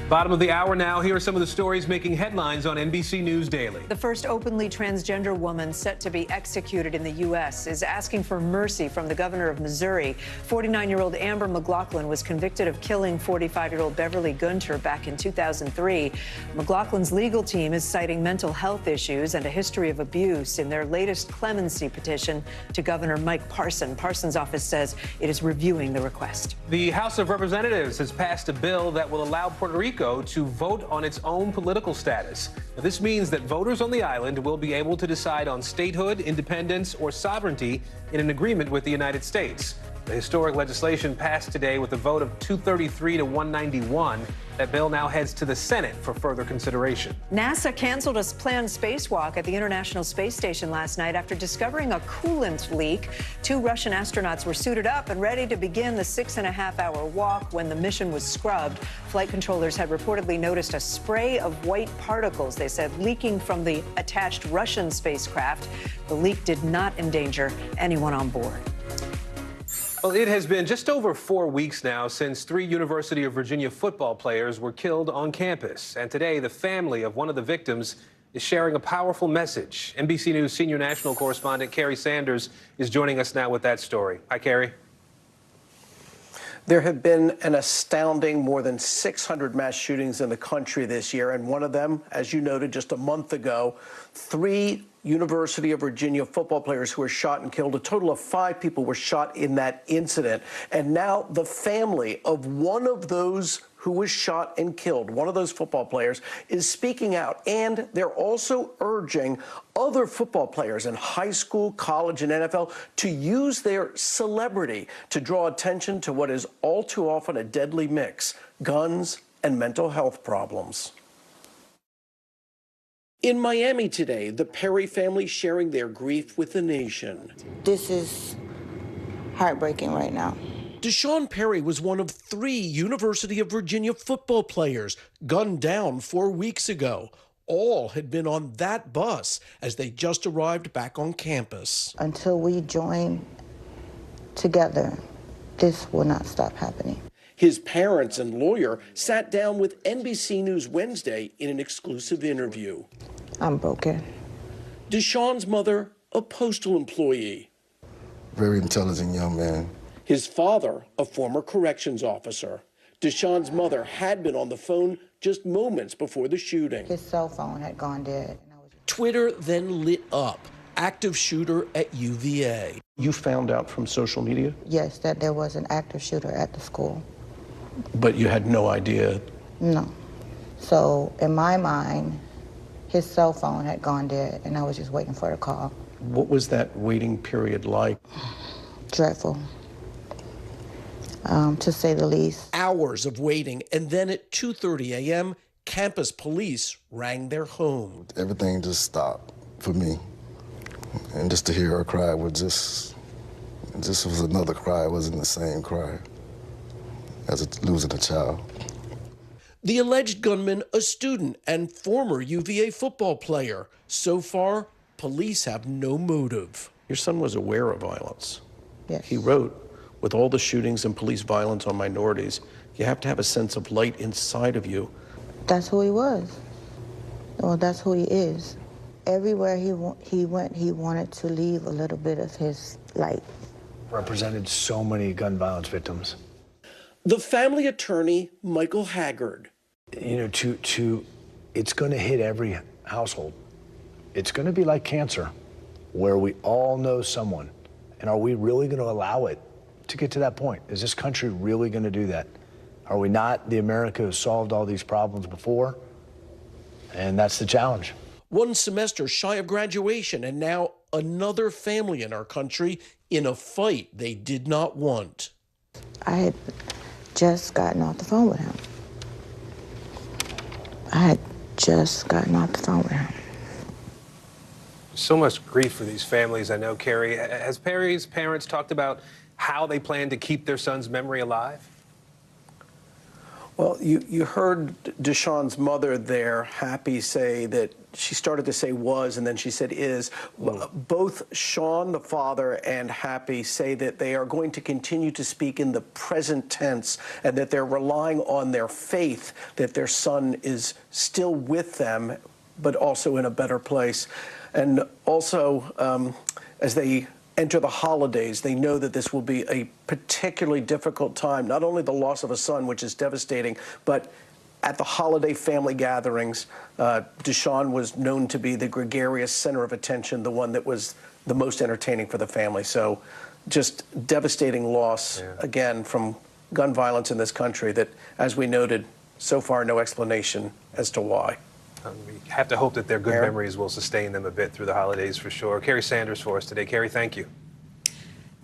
Bottom of the hour now. Here are some of the stories making headlines on NBC News Daily. The first openly transgender woman set to be executed in the U.S. is asking for mercy from the governor of Missouri. 49-year-old Amber McLaughlin was convicted of killing 45-year-old Beverly Gunter back in 2003. McLaughlin's legal team is citing mental health issues and a history of abuse in their latest clemency petition to Governor Mike Parson. Parson's office says it is reviewing the request. The House of Representatives has passed a bill that will allow Puerto Rico to vote on its own political status. Now, this means that voters on the island will be able to decide on statehood, independence, or sovereignty in an agreement with the United States. The historic legislation passed today with a vote of 233 to 191. That bill now heads to the Senate for further consideration. NASA canceled a planned spacewalk at the International Space Station last night after discovering a coolant leak. 2 Russian astronauts were suited up and ready to begin the 6.5-hour walk when the mission was scrubbed. Flight controllers had reportedly noticed a spray of white particles, they said, leaking from the attached Russian spacecraft. The leak did not endanger anyone on board. Well, it has been just over 4 weeks now since 3 University of Virginia football players were killed on campus. And today, the family of one of the victims is sharing a powerful message. NBC News senior national correspondent Carrie Sanders is joining us now with that story. Hi, Carrie. There have been an astounding more than 600 mass shootings in the country this year, and one of them, as you noted just a month ago, 3 University of Virginia football players who were shot and killed. A total of 5 people were shot in that incident. And now the family of one of those who was shot and killed, one of those football players, is speaking out. And they're also urging other football players in high school, college, and NFL to use their celebrity to draw attention to what is all too often a deadly mix: guns and mental health problems. In Miami today, the Perry family sharing their grief with the nation. This is heartbreaking right now. Deshaun Perry was one of 3 University of Virginia football players gunned down 4 weeks ago. All had been on that bus as they just arrived back on campus. Until we join together, this will not stop happening. His parents and lawyer sat down with NBC News Wednesday in an exclusive interview. I'm broken. Deshaun's mother, a postal employee. Very intelligent young man. His father, a former corrections officer. Deshaun's mother had been on the phone just moments before the shooting. His cell phone had gone dead. Twitter then lit up. Active shooter at UVA. You found out from social media? Yes, that there was an active shooter at the school. But you had no idea? No. So in my mind, his cell phone had gone dead, and I was just waiting for the call. What was that waiting period like? Dreadful, to say the least. Hours of waiting, and then at 2:30 a.m., campus police rang their home. Everything just stopped for me. And just to hear her cry was this was another cry. It wasn't the same cry as losing a child. The alleged gunman, a student and former UVA football player. So far, police have no motive. Your son was aware of violence. Yes. He wrote, with all the shootings and police violence on minorities, you have to have a sense of light inside of you. That's who he was. Well, that's who he is. Everywhere he went, he wanted to leave a little bit of his light. Represented so many gun violence victims. The family attorney, Michael Haggard. You know, it's going to hit every household. It's going to be like cancer, where we all know someone. And are we really going to allow it to get to that point? Is this country really going to do that? Are we not the America who solved all these problems before? And that's the challenge. One semester shy of graduation, and now another family in our country in a fight they did not want. I had just gotten off the phone with him. So much grief for these families, I know, Carrie. Has Perry's parents talked about how they plan to keep their son's memory alive? Well, you heard Deshaun's mother there, Happy, say that she started to say was, and then she said is. Both Sean, the father, and Happy say that they are going to continue to speak in the present tense and that they're relying on their faith that their son is still with them, but also in a better place. And also, as they enter the holidays, they know that this will be a particularly difficult time, not only the loss of a son, which is devastating, but at the holiday family gatherings, Deshaun was known to be the gregarious center of attention, the one that was the most entertaining for the family. So just devastating loss, again, from gun violence in this country that, as we noted, so far no explanation as to why. We have to hope that their good memories will sustain them a bit through the holidays for sure. Carrie Sanders for us today. Carrie, thank you.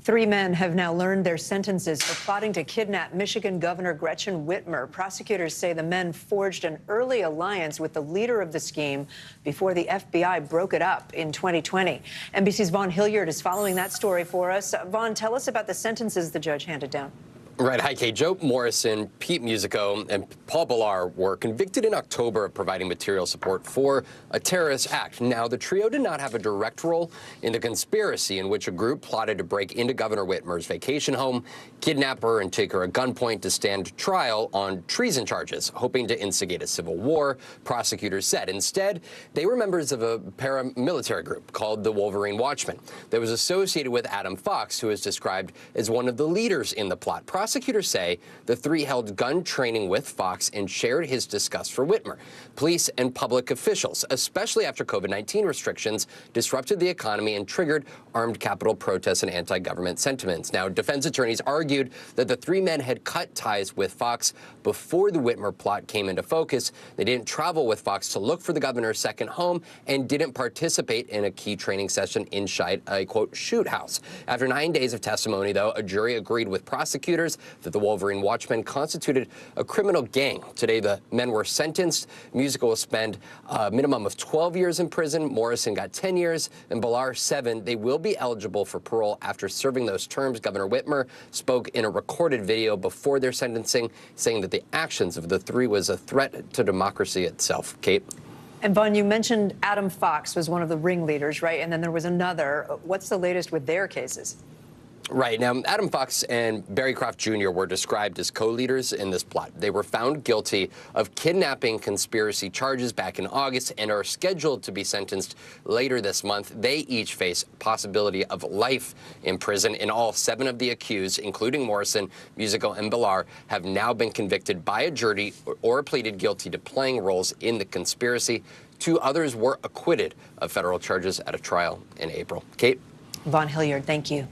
3 men have now learned their sentences for plotting to kidnap Michigan Governor Gretchen Whitmer. Prosecutors say the men forged an early alliance with the leader of the scheme before the FBI broke it up in 2020. NBC's Vaughn Hilliard is following that story for us. Vaughn, tell us about the sentences the judge handed down. Right. Hi, Kate. Joe Morrison, Pete Musico, and Paul Ballar were convicted in October of providing material support for a terrorist act. Now, the trio did not have a direct role in the conspiracy in which a group plotted to break into Governor Whitmer's vacation home, kidnap her, and take her at gunpoint to stand trial on treason charges, hoping to instigate a civil war, prosecutors said. Instead, they were members of a paramilitary group called the Wolverine Watchmen that was associated with Adam Fox, who is described as one of the leaders in the plot. prosecutors say the three held gun training with Fox and shared his disgust for Whitmer. Police and public officials, especially after COVID-19 restrictions, disrupted the economy and triggered armed Capitol protests and anti-government sentiments. Now, defense attorneys argued that the three men had cut ties with Fox before the Whitmer plot came into focus. They didn't travel with Fox to look for the governor's second home and didn't participate in a key training session inside a, quote, shoot house. After 9 days of testimony, though, a jury agreed with prosecutors that the Wolverine Watchmen constituted a criminal gang. Today, the men were sentenced. Musical will spend a minimum of 12 years in prison. Morrison got 10 years and Ballar 7. They will be eligible for parole after serving those terms. Governor Whitmer spoke in a recorded video before their sentencing, saying that the actions of the three was a threat to democracy itself. Kate? And Vaughn, you mentioned Adam Fox was one of the ringleaders, right? And then there was another. What's the latest with their cases? Right. Now, Adam Fox and Barry Croft Jr. were described as co-leaders in this plot. They were found guilty of kidnapping conspiracy charges back in August and are scheduled to be sentenced later this month. They each face possibility of life in prison. In all, 7 of the accused, including Morrison, Musico, and Ballar, have now been convicted by a jury or pleaded guilty to playing roles in the conspiracy. 2 others were acquitted of federal charges at a trial in April. Kate? Vaughn Hilliard, thank you.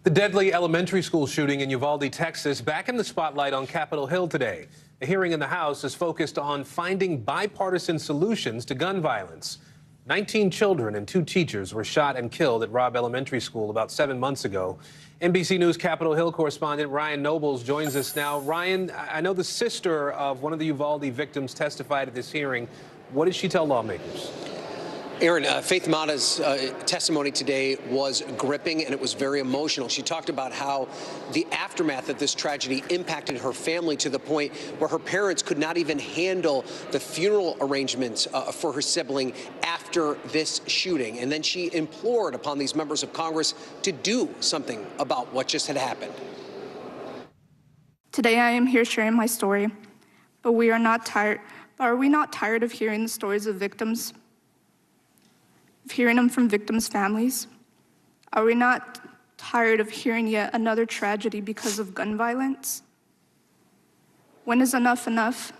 The deadly elementary school shooting in Uvalde, Texas, back in the spotlight on Capitol Hill today. A hearing in the House is focused on finding bipartisan solutions to gun violence. 19 children and 2 teachers were shot and killed at Robb Elementary School about 7 months ago. NBC News Capitol Hill correspondent Ryan Nobles joins us now. Ryan, I know the sister of one of the Uvalde victims testified at this hearing. What did she tell lawmakers? Aaron, Faith Mata's testimony today was gripping and it was very emotional. She talked about how the aftermath of this tragedy impacted her family to the point where her parents could not even handle the funeral arrangements for her sibling after this shooting. And then she implored upon these members of Congress to do something about what just had happened. Today I am here sharing my story, but we are not tired. Are we not tired of hearing the stories of victims? Of hearing them from victims' families? Are we not tired of hearing yet another tragedy because of gun violence? When is enough enough?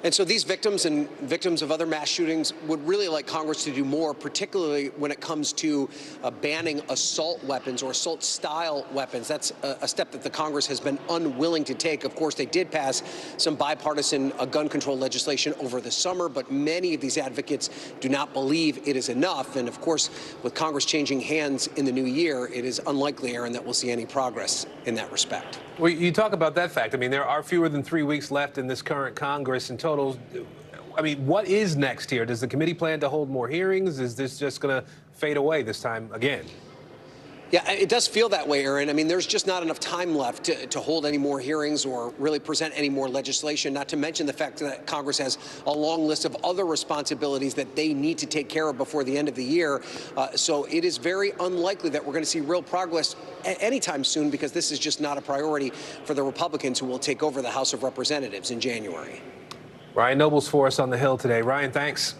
And so these victims and victims of other mass shootings would really like Congress to do more, particularly when it comes to banning assault weapons or assault-style weapons. That's a step that the Congress has been unwilling to take. Of course, they did pass some bipartisan gun control legislation over the summer, but many of these advocates do not believe it is enough. And of course, with Congress changing hands in the new year, it is unlikely, Aaron, that we'll see any progress in that respect. Well, you talk about that fact. I mean, there are fewer than 3 weeks left in this current Congress in total. I mean, what is next here? Does the committee plan to hold more hearings? Is this just going to fade away this time again? Yeah, it does feel that way, Aaron. I mean, there's just not enough time left to hold any more hearings or really present any more legislation, not to mention the fact that Congress has a long list of other responsibilities that they need to take care of before the end of the year. So it is very unlikely that we're going to see real progress anytime soon because this is just not a priority for the Republicans who will take over the House of Representatives in January. Ryan Nobles for us on the Hill today. Ryan, thanks.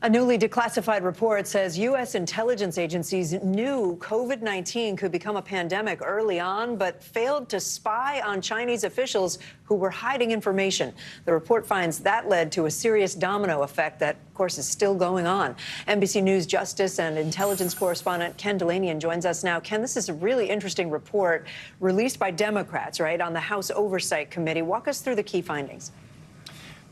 A newly declassified report says U.S. intelligence agencies knew COVID-19 could become a pandemic early on, but failed to spy on Chinese officials who were hiding information. The report finds that led to a serious domino effect that, of course, is still going on. NBC News Justice and Intelligence correspondent Ken Delanian joins us now. Ken, this is a really interesting report released by Democrats, right, on the House Oversight Committee. Walk us through the key findings.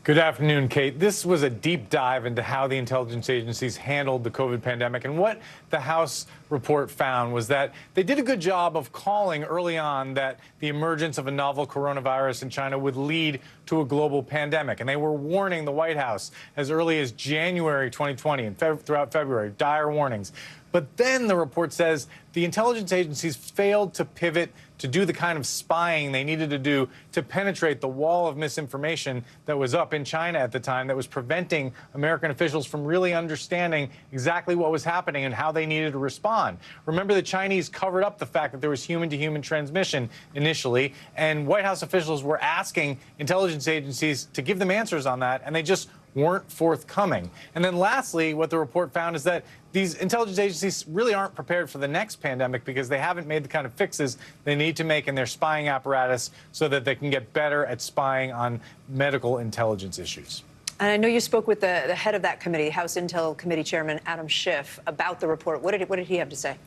Good afternoon, Kate. This was a deep dive into how the intelligence agencies handled the COVID pandemic. And what the House report found was that they did a good job of calling early on that the emergence of a novel coronavirus in China would lead to a global pandemic. And they were warning the White House as early as January 2020 and throughout February, dire warnings. But then the report says the intelligence agencies failed to pivot to do the kind of spying they needed to do to penetrate the wall of misinformation that was up in China at the time that was preventing American officials from really understanding exactly what was happening and how they needed to respond. Remember, the Chinese covered up the fact that there was human-to-human transmission initially, and White House officials were asking intelligence agencies to give them answers on that, and they just weren't forthcoming. And then lastly, what the report found is that these intelligence agencies really aren't prepared for the next pandemic because they haven't made the kind of fixes they need to make in their spying apparatus so that they can get better at spying on medical intelligence issues. And I know you spoke with the head of that committee, House Intel Committee Chairman Adam Schiff, about the report. What did he have to say?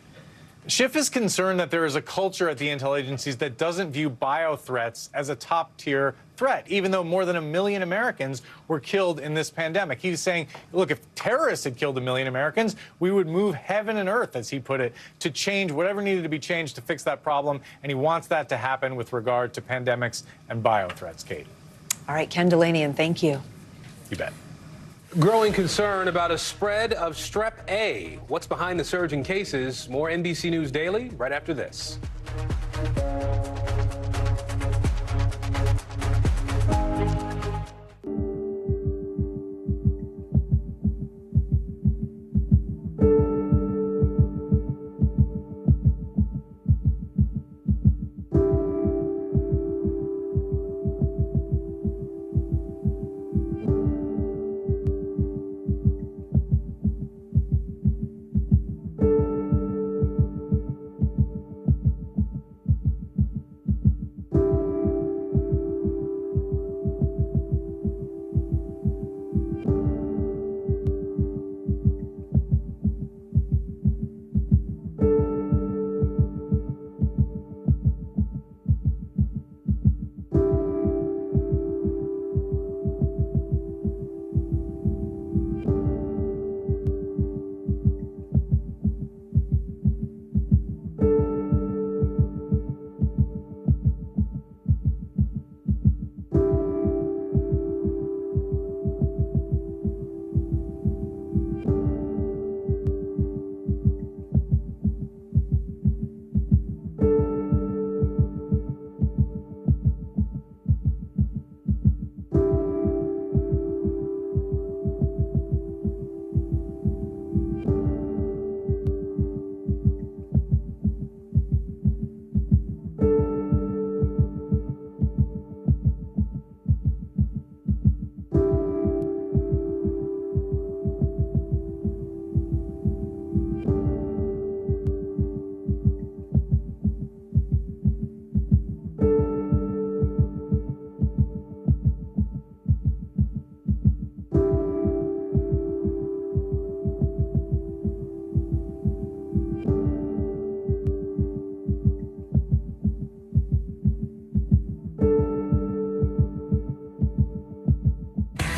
Schiff is concerned that there is a culture at the intel agencies that doesn't view bio-threats as a top-tier threat, even though more than 1 million Americans were killed in this pandemic. He's saying, look, if terrorists had killed 1 million Americans, we would move heaven and earth, as he put it, to change whatever needed to be changed to fix that problem. And he wants that to happen with regard to pandemics and bio-threats, Kate. All right, Ken Delanian, thank you. You bet. Growing concern about a spread of strep A. What's behind the surge in cases? More NBC News Daily right after this.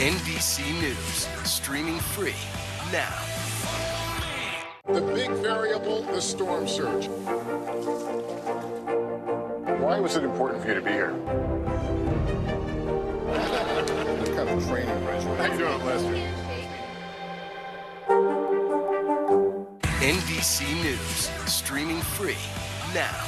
NBC News, streaming free now. The big variable, the storm surge. Why was it important for you to be here? What kind of training regimen? How you doing, Lester? NBC News, streaming free now.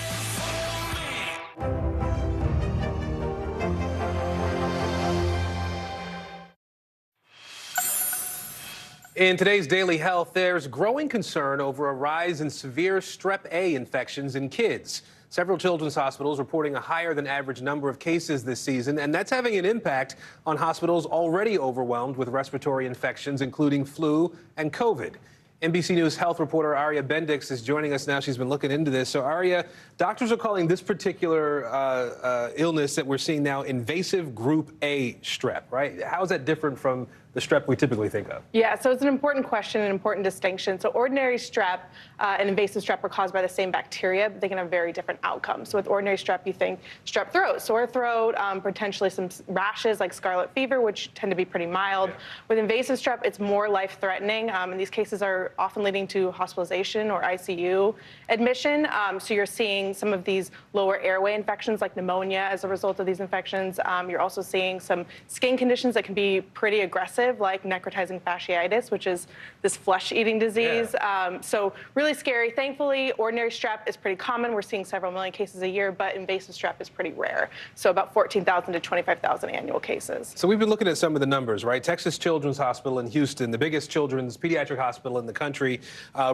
In today's Daily Health, there's growing concern over a rise in severe strep A infections in kids. Several children's hospitals reporting a higher than average number of cases this season, and that's having an impact on hospitals already overwhelmed with respiratory infections, including flu and COVID. NBC News health reporter Aria Bendix is joining us now. She's been looking into this. So, Aria, doctors are calling this particular illness that we're seeing now invasive group A strep, right? How is that different from the strep we typically think of? Yeah, so it's an important question, an important distinction. So ordinary strep and invasive strep are caused by the same bacteria, but they can have very different outcomes. So with ordinary strep, you think strep throat, sore throat, potentially some rashes like scarlet fever, which tend to be pretty mild. Yeah. With invasive strep, it's more life-threatening, and these cases are often leading to hospitalization or ICU admission. So you're seeing some of these lower airway infections like pneumonia as a result of these infections. You're also seeing some skin conditions that can be pretty aggressive, like necrotizing fasciitis, which is this flesh-eating disease. Yeah. So really scary. Thankfully, ordinary strep is pretty common. We're seeing several million cases a year, but invasive strep is pretty rare. So about 14,000 to 25,000 annual cases. So we've been looking at some of the numbers, right? Texas Children's Hospital in Houston, the biggest children's pediatric hospital in the country,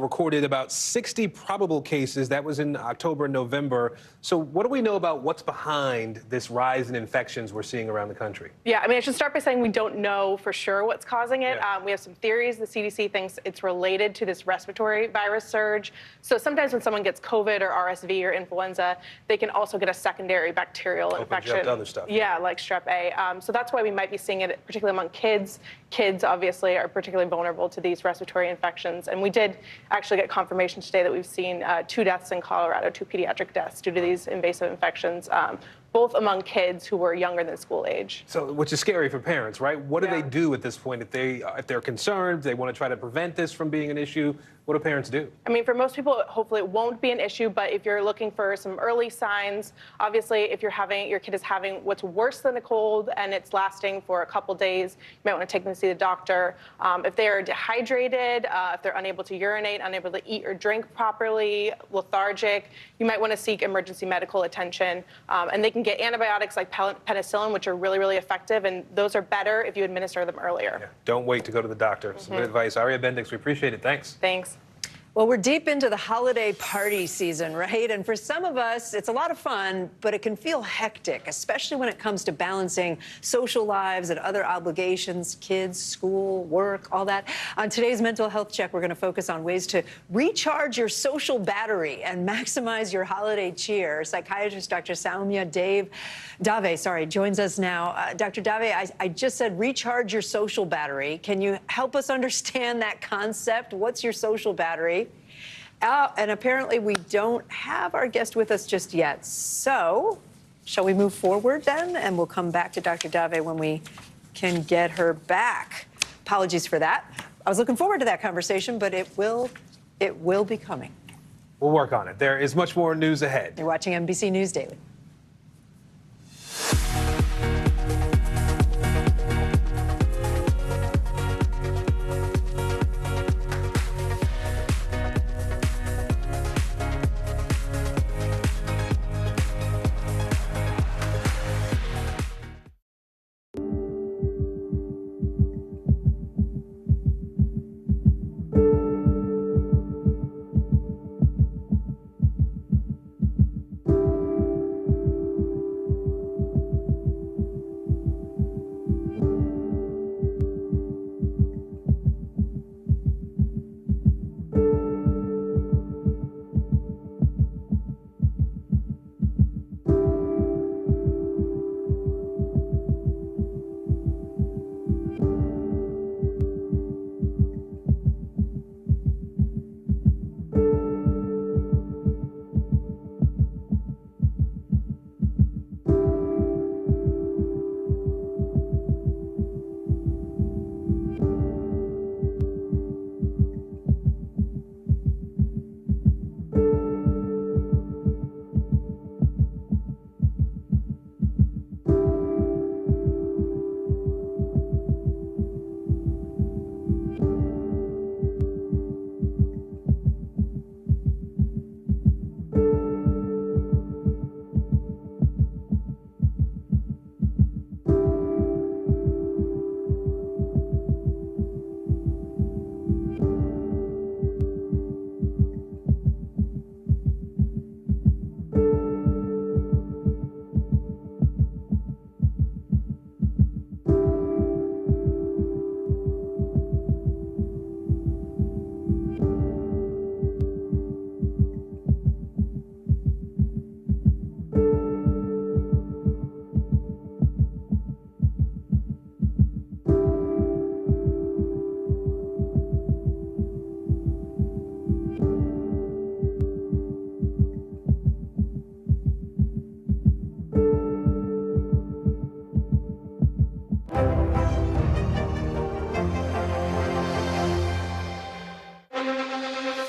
recorded about 60 probable cases. That was in October and November. So what do we know about what's behind this rise in infections we're seeing around the country? Yeah, I mean, I should start by saying we don't know for sure sure what's causing it. We have some theories. The CDC thinks it's related to this respiratory virus surge. So sometimes when someone gets COVID or RSV or influenza, they can also get a secondary bacterial infection. Up to other stuff. Yeah, like strep A. So that's why we might be seeing it, particularly among kids. Kids, obviously, are particularly vulnerable to these respiratory infections. And we did actually get confirmation today that we've seen 2 deaths in Colorado, 2 pediatric deaths due to these invasive infections, both among kids who were younger than school age. So, which is scary for parents, right? What do they do at this point if they're concerned, they want to try to prevent this from being an issue? What do parents do? I mean, for most people, hopefully it won't be an issue, but if you're looking for some early signs, obviously if your kid is having what's worse than a cold and it's lasting for a couple days, you might want to take them to see the doctor. If they are dehydrated, if they're unable to urinate, unable to eat or drink properly, lethargic, you might want to seek emergency medical attention. And they can get antibiotics like penicillin, which are really, really effective, and those are better if you administer them earlier. Yeah. Don't wait to go to the doctor. Some good advice. Aria Bendix, we appreciate it. Thanks. Thanks. Well, we're deep into the holiday party season, right? And for some of us, it's a lot of fun, but it can feel hectic, especially when it comes to balancing social lives and other obligations, kids, school, work, all that. On today's Mental Health Check, we're going to focus on ways to recharge your social battery and maximize your holiday cheer. Psychiatrist Dr. Soumya Dave joins us now. Dr. Dave, I just said recharge your social battery. Can you help us understand that concept? What's your social battery? And apparently we don't have our guest with us just yet. So shall we move forward then? And we'll come back to Dr. Dave when we can get her back. Apologies for that. I was looking forward to that conversation, but it will be coming. We'll work on it. There is much more news ahead. You're watching NBC News Daily.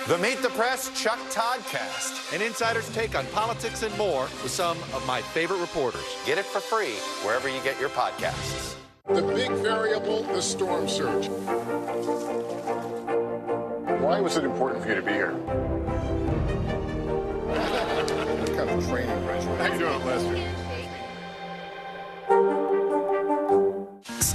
The Meet the Press Chuck Toddcast, an insider's take on politics and more with some of my favorite reporters. Get it for free wherever you get your podcasts. The big variable, the storm surge. Why was it important for you to be here? What kind of training, Rachel? How you doing, Lester?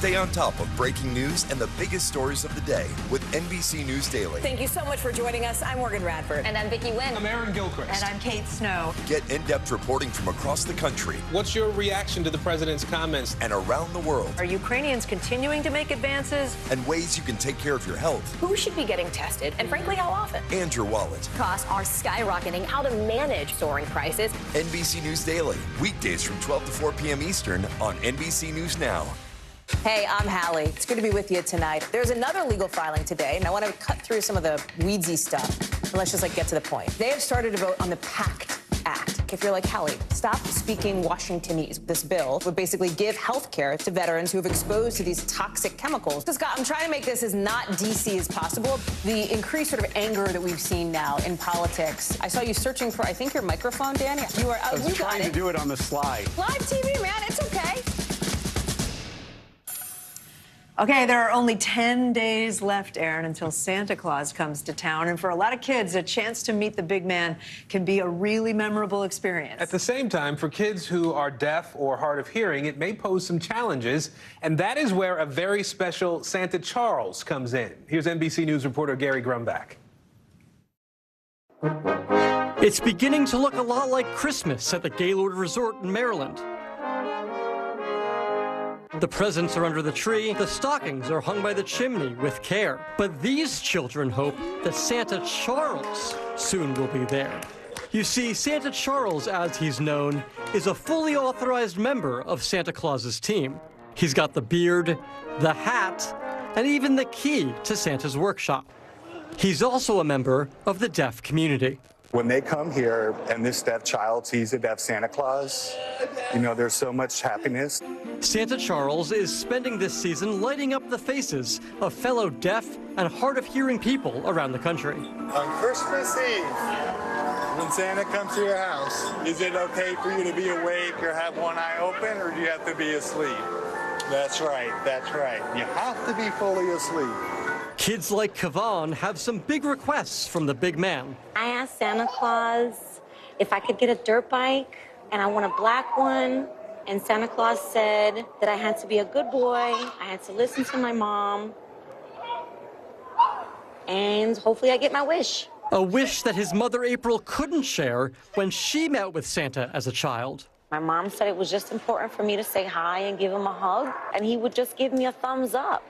Stay on top of breaking news and the biggest stories of the day with NBC News Daily. Thank you so much for joining us. I'm Morgan Radford. And I'm Vicki Wynn. I'm Aaron Gilchrist. And I'm Kate Snow. Get in-depth reporting from across the country. What's your reaction to the president's comments? And around the world. Are Ukrainians continuing to make advances? And ways you can take care of your health. Who should be getting tested? And frankly, how often? And your wallet. Costs are skyrocketing. How to manage soaring prices. NBC News Daily. Weekdays from 12 to 4 p.m. Eastern on NBC News Now. Hey, I'm Hallie. It's good to be with you tonight. There's another legal filing today, and I want to cut through some of the weedsy stuff. And let's just get to the point. They have started to vote on the PACT Act. If you're like Hallie, stop speaking Washingtonese. This bill would basically give health care to veterans who have exposed to these toxic chemicals. So, Scott, I'm trying to make this as not DC as possible. The increased sort of anger that we've seen now in politics. I saw you searching for, I think, your microphone, Danny. You are. I was trying to do it on the slide. Live TV, man. It's okay. Okay, there are only 10 days left, Aaron, until Santa Claus comes to town. And for a lot of kids, a chance to meet the big man can be a really memorable experience. At the same time, for kids who are deaf or hard of hearing, it may pose some challenges. And that is where a very special Santa Charles comes in. Here's NBC News reporter Gary Grumbach. It's beginning to look a lot like Christmas at the Gaylord Resort in Maryland. The presents are under the tree, the stockings are hung by the chimney with care. But these children hope that Santa Charles soon will be there. You see, Santa Charles, as he's known, is a fully authorized member of Santa Claus's team. He's got the beard, the hat, and even the key to Santa's workshop. He's also a member of the deaf community. When they come here and this deaf child sees a deaf Santa Claus, you know, there's so much happiness. Santa Charles is spending this season lighting up the faces of fellow deaf and hard of hearing people around the country. On Christmas Eve, when Santa comes to your house, is it okay for you to be awake or have one eye open, or do you have to be asleep? That's right, that's right. You have to be fully asleep. Kids like Kavan have some big requests from the big man. I asked Santa Claus if I could get a dirt bike, and I want a black one. And Santa Claus said that I had to be a good boy, I had to listen to my mom, and hopefully I get my wish. A wish that his mother April couldn't share when she met with Santa as a child. My mom said it was just important for me to say hi and give him a hug, and he would just give me a thumbs up.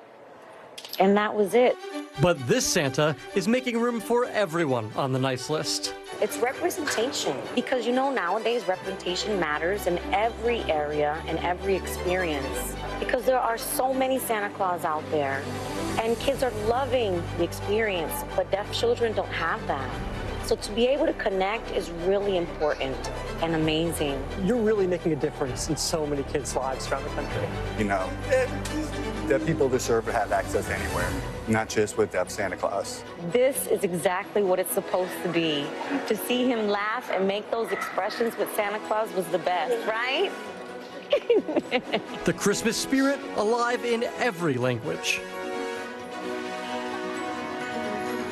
And that was it. But this Santa is making room for everyone on the nice list. It's representation, because nowadays representation matters in every area and every experience, because there are so many Santa Claus out there, and kids are loving the experience, but deaf children don't have that. So to be able to connect is really important and amazing. You're really making a difference in so many kids' lives around the country. You know, deaf people deserve to have access anywhere, not just with deaf Santa Claus. This is exactly what it's supposed to be. To see him laugh and make those expressions with Santa Claus was the best, right? The Christmas spirit alive in every language.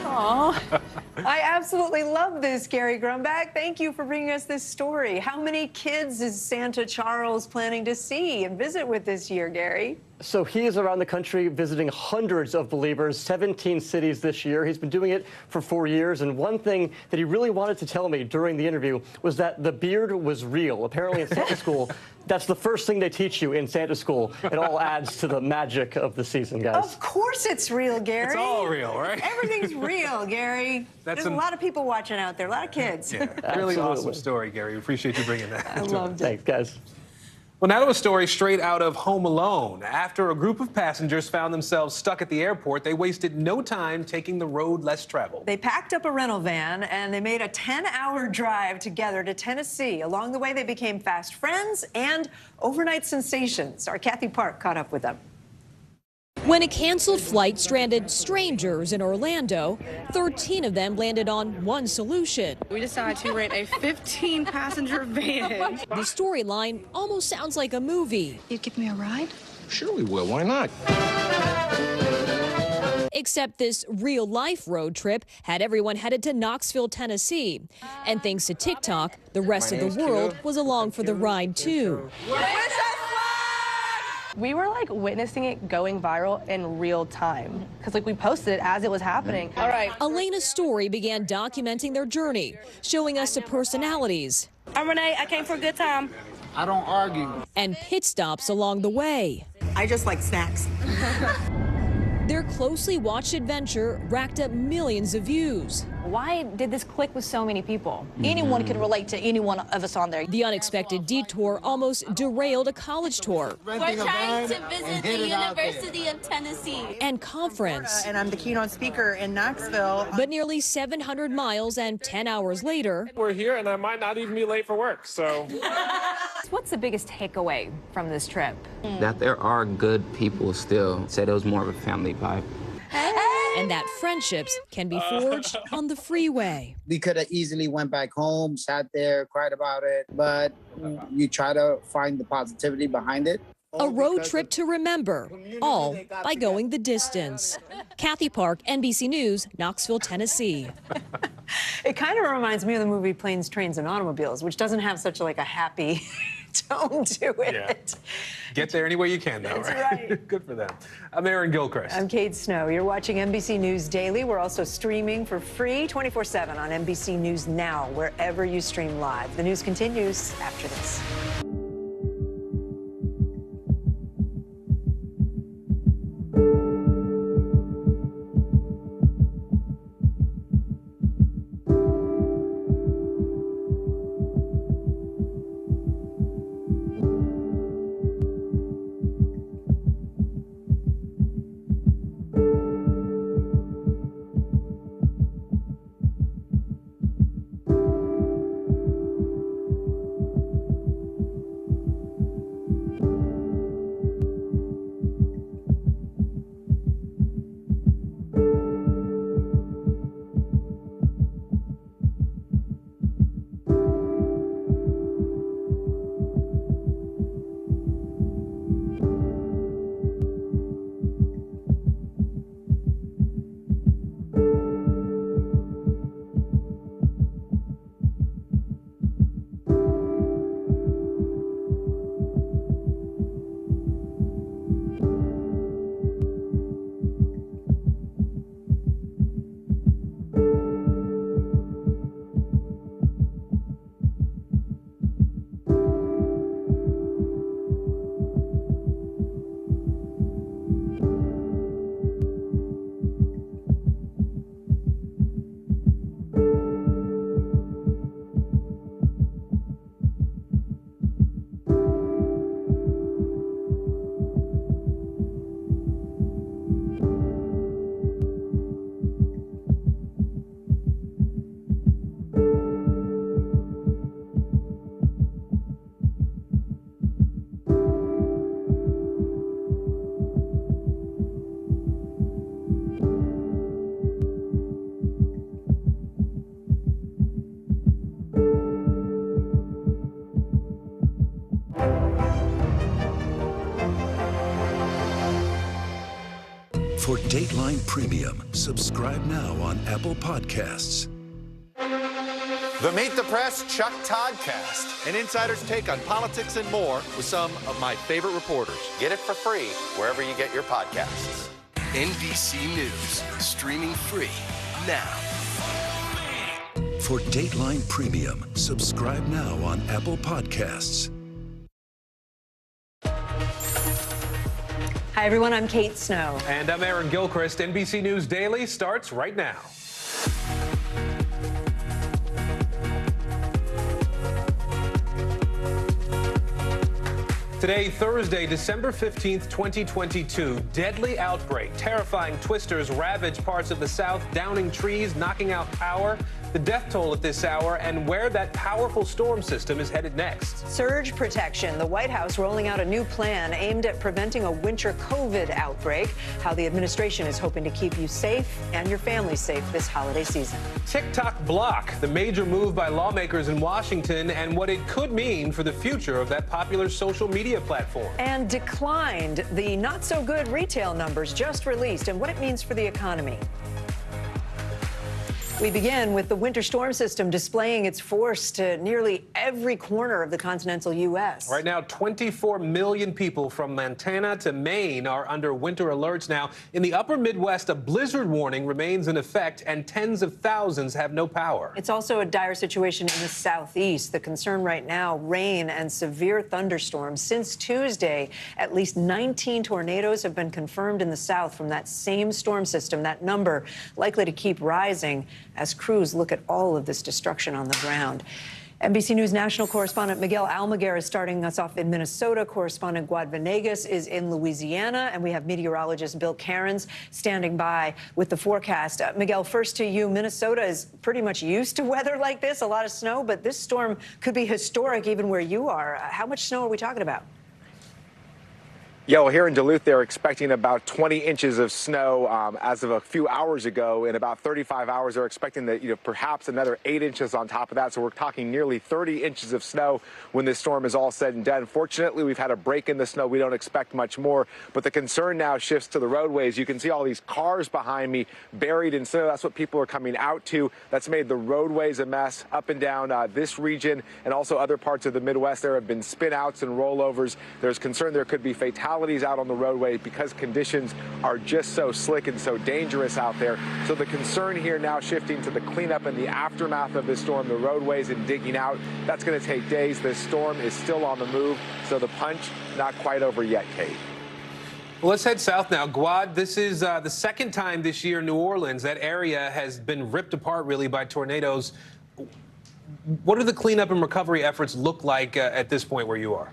Aw, I absolutely love this, Gary Grumbach. Thank you for bringing us this story. How many kids is Santa Charles planning to see and visit with this year, Gary? So he is around the country visiting hundreds of believers, 17 cities this year. He's been doing it for 4 years. And one thing that he really wanted to tell me during the interview was that the beard was real. Apparently in Santa school, that's the first thing they teach you in Santa school. It all adds to the magic of the season, guys. Of course it's real, Gary. It's all real, right? Everything's real, Gary. There's a lot of people watching out there, a lot of kids. Yeah, really awesome story, Gary. We appreciate you bringing that. I loved it. Thanks, guys. Well, now to a story straight out of Home Alone. After a group of passengers found themselves stuck at the airport, they wasted no time taking the road less traveled. They packed up a rental van and they made a 10-hour drive together to Tennessee. Along the way, they became fast friends and overnight sensations. Our Kathy Park caught up with them. When a canceled flight stranded strangers in Orlando, 13 of them landed on one solution. We decided to rent a 15-passenger van. The storyline almost sounds like a movie. You'd give me a ride? Sure we will. Why not? Except this real-life road trip had everyone headed to Knoxville, Tennessee. And thanks to TikTok, the rest of the world was along for the ride, too. We were like witnessing it going viral in real time because like we posted it as it was happening. All right. Elena's story began documenting their journey, showing us the personalities. I'm Renee. I came for a good time. I don't argue. And pit stops along the way. I just like snacks. Their closely watched adventure racked up millions of views. Why did this click with so many people? Anyone can relate to any one of us on there. The unexpected detour almost derailed a college tour. We're trying to visit the University of Tennessee. And conference. And I'm the keynote speaker in Knoxville. But nearly 700 miles and 10 hours later. We're here and I might not even be late for work, so. What's the biggest takeaway from this trip? That there are good people still. Said it was more of a family vibe. And that friendships can be forged on the freeway. We could have easily went back home, sat there, cried about it, but you try to find the positivity behind it. A road trip to remember, all by going the distance. Kathy Park, NBC News, Knoxville, Tennessee. It kind of reminds me of the movie Planes, Trains, and Automobiles, which doesn't have such like a happy tone to it. Yeah. Get there any way you can, though, right? Good for them. I'm Aaron Gilchrist. I'm Kate Snow. You're watching NBC News Daily. We're also streaming for free 24/7 on NBC News Now, wherever you stream live. The news continues after this. For Dateline Premium, subscribe now on Apple Podcasts. The Meet the Press Chuck Toddcast, an insider's take on politics and more with some of my favorite reporters. Get it for free wherever you get your podcasts. NBC News, streaming free now. For Dateline Premium, subscribe now on Apple Podcasts. Hi, everyone. I'm Kate Snow. And I'm Aaron Gilchrist. NBC News Daily starts right now. Today, Thursday, December 15th, 2022, deadly outbreak. Terrifying twisters ravage parts of the South, downing trees, knocking out power. The death toll at this hour and where that powerful storm system is headed next. Surge protection. The White House rolling out a new plan aimed at preventing a winter COVID outbreak. How the administration is hoping to keep you safe and your family safe this holiday season. TikTok block, the major move by lawmakers in Washington and what it could mean for the future of that popular social media platform. And declined, the not so good retail numbers just released and what it means for the economy. We begin with the winter storm system displaying its force to nearly every corner of the continental U.S. Right now, 24 million people from Montana to Maine are under winter alerts now. In the upper Midwest, a blizzard warning remains in effect, and tens of thousands have no power. It's also a dire situation in the southeast. The concern right now, rain and severe thunderstorms. Since Tuesday, at least 19 tornadoes have been confirmed in the south from that same storm system. That number likely to keep rising as crews look at all of this destruction on the ground. NBC News national correspondent Miguel Almaguer is starting us off in Minnesota. Correspondent Guad Venegas is in Louisiana, and we have meteorologist Bill Cairns standing by with the forecast. Miguel, first to you. Minnesota is pretty much used to weather like this, a lot of snow, but this storm could be historic even where you are. How much snow are we talking about? Yeah, well, here in Duluth, they're expecting about 20 inches of snow as of a few hours ago. In about 35 hours, they're expecting that, perhaps another 8 inches on top of that. So we're talking nearly 30 inches of snow when this storm is all said and done. Fortunately, we've had a break in the snow. We don't expect much more. But the concern now shifts to the roadways. You can see all these cars behind me buried in snow. That's what people are coming out to. That's made the roadways a mess up and down this region and also other parts of the Midwest. There have been spin outs and rollovers. There's concern there could be fatalities out on the roadway because conditions are just so slick and so dangerous out there. So the concern here now shifting to the cleanup and the aftermath of this storm, the roadways and digging out. That's going to take days. This storm is still on the move, so the punch not quite over yet, Kate. Well, let's head south now. Guad, this is the second time this year in New Orleans. That area has been ripped apart, really, by tornadoes. What do the cleanup and recovery efforts look like at this point where you are?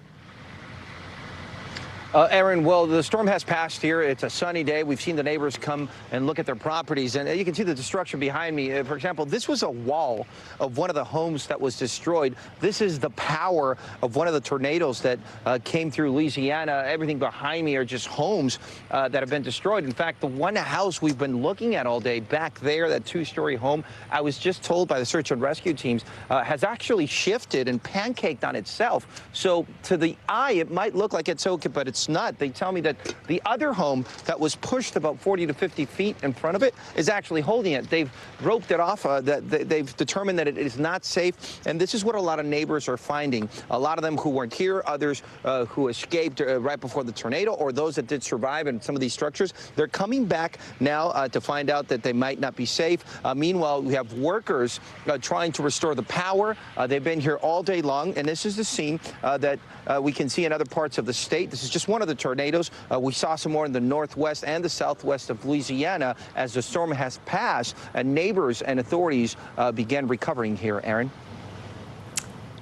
Aaron, well, the storm has passed here. It's a sunny day. We've seen the neighbors come and look at their properties, and you can see the destruction behind me. For example, this was a wall of one of the homes that was destroyed. This is the power of one of the tornadoes that came through Louisiana. Everything behind me are just homes that have been destroyed. In fact, the one house we've been looking at all day back there, that two-story home, I was just told by the search and rescue teams, has actually shifted and pancaked on itself. So to the eye, it might look like it's okay, but it's not. They tell me that the other home that was pushed about 40 to 50 feet in front of it is actually holding it. They've roped it off. They've determined that it is not safe. And this is what a lot of neighbors are finding. A lot of them who weren't here, others who escaped right before the tornado, or those that did survive in some of these structures. They're coming back now to find out that they might not be safe. Meanwhile, we have workers trying to restore the power. They've been here all day long. And this is the scene that we can see in other parts of the state. This is just one of the tornadoes. We saw some more in the northwest and the southwest of Louisiana as the storm has passed, and neighbors and authorities began recovering here. Aaron?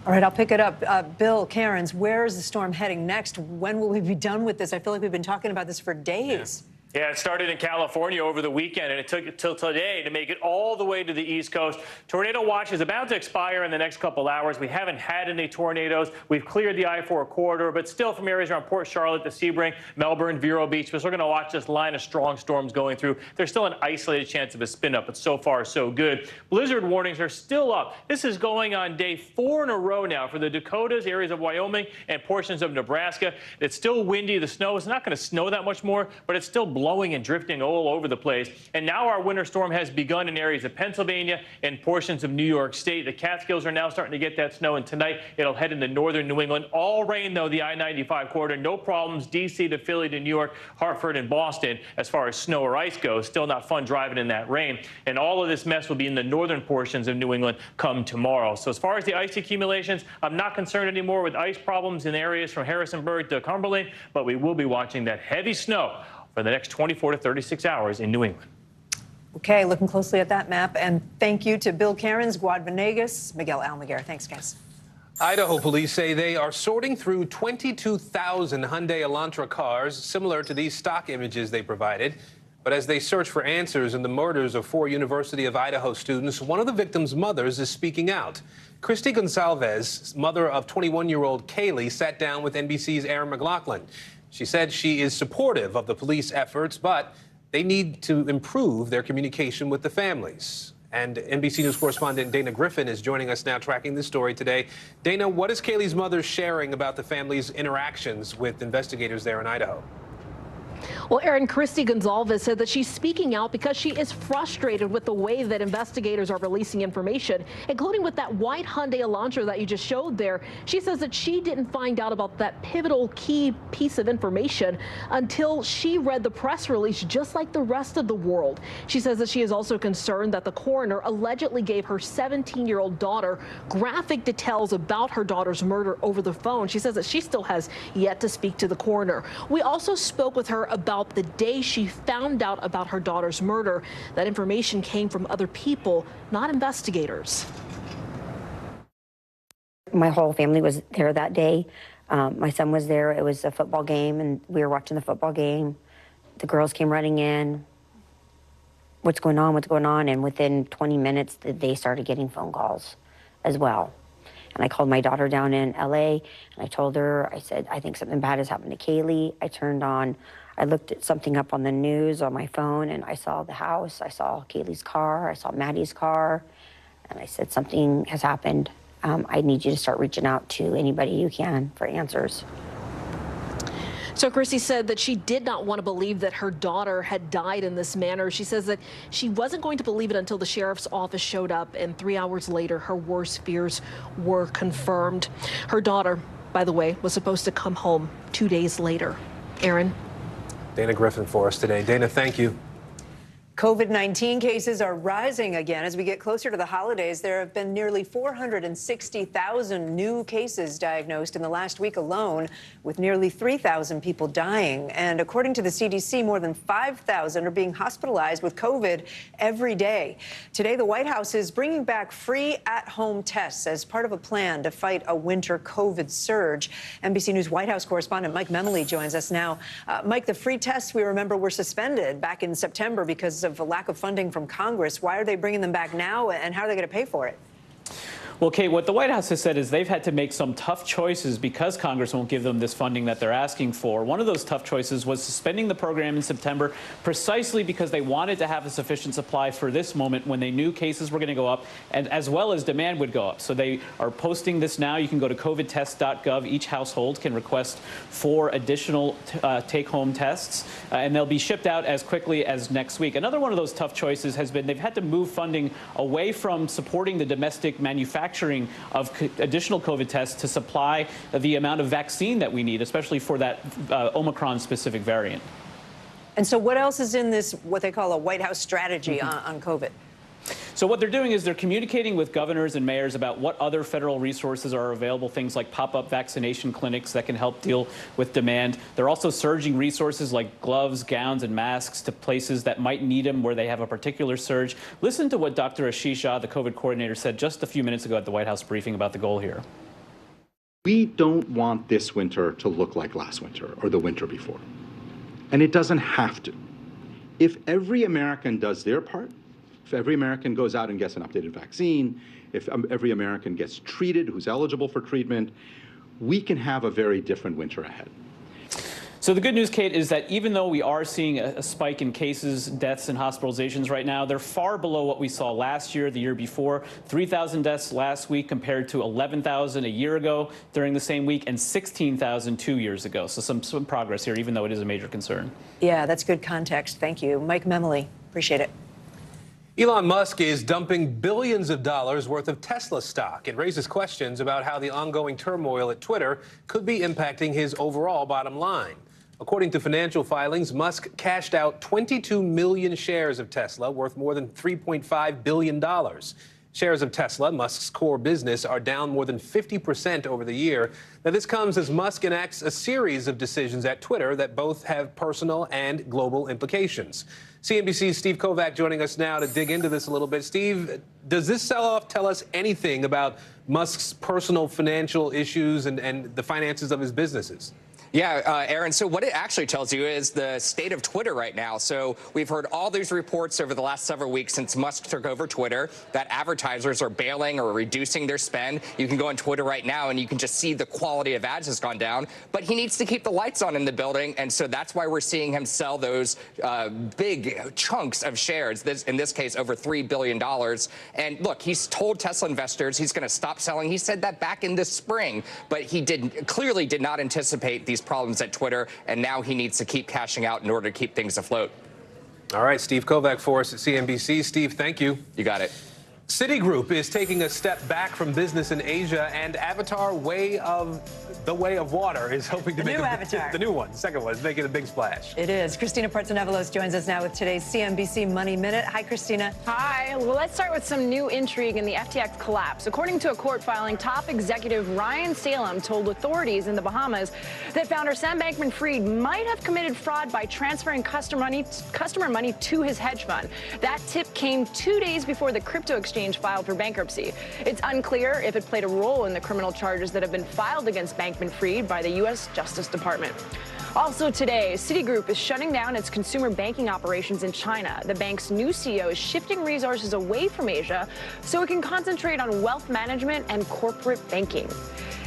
All right, I'll pick it up. Bill Cairns, where is the storm heading next? When will we be done with this? I feel like we've been talking about this for days. Yeah, it started in California over the weekend, and it took until today to make it all the way to the East Coast. Tornado watch is about to expire in the next couple hours. We haven't had any tornadoes. We've cleared the I-4 corridor, but still from areas around Port Charlotte to Sebring, Melbourne, Vero Beach, we're still going to watch this line of strong storms going through. There's still an isolated chance of a spin-up, but so far so good. Blizzard warnings are still up. This is going on day 4 in a row now for the Dakotas, areas of Wyoming, and portions of Nebraska. It's still windy. The snow is not going to snow that much more, but it's still blowing and drifting all over the place. And now our winter storm has begun in areas of Pennsylvania and portions of New York State. The Catskills are now starting to get that snow, and tonight it'll head into northern New England. All rain, though, the I-95 corridor. No problems. D.C. to Philly to New York, Hartford and Boston as far as snow or ice goes. Still not fun driving in that rain. And all of this mess will be in the northern portions of New England come tomorrow. So as far as the ice accumulations, I'm not concerned anymore with ice problems in areas from Harrisonburg to Cumberland, but we will be watching that heavy snow for the next 24 to 36 hours in New England. Okay, looking closely at that map. And thank you to Bill Cairns, Guad Venegas, Miguel Almaguer. Thanks, guys. Idaho police say they are sorting through 22,000 Hyundai Elantra cars, similar to these stock images they provided. But as they search for answers in the murders of 4 University of Idaho students, one of the victims' mothers is speaking out. Christy Gonsalves, mother of 21-year-old Kaylee, sat down with NBC's Aaron McLaughlin. She said she is supportive of the police efforts, but they need to improve their communication with the families. And NBC News correspondent Dana Griffin is joining us now, tracking this story today. Dana, what is Kaylee's mother sharing about the family's interactions with investigators there in Idaho? Well, Aaron, Christy Gonzalez said that she's speaking out because she is frustrated with the way that investigators are releasing information, including with that white Hyundai Elantra that you just showed there. She says that she didn't find out about that pivotal key piece of information until she read the press release, just like the rest of the world. She says that she is also concerned that the coroner allegedly gave her 17-year-old daughter graphic details about her daughter's murder over the phone. She says that she still has yet to speak to the coroner. We also spoke with her about the day she found out about her daughter's murder. That information came from other people, not investigators. My whole family was there that day. My son was there. It was a football game, and we were watching the football game. The girls came running in. What's going on? What's going on? And within 20 minutes, they started getting phone calls as well. And I called my daughter down in LA, and I told her, I said, I think something bad has happened to Kaylee. I looked at something up on the news on my phone, and I saw the house. I saw Kaylee's car. I saw Maddie's car. And I said, something has happened. I need you to start reaching out to anybody you can for answers. So Chrissy said that she did not want to believe that her daughter had died in this manner. She says that she wasn't going to believe it until the sheriff's office showed up, and 3 hours later, her worst fears were confirmed. Her daughter, by the way, was supposed to come home 2 days later. Aaron? Dana Griffin for us today. Dana, thank you. COVID-19 cases are rising again. As we get closer to the holidays, there have been nearly 460,000 new cases diagnosed in the last week alone, with nearly 3,000 people dying. And according to the CDC, more than 5,000 are being hospitalized with COVID every day. Today, the White House is bringing back free at-home tests as part of a plan to fight a winter COVID surge. NBC News White House correspondent Mike Memoli joins us now. Mike, the free tests, we remember, were suspended back in September because of a lack of funding from Congress. Why are they bringing them back now, and how are they going to pay for it? Well, Kate, what the White House has said is they've had to make some tough choices because Congress won't give them this funding that they're asking for. One of those tough choices was suspending the program in September precisely because they wanted to have a sufficient supply for this moment when they knew cases were going to go up, and as well as demand would go up. So they are posting this now. You can go to covidtest.gov. Each household can request 4 additional take-home tests, and they'll be shipped out as quickly as next week. Another one of those tough choices has been they've had to move funding away from supporting the domestic manufacturing of additional COVID tests to supply the amount of vaccine that we need, especially for that Omicron-specific variant. And so what else is in this, what they call a White House strategy on COVID? So what they're doing is they're communicating with governors and mayors about what other federal resources are available, things like pop-up vaccination clinics that can help deal with demand. They're also surging resources like gloves, gowns, and masks to places that might need them where they have a particular surge. Listen to what Dr. Ashish Shah, the COVID coordinator, said just a few minutes ago at the White House briefing about the goal here. We don't want this winter to look like last winter or the winter before. And it doesn't have to. If every American does their part, if every American goes out and gets an updated vaccine, if every American gets treated who's eligible for treatment, we can have a very different winter ahead. So the good news, Kate, is that even though we are seeing a spike in cases, deaths, and hospitalizations right now, they're far below what we saw last year, the year before. 3,000 deaths last week compared to 11,000 a year ago during the same week and 16,000 2 years ago. So some progress here, even though it is a major concern. Yeah, that's good context. Thank you. Mike Memoli, appreciate it. Elon Musk is dumping billions of dollars worth of Tesla stock. It raises questions about how the ongoing turmoil at Twitter could be impacting his overall bottom line. According to financial filings, Musk cashed out 22 million shares of Tesla, worth more than $3.5 billion. Shares of Tesla, Musk's core business, are down more than 50% over the year. Now, this comes as Musk enacts a series of decisions at Twitter that both have personal and global implications. CNBC's Steve Kovac joining us now to dig into this a little bit. Steve, does this sell-off tell us anything about Musk's personal financial issues and the finances of his businesses? Yeah, Aaron, so what it actually tells you is the state of Twitter right now. So we've heard all these reports over the last several weeks since Musk took over Twitter that advertisers are bailing or reducing their spend. You can go on Twitter right now and you can just see the quality of ads has gone down. But he needs to keep the lights on in the building. And so that's why we're seeing him sell those big chunks of shares, in this case, over $3 billion. And look, he's told Tesla investors he's going to stop selling. He said that back in the spring, but he clearly did not anticipate these problems at Twitter, and now he needs to keep cashing out in order to keep things afloat. All right, Steve Kovac for us at CNBC. Steve, thank you. You got it. Citigroup is taking a step back from business in Asia, and Avatar Way of Water is hoping to make the new one. The second one is making a big splash. It is. Christina Partsenevelos joins us now with today's CNBC Money Minute. Hi, Christina. Hi. Well, let's start with some new intrigue in the FTX collapse. According to a court filing, top executive Ryan Salem told authorities in the Bahamas that founder Sam Bankman-Fried might have committed fraud by transferring customer money to his hedge fund. That tip came 2 days before the crypto exchange filed for bankruptcy. It's unclear if it played a role in the criminal charges that have been filed against Bankman-Fried by the U.S. Justice Department. Also today, Citigroup is shutting down its consumer banking operations in China. The bank's new CEO is shifting resources away from Asia so it can concentrate on wealth management and corporate banking.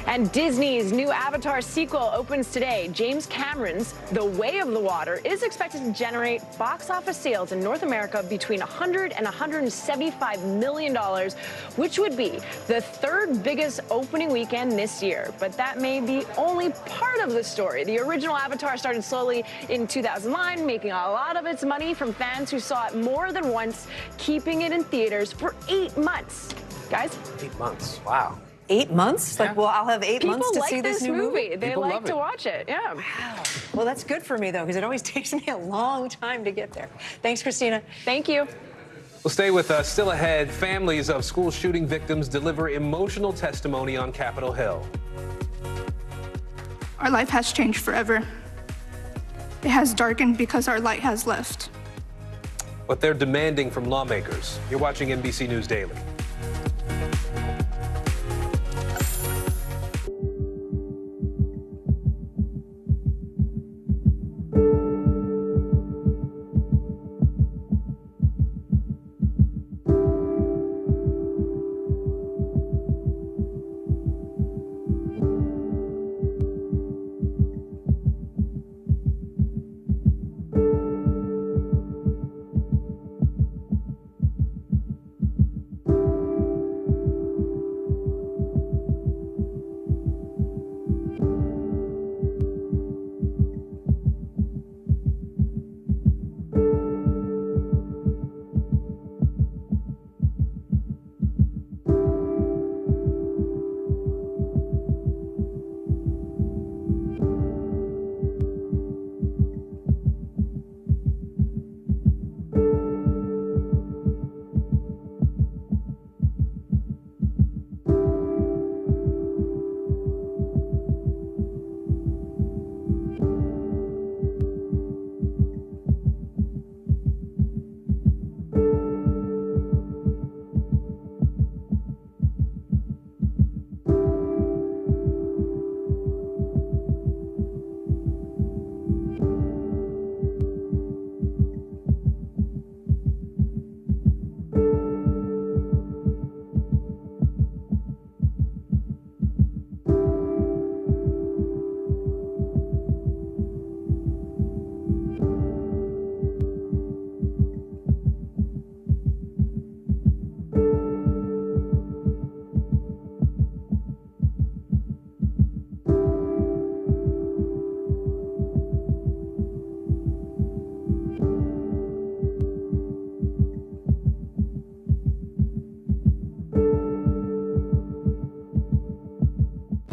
And Disney's new Avatar sequel opens today. James Cameron's The Way of the Water is expected to generate box office sales in North America between $100 and $175 million, which would be the third biggest opening weekend this year. But that may be only part of the story. The original Avatar started slowly in 2009, making a lot of its money from fans who saw it more than once, keeping it in theaters for 8 months. Guys? 8 months. Wow. 8 months? Yeah. Like, well, I'll have 8 months to see this new movie. They like to watch it. Yeah. Wow. Well, that's good for me, though, because it always takes me a long time to get there. Thanks, Christina. Thank you. We'll stay with us. Still ahead, families of school shooting victims deliver emotional testimony on Capitol Hill. Our life has changed forever. It has darkened because our light has left. What they're demanding from lawmakers. You're watching NBC News Daily.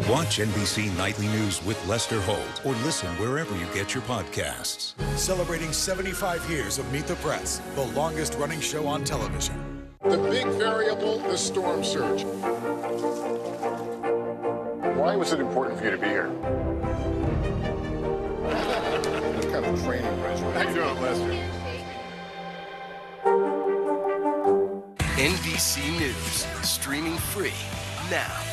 Watch NBC Nightly News with Lester Holt or listen wherever you get your podcasts. Celebrating 75 years of Meet the Press, the longest running show on television. The big variable, the storm surge. Why was it important for you to be here? What kind of training regimen? How you doing, Lester? NBC News, streaming free now.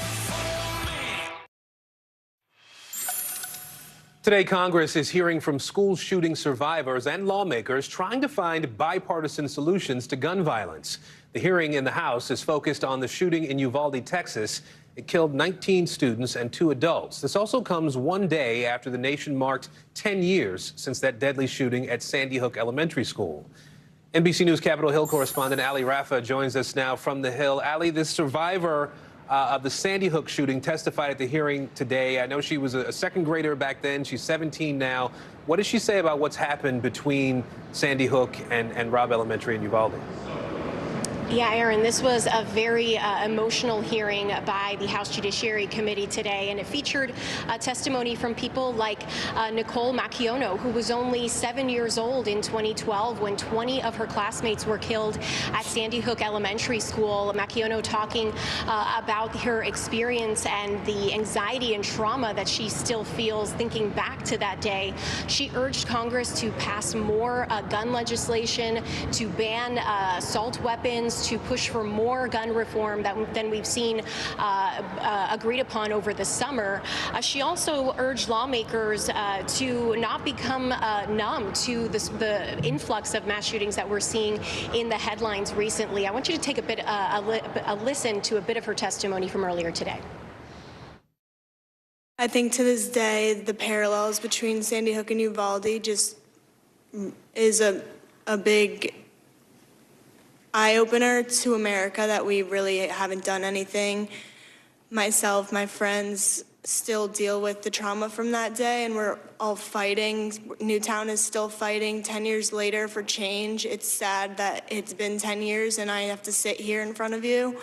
Today, Congress is hearing from school shooting survivors and lawmakers trying to find bipartisan solutions to gun violence. The hearing in the House is focused on the shooting in Uvalde, Texas. It killed 19 students and 2 adults. This also comes one day after the nation marked 10 years since that deadly shooting at Sandy Hook Elementary School. NBC News Capitol Hill correspondent Ali Rafa joins us now from the Hill. Ali, this survivor of the Sandy Hook shooting testified at the hearing today. I know she was a second grader back then. She's 17 now. What does she say about what's happened between Sandy Hook and Robb Elementary in Uvalde? Yeah, Aaron, this was a very emotional hearing by the House Judiciary Committee today, and it featured testimony from people like Nicole Macchiono, who was only 7 years old in 2012 when 20 of her classmates were killed at Sandy Hook Elementary School. Macchiono talking about her experience and the anxiety and trauma that she still feels thinking back to that day. She urged Congress to pass more gun legislation, to ban assault weapons, to push for more gun reform than we've seen agreed upon over the summer. She also urged lawmakers to not become numb to the influx of mass shootings that we're seeing in the headlines recently. I want you to take a listen to a bit of her testimony from earlier today. I think to this day, the parallels between Sandy Hook and Uvalde just is a big eye-opener to America that we really haven't done anything. Myself, my friends still deal with the trauma from that day, and we're all fighting. Newtown is still fighting 10 years later for change. It's sad that it's been 10 years and I have to sit here in front of you.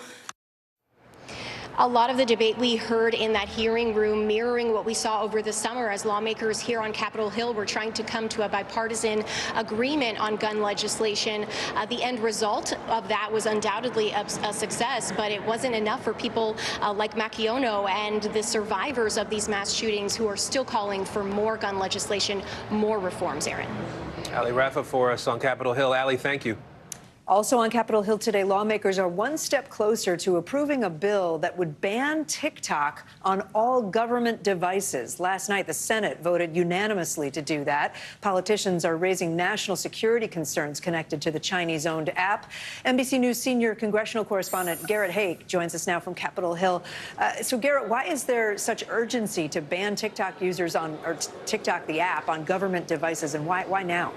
A lot of the debate we heard in that hearing room mirroring what we saw over the summer as lawmakers here on Capitol Hill were trying to come to a bipartisan agreement on gun legislation. The end result of that was undoubtedly a success, but it wasn't enough for people like Macchiono and the survivors of these mass shootings who are still calling for more gun legislation, more reforms, Aaron. Ali Rafa for us on Capitol Hill. Ali, thank you. Also on Capitol Hill today, lawmakers are one step closer to approving a bill that would ban TikTok on all government devices. Last night, the Senate voted unanimously to do that. Politicians are raising national security concerns connected to the Chinese-owned app. NBC News senior congressional correspondent Garrett Hake joins us now from Capitol Hill. So, Garrett, why is there such urgency to ban TikTok users or TikTok, the app, on government devices, and why now?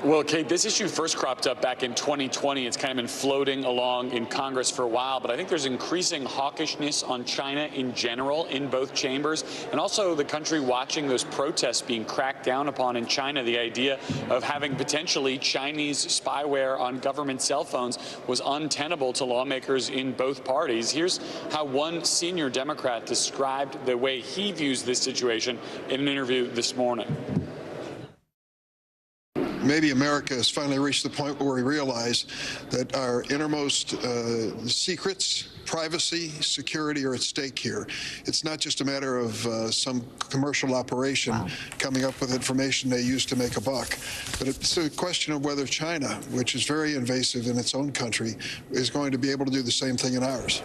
Well, Kate, this issue first cropped up back in 2020. It's kind of been floating along in Congress for a while, but I think there's increasing hawkishness on China in general in both chambers, and also the country watching those protests being cracked down upon in China. The idea of having potentially Chinese spyware on government cell phones was untenable to lawmakers in both parties. Here's how one senior Democrat described the way he views this situation in an interview this morning. Maybe America has finally reached the point where we realize that our innermost secrets, privacy, security are at stake here. It's not just a matter of some commercial operation coming up with information they use to make a buck, but it's a question of whether China, which is very invasive in its own country, is going to be able to do the same thing in ours.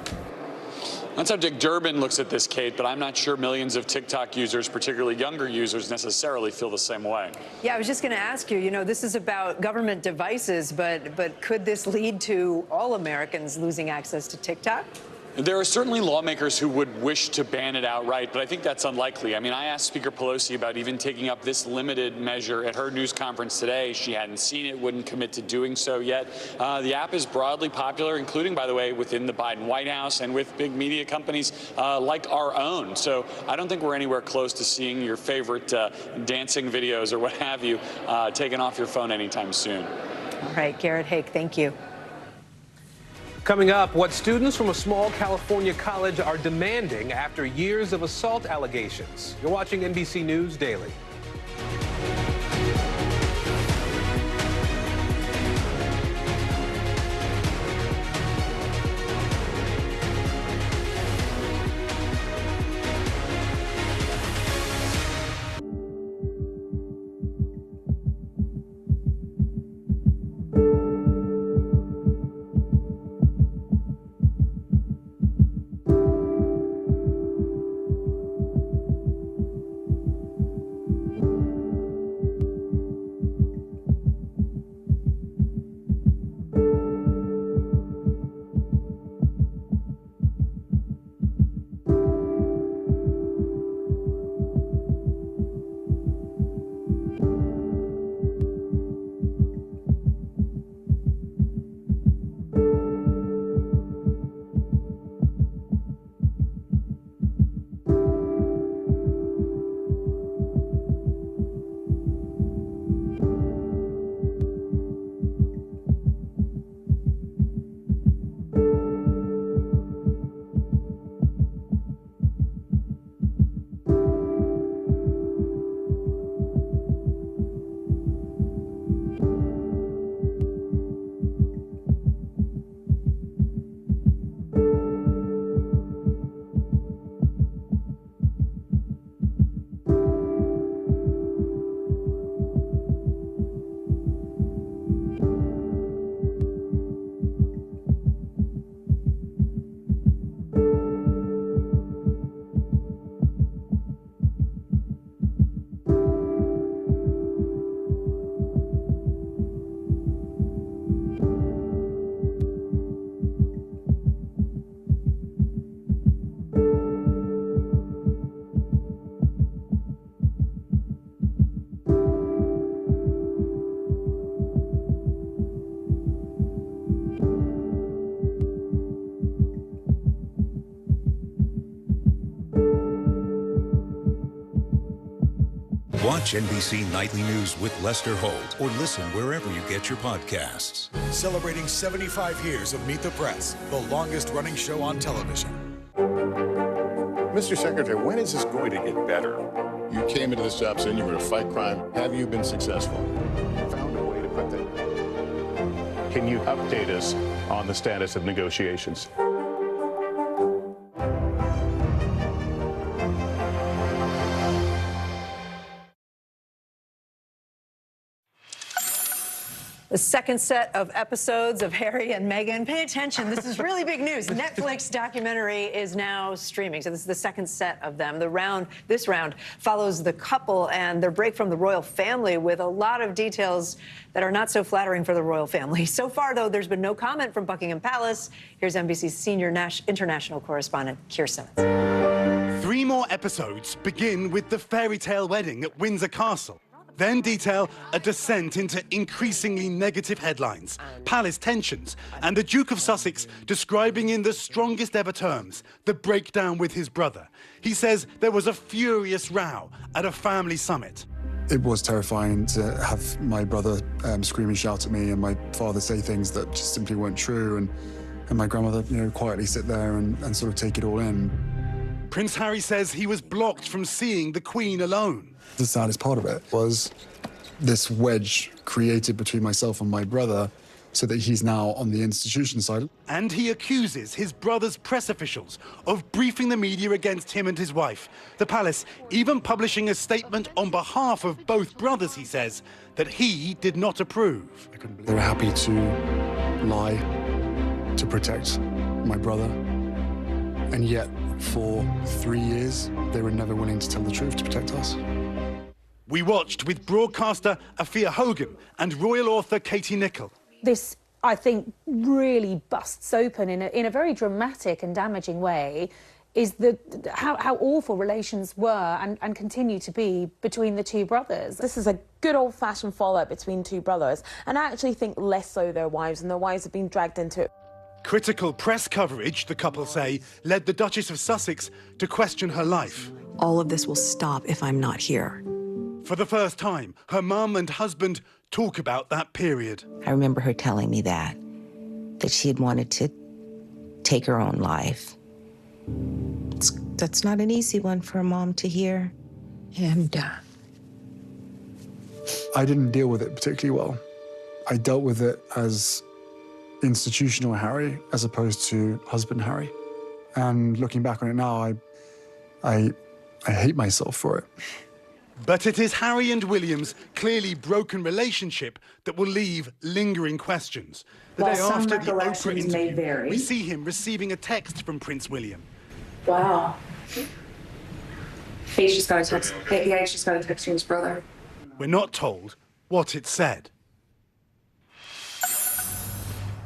That's how Dick Durbin looks at this, Kate, but I'm not sure millions of TikTok users, particularly younger users, necessarily feel the same way. Yeah, I was just going to ask you, this is about government devices, but could this lead to all Americans losing access to TikTok? There are certainly lawmakers who would wish to ban it outright, but I think that's unlikely. I mean, I asked Speaker Pelosi about even taking up this limited measure at her news conference today. She hadn't seen it, wouldn't commit to doing so yet. The app is broadly popular, including, by the way, within the Biden White House and with big media companies like our own. So I don't think we're anywhere close to seeing your favorite dancing videos or what have you taken off your phone anytime soon. All right, Garrett Hake, thank you. Coming up, what students from a small California college are demanding after years of assault allegations. You're watching NBC News Daily. Watch NBC Nightly News with Lester Holt or listen wherever you get your podcasts. Celebrating 75 years of Meet the Press, the longest running show on television. Mr. Secretary, when is this going to get better? You came into this job saying you were going to fight crime. Have you been successful? Found a way to put that. Can you update us on the status of negotiations? The second set of episodes of Harry and Meghan. Pay attention. This is really big news. Netflix documentary is now streaming. So this is the second set of them. This round follows the couple and their break from the royal family with a lot of details that are not so flattering for the royal family. So far, though, there's been no comment from Buckingham Palace. Here's NBC's senior international correspondent, Keir Simmons. 3 more episodes begin with the fairy tale wedding at Windsor Castle. Then detail a descent into increasingly negative headlines, palace tensions, and the Duke of Sussex describing in the strongest ever terms the breakdown with his brother. He says there was a furious row at a family summit. It was terrifying to have my brother scream and shout at me and my father say things that just simply weren't true, and my grandmother, quietly sit there and sort of take it all in. Prince Harry says he was blocked from seeing the Queen alone. The saddest part of it was this wedge created between myself and my brother so that he's now on the institution side. And he accuses his brother's press officials of briefing the media against him and his wife. The palace even publishing a statement on behalf of both brothers, he says, that he did not approve. They were happy to lie to protect my brother. And yet, for 3 years, they were never willing to tell the truth to protect us. We watched with broadcaster Afia Hogan and royal author Katie Nicholl. This, I think, really busts open in a very dramatic and damaging way is how awful relations were and continue to be between the two brothers. This is a good old-fashioned fallout between two brothers, and I actually think less so their wives, and their wives have been dragged into it. Critical press coverage, the couple say, led the Duchess of Sussex to question her life. All of this will stop if I'm not here. For the first time, her mum and husband talk about that period. I remember her telling me that she had wanted to take her own life. That's not an easy one for a mom to hear. And I didn't deal with it particularly well. I dealt with it as institutional Harry as opposed to husband Harry. And looking back on it now, I hate myself for it. But it is Harry and William's clearly broken relationship that will leave lingering questions. The day after the Oprah interview, we see him receiving a text from Prince William. Wow. He just got a text. Yeah, he just got a text from his brother. We're not told what it said.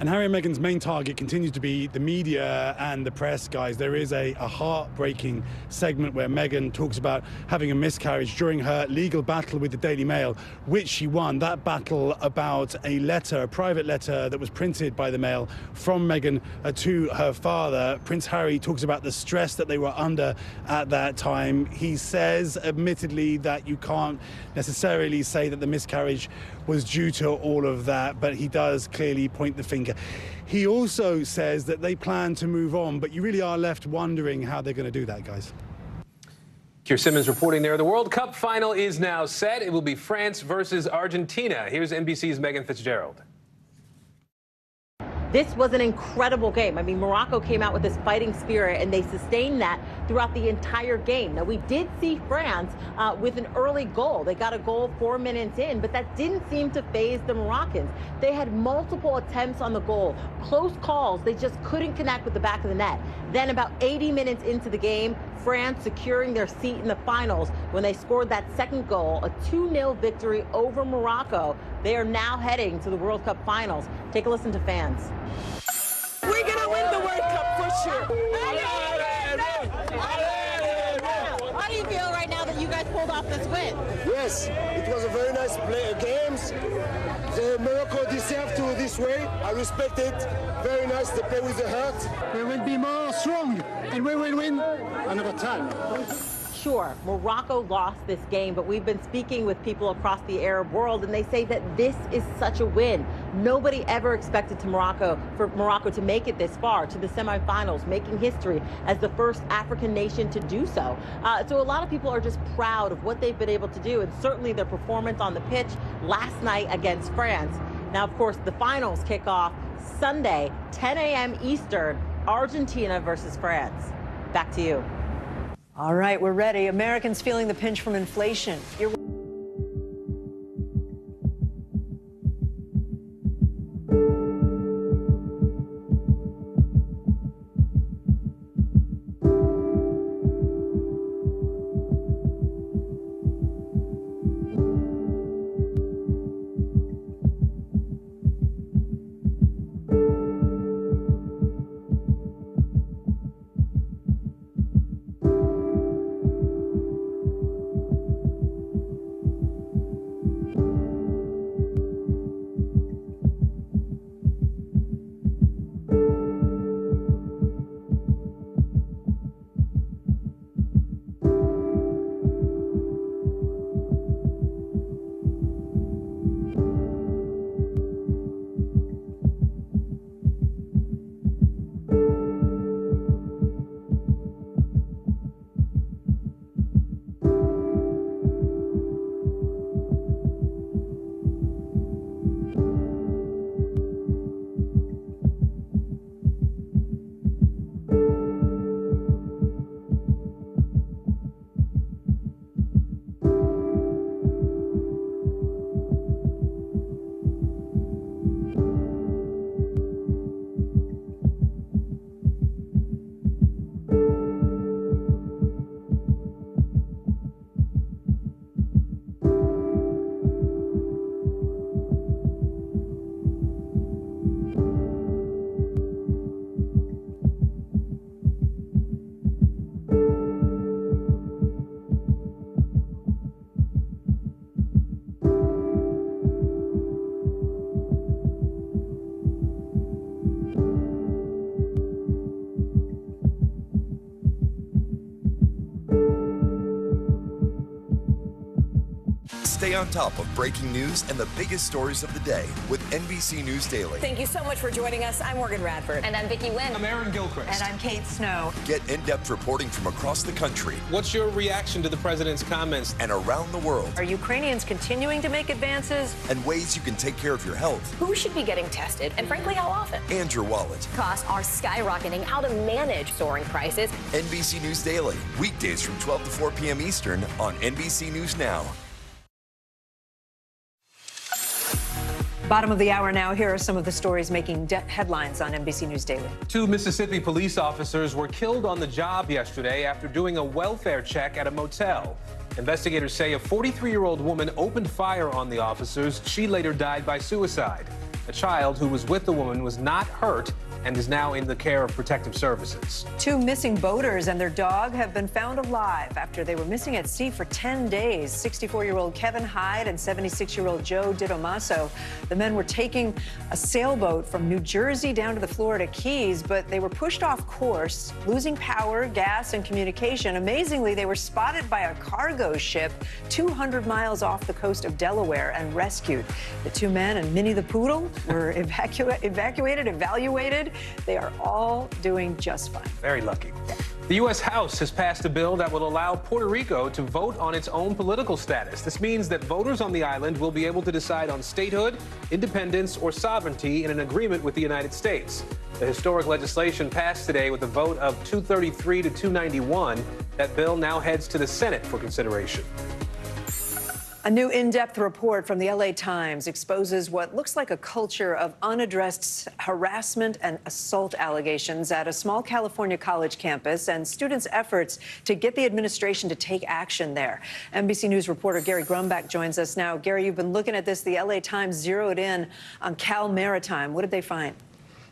And Harry and Meghan's main target continues to be the media and the press, guys. There is a heartbreaking segment where Meghan talks about having a miscarriage during her legal battle with the Daily Mail, which she won. That battle about a letter, a private letter that was printed by the Mail from Meghan to her father. Prince Harry talks about the stress that they were under at that time. He says, admittedly, that you can't necessarily say that the miscarriage was due to all of that, but he does clearly point the finger. He also says that they plan to move on, but you really are left wondering how they're going to do that, guys. Keir Simmons reporting there. The World Cup final is now set. It will be France versus Argentina. Here's NBC's Megan Fitzgerald. This was an incredible game. I mean, Morocco came out with this fighting spirit, and they sustained that throughout the entire game. Now, we did see France with an early goal. They got a goal 4 minutes in, but that didn't seem to faze the Moroccans. They had multiple attempts on the goal, close calls. They just couldn't connect with the back of the net. Then about 80 minutes into the game, France securing their seat in the finals when they scored that second goal, a 2-0 victory over Morocco. They are now heading to the World Cup finals. Take a listen to fans. We're going to win the World Cup for sure. How do you feel right now that you guys pulled off this win? Yes, it was a very nice games. The Morocco deserved to this way. I respect it. Very nice. They play with the heart. We will be more strong and we will win another time. Sure, Morocco lost this game, but we've been speaking with people across the Arab world, and they say that this is such a win. Nobody ever expected for Morocco to make it this far, to the semifinals, making history as the first African nation to do so. So a lot of people are just proud of what they've been able to do, and certainly their performance on the pitch last night against France. Now, of course, the finals kick off Sunday, 10 a.m. Eastern, Argentina versus France. Back to you. All right, we're ready. Americans feeling the pinch from inflation. Stay on top of breaking news and the biggest stories of the day with NBC News Daily. Thank you so much for joining us. I'm Morgan Radford. And I'm Vicki Wynn. I'm Aaron Gilchrist. And I'm Kate Snow. Get in-depth reporting from across the country. What's your reaction to the president's comments? And around the world. Are Ukrainians continuing to make advances? And ways you can take care of your health. Who should be getting tested, and frankly, how often? And your wallet. Costs are skyrocketing. How to manage soaring prices. NBC News Daily. Weekdays from 12 to 4 p.m. Eastern on NBC News Now. Bottom of the hour now. Here are some of the stories making headlines on NBC News Daily. 2 Mississippi police officers were killed on the job yesterday after doing a welfare check at a motel. Investigators say a 43-year-old woman opened fire on the officers. She later died by suicide. A child who was with the woman was not hurt and is now in the care of protective services. 2 missing boaters and their dog have been found alive after they were missing at sea for 10 days. 64-year-old Kevin Hyde and 76-year-old Joe DiTomaso. The men were taking a sailboat from New Jersey down to the Florida Keys, but they were pushed off course, losing power, gas, and communication. Amazingly, they were spotted by a cargo ship 200 miles off the coast of Delaware and rescued. The 2 men and Minnie the Poodle were evaluated. They are all doing just fine. Very lucky. The U.S. House has passed a bill that will allow Puerto Rico to vote on its own political status. This means that voters on the island will be able to decide on statehood, independence, or sovereignty in an agreement with the United States. The historic legislation passed today with a vote of 233 to 291. That bill now heads to the Senate for consideration. A new in-depth report from the LA Times exposes what looks like a culture of unaddressed harassment and assault allegations at a small California college campus and students' efforts to get the administration to take action there. NBC News reporter Gary Grumbach joins us now. Gary, you've been looking at this. The LA Times zeroed in on Cal Maritime. What did they find?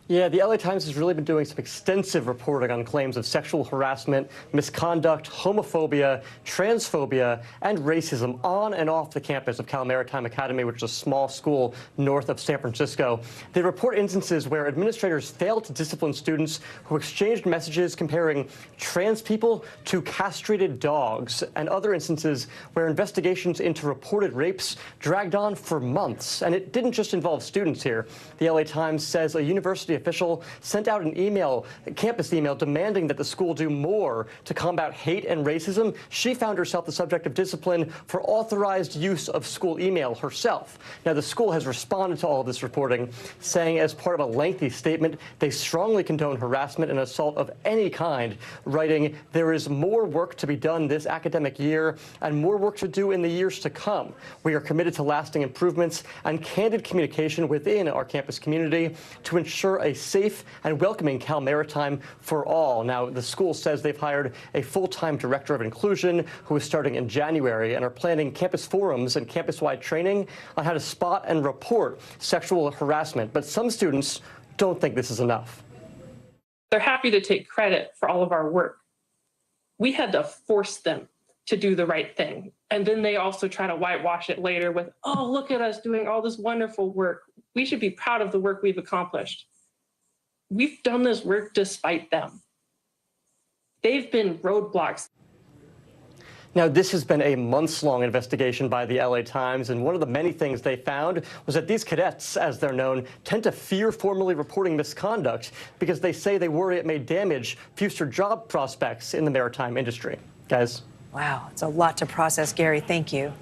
Yeah, the LA Times has really been doing some extensive reporting on claims of sexual harassment, misconduct, homophobia, transphobia, and racism on and off the campus of Cal Maritime Academy, which is a small school north of San Francisco. They report instances where administrators failed to discipline students who exchanged messages comparing trans people to castrated dogs, and other instances where investigations into reported rapes dragged on for months. And it didn't just involve students here. The LA Times says a university official sent out an email, a campus email, demanding that the school do more to combat hate and racism. She found herself the subject of discipline for authorized use of school email herself. Now, the school has responded to all of this reporting, saying as part of a lengthy statement, they strongly condone harassment and assault of any kind, writing, "There is more work to be done this academic year and more work to do in the years to come. We are committed to lasting improvements and candid communication within our campus community to ensure a safe and welcoming Cal Maritime for all." Now, the school says they've hired a full-time director of inclusion who is starting in January and are planning campus forums and campus-wide training on how to spot and report sexual harassment. But some students don't think this is enough. They're happy to take credit for all of our work. We had to force them to do the right thing. And then they also try to whitewash it later with, oh, look at us doing all this wonderful work. We should be proud of the work we've accomplished. We've done this work despite them. They've been roadblocks. Now, this has been a months-long investigation by the LA Times, and one of the many things they found was that these cadets, as they're known, tend to fear formally reporting misconduct because they say they worry it may damage future job prospects in the maritime industry. Guys? Wow, it's a lot to process, Gary. Thank you.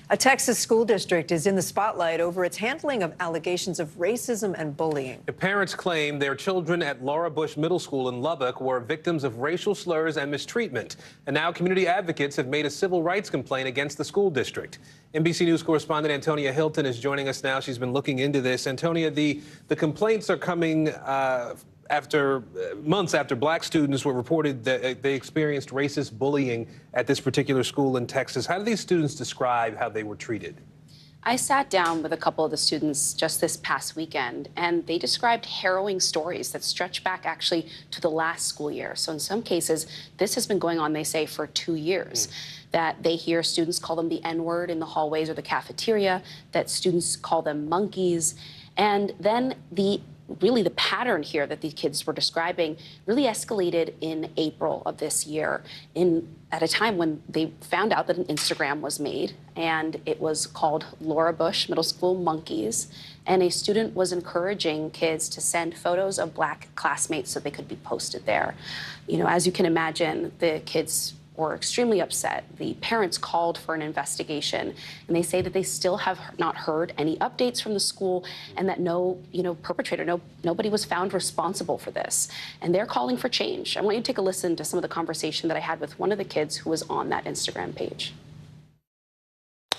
A Texas school district is in the spotlight over its handling of allegations of racism and bullying. The parents claim their children at Laura Bush Middle School in Lubbock were victims of racial slurs and mistreatment. And now community advocates have made a civil rights complaint against the school district. NBC News correspondent Antonia Hilton is joining us now. She's been looking into this. Antonia, the complaints are coming after months after black students were reported that they experienced racist bullying at this particular school in Texas. How do these students describe how they were treated? I sat down with a couple of the students just this past weekend, and they described harrowing stories that stretch back actually to the last school year. So in some cases, this has been going on, they say, for 2 years. That they hear students call them the N-word in the hallways or the cafeteria, that students call them monkeys, and then really the pattern here that these kids were describing really escalated in April of this year at a time when they found out that an Instagram was made and it was called Laura Bush Middle School Monkeys, and a student was encouraging kids to send photos of black classmates so they could be posted there. You know, as you can imagine, the kids were extremely upset. The parents called for an investigation, and they say that they still have not heard any updates from the school, and that no perpetrator, nobody was found responsible for this. And they're calling for change. I want you to take a listen to some of the conversation that I had with one of the kids who was on that Instagram page.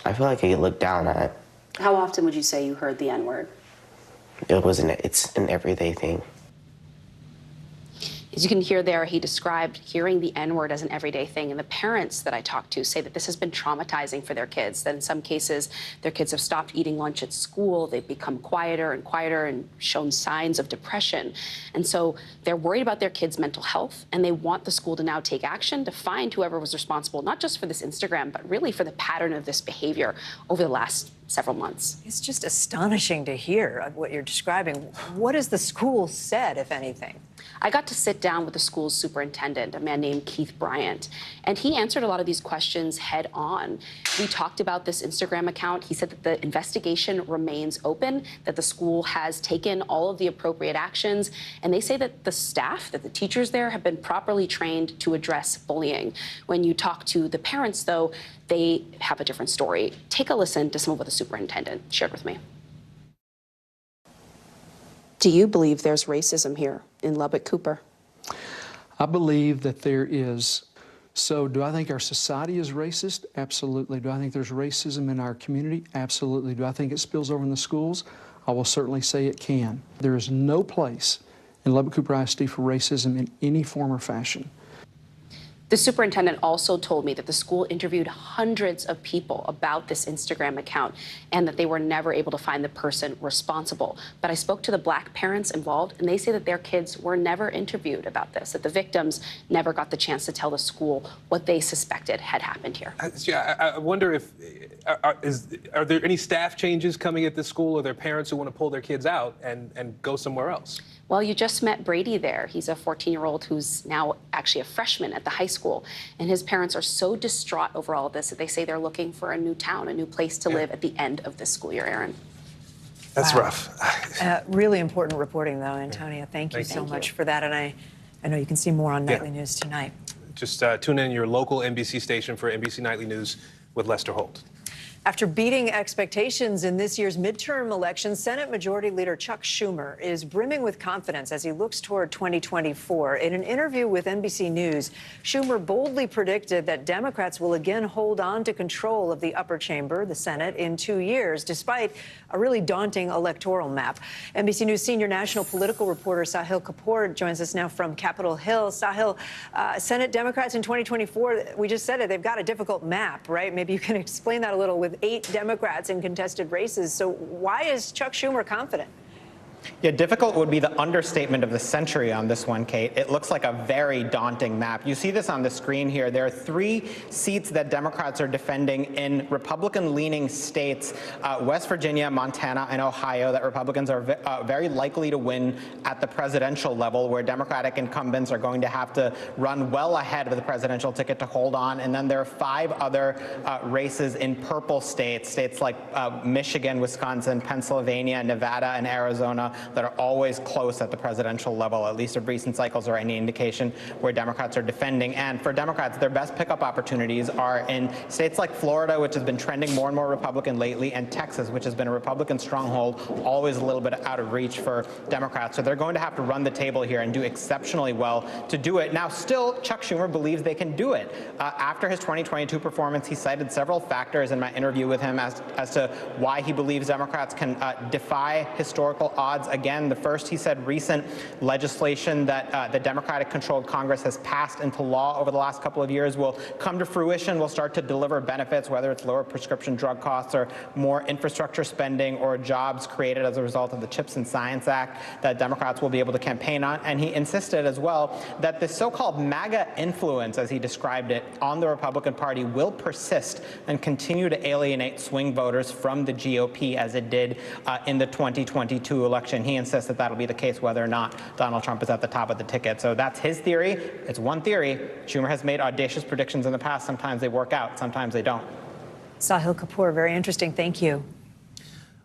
I feel like I get looked down at. How often would you say you heard the N-word? It's an everyday thing. As you can hear there, he described hearing the N-word as an everyday thing. And the parents that I talked to say that this has been traumatizing for their kids, that in some cases, their kids have stopped eating lunch at school. They've become quieter and shown signs of depression. And so they're worried about their kids' mental health, and they want the school to now take action to find whoever was responsible, not just for this Instagram, but really for the pattern of this behavior over the last several months. It's just astonishing to hear what you're describing. What has the school said, if anything? I got to sit down with the school's superintendent, a man named Keith Bryant, and he answered a lot of these questions head on. We talked about this Instagram account. He said that the investigation remains open, that the school has taken all of the appropriate actions, and they say that the staff, that the teachers there have been properly trained to address bullying. When you talk to the parents, though, they have a different story. Take a listen to some of what the superintendent shared with me. Do you believe there's racism here in Lubbock, Cooper? I believe that there is. So do I think our society is racist? Absolutely. Do I think there's racism in our community? Absolutely. Do I think it spills over in the schools? I will certainly say it can. There is no place in Lubbock Cooper ISD for racism in any form or fashion. The superintendent also told me that the school interviewed hundreds of people about this Instagram account and that they were never able to find the person responsible. But I spoke to the Black parents involved, and they say that their kids were never interviewed about this, that the victims never got the chance to tell the school what they suspected had happened here. I wonder if, are there any staff changes coming at this school, or there parents who want to pull their kids out and go somewhere else? Well, you just met Brady there. He's a 14-year-old who's now actually a freshman at the high school. And his parents are so distraught over all of this that they say they're looking for a new town, a new place to live at the end of this school year, Aaron. That's rough. Really important reporting, though, Antonia. Thank you so much for that. And I know you can see more on Nightly News tonight. Just tune in your local NBC station for NBC Nightly News with Lester Holt. After beating expectations in this year's midterm election, Senate Majority Leader Chuck Schumer is brimming with confidence as he looks toward 2024. In an interview with NBC News, Schumer boldly predicted that Democrats will again hold on to control of the upper chamber, the Senate, in 2 years, despite a really daunting electoral map. NBC News senior national political reporter Sahil Kapoor joins us now from Capitol Hill. Sahil, Senate Democrats in 2024, we just said it, they've got a difficult map, right? Maybe you can explain that a little with 8 Democrats in contested races. So why is Chuck Schumer confident? Yeah, difficult would be the understatement of the century on this one, Kate. It looks like a very daunting map. You see this on the screen here. There are 3 seats that Democrats are defending in Republican-leaning states, West Virginia, Montana, and Ohio, that Republicans are very likely to win at the presidential level, where Democratic incumbents are going to have to run well ahead of the presidential ticket to hold on. And then there are 5 other races in purple states, states like Michigan, Wisconsin, Pennsylvania, Nevada, and Arizona, that are always close at the presidential level, at least of recent cycles or any indication, where Democrats are defending. And for Democrats, their best pickup opportunities are in states like Florida, which has been trending more and more Republican lately, and Texas, which has been a Republican stronghold, always a little bit out of reach for Democrats. So they're going to have to run the table here and do exceptionally well to do it. Now, still, Chuck Schumer believes they can do it. After his 2022 performance, he cited several factors in my interview with him as to why he believes Democrats can defy historical odds. Again, the first, he said, recent legislation that the Democratic-controlled Congress has passed into law over the last couple of years will come to fruition, will start to deliver benefits, whether it's lower prescription drug costs or more infrastructure spending or jobs created as a result of the CHIPS and Science Act that Democrats will be able to campaign on. And he insisted as well that the so-called MAGA influence, as he described it, on the Republican Party will persist and continue to alienate swing voters from the GOP as it did in the 2022 election. He insists that that'll be the case whether or not Donald Trump is at the top of the ticket. So that's his theory. It's one theory. Schumer has made audacious predictions in the past. Sometimes they work out, sometimes they don't. Sahil Kapoor, very interesting. Thank you.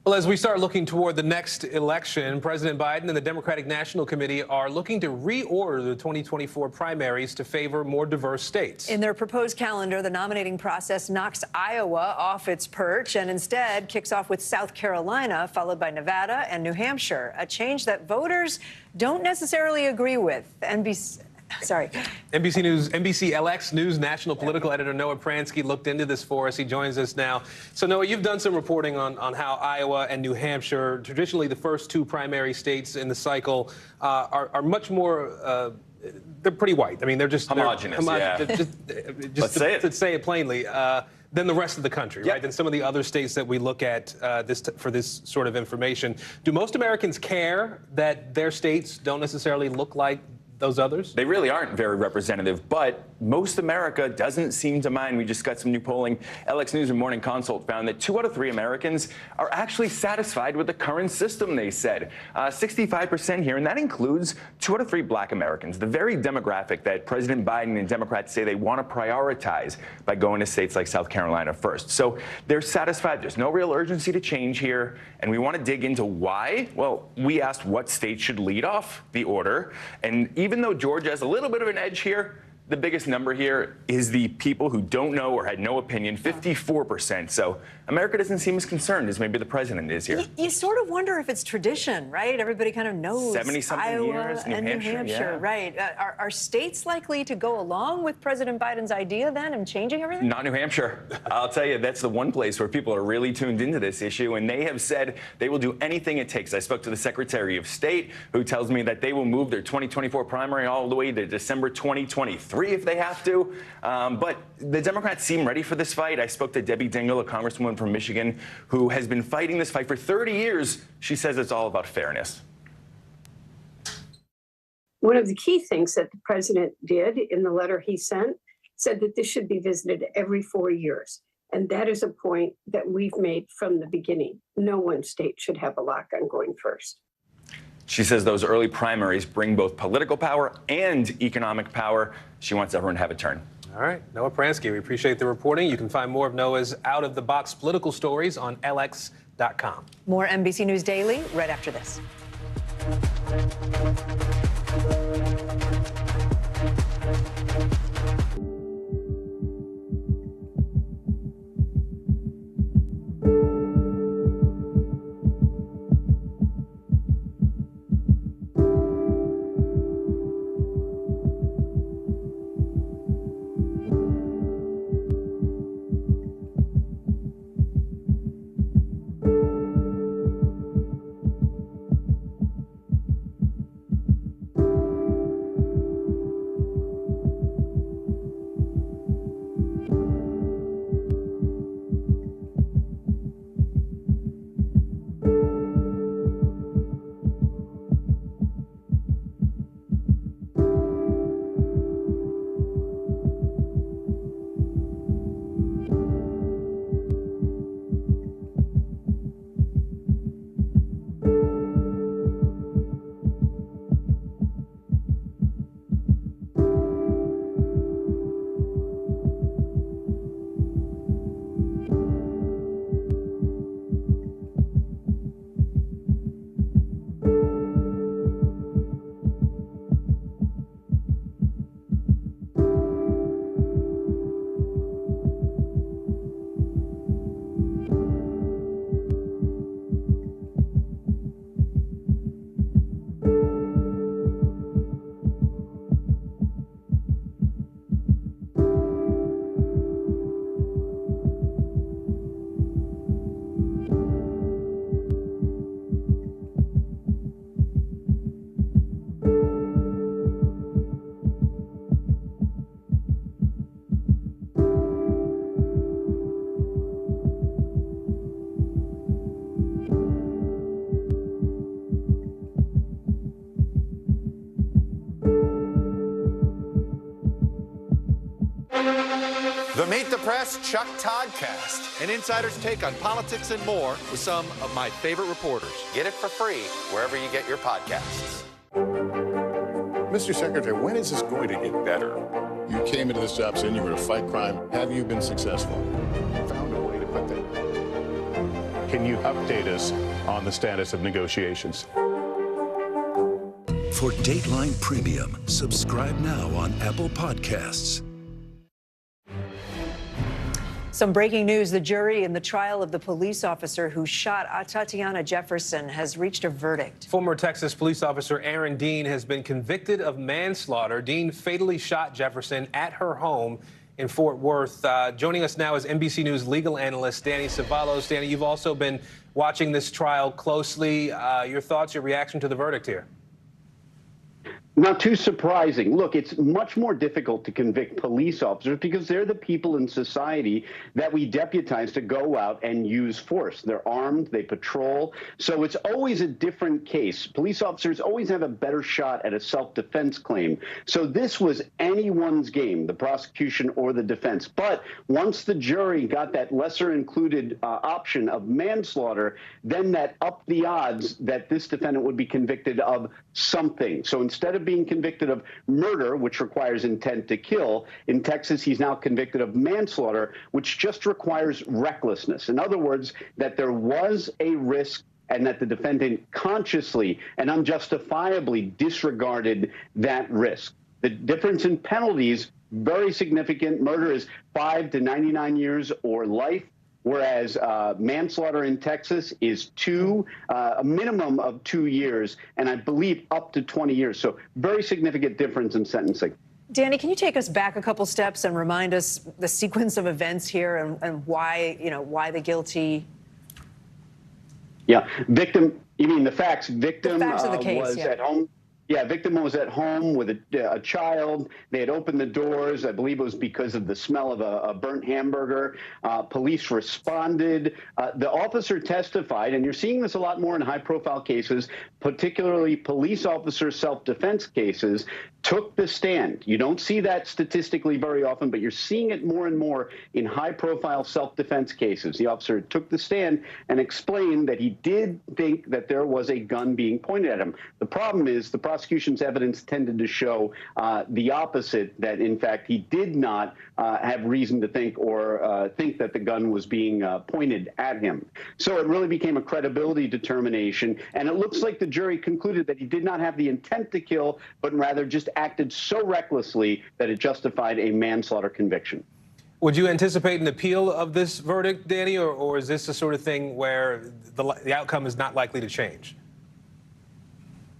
Well, as we start looking toward the next election, President Biden and the Democratic National Committee are looking to reorder the 2024 primaries to favor more diverse states. In their proposed calendar, the nominating process knocks Iowa off its perch and instead kicks off with South Carolina, followed by Nevada and New Hampshire, a change that voters don't necessarily agree with. NBC LX News national political editor Noah Pransky looked into this for us. He joins us now. So, Noah, you've done some reporting on how Iowa and New Hampshire, traditionally the first 2 primary states in the cycle, are much more they're pretty white. I mean, they're just homogenous. Just to say it plainly. Than the rest of the country, right? Than some of the other states that we look at for this sort of information. Do most Americans care that their states don't necessarily look like those others? They really aren't very representative, but most America doesn't seem to mind. We just got some new polling. LX News and Morning Consult found that 2 out of 3 Americans are actually satisfied with the current system, they said. 65% here, and that includes 2 out of 3 black Americans, the very demographic that President Biden and Democrats say they want to prioritize by going to states like South Carolina first. So they're satisfied. There's no real urgency to change here, and we want to dig into why. Well, we asked what state should lead off the order, and even though Georgia has a little bit of an edge here, the biggest number here is the people who don't know or had no opinion, 54%. So America doesn't seem as concerned as maybe the president is here. You sort of wonder if it's tradition, right? Everybody kind of knows 70-something Iowa years, and New Hampshire, right? Are states likely to go along with President Biden's idea then and changing everything? Not New Hampshire. I'll tell you, that's the one place where people are really tuned into this issue, and they have said they will do anything it takes. I spoke to the Secretary of State, who tells me that they will move their 2024 primary all the way to December 2023. free if they have to. But the Democrats seem ready for this fight. I spoke to Debbie Dingell, a congresswoman from Michigan, who has been fighting this fight for 30 years. She says it's all about fairness. One of the key things that the president did in the letter he sent said that this should be visited every 4 years. And that is a point that we've made from the beginning. No one state should have a lock on going first. She says those early primaries bring both political power and economic power. She wants everyone to have a turn. All right, Noah Pransky, we appreciate the reporting. You can find more of Noah's out-of-the-box political stories on lx.com. More NBC News Daily right after this. The Meet the Press Chuck Toddcast, an insider's take on politics and more with some of my favorite reporters. Get it for free wherever you get your podcasts. Mr. Secretary, when is this going to get better? You came into this job saying you were going to fight crime. Have you been successful? Found a way to put that. Can you update us on the status of negotiations? For Dateline Premium, subscribe now on Apple Podcasts. Some breaking news. The jury in the trial of the police officer who shot Tatiana Jefferson has reached a verdict. Former Texas police officer Aaron Dean has been convicted of manslaughter. Dean fatally shot Jefferson at her home in Fort Worth. Joining us now is NBC News legal analyst Danny Cevallos. Danny, you've also been watching this trial closely. Your thoughts, your reaction to the verdict here? Not too surprising. Look, it's much more difficult to convict police officers because they're the people in society that we deputize to go out and use force. They're armed, they patrol. So it's always a different case. Police officers always have a better shot at a self-defense claim. So this was anyone's game, the prosecution or the defense. But once the jury got that lesser included option of manslaughter, then that upped the odds that this defendant would be convicted of something. So instead of being convicted of murder, which requires intent to kill, in Texas, he's now convicted of manslaughter, which just requires recklessness. In other words, that there was a risk and that the defendant consciously and unjustifiably disregarded that risk. The difference in penalties, very significant. Murder is 5 to 99 years or life, whereas manslaughter in Texas is a minimum of 2 years, and I believe up to 20 years. So very significant difference in sentencing. Danny, can you take us back a couple steps and remind us the sequence of events here and why, why the guilty? Yeah, victim, you mean the facts? Victim the facts of the case, was yeah. at home. Yeah, victim was at home with a child. They had opened the doors. I believe it was because of the smell of a burnt hamburger. Police responded. The officer testified, and you're seeing this a lot more in high-profile cases, particularly police officer self-defense cases, took the stand. You don't see that statistically very often, but you're seeing it more and more in high-profile self-defense cases. The officer took the stand and explained that he did think that there was a gun being pointed at him. The problem is the prosecution's evidence tended to show the opposite, that in fact he did not have reason to think or think that the gun was being pointed at him. So it really became a credibility determination, and it looks like the jury concluded that he did not have the intent to kill, but rather just acted so recklessly that it justified a manslaughter conviction. Would you anticipate an appeal of this verdict, Danny, or is this the sort of thing where the outcome is not likely to change?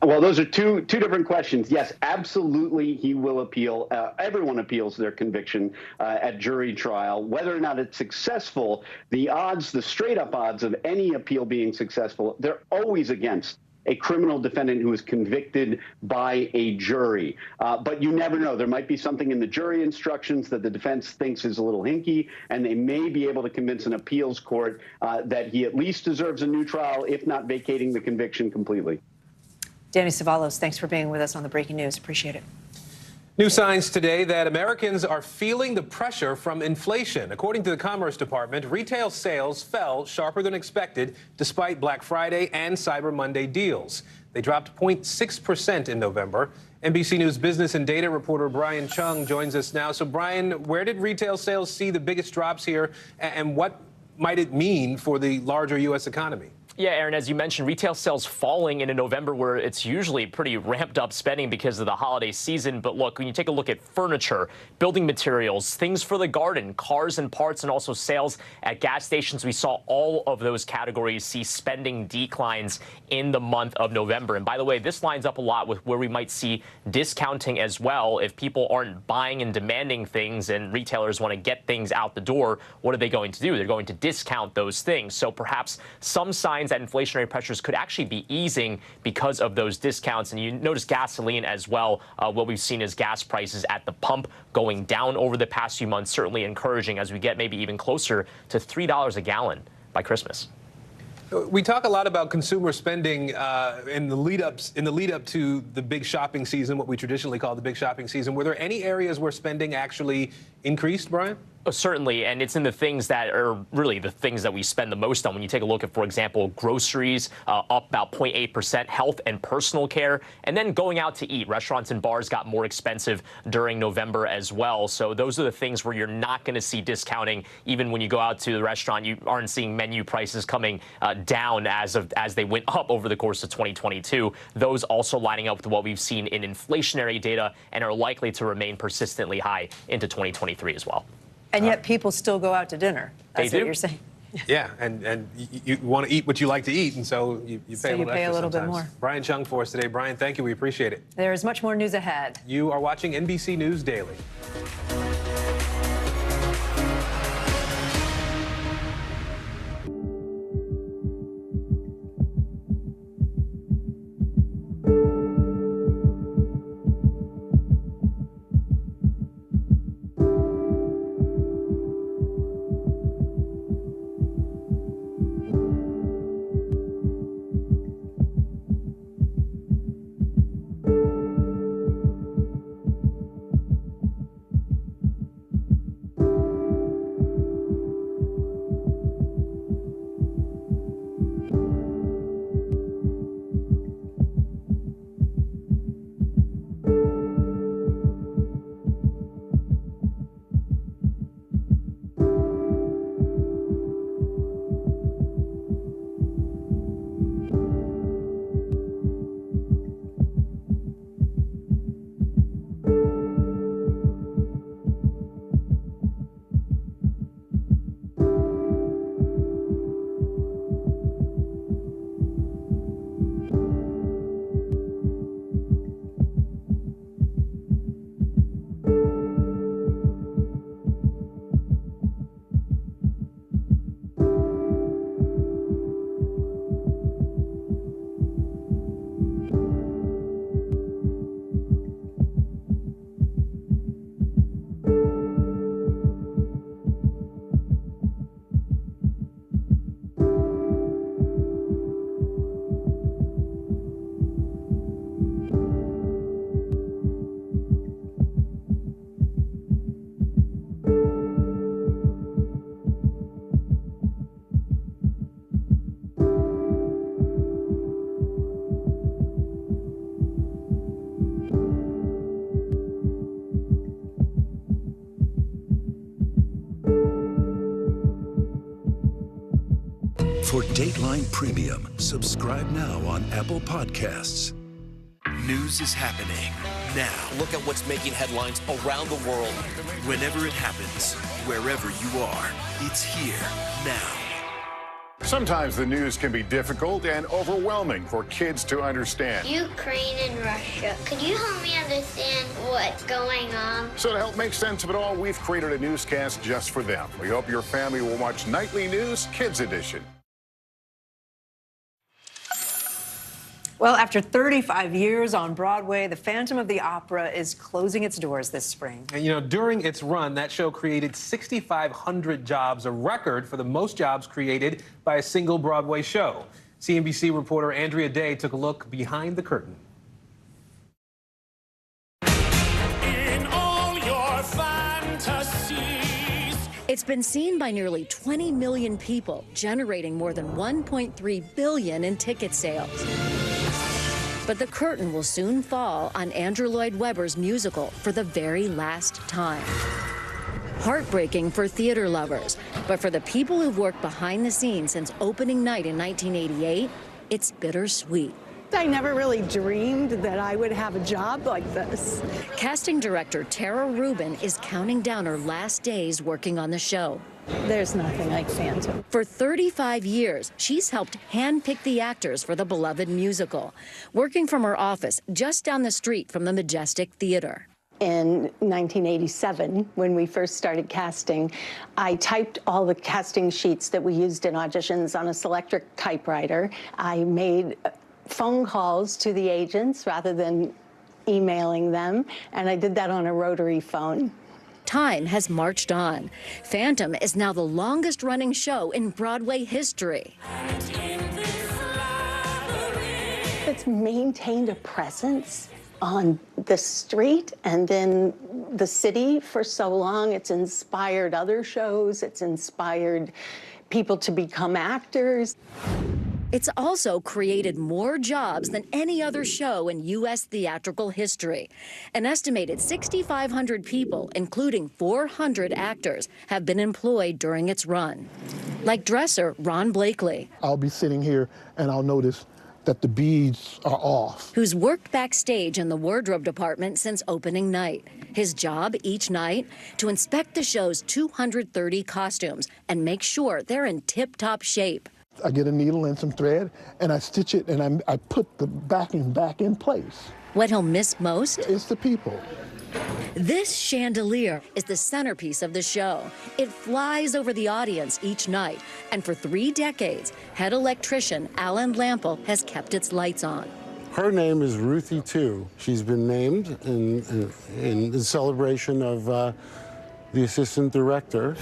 Well, those are two different questions. Yes, absolutely, he will appeal. Everyone appeals their conviction at jury trial. Whether or not it's successful, the odds, the straight-up odds of any appeal being successful, they're always against a criminal defendant who is convicted by a jury. But you never know. There might be something in the jury instructions that the defense thinks is a little hinky, and they may be able to convince an appeals court that he at least deserves a new trial, if not vacating the conviction completely. Danny Savalos, thanks for being with us on the Breaking News. Appreciate it. New signs today that Americans are feeling the pressure from inflation. According to the Commerce Department, retail sales fell sharper than expected despite Black Friday and Cyber Monday deals. They dropped 0.6% in November. NBC News business and data reporter Brian Chung joins us now. So, Brian, where did retail sales see the biggest drops here, and what might it mean for the larger U.S. economy? Yeah, Aaron, as you mentioned, retail sales falling into November, where it's usually pretty ramped up spending because of the holiday season. But look, when you take a look at furniture, building materials, things for the garden, cars and parts, and also sales at gas stations, we saw all of those categories see spending declines in the month of November. And by the way, this lines up a lot with where we might see discounting as well. If people aren't buying and demanding things and retailers want to get things out the door, what are they going to do? They're going to discount those things. So perhaps some signs that inflationary pressures could actually be easing because of those discounts. And you notice gasoline as well. What we've seen is gas prices at the pump going down over the past few months, certainly encouraging as we get maybe even closer to $3 a gallon by Christmas. We talk a lot about consumer spending in the lead up to the big shopping season, what we traditionally call the big shopping season. Were there any areas where spending actually increased, Brian? Oh, certainly, and it's in the things that are really the things that we spend the most on. When you take a look at, for example, groceries, up about 0.8%, health and personal care, and then going out to eat. Restaurants and bars got more expensive during November as well. So those are the things where you're not going to see discounting. Even when you go out to the restaurant, you aren't seeing menu prices coming down as they went up over the course of 2022. Those also lining up with what we've seen in inflationary data and are likely to remain persistently high into 2023 as well. And yet people still go out to dinner. That's what you're saying. Yeah, and you want to eat what you like to eat, and so you pay a little bit more. Brian Chung for us today. Brian, thank you. We appreciate it. There is much more news ahead. You are watching NBC News Daily. For Dateline Premium, subscribe now on Apple Podcasts. News is happening now. Look at what's making headlines around the world. Whenever it happens, wherever you are, it's here now. Sometimes the news can be difficult and overwhelming for kids to understand. Ukraine and Russia. Could you help me understand what's going on? So to help make sense of it all, we've created a newscast just for them. We hope your family will watch Nightly News Kids Edition. Well, after 35 years on Broadway, The Phantom of the Opera is closing its doors this spring. And, you know, during its run, that show created 6,500 jobs, a record for the most jobs created by a single Broadway show. CNBC reporter Andrea Day took a look behind the curtain. In all your fantasies. It's been seen by nearly 20 million people, generating more than $1.3 billion in ticket sales. But the curtain will soon fall on Andrew Lloyd Webber's musical for the very last time. Heartbreaking for theater lovers, but for the people who've worked behind the scenes since opening night in 1988, it's bittersweet. I never really dreamed that I would have a job like this. Casting director Tara Rubin is counting down her last days working on the show. There's nothing like Phantom. For 35 years, she's helped handpick the actors for the beloved musical, working from her office just down the street from the Majestic Theater. In 1987, when we first started casting, I typed all the casting sheets that we used in auditions on a Selectric typewriter. I made phone calls to the agents rather than emailing them, and I did that on a rotary phone. Time has marched on. Phantom is now the longest-running show in Broadway history. It's maintained a presence on the street and in the city for so long. It's inspired other shows. It's inspired people to become actors. It's also created more jobs than any other show in U.S. theatrical history. An estimated 6,500 people, including 400 actors, have been employed during its run. Like dresser Ron Blakely. I'll be sitting here and I'll notice that the beads are off. Who's worked backstage in the wardrobe department since opening night. His job each night, to inspect the show's 230 costumes and make sure they're in tip-top shape. I get a needle and some thread, and I stitch it, and I put the backing back in place. What he'll miss most? It's the people. This chandelier is the centerpiece of the show. It flies over the audience each night, and for 3 decades, head electrician Alan Lample has kept its lights on. Her name is Ruthie 2. She's been named in celebration of the assistant director.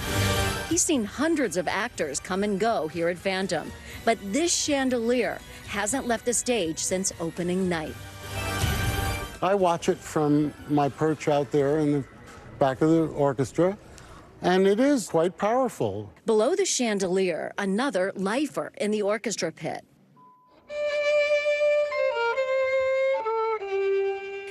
He's seen hundreds of actors come and go here at Phantom, but this chandelier hasn't left the stage since opening night. I watch it from my perch out there in the back of the orchestra, and it is quite powerful. Below the chandelier, another lifer in the orchestra pit.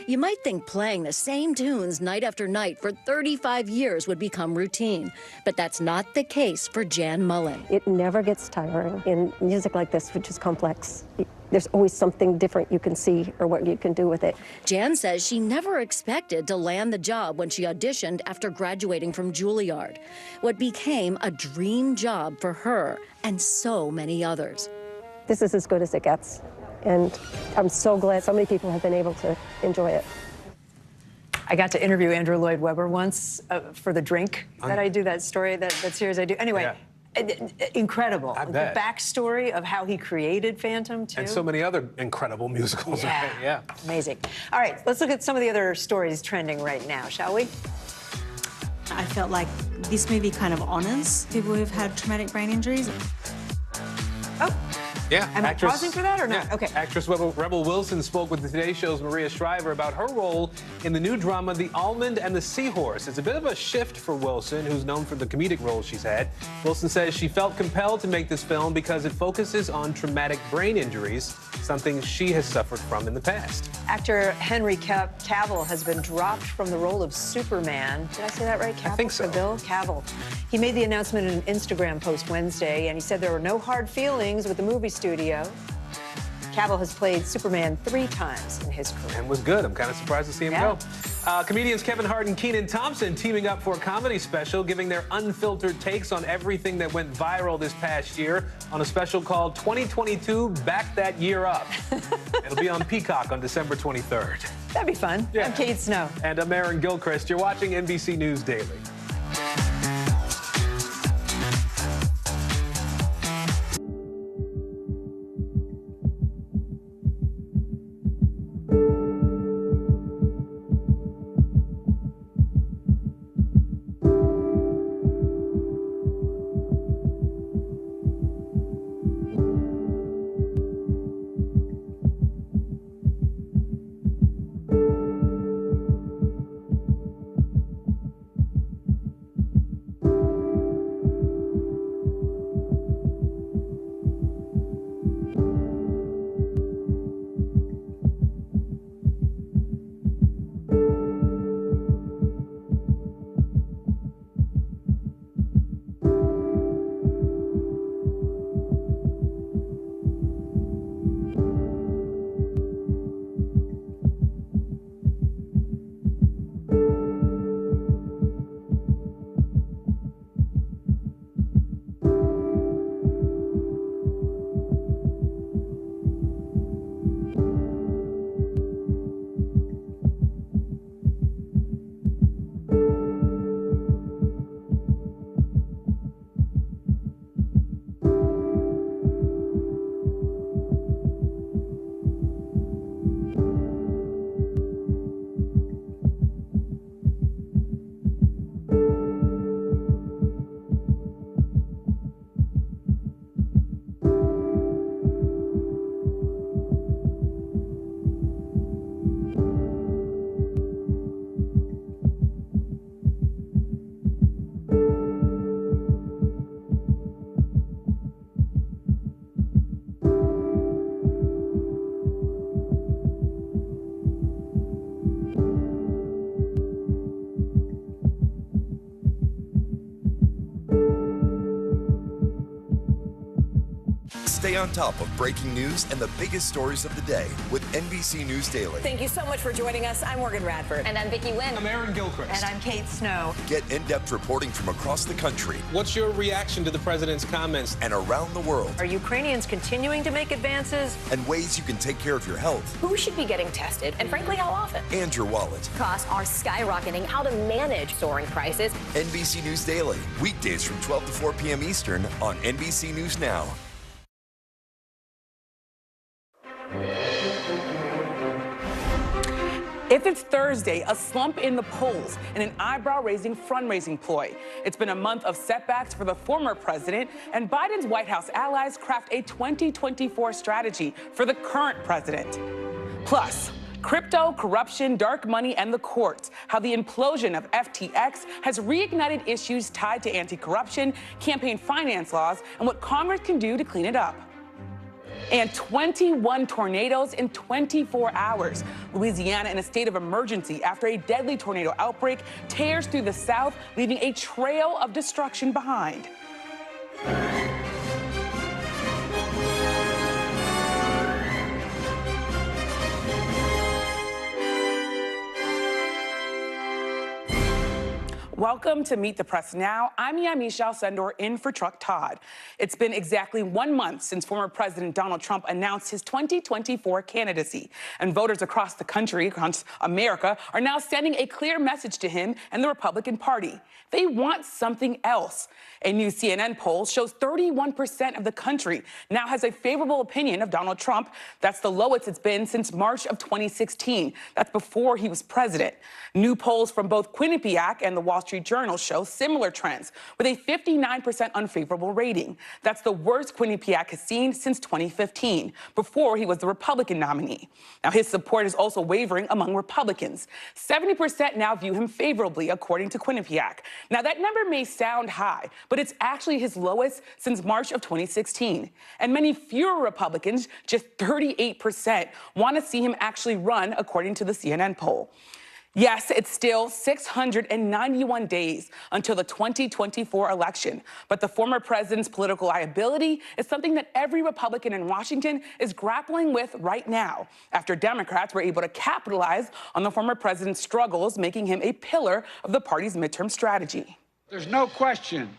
You might think playing the same tunes night after night for 35 years would become routine, but that's not the case for Jan Mullen. It never gets tiring. In music like this, which is complex, there's always something different you can see or what you can do with it. Jan says she never expected to land the job when she auditioned after graduating from Juilliard, what became a dream job for her and so many others. This is as good as it gets. And I'm so glad so many people have been able to enjoy it. I got to interview Andrew Lloyd Webber once for The Drink that I do, that story, that series I do. Anyway, incredible. I bet. The backstory of how he created Phantom, too. And so many other incredible musicals. Yeah. Right? Yeah. Amazing. All right, let's look at some of the other stories trending right now, shall we? I felt like this movie kind of honors people who've had traumatic brain injuries. Oh, Yeah. Am I pausing for that or not? Yeah. Okay. Actress Rebel Wilson spoke with the Today Show's Maria Shriver about her role in the new drama The Almond and the Seahorse. It's a bit of a shift for Wilson, who's known for the comedic roles she's had. Wilson says she felt compelled to make this film because it focuses on traumatic brain injuries, something she has suffered from in the past. Actor Henry Cavill has been dropped from the role of Superman. Did I say that right? Cavill? I think so. Cavill. He made the announcement in an Instagram post Wednesday, and he said there were no hard feelings with the movie studio. Cavill has played Superman 3 times in his career. And was good. I'm kind of surprised to see him go. Comedians Kevin Hart and Kenan Thompson teaming up for a comedy special, giving their unfiltered takes on everything that went viral this past year on a special called 2022 Back That Year Up. It'll be on Peacock on December 23rd. That'd be fun. Yeah. I'm Kate Snow. And I'm Aaron Gilchrist. You're watching NBC News Daily. Stay on top of breaking news and the biggest stories of the day with NBC News Daily. Thank you so much for joining us. I'm Morgan Radford. And I'm Vicki Wynn. I'm Aaron Gilchrist. And I'm Kate Snow. Get in-depth reporting from across the country. What's your reaction to the president's comments? And around the world. Are Ukrainians continuing to make advances? And ways you can take care of your health. Who should be getting tested, and frankly, how often? And your wallet. Costs are skyrocketing. How to manage soaring prices. NBC News Daily. Weekdays from 12 to 4 p.m. Eastern on NBC News Now. If it's Thursday, a slump in the polls and an eyebrow-raising fundraising ploy. It's been a month of setbacks for the former president, and Biden's White House allies craft a 2024 strategy for the current president. Plus, crypto, corruption, dark money, and the courts. How the implosion of FTX has reignited issues tied to anti-corruption, campaign finance laws, and what Congress can do to clean it up. And 21 tornadoes in 24 hours. Louisiana in a state of emergency after a deadly tornado outbreak tears through the South, leaving a trail of destruction behind. Welcome to Meet the Press Now. I'm Yamisha Alcindor in for Truck Todd. It's been exactly 1 month since former President Donald Trump announced his 2024 candidacy. And voters across the country, across America, are now sending a clear message to him and the Republican Party. They want something else. A new CNN poll shows 31% of the country now has a favorable opinion of Donald Trump. That's the lowest it's been since March of 2016. That's before he was president. New polls from both Quinnipiac and the Wall Street Street Journal show similar trends, with a 59% unfavorable rating. That's the worst Quinnipiac has seen since 2015, before he was the Republican nominee. Now, his support is also wavering among Republicans. 70% now view him favorably, according to Quinnipiac. Now, that number may sound high, but it's actually his lowest since March of 2016. And many fewer Republicans, just 38%, want to see him actually run, according to the CNN poll. Yes, it's still 691 days until the 2024 election, but the former president's political liability is something that every Republican in Washington is grappling with right now, after Democrats were able to capitalize on the former president's struggles, making him a pillar of the party's midterm strategy. There's no question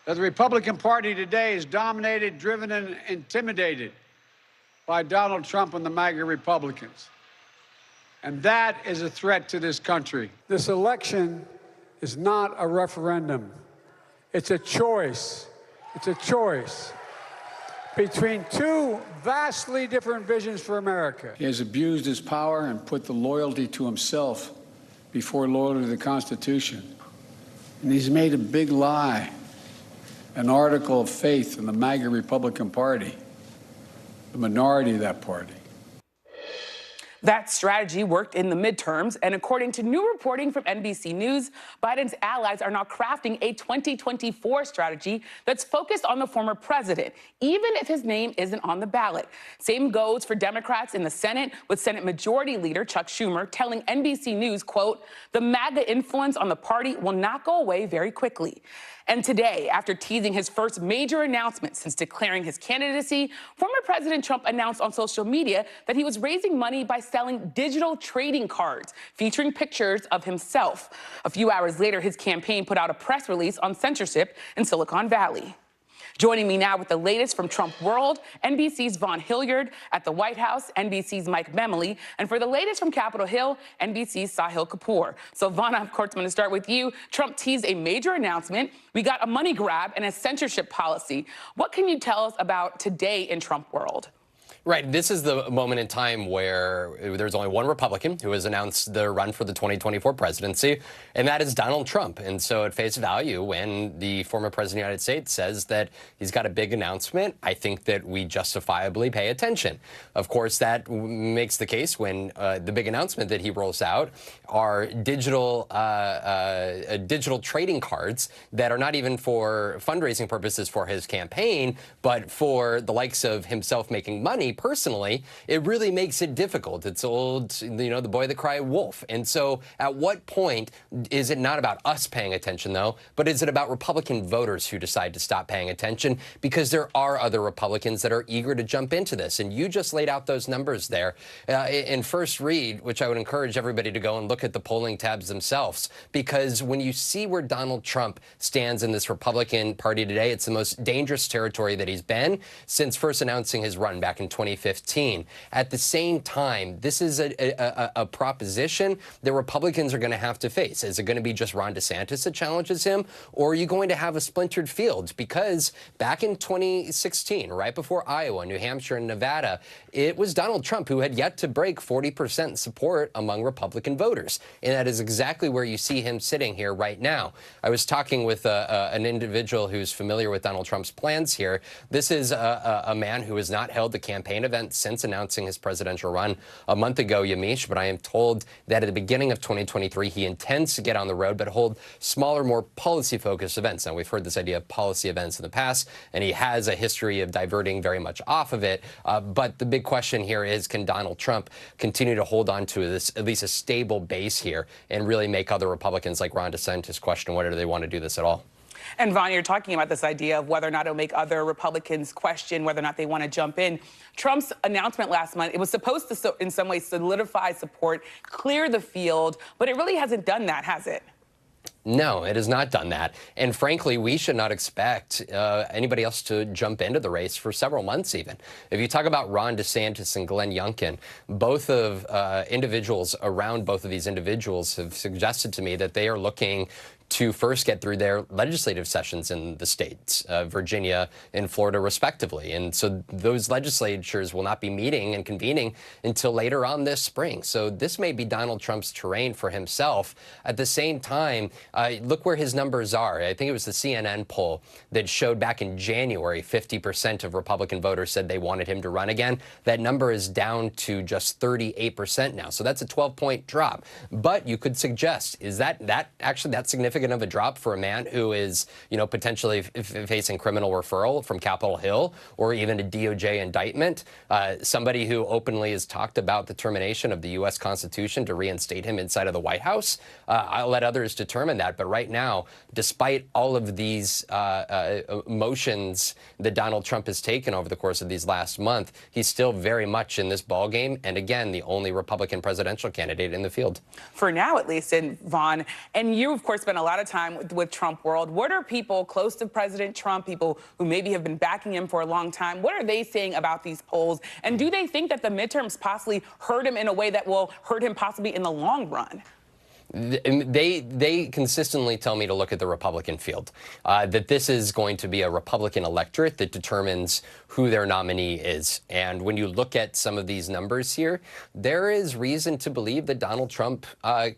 that the Republican Party today is dominated, driven, and intimidated by Donald Trump and the MAGA Republicans. And that is a threat to this country. This election is not a referendum. It's a choice. It's a choice between two vastly different visions for America. He has abused his power and put the loyalty to himself before loyalty to the Constitution. And he's made a big lie an article of faith in the MAGA Republican Party, the minority of that party. That strategy worked in the midterms, and according to new reporting from NBC News, Biden's allies are now crafting a 2024 strategy that's focused on the former president, even if his name isn't on the ballot. Same goes for Democrats in the Senate, with Senate Majority Leader Chuck Schumer telling NBC News, quote, "The MAGA influence on the party will not go away very quickly." And today, after teasing his first major announcement since declaring his candidacy, former President Trump announced on social media that he was raising money by selling digital trading cards featuring pictures of himself. A few hours later, his campaign put out a press release on censorship in Silicon Valley. Joining me now with the latest from Trump world, NBC's Vaughn Hilliard, at the White House, NBC's Mike Memoli, and for the latest from Capitol Hill, NBC's Sahil Kapoor. So Vaughn, of course, I'm going to start with you. Trump teased a major announcement. We got a money grab and a censorship policy. What can you tell us about today in Trump world? Right. This is the moment in time where there's only one Republican who has announced the run for the 2024 presidency, and that is Donald Trump. And so at face value, when the former president of the United States says that he's got a big announcement, I think that we justifiably pay attention. Of course, that makes the case when the big announcement that he rolls out are digital trading cards that are not even for fundraising purposes for his campaign, but for the likes of himself making money personally. It really makes it difficult. It's old, the boy that cried wolf. And so at what point is it not about us paying attention, though, but is it about Republican voters who decide to stop paying attention? Because there are other Republicans that are eager to jump into this. And you just laid out those numbers there in first read, which I would encourage everybody to go and look at the polling tabs themselves. Because when you see where Donald Trump stands in this Republican Party today, it's the most dangerous territory that he's been since first announcing his run back in 2015. At the same time, this is a proposition that Republicans are going to have to face. Is it going to be just Ron DeSantis that challenges him, or are you going to have a splintered field? Because back in 2016, right before Iowa, New Hampshire, and Nevada, it was Donald Trump who had yet to break 40% support among Republican voters. And that is exactly where you see him sitting here right now. I was talking with an individual who's familiar with Donald Trump's plans here. This is a man who has not held the campaign event since announcing his presidential run a month ago, Yamish, but I am told that at the beginning of 2023, he intends to get on the road, but hold smaller, more policy-focused events. Now, we've heard this idea of policy events in the past, and he has a history of diverting very much off of it. But the big question here is, can Donald Trump continue to hold on to this, at least a stable base here, and really make other Republicans like Ron DeSantis question whether they want to do this at all? And Vaughn, you're talking about this idea of whether or not it'll make other Republicans question whether or not they want to jump in. Trump's announcement last month, it was supposed to, in some ways, solidify support, clear the field, but it really hasn't done that, has it? No, it has not done that. And frankly, we should not expect anybody else to jump into the race for several months even. If you talk about Ron DeSantis and Glenn Youngkin, both of individuals around both of these individuals have suggested to me that they are looking to first get through their legislative sessions in the states, Virginia and Florida, respectively. And so those legislatures will not be meeting and convening until later on this spring. So this may be Donald Trump's terrain for himself. At the same time, look where his numbers are. I think it was the CNN poll that showed back in January, 50% of Republican voters said they wanted him to run again. That number is down to just 38% now. So that's a 12-point drop. But you could suggest, is that actually that significant of a drop for a man who is, potentially facing criminal referral from Capitol Hill or even a DOJ indictment? Somebody who openly has talked about the termination of the U.S. Constitution to reinstate him inside of the White House. I'll let others determine that. But right now, despite all of these motions that Donald Trump has taken over the course of these last month, he's still very much in this ballgame. And again, the only Republican presidential candidate in the field. For now, at least, and Vaughn, and you, of course, spent a lot of time with Trump world. What are people close to President Trump, people who maybe have been backing him for a long time, what are they saying about these polls? And do they think that the midterms possibly hurt him in a way that will hurt him possibly in the long run? They consistently tell me to look at the Republican field, that this is going to be a Republican electorate that determines who their nominee is. And when you look at some of these numbers here, there is reason to believe that Donald Trump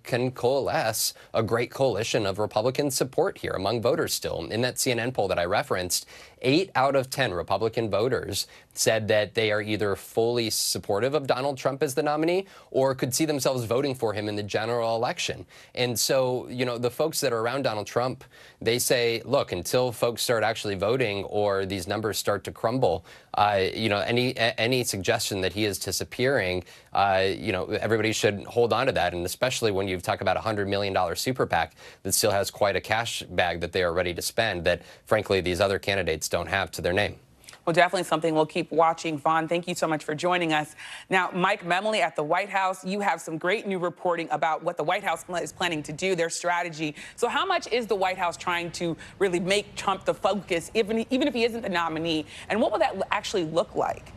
can coalesce a great coalition of Republican support here among voters still. In that CNN poll that I referenced, 8 out of 10 Republican voters said that they are either fully supportive of Donald Trump as the nominee or could see themselves voting for him in the general election. And so, the folks that are around Donald Trump, they say, look, until folks start actually voting or these numbers start to crumble, any suggestion that he is disappearing, everybody should hold on to that. And especially when you talk about a $100 million super PAC that still has quite a cash bag that they are ready to spend that, frankly, these other candidates don't have to their name. Well, definitely something we'll keep watching. Vaughn, thank you so much for joining us. Now, Mike Memley at the White House, you have some great new reporting about what the White House is planning to do, their strategy. So how much is the White House trying to really make Trump the focus, even if he isn't the nominee? And what will that actually look like?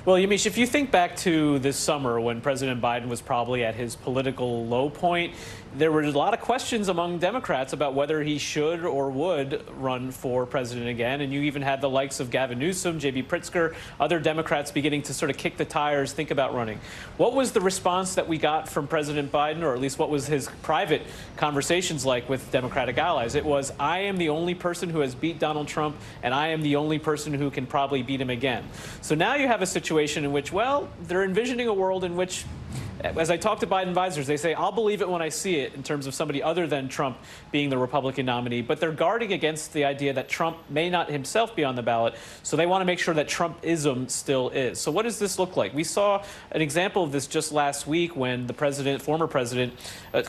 Well, Yamiche, if you think back to this summer when President Biden was probably at his political low point, there were a lot of questions among Democrats about whether he should or would run for president again. And you even had the likes of Gavin Newsom, J.B. Pritzker, other Democrats beginning to sort of kick the tires, think about running. What was the response that we got from President Biden, or at least what was his private conversations like with Democratic allies? It was, I am the only person who has beat Donald Trump, and I am the only person who can probably beat him again. So now you have a situation in which, well, they're envisioning a world in which, as I talk to Biden advisors, they say, I'll believe it when I see it in terms of somebody other than Trump being the Republican nominee. But they're guarding against the idea that Trump may not himself be on the ballot. So they want to make sure that Trumpism still is. So what does this look like? We saw an example of this just last week when the former president,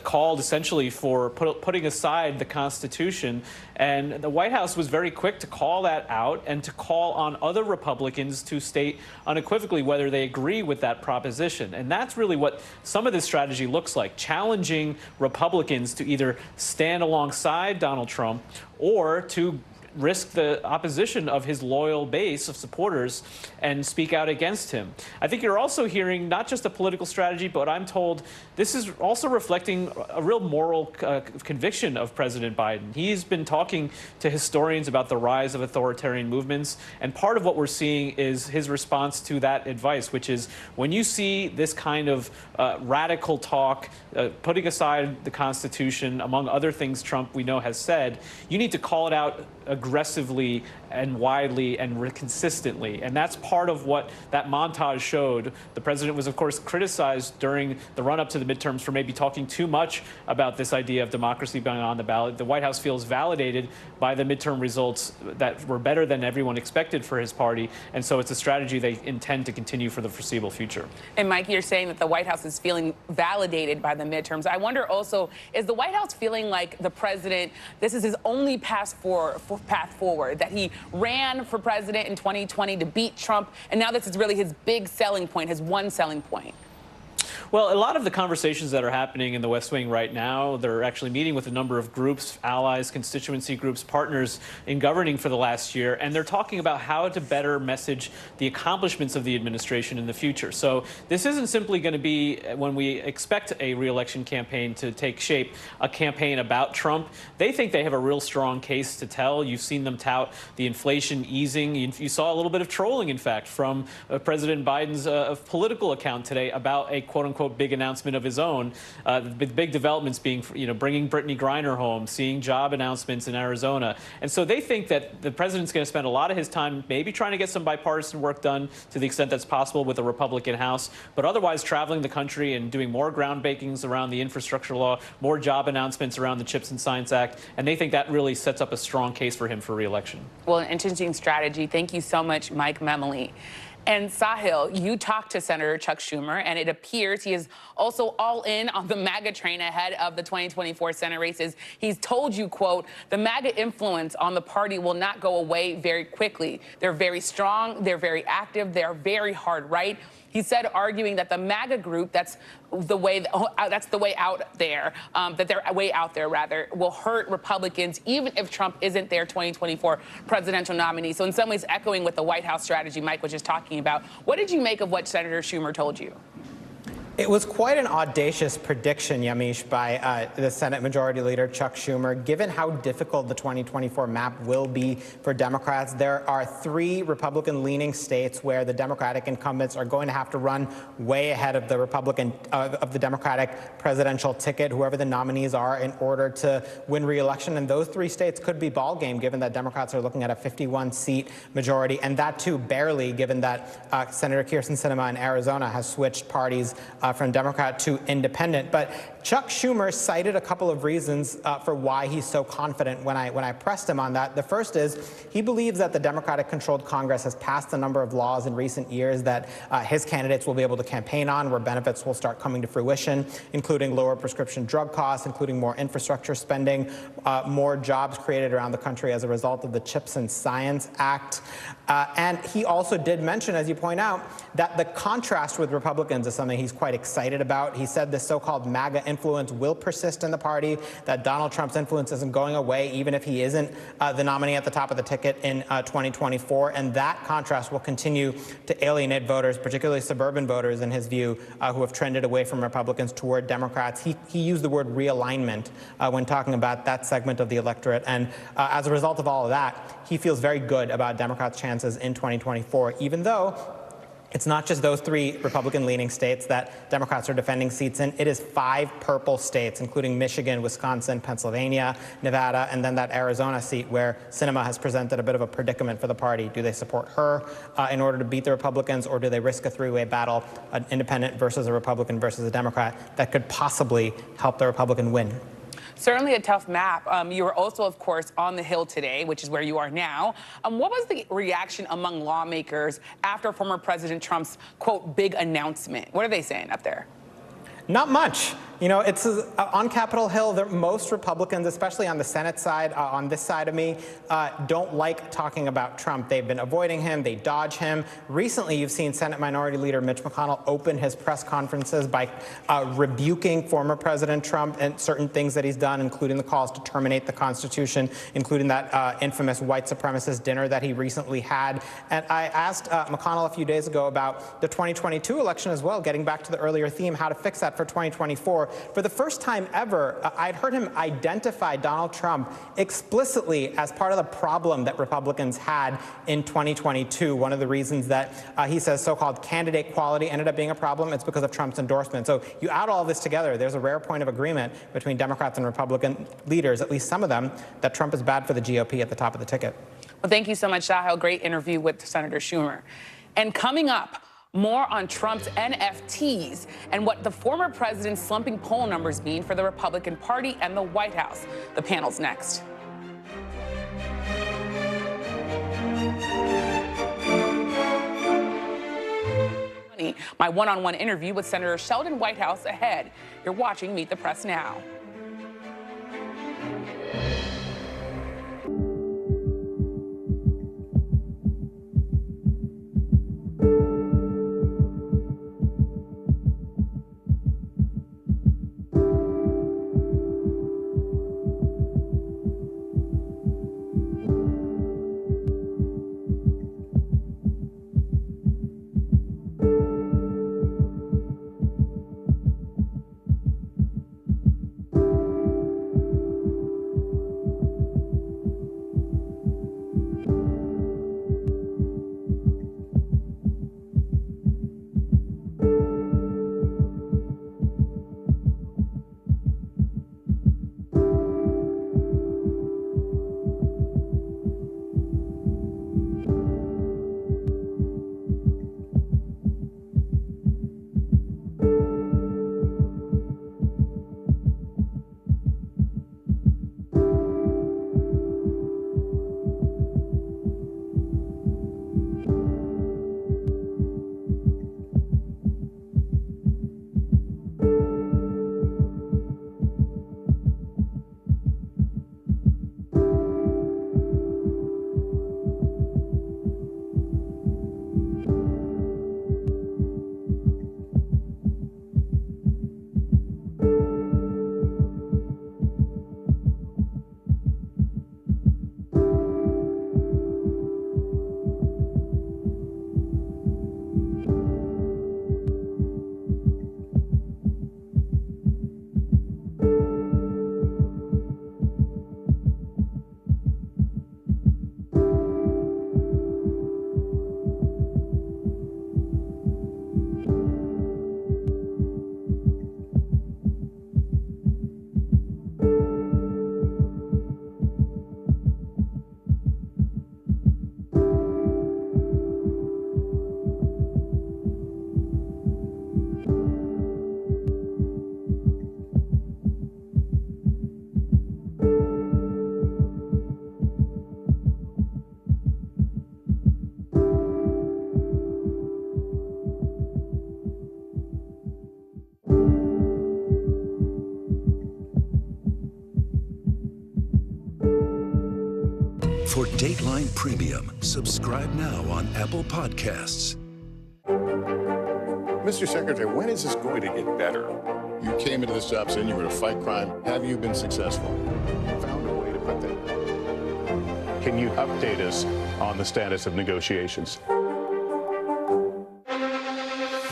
called essentially for putting aside the Constitution. And the White House was very quick to call that out and to call on other Republicans to state unequivocally whether they agree with that proposition. And that's really what some of this strategy looks like, challenging Republicans to either stand alongside Donald Trump or to risk the opposition of his loyal base of supporters and speak out against him. I think you're also hearing not just a political strategy, but I'm told this is also reflecting a real moral conviction of President Biden. He's been talking to historians about the rise of authoritarian movements, and part of what we're seeing is his response to that advice, which is when you see this kind of radical talk, putting aside the Constitution, among other things Trump we know has said, you need to call it out aggressively and widely and consistently. And that's part of what that montage showed. The president was, of course, criticized during the run-up to the midterms for maybe talking too much about this idea of democracy being on the ballot. The White House feels validated by the midterm results that were better than everyone expected for his party. And so it's a strategy they intend to continue for the foreseeable future. And Mike, you're saying that the White House is feeling validated by the midterms. I wonder also, is the White House feeling like the president, this is his only path forward, that he ran for president in 2020 to beat Trump, and now this is really his big selling point, his one selling point? Well, a lot of the conversations that are happening in the West Wing right now, they're actually meeting with a number of groups, allies, constituency groups, partners in governing for the last year, and they're talking about how to better message the accomplishments of the administration in the future. So this isn't simply going to be, when we expect a re-election campaign to take shape, a campaign about Trump. They think they have a real strong case to tell. You've seen them tout the inflation easing. You saw a little bit of trolling, in fact, from President Biden's political account today about a quote-unquote big announcement of his own. The big developments being, bringing Brittany Griner home, seeing job announcements in Arizona. And so they think that the president's going to spend a lot of his time maybe trying to get some bipartisan work done to the extent that's possible with a Republican House, but otherwise traveling the country and doing more groundbreakings around the infrastructure law, more job announcements around the CHIPS and Science Act. And they think that really sets up a strong case for him for re-election. Well, an interesting strategy. Thank you so much, Mike Memoli. And Sahil, you talked to Senator Chuck Schumer, and it appears he is also all in on the MAGA train ahead of the 2024 Senate races. He's told you, quote, the MAGA influence on the party will not go away very quickly. They're very strong, they're very active, they're very hard right. He said, arguing that the MAGA group, that's the way out there, that their way out there, rather, will hurt Republicans, even if Trump isn't their 2024 presidential nominee. So in some ways, echoing with the White House strategy Mike was just talking about. What did you make of what Senator Schumer told you? It was quite an audacious prediction, Yamiche, by the Senate Majority Leader Chuck Schumer. Given how difficult the 2024 map will be for Democrats, there are 3 Republican-leaning states where the Democratic incumbents are going to have to run way ahead of the Democratic presidential ticket, whoever the nominees are, in order to win re-election. And those 3 states could be ball game, given that Democrats are looking at a 51-seat majority, and that too barely, given that Senator Kyrsten Sinema in Arizona has switched parties from Democrat to independent. But Chuck Schumer cited a couple of reasons for why he's so confident when I pressed him on that. The first is he believes that the Democratic-controlled Congress has passed a number of laws in recent years that his candidates will be able to campaign on, where benefits will start coming to fruition, including lower prescription drug costs, including more infrastructure spending, more jobs created around the country as a result of the CHIPS and Science Act. And he also did mention, as you point out, that the contrast with Republicans is something he's quite excited about. He said the so-called MAGA influence will persist in the party, that Donald Trump's influence isn't going away, even if he isn't the nominee at the top of the ticket in 2024. And that contrast will continue to alienate voters, particularly suburban voters, in his view, who have trended away from Republicans toward Democrats. He used the word realignment when talking about that segment of the electorate. And as a result of all of that, he feels very good about Democrats' chances in 2024, even though it's not just those 3 Republican-leaning states that Democrats are defending seats in. It is 5 purple states, including Michigan, Wisconsin, Pennsylvania, Nevada, and then that Arizona seat where Sinema has presented a bit of a predicament for the party. Do they support her in order to beat the Republicans, or do they risk a 3-way battle, an independent versus a Republican versus a Democrat, that could possibly help the Republican win? Certainly a tough map. You were also, of course, on the Hill today, which is where you are now. What was the reaction among lawmakers after former President Trump's, quote, big announcement? What are they saying up there? Not much. You know, it's on Capitol Hill, most Republicans, especially on the Senate side, on this side of me, don't like talking about Trump. They've been avoiding him. They dodge him. Recently, you've seen Senate Minority Leader Mitch McConnell open his press conferences by rebuking former President Trump and certain things that he's done, including the calls to terminate the Constitution, including that infamous white supremacist dinner that he recently had. And I asked McConnell a few days ago about the 2022 election as well, getting back to the earlier theme, how to fix that for 2024. For the first time ever, I'd heard him identify Donald Trump explicitly as part of the problem that Republicans had in 2022. One of the reasons that he says so-called candidate quality ended up being a problem, it's because of Trump's endorsement. So you add all this together, there's a rare point of agreement between Democrats and Republican leaders, at least some of them, that Trump is bad for the GOP at the top of the ticket. Well, thank you so much, Sahil. Great interview with Senator Schumer. And coming up, more on Trump's NFTs and what the former president's slumping poll numbers mean for the Republican Party and the White House. The panel's next. My one-on-one interview with Senator Sheldon Whitehouse ahead. You're watching Meet the Press Now. For Dateline Premium, subscribe now on Apple Podcasts. Mr. Secretary, when is this going to get better? You came into this job saying you were going to fight crime. Have you been successful? Found a way to put that. Can you update us on the status of negotiations?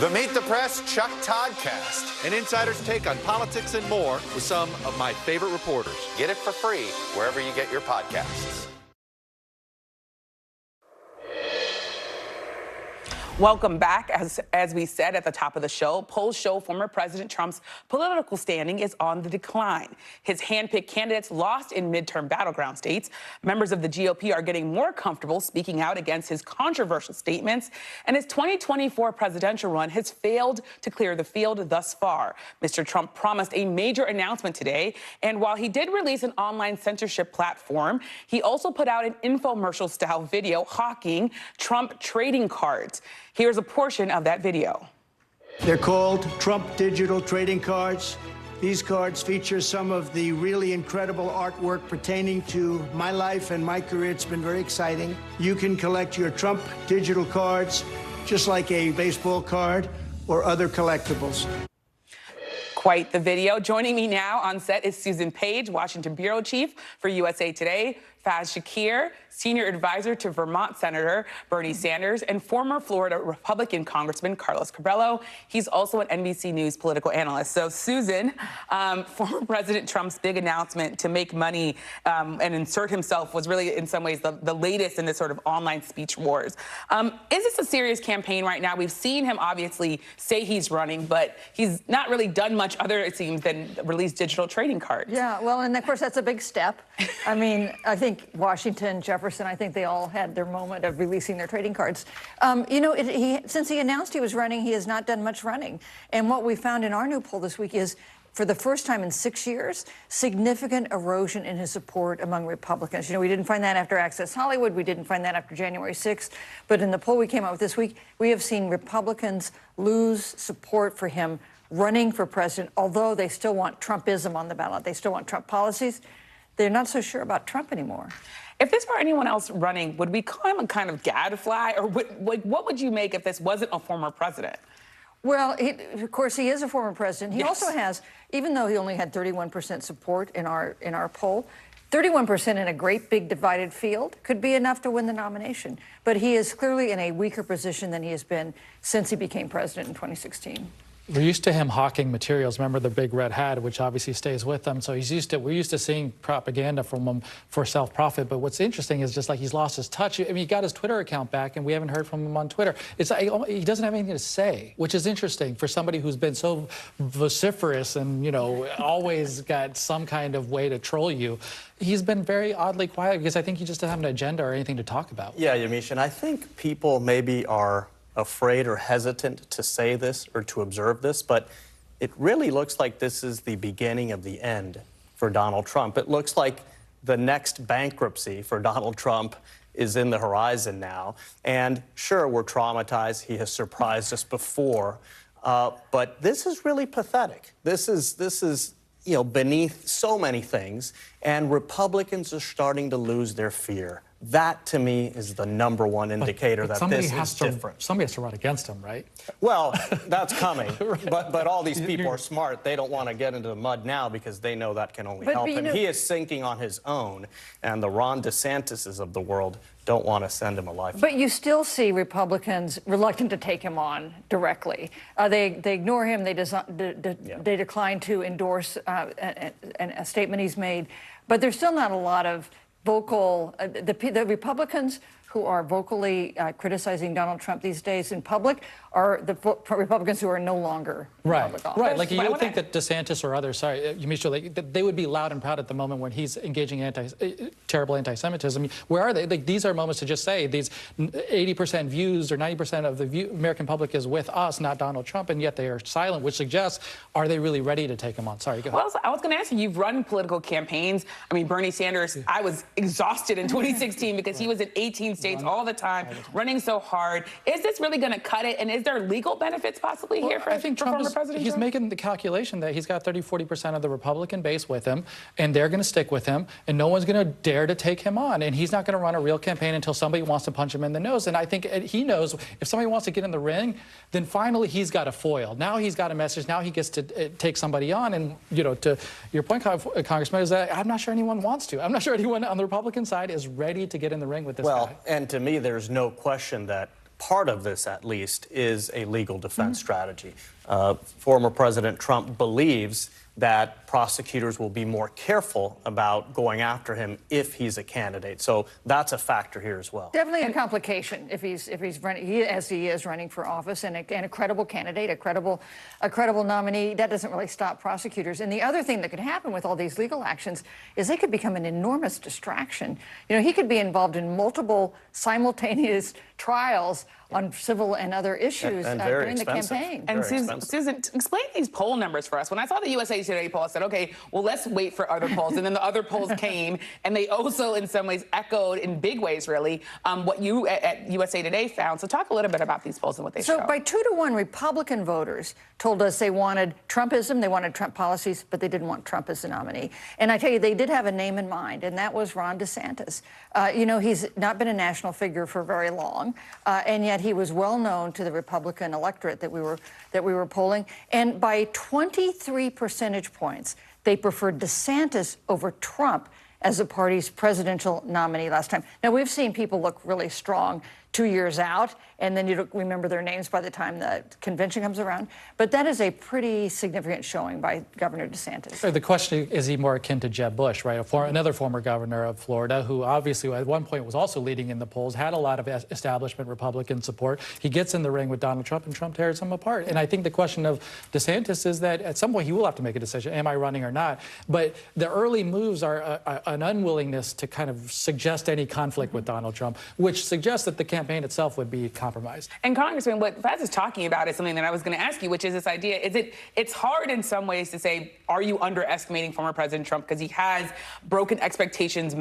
The Meet the Press Chuck Toddcast, an insider's take on politics and more with some of my favorite reporters. Get it for free wherever you get your podcasts. Welcome back. As we said at the top of the show, polls show former President Trump's political standing is on the decline. His handpicked candidates lost in midterm battleground states. Members of the GOP are getting more comfortable speaking out against his controversial statements, and his 2024 presidential run has failed to clear the field thus far. Mr. Trump promised a major announcement today, and while he did release an online censorship platform, he also put out an infomercial-style video hawking Trump trading cards. Here's a portion of that video. They're called Trump Digital Trading Cards. These cards feature some of the really incredible artwork pertaining to my life and my career. It's been very exciting. You can collect your Trump Digital cards just like a baseball card or other collectibles. Quite the video. Joining me now on set is Susan Page, Washington Bureau Chief for USA Today, Faz Shakir, Senior Advisor to Vermont Senator Bernie Sanders, and former Florida Republican Congressman Carlos Curbelo. He's also an NBC News political analyst. So, Susan, former President Trump's big announcement to make money and insert himself was really, in some ways, the latest in this sort of online speech wars. Is this a serious campaign right now? We've seen him obviously say he's running, but he's not really done much other, it seems, than release digital trading cards. Yeah, well, and of course, that's a big step. I mean, I think Washington, Jefferson, I think they all had their moment of releasing their trading cards. You know, since he announced he was running, he has not done much running. And what we found in our new poll this week is, for the first time in 6 years, significant erosion in his support among Republicans. You know, we didn't find that after Access Hollywood. We didn't find that after January 6th. But in the poll we came out with this week, we have seen Republicans lose support for him running for president, although they still want Trumpism on the ballot. They still want Trump policies. They're not so sure about Trump anymore. If this were anyone else running, would we call him a kind of gadfly? Or what would you make if this wasn't a former president? Well, of course, he is a former president. He also has, even though he only had 31% support in our poll, 31% in a great big divided field could be enough to win the nomination. But he is clearly in a weaker position than he has been since he became president in 2016. We're used to him hawking materials. Remember the big red hat, which obviously stays with him. So we're used to seeing propaganda from him for self-profit. But what's interesting is just like he's lost his touch. I mean, he got his Twitter account back, and we haven't heard from him on Twitter. It's like he doesn't have anything to say, which is interesting for somebody who's been so vociferous and, you know, always got some kind of way to troll you. He's been very oddly quiet because I think he just doesn't have an agenda or anything to talk about. Yeah, Yamiche, and I think people maybe are afraid or hesitant to say this or to observe this, but it really looks like this is the beginning of the end for Donald Trump. It looks like the next bankruptcy for Donald Trump is in the horizon now. And sure, we're traumatized. He has surprised us before, but this is really pathetic. This is you know, beneath so many things, and Republicans are starting to lose their fear. That, to me, is the #1 indicator that this is different. Somebody has to run against him, right? Well, that's coming. Right. But all these people are smart. They don't want to get into the mud now because they know that can only help him. He is sinking on his own, and the Ron DeSantises of the world don't want to send him a lifeline. But you still see Republicans reluctant to take him on directly. They ignore him. They decline to endorse a statement he's made. But there's still not a lot of vocal, the Republicans who are vocally criticizing Donald Trump these days in public are the Republicans who are no longer in public office. Right, like you would think that DeSantis or others, Yamiche, they would be loud and proud at the moment when he's engaging terrible anti-Semitism. Where are they? Like, these are moments to just say these 80% views or 90% of the American public is with us, not Donald Trump, and yet they are silent, which suggests, are they really ready to take him on? Sorry, go ahead. Well, I was going to ask you, you've run political campaigns. I mean, Bernie Sanders, I was exhausted in 2016 because he was in 18 states states all the time, running so hard. Is this really going to cut it? And is there legal benefits possibly here for, I think Trump former President he's Trump? making the calculation that he's got 30–40% of the Republican base with him, and they're going to stick with him, and no one's going to dare to take him on. And he's not going to run a real campaign until somebody wants to punch him in the nose. And I think he knows if somebody wants to get in the ring, then finally he's got a foil. Now he's got a message. Now he gets to take somebody on. And, to your point, Congressman, is that I'm not sure anyone wants to. I'm not sure anyone on the Republican side is ready to get in the ring with this guy. And to me, there's no question that part of this, at least, is a legal defense strategy. Former President Trump believes that prosecutors will be more careful about going after him if he's a candidate. So that's a factor here as well. Definitely a complication if he's running, as he is running for office, and a credible candidate, a credible nominee. That doesn't really stop prosecutors. And the other thing that could happen with all these legal actions is they could become an enormous distraction. He could be involved in multiple simultaneous trials on civil and other issues during the campaign. And Susan, explain these poll numbers for us. When I saw the USA Today poll, I said, okay, well, let's wait for other polls. And then the other polls came, and they also, in some ways, echoed in big ways, really, what you at USA Today found. So talk a little bit about these polls and what they show. So by 2-to-1, Republican voters told us they wanted Trumpism, they wanted Trump policies, but they didn't want Trump as the nominee. And I tell you, they did have a name in mind, and that was Ron DeSantis. He's not been a national figure for very long, and yet he was well known to the Republican electorate that we were polling. And by 23 percentage points, they preferred DeSantis over Trump as the party's presidential nominee last time. Now, we've seen people look really strong 2 years out, and then you don't remember their names by the time the convention comes around. But that is a pretty significant showing by Governor DeSantis. So the question is he more akin to Jeb Bush, right? Another former governor of Florida who obviously at one point was also leading in the polls, had a lot of establishment Republican support. He gets in the ring with Donald Trump, and Trump tears him apart. And I think the question of DeSantis is that at some point he will have to make a decision, am I running or not? But the early moves are an unwillingness to kind of suggest any conflict with Donald Trump, which suggests that the campaign itself would be compromised. And Congressman, what Faz is talking about is something that I was going to ask you, which is this idea, it's hard in some ways to say, are you underestimating former President Trump? Because he has broken expectations,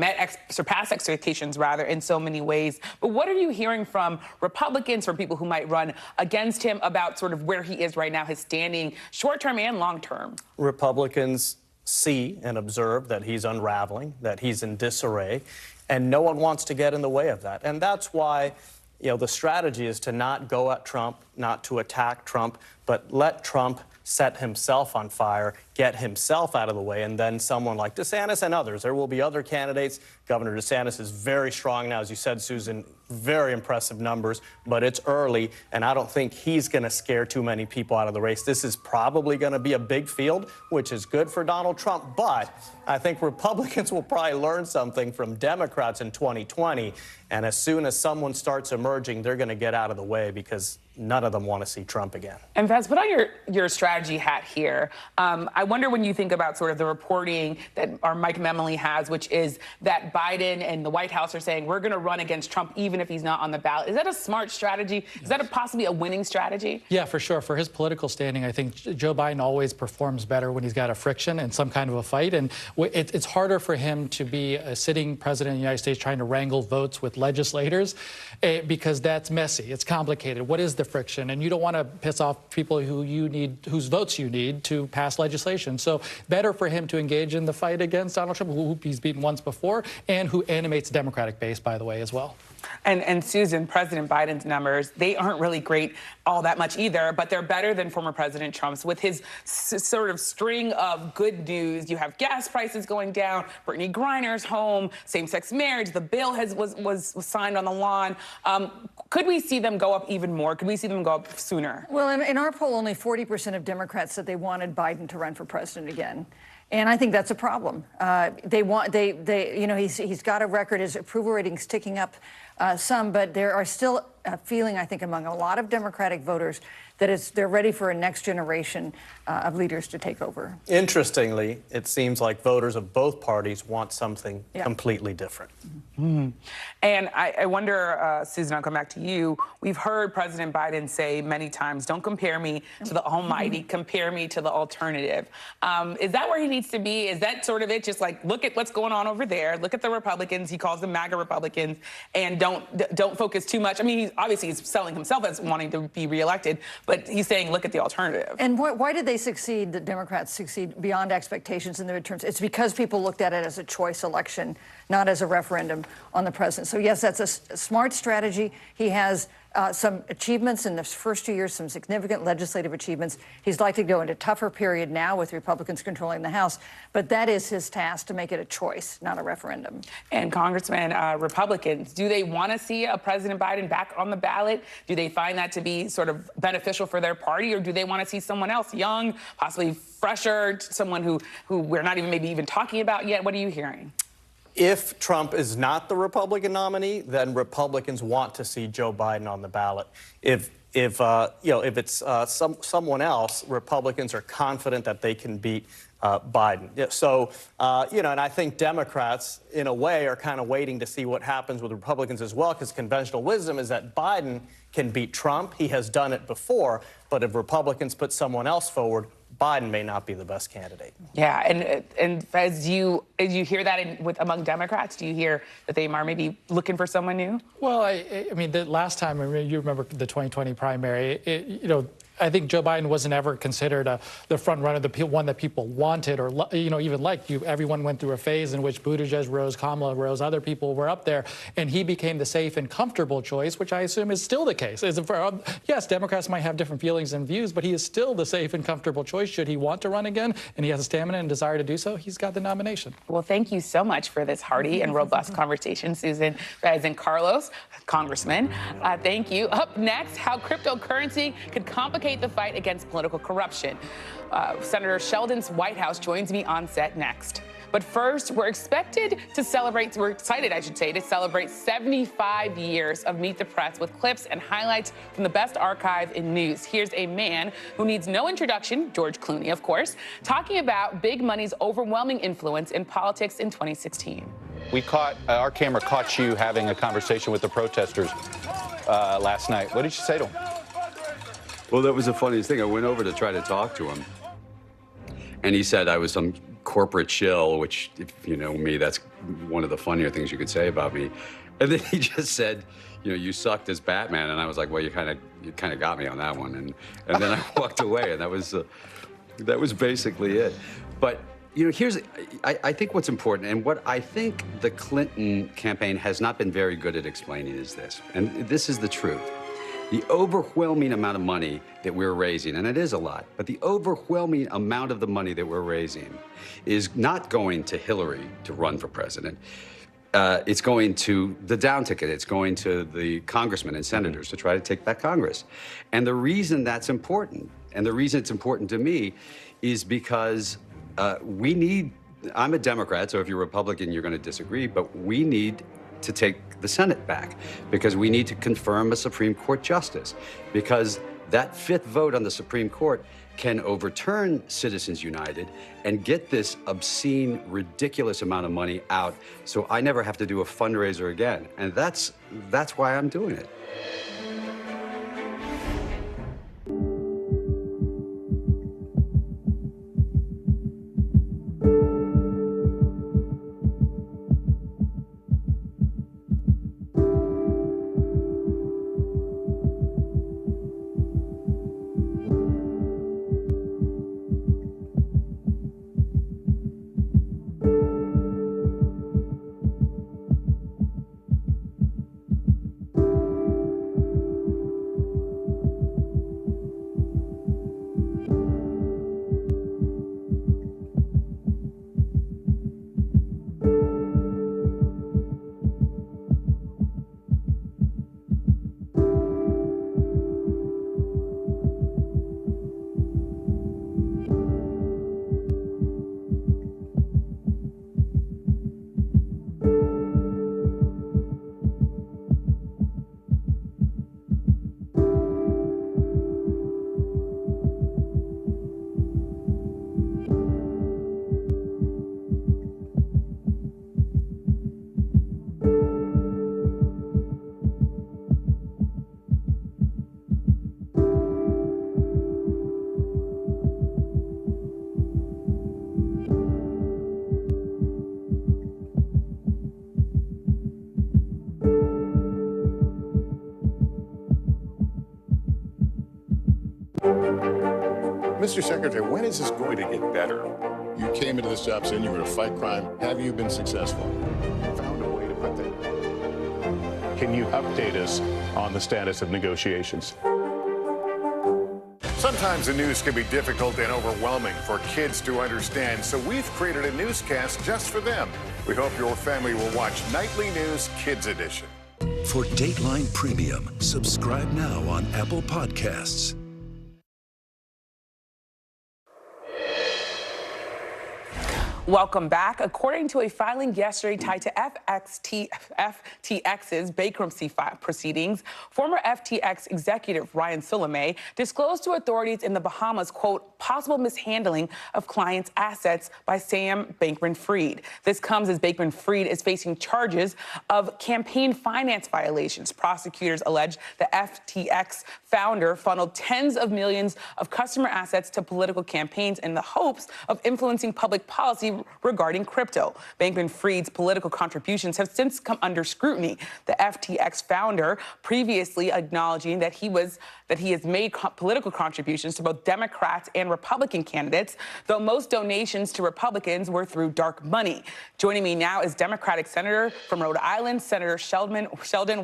surpassed expectations, rather, in so many ways. But what are you hearing from Republicans, from people who might run against him about sort of where he is right now, his standing, short-term and long-term? Republicans see and observe that he's unraveling, that he's in disarray, and no one wants to get in the way of that. And that's why, the strategy is to not go at Trump, not to attack Trump, but let Trump set himself on fire, get himself out of the way, and then someone like DeSantis and others. There will be other candidates. Governor DeSantis is very strong now, as you said, Susan, very impressive numbers, but it's early, and I don't think he's going to scare too many people out of the race. This is probably going to be a big field, which is good for Donald Trump, but I think Republicans will probably learn something from Democrats in 2020, and as soon as someone starts emerging, they're going to get out of the way because none of them want to see Trump again. And Faz, put on your strategy hat here. I wonder when you think about sort of the reporting that our Mike Memoli has, which is that Biden and the White House are saying we're going to run against Trump even if he's not on the ballot. Is that a smart strategy? Is that possibly a winning strategy? Yeah, for sure. For his political standing, I think Joe Biden always performs better when he's got a friction and some kind of a fight. And it's harder for him to be a sitting president of the United States trying to wrangle votes with legislators because that's messy. It's complicated. What is the friction? And you don't want to piss off people whose votes you need to pass legislation. So better for him to engage in the fight against Donald Trump, who he's beaten once before, and who animates the Democratic base, by the way, as well. And Susan, President Biden's numbers, they aren't really great all that much either, but they're better than former President Trump's. With his sort of string of good news, you have gas prices going down, Brittany Griner's home, same-sex marriage, the bill was signed on the lawn. Could we see them go up even more? Could we see them go up sooner? Well, in our poll, only 40% of Democrats said they wanted Biden to run for president again. And I think that's a problem. He's got a record, his approval rating's ticking up some, but there are still feeling, I think, among a lot of Democratic voters that they're ready for a next generation of leaders to take over. Interestingly, it seems like voters of both parties want something completely different. Mm-hmm. And I wonder, Susan, I'll come back to you. We've heard President Biden say many times, don't compare me to the almighty, compare me to the alternative. Is that where he needs to be? Is that sort of it? Just like, look at what's going on over there. Look at the Republicans. He calls them MAGA Republicans. And don't focus too much. I mean, he's selling himself as wanting to be reelected, but he's saying, look at the alternative. And why did they succeed, the Democrats succeed beyond expectations in the midterms? It's because people looked at it as a choice election, not as a referendum on the president. So yes, that's a smart strategy. He has some achievements in the first 2 years, some significant legislative achievements. He's likely to go into a tougher period now with Republicans controlling the House, but that is his task, to make it a choice, not a referendum. And Congressman, Republicans, do they want to see a President Biden back on the ballot? Do they find that to be sort of beneficial for their party, or do they want to see someone else, young, possibly fresher, someone who we're not maybe even talking about yet? What are you hearing? If Trump is not the Republican nominee, then Republicans want to see Joe Biden on the ballot. If it's someone else, Republicans are confident that they can beat Biden. So, and I think Democrats, in a way, are kind of waiting to see what happens with Republicans as well, because conventional wisdom is that Biden can beat Trump. He has done it before. But if Republicans put someone else forward, Biden may not be the best candidate. Yeah, and as you hear that among Democrats, do you hear that they are maybe looking for someone new? Well, I mean, the last time, you remember the 2020 primary, I think Joe Biden wasn't ever considered the front runner, the one that people wanted or even liked. Everyone went through a phase in which Buttigieg rose, Kamala rose, other people were up there, and he became the safe and comfortable choice, which I assume is still the case. Yes, Democrats might have different feelings and views, but he is still the safe and comfortable choice. Should he want to run again, and he has the stamina and desire to do so, he's got the nomination. Well, thank you so much for this hearty and robust conversation, Susan, Rez, and Carlos, Congressman. Thank you. Up next, how cryptocurrency could complicate the fight against political corruption. Senator Sheldon's White House joins me on set next. But first, we're excited, I should say, to celebrate 75 years of Meet the Press with clips and highlights from the best archive in news. Here's a man who needs no introduction, George Clooney, of course, talking about big money's overwhelming influence in politics in 2016. Our camera caught you having a conversation with the protesters last night. What did you say to them? Well, that was the funniest thing. I went over to try to talk to him, and he said I was some corporate shill, which, if you know me, that's one of the funnier things you could say about me. And then he just said, you sucked as Batman, and I was like, well, you kind of got me on that one, and then I walked away, and that was basically it. But I think what's important, and what I think the Clinton campaign has not been very good at explaining is this, and this is the truth. The overwhelming amount of money that we're raising, and it is a lot, but the overwhelming amount of the money that we're raising is not going to Hillary to run for president. It's going to the down ticket. It's going to the congressmen and senators to try to take back Congress. And the reason that's important, and the reason it's important to me, is because I'm a Democrat, so if you're Republican, you're going to disagree, but we need to take the Senate back, because we need to confirm a Supreme Court justice, because that fifth vote on the Supreme Court can overturn Citizens United and get this obscene, ridiculous amount of money out, so I never have to do a fundraiser again. And that's why I'm doing it. Mr. Secretary, when is this going to get better? You came into this job saying you were going to fight crime. Have you been successful? Found a way to put that. Can you update us on the status of negotiations? Sometimes the news can be difficult and overwhelming for kids to understand, so we've created a newscast just for them. We hope your family will watch Nightly News Kids Edition. For Dateline Premium, subscribe now on Apple Podcasts. Welcome back. According to a filing yesterday tied to FTX's bankruptcy proceedings, former FTX executive Ryan Sullivan disclosed to authorities in the Bahamas, quote, possible mishandling of clients' assets by Sam Bankman-Fried. This comes as Bankman-Fried is facing charges of campaign finance violations. Prosecutors allege the FTX founder funneled tens of millions of customer assets to political campaigns in the hopes of influencing public policy regarding crypto. Bankman-Fried's political contributions have since come under scrutiny. The FTX founder previously acknowledging that he has made political contributions to both Democrats and Republican candidates, though most donations to Republicans were through dark money. Joining me now is Democratic Senator from Rhode Island, Senator Sheldon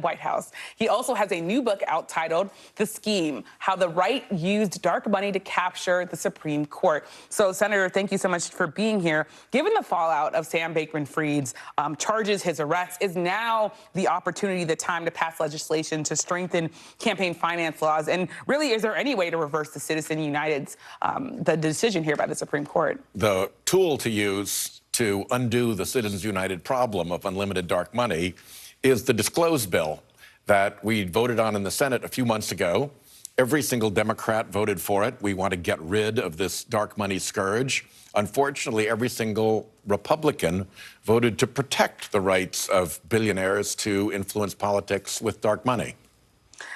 Whitehouse. He also has a new book out titled The Scheme: How the Right Used Dark Money to Capture the Supreme Court. So, Senator, thank you so much for being here. Given the fallout of Sam Bankman-Fried's charges, his arrest, is now the opportunity, the time to pass legislation to strengthen campaign finance laws? And really, is there any way to reverse the Citizen United's the decision here by the Supreme Court? The tool to use to undo the Citizens United problem of unlimited dark money is the disclose bill that we voted on in the Senate a few months ago. Every single Democrat voted for it. We want to get rid of this dark money scourge. Unfortunately, every single Republican voted to protect the rights of billionaires to influence politics with dark money.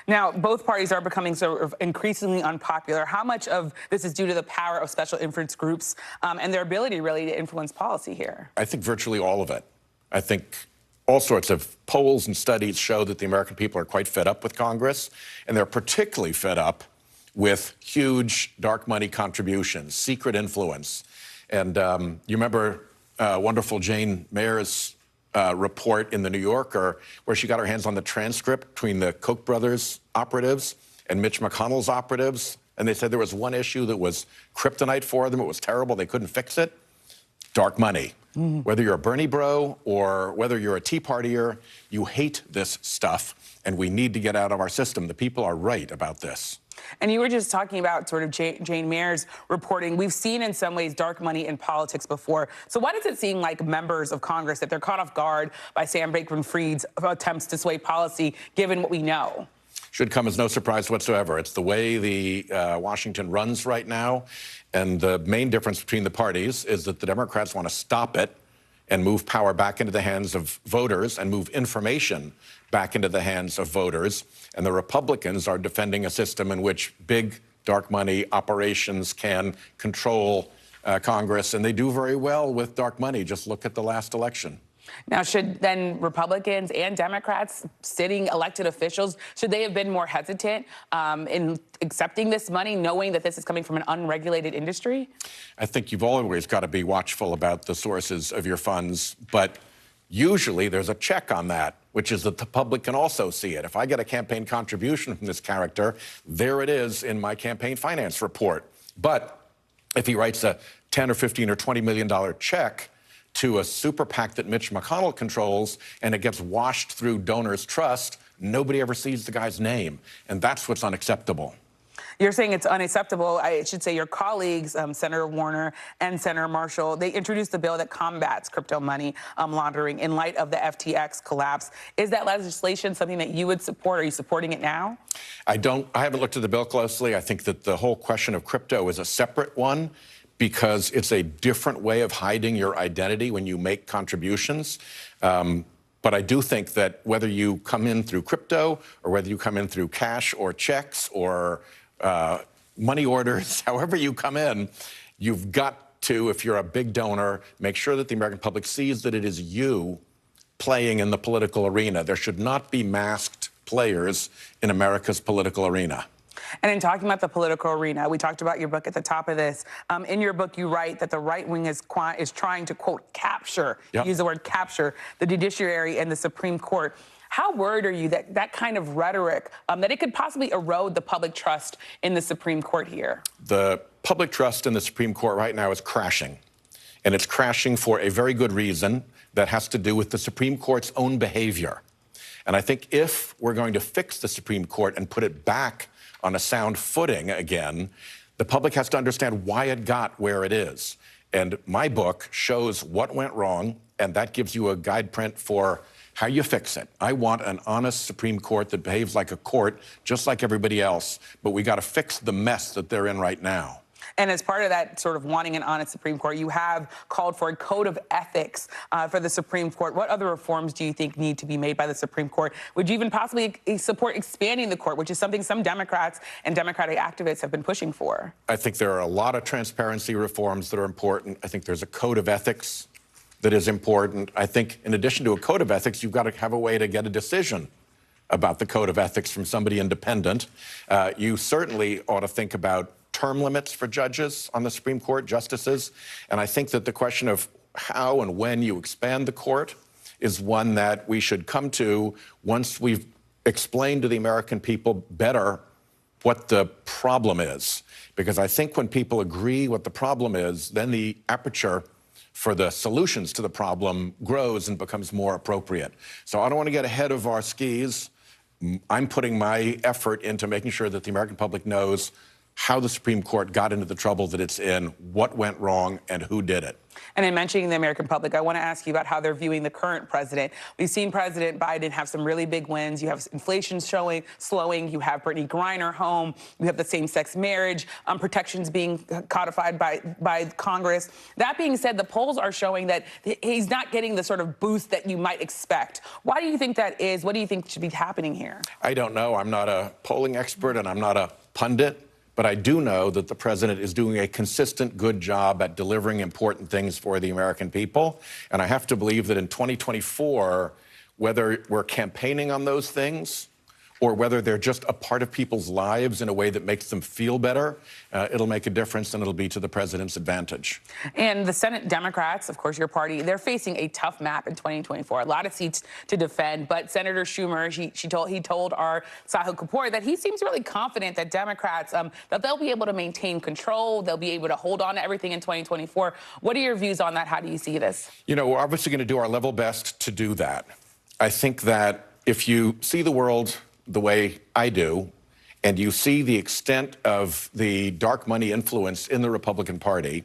Now, both parties are becoming sort of increasingly unpopular. How much of this is due to the power of special influence groups and their ability really to influence policy here? I think virtually all of it. I think all sorts of polls and studies show that the American people are quite fed up with Congress, and they're particularly fed up with huge dark money contributions, secret influence. And you remember wonderful Jane Mayer's report in the New Yorker where she got her hands on the transcript between the Koch brothers operatives and Mitch McConnell's operatives. And they said there was one issue that was kryptonite for them. It was terrible. They couldn't fix it. Dark money. Whether you're a Bernie bro or whether you're a Tea Partier, you hate this stuff, and we need to get out of our system. The people are right about this. And you were just talking about sort of Jane Mayer's reporting. We've seen in some ways dark money in politics before. So why does it seem like members of Congress, that they're caught off guard by Sam Bankman-Fried's attempts to sway policy, given what we know? Should come as no surprise whatsoever. It's the way the Washington runs right now. And the main difference between the parties is that the Democrats want to stop it and move power back into the hands of voters and move information back into the hands of voters. And the Republicans are defending a system in which big dark money operations can control Congress. And they do very well with dark money. Just look at the last election. Now, should then Republicans and Democrats, sitting elected officials, should they have been more hesitant in accepting this money, knowing that this is coming from an unregulated industry? I think you've always got to be watchful about the sources of your funds, but usually there's a check on that, which is that the public can also see it. If I get a campaign contribution from this character, there it is in my campaign finance report. But if he writes a $10 or $15 or $20 million check to a super PAC that Mitch McConnell controls, and it gets washed through donors' trust, nobody ever sees the guy's name. And that's what's unacceptable. You're saying it's unacceptable. I should say your colleagues, Senator Warner and Senator Marshall, they introduced a bill that combats crypto money laundering in light of the FTX collapse. Is that legislation something that you would support? Are you supporting it now? I haven't looked at the bill closely. I think that the whole question of crypto is a separate one, because it's a different way of hiding your identity when you make contributions. But I do think that whether you come in through crypto or whether you come in through cash or checks or money orders, however you come in, you've got to, if you're a big donor, make sure that the American public sees that it is you playing in the political arena. There should not be masked players in America's political arena. And in talking about the political arena, we talked about your book at the top of this. In your book, you write that the right wing is trying to, quote, capture, use the word capture, the judiciary and the Supreme Court. How worried are you that that kind of rhetoric, that it could possibly erode the public trust in the Supreme Court here? The public trust in the Supreme Court right now is crashing. And it's crashing for a very good reason that has to do with the Supreme Court's own behavior. And I think if we're going to fix the Supreme Court and put it back on a sound footing again, the public has to understand why it got where it is. And my book shows what went wrong, and that gives you a guide print for how you fix it. I want an honest Supreme Court that behaves like a court, just like everybody else, but we got to fix the mess that they're in right now. And as part of that sort of wanting an honest Supreme Court, you have called for a code of ethics for the Supreme Court. What other reforms do you think need to be made by the Supreme Court? Would you even possibly support expanding the court, which is something some Democrats and Democratic activists have been pushing for? I think there are a lot of transparency reforms that are important. I think there's a code of ethics that is important. I think in addition to a code of ethics, you've got to have a way to get a decision about the code of ethics from somebody independent. You certainly ought to think about term limits for judges on the Supreme Court, justices. And I think that the question of how and when you expand the court is one that we should come to once we've explained to the American people better what the problem is. Because I think when people agree what the problem is, then the aperture for the solutions to the problem grows and becomes more appropriate. So I don't want to get ahead of our skis. I'm putting my effort into making sure that the American public knows how the Supreme Court got into the trouble that it's in, what went wrong, and who did it. And in mentioning the American public, I want to ask you about how they're viewing the current president. We've seen President Biden have some really big wins. You have inflation slowing. You have Brittany Griner home. You have the same-sex marriage protections being codified by Congress. That being said, the polls are showing that he's not getting the sort of boost that you might expect. Why do you think that is? What do you think should be happening here? I don't know. I'm not a polling expert, and I'm not a pundit. But I do know that the president is doing a consistent good job at delivering important things for the American people. And I have to believe that in 2024, whether we're campaigning on those things or whether they're just a part of people's lives in a way that makes them feel better, it'll make a difference, and it'll be to the president's advantage. And the Senate Democrats, of course, your party, they're facing a tough map in 2024. A lot of seats to defend, but Senator Schumer, he told our Sahil Kapoor that he seems really confident that Democrats, that they'll be able to maintain control, they'll be able to hold on to everything in 2024. What are your views on that? How do you see this? You know, we're obviously going to do our level best to do that. I think that if you see the world the way I do, and you see the extent of the dark money influence in the Republican Party,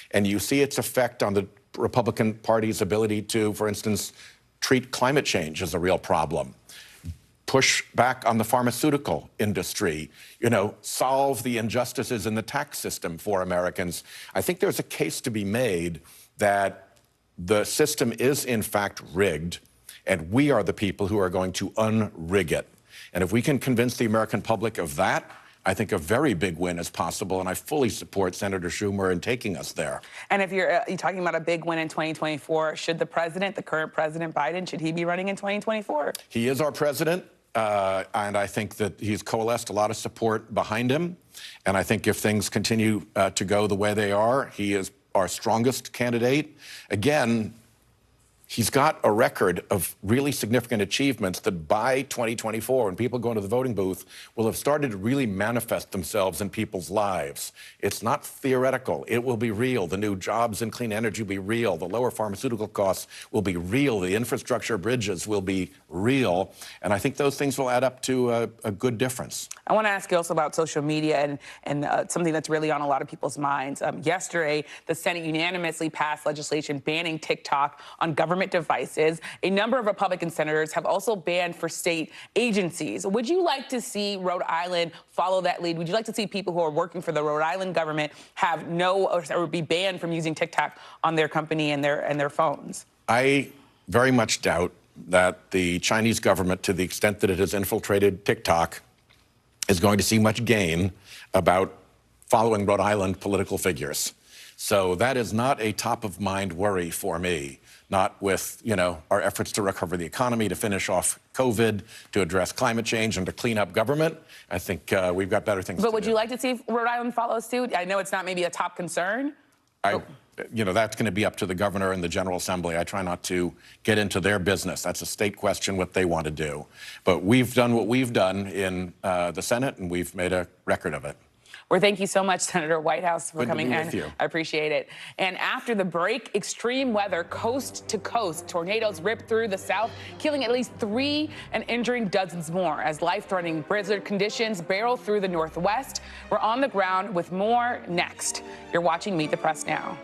and you see its effect on the Republican Party's ability to, for instance, treat climate change as a real problem, push back on the pharmaceutical industry, you know, solve the injustices in the tax system for Americans, I think there's a case to be made that the system is, in fact, rigged, and we are the people who are going to unrig it. And if we can convince the American public of that, I think a very big win is possible, and I fully support Senator Schumer in taking us there. And if you're talking about a big win in 2024, should the president, the current President Biden, should he be running in 2024? He is our president, and I think that he's coalesced a lot of support behind him. And I think if things continue to go the way they are, he is our strongest candidate. Again, he's got a record of really significant achievements that by 2024, when people go into the voting booth, will have started to really manifest themselves in people's lives. It's not theoretical. It will be real. The new jobs in clean energy will be real. The lower pharmaceutical costs will be real. The infrastructure bridges will be real. And I think those things will add up to a good difference. I want to ask you also about social media and something that's really on a lot of people's minds. Yesterday, the Senate unanimously passed legislation banning TikTok on government devices. A number of Republican senators have also banned for state agencies. Would you like to see Rhode Island follow that lead? Would you like to see people who are working for the Rhode Island government have or be banned from using TikTok on their company and their phones? I very much doubt that the Chinese government, to the extent that it has infiltrated TikTok, is going to see much gain about following Rhode Island political figures. So that is not a top-of-mind worry for me, not with, our efforts to recover the economy, to finish off COVID, to address climate change, and to clean up government. I think we've got better things to do. But would you like to see if Rhode Island follows suit? I know it's not maybe a top concern. That's going to be up to the governor and the General Assembly. I try not to get into their business. That's a state question, what they want to do. But we've done what we've done in the Senate, and we've made a record of it. Well, thank you so much, Senator Whitehouse, for coming in. Good to be with you. I appreciate it. And after the break, extreme weather coast to coast. Tornadoes rip through the South, killing at least 3 and injuring dozens more as life-threatening blizzard conditions barrel through the Northwest. We're on the ground with more next. You're watching Meet the Press Now.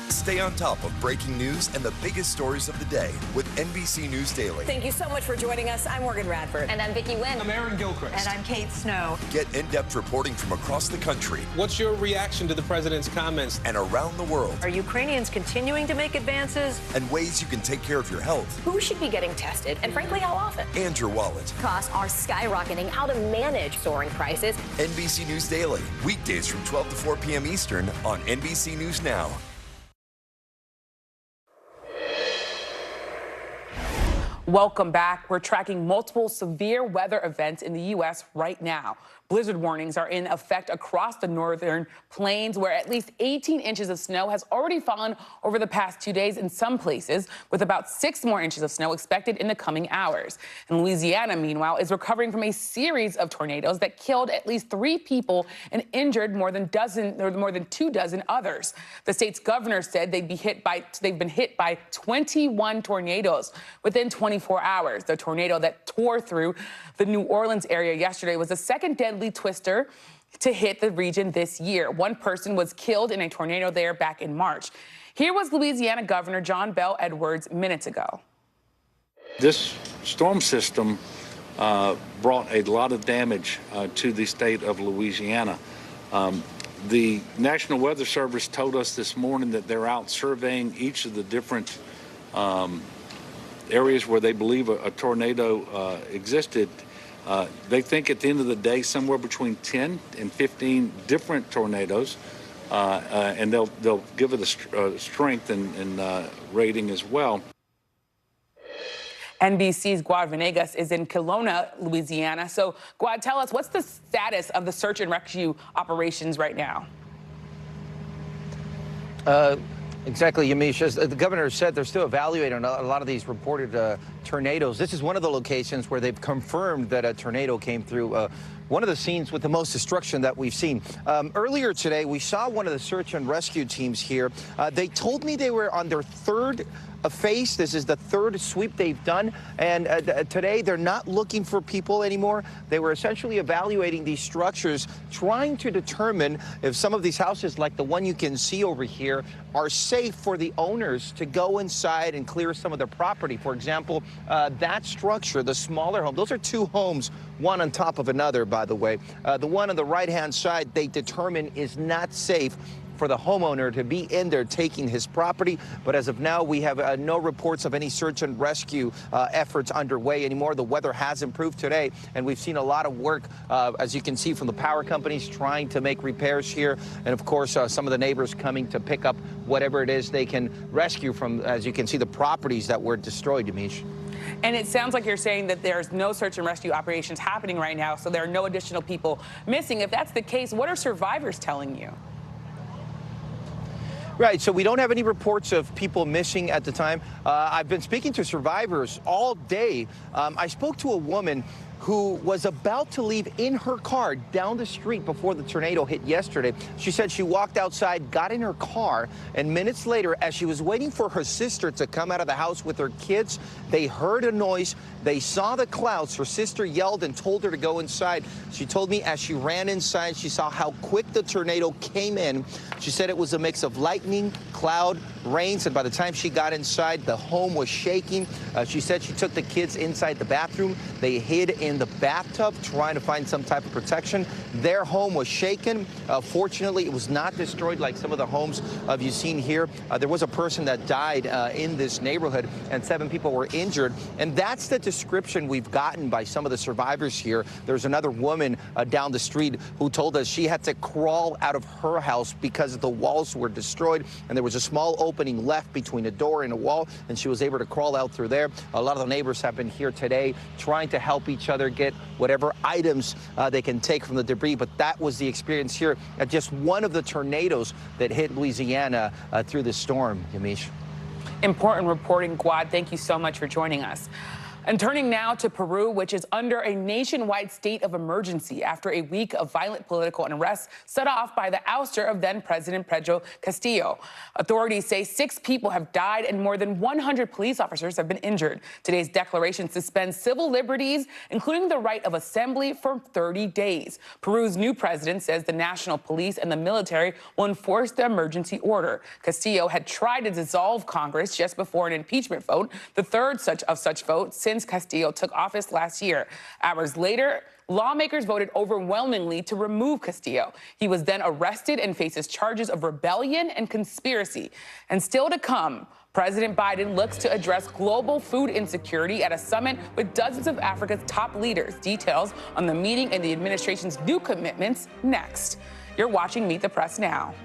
Stay on top of breaking news and the biggest stories of the day with NBC News Daily. Thank you so much for joining us. I'm Morgan Radford. And I'm Vicki Wynn. I'm Aaron Gilchrist. And I'm Kate Snow. Get in-depth reporting from across the country. What's your reaction to the president's comments? And around the world. Are Ukrainians continuing to make advances? And ways you can take care of your health. Who should be getting tested, and frankly, how often? And your wallet. Costs are skyrocketing. How to manage soaring prices. NBC News Daily. Weekdays from 12 to 4 p.m. Eastern on NBC News Now. Welcome back. We're tracking multiple severe weather events in the U.S. right now. Blizzard warnings are in effect across the northern plains, where at least 18 inches of snow has already fallen over the past 2 days in some places, with about 6 more inches of snow expected in the coming hours. And Louisiana, meanwhile, is recovering from a series of tornadoes that killed at least 3 people and injured more than 2 dozen others. The state's governor said they've been hit by 21 tornadoes within 24 hours. The tornado that tore through the New Orleans area yesterday was the second deadly twister to hit the region this year. 1 person was killed in a tornado there back in March. Here was Louisiana Governor John Bel Edwards minutes ago. This storm system brought a lot of damage to the state of Louisiana. The National Weather Service told us this morning that they're out surveying each of the different areas where they believe a tornado existed. They think at the end of the day, somewhere between 10 and 15 different tornadoes, and they'll give it a strength and rating as well. NBC's Guad Venegas is in Kelowna, Louisiana. So, Guad, tell us, what's the status of the search and rescue operations right now? Exactly, Yamish. As the governor said, they're still evaluating a lot of these reported tornadoes. This is one of the locations where they've confirmed that a tornado came through. One of the scenes with the most destruction that we've seen. Earlier today, we saw one of the search and rescue teams here. They told me they were on their third phase. This is the third sweep they've done. And today, they're not looking for people anymore. They were essentially evaluating these structures, trying to determine if some of these houses, like the one you can see over here, are safe for the owners to go inside and clear some of their property. For example, that structure, the smaller home, those are two homes, one on top of another, by the way. The one on the right-hand side, they determine is not safe for the homeowner to be in there taking his property. But as of now, we have no reports of any search and rescue efforts underway anymore. The weather has improved today, and we've seen a lot of work, as you can see, from the power companies trying to make repairs here. And of course, some of the neighbors coming to pick up whatever it is they can rescue from, as you can see, the properties that were destroyed, Yamish. And it sounds like you're saying that there's no search and rescue operations happening right now, so there are no additional people missing. If that's the case, what are survivors telling you? Right, so we don't have any reports of people missing at the time. I've been speaking to survivors all day. I spoke to a woman who was about to leave in her car down the street before the tornado hit yesterday. She said she walked outside, got in her car, and minutes later, as she was waiting for her sister to come out of the house with her kids, they heard a noise. They saw the clouds. Her sister yelled and told her to go inside. She told me as she ran inside, she saw how quick the tornado came in. She said it was a mix of lightning, cloud, rains, and by the time she got inside, the home was shaking. She said she took the kids inside the bathroom. They hid in the bathtub trying to find some type of protection. Their home was shaken. Fortunately, it was not destroyed like some of the homes you've seen here. There was a person that died in this neighborhood, and 7 people were injured. And that's the description we've gotten by some of the survivors here. There's another woman down the street who told us she had to crawl out of her house because the walls were destroyed, and there was a small opening left between a door and a wall, and she was able to crawl out through there. A lot of the neighbors have been here today trying to help each other get whatever items they can take from the debris. But that was the experience here at just one of the tornadoes that hit Louisiana through the storm, Yamish. Important reporting, Guad. Thank you so much for joining us. And turning now to Peru, which is under a nationwide state of emergency after a week of violent political unrest set off by the ouster of then-President Pedro Castillo. Authorities say 6 people have died and more than 100 police officers have been injured. Today's declaration suspends civil liberties, including the right of assembly, for 30 days. Peru's new president says the national police and the military will enforce the emergency order. Castillo had tried to dissolve Congress just before an impeachment vote, the third of such votes since Castillo took office last year. Hours later, lawmakers voted overwhelmingly to remove Castillo. He was then arrested and faces charges of rebellion and conspiracy. And still to come, President Biden looks to address global food insecurity at a summit with dozens of Africa's top leaders. Details on the meeting and the administration's new commitments next. You're watching Meet the Press Now.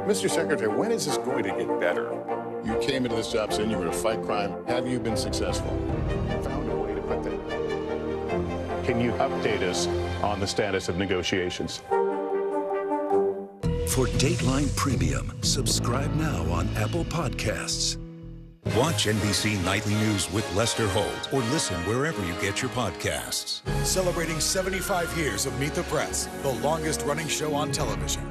Mr. Secretary, when is this going to get better? You came into this job saying you were going to fight crime. Have you been successful? Found a way to put that. Can you update us on the status of negotiations? For Dateline Premium, subscribe now on Apple Podcasts. Watch NBC Nightly News with Lester Holt or listen wherever you get your podcasts. Celebrating 75 years of Meet the Press, the longest-running show on television.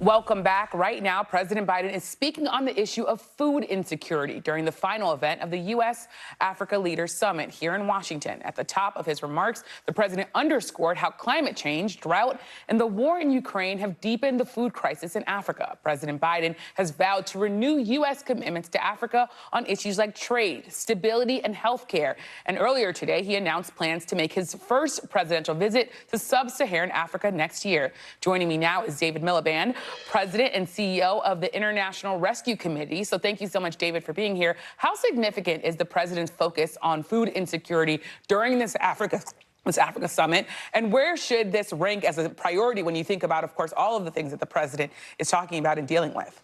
Welcome back. Right now, President Biden is speaking on the issue of food insecurity during the final event of the U.S.-Africa Leaders Summit here in Washington. At the top of his remarks, the president underscored how climate change, drought, and the war in Ukraine have deepened the food crisis in Africa. President Biden has vowed to renew U.S. commitments to Africa on issues like trade, stability, and health care. And earlier today, he announced plans to make his first presidential visit to sub-Saharan Africa next year. Joining me now is David Miliband, President and CEO of the International Rescue Committee. So thank you so much, David, for being here. How significant is the president's focus on food insecurity during this Africa summit? And where should this rank as a priority when you think about, of course, all of the things that the president is talking about and dealing with?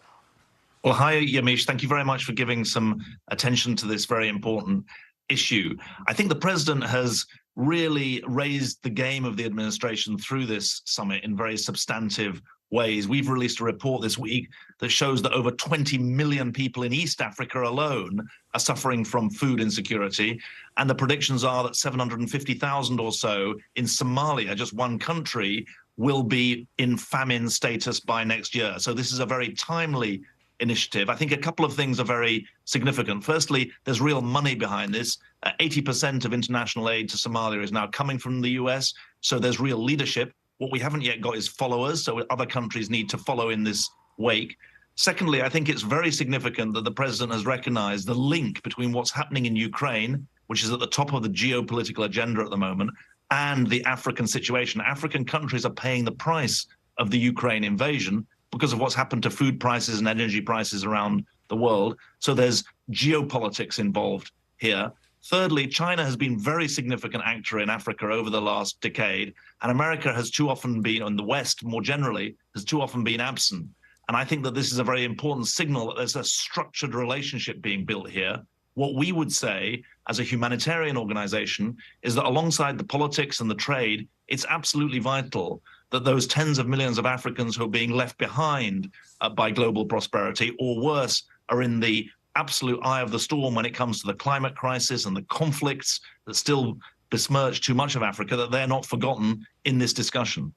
Well, hi, Yamiche. Thank you very much for giving some attention to this very important issue. I think the president has really raised the game of the administration through this summit in very substantive ways. We've released a report this week that shows that over 20 million people in East Africa alone are suffering from food insecurity. And the predictions are that 750,000 or so in Somalia, just one country, will be in famine status by next year. So this is a very timely initiative. I think a couple of things are very significant. Firstly, there's real money behind this. 80% of international aid to Somalia is now coming from the US, so there's real leadership. What we haven't yet got is followers, so other countries need to follow in this wake. Secondly, I think it's very significant that the president has recognized the link between what's happening in Ukraine, which is at the top of the geopolitical agenda at the moment, and the African situation. African countries are paying the price of the Ukraine invasion because of what's happened to food prices and energy prices around the world. So there's geopolitics involved here. Thirdly, China has been a very significant actor in Africa over the last decade, and America has too often been, and the West more generally, has too often been absent. And I think that this is a very important signal that there's a structured relationship being built here. What we would say as a humanitarian organization is that alongside the politics and the trade, it's absolutely vital that those tens of millions of Africans who are being left behind by global prosperity, or worse, are in the absolute eye of the storm when it comes to the climate crisis and the conflicts that still besmirch too much of Africa, that they're not forgotten in this discussion.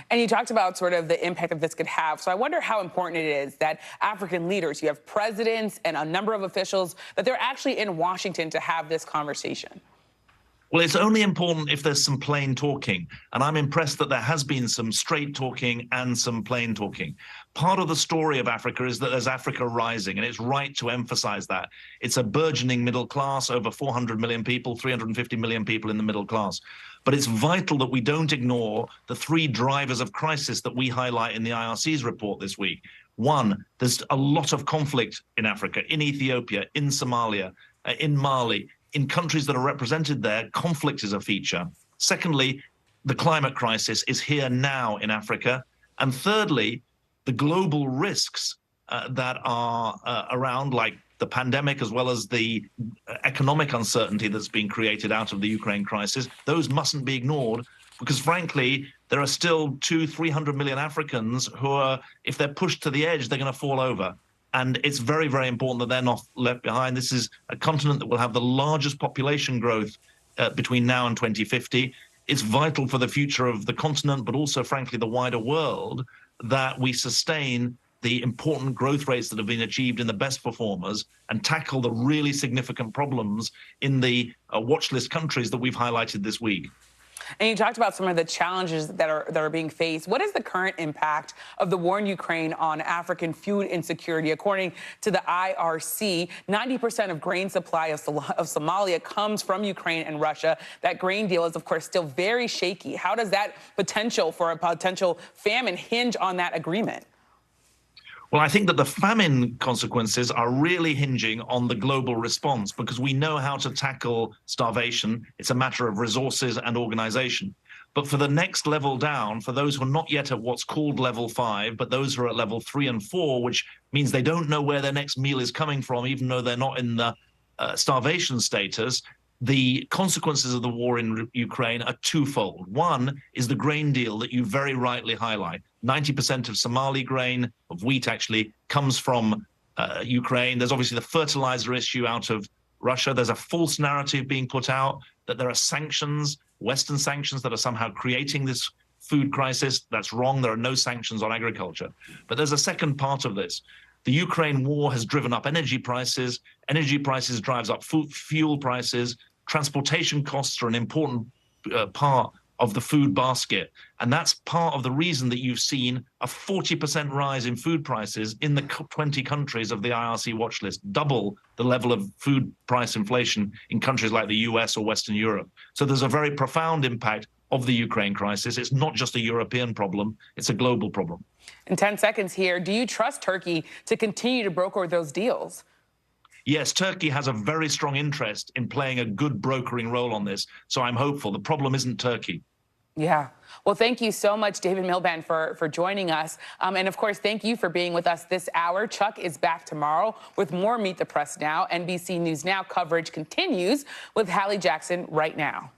And you talked about sort of the impact that this could have. So I wonder how important it is that African leaders, you have presidents and a number of officials, that they're actually in Washington to have this conversation. Well, it's only important if there's some plain talking. And I'm impressed that there has been some straight talking and some plain talking. Part of the story of Africa is that there's Africa rising, and it's right to emphasize that. It's a burgeoning middle class, over 400 million people, 350 million people in the middle class. But it's vital that we don't ignore the three drivers of crisis that we highlight in the IRC's report this week. One, there's a lot of conflict in Africa, in Ethiopia, in Somalia, in Mali. In countries that are represented there, conflict is a feature. Secondly, the climate crisis is here now in Africa. And thirdly, the global risks that are around, like the pandemic, as well as the economic uncertainty that's been created out of the Ukraine crisis, those mustn't be ignored, because frankly, there are still 200-300 million Africans who are, if they're pushed to the edge, they're going to fall over. And it's very, very important that they're not left behind. This is a continent that will have the largest population growth between now and 2050. It's vital for the future of the continent, but also, frankly, the wider world, that we sustain the important growth rates that have been achieved in the best performers and tackle the really significant problems in the watch list countries that we've highlighted this week. And you talked about some of the challenges that are being faced. What is the current impact of the war in Ukraine on African food insecurity? According to the IRC, 90% of grain supply of Somalia comes from Ukraine and Russia. That grain deal is, of course, still very shaky. How does that potential for a potential famine hinge on that agreement? Well, I think that the famine consequences are really hinging on the global response, because we know how to tackle starvation. It's a matter of resources and organization. But for the next level down, for those who are not yet at what's called level 5, but those who are at level 3 and 4, which means they don't know where their next meal is coming from, even though they're not in the starvation status, the consequences of the war in Ukraine are twofold. One is the grain deal that you very rightly highlight. 90% of Somali grain, of wheat actually, comes from Ukraine. There's obviously the fertilizer issue out of Russia. There's a false narrative being put out that there are sanctions, Western sanctions, that are somehow creating this food crisis. That's wrong. There are no sanctions on agriculture. But there's a second part of this. The Ukraine war has driven up energy prices. Energy prices drives up fuel prices. Transportation costs are an important part of the food basket. And that's part of the reason that you've seen a 40% rise in food prices in the 20 countries of the IRC watch list, double the level of food price inflation in countries like the US or Western Europe. So there's a very profound impact of the Ukraine crisis. It's not just a European problem, it's a global problem. In 10 seconds here, do you trust Turkey to continue to broker those deals? Yes, Turkey has a very strong interest in playing a good brokering role on this, so I'm hopeful. The problem isn't Turkey. Yeah. Well, thank you so much, David Miliband, for joining us. And, of course, thank you for being with us this hour. Chuck is back tomorrow with more Meet the Press Now. NBC News Now coverage continues with Hallie Jackson right now.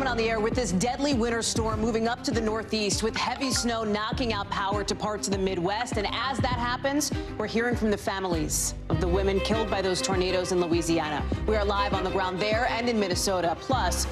On the air with this deadly winter storm moving up to the northeast with heavy snow knocking out power to parts of the Midwest. And as that happens, we're hearing from the families of the women killed by those tornadoes in Louisiana. We are live on the ground there and in Minnesota. Plus,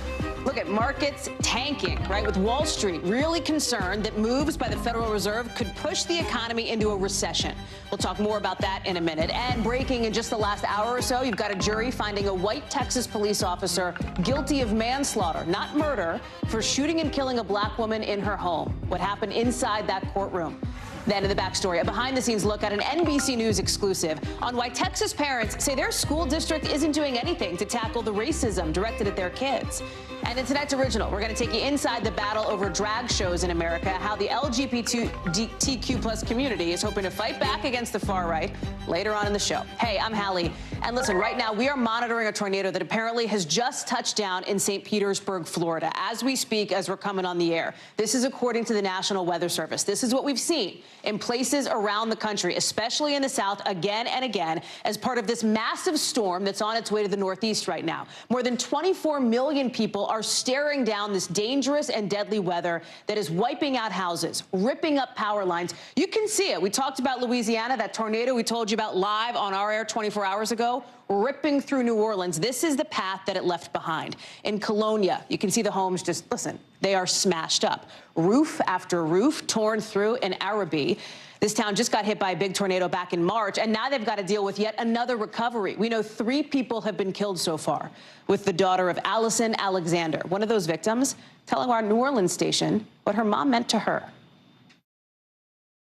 look at markets tanking, right? With Wall Street really concerned that moves by the Federal Reserve could push the economy into a recession. We'll talk more about that in a minute. And breaking in just the last hour or so, you've got a jury finding a white Texas police officer guilty of manslaughter, not murder, for shooting and killing a black woman in her home. What happened inside that courtroom? Then in the backstory, a behind-the-scenes look at an NBC News exclusive on why Texas parents say their school district isn't doing anything to tackle the racism directed at their kids. And in tonight's original, we're going to take you inside the battle over drag shows in America, how the LGBTQ plus community is hoping to fight back against the far right later on in the show. Hey, I'm Hallie. And listen, right now we are monitoring a tornado that apparently has just touched down in St. Petersburg, Florida, as we speak, as we're coming on the air. This is according to the National Weather Service. This is what we've seen in places around the country, especially in the South, again and again, as part of this massive storm that's on its way to the Northeast right now. More than 24 million people are staring down this dangerous and deadly weather that is wiping out houses, ripping up power lines. You can see it. We talked about Louisiana, that tornado we told you about live on our air 24 hours ago, ripping through New Orleans. This is the path that it left behind. In Colonia, you can see the homes just, listen, they are smashed up. Roof after roof torn through in Arabi. This town just got hit by a big tornado back in March, and now they've got to deal with yet another recovery. We know 3 people have been killed so far, with the daughter of Allison Alexander, one of those victims, telling our New Orleans station what her mom meant to her.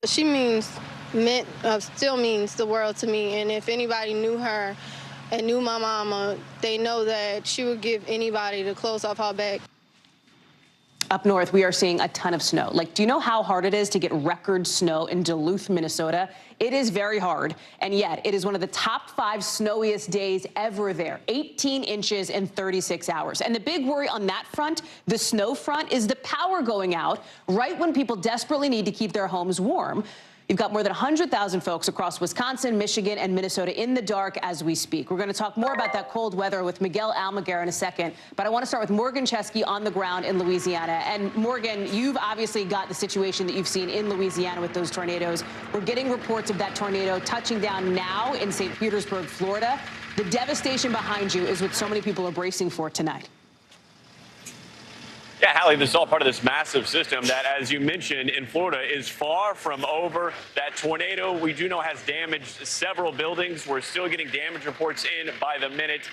She still means the world to me, and if anybody knew her and knew my mama, they know that she would give anybody the clothes off her back. Up north, we are seeing a ton of snow. Like, do you know how hard it is to get record snow in Duluth, Minnesota? It is very hard, and yet it is one of the top 5 snowiest days ever there. 18 inches in 36 hours. And the big worry on that front, the snow front, is the power going out right when people desperately need to keep their homes warm. You've got more than 100,000 folks across Wisconsin, Michigan, and Minnesota in the dark as we speak. We're going to talk more about that cold weather with Miguel Almaguer in a second, but I want to start with Morgan Chesky on the ground in Louisiana. And Morgan, you've obviously got the situation that you've seen in Louisiana with those tornadoes. We're getting reports of that tornado touching down now in St. Petersburg, Florida. The devastation behind you is what so many people are bracing for tonight. Yeah, Hallie, this is all part of this massive system that, as you mentioned, in Florida is far from over. That tornado, we do know, has damaged several buildings. We're still getting damage reports in by the minute.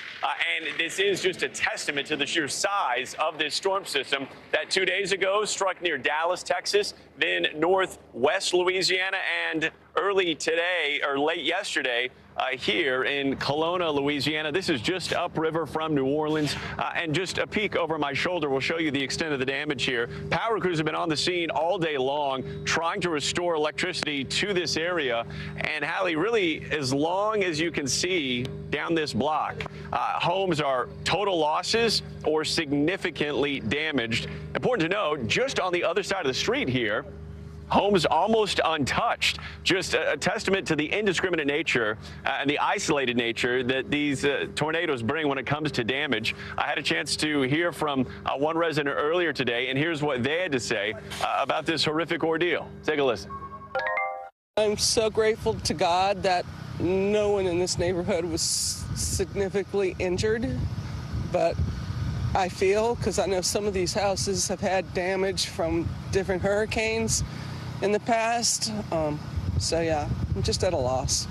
And this is just a testament to the sheer size of this storm system that 2 days ago struck near Dallas, Texas, then northwest Louisiana, and early today, or late yesterday, here in Kelowna, Louisiana. This is just upriver from New Orleans, and just a peek over my shoulder will show you the extent of the damage here. Power crews have been on the scene all day long trying to restore electricity to this area. And Hallie, really, as long as you can see down this block, homes are total losses or significantly damaged. Important to note, just on the other side of the street here, homes almost untouched. Just a testament to the indiscriminate nature and the isolated nature that these tornadoes bring when it comes to damage. I had a chance to hear from one resident earlier today, and here's what they had to say about this horrific ordeal. Take a listen. I'm so grateful to God that no one in this neighborhood was significantly injured, but I feel, because I know some of these houses have had damage from different hurricanes in the past. So yeah, I'm just at a loss.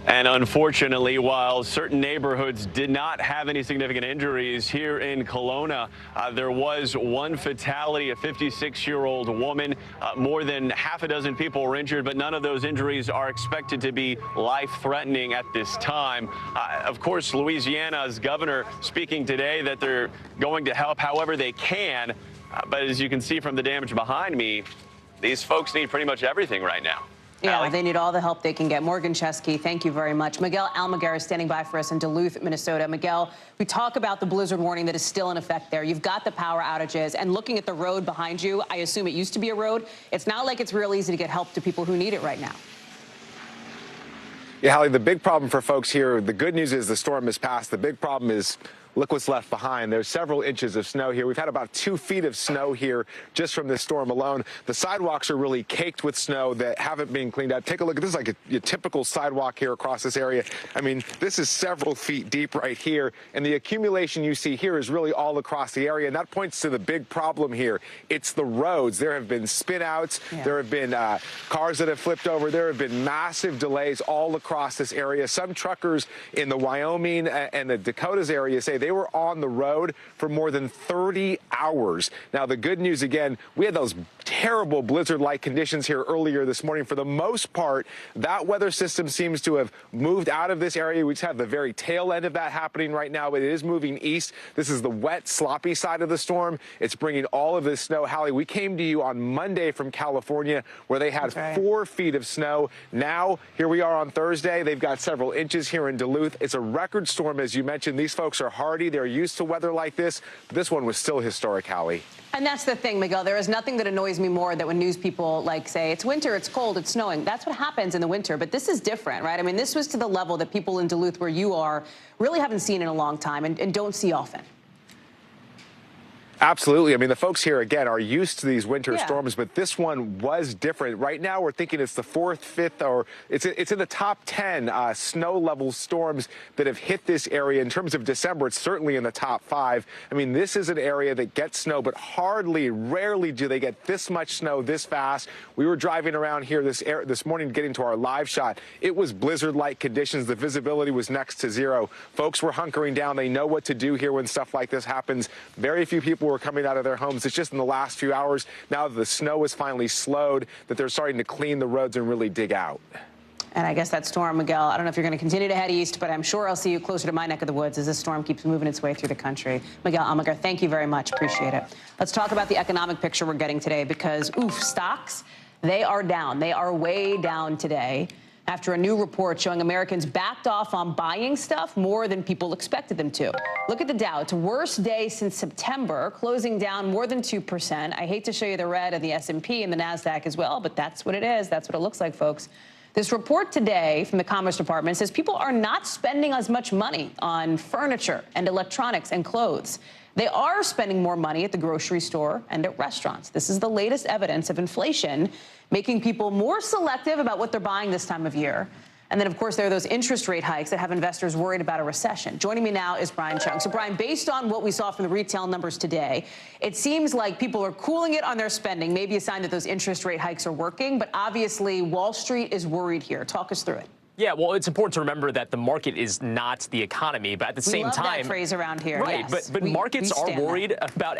And unfortunately, while certain neighborhoods did not have any significant injuries, here in Kelowna, there was one fatality, a 56-year-old woman. More than half a dozen people were injured, but none of those injuries are expected to be life-threatening at this time. Of course, Louisiana's governor speaking today that they're going to help however they can. But as you can see from the damage behind me, these folks need pretty much everything right now. Yeah, Allie? they need all the help they can get. Morgan Chesky, thank you very much. Miguel Almaguer is standing by for us in Duluth, Minnesota. Miguel, we talk about the blizzard warning that is still in effect there. You've got the power outages, and looking at the road behind you, I assume it used to be a road. It's not like it's real easy to get help to people who need it right now. Yeah, Hallie, the big problem for folks here, the good news is the storm has passed. The big problem is look what's left behind. There's several inches of snow here. We've had about 2 feet of snow here just from this storm alone. The sidewalks are really caked with snow that haven't been cleaned up. Take a look. This is like a typical sidewalk here across this area. I mean, this is several feet deep right here. And the accumulation you see here is really all across the area. And that points to the big problem here. It's the roads. There have been spin outs. Yeah. There have been cars that have flipped over. There have been massive delays all across this area. Some truckers in the Wyoming and the Dakotas area say they were on the road for more than 30 hours. Now, the good news, again, we had those terrible blizzard-like conditions here earlier this morning. For the most part, that weather system seems to have moved out of this area. We just have the very tail end of that happening right now, but it is moving east. This is the wet, sloppy side of the storm. It's bringing all of this snow. Hallie, we came to you on Monday from California where they had 4 feet of snow. Now, here we are on Thursday. They've got several inches here in Duluth. It's a record storm, as you mentioned. These folks are hardy. They're used to weather like this. But this one was still historic, Hallie. And that's the thing, Miguel. There is nothing that annoys me more than when news people say it's winter, it's cold, it's snowing. That's what happens in the winter. But this is different, right? I mean, this was to the level that people in Duluth, where you are, really haven't seen in a long time and don't see often. Absolutely. I mean, the folks here, again, are used to these winter storms, but this one was different. Right now, we're thinking it's the 4th, 5th, or it's in the top 10 snow level storms that have hit this area. In terms of December, it's certainly in the top 5. I mean, this is an area that gets snow, but rarely do they get this much snow this fast. We were driving around here this morning getting to our live shot. It was blizzard-like conditions. The visibility was next to zero. Folks were hunkering down. They know what to do here when stuff like this happens. Very few people were coming out of their homes. It's just in the last few hours, now that the snow is finally slowed, that they're starting to clean the roads and really dig out. And I guess that storm, Miguel, I don't know if you're going to continue to head east, but I'm sure I'll see you closer to my neck of the woods as this storm keeps moving its way through the country. Miguel Almaguer, thank you very much. Appreciate it. Let's talk about the economic picture we're getting today because, stocks, they are down. They are way down today after a new report showing Americans backed off on buying stuff more than people expected them to. Look at the Dow. It's worst day since September, closing down more than 2%. I hate to show you the red of the S&P and the NASDAQ as well, but that's what it is. That's what it looks like, folks. This report today from the Commerce Department says people are not spending as much money on furniture and electronics and clothes. They are spending more money at the grocery store and at restaurants. This is the latest evidence of inflation making people more selective about what they're buying this time of year. And then, of course, there are those interest rate hikes that have investors worried about a recession. Joining me now is Brian Chung. So, Brian, based on what we saw from the retail numbers today, it seems like people are cooling it on their spending, maybe a sign that those interest rate hikes are working. But obviously, Wall Street is worried here. Talk us through it. Yeah, well, it's important to remember that the market is not the economy, but at the same time, that phrase around here. Right, yes. but markets are worried about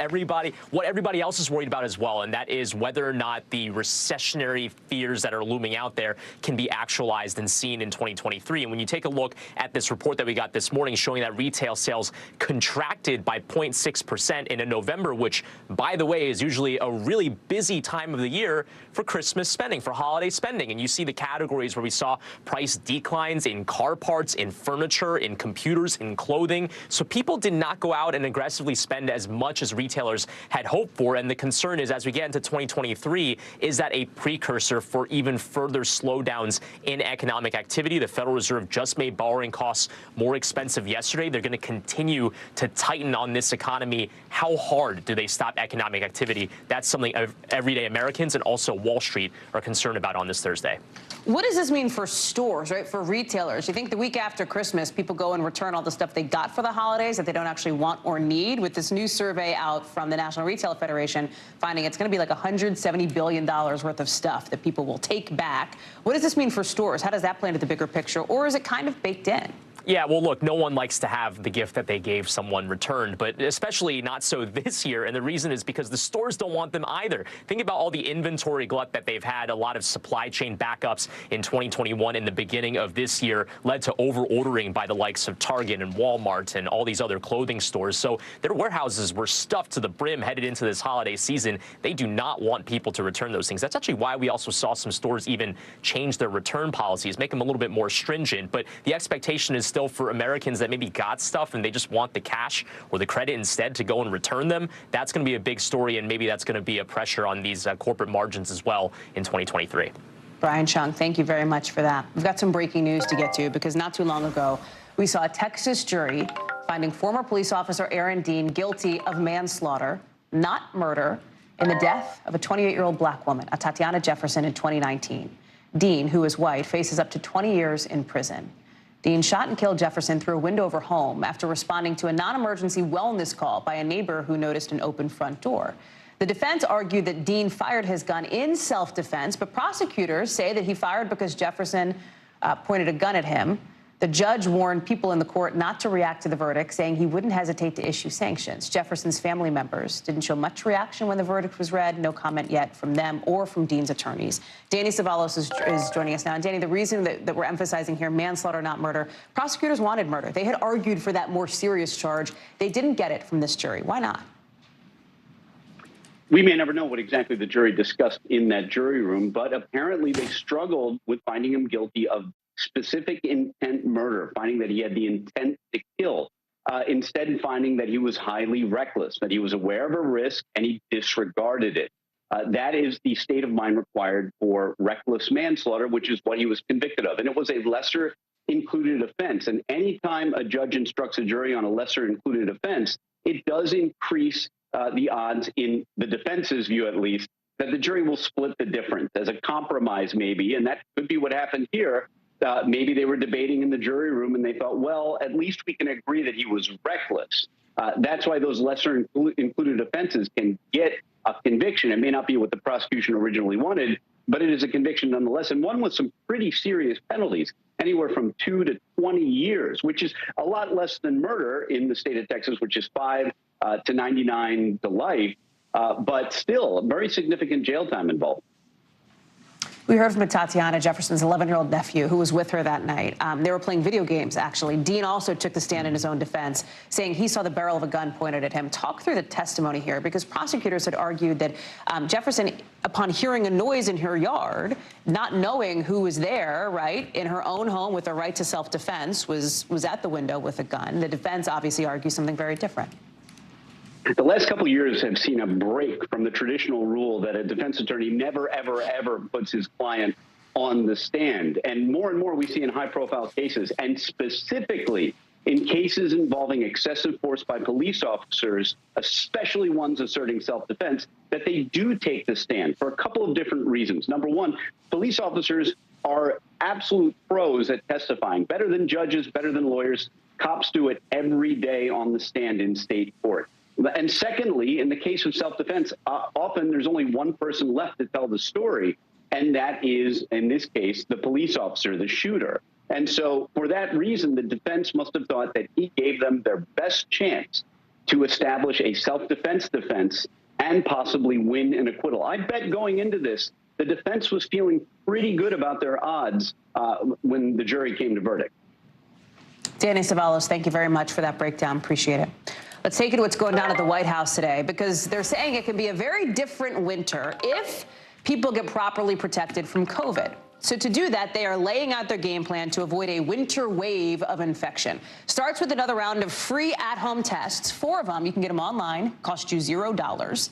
what everybody else is worried about as well, and that is whether or not the recessionary fears that are looming out there can be actualized and seen in 2023. And when you take a look at this report that we got this morning showing that retail sales contracted by 0.6% in November, which, by the way, is usually a really busy time of the year for Christmas spending, for holiday spending, and you see the categories where we saw price declines in car parts, in furniture, in computers, in clothing. So people did not go out and aggressively spend as much as retailers had hoped for. And the concern is, as we get into 2023, is that a precursor for even further slowdowns in economic activity? The Federal Reserve just made borrowing costs more expensive yesterday. They're going to continue to tighten on this economy. How hard do they stop economic activity? That's something everyday Americans and also Wall Street are concerned about on this Thursday. What does this mean for stores, right, for retailers? You think the week after Christmas, people go and return all the stuff they got for the holidays that they don't actually want or need? With this new survey out from the National Retail Federation finding it's going to be like $170 billion worth of stuff that people will take back. What does this mean for stores? How does that play into the bigger picture? Or is it kind of baked in? Yeah, well, look, no one likes to have the gift that they gave someone returned, but especially not so this year. And the reason is because the stores don't want them either. Think about all the inventory glut that they've had. A lot of supply chain backups in 2021 in the beginning of this year led to over-ordering by the likes of Target and Walmart and all these other clothing stores. So their warehouses were stuffed to the brim headed into this holiday season. They do not want people to return those things. That's actually why we also saw some stores even change their return policies, make them a little bit more stringent. But the expectation is still for Americans that maybe got stuff and they just want the cash or the credit instead to go and return them. That's going to be a big story, and maybe that's going to be a pressure on these corporate margins as well in 2023. Brian Chung, thank you very much for that. We've got some breaking news to get to because not too long ago, we saw a Texas jury finding former police officer Aaron Dean guilty of manslaughter, not murder, in the death of a 28-year-old black woman, Tatiana Jefferson, in 2019. Dean, who is white, faces up to 20 years in prison. Dean shot and killed Jefferson through a window of her home after responding to a non-emergency wellness call by a neighbor who noticed an open front door. The defense argued that Dean fired his gun in self-defense, but prosecutors say that he fired because Jefferson pointed a gun at him. The judge warned people in the court not to react to the verdict, saying he wouldn't hesitate to issue sanctions. Jefferson's family members didn't show much reaction when the verdict was read. No comment yet from them or from Dean's attorneys. Danny Savalos is joining us now. And Danny, the reason that we're emphasizing here, manslaughter, not murder, prosecutors wanted murder. They had argued for that more serious charge. They didn't get it from this jury. Why not? We may never know what exactly the jury discussed in that jury room, but apparently they struggled with finding him guilty of specific intent murder, finding that he had the intent to kill, instead finding that he was highly reckless, that he was aware of a risk and he disregarded it. That is the state of mind required for reckless manslaughter, which is what he was convicted of. And it was a lesser included offense. And anytime a judge instructs a jury on a lesser included offense, it does increase the odds, in the defense's view at least, that the jury will split the difference as a compromise maybe. And that could be what happened here. Maybe they were debating in the jury room and they thought, well, at least we can agree that he was reckless. That's why those lesser included offenses can get a conviction. It may not be what the prosecution originally wanted, but it is a conviction nonetheless, and one with some pretty serious penalties, anywhere from 2 to 20 years, which is a lot less than murder in the state of Texas, which is 5 to 99 to life, but still a very significant jail time involved. We heard from Tatiana Jefferson's 11-year-old nephew who was with her that night. They were playing video games, actually. Dean also took the stand in his own defense, saying he saw the barrel of a gun pointed at him. Talk through the testimony here, because prosecutors had argued that Jefferson, upon hearing a noise in her yard, not knowing who was there, right, in her own home with a right to self-defense, was at the window with a gun. The defense obviously argues something very different. The last couple of years have seen a break from the traditional rule that a defense attorney never, ever, ever puts his client on the stand. And more we see in high-profile cases, and specifically in cases involving excessive force by police officers, especially ones asserting self-defense, that they do take the stand for a couple of different reasons. Number one, police officers are absolute pros at testifying, better than judges, better than lawyers. Cops do it every day on the stand in state court. And secondly, in the case of self-defense, often there's only one person left to tell the story, and that is, in this case, the police officer, the shooter. And so for that reason, the defense must have thought that he gave them their best chance to establish a self-defense defense and possibly win an acquittal. I bet going into this, the defense was feeling pretty good about their odds when the jury came to verdict. Danny Cevallos, thank you very much for that breakdown. Appreciate it. Let's take it to what's going down at the White House today, because they're saying it can be a very different winter if people get properly protected from COVID. So to do that, they are laying out their game plan to avoid a winter wave of infection. Starts with another round of free at-home tests, 4 of them. You can get them online, cost you $0.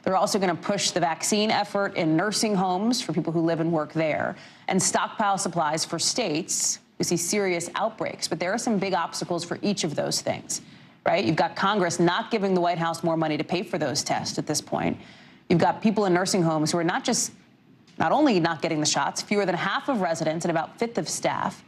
They're also going to push the vaccine effort in nursing homes for people who live and work there, and stockpile supplies for states who see serious outbreaks. But there are some big obstacles for each of those things, right? You've got Congress not giving the White House more money to pay for those tests at this point. You've got people in nursing homes who are not only not getting the shots, fewer than half of residents and about a fifth of staff.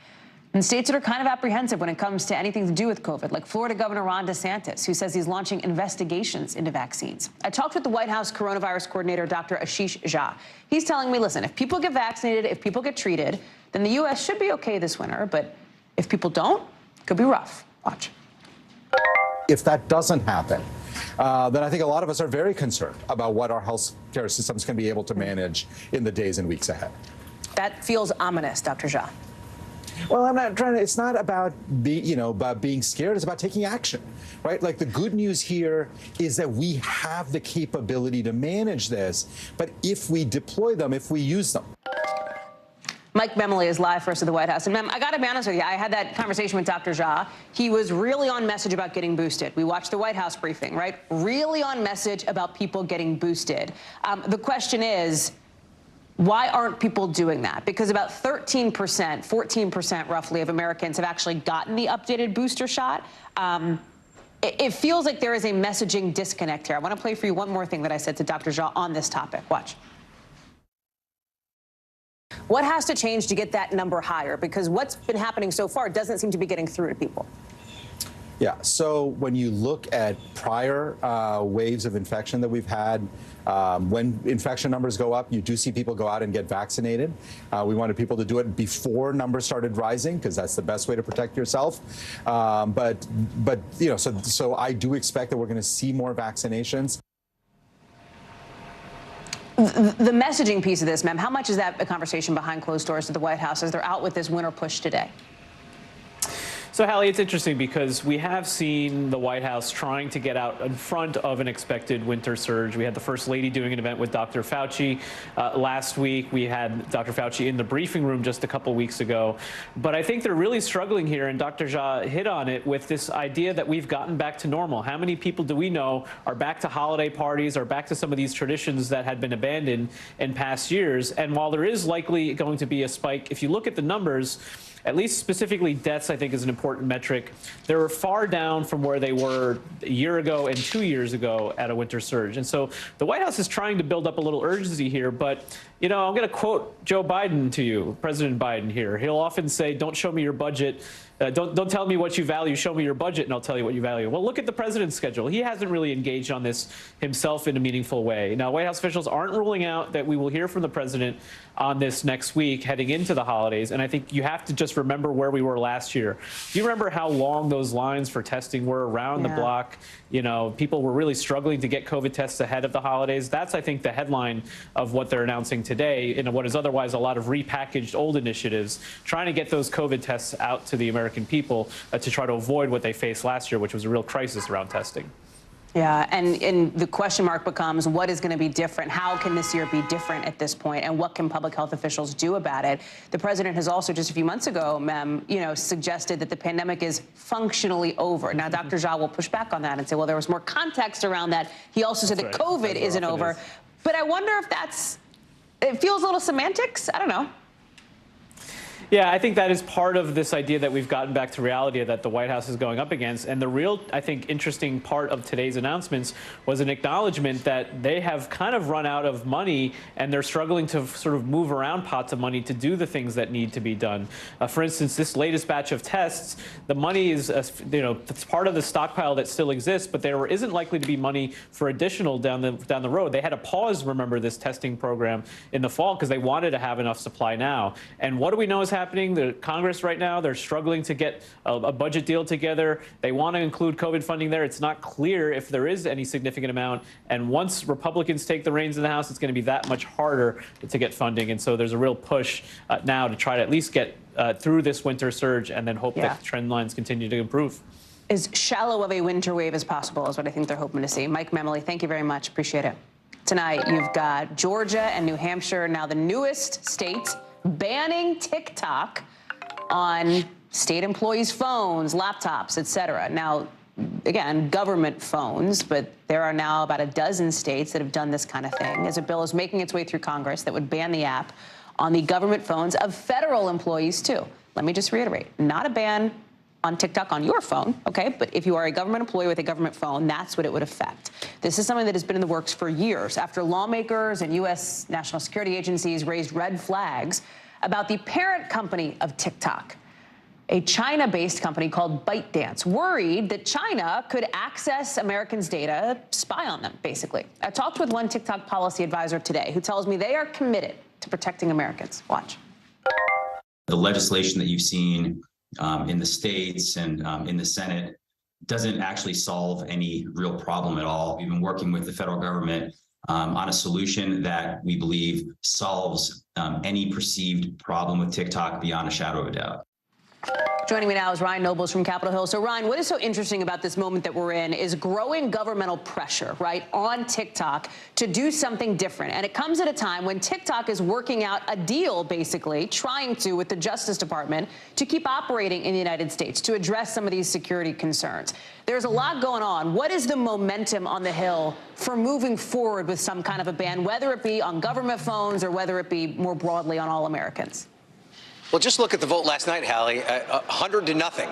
And states that are kind of apprehensive when it comes to anything to do with COVID, like Florida Governor Ron DeSantis, who says he's launching investigations into vaccines. I talked with the White House coronavirus coordinator, Dr. Ashish Jha. He's telling me, listen, if people get vaccinated, if people get treated, then the U.S. should be okay this winter. But if people don't, it could be rough. Watch. If that doesn't happen, then I think a lot of us are very concerned about what our health care systems can be able to manage in the days and weeks ahead. That feels ominous, Dr. Jha. Well, I'm not trying to, it's not about about being scared. It's about taking action, right? Like, the good news here is that we have the capability to manage this, but if we deploy them, if we use them. Mike Memoli is live for us at the White House. And, Mem, I got to be honest with you, I had that conversation with Dr. Jha. He was really on message about getting boosted. We watched the White House briefing, right? Really on message about people getting boosted. The question is, why aren't people doing that? Because about 13%, 14% roughly of Americans have actually gotten the updated booster shot. It feels like there is a messaging disconnect here. I want to play for you one more thing that I said to Dr. Jha on this topic. Watch. What has to change to get that number higher? Because what's been happening so far doesn't seem to be getting through to people. Yeah, so when you look at prior waves of infection that we've had, when infection numbers go up, you do see people go out and get vaccinated. We wanted people to do it before numbers started rising, because that's the best way to protect yourself. But so I do expect that we're going to see more vaccinations. The messaging piece of this, ma'am, how much is that a conversation behind closed doors at the White House as they're out with this winter push today? So, Hallie, it's interesting because we have seen the White House trying to get out in front of an expected winter surge. We had the First Lady doing an event with Dr. Fauci last week. We had Dr. Fauci in the briefing room just a couple weeks ago. But I think they're really struggling here, and Dr. Jha hit on it, with this idea that we've gotten back to normal. How many people do we know are back to holiday parties, are back to some of these traditions that had been abandoned in past years? And while there is likely going to be a spike, if you look at the numbers, at least specifically deaths, I think, is an important metric. They were far down from where they were a year ago and 2 years ago at a winter surge. And so the White House is trying to build up a little urgency here. But, I'm going to quote Joe Biden to you, President Biden here. He'll often say, don't show me your budget. Don't tell me what you value. Show me your budget, and I'll tell you what you value. Well, look at the president's schedule. He hasn't really engaged on this himself in a meaningful way. Now, White House officials aren't ruling out that we will hear from the president on this next week heading into the holidays. And I think you have to just remember where we were last year. Do you remember how long those lines for testing were around the block? People were really struggling to get COVID tests ahead of the holidays. That's, I think, the headline of what they're announcing today in what is otherwise a lot of repackaged old initiatives, trying to get those COVID tests out to the American people to try to avoid what they faced last year, which was a real crisis around testing. Yeah, and the question mark becomes, what is going to be different? How can this year be different at this point? And what can public health officials do about it? The president has also, just a few months ago, Mem, suggested that the pandemic is functionally over. Now, Dr. Jha will push back on that and say, well, there was more context around that. He also said that COVID isn't over. But I wonder if it feels a little semantics. I don't know. Yeah, I think that is part of this idea that we've gotten back to reality that the White House is going up against. And the real, I think, interesting part of today's announcements was an acknowledgement that they have kind of run out of money and they're struggling to sort of move around pots of money to do the things that need to be done. For instance, this latest batch of tests, the money is, it's part of the stockpile that still exists, but there isn't likely to be money for additional down the road. They had to pause, remember, this testing program in the fall because they wanted to have enough supply now. And what do we know is happening. The Congress right now, they're struggling to get a budget deal together. They want to include COVID funding there. It's not clear if there is any significant amount. And once Republicans take the reins in the House, it's going to be that much harder to get funding. And so there's a real push now to try to at least get through this winter surge and then hope that trend lines continue to improve. As shallow of a winter wave as possible is what I think they're hoping to see. Mike Memoli, thank you very much. Appreciate it. Tonight, you've got Georgia and New Hampshire, now the newest states, banning TikTok on state employees' phones, laptops, et cetera. Now, again, government phones, but there are now about a dozen states that have done this kind of thing, as a bill is making its way through Congress that would ban the app on the government phones of federal employees, too. Let me just reiterate, not a ban on TikTok on your phone, okay? But if you are a government employee with a government phone, that's what it would affect. This is something that has been in the works for years after lawmakers and U.S. national security agencies raised red flags about the parent company of TikTok, a China-based company called ByteDance, worried that China could access Americans' data, spy on them, basically. I talked with one TikTok policy advisor today who tells me they are committed to protecting Americans. Watch. The legislation that you've seen in the states and in the Senate doesn't actually solve any real problem at all. We've been working with the federal government on a solution that we believe solves any perceived problem with TikTok beyond a shadow of a doubt. Joining me now is Ryan Nobles from Capitol Hill. So, Ryan, what is so interesting about this moment that we're in is growing governmental pressure, right, on TikTok to do something different. And it comes at a time when TikTok is working out a deal, basically, trying to, with the Justice Department, to keep operating in the United States, to address some of these security concerns. There's a lot going on. What is the momentum on the Hill for moving forward with some kind of a ban, whether it be on government phones or whether it be more broadly on all Americans? Well, just look at the vote last night, Hallie, 100 to nothing.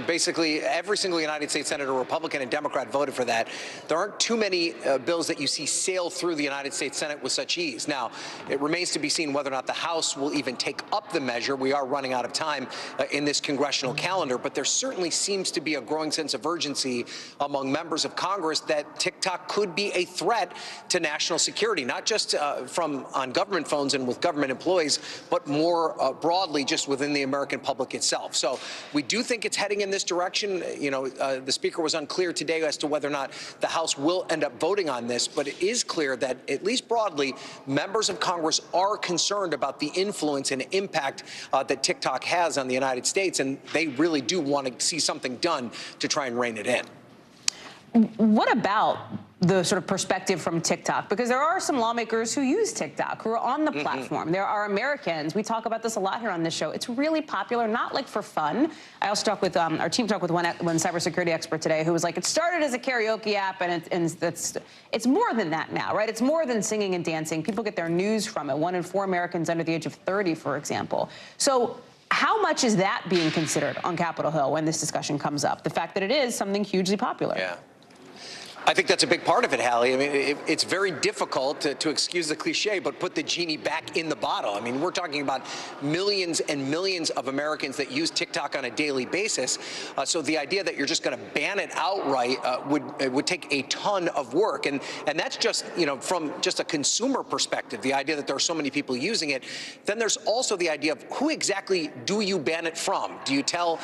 Basically, every single United States Senator, Republican and Democrat, voted for that. There aren't too many bills that you see sail through the United States Senate with such ease. Now, it remains to be seen whether or not the House will even take up the measure. We are running out of time in this congressional calendar, but there certainly seems to be a growing sense of urgency among members of Congress that TikTok could be a threat to national security, not just on government phones and with government employees, but more broadly just within the American public itself. So we do think it's heading in this direction. You know, the Speaker was unclear today as to whether or not the House will end up voting on this, but it is clear that, at least broadly, members of Congress are concerned about the influence and impact that TikTok has on the United States, and they really do want to see something done to try and rein it in. What about the sort of perspective from TikTok? Because there are some lawmakers who use TikTok, who are on the platform. There are Americans. We talk about this a lot here on this show. It's really popular, not like for fun. I also talked with, our team talked with one cybersecurity expert today who was like, it started as a karaoke app, and it's more than that now, right? It's more than singing and dancing. People get their news from it. 1 in 4 Americans under the age of 30, for example. So how much is that being considered on Capitol Hill when this discussion comes up? The fact that it is something hugely popular. Yeah. I think that's a big part of it, Hallie. I mean, it's very difficult to excuse the cliche, but put the genie back in the bottle. I mean, we're talking about millions and millions of Americans that use TikTok on a daily basis. So the idea that you're just going to ban it outright would take a ton of work. And that's just, you know, from just a consumer perspective, the idea that there are so many people using it. Then there's also the idea of who exactly do you ban it from? Do you tell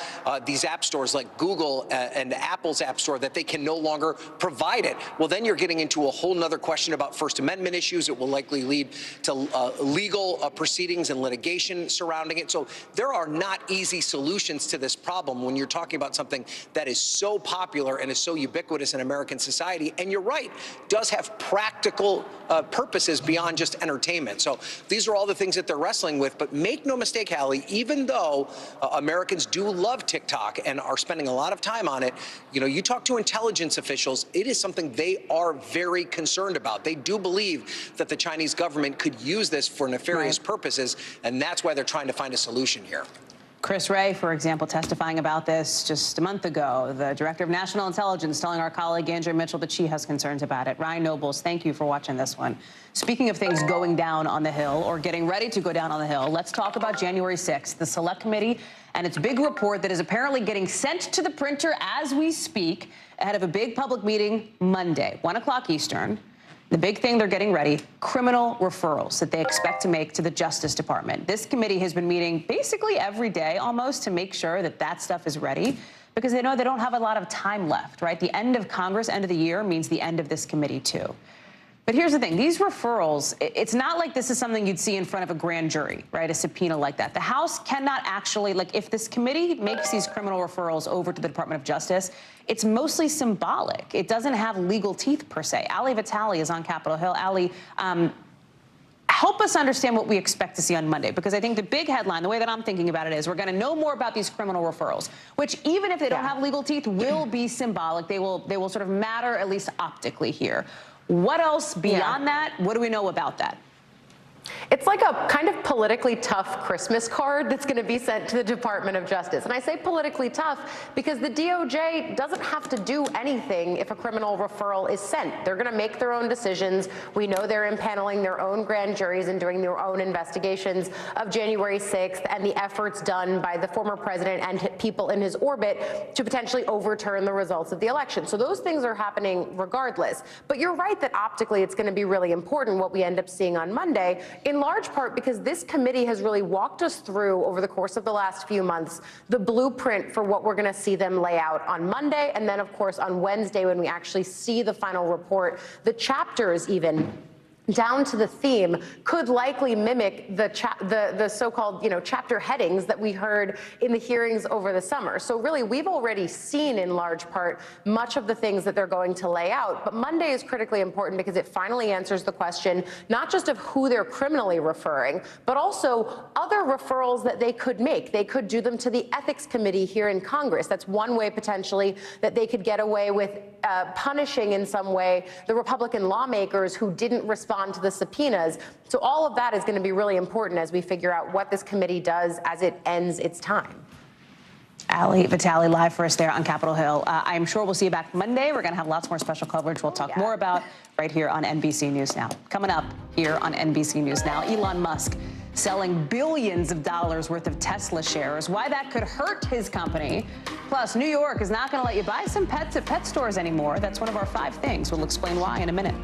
these app stores like Google and Apple's App Store that they can no longer provide it? Well, then you're getting into a whole nother question about First Amendment issues. It will likely lead to legal proceedings and litigation surrounding it. So there are not easy solutions to this problem when you're talking about something that is so popular and is so ubiquitous in American society. And you're right, does have practical purposes beyond just entertainment. So these are all the things that they're wrestling with. But make no mistake, Hallie, even though Americans do love TikTok and are spending a lot of time on it, you know, you talk to intelligence officials, it is something they are very concerned about. They do believe that the Chinese government could use this for nefarious purposes, and that's why they're trying to find a solution here. Chris Wray, for example, testifying about this just a month ago, the Director of National Intelligence telling our colleague Andrea Mitchell that she has concerns about it. Ryan Nobles, thank you for watching this one. Speaking of things going down on the Hill or getting ready to go down on the Hill, let's talk about January 6th, the Select Committee and its big report that is apparently getting sent to the printer as we speak ahead of a big public meeting Monday, 1 o'clock Eastern. The big thing they're getting ready, criminal referrals that they expect to make to the Justice Department. This committee has been meeting basically every day almost to make sure that that stuff is ready because they know they don't have a lot of time left, right? The end of Congress, end of the year means the end of this committee too. But here's the thing, these referrals, it's not like this is something you'd see in front of a grand jury, right? A subpoena like that. The House cannot actually, like if this committee makes these criminal referrals over to the Department of Justice, it's mostly symbolic. It doesn't have legal teeth per se. Ali Vitale is on Capitol Hill. Ali, help us understand what we expect to see on Monday, because I think the big headline, the way that I'm thinking about it is we're going to know more about these criminal referrals, which even if they don't have legal teeth will be symbolic. They will sort of matter at least optically here. What else beyond that? What do we know about that? It's like a kind of politically tough Christmas card that's going to be sent to the Department of Justice. And I say politically tough because the DOJ doesn't have to do anything if a criminal referral is sent. They're going to make their own decisions. We know they're impaneling their own grand juries and doing their own investigations of January 6th and the efforts done by the former president and people in his orbit to potentially overturn the results of the election. So those things are happening regardless. But you're right that optically it's going to be really important what we end up seeing on Monday, in large part because this committee has really walked us through over the course of the last few months the blueprint for what we're going to see them lay out on Monday, and then of course on Wednesday when we actually see the final report, the chapters even down to the theme could likely mimic the so-called, chapter headings that we heard in the hearings over the summer. So really, we've already seen in large part much of the things that they're going to lay out. But Monday is critically important because it finally answers the question, not just of who they're criminally referring, but also other referrals that they could make. They could do them to the Ethics Committee here in Congress. That's one way potentially that they could get away with punishing in some way the Republican lawmakers who didn't respond to the subpoenas. So all of that is going to be really important as we figure out what this committee does as it ends its time. Ali Vitale live for us there on Capitol Hill. I'm sure we'll see you back Monday. We're going to have lots more special coverage we'll talk more about right here on NBC News Now. Coming up here on NBC News Now, Elon Musk selling billions of dollars worth of Tesla shares, why that could hurt his company. Plus, New York is not going to let you buy some pets at pet stores anymore. That's one of our 5 things. We'll explain why in a minute.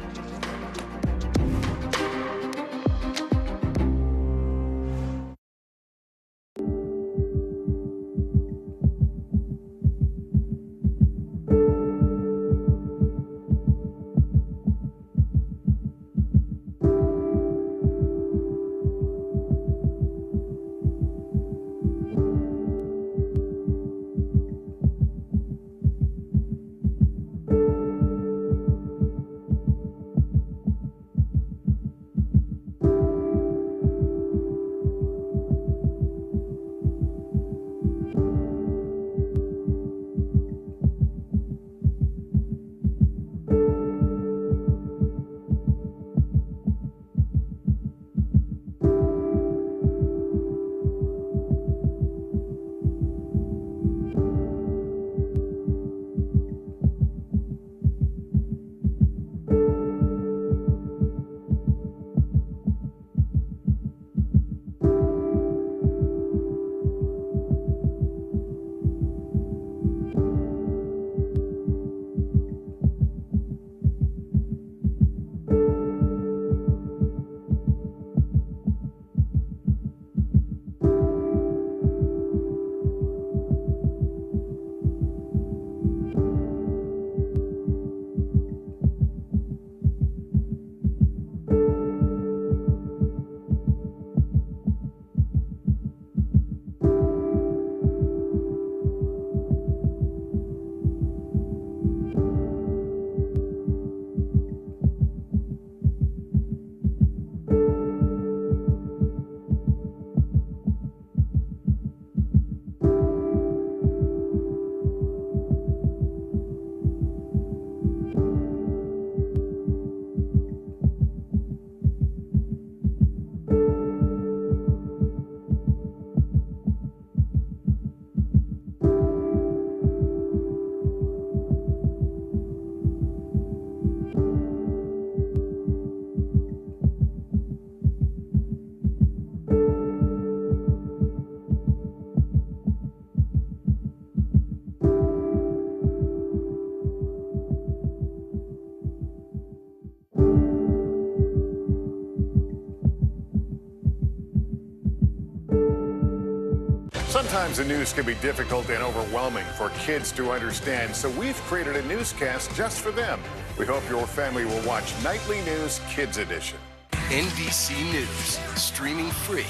Sometimes the news can be difficult and overwhelming for kids to understand, so we've created a newscast just for them. We hope your family will watch Nightly News Kids Edition. NBC News, streaming free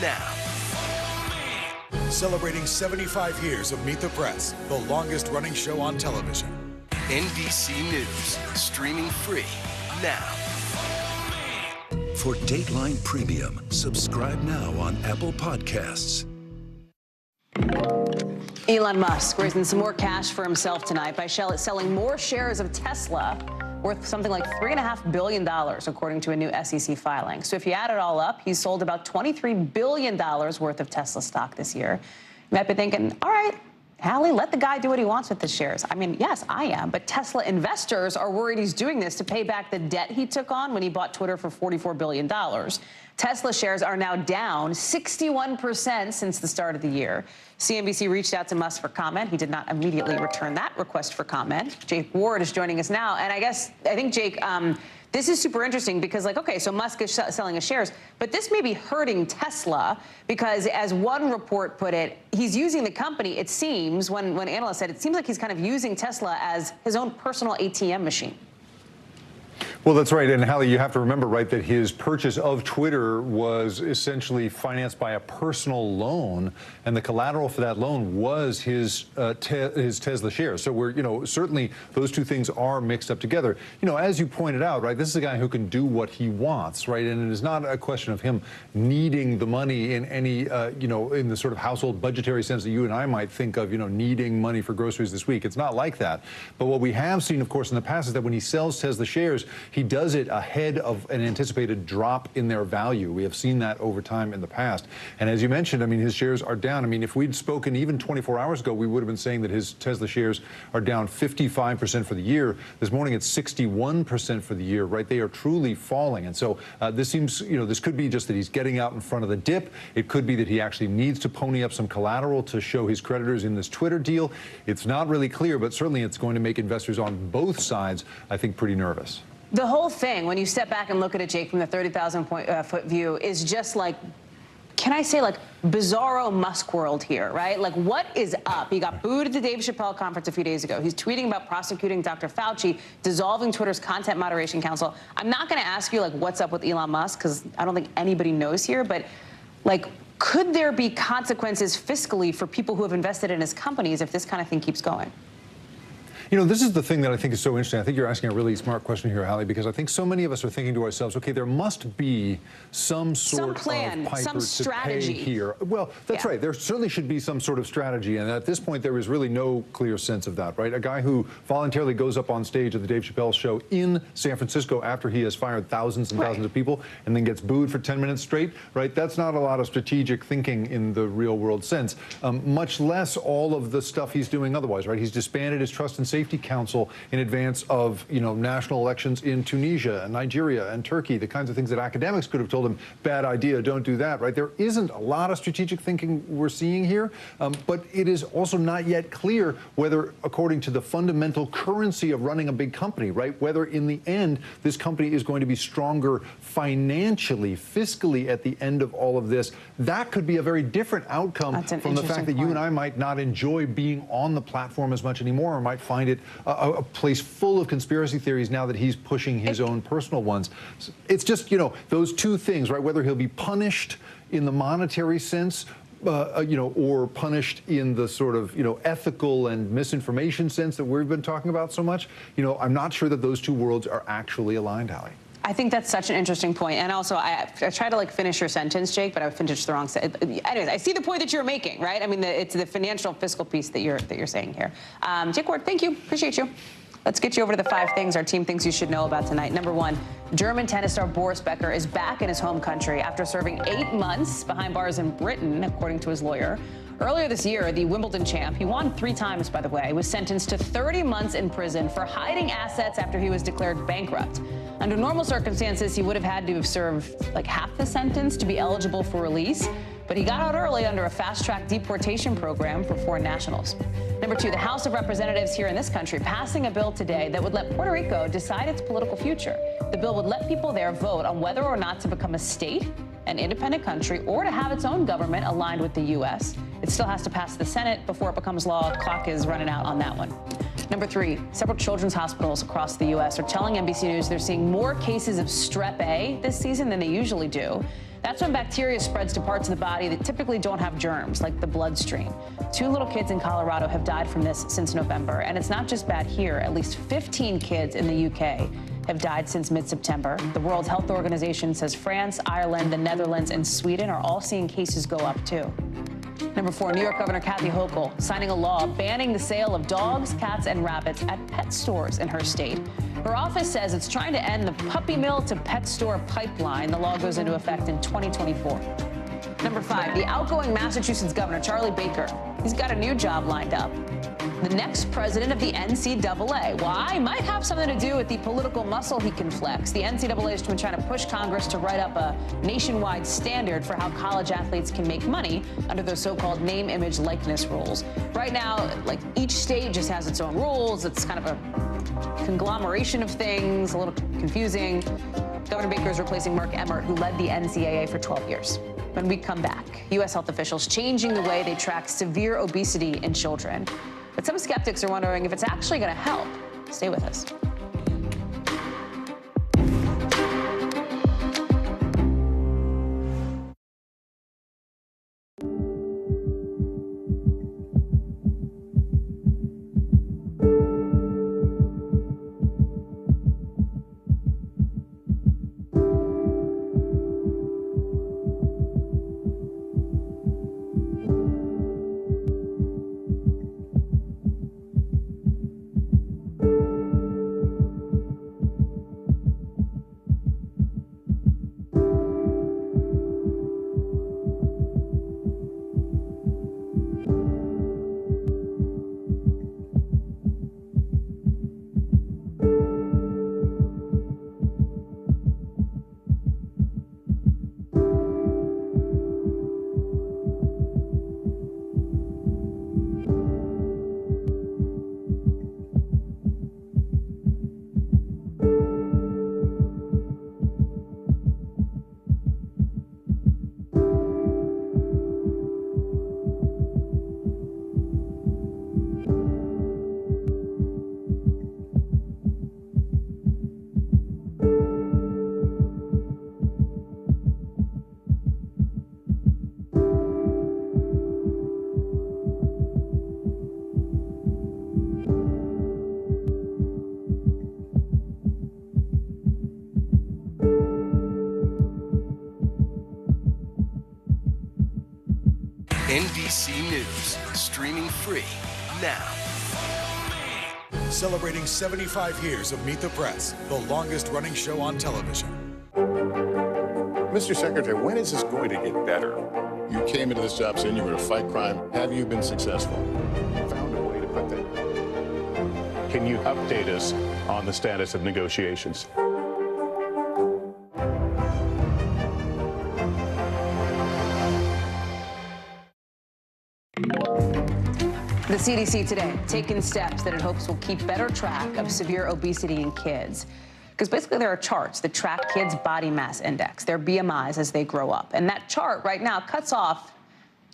now. Celebrating 75 years of Meet the Press, the longest running show on television. NBC News, streaming free now. For Dateline Premium, subscribe now on Apple Podcasts. Elon Musk raising some more cash for himself tonight by selling more shares of Tesla worth something like $3.5 billion, according to a new SEC filing. So if you add it all up, he's sold about $23 billion worth of Tesla stock this year. You might be thinking, all right, Hallie, let the guy do what he wants with the shares. I mean, yes, I am, but Tesla investors are worried he's doing this to pay back the debt he took on when he bought Twitter for $44 billion. Tesla shares are now down 61% since the start of the year. CNBC reached out to Musk for comment. He did not immediately return that request for comment. Jake Ward is joining us now. And I think, Jake, this is super interesting because, like, okay, so Musk is selling his shares, but this may be hurting Tesla because, as one report put it, he's using the company, it seems, when analysts said, it seems like he's kind of using Tesla as his own personal ATM machine. Well, that's right. And Hallie, you have to remember, right, that his purchase of Twitter was essentially financed by a personal loan, and the collateral for that loan was his Tesla shares. So we're, certainly those two things are mixed up together. As you pointed out, right, this is a guy who can do what he wants, right? And it is not a question of him needing the money in any, in the sort of household budgetary sense that you and I might think of, needing money for groceries this week. It's not like that. But what we have seen, of course, in the past is that when he sells Tesla shares, he does it ahead of an anticipated drop in their value. We have seen that over time in the past. And as you mentioned, I mean, his shares are down. I mean, if we'd spoken even 24 hours ago, we would have been saying that his Tesla shares are down 55% for the year. This morning, it's 61% for the year, right? They are truly falling. And so this seems, this could be just that he's getting out in front of the dip. It could be that he actually needs to pony up some collateral to show his creditors in this Twitter deal. It's not really clear, but certainly it's going to make investors on both sides, I think, pretty nervous. The whole thing, when you step back and look at it, Jake, from the 30,000-foot view, is just like, can I say, like, bizarro Musk world here, right? Like, what is up? He got booed at the Dave Chappelle conference a few days ago. He's tweeting about prosecuting Dr. Fauci, dissolving Twitter's Content Moderation Council. I'm not going to ask you, like, what's up with Elon Musk, because I don't think anybody knows here, but, like, could there be consequences fiscally for people who have invested in his companies if this kind of thing keeps going? This is the thing that I think is so interesting. I think you're asking a really smart question here, Hallie, because I think so many of us are thinking to ourselves, okay, there must be some sort of Piper some strategy to pay here. Well, that's right. There certainly should be some sort of strategy. And at this point, there is really no clear sense of that, right? A guy who voluntarily goes up on stage at the Dave Chappelle show in San Francisco after he has fired thousands and thousands of people and then gets booed for 10 minutes straight, right? That's not a lot of strategic thinking in the real world sense, much less all of the stuff he's doing otherwise, right? He's disbanded his Trust and Safety Council in advance of, national elections in Tunisia and Nigeria and Turkey, the kinds of things that academics could have told him, bad idea, don't do that, right? There isn't a lot of strategic thinking we're seeing here, but it is also not yet clear whether, according to the fundamental currency of running a big company, right, whether in the end this company is going to be stronger financially, fiscally at the end of all of this. That could be a very different outcome from the fact that you and I might not enjoy being on the platform as much anymore, or might find it a place full of conspiracy theories now that he's pushing his own personal ones. It's just, those two things, right? Whether he'll be punished in the monetary sense, or punished in the sort of, ethical and misinformation sense that we've been talking about so much. I'm not sure that those two worlds are actually aligned, Hallie. I think that's such an interesting point. And also, I try to finish your sentence, Jake, but I finished the wrong sentence. Anyways, I see the point that you're making, right? I mean, it's the financial fiscal piece that you're saying here. Jake Ward, thank you. Appreciate you. Let's get you over to the 5 things our team thinks you should know about tonight. Number 1, German tennis star Boris Becker is back in his home country after serving 8 months behind bars in Britain, according to his lawyer. Earlier this year, the Wimbledon champ, he won 3 times, by the way, was sentenced to 30 months in prison for hiding assets after he was declared bankrupt. Under normal circumstances, he would have had to have served half the sentence to be eligible for release, but he got out early under a fast-track deportation program for foreign nationals. Number 2, the House of Representatives here in this country passing a bill today that would let Puerto Rico decide its political future. The bill would let people there vote on whether or not to become a state, an independent country, or to have its own government aligned with the U.S. It still has to pass the Senate before it becomes law. Clock is running out on that one. Number 3, several children's hospitals across the U.S. are telling NBC News they're seeing more cases of strep A this season than they usually do. That's when bacteria spreads to parts of the body that typically don't have germs, like the bloodstream. 2 little kids in Colorado have died from this since November, and it's not just bad here. At least 15 kids in the UK have died since mid-September. The World Health Organization says France, Ireland, the Netherlands, and Sweden are all seeing cases go up, too. Number 4, New York Governor Kathy Hochul signing a law banning the sale of dogs, cats, and rabbits at pet stores in her state. Her office says it's trying to end the puppy mill to pet store pipeline. The law goes into effect in 2024. Number 5, the outgoing Massachusetts governor, Charlie Baker, he's got a new job lined up. The next president of the NCAA. Why? Might have something to do with the political muscle he can flex. The NCAA has been trying to push Congress to write up a nationwide standard for how college athletes can make money under those so-called name, image, likeness rules. Right now, like, each state just has its own rules. It's kind of a conglomeration of things, a little confusing. Governor Baker is replacing Mark Emmert, who led the NCAA for 12 years. When we come back, U.S. health officials changing the way they track severe obesity in children. But some skeptics are wondering if it's actually going to help. Stay with us. NBC News, streaming free now. Celebrating 75 years of Meet the Press, the longest running show on television. Mr. Secretary, when is this going to get better? You came into this job saying you were going to fight crime. Have you been successful? Found a way to put that. Can you update us on the status of negotiations? The CDC today taking steps that it hopes will keep better track of severe obesity in kids. Because basically there are charts that track kids' body mass index, their BMIs as they grow up. And that chart right now cuts off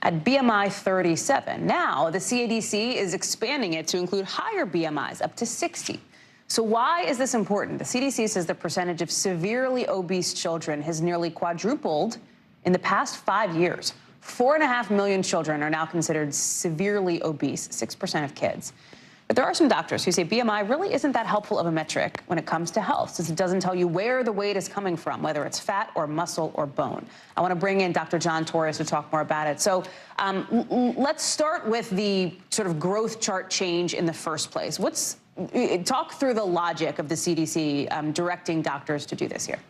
at BMI 37. Now the CDC is expanding it to include higher BMIs, up to 60. So why is this important? The CDC says the percentage of severely obese children has nearly quadrupled in the past 5 years. 4.5 million children are now considered severely obese, 6% of kids. But there are some doctors who say BMI really isn't that helpful of a metric when it comes to health, since it doesn't tell you where the weight is coming from, whether it's fat or muscle or bone. I want to bring in Dr. John Torres to talk more about it. So let's start with the sort of growth chart change in the first place. Talk through the logic of the CDC directing doctors to do this here.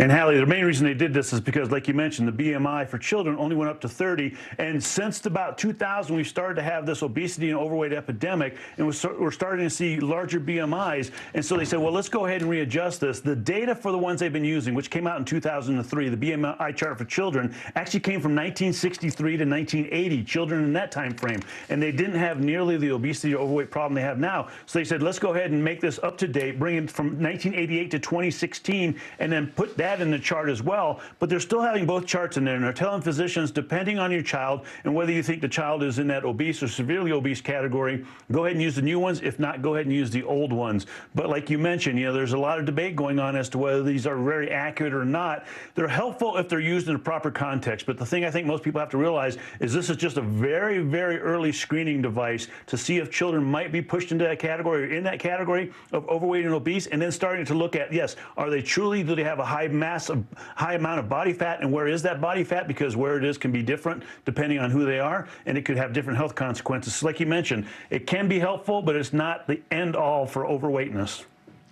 And Hallie, the main reason they did this is because, like you mentioned, the BMI for children only went up to 30. And since about 2000, we've started to have this obesity and overweight epidemic, and we're starting to see larger BMIs. And so they said, well, let's go ahead and readjust this. The data for the ones they've been using, which came out in 2003, the BMI chart for children, actually came from 1963 to 1980, children in that time frame. And they didn't have nearly the obesity or overweight problem they have now. So they said, let's go ahead and make this up to date, bring it from 1988 to 2016, and then put that that in the chart as well, but they're still having both charts in there, and they're telling physicians, depending on your child and whether you think the child is in that obese or severely obese category, go ahead and use the new ones. If not, go ahead and use the old ones. But like you mentioned, there's a lot of debate going on as to whether these are very accurate or not. They're helpful if they're used in a proper context, but the thing I think most people have to realize is this is just a very, very early screening device to see if children might be pushed into that category or in that category of overweight and obese, and then starting to look at, yes, do they have a high amount of body fat, and where is that body fat? Because where it is can be different depending on who they are, and it could have different health consequences. So like you mentioned, it can be helpful, but it's not the end all for overweightness.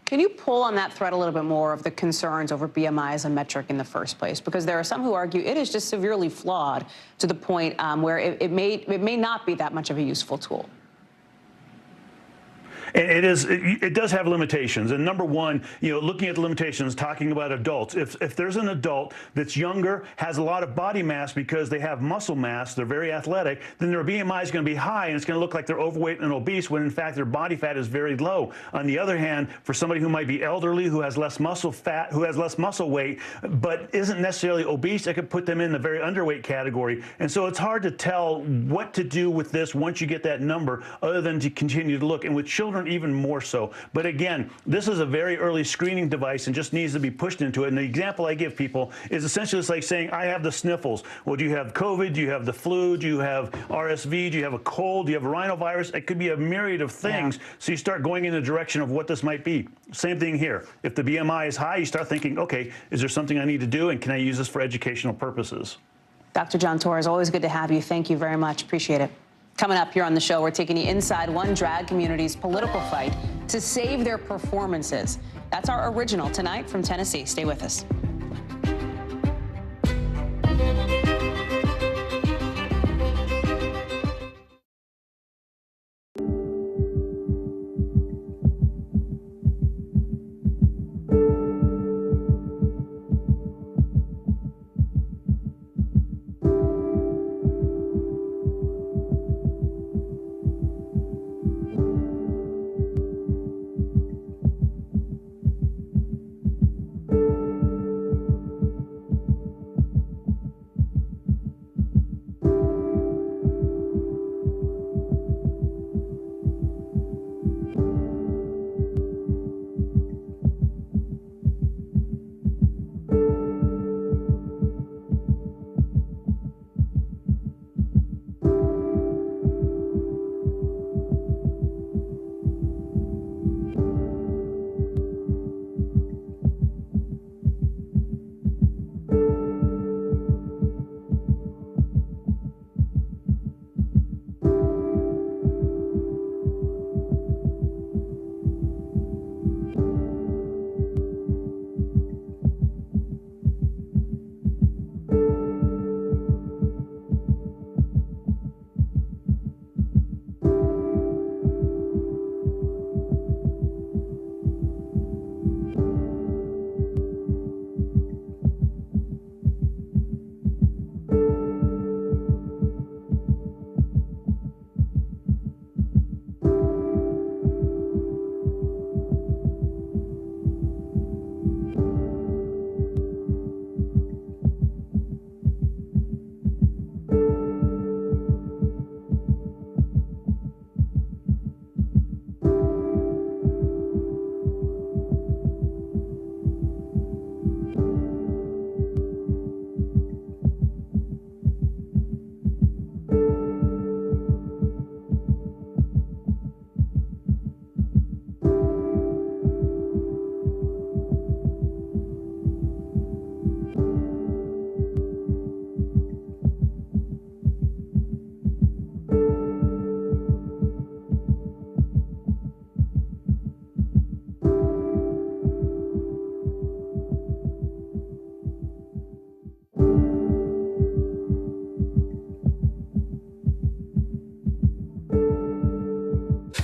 Can you pull on that thread a little bit more of the concerns over BMI as a metric in the first place? Because there are some who argue it is just severely flawed to the point where it may not be that much of a useful tool. It does have limitations. And number one, looking at the limitations, talking about adults, if there's an adult that's younger, has a lot of body mass because they have muscle mass, they're very athletic, then their BMI is going to be high, and it's going to look like they're overweight and obese when in fact their body fat is very low. On the other hand, for somebody who might be elderly, who has less muscle fat, who has less muscle weight, but isn't necessarily obese, I could put them in the very underweight category. And so it's hard to tell what to do with this once you get that number, other than to continue to look. And with children, even more so. But again, this is a very early screening device and just needs to be pushed into it. And the example I give people is essentially it's like saying, I have the sniffles. Well, do you have COVID? Do you have the flu? Do you have RSV? Do you have a cold? Do you have a rhinovirus? It could be a myriad of things. Yeah. So you start going in the direction of what this might be. Same thing here. If the BMI is high, you start thinking, okay, is there something I need to do? And can I use this for educational purposes? Dr. John Torres, always good to have you. Thank you very much. Appreciate it. Coming up here on the show, we're taking you inside one drag community's political fight to save their performances. That's our original tonight from Tennessee. Stay with us.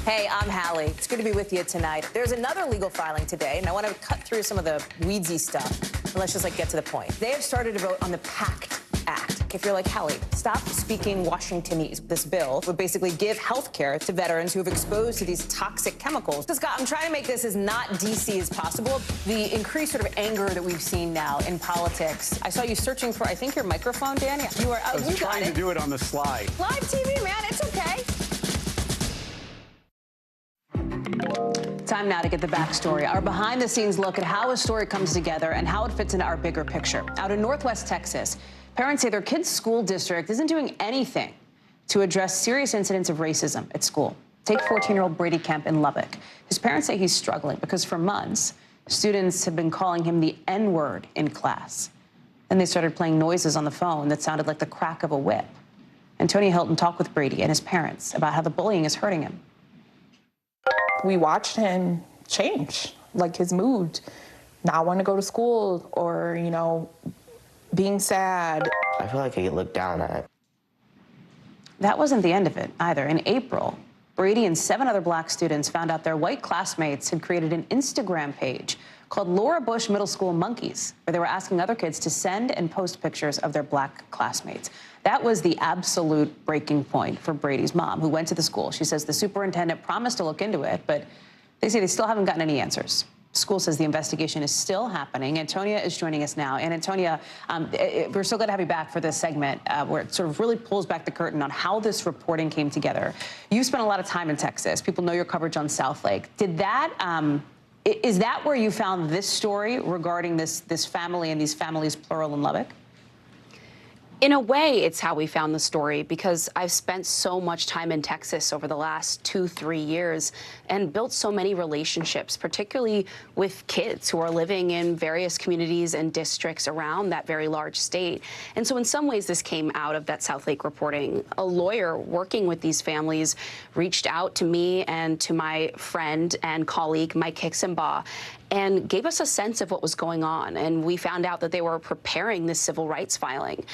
Hey, I'm Hallie. It's good to be with you tonight. There's another legal filing today, and I want to cut through some of the weedsy stuff. And let's just get to the point. They have started to vote on the PACT Act. back if you're like, Hallie, stop speaking Washingtonese. This bill would basically give health care to veterans who have exposed to these toxic chemicals. So, Scott, I'm trying to make this as not DC as possible. The increased sort of anger that we've seen now in politics. I saw you searching for, I think, your microphone, Dan. You are. I was trying to do it on the slide. Live TV, man. It's okay. Time now to get the backstory, our behind-the-scenes look at how a story comes together and how it fits into our bigger picture. Out in Northwest Texas, parents say their kids' school district isn't doing anything to address serious incidents of racism at school. Take 14-year-old Brady Kemp in Lubbock. His parents say he's struggling because for months, students have been calling him the N-word in class. Then they started playing noises on the phone that sounded like the crack of a whip. Antonia Hilton talked with Brady and his parents about how the bullying is hurting him. We watched him change, like his mood, not want to go to school or, you know, being sad. I feel like I get looked down at. That wasn't the end of it either. In April, Brady and 7 other black students found out their white classmates had created an Instagram page called Laura Bush Middle School Monkeys, where they were asking other kids to send and post pictures of their black classmates. That was the absolute breaking point for Brady's mom, who went to the school. She says the superintendent promised to look into it, but they say they still haven't gotten any answers. The school says the investigation is still happening. Antonia is joining us now. And Antonia, we're so glad to have you back for this segment where it sort of really pulls back the curtain on how this reporting came together. You spent a lot of time in Texas. People know your coverage on Southlake. Did that, is that where you found this story regarding this family and these families, plural, in Lubbock? In a way, it's how we found the story, because I've spent so much time in Texas over the last 2-3 years and built so many relationships, particularly with kids who are living in various communities and districts around that very large state. And so in some ways, this came out of that Southlake reporting. A lawyer working with these families reached out to me and to my friend and colleague, Mike Hixenbaugh, and gave us a sense of what was going on. And we found out that they were preparing this civil rights filing.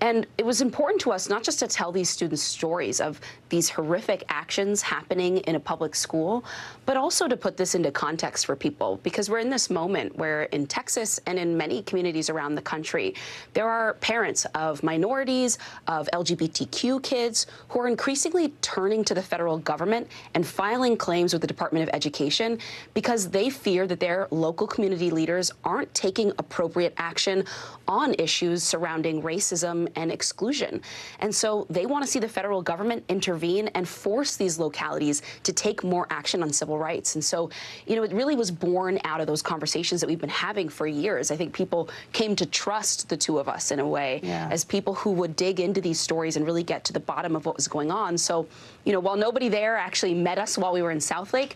And it was important to us not just to tell these students stories of these horrific actions happening in a public school, but also to put this into context for people, because we're in this moment where in Texas and in many communities around the country, there are parents of minorities, of LGBTQ kids who are increasingly turning to the federal government and filing claims with the Department of Education because they fear that their local community leaders aren't taking appropriate action on issues surrounding racism and exclusion. And so they want to see the federal government intervene and force these localities to take more action on civil rights. And so, you know, it really was born out of those conversations that we've been having for years. I think people came to trust the two of us in a way as people who would dig into these stories and really get to the bottom of what was going on. So, you know, while nobody there actually met us while we were in Southlake,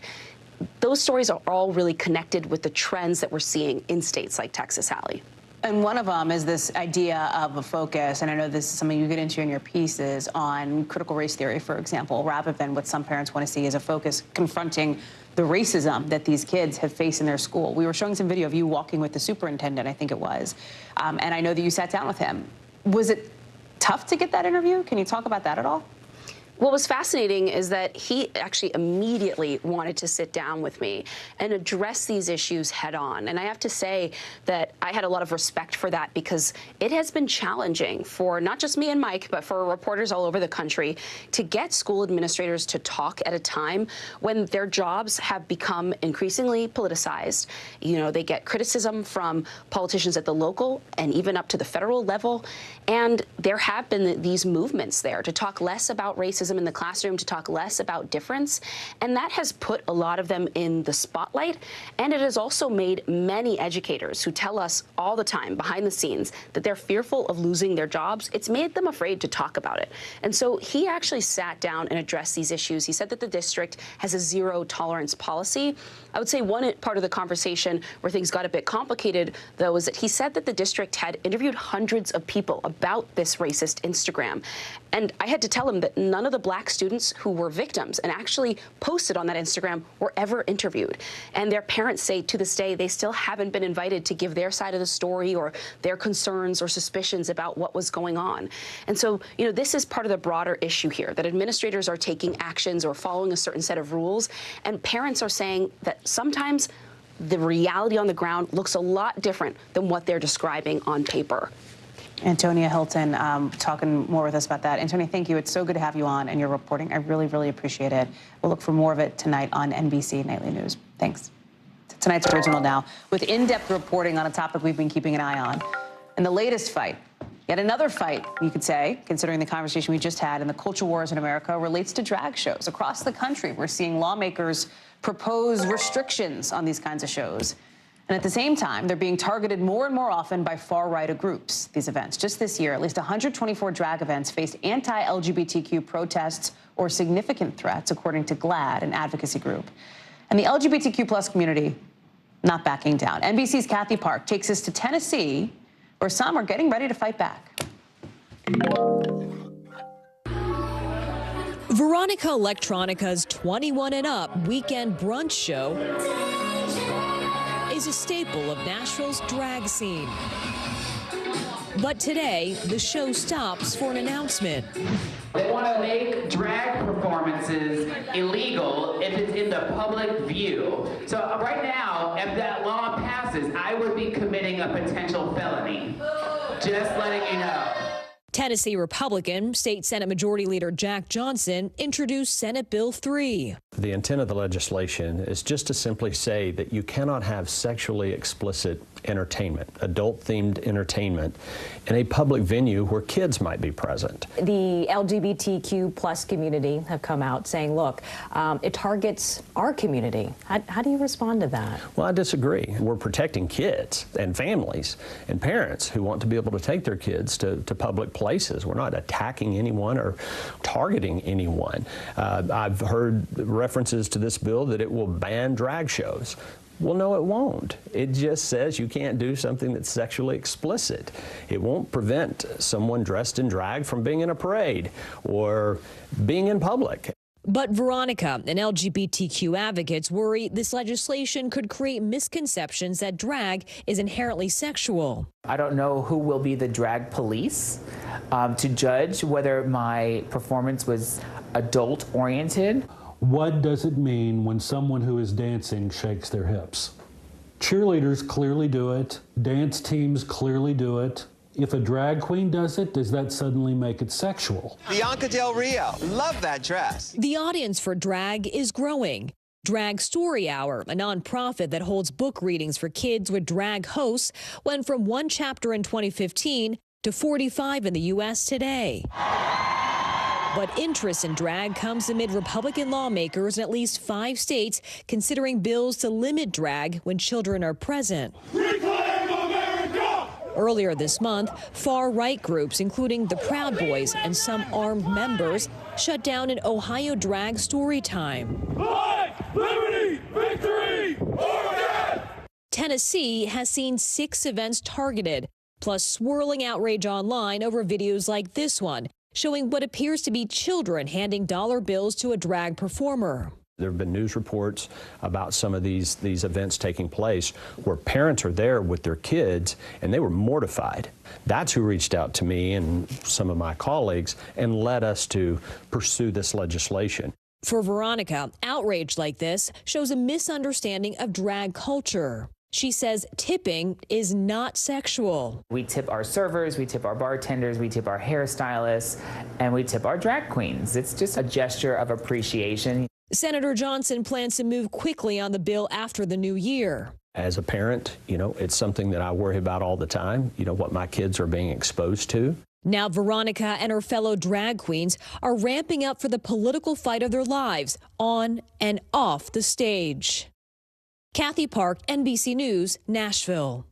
those stories are all really connected with the trends that we're seeing in states like Texas, Hallie. And one of them is this idea of a focus, and I know this is something you get into in your pieces, on critical race theory, for example, rather than what some parents want to see as a focus confronting the racism that these kids have faced in their school. We were showing some video of you walking with the superintendent, I think it was, and I know that you sat down with him. Was it tough to get that interview? Can you talk about that at all? What was fascinating is that he actually immediately wanted to sit down with me and address these issues head on. And I have to say that I had a lot of respect for that, because it has been challenging for not just me and Mike, but for reporters all over the country to get school administrators to talk at a time when their jobs have become increasingly politicized. You know, they get criticism from politicians at the local and even up to the federal level. And there have been these movements there to talk less about racism in the classroom, to talk less about difference. And that has put a lot of them in the spotlight. And it has also made many educators who tell us all the time behind the scenes that they're fearful of losing their jobs. It's made them afraid to talk about it. And so he actually sat down and addressed these issues. He said that the district has a zero tolerance policy. I would say one part of the conversation where things got a bit complicated, though, was that he said that the district had interviewed hundreds of people about this racist Instagram. And I had to tell him that none of the black students who were victims and actually posted on that Instagram were ever interviewed. And their parents say to this day they still haven't been invited to give their side of the story or their concerns or suspicions about what was going on. And so, you know, this is part of the broader issue here, that administrators are taking actions or following a certain set of rules, and parents are saying that sometimes the reality on the ground looks a lot different than what they're describing on paper. Antonia Hilton talking more with us about that. Antonia, thank you. It's so good to have you on and your reporting. I really, really appreciate it. We'll look for more of it tonight on NBC Nightly News. Thanks. Tonight's Original Now, with in-depth reporting on a topic we've been keeping an eye on. And the latest fight, yet another fight, you could say, considering the conversation we just had, and the culture wars in America, relates to drag shows. Across the country, we're seeing lawmakers propose restrictions on these kinds of shows. And at the same time, they're being targeted more and more often by far-right groups, these events. Just this year, at least 124 drag events faced anti-LGBTQ protests or significant threats, according to GLAAD, an advocacy group. And the LGBTQ plus community not backing down. NBC's Kathy Park takes us to Tennessee, where some are getting ready to fight back. Veronica Electronica's 21 and Up weekend brunch show is a staple of Nashville's drag scene. But today, the show stops for an announcement. They want to make drag performances illegal if it's in the public view. So right now, if that law passes, I would be committing a potential felony. Just letting you know. Tennessee Republican State Senate Majority Leader Jack Johnson introduced Senate Bill 3. The intent of the legislation is just to simply say that you cannot have sexually explicit entertainment, adult-themed entertainment, in a public venue where kids might be present. The LGBTQ plus community have come out saying, look, it targets our community. How do you respond to that? Well, I disagree. We're protecting kids and families and parents who want to be able to take their kids to public places. We're not attacking anyone or targeting anyone. I've heard references to this bill that it will ban drag shows. Well, no, it won't. It just says you can't do something that's sexually explicit. It won't prevent someone dressed in drag from being in a parade or being in public. But Veronica and LGBTQ advocates worry this legislation could create misconceptions that drag is inherently sexual. I don't know who will be the drag police to judge whether my performance was adult-oriented. What does it mean when someone who is dancing shakes their hips? Cheerleaders clearly do it. Dance teams clearly do it. If a drag queen does it, does that suddenly make it sexual? Bianca Del Rio, love that dress. The audience for drag is growing. Drag Story Hour, a nonprofit that holds book readings for kids with drag hosts, went from 1 chapter in 2015 to 45 in the U.S. today. But interest in drag comes amid Republican lawmakers in at least 5 states considering bills to limit drag when children are present. Reclaim America! Earlier this month, far-right groups, including the Proud Boys and some armed members, shut down an Ohio drag story time. Life, liberty, victory, or death! Tennessee has seen 6 events targeted, plus swirling outrage online over videos like this one, showing what appears to be children handing dollar bills to a drag performer. There have been news reports about some of these events taking place where parents are there with their kids and they were mortified. That's who reached out to me and some of my colleagues and led us to pursue this legislation. For Veronica, outrage like this shows a misunderstanding of drag culture. She says tipping is not sexual. We tip our servers, we tip our bartenders, we tip our hairstylists, and we tip our drag queens. It's just a gesture of appreciation. Senator Johnson plans to move quickly on the bill after the new year. As a parent, it's something that I worry about all the time, what my kids are being exposed to. Now Veronica and her fellow drag queens are ramping up for the political fight of their lives on and off the stage. Kathy Park, NBC News, Nashville.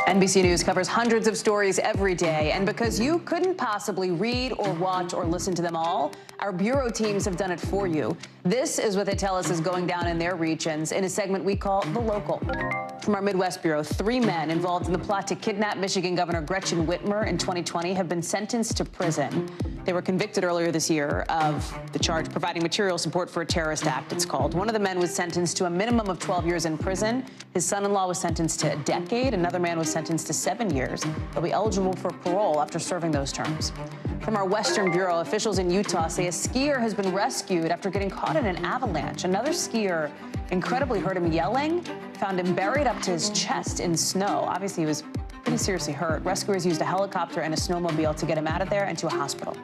NBC News covers hundreds of stories every day, and because you couldn't possibly read or watch or listen to them all, our bureau teams have done it for you. This is what they tell us is going down in their regions in a segment we call The Local. From our Midwest Bureau, 3 men involved in the plot to kidnap Michigan Governor Gretchen Whitmer in 2020 have been sentenced to prison. They were convicted earlier this year of the charge providing material support for a terrorist act, it's called. One of the men was sentenced to a minimum of 12 years in prison. His son-in-law was sentenced to a decade. Another man was sentenced to 7 years. They'll be eligible for parole after serving those terms. From our Western Bureau, officials in Utah say a skier has been rescued after getting caught in an avalanche. Another skier incredibly heard him yelling, found him buried up to his chest in snow. Obviously, he was pretty seriously hurt. Rescuers used a helicopter and a snowmobile to get him out of there and to a hospital.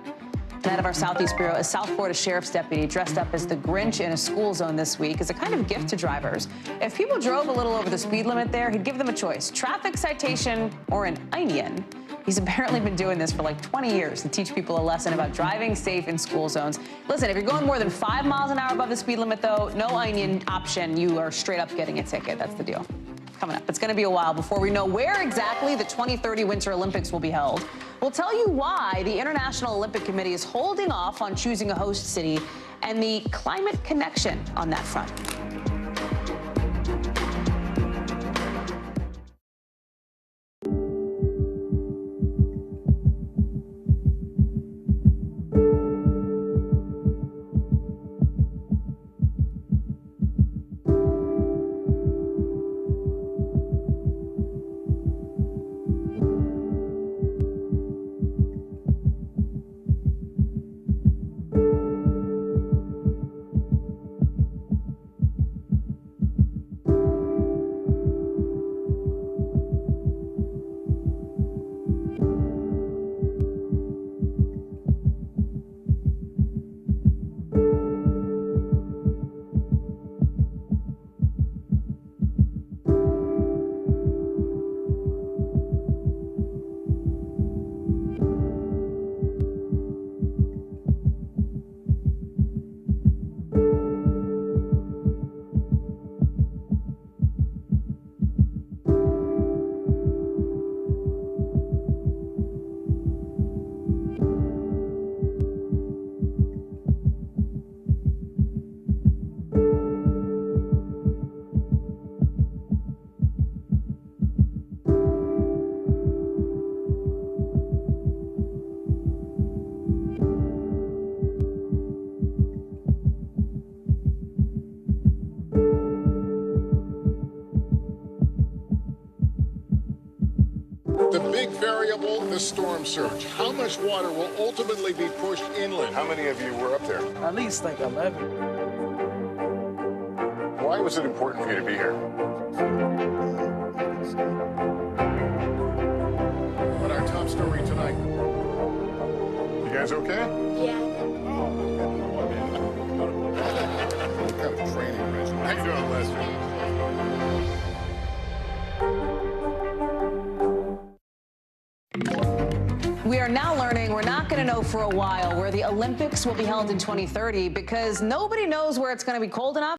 And out of our Southeast Bureau, a South Florida sheriff's deputy dressed up as the Grinch in a school zone this week as a kind of gift to drivers. If people drove a little over the speed limit there, he'd give them a choice: traffic citation or an onion. He's apparently been doing this for like 20 years to teach people a lesson about driving safe in school zones. Listen, if you're going more than 5 miles an hour above the speed limit, though, no onion option. You are straight up getting a ticket. That's the deal. Coming up, it's going to be a while before we know where exactly the 2030 Winter Olympics will be held. We'll tell you why the International Olympic Committee is holding off on choosing a host city and the climate connection on that front. The big variable, the storm surge. How much water will ultimately be pushed inland? How many of you were up there? At least like 11. Why was it important for you to be here? But our top story tonight. You guys okay? Yeah. What kind of training regimen? How you doing, Lester? We are now learning we're not going to know for a while where the Olympics will be held in 2030 because nobody knows where it's going to be cold enough